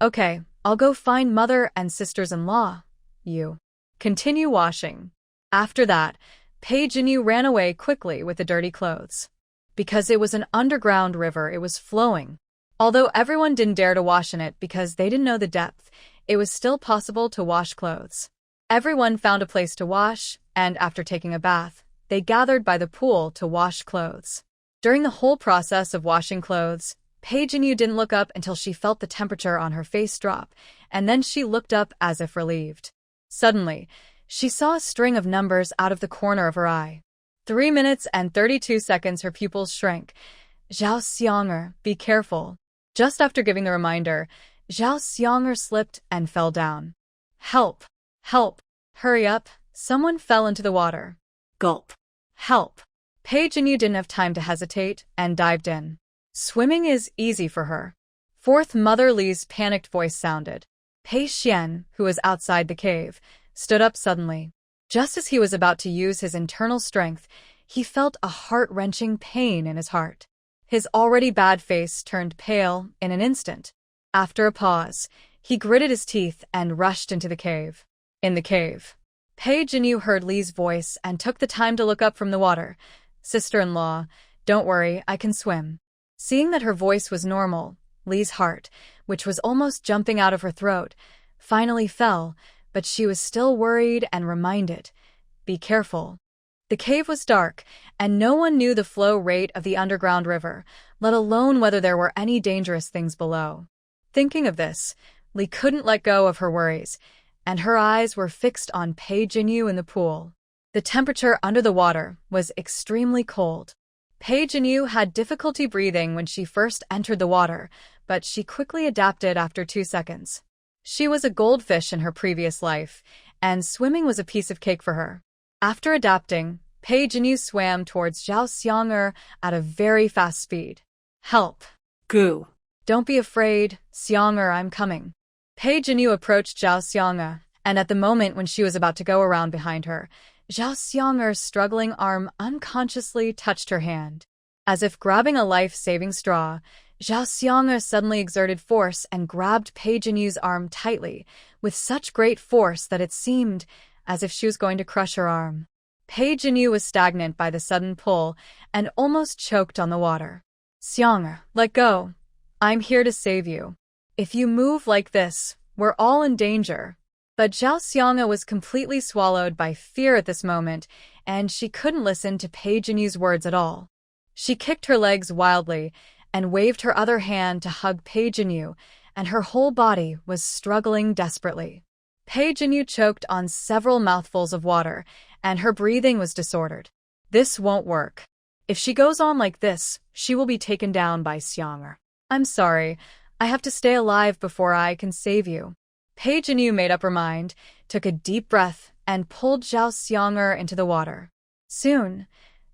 Okay, I'll go find mother and sisters-in-law. You continue washing. After that, Pei Jinyu ran away quickly with the dirty clothes. Because it was an underground river, it was flowing. Although everyone didn't dare to wash in it because they didn't know the depth, it was still possible to wash clothes. Everyone found a place to wash, and after taking a bath, they gathered by the pool to wash clothes. During the whole process of washing clothes, Pei Jinyu didn't look up until she felt the temperature on her face drop, and then she looked up as if relieved. Suddenly, she saw a string of numbers out of the corner of her eye. 3 minutes and 32 seconds her pupils shrank. Zhao Xianger, be careful. Just after giving the reminder, Zhao Xianger slipped and fell down. Help! Help! Hurry up! Someone fell into the water. Gulp. Help! Pei Jinyu didn't have time to hesitate and dived in. Swimming is easy for her. Fourth Mother Li's panicked voice sounded. Pei Xuan, who was outside the cave, stood up suddenly. Just as he was about to use his internal strength, he felt a heart-wrenching pain in his heart. His already bad face turned pale in an instant. After a pause, he gritted his teeth and rushed into the cave. In the cave, Pei Jinyu heard Li's voice and took the time to look up from the water. Sister-in-law, Don't worry, I can swim. Seeing that her voice was normal, Lee's heart, which was almost jumping out of her throat, finally fell, but she was still worried and reminded, be careful. The cave was dark, and no one knew the flow rate of the underground river, let alone whether there were any dangerous things below. Thinking of this, Lee couldn't let go of her worries, and her eyes were fixed on Pei Jinyu in the pool. The temperature under the water was extremely cold. Pei Jinyu had difficulty breathing when she first entered the water, but she quickly adapted after 2 seconds. She was a goldfish in her previous life, and swimming was a piece of cake for her. After adapting, Pei Jinyu swam towards Zhao Xiang'er at a very fast speed. Help! Goo! Don't be afraid, Xiang'er, I'm coming. Pei Jinyu approached Zhao Xiang'er, and at the moment when she was about to go around behind her, Zhao Xiang'er's struggling arm unconsciously touched her hand. As if grabbing a life-saving straw, Zhao Xiang'er suddenly exerted force and grabbed Pei Jinyu's arm tightly, with such great force that it seemed as if she was going to crush her arm. Pei Jinyu was stagnant by the sudden pull and almost choked on the water. Xiang'er, let go. I'm here to save you. If you move like this, we're all in danger. But Zhao Xiang'er was completely swallowed by fear at this moment, and she couldn't listen to Pei Jinyu's words at all. She kicked her legs wildly and waved her other hand to hug Pei Jinyu, and her whole body was struggling desperately. Pei Jinyu choked on several mouthfuls of water, and her breathing was disordered. This won't work. If she goes on like this, she will be taken down by Xiang'er. I'm sorry, I have to stay alive before I can save you. Pei Jinyu made up her mind, took a deep breath, and pulled Zhao Xiang'er into the water. Soon,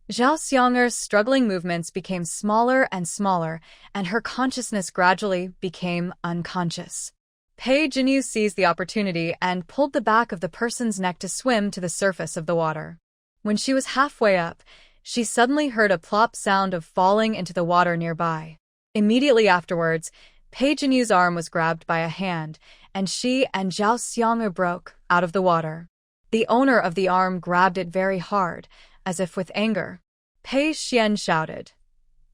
Zhao Xiang'er's struggling movements became smaller and smaller, and her consciousness gradually became unconscious. Pei Jinyu seized the opportunity and pulled the back of the person's neck to swim to the surface of the water. When she was halfway up, she suddenly heard a plop sound of falling into the water nearby. Immediately afterwards, Pei Jinyu's arm was grabbed by a hand, and she and Zhao Xiang'er broke out of the water. The owner of the arm grabbed it very hard, as if with anger. Pei Xuan shouted,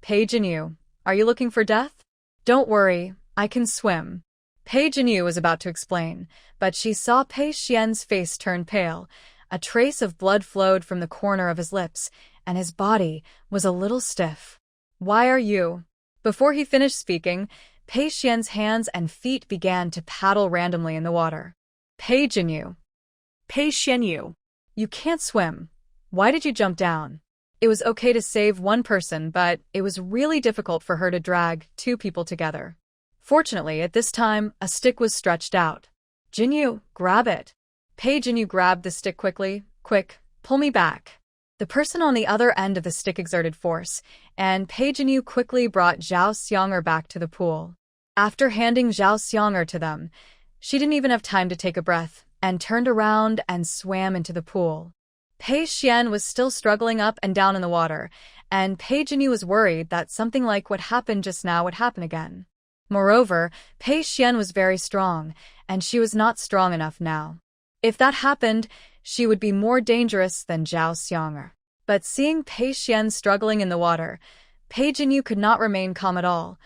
Pei Jinyu, are you looking for death? Don't worry, I can swim. Pei Jinyu was about to explain, but she saw Pei Xuan's face turn pale. A trace of blood flowed from the corner of his lips, and his body was a little stiff. Why are you? Before he finished speaking, Pei Xuan's hands and feet began to paddle randomly in the water. Pei Jinyu. Pei Xuan, You can't swim. Why did you jump down? It was okay to save one person, but it was really difficult for her to drag 2 people together. Fortunately, at this time, a stick was stretched out. Jinyu, grab it. Pei Jinyu grabbed the stick quickly. Quick, pull me back. The person on the other end of the stick exerted force, and Pei Jinyu quickly brought Zhao Xiang'er back to the pool. After handing Zhao Xiang'er to them, she didn't even have time to take a breath, and turned around and swam into the pool. Pei Xuan was still struggling up and down in the water, and Pei Jinyu was worried that something like what happened just now would happen again. Moreover, Pei Xuan was very strong, and she was not strong enough now. If that happened, she would be more dangerous than Zhao Xiang'er. But seeing Pei Xuan struggling in the water, Pei Jinyu could not remain calm at all.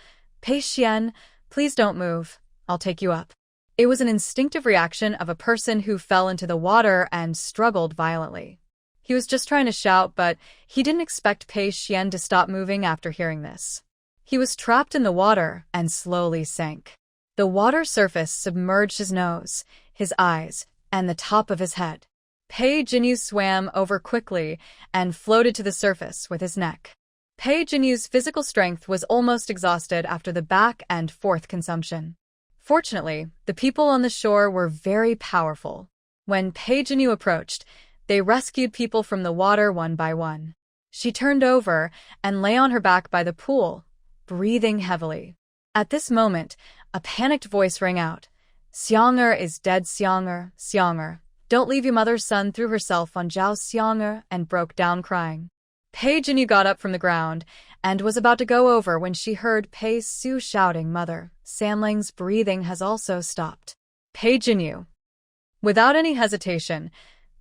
Pei Xuan, please don't move. I'll take you up. It was an instinctive reaction of a person who fell into the water and struggled violently. He was just trying to shout, but he didn't expect Pei Xuan to stop moving after hearing this. He was trapped in the water and slowly sank. The water surface submerged his nose, his eyes, and the top of his head. Pei Jinyu swam over quickly and floated to the surface with his neck. Pei Jinyu's physical strength was almost exhausted after the back and forth consumption. Fortunately, the people on the shore were very powerful. When Pei Jinyu approached, they rescued people from the water one by one. She turned over and lay on her back by the pool, breathing heavily. At this moment, a panicked voice rang out. Xiang'er is dead, Xiang'er, Xiang'er. Don't leave your mother's son, threw herself on Zhao Xiang'er and broke down crying. Pei Jinyu got up from the ground and was about to go over when she heard Pei Su shouting, Mother, Sanling's breathing has also stopped. Pei Jinyu. Without any hesitation,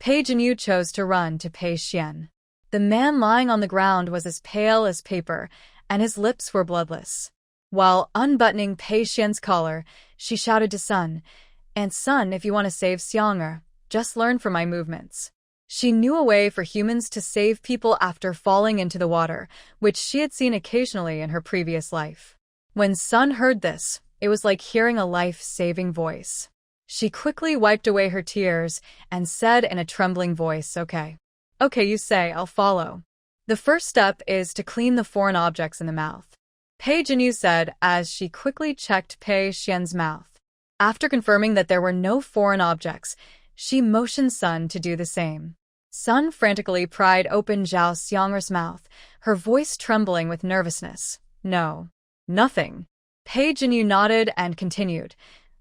Pei Jinyu chose to run to Pei Xuan. The man lying on the ground was as pale as paper, and his lips were bloodless. While unbuttoning Pei Xuan's collar, she shouted to Sun, "And Sun, if you want to save Xiang'er, just learn from my movements." She knew a way for humans to save people after falling into the water, which she had seen occasionally in her previous life. When Sun heard this, it was like hearing a life-saving voice. She quickly wiped away her tears and said in a trembling voice, "Okay. Okay, you say, I'll follow. The first step is to clean the foreign objects in the mouth," Pei Jinyu said as she quickly checked Pei Xuan's mouth. After confirming that there were no foreign objects, she motioned Sun to do the same. Sun frantically pried open Zhao Xiang'er's mouth, her voice trembling with nervousness. "No. Nothing." Pei Jinyu nodded and continued.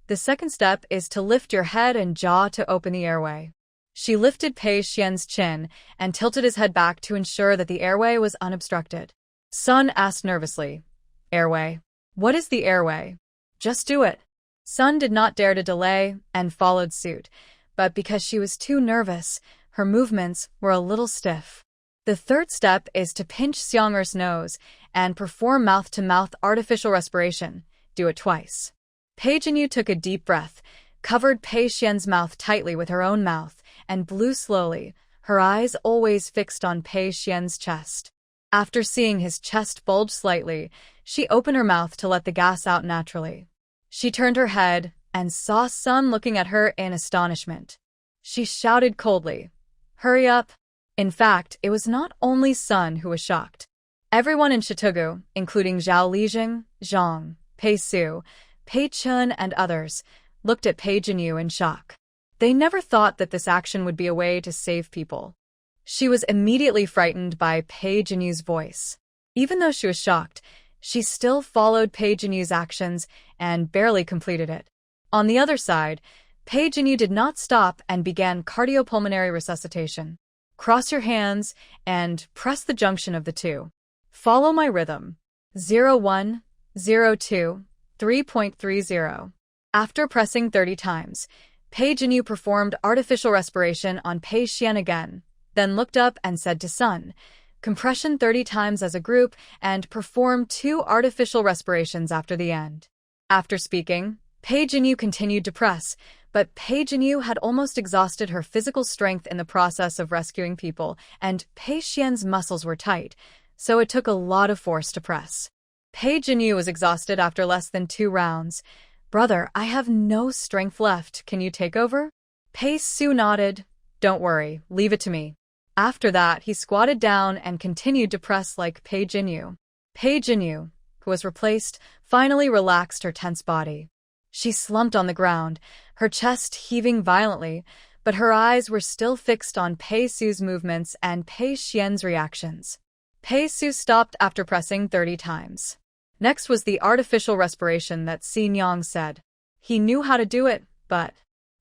"The second step is to lift your head and jaw to open the airway." She lifted Pei Xuan's chin and tilted his head back to ensure that the airway was unobstructed. Sun asked nervously, "Airway? What is the airway?" "Just do it." Sun did not dare to delay and followed suit, but because she was too nervous, her movements were a little stiff. The third step is to pinch Xiang'er's nose and perform mouth-to-mouth artificial respiration. Do it twice. Pei Jinyu took a deep breath, covered Pei Xuan's mouth tightly with her own mouth, and blew slowly, her eyes always fixed on Pei Xuan's chest. After seeing his chest bulge slightly, she opened her mouth to let the gas out naturally. She turned her head and saw Sun looking at her in astonishment. She shouted coldly, "Hurry up." In fact, it was not only Sun who was shocked. Everyone in Shitugu, including Zhao Lijing, Zhang, Pei Su, Pei Chun, and others, looked at Pei Jinyu in shock. They never thought that this action would be a way to save people. She was immediately frightened by Pei Jinyu's voice. Even though she was shocked, she still followed Pei Jinyu's actions and barely completed it. On the other side, Pei Jinyu did not stop and began cardiopulmonary resuscitation. Cross your hands and press the junction of the two. Follow my rhythm. 01, 02, 3.30. After pressing 30 times, Pei Jinyu performed artificial respiration on Pei Xuan again, then looked up and said to Sun, "Compression 30 times as a group and perform 2 artificial respirations after the end." After speaking, Pei Jinyu continued to press, but Pei Jinyu had almost exhausted her physical strength in the process of rescuing people, and Pei Xuan's muscles were tight, so it took a lot of force to press. Pei Jinyu was exhausted after less than 2 rounds. "Brother, I have no strength left. Can you take over?" Pei Su nodded. "Don't worry, leave it to me." After that, he squatted down and continued to press like Pei Jinyu. Pei Jinyu, who was replaced, finally relaxed her tense body. She slumped on the ground, her chest heaving violently, but her eyes were still fixed on Pei Su's movements and Pei Xuan's reactions. Pei Su stopped after pressing 30 times. Next was the artificial respiration that Xin Yang said. He knew how to do it, but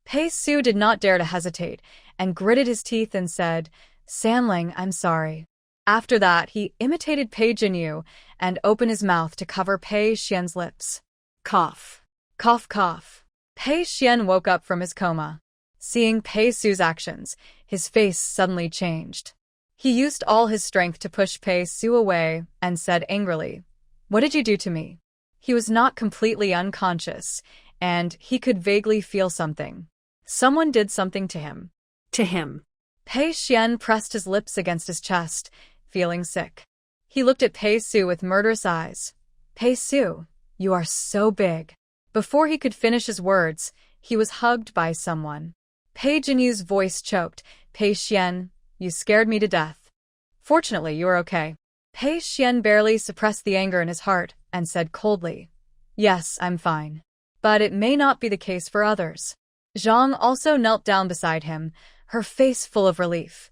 Pei Su did not dare to hesitate and gritted his teeth and said, "Sanling, I'm sorry." After that, he imitated Pei Jinyu and opened his mouth to cover Pei Xuan's lips. Cough. Cough, cough. Pei Xuan woke up from his coma. Seeing Pei Su's actions, his face suddenly changed. He used all his strength to push Pei Su away and said angrily, "What did you do to me?" He was not completely unconscious, and he could vaguely feel something. Someone did something to him. Pei Xuan pressed his lips against his chest, feeling sick. He looked at Pei Su with murderous eyes. "Pei Su, you are so big." Before he could finish his words, he was hugged by someone. Pei Jinyu's voice choked. "Pei Xuan, you scared me to death. Fortunately, you are okay." Pei Xuan barely suppressed the anger in his heart and said coldly, "Yes, I'm fine. But it may not be the case for others." Zhang also knelt down beside him, her face full of relief.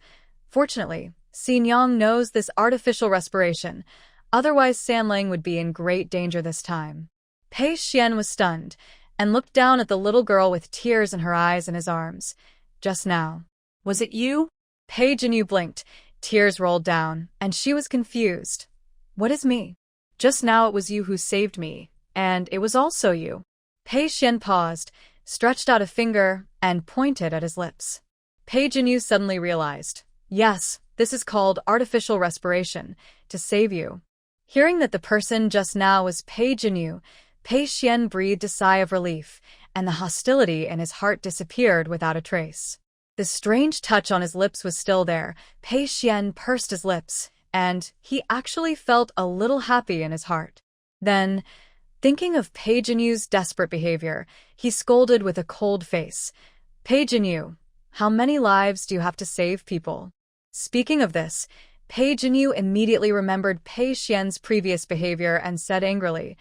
Fortunately, Xin Yang knows this artificial respiration, otherwise Sanling would be in great danger this time. Pei Xuan was stunned and looked down at the little girl with tears in her eyes and his arms. "Just now. Was it you?" Pei Jinyu blinked, tears rolled down, and she was confused. "What is me?" "Just now it was you who saved me, and it was also you." Pei Xuan paused, stretched out a finger, and pointed at his lips. Pei Jinyu suddenly realized, yes, This is called artificial respiration, to save you. Hearing that the person just now was Pei Jinyu, Pei Xuan breathed a sigh of relief, and the hostility in his heart disappeared without a trace. The strange touch on his lips was still there. Pei Xuan pursed his lips, and he actually felt a little happy in his heart. Then, thinking of Pei Jinyu's desperate behavior, he scolded with a cold face. Pei Jinyu, how many lives do you have to save people? Speaking of this, Pei Jinyu immediately remembered Pei Xuan's previous behavior and said angrily,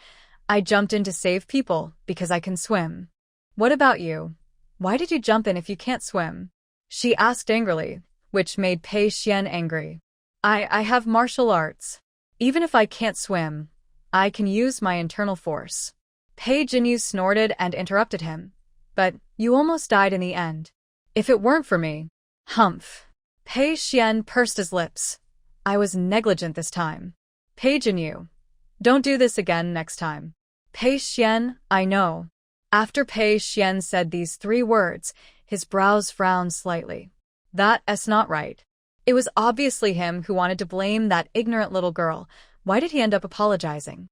I jumped in to save people because I can swim. What about you? Why did you jump in if you can't swim? She asked angrily, which made Pei Xuan angry. I have martial arts. Even if I can't swim, I can use my internal force. Pei Jinyu snorted and interrupted him. But you almost died in the end. If it weren't for me. Humph. Pei Xuan pursed his lips. I was negligent this time. Pei Jinyu, don't do this again next time. Pei Xuan, I know. After Pei Xuan said these 3 words, his brows frowned slightly. That's not right. It was obviously him who wanted to blame that ignorant little girl. Why did he end up apologizing?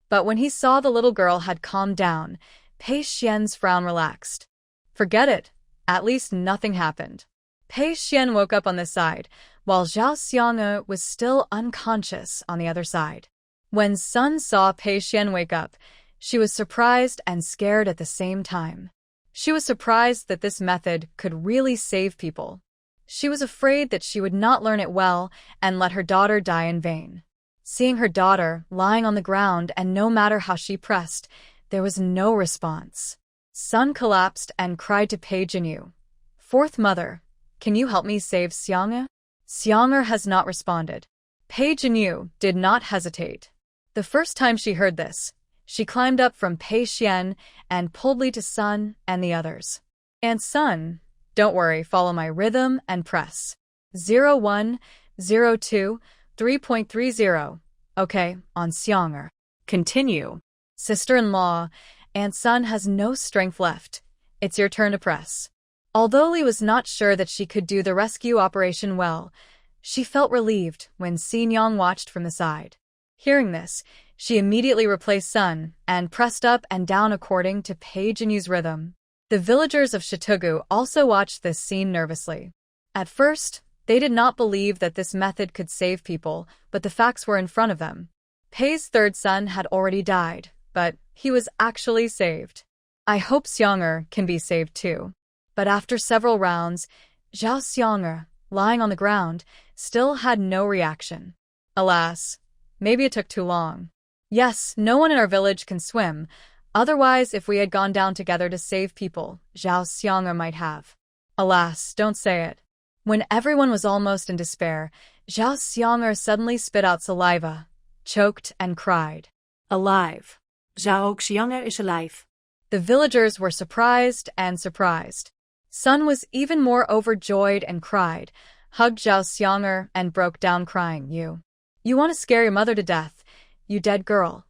But when he saw the little girl had calmed down, Pei Xuan's frown relaxed. Forget it. At least nothing happened. Pei Xuan woke up on this side, while Zhao Xiang'e was still unconscious on the other side. When Sun saw Pei Xuan wake up, she was surprised and scared at the same time. She was surprised that this method could really save people. She was afraid that she would not learn it well and let her daughter die in vain. Seeing her daughter lying on the ground and no matter how she pressed, there was no response. Sun collapsed and cried to Pei Jinyu. Fourth mother, can you help me save Xiang'e? Xiang'e has not responded. Pei Jinyu did not hesitate. The first time she heard this, she climbed up from Pei Xuan and pulled Li to Sun and the others. And Sun, don't worry, follow my rhythm and press. 01, 02, 3.30. Okay, on Xiang'e. Continue. Sister-in-law, Aunt Sun has no strength left. It's your turn to press. Although Li was not sure that she could do the rescue operation well, she felt relieved when Xingyang watched from the side. Hearing this, she immediately replaced Sun and pressed up and down according to Pei Jinyu's rhythm. The villagers of Shitugu also watched this scene nervously. At first, they did not believe that this method could save people, but the facts were in front of them. Pei's third son had already died, but he was actually saved. I hope Xiang'e can be saved too. But after several rounds, Zhao Xiang'e, lying on the ground, still had no reaction. Alas, maybe it took too long. Yes, no one in our village can swim. Otherwise, if we had gone down together to save people, Zhao Xiang'e might have. Alas, don't say it. When everyone was almost in despair, Zhao Xiang'e suddenly spit out saliva, choked and cried. Alive. Zhao Xiang'e is alive. The villagers were surprised and surprised. Sun was even more overjoyed and cried, hugged Zhao Xiang'e and broke down crying. You want to scare your mother to death, you dead girl.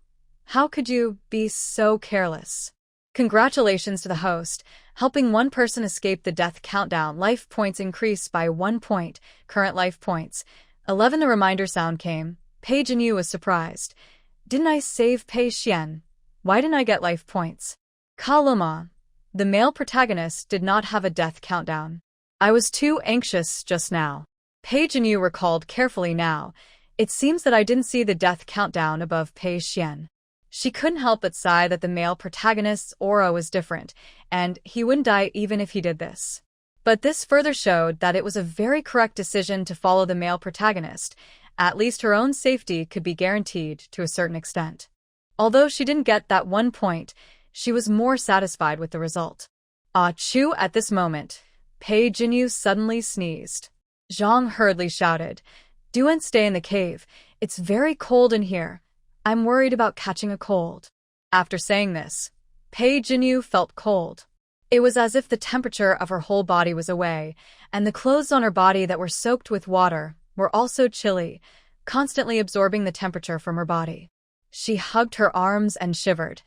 How could you be so careless? Congratulations to the host, helping one person escape the death countdown. Life points increase by 1 point, current life points. 11. The reminder sound came. Pei Jinyu was surprised. Didn't I save Pei Xuan? Why didn't I get life points? Kaluma, the male protagonist, did not have a death countdown. I was too anxious just now. Pei Jinyu recalled carefully now. It seems that I didn't see the death countdown above Pei Xuan. She couldn't help but sigh that the male protagonist's aura was different, and he wouldn't die even if he did this. But this further showed that it was a very correct decision to follow the male protagonist. At least her own safety could be guaranteed to a certain extent. Although she didn't get that 1 point, she was more satisfied with the result. Achoo! At this moment, Pei Jinyu suddenly sneezed. Zhang hurriedly shouted, "Duan, stay in the cave. It's very cold in here. I'm worried about catching a cold." After saying this, Pei Jinyu felt cold. It was as if the temperature of her whole body was away, and the clothes on her body that were soaked with water were also chilly, constantly absorbing the temperature from her body. She hugged her arms and shivered.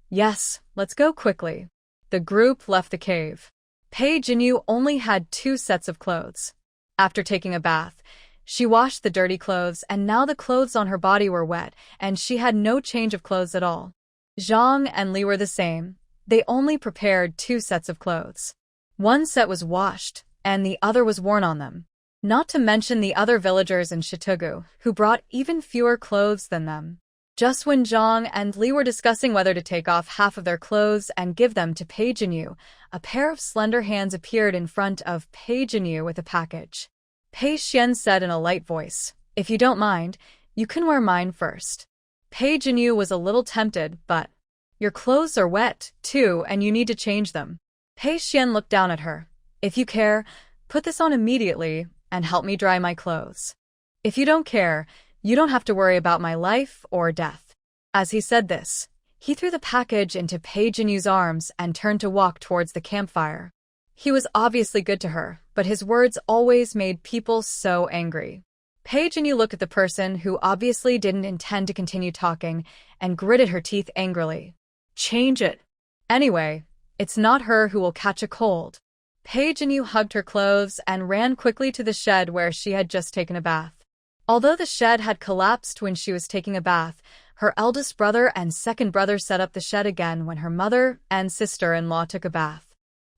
Yes, let's go quickly. The group left the cave. Pei Jinyu only had 2 sets of clothes. After taking a bath, She washed the dirty clothes, and now the clothes on her body were wet, and she had no change of clothes at all. Zhang and Li were the same. They only prepared 2 sets of clothes. One set was washed, and the other was worn on them. Not to mention the other villagers in Shitugu, who brought even fewer clothes than them. Just when Zhang and Li were discussing whether to take off half of their clothes and give them to Pei Jinyu, a pair of slender hands appeared in front of Pei Jinyu with a package. Pei Xuan said in a light voice, "If you don't mind, you can wear mine first." Pei Jinyu was a little tempted, but, "Your clothes are wet, too, and you need to change them." Pei Xuan looked down at her. "If you care, put this on immediately and help me dry my clothes. If you don't care, you don't have to worry about my life or death." As he said this, he threw the package into Pei Jinyu's arms and turned to walk towards the campfire. He was obviously good to her, but his words always made people so angry. Pei Jinyu looked at the person who obviously didn't intend to continue talking and gritted her teeth angrily. "Change it. Anyway, it's not her who will catch a cold." Pei Jinyu hugged her clothes and ran quickly to the shed where she had just taken a bath. Although the shed had collapsed when she was taking a bath, her eldest brother and second brother set up the shed again when her mother and sister-in-law took a bath.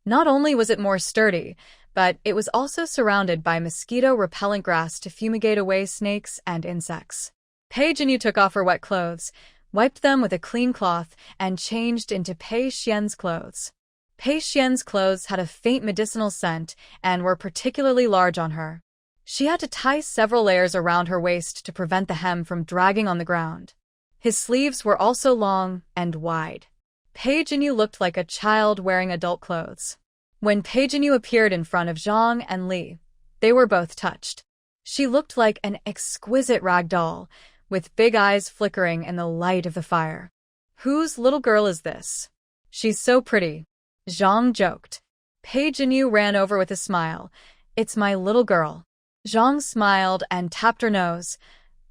Not only was it more sturdy, but it was also surrounded by mosquito-repellent grass to fumigate away snakes and insects. Pei Jinyu took off her wet clothes, wiped them with a clean cloth, and changed into Pei Xuan's clothes. Pei Xuan's clothes had a faint medicinal scent and were particularly large on her. She had to tie several layers around her waist to prevent the hem from dragging on the ground. His sleeves were also long and wide. Pei Jinyu looked like a child wearing adult clothes. When Pei Jinyu appeared in front of Zhang and Li, they were both touched. She looked like an exquisite rag doll, with big eyes flickering in the light of the fire. "Whose little girl is this? She's so pretty," Zhang joked. Pei Jinyu ran over with a smile. "It's my little girl." Zhang smiled and tapped her nose.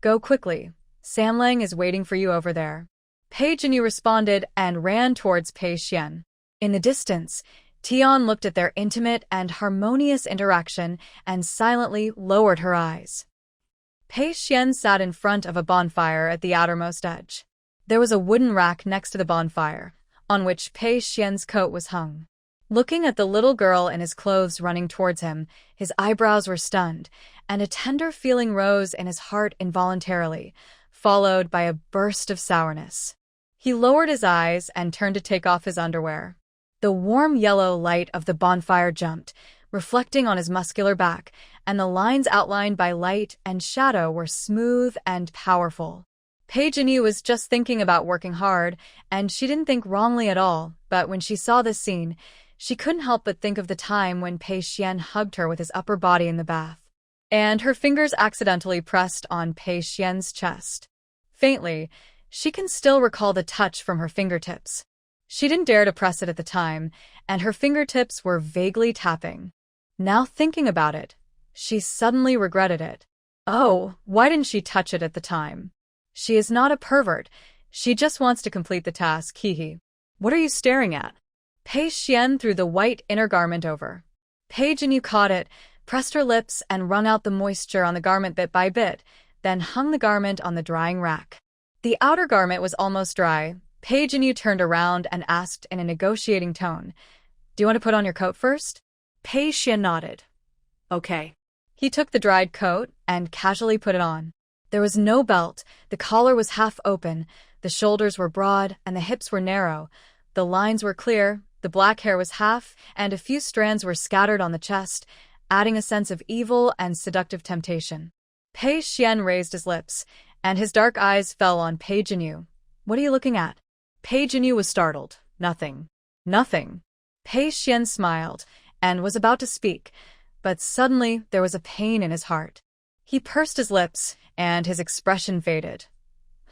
"Go quickly. Samlang is waiting for you over there." Pei Jinyu responded and ran towards Pei Xuan. In the distance, Tian looked at their intimate and harmonious interaction and silently lowered her eyes. Pei Xuan sat in front of a bonfire at the outermost edge. There was a wooden rack next to the bonfire, on which Pei Xuan's coat was hung. Looking at the little girl in his clothes running towards him, his eyebrows were stunned, and a tender feeling rose in his heart involuntarily, followed by a burst of sourness. He lowered his eyes and turned to take off his underwear. The warm yellow light of the bonfire jumped, reflecting on his muscular back, and the lines outlined by light and shadow were smooth and powerful. Pei Jinyu was just thinking about working hard, and she didn't think wrongly at all, but when she saw this scene, she couldn't help but think of the time when Pei Xuan hugged her with his upper body in the bath. And her fingers accidentally pressed on Pei Xuan's chest. Faintly, she can still recall the touch from her fingertips. She didn't dare to press it at the time, and her fingertips were vaguely tapping. Now thinking about it, she suddenly regretted it. Oh, why didn't she touch it at the time? She is not a pervert. She just wants to complete the task, hee. "What are you staring at?" Pei Xuan threw the white inner garment over. Pei Jinyu caught it, pressed her lips, and wrung out the moisture on the garment bit by bit, then hung the garment on the drying rack. The outer garment was almost dry. Pei Jinyu turned around and asked in a negotiating tone, "Do you want to put on your coat first?" Pei Xuan nodded. "Okay." He took the dried coat and casually put it on. There was no belt, the collar was half open, the shoulders were broad, and the hips were narrow. The lines were clear, the black hair was half, and a few strands were scattered on the chest, adding a sense of evil and seductive temptation. Pei Xuan raised his lips, and his dark eyes fell on Pei Jinyu. "What are you looking at?" Pei Jinyu was startled. "Nothing." "Nothing." Pei Xuan smiled, and was about to speak, but suddenly there was a pain in his heart. He pursed his lips, and his expression faded.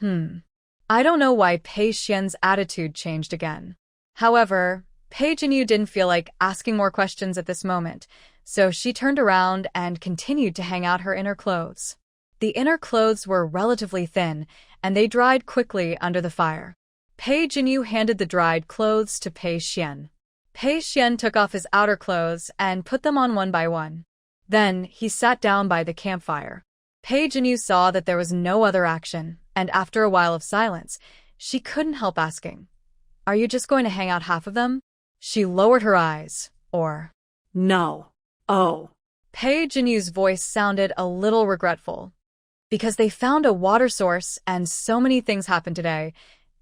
I don't know why Pei Xuan's attitude changed again. However, Pei Jinyu didn't feel like asking more questions at this moment, so she turned around and continued to hang out her inner clothes. The inner clothes were relatively thin, and they dried quickly under the fire. Pei Jinyu handed the dried clothes to Pei Xuan. Pei Xuan took off his outer clothes and put them on one by one. Then he sat down by the campfire. Pei Jinyu saw that there was no other action, and after a while of silence, she couldn't help asking, "Are you just going to hang out half of them?" She lowered her eyes, or... No. Oh. Pei Jinyu's voice sounded a little regretful. Because they found a water source and so many things happened today.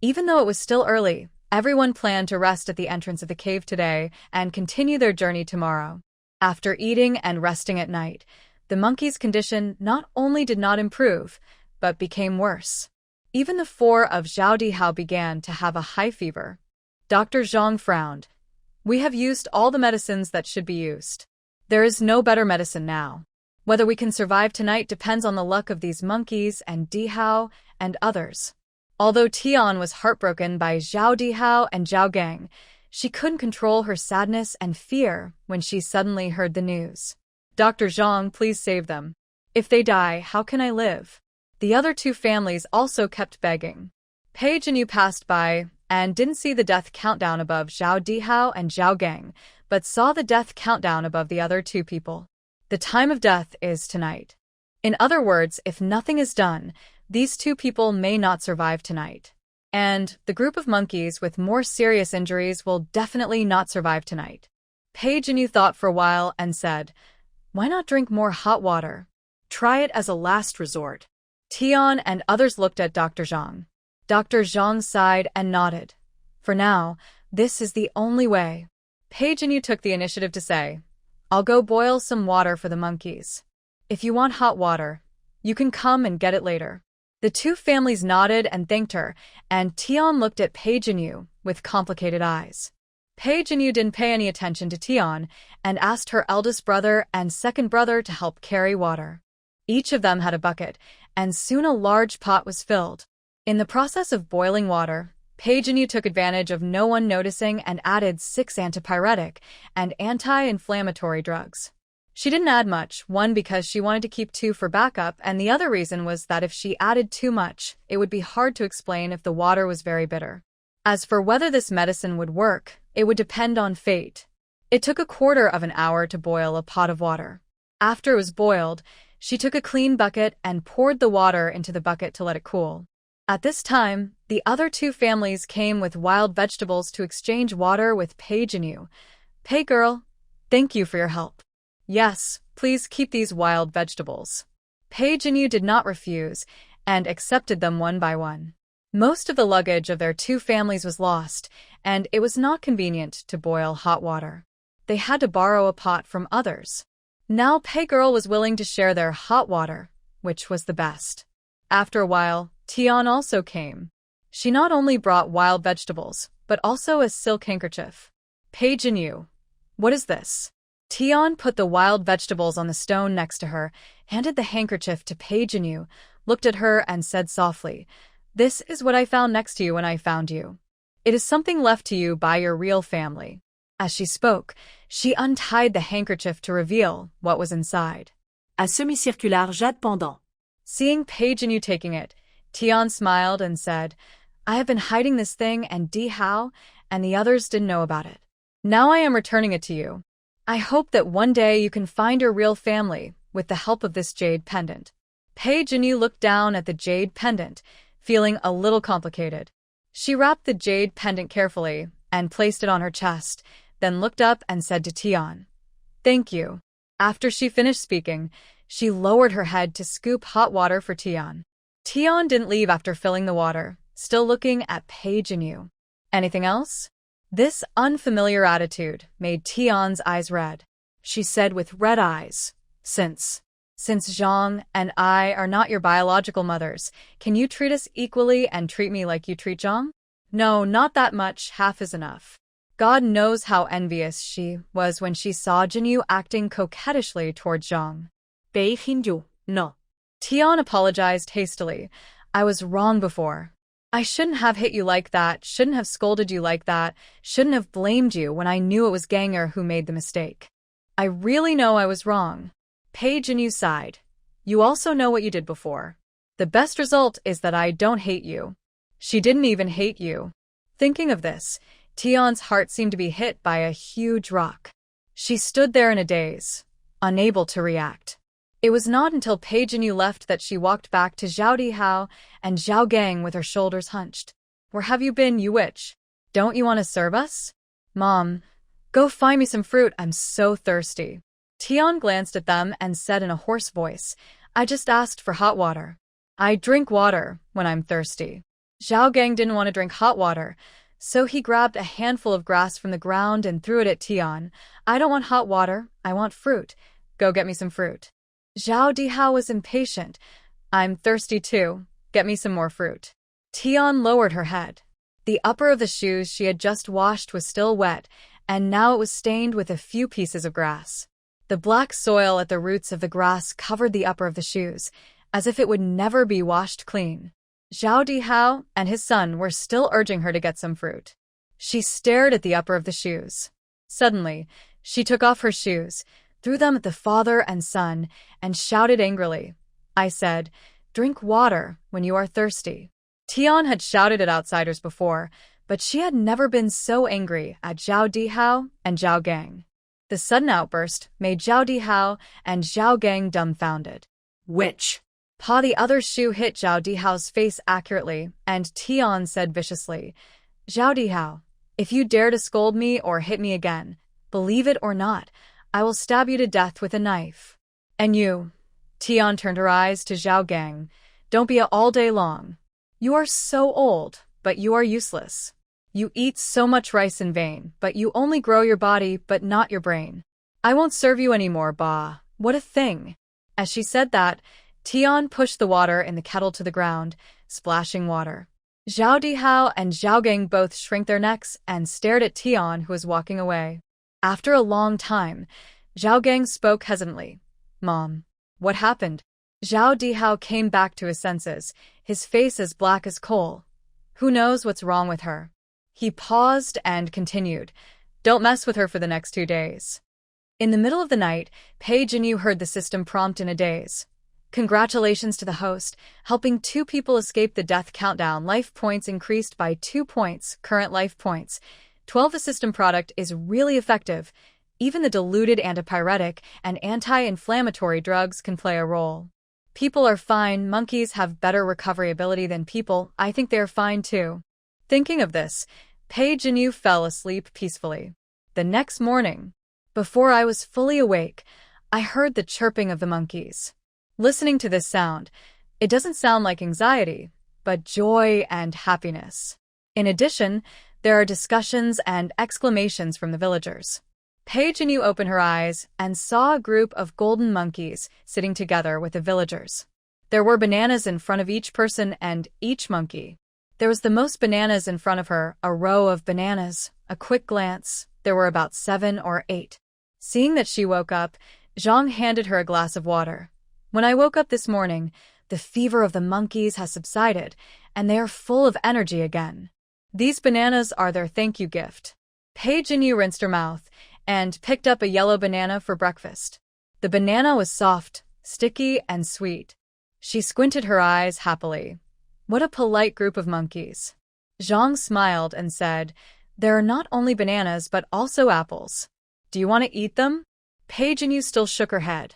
Even though it was still early, everyone planned to rest at the entrance of the cave today and continue their journey tomorrow. After eating and resting at night, the monkey's condition not only did not improve, but became worse. Even the four of Zhao Dihao began to have a high fever. Dr. Zhang frowned. "We have used all the medicines that should be used. There is no better medicine now. Whether we can survive tonight depends on the luck of these monkeys and Dihao and others." Although Tian was heartbroken by Zhao Dihao and Zhao Gang, she couldn't control her sadness and fear when she suddenly heard the news. "Dr. Zhang, please save them. If they die, how can I live?" The other two families also kept begging. Pei Jinyu passed by and didn't see the death countdown above Zhao Dihao and Zhao Gang, but saw the death countdown above the other two people. The time of death is tonight. In other words, if nothing is done, these two people may not survive tonight. And the group of monkeys with more serious injuries will definitely not survive tonight. Pei Jinyu thought for a while and said, "Why not drink more hot water? Try it as a last resort." Tian and others looked at Dr. Zhang. Dr. Zhang sighed and nodded. "For now, this is the only way." Pei Jinyu took the initiative to say, "I'll go boil some water for the monkeys. If you want hot water, you can come and get it later." The two families nodded and thanked her, and Tian looked at Pei Jinyu with complicated eyes. Pei Jinyu didn't pay any attention to Tian and asked her eldest brother and second brother to help carry water. Each of them had a bucket, and soon a large pot was filled. In the process of boiling water, Pei Jinyu took advantage of no one noticing and added 6 antipyretic and anti-inflammatory drugs. She didn't add much, one because she wanted to keep 2 for backup, and the other reason was that if she added too much, it would be hard to explain if the water was very bitter. As for whether this medicine would work, it would depend on fate. It took a quarter of an hour to boil a pot of water. After it was boiled, she took a clean bucket and poured the water into the bucket to let it cool. At this time, the other two families came with wild vegetables to exchange water with Pei Jinyu. "Pei girl, thank you for your help." "Yes, please keep these wild vegetables." Pei Jinyu did not refuse, and accepted them one by one. Most of the luggage of their two families was lost, and it was not convenient to boil hot water. They had to borrow a pot from others. Now Pei girl was willing to share their hot water, which was the best. After a while, Tian also came. She not only brought wild vegetables, but also a silk handkerchief. "Pei Jinyu, what is this?" Tian put the wild vegetables on the stone next to her, handed the handkerchief to Pei Jinyu, looked at her and said softly, "This is what I found next to you when I found you. It is something left to you by your real family." As she spoke, she untied the handkerchief to reveal what was inside. A semi-circular jade pendant. Seeing Pei Jinyu taking it, Tian smiled and said, "I have been hiding this thing and Dihao and the others didn't know about it. Now I am returning it to you. I hope that one day you can find your real family with the help of this jade pendant." Pei Jinyu looked down at the jade pendant, feeling a little complicated. She wrapped the jade pendant carefully and placed it on her chest, then looked up and said to Tian, "Thank you." After she finished speaking, she lowered her head to scoop hot water for Tian. Tian didn't leave after filling the water, still looking at Pei Jinyu. "Anything else?" This unfamiliar attitude made Tian's eyes red. She said with red eyes, Since Zhang and I are not your biological mothers, can you treat us equally and treat me like you treat Zhang?" "No, not that much, half is enough." God knows how envious she was when she saw Jinyu acting coquettishly toward Zhang. Pei Jinyu, no. Tian apologized hastily. "I was wrong before. I shouldn't have hit you like that, shouldn't have scolded you like that, shouldn't have blamed you when I knew it was Ganger who made the mistake. I really know I was wrong." Pei Jinyu sighed. "You also know what you did before. The best result is that I don't hate you." She didn't even hate you. Thinking of this, Tian's heart seemed to be hit by a huge rock. She stood there in a daze, unable to react. It was not until Pei Jinyu left that she walked back to Zhao Dihao and Zhao Gang with her shoulders hunched. Where have you been, you witch? Don't you want to serve us? Mom, go find me some fruit, I'm so thirsty. Tian glanced at them and said in a hoarse voice, I just asked for hot water. I drink water when I'm thirsty. Zhao Gang didn't want to drink hot water, so he grabbed a handful of grass from the ground and threw it at Tian. I don't want hot water, I want fruit. Go get me some fruit. Zhao Dihao was impatient. I'm thirsty too. Get me some more fruit. Tian lowered her head. The upper of the shoes she had just washed was still wet, and now it was stained with a few pieces of grass. The black soil at the roots of the grass covered the upper of the shoes, as if it would never be washed clean. Zhao Dihao and his son were still urging her to get some fruit. She stared at the upper of the shoes. Suddenly, she took off her shoes, threw them at the father and son, and shouted angrily. I said, drink water when you are thirsty. Tian had shouted at outsiders before, but she had never been so angry at Zhao Dihao and Zhao Gang. The sudden outburst made Zhao Dihao and Zhao Gang dumbfounded. Witch! The other shoe hit Zhao Dihao's face accurately, and Tian said viciously, Zhao Dihao, if you dare to scold me or hit me again, believe it or not, I will stab you to death with a knife. And you, Tian turned her eyes to Zhao Gang, don't be all day long. You are so old, but you are useless. You eat so much rice in vain, but you only grow your body but not your brain. I won't serve you anymore, Ba. What a thing. As she said that, Tian pushed the water in the kettle to the ground, splashing water. Zhao Dihao and Zhao Gang both shrank their necks and stared at Tian, who was walking away. After a long time, Zhao Gang spoke hesitantly. Mom, what happened? Zhao Dihao came back to his senses, his face as black as coal. Who knows what's wrong with her? He paused and continued. Don't mess with her for the next 2 days. In the middle of the night, Pei Jinyu heard the system prompt in a daze. Congratulations to the host, helping 2 people escape the death countdown. Life points increased by 2 points, current life points. 12. The system product is really effective. Even the diluted antipyretic and anti-inflammatory drugs can play a role. People are fine, monkeys have better recovery ability than people, I think they are fine too. Thinking of this, Pei Jinyu fell asleep peacefully. The next morning, before I was fully awake, I heard the chirping of the monkeys. Listening to this sound, it doesn't sound like anxiety, but joy and happiness. In addition, there are discussions and exclamations from the villagers. Pei Jinyu opened her eyes and saw a group of golden monkeys sitting together with the villagers. There were bananas in front of each person and each monkey. There was the most bananas in front of her, a row of bananas. A quick glance, there were about 7 or 8. Seeing that she woke up, Zhang handed her a glass of water. When I woke up this morning, the fever of the monkeys has subsided, and they are full of energy again. These bananas are their thank you gift. Pei Jinyu rinsed her mouth and picked up a yellow banana for breakfast. The banana was soft, sticky, and sweet. She squinted her eyes happily. What a polite group of monkeys. Zhang smiled and said, there are not only bananas but also apples. Do you want to eat them? Pei Jinyu still shook her head.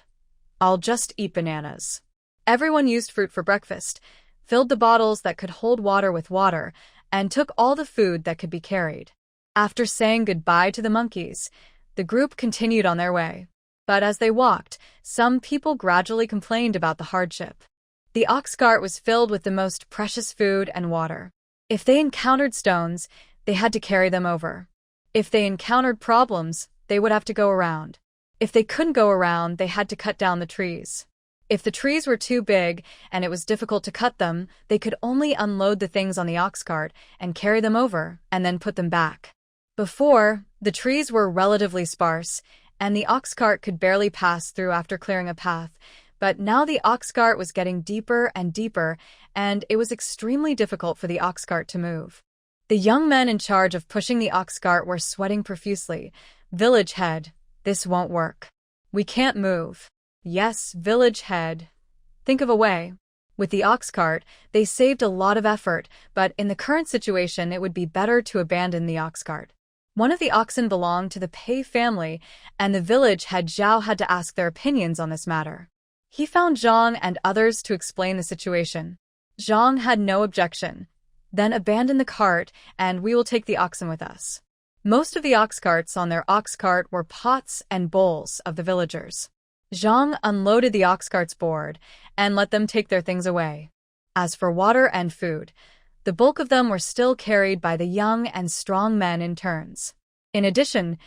I'll just eat bananas. Everyone used fruit for breakfast, filled the bottles that could hold water with water, and took all the food that could be carried. After saying goodbye to the monkeys, the group continued on their way. But as they walked, some people gradually complained about the hardship. The ox cart was filled with the most precious food and water. If they encountered stones, they had to carry them over. If they encountered problems, they would have to go around. If they couldn't go around, they had to cut down the trees. If the trees were too big and it was difficult to cut them, they could only unload the things on the ox cart and carry them over and then put them back. Before, the trees were relatively sparse, and the ox cart could barely pass through after clearing a path, but now the ox cart was getting deeper and deeper, and it was extremely difficult for the ox cart to move. The young men in charge of pushing the ox cart were sweating profusely. Village head, this won't work. We can't move. Yes, village head. Think of a way. With the ox cart, they saved a lot of effort, but in the current situation it would be better to abandon the ox cart. One of the oxen belonged to the Pei family, and the village head Zhao had to ask their opinions on this matter. He found Zhang and others to explain the situation. Zhang had no objection. Then abandon the cart, and we will take the oxen with us. Most of the ox carts on their ox cart were pots and bowls of the villagers. Zhang unloaded the ox cart's board and let them take their things away. As for water and food, the bulk of them were still carried by the young and strong men in turns. In addition,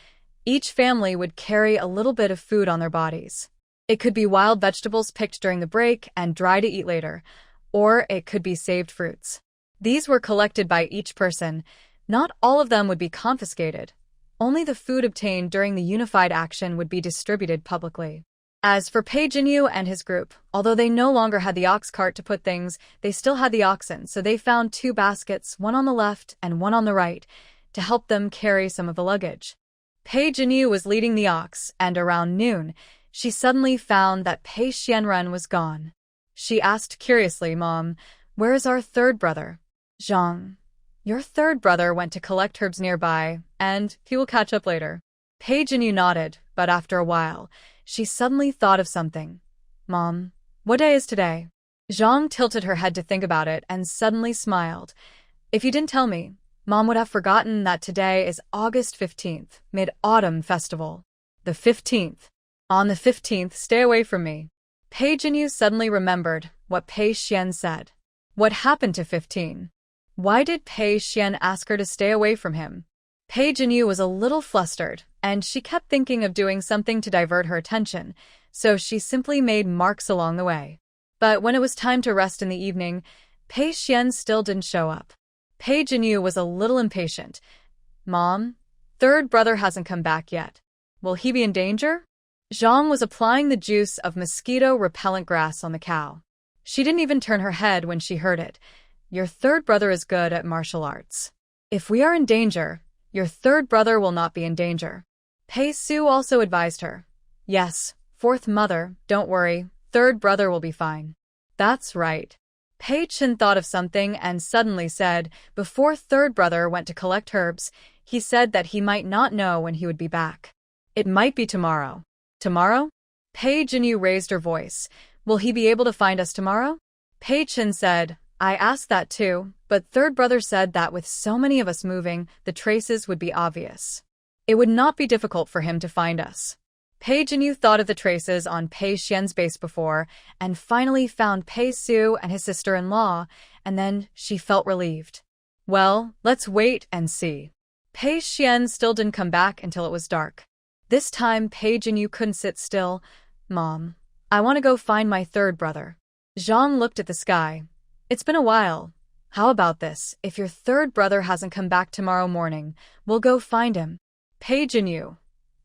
each family would carry a little bit of food on their bodies. It could be wild vegetables picked during the break and dry to eat later, or it could be saved fruits. These were collected by each person. Not all of them would be confiscated. Only the food obtained during the unified action would be distributed publicly. As for Pei Jinyu and his group, although they no longer had the ox cart to put things, they still had the oxen, so they found 2 baskets, one on the left and one on the right, to help them carry some of the luggage. Pei Jinyu was leading the ox, and around noon, she suddenly found that Pei Xuan was gone. She asked curiously, "Mom, where is our third brother?" "Zhang, your third brother went to collect herbs nearby, and he will catch up later." Pei Jinyu nodded, but after a while, she suddenly thought of something. "Mom, what day is today?" Zhang tilted her head to think about it and suddenly smiled. "If you didn't tell me, Mom would have forgotten that today is August 15th, Mid-Autumn Festival. The 15th. On the 15th, stay away from me." Pei Jinyu suddenly remembered what Pei Xuan said. What happened to 15? Why did Pei Xuan ask her to stay away from him? Pei Jinyu was a little flustered, and she kept thinking of doing something to divert her attention, so she simply made marks along the way. But when it was time to rest in the evening, Pei Xuan still didn't show up. Pei Jinyu was a little impatient. "Mom, third brother hasn't come back yet. Will he be in danger?" Zhang was applying the juice of mosquito-repellent grass on the cow. She didn't even turn her head when she heard it. "Your third brother is good at martial arts. If we are in danger, your third brother will not be in danger." Pei Su also advised her. "Yes, fourth mother, don't worry, third brother will be fine." "That's right." Pei Chen thought of something and suddenly said, before third brother went to collect herbs, he said that he might not know when he would be back. "It might be tomorrow." "Tomorrow?" Pei Jinyu raised her voice. "Will he be able to find us tomorrow?" Pei Chen said, "I asked that too, but third brother said that with so many of us moving, the traces would be obvious. It would not be difficult for him to find us." Pei Jinyu thought of the traces on Pei Xian's base before, and finally found Pei Su and his sister-in-law, and then she felt relieved. "Well, let's wait and see." Pei Xian still didn't come back until it was dark. This time, Pei Jinyu couldn't sit still. "Mom, I want to go find my third brother." Zhang looked at the sky. "It's been a while. How about this? If your third brother hasn't come back tomorrow morning, we'll go find him." Pei Jinyu,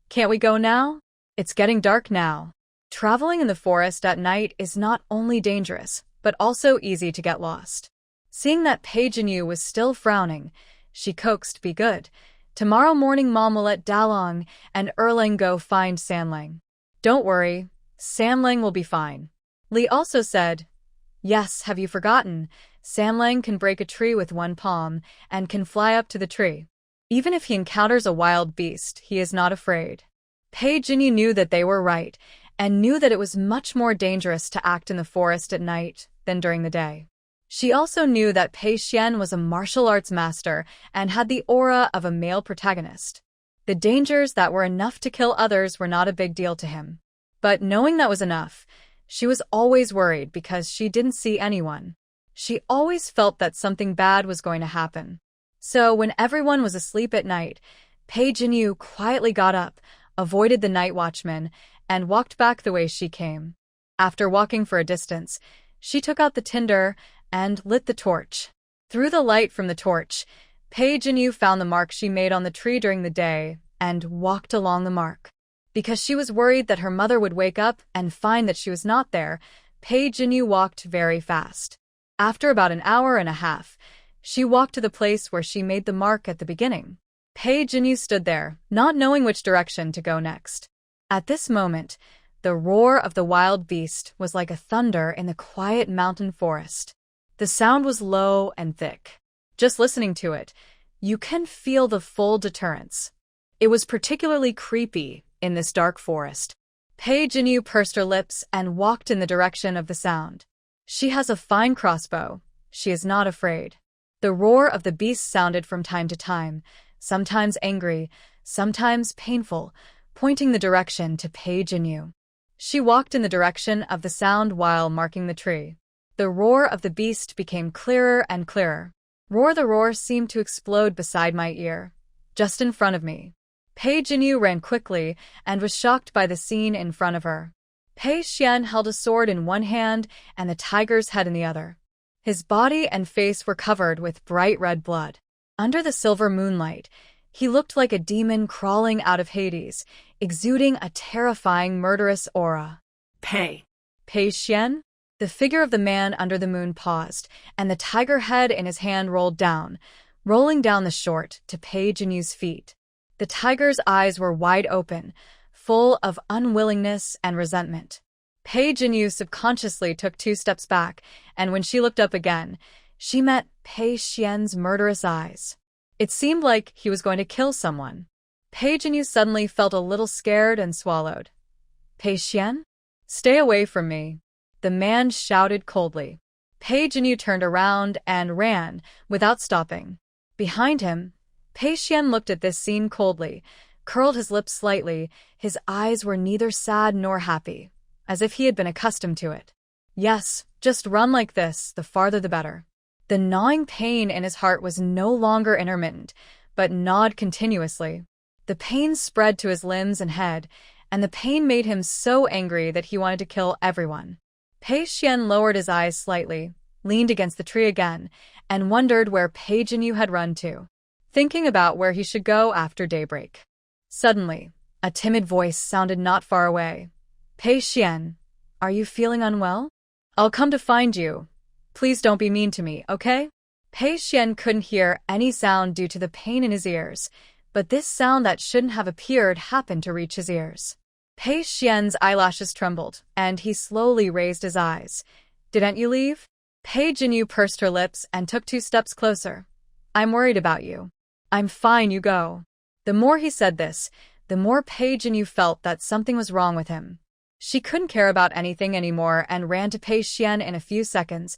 "Can't we go now? It's getting dark now." Traveling in the forest at night is not only dangerous, but also easy to get lost. Seeing that Pei Jinyu was still frowning, she coaxed, "Be good. Tomorrow morning Mom will let Dalong and Erlang go find Sanlang. Don't worry, Sanlang will be fine." Li also said, "Yes, have you forgotten? Sanlang can break a tree with one palm and can fly up to the tree. Even if he encounters a wild beast, he is not afraid." Pei Jinyu knew that they were right, and knew that it was much more dangerous to act in the forest at night than during the day. She also knew that Pei Xuan was a martial arts master and had the aura of a male protagonist. The dangers that were enough to kill others were not a big deal to him. But knowing that was enough, she was always worried because she didn't see anyone. She always felt that something bad was going to happen. So when everyone was asleep at night, Pei Jinyu quietly got up, avoided the night watchman, and walked back the way she came. After walking for a distance, she took out the tinder and lit the torch. Through the light from the torch, Pei Jinyu found the mark she made on the tree during the day and walked along the mark. Because she was worried that her mother would wake up and find that she was not there, Pei Jinyu walked very fast. After about an hour and a half, she walked to the place where she made the mark at the beginning. Pei Jinyu stood there, not knowing which direction to go next. At this moment, the roar of the wild beast was like a thunder in the quiet mountain forest. The sound was low and thick. Just listening to it, you can feel the full deterrence. It was particularly creepy in this dark forest. Pei Jinyu pursed her lips and walked in the direction of the sound. She has a fine crossbow. She is not afraid. The roar of the beast sounded from time to time, sometimes angry, sometimes painful, pointing the direction to Pei Jinyu. She walked in the direction of the sound while marking the tree. The roar of the beast became clearer and clearer. Roar the roar seemed to explode beside my ear, just in front of me. Pei Jinyu ran quickly and was shocked by the scene in front of her. Pei Xuan held a sword in one hand and the tiger's head in the other. His body and face were covered with bright red blood. Under the silver moonlight, he looked like a demon crawling out of Hades, exuding a terrifying, murderous aura. Pei Xuan? The figure of the man under the moon paused, and the tiger head in his hand rolled down, rolling down the short to Pei Jinyu's feet. The tiger's eyes were wide open, full of unwillingness and resentment. Pei Jinyu subconsciously took 2 steps back, and when she looked up again, she met Pei Xuan's murderous eyes. It seemed like he was going to kill someone. Pei Jinyu suddenly felt a little scared and swallowed. Pei Xuan? Stay away from me, the man shouted coldly. Pei Jinyu turned around and ran, without stopping. Behind him, Pei Xuan looked at this scene coldly, curled his lips slightly. His eyes were neither sad nor happy, as if he had been accustomed to it. Yes, just run like this, the farther the better. The gnawing pain in his heart was no longer intermittent, but gnawed continuously. The pain spread to his limbs and head, and the pain made him so angry that he wanted to kill everyone. Pei Xuan lowered his eyes slightly, leaned against the tree again, and wondered where Pei Jinyu had run to, thinking about where he should go after daybreak. Suddenly, a timid voice sounded not far away. Pei Xuan, are you feeling unwell? I'll come to find you. Please don't be mean to me, okay? Pei Xuan couldn't hear any sound due to the pain in his ears, but this sound that shouldn't have appeared happened to reach his ears. Pei Xuan's eyelashes trembled, and he slowly raised his eyes. Didn't you leave? Pei Jinyu pursed her lips and took 2 steps closer. I'm worried about you. I'm fine, you go. The more he said this, the more Pei Jinyu felt that something was wrong with him. She couldn't care about anything anymore and ran to Pei Xuan in a few seconds.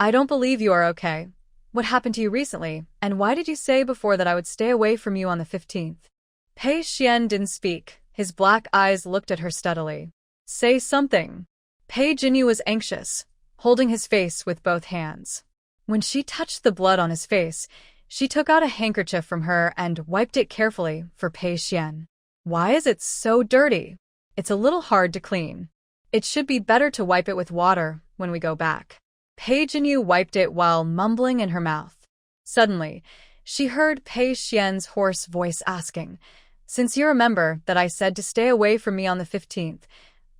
I don't believe you are okay. What happened to you recently, and why did you say before that I would stay away from you on the 15th? Pei Xuan didn't speak. His black eyes looked at her steadily. Say something. Pei Jinyu was anxious, holding his face with both hands. When she touched the blood on his face, she took out a handkerchief from her and wiped it carefully for Pei Xuan. Why is it so dirty? It's a little hard to clean. It should be better to wipe it with water when we go back. Pei Jinyu wiped it while mumbling in her mouth. Suddenly, she heard Pei Xuan's hoarse voice asking, Since you remember that I said to stay away from me on the 15th,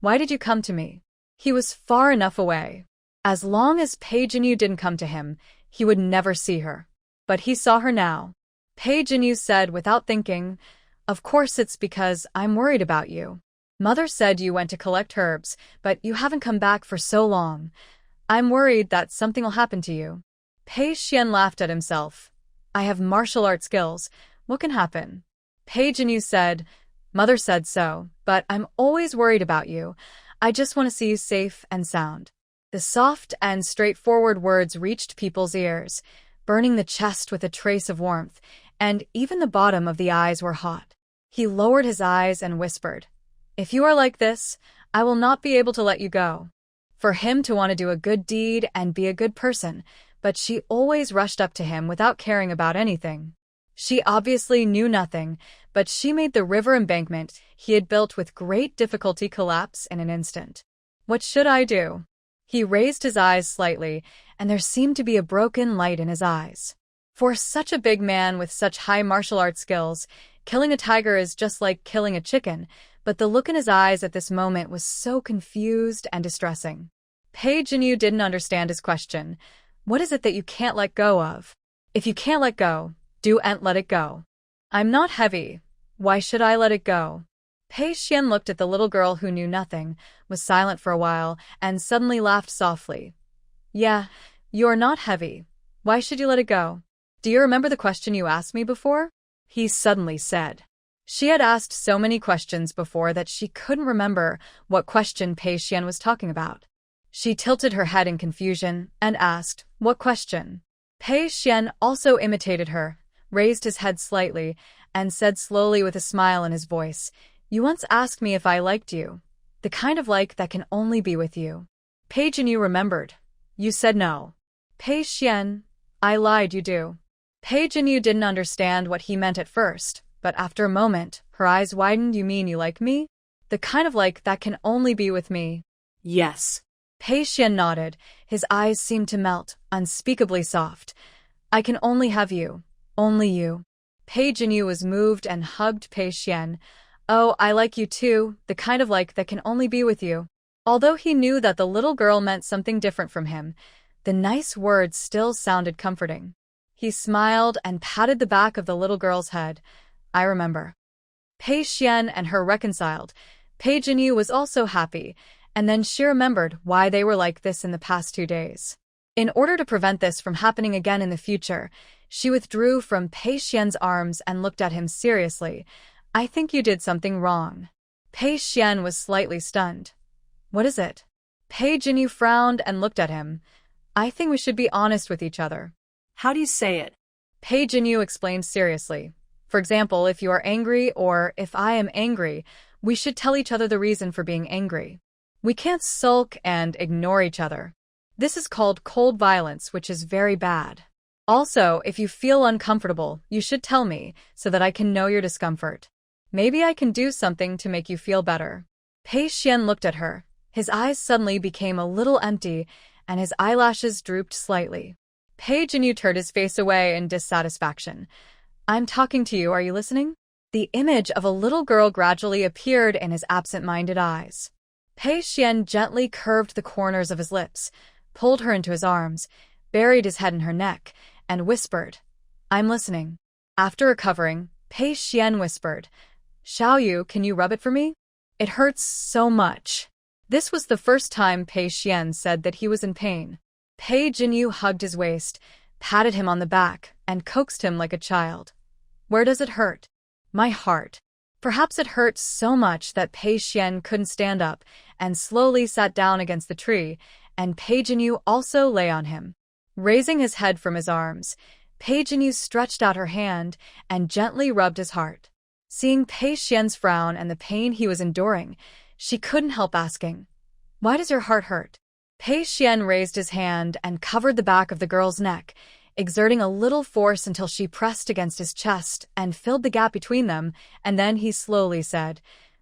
why did you come to me? He was far enough away. As long as Pei Jinyu didn't come to him, he would never see her. But he saw her now. Pei Jinyu said without thinking, Of course it's because I'm worried about you. Mother said you went to collect herbs, but you haven't come back for so long. I'm worried that something will happen to you. Pei Xuan laughed at himself. I have martial art skills. What can happen? Pei Jinyu said, Mother said so, but I'm always worried about you. I just want to see you safe and sound. The soft and straightforward words reached people's ears, burning the chest with a trace of warmth, and even the bottom of the eyes were hot. He lowered his eyes and whispered, If you are like this, I will not be able to let you go. For him to want to do a good deed and be a good person, but she always rushed up to him without caring about anything. She obviously knew nothing, but she made the river embankment he had built with great difficulty collapse in an instant. What should I do? He raised his eyes slightly, and there seemed to be a broken light in his eyes. For such a big man with such high martial arts skills, killing a tiger is just like killing a chicken, but the look in his eyes at this moment was so confused and distressing. Pei Jinyu didn't understand his question. What is it that you can't let go of? If you can't let go, do-n't let it go. I'm not heavy. Why should I let it go? Pei Xuan looked at the little girl who knew nothing, was silent for a while, and suddenly laughed softly. Yeah, you're not heavy. Why should you let it go? Do you remember the question you asked me before? He suddenly said. She had asked so many questions before that she couldn't remember what question Pei Xuan was talking about. She tilted her head in confusion and asked, "What question?" Pei Xuan also imitated her, raised his head slightly, and said slowly with a smile in his voice, "You once asked me if I liked you. The kind of like that can only be with you." Pei Jinyu remembered. "You said no." "Pei Xuan, I lied, you do." Pei Jinyu didn't understand what he meant at first, but after a moment, her eyes widened. "You mean you like me? The kind of like that can only be with me?" Yes. Pei Xuan nodded. His eyes seemed to melt, unspeakably soft. "I can only have you. Only you." Pei Jinyu was moved and hugged Pei Xuan. "Oh, I like you too, the kind of like that can only be with you." Although he knew that the little girl meant something different from him, the nice words still sounded comforting. He smiled and patted the back of the little girl's head. "I remember." Pei Xuan and her reconciled. Pei Jinyu was also happy, and then she remembered why they were like this in the past 2 days. In order to prevent this from happening again in the future, she withdrew from Pei Xuan's arms and looked at him seriously. "I think you did something wrong." Pei Xuan was slightly stunned. "What is it?" Pei Jinyu frowned and looked at him. "I think we should be honest with each other." How do you say it? Pei Jinyu explained seriously. "For example, if you are angry or if I am angry, we should tell each other the reason for being angry. We can't sulk and ignore each other. This is called cold violence, which is very bad. Also, if you feel uncomfortable, you should tell me so that I can know your discomfort. Maybe I can do something to make you feel better." Pei Xuan looked at her. His eyes suddenly became a little empty, and his eyelashes drooped slightly. Pei Jinyu turned his face away in dissatisfaction. "I'm talking to you, are you listening?" The image of a little girl gradually appeared in his absent-minded eyes. Pei Xuan gently curved the corners of his lips, pulled her into his arms, buried his head in her neck, and whispered, "I'm listening." After recovering, Pei Xuan whispered, "Xiaoyu, can you rub it for me? It hurts so much." This was the first time Pei Xuan said that he was in pain. Pei Jinyu hugged his waist, patted him on the back, and coaxed him like a child. "Where does it hurt?" "My heart." Perhaps it hurt so much that Pei Xuan couldn't stand up and slowly sat down against the tree, and Pei Jinyu also lay on him. Raising his head from his arms, Pei Jinyu stretched out her hand and gently rubbed his heart. Seeing Pei Xuan's frown and the pain he was enduring, she couldn't help asking, "Why does your heart hurt?" Pei Xuan raised his hand and covered the back of the girl's neck, exerting a little force until she pressed against his chest and filled the gap between them, and then he slowly said,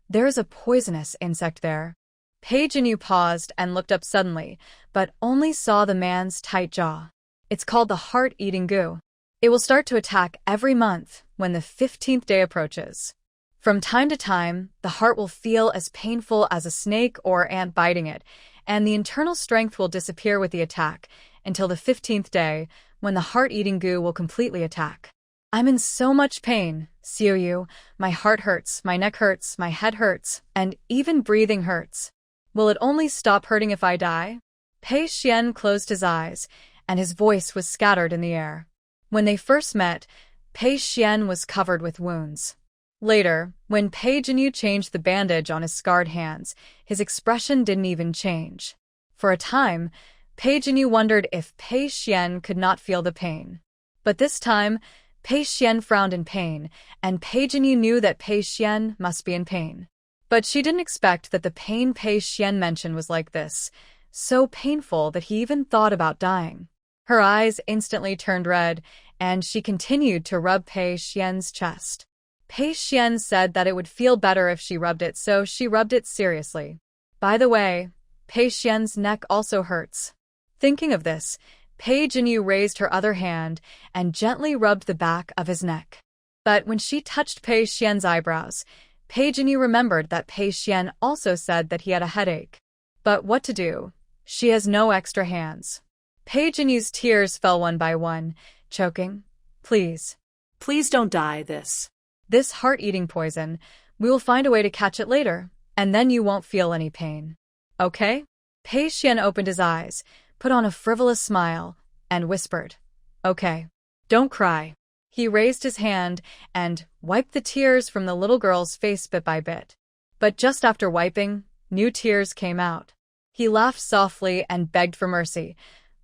"There is a poisonous insect there." Pei Jinyu paused and looked up suddenly, but only saw the man's tight jaw. "It's called the heart-eating goo. It will start to attack every month when the 15th day approaches. From time to time, the heart will feel as painful as a snake or ant biting it, and the internal strength will disappear with the attack until the 15th day, when the heart-eating goo will completely attack. I'm in so much pain, Xiuyu. My heart hurts, my neck hurts, my head hurts, and even breathing hurts. Will it only stop hurting if I die?" Pei Xuan closed his eyes, and his voice was scattered in the air. When they first met, Pei Xuan was covered with wounds. Later, when Pei Jinyu changed the bandage on his scarred hands, his expression didn't even change. For a time, Pei Jinyu wondered if Pei Xuan could not feel the pain. But this time, Pei Xuan frowned in pain, and Pei Jinyu knew that Pei Xuan must be in pain. But she didn't expect that the pain Pei Xuan mentioned was like this, so painful that he even thought about dying. Her eyes instantly turned red, and she continued to rub Pei Xuan's chest. Pei Xuan said that it would feel better if she rubbed it, so she rubbed it seriously. By the way, Pei Xuan's neck also hurts. Thinking of this, Pei Jinyu raised her other hand and gently rubbed the back of his neck. But when she touched Pei Xuan's eyebrows, Pei Jinyu remembered that Pei Xuan also said that he had a headache. But what to do? She has no extra hands. Pei Jinyu's tears fell one by one, choking. "Please. Please don't die this. This heart-eating poison, we will find a way to catch it later, and then you won't feel any pain. Okay?" Pei Xuan opened his eyes, put on a frivolous smile, and whispered, "Okay. Don't cry." He raised his hand and wiped the tears from the little girl's face bit by bit. But just after wiping, new tears came out. He laughed softly and begged for mercy.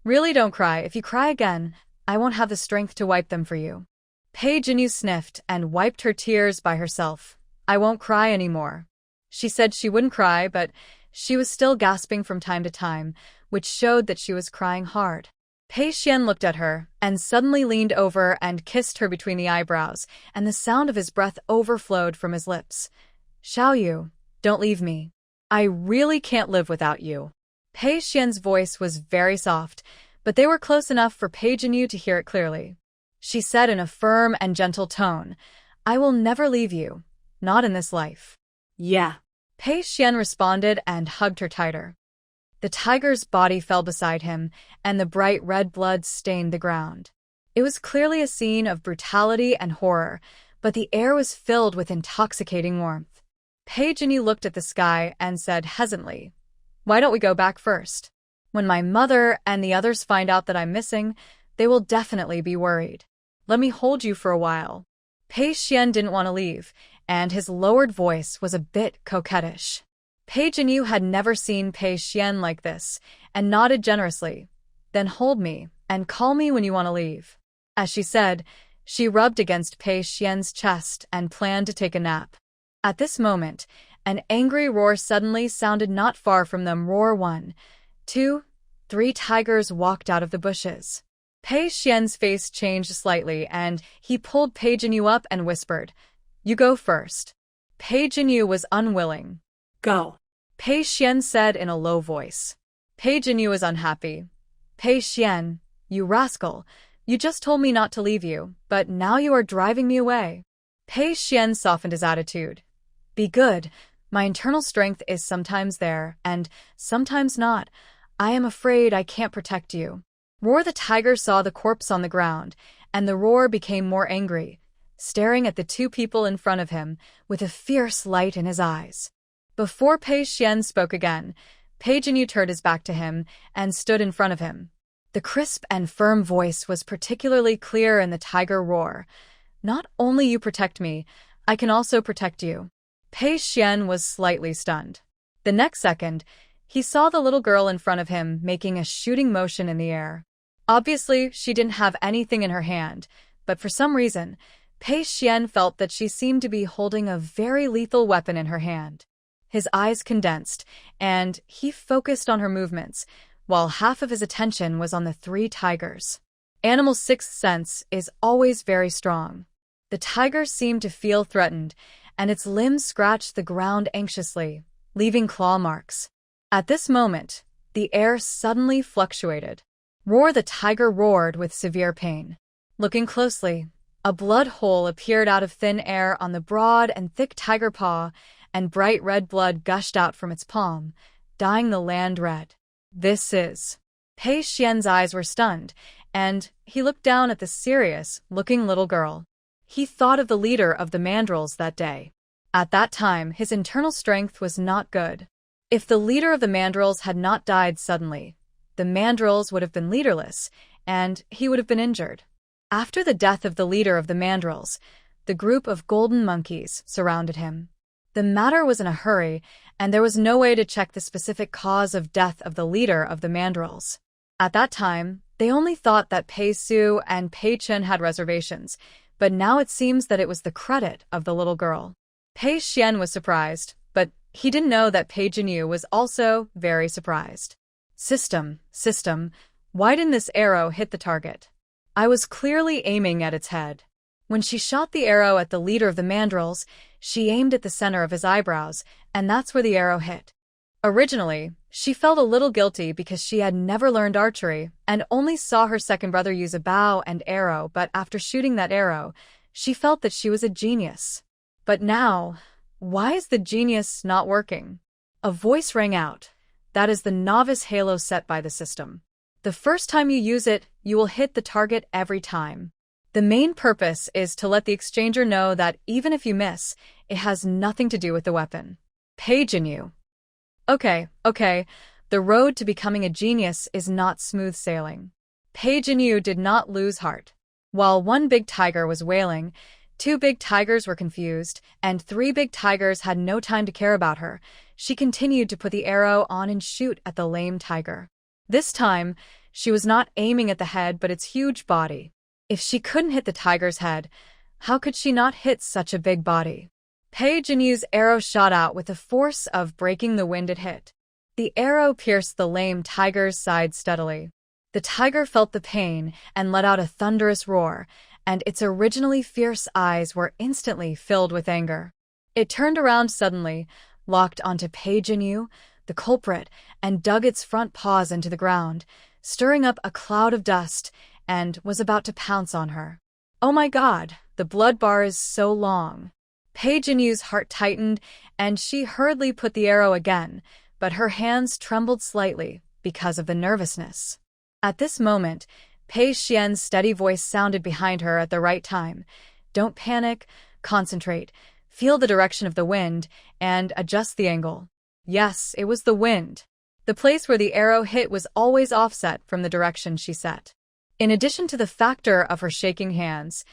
Really, don't cry. If you cry again, I won't have the strength to wipe them for you. Pei Jinyu sniffed and wiped her tears by herself. I won't cry anymore. She said she wouldn't cry, but she was still gasping from time to time, which showed that she was crying hard. Pei Xuan looked at her and suddenly leaned over and kissed her between the eyebrows, and the sound of his breath overflowed from his lips. Xiaoyu, don't leave me. I really can't live without you. Pei Xuan's voice was very soft, but they were close enough for Pei Jinyu to hear it clearly. She said in a firm and gentle tone, I will never leave you, not in this life. Yeah. Pei Xuan responded and hugged her tighter. The tiger's body fell beside him, and the bright red blood stained the ground. It was clearly a scene of brutality and horror, but the air was filled with intoxicating warmth. Pei Jinyu looked at the sky and said hesitantly, Why don't we go back first? When my mother and the others find out that I'm missing, they will definitely be worried. Let me hold you for a while. Pei Xuan didn't want to leave, and his lowered voice was a bit coquettish. Pei Jinyu had never seen Pei Xuan like this, and nodded generously. Then hold me, and call me when you want to leave. As she said, she rubbed against Pei Xuan's chest and planned to take a nap. At this moment, an angry roar suddenly sounded not far from them. Roar 1, 2, 3 tigers walked out of the bushes. Pei Xuan's face changed slightly, and he pulled Pei Jinyu up and whispered, You go first. Pei Jinyu was unwilling. Go. Pei Xuan said in a low voice. Pei Jinyu was unhappy. Pei Xuan, you rascal, you just told me not to leave you, but now you are driving me away. Pei Xuan softened his attitude. Be good. My internal strength is sometimes there, and sometimes not. I am afraid I can't protect you. Roar the tiger saw the corpse on the ground, and the roar became more angry, staring at the two people in front of him with a fierce light in his eyes. Before Pei Xuan spoke again, Pei Jinyu turned his back to him and stood in front of him. The crisp and firm voice was particularly clear in the tiger roar. Not only you protect me, I can also protect you. Pei Xuan was slightly stunned. The next second, he saw the little girl in front of him making a shooting motion in the air. Obviously, she didn't have anything in her hand, but for some reason, Pei Xuan felt that she seemed to be holding a very lethal weapon in her hand. His eyes condensed, and he focused on her movements, while half of his attention was on the 3 tigers. Animals' sixth sense is always very strong. The tiger seemed to feel threatened, and its limbs scratched the ground anxiously, leaving claw marks. At this moment, the air suddenly fluctuated. Roar the tiger roared with severe pain. Looking closely, a blood hole appeared out of thin air on the broad and thick tiger paw, and bright red blood gushed out from its palm, dyeing the land red. This is... Pei Xuan's eyes were stunned, and he looked down at the serious-looking little girl. He thought of the leader of the mandrills that day. At that time, his internal strength was not good. If the leader of the mandrills had not died suddenly, the mandrills would have been leaderless, and he would have been injured. After the death of the leader of the mandrills, the group of golden monkeys surrounded him. The matter was in a hurry, and there was no way to check the specific cause of death of the leader of the mandrills. At that time, they only thought that Pei Su and Pei Chen had reservations, but now it seems that it was the credit of the little girl. Pei Xuan was surprised, but he didn't know that Pei Jinyu was also very surprised. System, why didn't this arrow hit the target? I was clearly aiming at its head. When she shot the arrow at the leader of the mandrills, she aimed at the center of his eyebrows, and that's where the arrow hit. Originally, she felt a little guilty because she had never learned archery and only saw her second brother use a bow and arrow, but after shooting that arrow, she felt that she was a genius. But now, why is the genius not working? A voice rang out. That is the novice halo set by the system. The first time you use it, you will hit the target every time. The main purpose is to let the exchanger know that even if you miss, it has nothing to do with the weapon. Pei Jinyu. Okay. The road to becoming a genius is not smooth sailing. Pei Jinyu did not lose heart. While one big tiger was wailing, two big tigers were confused, and three big tigers had no time to care about her. She continued to put the arrow on and shoot at the lame tiger. This time, she was not aiming at the head but its huge body. If she couldn't hit the tiger's head, how could she not hit such a big body? Pei Jinyu's arrow shot out with the force of breaking the wind it hit. The arrow pierced the lame tiger's side steadily. The tiger felt the pain and let out a thunderous roar, and its originally fierce eyes were instantly filled with anger. It turned around suddenly, locked onto Pei Jinyu, the culprit, and dug its front paws into the ground, stirring up a cloud of dust, and was about to pounce on her. Oh my God, the blood bar is so long. Pei Jinyu's heart tightened, and she hurriedly put the arrow again, but her hands trembled slightly because of the nervousness. At this moment, Pei Xian's steady voice sounded behind her at the right time. Don't panic, concentrate, feel the direction of the wind, and adjust the angle. Yes, it was the wind. The place where the arrow hit was always offset from the direction she set. In addition to the factor of her shaking hands,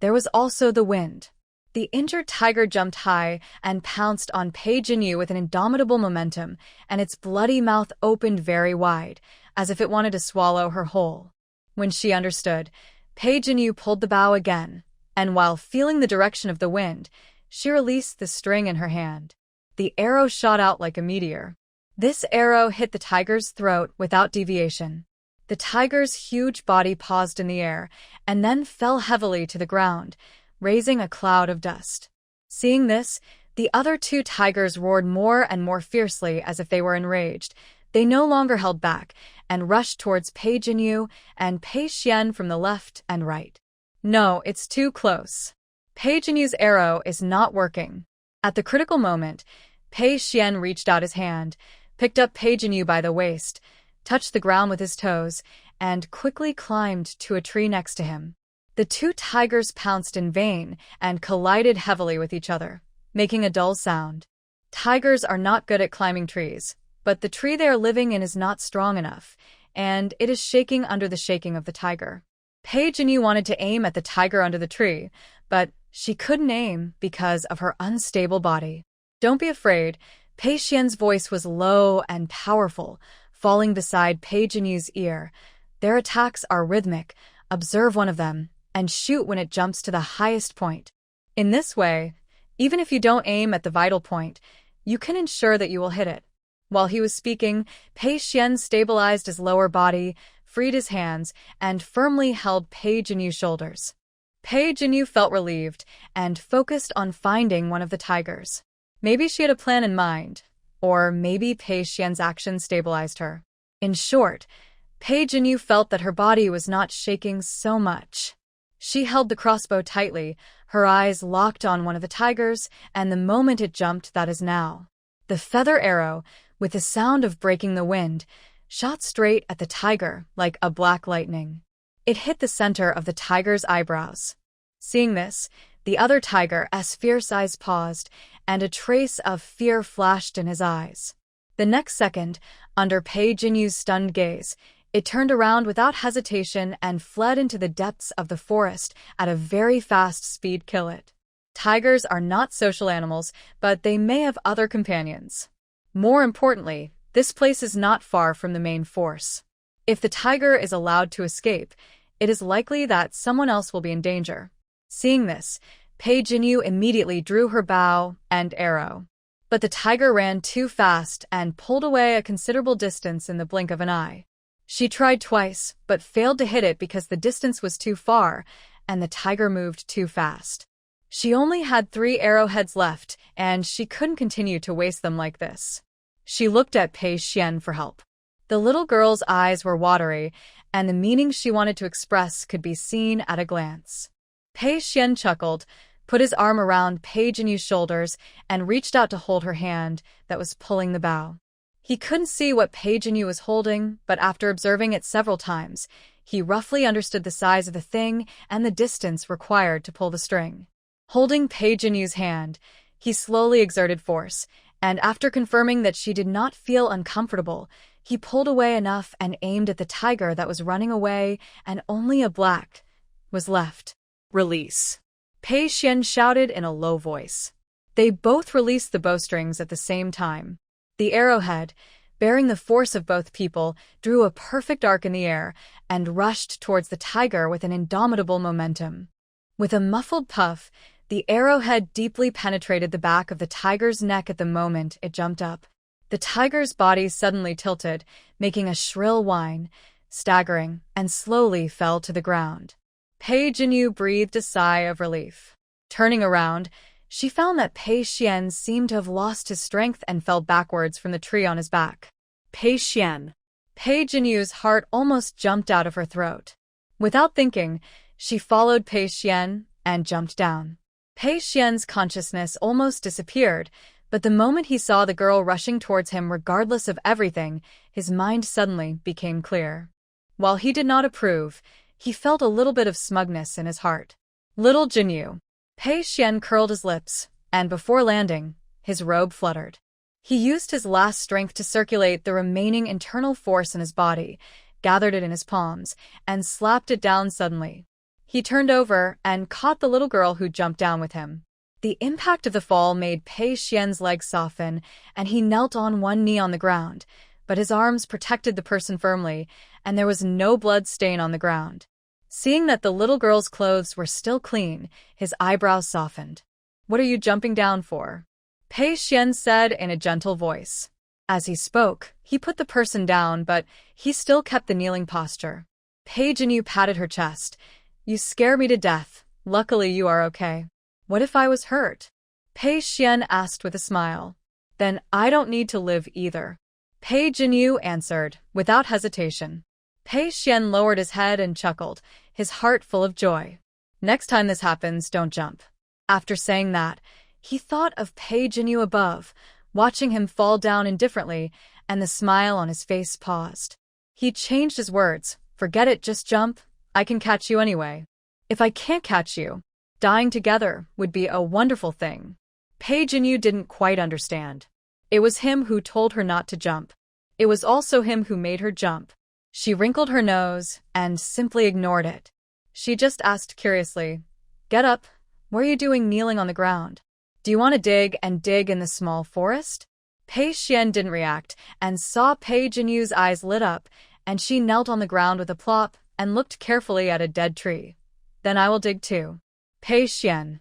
there was also the wind. The injured tiger jumped high and pounced on Pei Jinyu with an indomitable momentum, and its bloody mouth opened very wide, as if it wanted to swallow her whole. When she understood, Pei Jinyu pulled the bow again, and while feeling the direction of the wind, she released the string in her hand. The arrow shot out like a meteor. This arrow hit the tiger's throat without deviation. The tiger's huge body paused in the air, and then fell heavily to the ground, raising a cloud of dust. Seeing this, the other two tigers roared more and more fiercely as if they were enraged. They no longer held back, and rushed towards Pei Jinyu and Pei Xian from the left and right. No, it's too close. Pei Jinyu's arrow is not working. At the critical moment, Pei Xian reached out his hand, picked up Pei Jinyu by the waist, touched the ground with his toes, and quickly climbed to a tree next to him. The two tigers pounced in vain and collided heavily with each other, making a dull sound. Tigers are not good at climbing trees, but the tree they are living in is not strong enough, and it is shaking under the shaking of the tiger. Pei Jinyu wanted to aim at the tiger under the tree, but she couldn't aim because of her unstable body. Don't be afraid. Pei Xian's voice was low and powerful, falling beside Pei Jinyu's ear. Their attacks are rhythmic. Observe one of them, and shoot when it jumps to the highest point. In this way, even if you don't aim at the vital point, you can ensure that you will hit it. While he was speaking, Pei Xian stabilized his lower body, freed his hands, and firmly held Pei Jinyu's shoulders. Pei Jinyu felt relieved and focused on finding one of the tigers. Maybe she had a plan in mind, or maybe Pei Xian's action stabilized her. In short, Pei Jinyu felt that her body was not shaking so much. She held the crossbow tightly, her eyes locked on one of the tigers, and the moment it jumped, that is now. The feather arrow, with the sound of breaking the wind, shot straight at the tiger like a black lightning. It hit the center of the tiger's eyebrows. Seeing this, the other tiger's fierce eyes paused, and a trace of fear flashed in his eyes. The next second, under Pei Jinyu's stunned gaze, it turned around without hesitation and fled into the depths of the forest at a very fast speed. Kill it. Tigers are not social animals, but they may have other companions. More importantly, this place is not far from the main force. If the tiger is allowed to escape, it is likely that someone else will be in danger. Seeing this, Pei Jinyu immediately drew her bow and arrow. But the tiger ran too fast and pulled away a considerable distance in the blink of an eye. She tried twice, but failed to hit it because the distance was too far and the tiger moved too fast. She only had 3 arrowheads left, and she couldn't continue to waste them like this. She looked at Pei Xian for help. The little girl's eyes were watery, and the meaning she wanted to express could be seen at a glance. Pei Xian chuckled, put his arm around Pei Jinyu's shoulders, and reached out to hold her hand that was pulling the bow. He couldn't see what Pei Jinyu was holding, but after observing it several times, he roughly understood the size of the thing and the distance required to pull the string. Holding Pei Jinyu's hand, he slowly exerted force, and after confirming that she did not feel uncomfortable, he pulled away enough and aimed at the tiger that was running away, and only a black, was left. Release. Pei Xuan shouted in a low voice. They both released the bowstrings at the same time. The arrowhead, bearing the force of both people, drew a perfect arc in the air and rushed towards the tiger with an indomitable momentum. With a muffled puff, the arrowhead deeply penetrated the back of the tiger's neck at the moment it jumped up. The tiger's body suddenly tilted, making a shrill whine, staggering, and slowly fell to the ground. Pei Jinyu breathed a sigh of relief. Turning around, she found that Pei Xuan seemed to have lost his strength and fell backwards from the tree on his back. Pei Xuan. Pei Jinyu's heart almost jumped out of her throat. Without thinking, she followed Pei Xuan and jumped down. Pei Xuan's consciousness almost disappeared, but the moment he saw the girl rushing towards him regardless of everything, his mind suddenly became clear. While he did not approve, he felt a little bit of smugness in his heart. Little Jinyu. Pei Xuan curled his lips, and before landing, his robe fluttered. He used his last strength to circulate the remaining internal force in his body, gathered it in his palms, and slapped it down suddenly. He turned over and caught the little girl who jumped down with him. The impact of the fall made Pei Xuan's legs soften, and he knelt on one knee on the ground, but his arms protected the person firmly, and there was no blood stain on the ground. Seeing that the little girl's clothes were still clean, his eyebrows softened. "What are you jumping down for?" Pei Xuan said in a gentle voice. As he spoke, he put the person down, but he still kept the kneeling posture. Pei Jinyu patted her chest. "You scare me to death. Luckily you are okay. What if I was hurt?" Pei Xuan asked with a smile. "Then I don't need to live either." Pei Jinyu answered, without hesitation. Pei Xuan lowered his head and chuckled, his heart full of joy. "Next time this happens, don't jump." After saying that, he thought of Pei Jinyu above, watching him fall down indifferently, and the smile on his face paused. He changed his words. "Forget it, just jump. I can catch you anyway. If I can't catch you, dying together would be a wonderful thing." Pei Jinyu didn't quite understand. It was him who told her not to jump. It was also him who made her jump. She wrinkled her nose and simply ignored it. She just asked curiously, "Get up. What are you doing kneeling on the ground? Do you want to dig and dig in the small forest?" Pei Xuan didn't react and saw Pei Jinyu's eyes lit up, and she knelt on the ground with a plop and looked carefully at a dead tree. "Then I will dig too." Pei Xuan.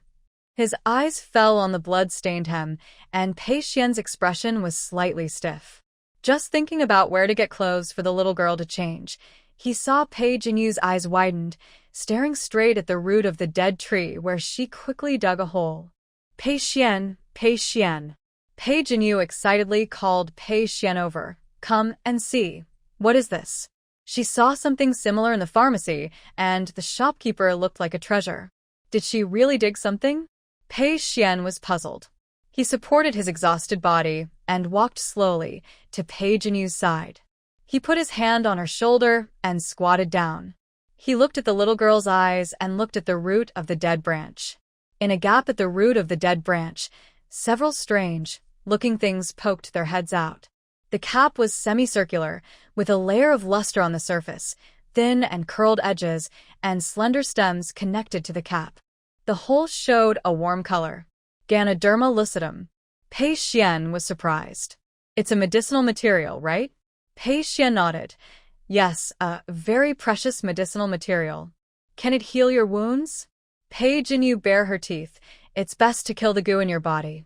His eyes fell on the blood-stained hem, and Pei Xuan's expression was slightly stiff. Just thinking about where to get clothes for the little girl to change, he saw Pei Jinyu's eyes widened, staring straight at the root of the dead tree where she quickly dug a hole. "Pei Xuan, Pei Xuan." Pei Jinyu excitedly called Pei Xuan over. "Come and see. What is this?" She saw something similar in the pharmacy, and the shopkeeper looked like a treasure. Did she really dig something? Pei Xuan was puzzled. He supported his exhausted body and walked slowly to Pei Jinyu's side. He put his hand on her shoulder and squatted down. He looked at the little girl's eyes and looked at the root of the dead branch. In a gap at the root of the dead branch, several strange-looking things poked their heads out. The cap was semicircular, with a layer of luster on the surface, thin and curled edges, and slender stems connected to the cap. The whole showed a warm color. Ganoderma lucidum. Pei Xuan was surprised. "It's a medicinal material, right?" Pei Xuan nodded. "Yes, a very precious medicinal material." "Can it heal your wounds?" Pei Jinyu bared her teeth. "It's best to kill the goo in your body."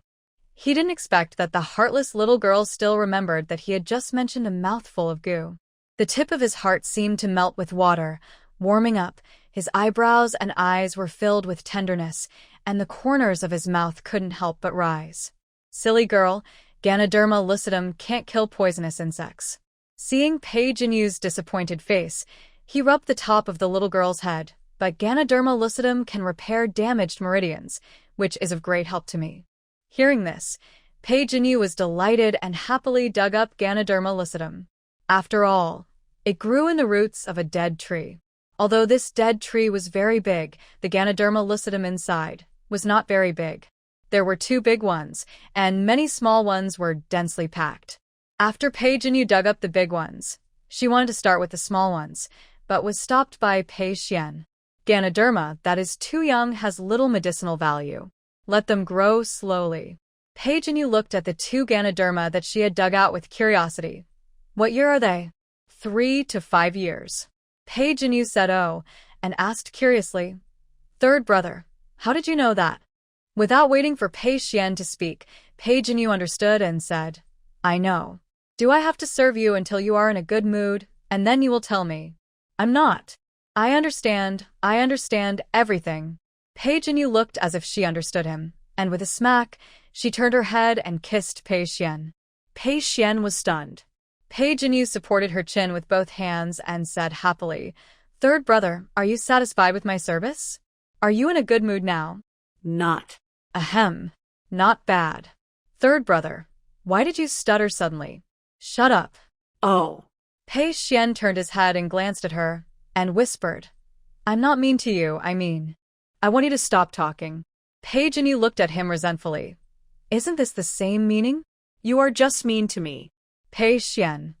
He didn't expect that the heartless little girl still remembered that he had just mentioned a mouthful of goo. The tip of his heart seemed to melt with water, warming up. His eyebrows and eyes were filled with tenderness, and the corners of his mouth couldn't help but rise. "Silly girl, Ganoderma lucidum can't kill poisonous insects." Seeing Pei Jinyu's disappointed face, he rubbed the top of the little girl's head. "But Ganoderma lucidum can repair damaged meridians, which is of great help to me." Hearing this, Pei Jinyu was delighted and happily dug up Ganoderma lucidum. After all, it grew in the roots of a dead tree. Although this dead tree was very big, the Ganoderma lucidum inside was not very big. There were 2 big ones, and many small ones were densely packed. After Pei Jinyu dug up the big ones, she wanted to start with the small ones, but was stopped by Pei Xuan. Ganoderma that is too young has little medicinal value. Let them grow slowly. Pei Jinyu looked at the 2 Ganoderma that she had dug out with curiosity. What year are they? 3 to 5 years. Pei Jinyu said oh, and asked curiously, Third brother, how did you know that? Without waiting for Pei Xuan to speak, Pei Jinyu understood and said, I know. Do I have to serve you until you are in a good mood, and then you will tell me? I'm not. I understand everything. Pei Jinyu looked as if she understood him, and with a smack, she turned her head and kissed Pei Xuan. Pei Xuan was stunned. Pei Jinyu supported her chin with both hands and said happily, Third brother, are you satisfied with my service? Are you in a good mood now? Not. Ahem. Not bad. Third brother, why did you stutter suddenly? Shut up. Oh. Pei Xuan turned his head and glanced at her, and whispered, I'm not mean to you, I want you to stop talking. Pei Jinyu looked at him resentfully. Isn't this the same meaning? You are just mean to me. Pei Xuan.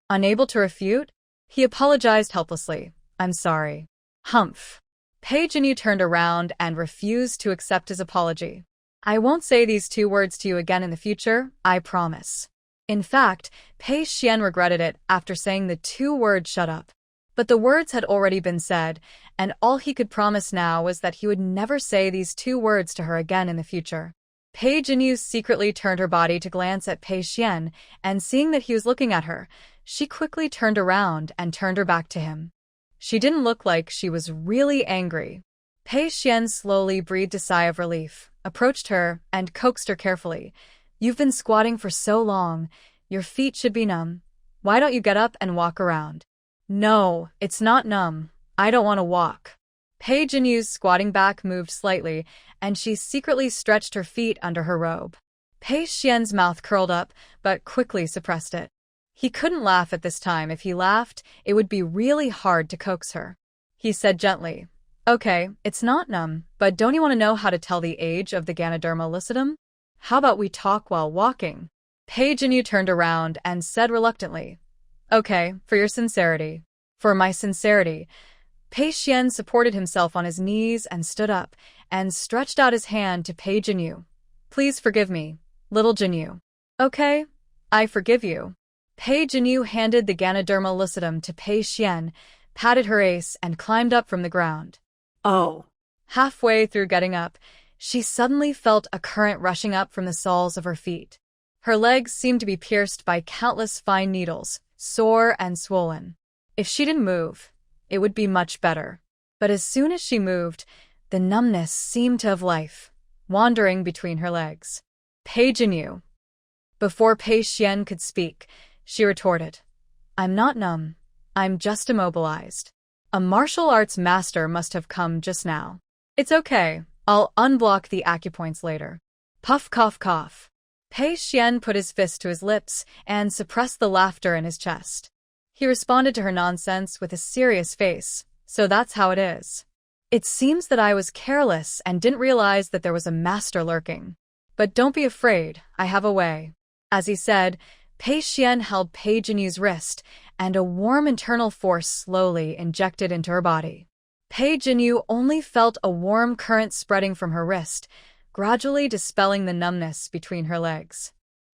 Unable to refute, he apologized helplessly. I'm sorry. Humph. Pei Jinyu turned around and refused to accept his apology. I won't say these 2 words to you again in the future, I promise. In fact, Pei Xuan regretted it after saying the 2 words shut up. But the words had already been said, and all he could promise now was that he would never say these 2 words to her again in the future. Pei Jinyu secretly turned her body to glance at Pei Xuan, and seeing that he was looking at her, she quickly turned around and turned her back to him. She didn't look like she was really angry. Pei Xuan slowly breathed a sigh of relief, approached her, and coaxed her carefully. You've been squatting for so long, your feet should be numb. Why don't you get up and walk around? No, it's not numb. I don't want to walk. Pei Jinyu's squatting back moved slightly, and she secretly stretched her feet under her robe. Pei Xuan's mouth curled up, but quickly suppressed it. He couldn't laugh at this time. If he laughed, it would be really hard to coax her. He said gently, Okay, it's not numb, but don't you want to know how to tell the age of the Ganoderma lucidum? How about we talk while walking? Pei Jinyu turned around and said reluctantly, Okay, for your sincerity. For my sincerity. Pei Xuan supported himself on his knees and stood up, and stretched out his hand to Pei Jinyu. Please forgive me, little Jinyu. Okay, I forgive you. Pei Jinyu handed the Ganoderma lucidum to Pei Xuan, patted her ace, and climbed up from the ground. Oh. Halfway through getting up, she suddenly felt a current rushing up from the soles of her feet. Her legs seemed to be pierced by countless fine needles, sore and swollen. If she didn't move, it would be much better. But as soon as she moved, the numbness seemed to have life, wandering between her legs. Pei Jinyu. Before Pei Xuan could speak, she retorted, I'm not numb. I'm just immobilized. A martial arts master must have come just now. It's okay. I'll unblock the acupoints later. Puff, cough, cough. Pei Xuan put his fist to his lips and suppressed the laughter in his chest. He responded to her nonsense with a serious face. So that's how it is. It seems that I was careless and didn't realize that there was a master lurking. But don't be afraid, I have a way. As he said, Pei Xuan held Pei Jinyu's wrist, and a warm internal force slowly injected into her body. Pei Jinyu only felt a warm current spreading from her wrist, gradually dispelling the numbness between her legs.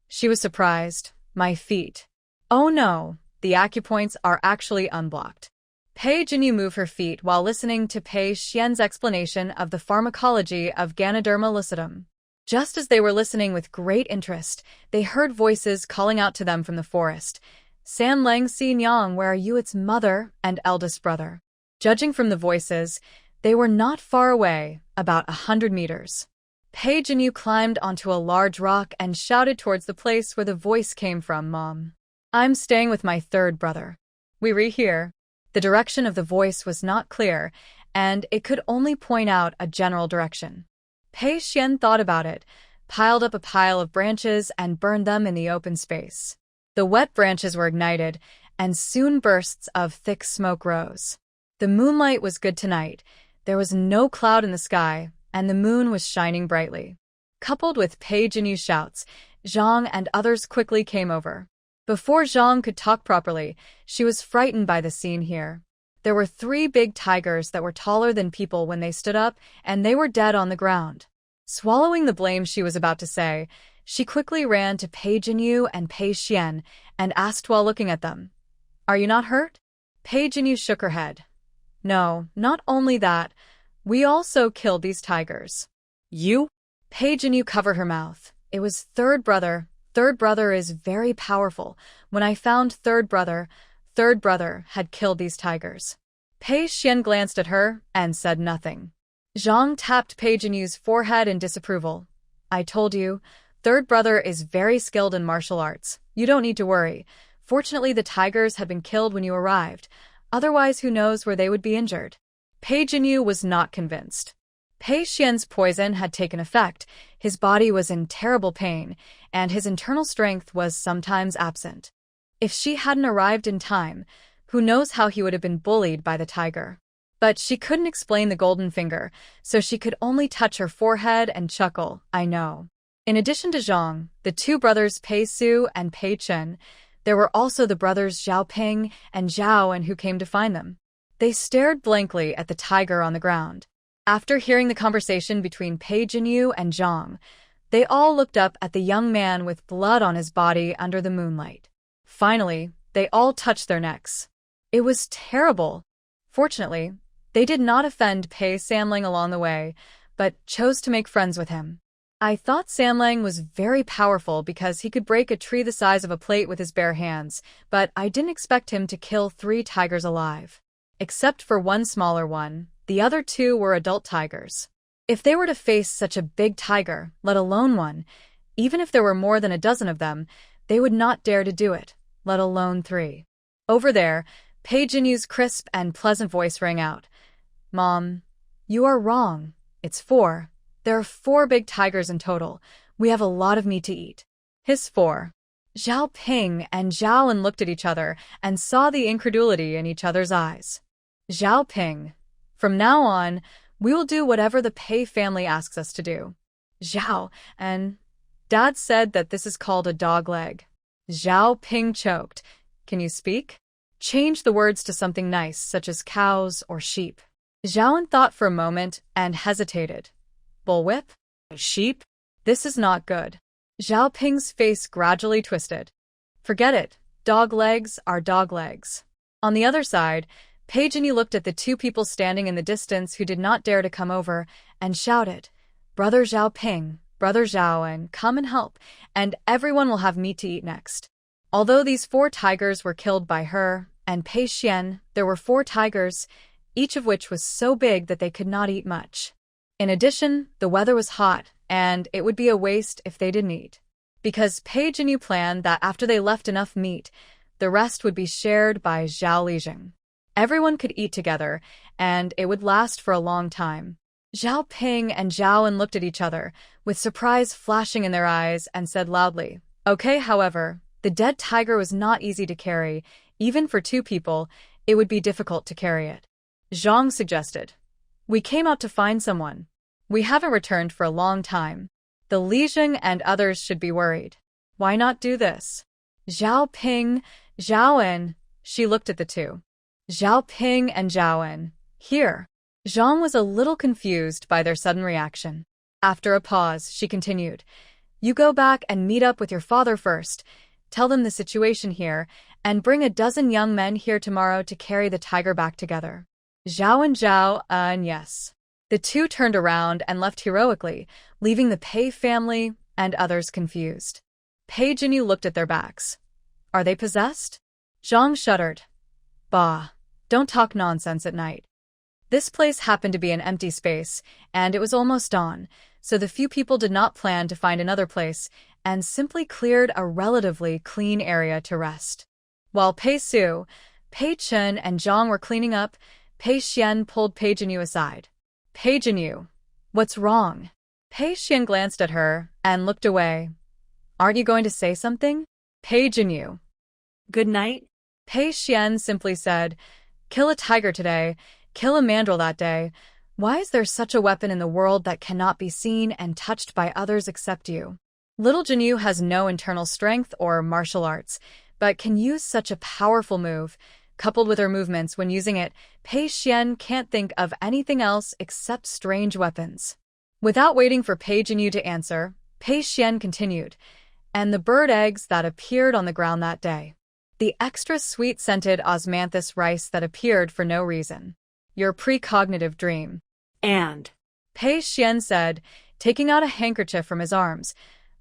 She was surprised. My feet. Oh no, the acupoints are actually unblocked. Pei Jinyu moved her feet while listening to Pei Xuan's explanation of the pharmacology of Ganoderma lucidum. Just as they were listening with great interest, they heard voices calling out to them from the forest. San Lang Si Nyang, where are you? Its mother and eldest brother. Judging from the voices, they were not far away, about 100 meters. Pei Jinyu climbed onto a large rock and shouted towards the place where the voice came from, Mom. I'm staying with my third brother. We re here. The direction of the voice was not clear, and it could only point out a general direction. Pei Xuan thought about it, piled up a pile of branches and burned them in the open space. The wet branches were ignited, and soon bursts of thick smoke rose. The moonlight was good tonight. There was no cloud in the sky, and the moon was shining brightly. Coupled with Pei Jinyu's shouts, Zhang and others quickly came over. Before Zhang could talk properly, she was frightened by the scene here. There were 3 big tigers that were taller than people when they stood up, and they were dead on the ground. Swallowing the blame she was about to say, she quickly ran to Pei Jinyu and Pei Xuan and asked while looking at them, "Are you not hurt?" Pei Jinyu shook her head. "No, not only that, we also killed these tigers." You? Pei Jinyu covered her mouth. "It was third brother. Third brother is very powerful. When I found third brother had killed these tigers." Pei Xuan glanced at her and said nothing. Zhang tapped Pei Jinyu's forehead in disapproval. "I told you, third brother is very skilled in martial arts. You don't need to worry. Fortunately, the tigers had been killed when you arrived. Otherwise, who knows where they would be injured." Pei Jinyu was not convinced. Pei Xuan's poison had taken effect, his body was in terrible pain, and his internal strength was sometimes absent. If she hadn't arrived in time, who knows how he would have been bullied by the tiger. But she couldn't explain the golden finger, so she could only touch her forehead and chuckle, "I know." In addition to Zhang, the 2 brothers Pei Su and Pei Chen, there were also the brothers Zhao Ping and Zhao and who came to find them. They stared blankly at the tiger on the ground. After hearing the conversation between Pei Jinyu and Zhang, they all looked up at the young man with blood on his body under the moonlight. Finally, they all touched their necks. It was terrible. Fortunately, they did not offend Pei Samlang along the way, but chose to make friends with him. "I thought Samlang was very powerful because he could break a tree the size of a plate with his bare hands, but I didn't expect him to kill 3 tigers alive. Except for one smaller one, the other 2 were adult tigers. If they were to face such a big tiger, let alone one, even if there were more than a dozen of them, they would not dare to do it, let alone 3. Over there, Pei Jinyu's crisp and pleasant voice rang out. "Mom, you are wrong. It's 4. There are 4 big tigers in total. We have a lot of meat to eat." His 4. Zhao Ping and Zhao En looked at each other and saw the incredulity in each other's eyes. Zhao Ping, "From now on, we will do whatever the Pei family asks us to do." Zhao En, "Dad said that this is called a dog leg." Zhao Ping choked. "Can you speak? Change the words to something nice, such as cows or sheep." Zhao En thought for a moment and hesitated. "Bullwhip? Sheep? This is not good." Zhao Ping's face gradually twisted. "Forget it. Dog legs are dog legs." On the other side, Pei Jinyu looked at the 2 people standing in the distance who did not dare to come over and shouted, "Brother Zhao Ping, Brother Zhao En, come and help, and everyone will have meat to eat next." Although these 4 tigers were killed by her and Pei Xuan, there were 4 tigers, each of which was so big that they could not eat much. In addition, the weather was hot, and it would be a waste if they didn't eat. Because Pei Jinyu planned that after they left enough meat, the rest would be shared by Zhao Lijing. Everyone could eat together, and it would last for a long time. Zhao Ping and Zhao En looked at each other, with surprise flashing in their eyes, and said loudly, "Okay." However, the dead tiger was not easy to carry. Even for 2 people, it would be difficult to carry it. Zhang suggested, "We came out to find someone. We haven't returned for a long time. The Lijing and others should be worried. Why not do this?" Zhao Ping, Zhao En, she looked at the 2. Zhao Ping and Zhao En, "Here." Zhang was a little confused by their sudden reaction. After a pause, she continued, "You go back and meet up with your father first. Tell them the situation here, and bring a dozen young men here tomorrow to carry the tiger back together." Zhao and Zhao and yes. The 2 turned around and left heroically, leaving the Pei family and others confused. Pei Jinyu looked at their backs. "Are they possessed?" Zhang shuddered. "Bah, don't talk nonsense at night." This place happened to be an empty space, and it was almost dawn, so the few people did not plan to find another place and simply cleared a relatively clean area to rest. While Pei Su, Pei Chen, and Zhang were cleaning up, Pei Xuan pulled Pei Jinyu aside. "Pei Jinyu, what's wrong?" Pei Xuan glanced at her and looked away. "Aren't you going to say something?" Pei Jinyu. Good night. Pei Xuan simply said, "Kill a tiger today, kill a mandrill that day. Why is there such a weapon in the world that cannot be seen and touched by others except you?" Little Jinyu has no internal strength or martial arts, but can use such a powerful move. coupled with her movements when using it, Pei Xuan can't think of anything else except strange weapons. Without waiting for Pei Jinyu to answer, Pei Xuan continued, and the bird eggs that appeared on the ground that day. The extra sweet-scented osmanthus rice that appeared for no reason. Your precognitive dream. And Pei Xuan said, taking out a handkerchief from his arms,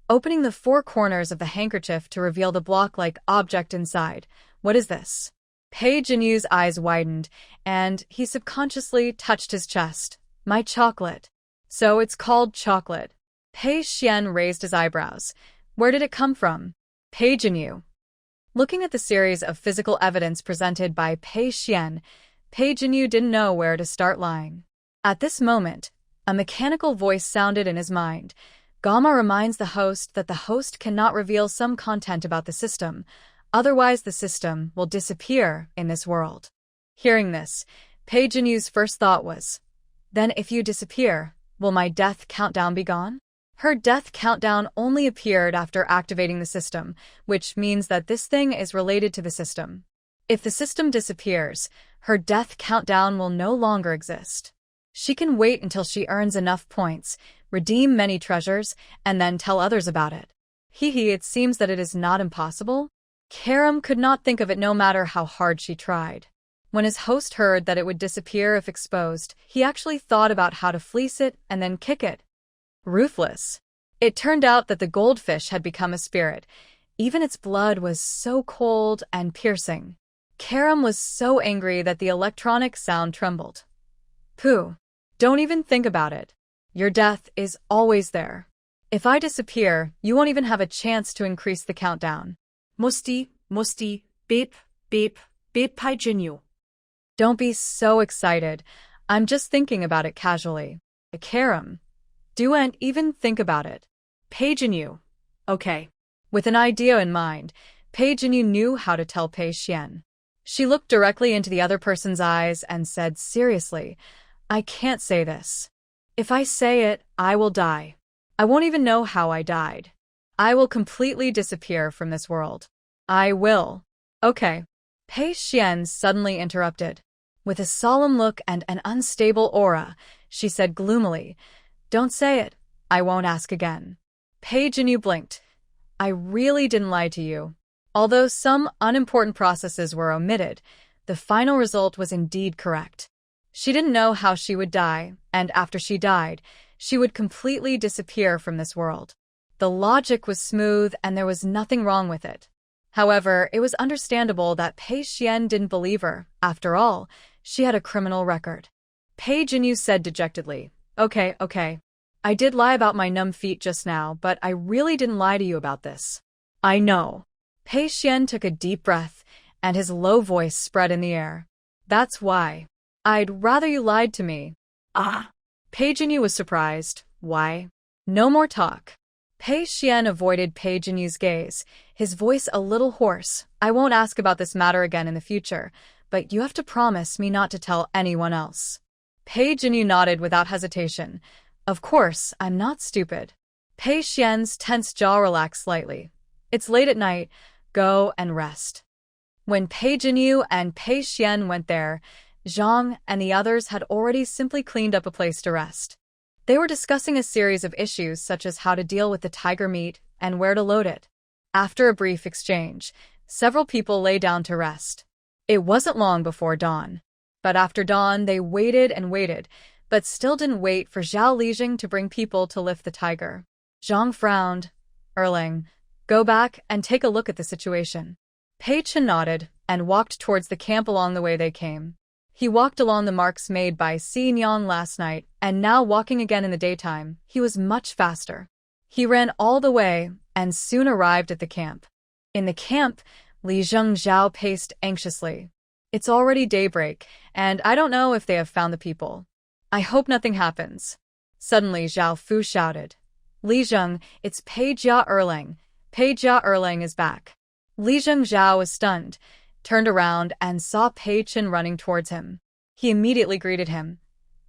opening the four corners of the handkerchief to reveal the block-like object inside. What is this? Pei Jinyu's eyes widened, and he subconsciously touched his chest. My chocolate. So it's called chocolate. Pei Xuan raised his eyebrows. Where did it come from? Pei Jinyu. Looking at the series of physical evidence presented by Pei Xuan, Pei Jinyu didn't know where to start lying. At this moment, a mechanical voice sounded in his mind. Gamma reminds the host that the host cannot reveal some content about the system, otherwise the system will disappear in this world. Hearing this, Pei Jinyu's first thought was, then if you disappear, will my death countdown be gone? Her death countdown only appeared after activating the system, which means that this thing is related to the system. If the system disappears, her death countdown will no longer exist. She can wait until she earns enough points, redeem many treasures, and then tell others about it. It seems that it is not impossible. Karam could not think of it no matter how hard she tried. When his host heard that it would disappear if exposed, he actually thought about how to fleece it and then kick it. Ruthless. It turned out that the goldfish had become a spirit. Even its blood was so cold and piercing. Karam was so angry that the electronic sound trembled. Pooh. Don't even think about it. Your death is always there. If I disappear, you won't even have a chance to increase the countdown. Musti, beep, beep, beep Pei Jinyu. Don't be so excited. I'm just thinking about it casually. Karam. Don't even think about it. Pei Jinyu. Okay. With an idea in mind, Pei Jinyu knew how to tell Pei Xuan. She looked directly into the other person's eyes and said seriously, I can't say this. If I say it, I will die. I won't even know how I died. I will completely disappear from this world. I will. Okay. Pei Xuan suddenly interrupted. With a solemn look and an unstable aura, she said gloomily, Don't say it. I won't ask again. Pei Jinyu blinked. I really didn't lie to you. Although some unimportant processes were omitted, the final result was indeed correct. She didn't know how she would die, and after she died, she would completely disappear from this world. The logic was smooth and there was nothing wrong with it. However, it was understandable that Pei Xuan didn't believe her. After all, she had a criminal record. Pei Jinyu said dejectedly, Okay. I did lie about my numb feet just now, but I really didn't lie to you about this. I know. Pei Xuan took a deep breath, and his low voice spread in the air. That's why. I'd rather you lied to me. Ah. Pei Jinyu was surprised. Why? No more talk. Pei Xuan avoided Pei Jinyu's gaze, his voice a little hoarse. I won't ask about this matter again in the future, but you have to promise me not to tell anyone else. Pei Jinyu nodded without hesitation. Of course, I'm not stupid. Pei Xuan's tense jaw relaxed slightly. It's late at night. Go and rest. When Pei Jinyu and Pei Xuan went there, Zhang and the others had already simply cleaned up a place to rest. They were discussing a series of issues such as how to deal with the tiger meat and where to load it. After a brief exchange, several people lay down to rest. It wasn't long before dawn. But after dawn, they waited and waited, but still didn't wait for Zhao Lijing to bring people to lift the tiger. Zhang frowned. Erling, go back and take a look at the situation. Pei Chen nodded and walked towards the camp along the way they came. He walked along the marks made by Xinjiang last night, and now walking again in the daytime, he was much faster. He ran all the way and soon arrived at the camp. In the camp, Li Zhao paced anxiously. It's already daybreak, and I don't know if they have found the people. I hope nothing happens. Suddenly, Zhao Fu shouted. Li Zheng, it's Pei Jia Erlang. Pei Jia Erlang is back. Li Zhao was stunned, turned around and saw Pei Chen running towards him. He immediately greeted him.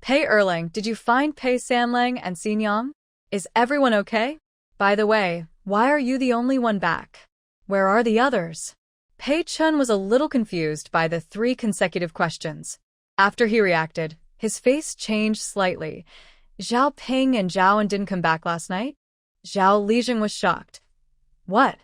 Pei Erlang, did you find Pei Sanlang and Xinjiang? Is everyone okay? By the way, why are you the only one back? Where are the others? Pei Xuan was a little confused by the 3 consecutive questions. After he reacted, his face changed slightly. Zhao Ping and Zhaoan didn't come back last night? Zhao Lijing was shocked. What?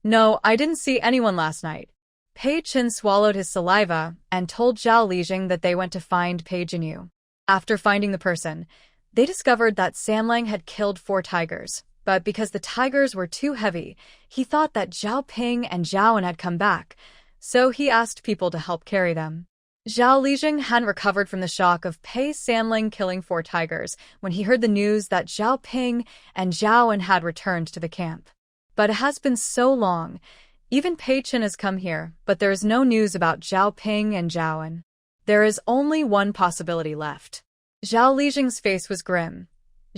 No, I didn't see anyone last night. Pei Xuan swallowed his saliva and told Zhao Lijing that they went to find Pei Jinyu. After finding the person, they discovered that Samlang had killed 4 tigers, but because the tigers were too heavy, he thought that Zhao Ping and Zhaoan had come back, so he asked people to help carry them. Zhao Lijing hadn't recovered from the shock of Pei Samlang killing 4 tigers when he heard the news that Zhao Ping and Zhaoan had returned to the camp. But it has been so long. Even Pei Xuan has come here, but there is no news about Zhao Ping and Zhaoan. There is only one possibility left. Zhao Lijing's face was grim.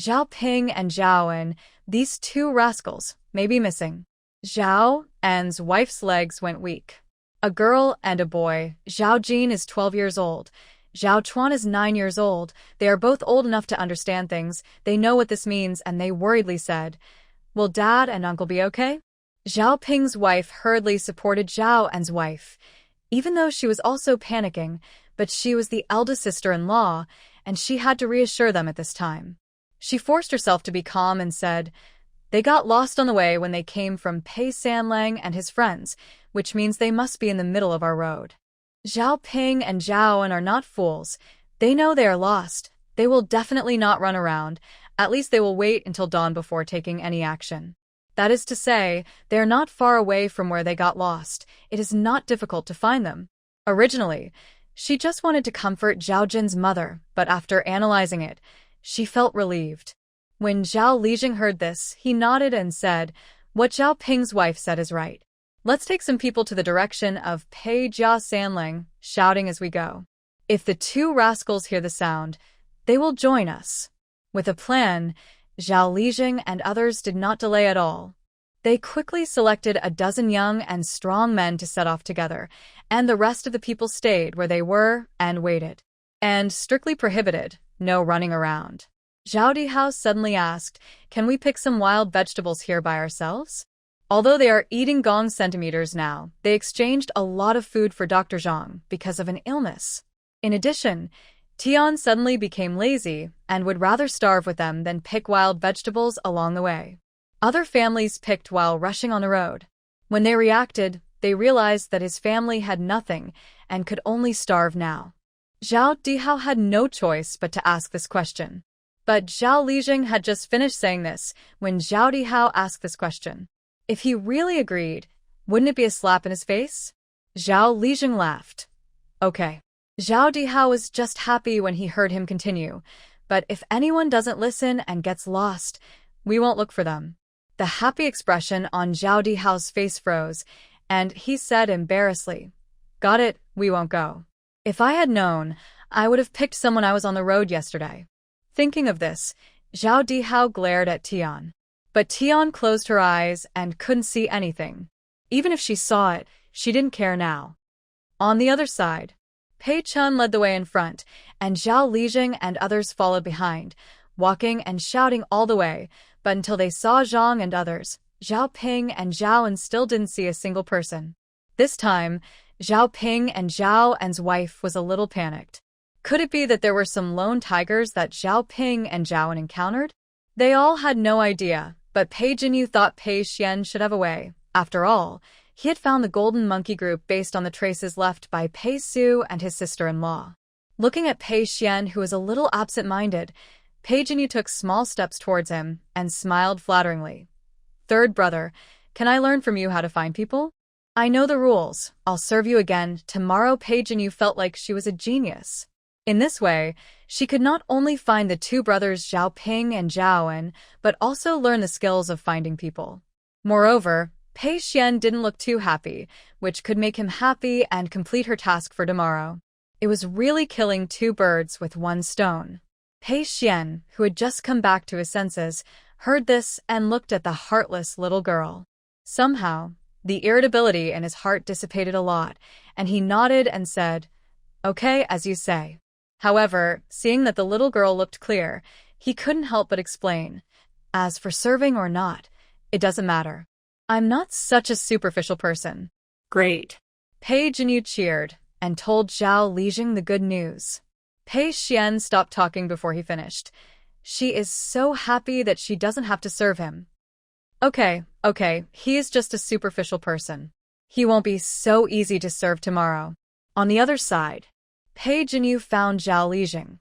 Zhao Ping and Zhaoan, these 2 rascals, may be missing. Zhao An's wife's legs went weak. A girl and a boy. Zhao Jin is 12 years old. Zhao Chuan is 9 years old. They are both old enough to understand things. They know what this means, and they worriedly said, "Will Dad and Uncle be okay?" Zhao Ping's wife hurriedly supported Zhao An's wife, even though she was also panicking, but she was the eldest sister-in-law, and she had to reassure them at this time. She forced herself to be calm and said, "They got lost on the way when they came from Pei Samlang and his friends, which means they must be in the middle of our road." Zhao Ping and Zhaoan are not fools. They know they are lost. They will definitely not run around. At least they will wait until dawn before taking any action. That is to say, they are not far away from where they got lost. It is not difficult to find them. Originally, she just wanted to comfort Zhao Jin's mother, but after analyzing it, she felt relieved. When Zhao Lijing heard this, he nodded and said, "What Zhao Ping's wife said is right. Let's take some people to the direction of Pei Jia Sanling, shouting as we go. If the 2 rascals hear the sound, they will join us." With a plan, Zhao Lijing and others did not delay at all. They quickly selected a dozen young and strong men to set off together, and the rest of the people stayed where they were and waited. And strictly prohibited, no running around. Zhao Dihao suddenly asked, "Can we pick some wild vegetables here by ourselves?" Although they are eating gong centimeters now, they exchanged a lot of food for Dr. Zhang because of an illness. In addition, Tian suddenly became lazy and would rather starve with them than pick wild vegetables along the way. Other families picked while rushing on the road. When they reacted, they realized that his family had nothing and could only starve now. Zhao Dihao had no choice but to ask this question. But Zhao Lijing had just finished saying this when Zhao Dihao asked this question. If he really agreed, wouldn't it be a slap in his face? Zhao Lijing laughed. Okay. Zhao Dihao was just happy when he heard him continue, but if anyone doesn't listen and gets lost, we won't look for them. The happy expression on Zhao Dihao's face froze, and he said embarrassedly, "Got it, we won't go. If I had known, I would have picked someone I was on the road yesterday." Thinking of this, Zhao Dihao glared at Tian. But Tian closed her eyes and couldn't see anything. Even if she saw it, she didn't care now. On the other side, Pei Xuan led the way in front, and Zhao Lijing and others followed behind, walking and shouting all the way, but until they saw Zhang and others, Zhao Ping and Zhaoan still didn't see a single person. This time, Zhao Ping and Zhao An's wife was a little panicked. Could it be that there were some lone tigers that Zhao Ping and Zhaoan encountered? They all had no idea, but Pei Jinyu thought Pei Xuan should have a way. After all, he had found the Golden Monkey Group based on the traces left by Pei Su and his sister-in-law. Looking at Pei Xuan, who was a little absent-minded, Pei Jinyu took small steps towards him and smiled flatteringly. "Third brother, can I learn from you how to find people? I know the rules. I'll serve you again tomorrow." Pei Jinyu felt like she was a genius. In this way, she could not only find the 2 brothers Zhao Ping and Zhaoan, but also learn the skills of finding people. Moreover, Pei Xuan didn't look too happy, which could make him happy and complete her task for tomorrow. It was really killing 2 birds with 1 stone. Pei Xuan, who had just come back to his senses, heard this and looked at the heartless little girl. Somehow, the irritability in his heart dissipated a lot, and he nodded and said, "Okay, as you say." However, seeing that the little girl looked clear, he couldn't help but explain, "As for serving or not, it doesn't matter. I'm not such a superficial person." Great. Pei Jinyu cheered and told Zhao Lijing the good news. Pei Xuan stopped talking before he finished. She is so happy that she doesn't have to serve him. Okay, he is just a superficial person. He won't be so easy to serve tomorrow. On the other side, Pei Jinyu found Zhao Lijing.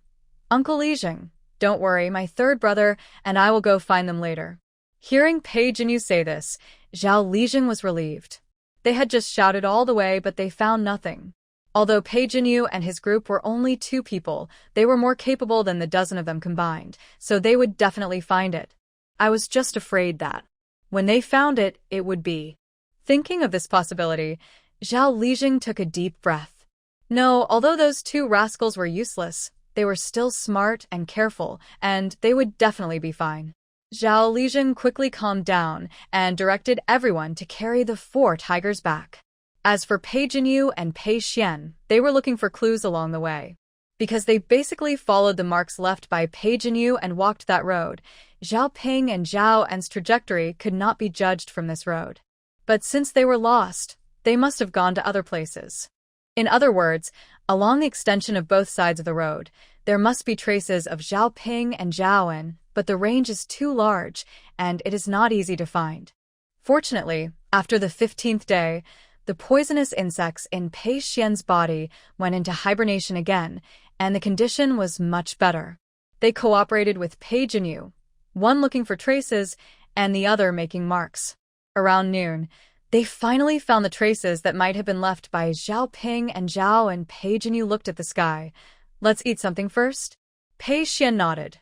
Uncle Lijing, don't worry, my third brother and I will go find them later. Hearing Pei Jinyu say this, Zhao Lijing was relieved. They had just shouted all the way, but they found nothing. Although Pei Jinyu and his group were only 2 people, they were more capable than the dozen of them combined, so they would definitely find it. I was just afraid that, when they found it, it would be. Thinking of this possibility, Zhao Lijing took a deep breath. No, although those 2 rascals were useless, they were still smart and careful, and they would definitely be fine. Zhao Lijing quickly calmed down and directed everyone to carry the 4 tigers back. As for Pei Jinyu and Pei Xuan, they were looking for clues along the way. Because they basically followed the marks left by Pei Jinyu and walked that road, Zhao Ping and Zhao En's trajectory could not be judged from this road. But since they were lost, they must have gone to other places. In other words, along the extension of both sides of the road, there must be traces of Zhao Ping and Zhao En, but the range is too large, and it is not easy to find. Fortunately, after the 15th day, the poisonous insects in Pei Xuan's body went into hibernation again, and the condition was much better. They cooperated with Pei Jinyu, one looking for traces and the other making marks. Around noon, they finally found the traces that might have been left by Zhao Ping and Zhao, and Pei Jinyu looked at the sky. Let's eat something first? Pei Xuan nodded.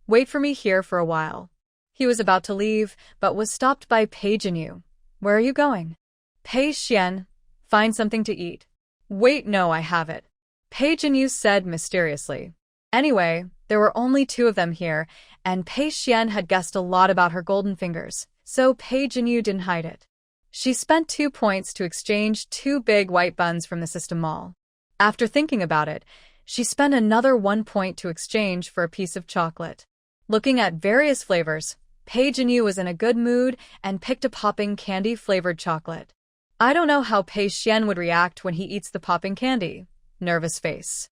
Wait for me here for a while. He was about to leave, but was stopped by Pei Jinyu. Where are you going? Pei Xuan, find something to eat. Wait, no, I have it. Pei Jinyu said mysteriously. Anyway, there were only 2 of them here, and Pei Xuan had guessed a lot about her golden fingers, so Pei Jinyu didn't hide it. She spent 2 points to exchange 2 big white buns from the system mall. After thinking about it, she spent another 1 point to exchange for a piece of chocolate. Looking at various flavors, Pei Jinyu was in a good mood and picked a popping candy-flavored chocolate. I don't know how Pei Xuan would react when he eats the popping candy. Nervous face.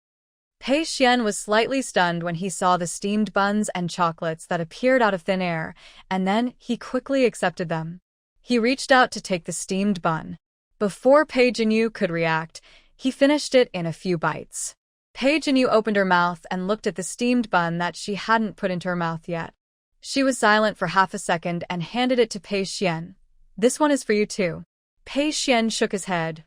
Pei Xuan was slightly stunned when he saw the steamed buns and chocolates that appeared out of thin air, and then he quickly accepted them. He reached out to take the steamed bun. Before Pei Jinyu could react, he finished it in a few bites. Pei Jinyu opened her mouth and looked at the steamed bun that she hadn't put into her mouth yet. She was silent for half a second and handed it to Pei Xuan. This one is for you too. Pei Xuan shook his head.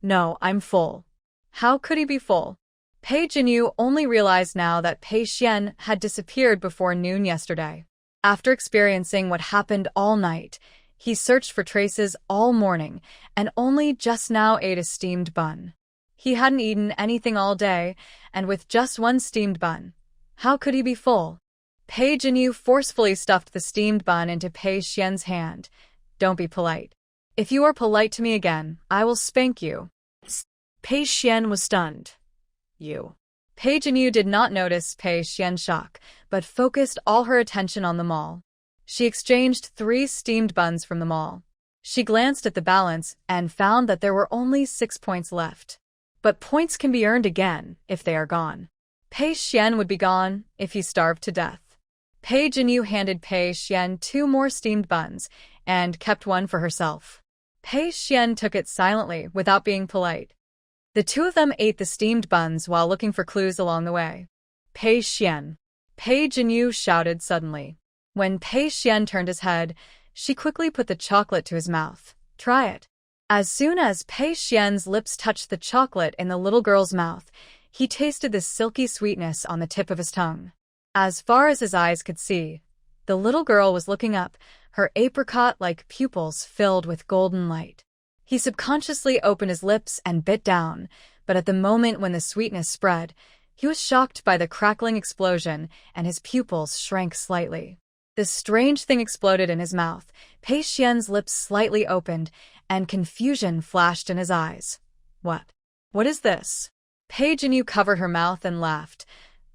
No, I'm full. How could he be full? Pei Jinyu only realized now that Pei Xuan had disappeared before noon yesterday. After experiencing what happened all night, he searched for traces all morning and only just now ate a steamed bun. He hadn't eaten anything all day, and with just 1 steamed bun, how could he be full? Pei Jinyu forcefully stuffed the steamed bun into Pei Xuan's hand. Don't be polite. If you are polite to me again, I will spank you. Pei Xuan was stunned. You. Pei Jinyu did not notice Pei Xuan's shock, but focused all her attention on the mall. She exchanged 3 steamed buns from the mall. She glanced at the balance and found that there were only 6 points left. But points can be earned again if they are gone. Pei Xuan would be gone if he starved to death. Pei Jinyu handed Pei Xuan 2 more steamed buns and kept one for herself. Pei Xuan took it silently without being polite. The 2 of them ate the steamed buns while looking for clues along the way. Pei Xuan. Pei Jinyu shouted suddenly. When Pei Xuan turned his head, she quickly put the chocolate to his mouth. Try it. As soon as Pei Xuan's lips touched the chocolate in the little girl's mouth, he tasted the silky sweetness on the tip of his tongue. As far as his eyes could see, the little girl was looking up, her apricot-like pupils filled with golden light. He subconsciously opened his lips and bit down, but at the moment when the sweetness spread, he was shocked by the crackling explosion and his pupils shrank slightly. The strange thing exploded in his mouth, Pei Xuan's lips slightly opened, and confusion flashed in his eyes. What? What is this? Pei Jinyu covered her mouth and laughed.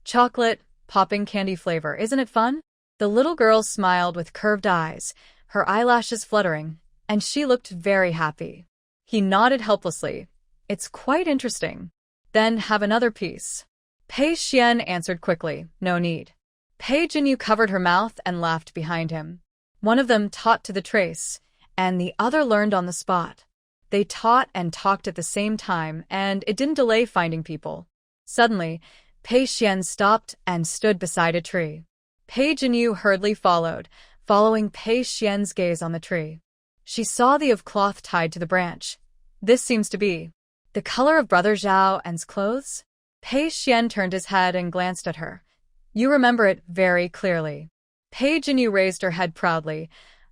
Chocolate, popping candy flavor, isn't it fun? The little girl smiled with curved eyes, her eyelashes fluttering, and she looked very happy. He nodded helplessly. It's quite interesting. Then have another piece. Pei Xuan answered quickly, no need. Pei Jinyu covered her mouth and laughed behind him. One of them taught to the trace, and the other learned on the spot. They taught and talked at the same time, and it didn't delay finding people. Suddenly, Pei Xuan stopped and stood beside a tree. Pei Jinyu hurriedly followed, following Pei Xuan's gaze on the tree. She saw the of cloth tied to the branch. This seems to be the color of Brother Zhao and's clothes? Pei Xuan turned his head and glanced at her. You remember it very clearly. Pei Jinyu raised her head proudly.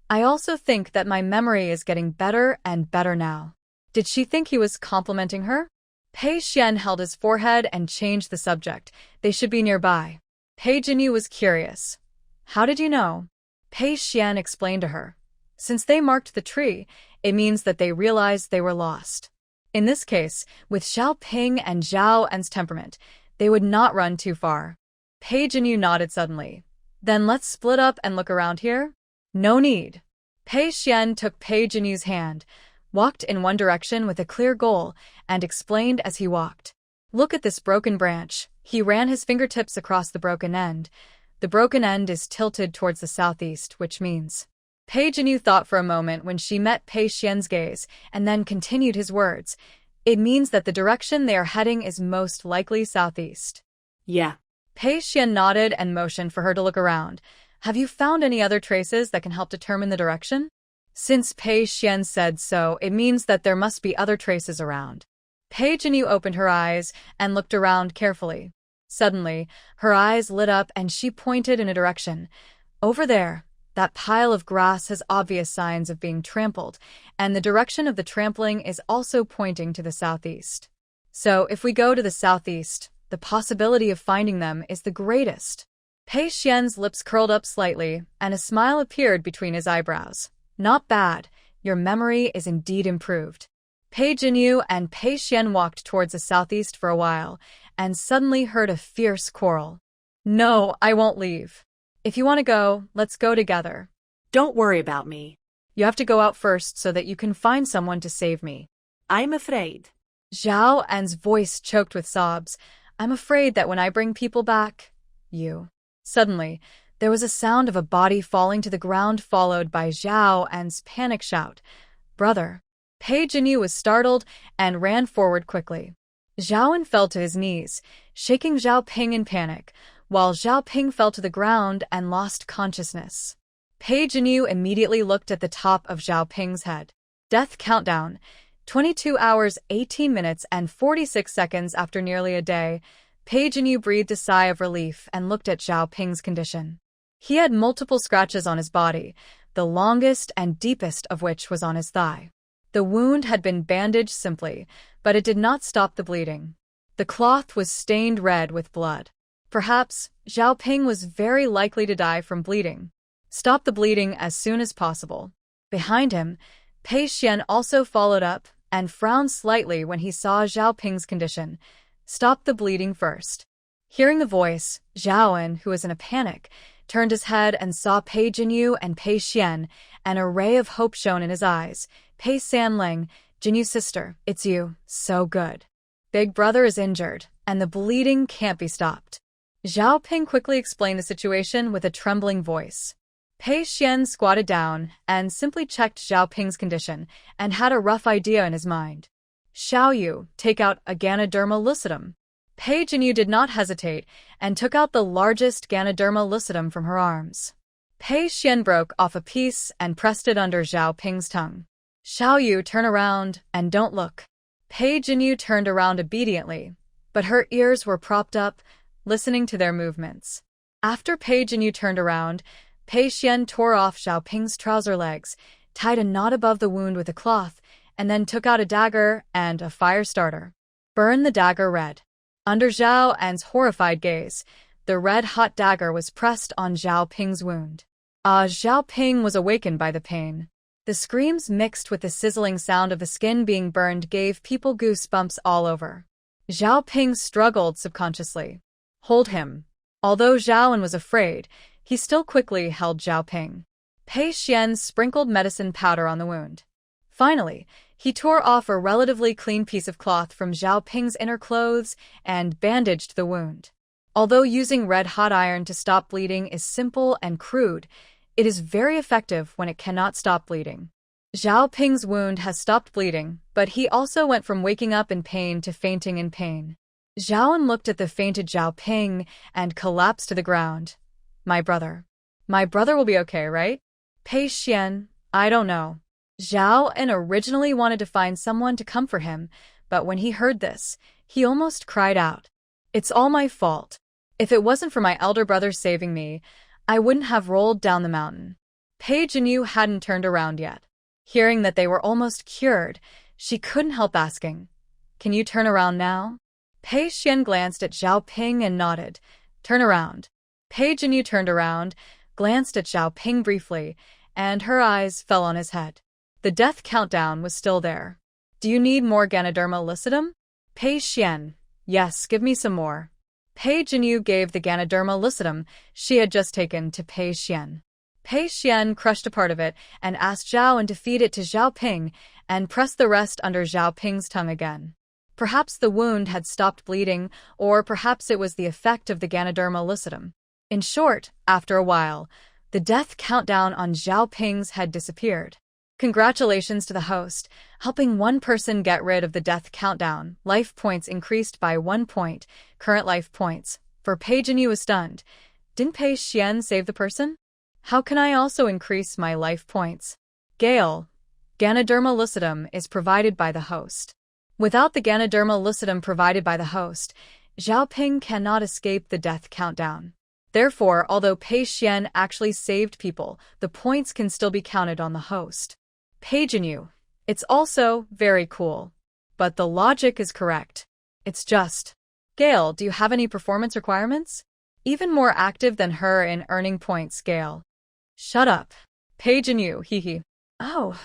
I also think that my memory is getting better and better now. Did she think he was complimenting her? Pei Xuan held his forehead and changed the subject. They should be nearby. Pei Jinyu was curious. How did you know? Pei Xuan explained to her. Since they marked the tree, it means that they realized they were lost. In this case, with Zhao Ping and Zhao En's temperament, they would not run too far. Pei Jinyu nodded suddenly. Then let's split up and look around here? No need. Pei Xuan took Pei Jinyu's hand, walked in one direction with a clear goal, and explained as he walked. Look at this broken branch. He ran his fingertips across the broken end. The broken end is tilted towards the southeast, which means... Pei Jinyu thought for a moment when she met Pei Xuan's gaze, and then continued his words. It means that the direction they are heading is most likely southeast. Yeah. Pei Xuan nodded and motioned for her to look around. Have you found any other traces that can help determine the direction? Since Pei Xuan said so, it means that there must be other traces around. Pei Jinyu opened her eyes and looked around carefully. Suddenly, her eyes lit up and she pointed in a direction. Over there. That pile of grass has obvious signs of being trampled, and the direction of the trampling is also pointing to the southeast. So, if we go to the southeast, the possibility of finding them is the greatest. Pei Xuan's lips curled up slightly, and a smile appeared between his eyebrows. Not bad. Your memory is indeed improved. Pei Jinyu and Pei Xuan walked towards the southeast for a while, and suddenly heard a fierce quarrel. No, I won't leave. If you want to go, let's go together. Don't worry about me. You have to go out first so that you can find someone to save me. I'm afraid. Zhao En's voice choked with sobs. I'm afraid that when I bring people back, you... Suddenly, there was a sound of a body falling to the ground followed by Zhao En's panic shout. Brother. Pei Jinyu was startled and ran forward quickly. Zhao En fell to his knees, shaking Zhao Ping in panic, while Zhao Ping fell to the ground and lost consciousness. Pei Jinyu immediately looked at the top of Zhao Ping's head. Death countdown, 22 hours, 18 minutes, and 46 seconds after nearly a day. Pei Jinyu breathed a sigh of relief and looked at Zhao Ping's condition. He had multiple scratches on his body, the longest and deepest of which was on his thigh. The wound had been bandaged simply, but it did not stop the bleeding. The cloth was stained red with blood. Perhaps, Zhao Ping was very likely to die from bleeding. Stop the bleeding as soon as possible. Behind him, Pei Xuan also followed up and frowned slightly when he saw Zhao Ping's condition. Stop the bleeding first. Hearing the voice, Zhao En, who was in a panic, turned his head and saw Pei Jinyu and Pei Xuan, an array of hope shone in his eyes. Pei Sanling, Jinyu's sister, it's you, so good. Big brother is injured, and the bleeding can't be stopped. Zhao Ping quickly explained the situation with a trembling voice. Pei Xuan squatted down and simply checked Zhao Ping's condition and had a rough idea in his mind. Xiaoyu, take out a Ganoderma lucidum. Pei Jinyu did not hesitate and took out the largest Ganoderma lucidum from her arms. Pei Xuan broke off a piece and pressed it under Zhao Ping's tongue. Xiaoyu, turn around and don't look. Pei Jinyu turned around obediently, but her ears were propped up, listening to their movements. After Pei Jinyu turned around, Pei Xuan tore off Zhao Ping's trouser legs, tied a knot above the wound with a cloth, and then took out a dagger and a fire starter. Burn the dagger red. Under Zhao En's horrified gaze, the red-hot dagger was pressed on Zhao Ping's wound. Zhao Ping was awakened by the pain. The screams mixed with the sizzling sound of the skin being burned gave people goosebumps all over. Zhao Ping struggled subconsciously. Hold him. Although Zhao En was afraid, he still quickly held Zhao Ping. Pei Xuan sprinkled medicine powder on the wound. Finally, He tore off a relatively clean piece of cloth from Zhao Ping's inner clothes and bandaged the wound. Although using red-hot iron to stop bleeding is simple and crude, it is very effective when it cannot stop bleeding. Zhao Ping's wound has stopped bleeding, but he also went from waking up in pain to fainting in pain. Zhaoan looked at the fainted Zhao Ping and collapsed to the ground. My brother will be okay, right? Pei Xuan, I don't know. Zhaoan originally wanted to find someone to comfort him, but when he heard this, he almost cried out. It's all my fault. If it wasn't for my elder brother saving me, I wouldn't have rolled down the mountain. Pei Jinyu hadn't turned around yet. Hearing that they were almost cured, she couldn't help asking, Can you turn around now? Pei Xuan glanced at Zhao Ping and nodded. Turn around. Pei Jinyu turned around, glanced at Zhao Ping briefly, and her eyes fell on his head. The death countdown was still there. Do you need more Ganoderma lucidum? Pei Xuan. Yes, give me some more. Pei Jinyu gave the Ganoderma lucidum she had just taken to Pei Xuan. Pei Xuan crushed a part of it and asked Zhaoan to feed it to Zhao Ping and pressed the rest under Zhao Ping's tongue again. Perhaps the wound had stopped bleeding, or perhaps it was the effect of the Ganoderma lucidum. In short, after a while, the death countdown on Zhao Ping's head disappeared. Congratulations to the host, helping one person get rid of the death countdown. Life points increased by 1 point. Current life points. For Pei Jinyu was stunned. Didn't Pei Xuan save the person? How can I also increase my life points? Gale. Ganoderma lucidum is provided by the host. Without the Ganoderma lucidum provided by the host, Zhao Ping cannot escape the death countdown. Therefore, although Pei Xuan actually saved people, the points can still be counted on the host. Pei Jinyu. It's also very cool. But the logic is correct. It's just. Gale, do you have any performance requirements? Even more active than her in earning points, Gale. Shut up. Pei Jinyu, hee. Oh.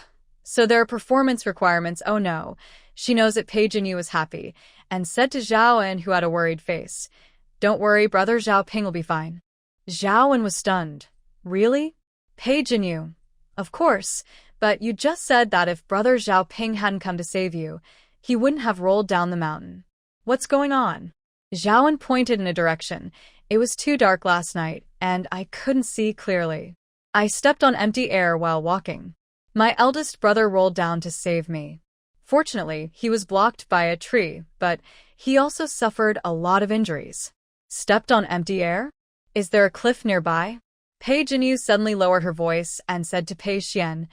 So there are performance requirements, oh no. She knows that Pei Jinyu was happy, and said to Zhaoan, who had a worried face, Don't worry, brother, Zhao Ping will be fine. Zhaoan was stunned. Really? Pei Jinyu. Of course, but you just said that if brother Zhao Ping hadn't come to save you, he wouldn't have rolled down the mountain. What's going on? Zhaoan pointed in a direction. It was too dark last night, and I couldn't see clearly. I stepped on empty air while walking. My eldest brother rolled down to save me. Fortunately, he was blocked by a tree, but he also suffered a lot of injuries. Stepped on empty air? Is there a cliff nearby? Pei Jinyu suddenly lowered her voice and said to Pei Xuan,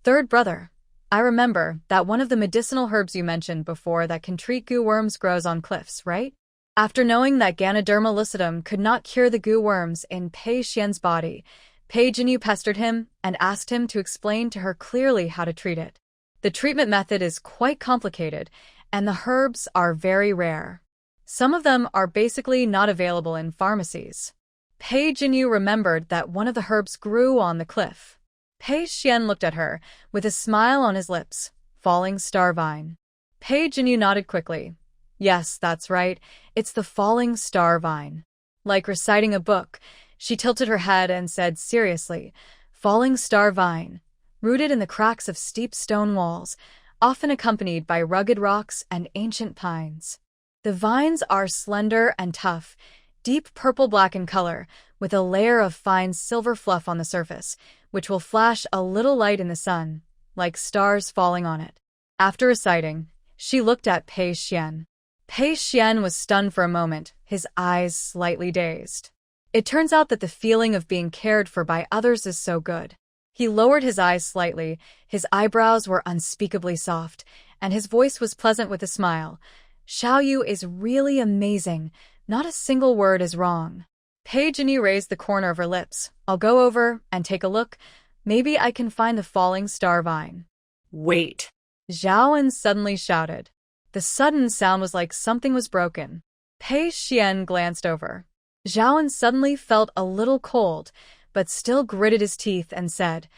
Third brother, I remember that one of the medicinal herbs you mentioned before that can treat goo worms grows on cliffs, right? After knowing that Ganoderma lucidum could not cure the goo worms in Pei Xuan's body, Pei Jinyu pestered him and asked him to explain to her clearly how to treat it. The treatment method is quite complicated, and the herbs are very rare. Some of them are basically not available in pharmacies. Pei Jinyu remembered that one of the herbs grew on the cliff. Pei Xuan looked at her, with a smile on his lips. Falling star vine. Pei Jinyu nodded quickly. Yes, that's right, it's the falling star vine. Like reciting a book, she tilted her head and said seriously, Falling star vine, rooted in the cracks of steep stone walls, often accompanied by rugged rocks and ancient pines. The vines are slender and tough, deep purple-black in color, with a layer of fine silver fluff on the surface, which will flash a little light in the sun, like stars falling on it. After reciting, she looked at Pei Xuan. Pei Xuan was stunned for a moment, his eyes slightly dazed. It turns out that the feeling of being cared for by others is so good. He lowered his eyes slightly, his eyebrows were unspeakably soft, and his voice was pleasant with a smile. Xiaoyu is really amazing. Not a single word is wrong. Pei Jinyu raised the corner of her lips. I'll go over and take a look. Maybe I can find the falling star vine. Wait. Zhaoan suddenly shouted. The sudden sound was like something was broken. Pei Xuan glanced over. Zhaoan suddenly felt a little cold, but still gritted his teeth and said,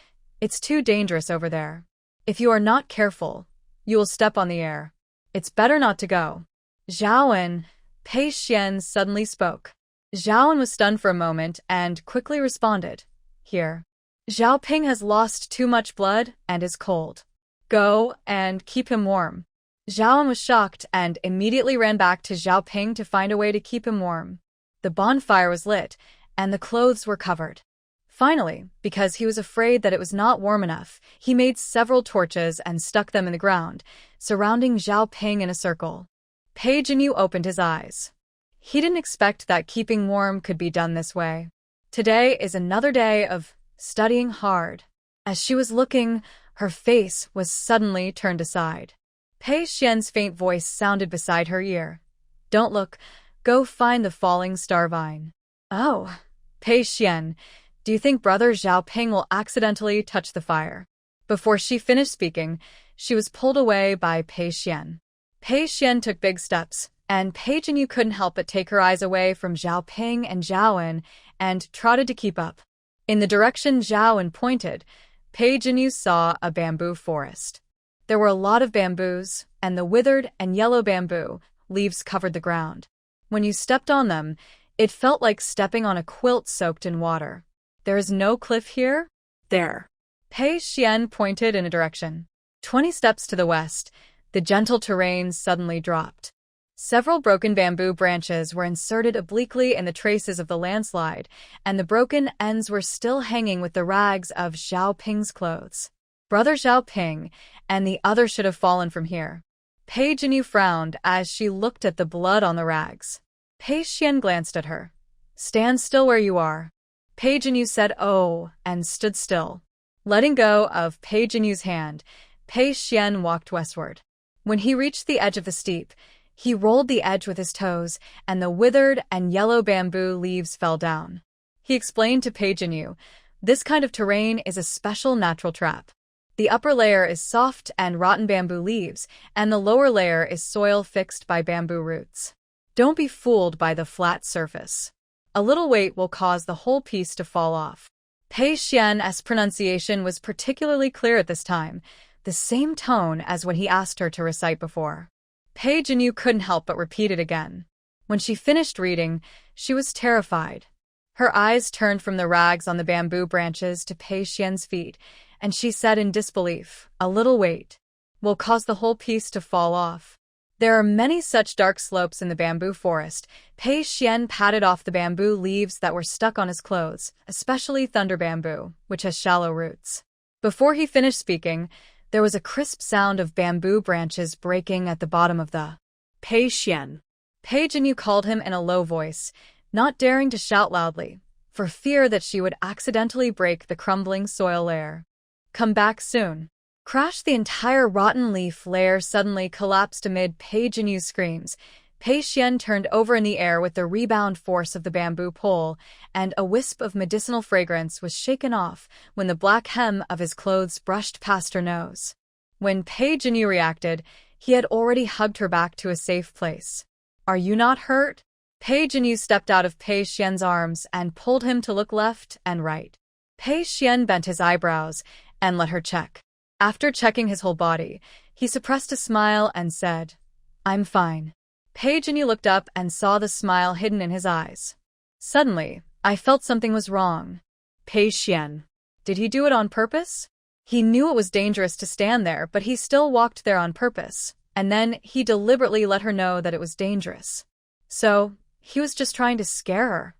It's too dangerous over there. If you are not careful, you will step on the air. It's better not to go. Zhaoan, Pei Xuan suddenly spoke. Zhaoan was stunned for a moment and quickly responded, Here. Zhao Ping has lost too much blood and is cold. Go and keep him warm. Zhao was shocked and immediately ran back to Zhao Ping to find a way to keep him warm. The bonfire was lit, and the clothes were covered. Finally, because he was afraid that it was not warm enough, he made several torches and stuck them in the ground, surrounding Zhao Ping in a circle. Pei Jinyu opened his eyes. He didn't expect that keeping warm could be done this way. Today is another day of studying hard. As she was looking, her face was suddenly turned aside. Pei Xuan's faint voice sounded beside her ear. Don't look. Go find the falling star vine. Oh, Pei Xuan, do you think Brother Zhao Ping will accidentally touch the fire? Before she finished speaking, she was pulled away by Pei Xuan. Pei Xuan took big steps, and Pei Jinyu couldn't help but take her eyes away from Zhao Ping and Zhaoen and trotted to keep up. In the direction Zhaoen pointed, Pei Jinyu saw a bamboo forest. There were a lot of bamboos, and the withered and yellow bamboo leaves covered the ground. When you stepped on them, it felt like stepping on a quilt soaked in water. There is no cliff here? There. Pei Xuan pointed in a direction. 20 steps to the west, the gentle terrain suddenly dropped. Several broken bamboo branches were inserted obliquely in the traces of the landslide, and the broken ends were still hanging with the rags of Zhao Ping's clothes. Brother Zhao Ping and the other should have fallen from here. Pei Jinyu frowned as she looked at the blood on the rags. Pei Xuan glanced at her. Stand still where you are. Pei Jinyu said oh, and stood still. Letting go of Pei Jinyu's hand, Pei Xuan walked westward. When he reached the edge of the steep, he rolled the edge with his toes, and the withered and yellow bamboo leaves fell down. He explained to Pei Jinyu, this kind of terrain is a special natural trap. The upper layer is soft and rotten bamboo leaves, and the lower layer is soil fixed by bamboo roots. Don't be fooled by the flat surface. A little weight will cause the whole piece to fall off. Pei Xuan's pronunciation was particularly clear at this time, the same tone as when he asked her to recite before. Pei Jinyu couldn't help but repeat it again. When she finished reading, she was terrified. Her eyes turned from the rags on the bamboo branches to Pei Xuan's feet, and she said in disbelief, a little weight will cause the whole piece to fall off. There are many such dark slopes in the bamboo forest. Pei Xuan patted off the bamboo leaves that were stuck on his clothes, especially thunder bamboo, which has shallow roots. Before he finished speaking, there was a crisp sound of bamboo branches breaking at the bottom of the Pei Xuan. Pei Jinyu called him in a low voice, not daring to shout loudly, for fear that she would accidentally break the crumbling soil layer. Come back soon. Crash! The entire rotten leaf layer suddenly collapsed amid Pei Jinyu's screams. Pei Xuan turned over in the air with the rebound force of the bamboo pole, and a wisp of medicinal fragrance was shaken off when the black hem of his clothes brushed past her nose. When Pei Jinyu reacted, he had already hugged her back to a safe place. Are you not hurt? Pei Jinyu stepped out of Pei Xuan's arms and pulled him to look left and right. Pei Xuan bent his eyebrows and let her check. After checking his whole body, he suppressed a smile and said, I'm fine. Pei Jinyu looked up and saw the smile hidden in his eyes. Suddenly, I felt something was wrong. Pei Xuan. Did he do it on purpose? He knew it was dangerous to stand there, but he still walked there on purpose, and then he deliberately let her know that it was dangerous. So, he was just trying to scare her.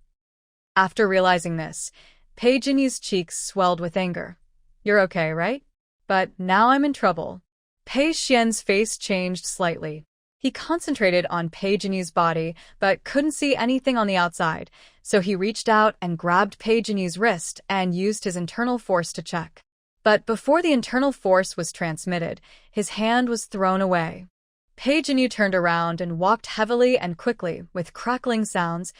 After realizing this, Pei Jinyu's cheeks swelled with anger. You're okay, right? But now I'm in trouble. Pei Xuan's face changed slightly. He concentrated on Pei Jinyu's body, but couldn't see anything on the outside, so he reached out and grabbed Pei Jinyu's wrist and used his internal force to check. But before the internal force was transmitted, his hand was thrown away. Pei Jinyu turned around and walked heavily and quickly, with crackling sounds.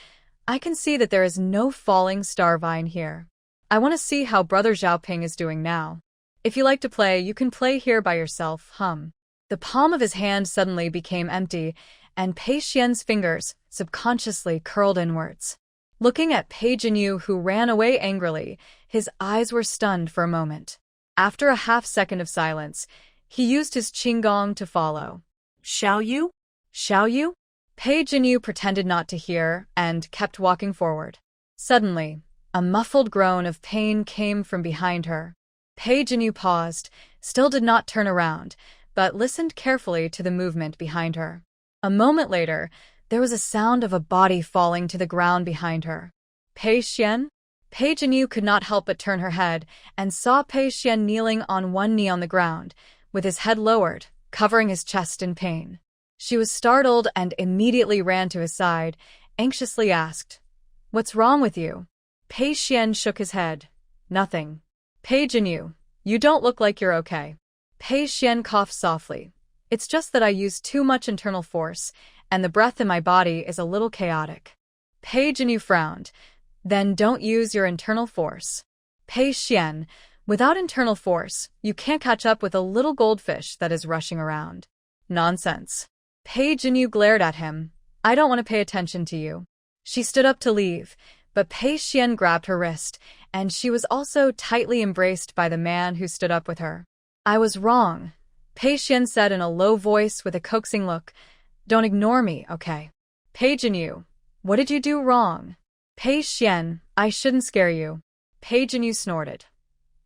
I can see that there is no falling star vine here. I want to see how Brother Zhao Ping is doing now. If you like to play, you can play here by yourself, The palm of his hand suddenly became empty, and Pei Xuan's fingers subconsciously curled inwards. Looking at Pei Jinyu, who ran away angrily, his eyes were stunned for a moment. After a half-second of silence, he used his qinggong to follow. Shall you? Shall you? Pei Jinyu pretended not to hear and kept walking forward. Suddenly, a muffled groan of pain came from behind her. Pei Jinyu paused, still did not turn around, but listened carefully to the movement behind her. A moment later, there was a sound of a body falling to the ground behind her. Pei Xuan? Pei Jinyu could not help but turn her head and saw Pei Xuan kneeling on one knee on the ground, with his head lowered, covering his chest in pain. She was startled and immediately ran to his side, anxiously asked, "What's wrong with you?" Pei Xuan shook his head. "Nothing." "Pei Jinyu, you don't look like you're okay." Pei Xuan coughed softly. "It's just that I use too much internal force, and the breath in my body is a little chaotic." Pei Jinyu frowned. "Then don't use your internal force." Pei Xuan, "Without internal force, you can't catch up with a little goldfish that is rushing around." "Nonsense." Pei Jinyu glared at him. "I don't want to pay attention to you." She stood up to leave, but Pei Xuan grabbed her wrist, and she was also tightly embraced by the man who stood up with her. "I was wrong," Pei Xuan said in a low voice with a coaxing look. "Don't ignore me, okay?" Pei Jinyu, "What did you do wrong?" Pei Xuan, "I shouldn't scare you." Pei Jinyu snorted.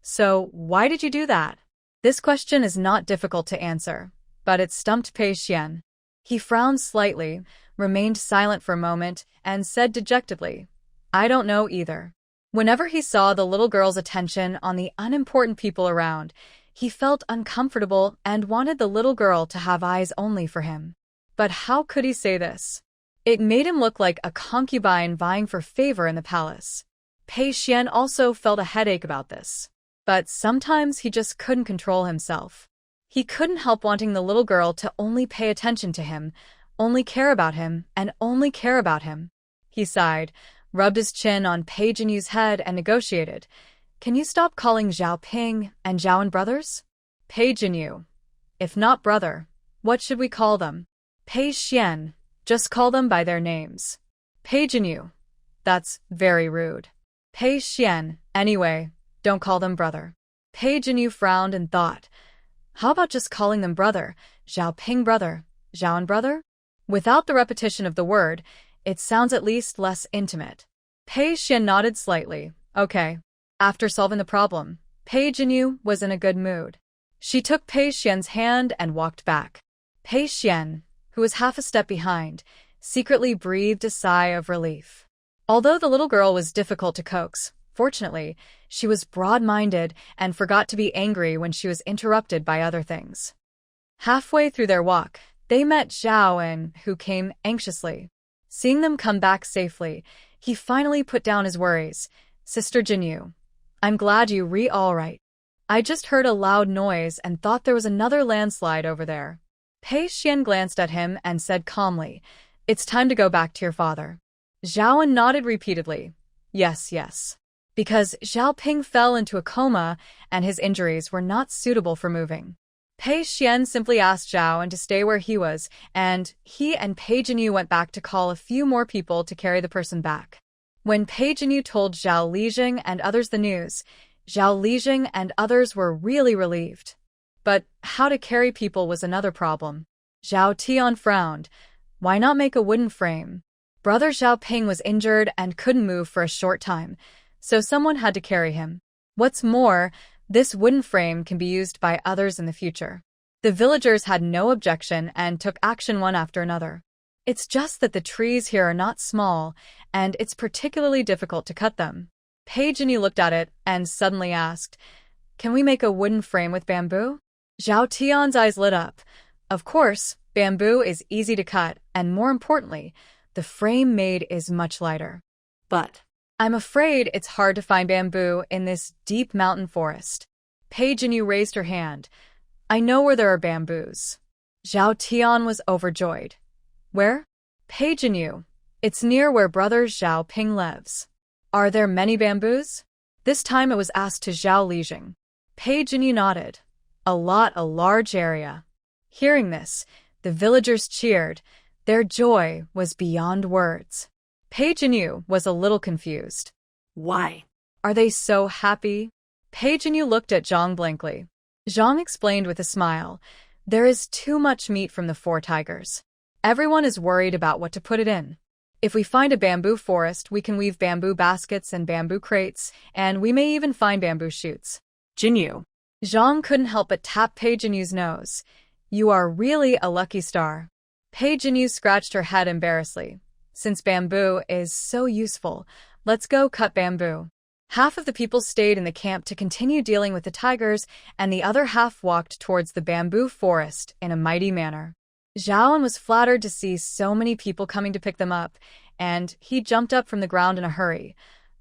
"So, why did you do that?" This question is not difficult to answer, but it stumped Pei Xuan. He frowned slightly, remained silent for a moment, and said dejectedly, "I don't know either." Whenever he saw the little girl's attention on the unimportant people around, he felt uncomfortable and wanted the little girl to have eyes only for him. But how could he say this? It made him look like a concubine vying for favor in the palace. Pei Xuan also felt a headache about this. But sometimes he just couldn't control himself. He couldn't help wanting the little girl to only pay attention to him, only care about him, and only care about him. He sighed, rubbed his chin on Pei Jinyu's head, and negotiated. "Can you stop calling Zhao Ping and Zhao brothers?" Pei Jinyu, "If not brother, what should we call them?" Pei Xuan, "Just call them by their names." Pei Jinyu, "That's very rude." Pei Xuan, "Anyway, don't call them brother." Pei Jinyu frowned and thought, how about just calling them brother, Zhao Ping brother, Zhao brother? Without the repetition of the word, it sounds at least less intimate. Pei Xuan nodded slightly. Okay. After solving the problem, Pei Jinyu was in a good mood. She took Pei Xuan's hand and walked back. Pei Xuan, who was half a step behind, secretly breathed a sigh of relief. Although the little girl was difficult to coax, fortunately, she was broad-minded and forgot to be angry when she was interrupted by other things. Halfway through their walk, they met Zhao, who came anxiously. Seeing them come back safely, he finally put down his worries. "Sister Jinyu, I'm glad you're all right. I just heard a loud noise and thought there was another landslide over there." Pei Xuan glanced at him and said calmly, "It's time to go back to your father." Zhao nodded repeatedly. Yes, yes. Because Zhao Ping fell into a coma and his injuries were not suitable for moving. Pei Xuan simply asked Zhao to stay where he was, and he and Pei Jinyu went back to call a few more people to carry the person back. When Pei Jinyu told Zhao Lijing and others the news, Zhao Lijing and others were really relieved. But how to carry people was another problem. Zhao Tian frowned. Why not make a wooden frame? Brother Zhao Ping was injured and couldn't move for a short time, so someone had to carry him. What's more, this wooden frame can be used by others in the future. The villagers had no objection and took action one after another. It's just that the trees here are not small, and it's particularly difficult to cut them. Pei Jinyu looked at it and suddenly asked, "Can we make a wooden frame with bamboo?" Zhao Tian's eyes lit up. Of course, bamboo is easy to cut, and more importantly, the frame made is much lighter. But I'm afraid it's hard to find bamboo in this deep mountain forest. Pei Jinyu raised her hand. I know where there are bamboos. Zhao Tian was overjoyed. Where? Pei Jinyu. It's near where brother Zhao Ping lives. Are there many bamboos? This time it was asked to Zhao Lijing. Pei Jinyu nodded. A large area. Hearing this, the villagers cheered. Their joy was beyond words. Pei Jinyu was a little confused. Why? Are they so happy? Pei Jinyu looked at Zhang blankly. Zhang explained with a smile. There is too much meat from the 4 tigers. Everyone is worried about what to put it in. If we find a bamboo forest, we can weave bamboo baskets and bamboo crates, and we may even find bamboo shoots. Jinyu. Zhang couldn't help but tap Pei Jinyu's nose. You are really a lucky star. Pei Jinyu scratched her head embarrassedly. Since bamboo is so useful, let's go cut bamboo. Half of the people stayed in the camp to continue dealing with the tigers, and the other half walked towards the bamboo forest in a mighty manner. Zhao was flattered to see so many people coming to pick them up, and he jumped up from the ground in a hurry.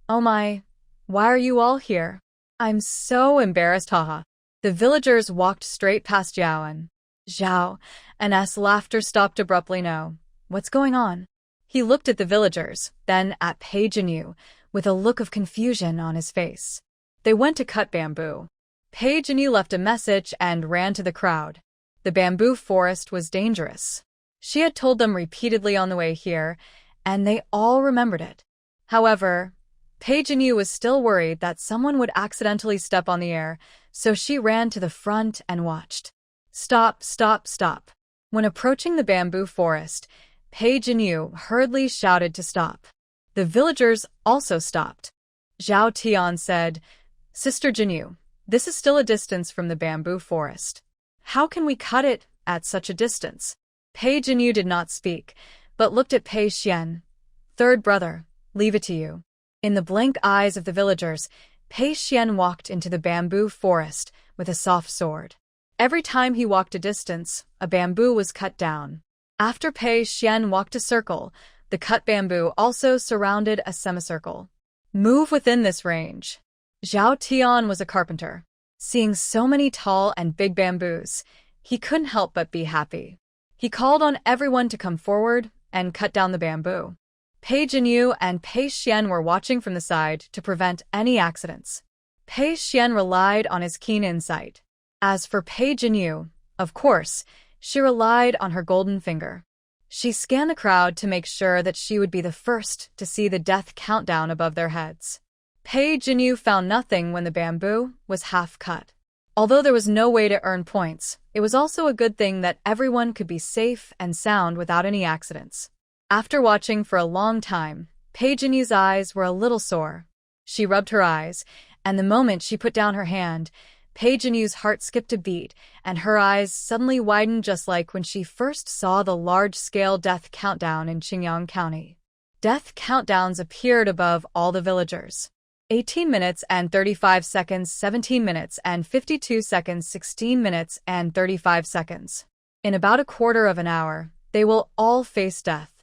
Oh my, why are you all here? I'm so embarrassed, haha. The villagers walked straight past Zhao, and as laughter stopped abruptly. No, what's going on? He looked at the villagers, then at Pei Jinyu, with a look of confusion on his face. They went to cut bamboo. Pei Jinyu left a message and ran to the crowd. The bamboo forest was dangerous. She had told them repeatedly on the way here, and they all remembered it. However, Pei Jinyu was still worried that someone would accidentally step on the air, so she ran to the front and watched. Stop, stop, stop. When approaching the bamboo forest, Pei Jinyu hurriedly shouted to stop. The villagers also stopped. Zhao Tian said, Sister Jinyu, this is still a distance from the bamboo forest. How can we cut it at such a distance? Pei Jinyu did not speak, but looked at Pei Xuan. Third brother, leave it to you. In the blank eyes of the villagers, Pei Xuan walked into the bamboo forest with a soft sword. Every time he walked a distance, a bamboo was cut down. After Pei Xuan walked a circle, the cut bamboo also surrounded a semicircle. Move within this range. Zhao Tian was a carpenter. Seeing so many tall and big bamboos, he couldn't help but be happy. He called on everyone to come forward and cut down the bamboo. Pei Jinyu and Pei Xuan were watching from the side to prevent any accidents. Pei Xuan relied on his keen insight. As for Pei Jinyu, of course, she relied on her golden finger. She scanned the crowd to make sure that she would be the first to see the death countdown above their heads. Pei Jinyu found nothing when the bamboo was half cut. Although there was no way to earn points, it was also a good thing that everyone could be safe and sound without any accidents. After watching for a long time, Pei Jinyu's eyes were a little sore. She rubbed her eyes, and the moment she put down her hand, Pei Jinyu's heart skipped a beat, and her eyes suddenly widened just like when she first saw the large-scale death countdown in Qingyang County. Death countdowns appeared above all the villagers. 18 minutes and 35 seconds, 17 minutes and 52 seconds, 16 minutes and 35 seconds. In about a quarter of an hour, they will all face death.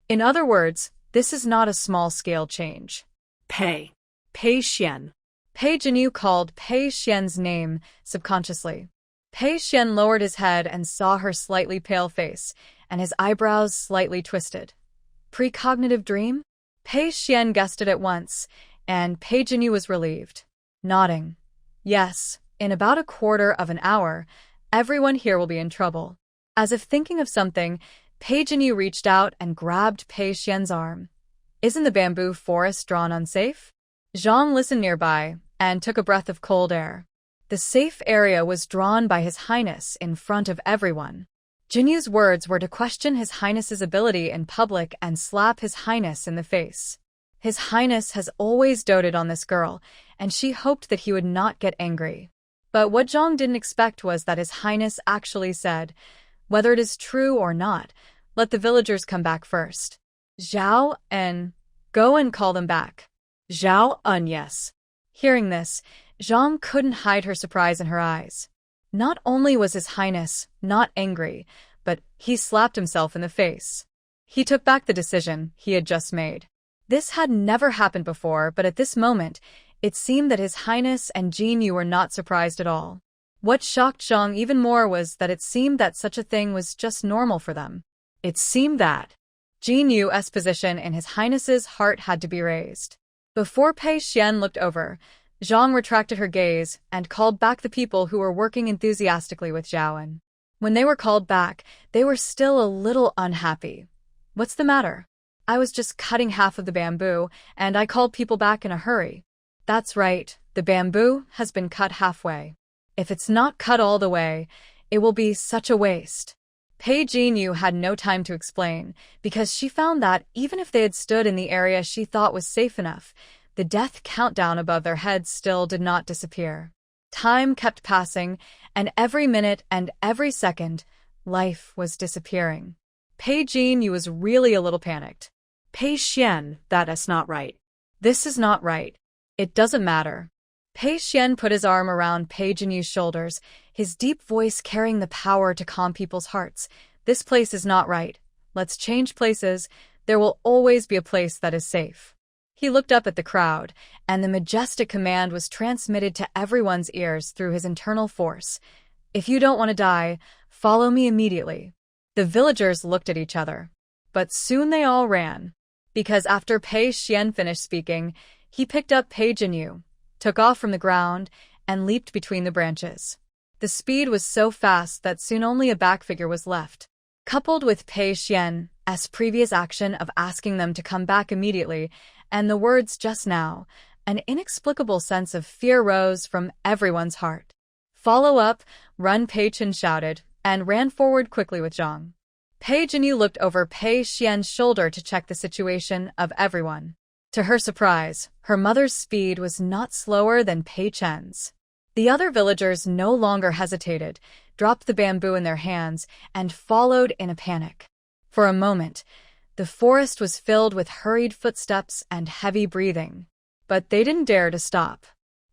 In other words, this is not a small-scale change. Pei Xuan. Pei Jinyu called Pei Xuan's name subconsciously. Pei Xuan lowered his head and saw her slightly pale face, and his eyebrows slightly twisted. Precognitive dream? Pei Xuan guessed it at once, and Pei Jinyu was relieved. Nodding. Yes, in about a quarter of an hour, everyone here will be in trouble. As if thinking of something, Pei Jinyu reached out and grabbed Pei Xuan's arm. Isn't the bamboo forest drawn unsafe? Zhang listened nearby and took a breath of cold air. The safe area was drawn by His Highness in front of everyone. Jinyu's words were to question His Highness's ability in public and slap His Highness in the face. His Highness has always doted on this girl, and she hoped that he would not get angry. But what Zhang didn't expect was that His Highness actually said, whether it is true or not, let the villagers come back first. Zhao and go and call them back. Zhao yes. Hearing this, Zhang couldn't hide her surprise in her eyes. Not only was His Highness not angry, but he slapped himself in the face. He took back the decision he had just made. This had never happened before, but at this moment, it seemed that His Highness and Jinyu were not surprised at all. What shocked Zhang even more was that it seemed that such a thing was just normal for them. It seemed that Jinyu's position in His Highness's heart had to be raised. Before Pei Xuan looked over, Zhang retracted her gaze and called back the people who were working enthusiastically with Zhao. When they were called back, they were still a little unhappy. What's the matter? I was just cutting half of the bamboo, and I called people back in a hurry. That's right, the bamboo has been cut halfway. If it's not cut all the way, it will be such a waste. Pei Jinyu had no time to explain, because she found that even if they had stood in the area she thought was safe enough, the death countdown above their heads still did not disappear. Time kept passing, and every minute and every second, life was disappearing. Pei Jinyu was really a little panicked. Pei Xuan, that is not right. This is not right. It doesn't matter. Pei Xuan put his arm around Pei Jinyu's shoulders, his deep voice carrying the power to calm people's hearts. This place is not right. Let's change places. There will always be a place that is safe. He looked up at the crowd, and the majestic command was transmitted to everyone's ears through his internal force. If you don't want to die, follow me immediately. The villagers looked at each other. But soon they all ran. Because after Pei Xuan finished speaking, he picked up Pei Jinyu, took off from the ground, and leaped between the branches. The speed was so fast that soon only a back figure was left. Coupled with Pei Xuan's previous action of asking them to come back immediately, and the words just now, an inexplicable sense of fear rose from everyone's heart. Follow up, run, Pei Chen shouted, and ran forward quickly with Zhang. Pei Jinyu looked over Pei Xuan's shoulder to check the situation of everyone. To her surprise, her mother's speed was not slower than Pei Chen's. The other villagers no longer hesitated, dropped the bamboo in their hands, and followed in a panic. For a moment, the forest was filled with hurried footsteps and heavy breathing. But they didn't dare to stop.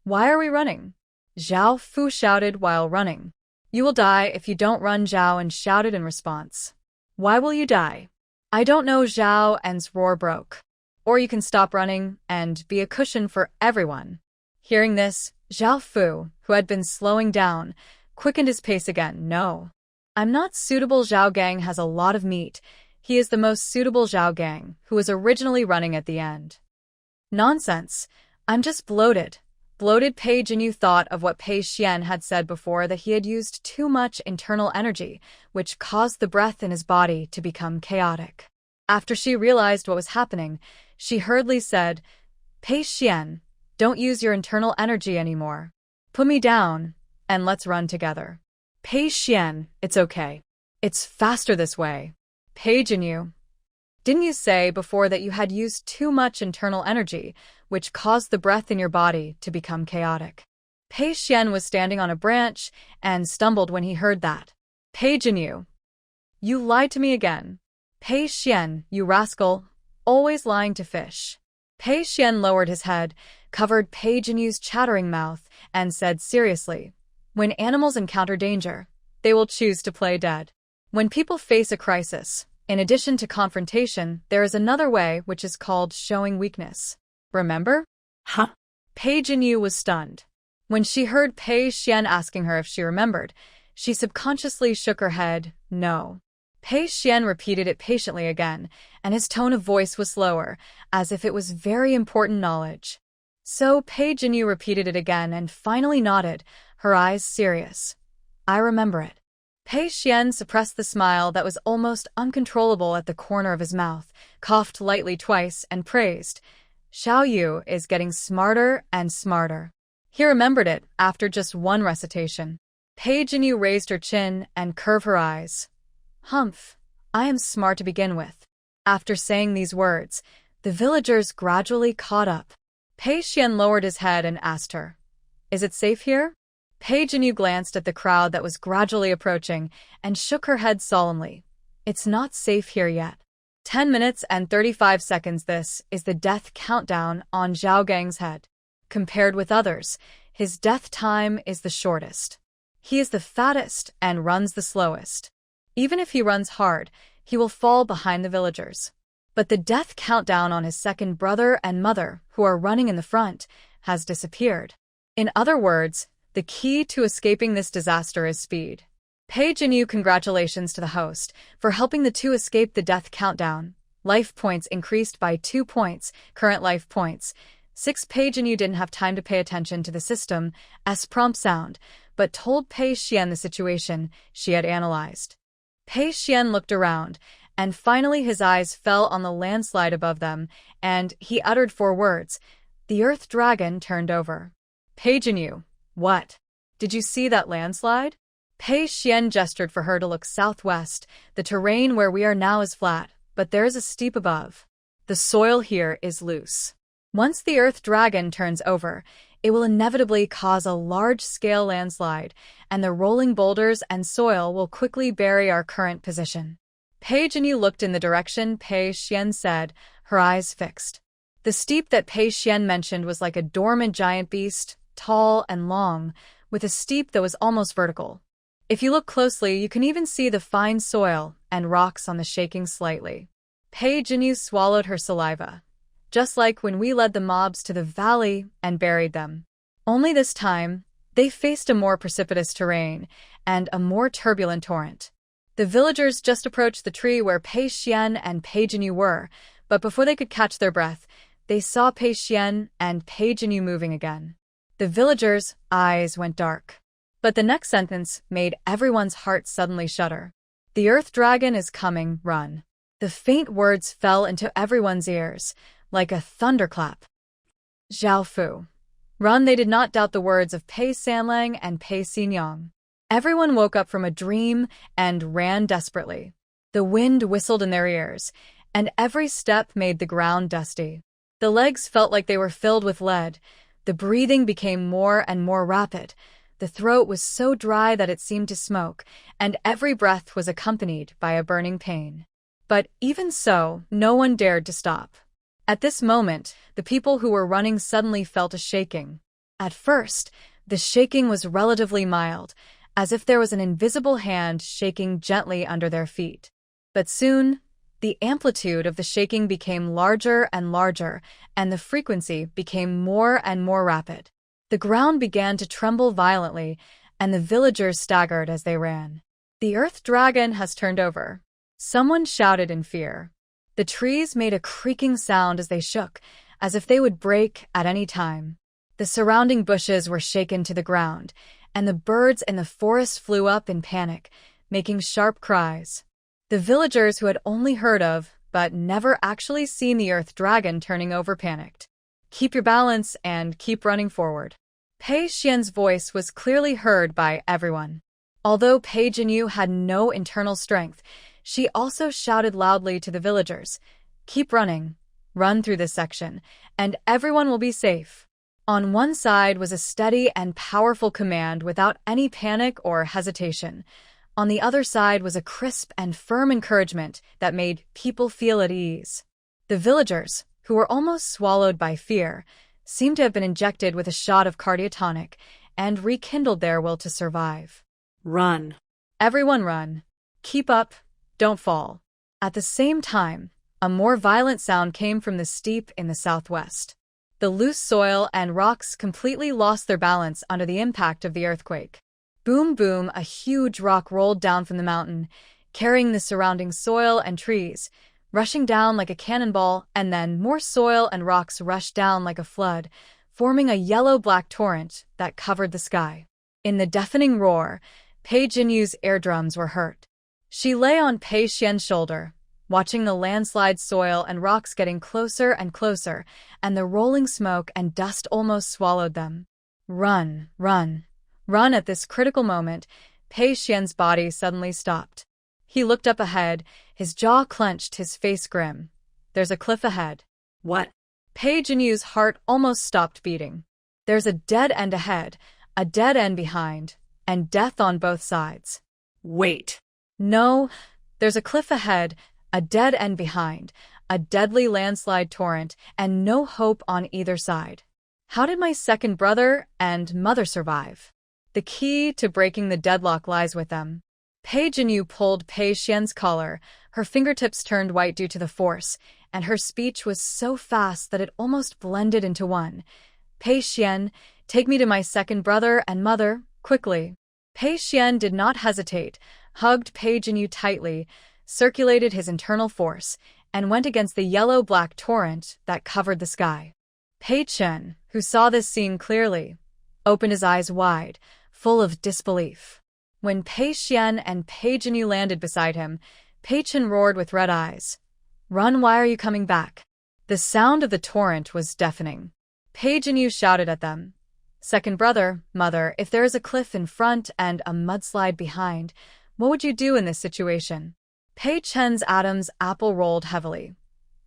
Why are we running? Zhao Fu shouted while running. You will die if you don't run, Zhao and shouted in response. Why will you die? I don't know, Zhao and's roar broke. Or you can stop running and be a cushion for everyone. Hearing this, Zhao Fu, who had been slowing down, quickened his pace again. No. I'm not suitable. Zhao Gang has a lot of meat. He is the most suitable. Zhao Gang, who was originally running at the end. Nonsense. I'm just bloated. Bloated. Pei Jinyu thought of what Pei Xuan had said before, that he had used too much internal energy, which caused the breath in his body to become chaotic. After she realized what was happening, she hurriedly said, Pei Xuan, don't use your internal energy anymore. Put me down, and let's run together. Pei Xuan, it's okay. It's faster this way. Pei Jinyu, didn't you say before that you had used too much internal energy, which caused the breath in your body to become chaotic? Pei Xuan was standing on a branch and stumbled when he heard that. Pei Jinyu, you lied to me again. Pei Xuan, you rascal, always lying to fish. Pei Xuan lowered his head, covered Pei Jinyu's chattering mouth, and said seriously, when animals encounter danger, they will choose to play dead. When people face a crisis, in addition to confrontation, there is another way, which is called showing weakness. Remember? Huh? Pei Jinyu was stunned. When she heard Pei Xuan asking her if she remembered, she subconsciously shook her head, no. Pei Xuan repeated it patiently again, and his tone of voice was slower, as if it was very important knowledge. So Pei Jinyu repeated it again and finally nodded, her eyes serious. I remember it. Pei Xuan suppressed the smile that was almost uncontrollable at the corner of his mouth, coughed lightly twice, and praised. Xiao Yu is getting smarter and smarter. He remembered it after just one recitation. Pei Jinyu raised her chin and curved her eyes. Humph, I am smart to begin with. After saying these words, the villagers gradually caught up. Pei Xuan lowered his head and asked her, Is it safe here? Pei Jinyu glanced at the crowd that was gradually approaching and shook her head solemnly. It's not safe here yet. 10 minutes and 35 seconds. This is the death countdown on Zhao Gang's head. Compared with others, his death time is the shortest. He is the fattest and runs the slowest. Even if he runs hard, he will fall behind the villagers. But the death countdown on his second brother and mother, who are running in the front, has disappeared. In other words, the key to escaping this disaster is speed. Pei Jinyu, congratulations to the host for helping the two escape the death countdown. Life points increased by 2 points, current life points. 6. Pei Jinyu didn't have time to pay attention to the system's prompt sound, but told Pei Xuan the situation she had analyzed. Pei Xuan looked around, and finally his eyes fell on the landslide above them, and he uttered 4 words. The earth dragon turned over. Pei Jinyu, what? Did you see that landslide? Pei Xuan gestured for her to look southwest. The terrain where we are now is flat, but there is a steep above. The soil here is loose. Once the earth dragon turns over, it will inevitably cause a large-scale landslide, and the rolling boulders and soil will quickly bury our current position. Pei Jinyu looked in the direction Pei Xuan said, her eyes fixed. The steep that Pei Xuan mentioned was like a dormant giant beast, tall and long, with a steep that was almost vertical. If you look closely, you can even see the fine soil and rocks on the shaking slightly. Pei Jinyu swallowed her saliva, just like when we led the mobs to the valley and buried them. Only this time, they faced a more precipitous terrain and a more turbulent torrent. The villagers just approached the tree where Pei Xuan and Pei Jinyu were, but before they could catch their breath, they saw Pei Xuan and Pei Jinyu moving again. The villagers' eyes went dark. But the next sentence made everyone's heart suddenly shudder. "The Earth Dragon is coming, run." The faint words fell into everyone's ears, like a thunderclap. Zhao Fu. Run. They did not doubt the words of Pei Sanlang and Pei Xinyang. Everyone woke up from a dream and ran desperately. The wind whistled in their ears, and every step made the ground dusty. The legs felt like they were filled with lead. The breathing became more and more rapid. The throat was so dry that it seemed to smoke, and every breath was accompanied by a burning pain. But even so, no one dared to stop. At this moment, the people who were running suddenly felt a shaking. At first, the shaking was relatively mild, as if there was an invisible hand shaking gently under their feet. But soon, the amplitude of the shaking became larger and larger, and the frequency became more and more rapid. The ground began to tremble violently, and the villagers staggered as they ran. "The Earth Dragon has turned over," someone shouted in fear. The trees made a creaking sound as they shook, as if they would break at any time. The surrounding bushes were shaken to the ground, and the birds in the forest flew up in panic, making sharp cries. The villagers who had only heard of, but never actually seen the Earth Dragon turning over panicked. "Keep your balance and keep running forward." Pei Xian's voice was clearly heard by everyone. Although Pei Jinyu had no internal strength, she also shouted loudly to the villagers, "Keep running. Run through this section, and everyone will be safe." On one side was a steady and powerful command without any panic or hesitation. On the other side was a crisp and firm encouragement that made people feel at ease. The villagers, who were almost swallowed by fear, seemed to have been injected with a shot of cardiotonic and rekindled their will to survive. Run. Everyone run. Keep up. Don't fall. At the same time, a more violent sound came from the steep in the southwest. The loose soil and rocks completely lost their balance under the impact of the earthquake. Boom, boom, a huge rock rolled down from the mountain, carrying the surrounding soil and trees, rushing down like a cannonball, and then more soil and rocks rushed down like a flood, forming a yellow-black torrent that covered the sky. In the deafening roar, Pei Jinyu's eardrums were hurt. She lay on Pei Xian's shoulder, watching the landslide soil and rocks getting closer and closer, and the rolling smoke and dust almost swallowed them. Run, run, run. At this critical moment, Pei Xian's body suddenly stopped. He looked up ahead, his jaw clenched, his face grim. "There's a cliff ahead." What? Pei Jinyu's heart almost stopped beating. "There's a dead end ahead, a dead end behind, and death on both sides." Wait. "No, there's a cliff ahead, a dead end behind, a deadly landslide torrent, and no hope on either side. How did my second brother and mother survive? The key to breaking the deadlock lies with them." Pei Jinyu pulled Pei Xian's collar, her fingertips turned white due to the force, and her speech was so fast that it almost blended into one. "Pei Xian, take me to my second brother and mother, quickly." Pei Xian did not hesitate, hugged Pei Jinyu tightly, circulated his internal force, and went against the yellow-black torrent that covered the sky. Pei Chen, who saw this scene clearly, opened his eyes wide, full of disbelief. When Pei Xian and Pei Jinyu landed beside him, Pei Chen roared with red eyes. "Run, why are you coming back?" The sound of the torrent was deafening. Pei Jinyu shouted at them, "Second brother, mother, if there is a cliff in front and a mudslide behind, what would you do in this situation?" Pei Chen's Adam's apple rolled heavily.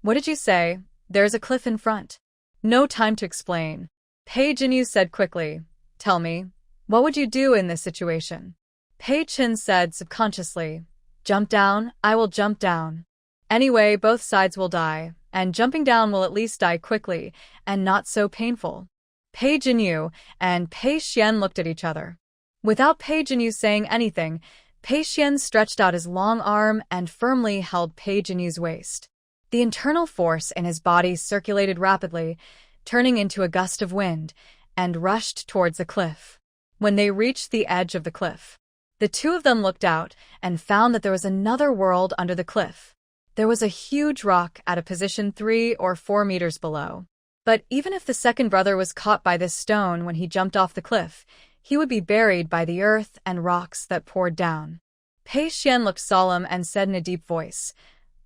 "What did you say? There's a cliff in front." "No time to explain." Pei Jinyu said quickly, "Tell me, what would you do in this situation?" Pei Chen said subconsciously, "Jump down, I will jump down. Anyway, both sides will die, and jumping down will at least die quickly, and not so painful." Pei Jinyu and Pei Xuan looked at each other. Without Pei Jinyu saying anything, Pei Xuan stretched out his long arm and firmly held Pei Jinyu's waist. The internal force in his body circulated rapidly, turning into a gust of wind, and rushed towards the cliff. When they reached the edge of the cliff, the two of them looked out and found that there was another world under the cliff. There was a huge rock at a position 3 or 4 meters below. But even if the second brother was caught by this stone when he jumped off the cliff, he would be buried by the earth and rocks that poured down. Pei Xuan looked solemn and said in a deep voice,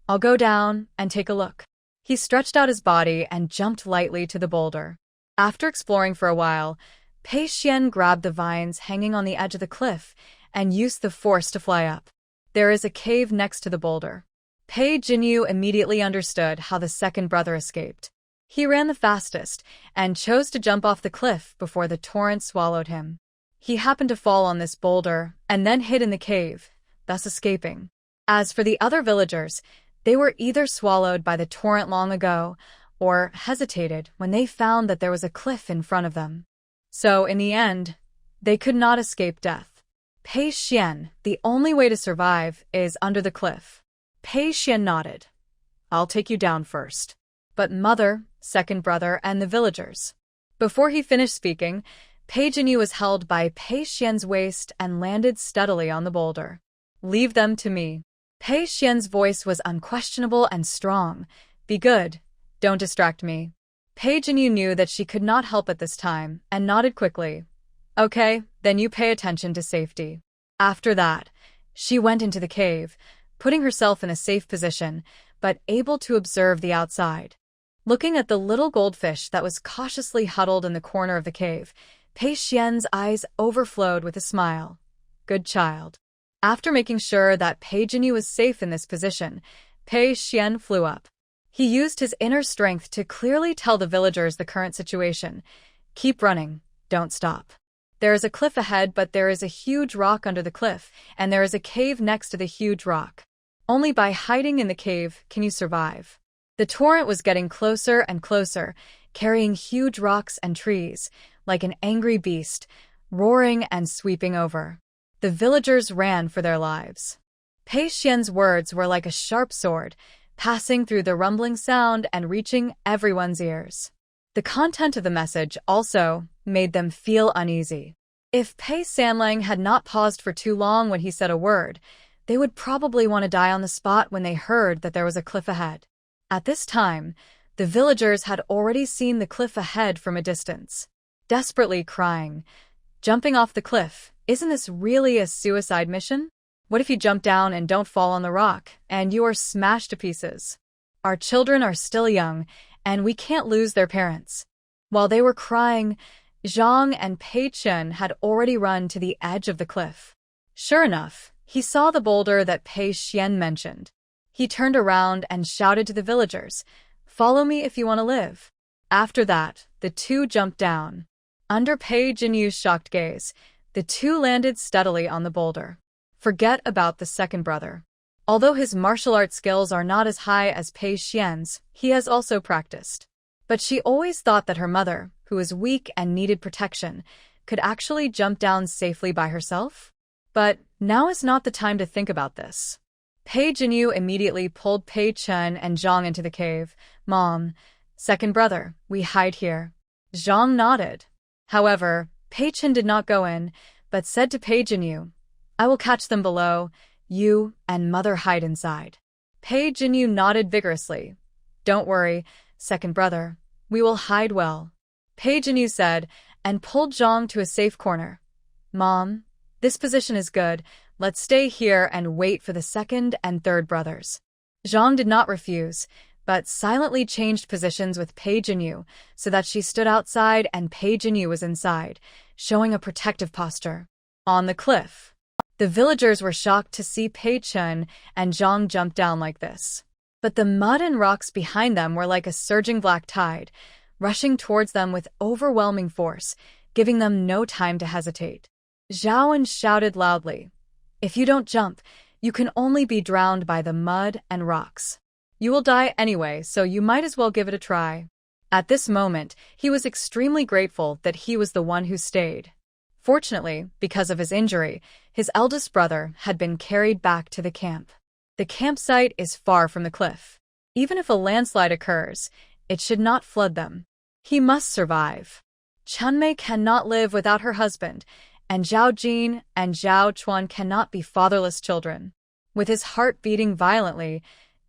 "I'll go down and take a look." He stretched out his body and jumped lightly to the boulder. After exploring for a while, Pei Xuan grabbed the vines hanging on the edge of the cliff and used the force to fly up. There is a cave next to the boulder. Pei Jinyu immediately understood how the second brother escaped. He ran the fastest and chose to jump off the cliff before the torrent swallowed him. He happened to fall on this boulder and then hid in the cave, thus escaping. As for the other villagers, they were either swallowed by the torrent long ago or hesitated when they found that there was a cliff in front of them. So, in the end, they could not escape death. Pei Xuan, the only way to survive is under the cliff. Pei Xuan nodded. "I'll take you down first. But mother, second brother, and the villagers." Before he finished speaking, Pei Jinyu was held by Pei Xuan's waist and landed steadily on the boulder. "Leave them to me." Pei Xuan's voice was unquestionable and strong. "Be good. Don't distract me." Pei Jinyu knew that she could not help at this time and nodded quickly. "Okay, then you pay attention to safety." After that, she went into the cave, putting herself in a safe position, but able to observe the outside. Looking at the little goldfish that was cautiously huddled in the corner of the cave, Pei Xuan's eyes overflowed with a smile. "Good child." After making sure that Pei Jinyu was safe in this position, Pei Xuan flew up. He used his inner strength to clearly tell the villagers the current situation. "Keep running, don't stop. There is a cliff ahead, but there is a huge rock under the cliff, and there is a cave next to the huge rock. Only by hiding in the cave can you survive." The torrent was getting closer and closer, carrying huge rocks and trees, like an angry beast, roaring and sweeping over. The villagers ran for their lives. Pei Xuan's words were like a sharp sword, passing through the rumbling sound and reaching everyone's ears. The content of the message also made them feel uneasy. If Pei Sanlang had not paused for too long when he said a word, they would probably want to die on the spot when they heard that there was a cliff ahead. At this time, the villagers had already seen the cliff ahead from a distance, desperately crying, "Jumping off the cliff, isn't this really a suicide mission? What if you jump down and don't fall on the rock, and you are smashed to pieces? Our children are still young, and we can't lose their parents." While they were crying, Zhang and Pei Chen had already run to the edge of the cliff. Sure enough, he saw the boulder that Pei Xuan mentioned. He turned around and shouted to the villagers, "Follow me if you want to live." After that, the two jumped down. Under Pei Jinyu's shocked gaze, the two landed steadily on the boulder. Forget about the second brother. Although his martial arts skills are not as high as Pei Xuan's, he has also practiced. But she always thought that her mother, who was weak and needed protection, could actually jump down safely by herself. But now is not the time to think about this. Pei Jinyu immediately pulled Pei Chen and Zhang into the cave. "Mom, second brother, we hide here." Zhang nodded. However, Pei Chen did not go in, but said to Pei Jinyu, "I will catch them below. You and mother hide inside." Pei Jinyu nodded vigorously. "Don't worry, second brother. We will hide well." Pei Jinyu said, and pulled Zhang to a safe corner. "Mom, this position is good. Let's stay here and wait for the second and third brothers." Zhang did not refuse, but silently changed positions with Pei Jinyu so that she stood outside and Pei Jinyu was inside, showing a protective posture. On the cliff, the villagers were shocked to see Pei Chen and Zhang jump down like this. But the mud and rocks behind them were like a surging black tide, rushing towards them with overwhelming force, giving them no time to hesitate. Zhao shouted loudly, "If you don't jump, you can only be drowned by the mud and rocks. You will die anyway, so you might as well give it a try." At this moment, he was extremely grateful that he was the one who stayed. Fortunately, because of his injury, his eldest brother had been carried back to the camp. The campsite is far from the cliff. Even if a landslide occurs, it should not flood them. He must survive. Chunmei cannot live without her husband, and Zhao Jin and Zhao Chuan cannot be fatherless children. With his heart beating violently,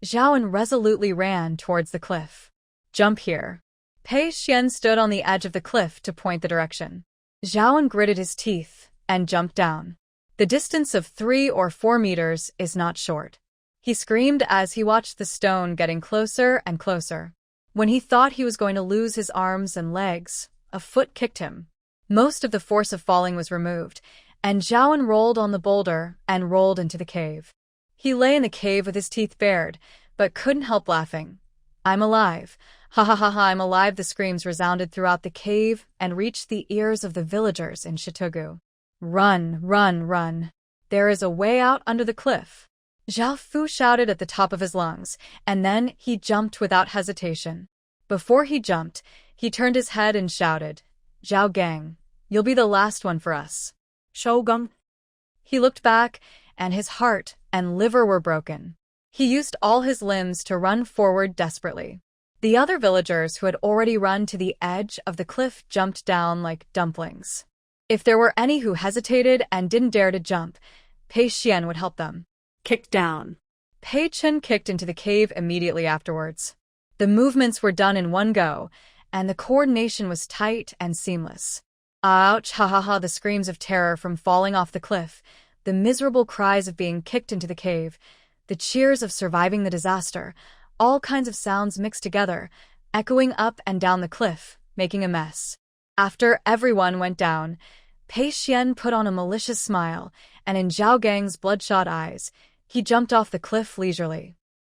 Zhao resolutely ran towards the cliff. "Jump here." Pei Xuan stood on the edge of the cliff to point the direction. Zhao gritted his teeth and jumped down. The distance of 3 or 4 meters is not short. He screamed as he watched the stone getting closer and closer. When he thought he was going to lose his arms and legs, a foot kicked him. Most of the force of falling was removed, and Zhao rolled on the boulder and rolled into the cave. He lay in the cave with his teeth bared, but couldn't help laughing. "I'm alive. Ha ha ha ha, I'm alive." The screams resounded throughout the cave and reached the ears of the villagers in Shitugu. "Run, run, run. There is a way out under the cliff." Zhao Fu shouted at the top of his lungs, and then he jumped without hesitation. Before he jumped, he turned his head and shouted, "Zhao Gang, you'll be the last one for us." Shogun. He looked back, and his heart and liver were broken. He used all his limbs to run forward desperately. The other villagers who had already run to the edge of the cliff jumped down like dumplings. If there were any who hesitated and didn't dare to jump, Pei Xuan would help them. Kick down. Pei Chen kicked into the cave immediately afterwards. The movements were done in one go, and the coordination was tight and seamless. Ouch, ha ha ha, the screams of terror from falling off the cliff, the miserable cries of being kicked into the cave, the cheers of surviving the disaster, all kinds of sounds mixed together, echoing up and down the cliff, making a mess. After everyone went down, Pei Xuan put on a malicious smile, and in Zhao Gang's bloodshot eyes, he jumped off the cliff leisurely.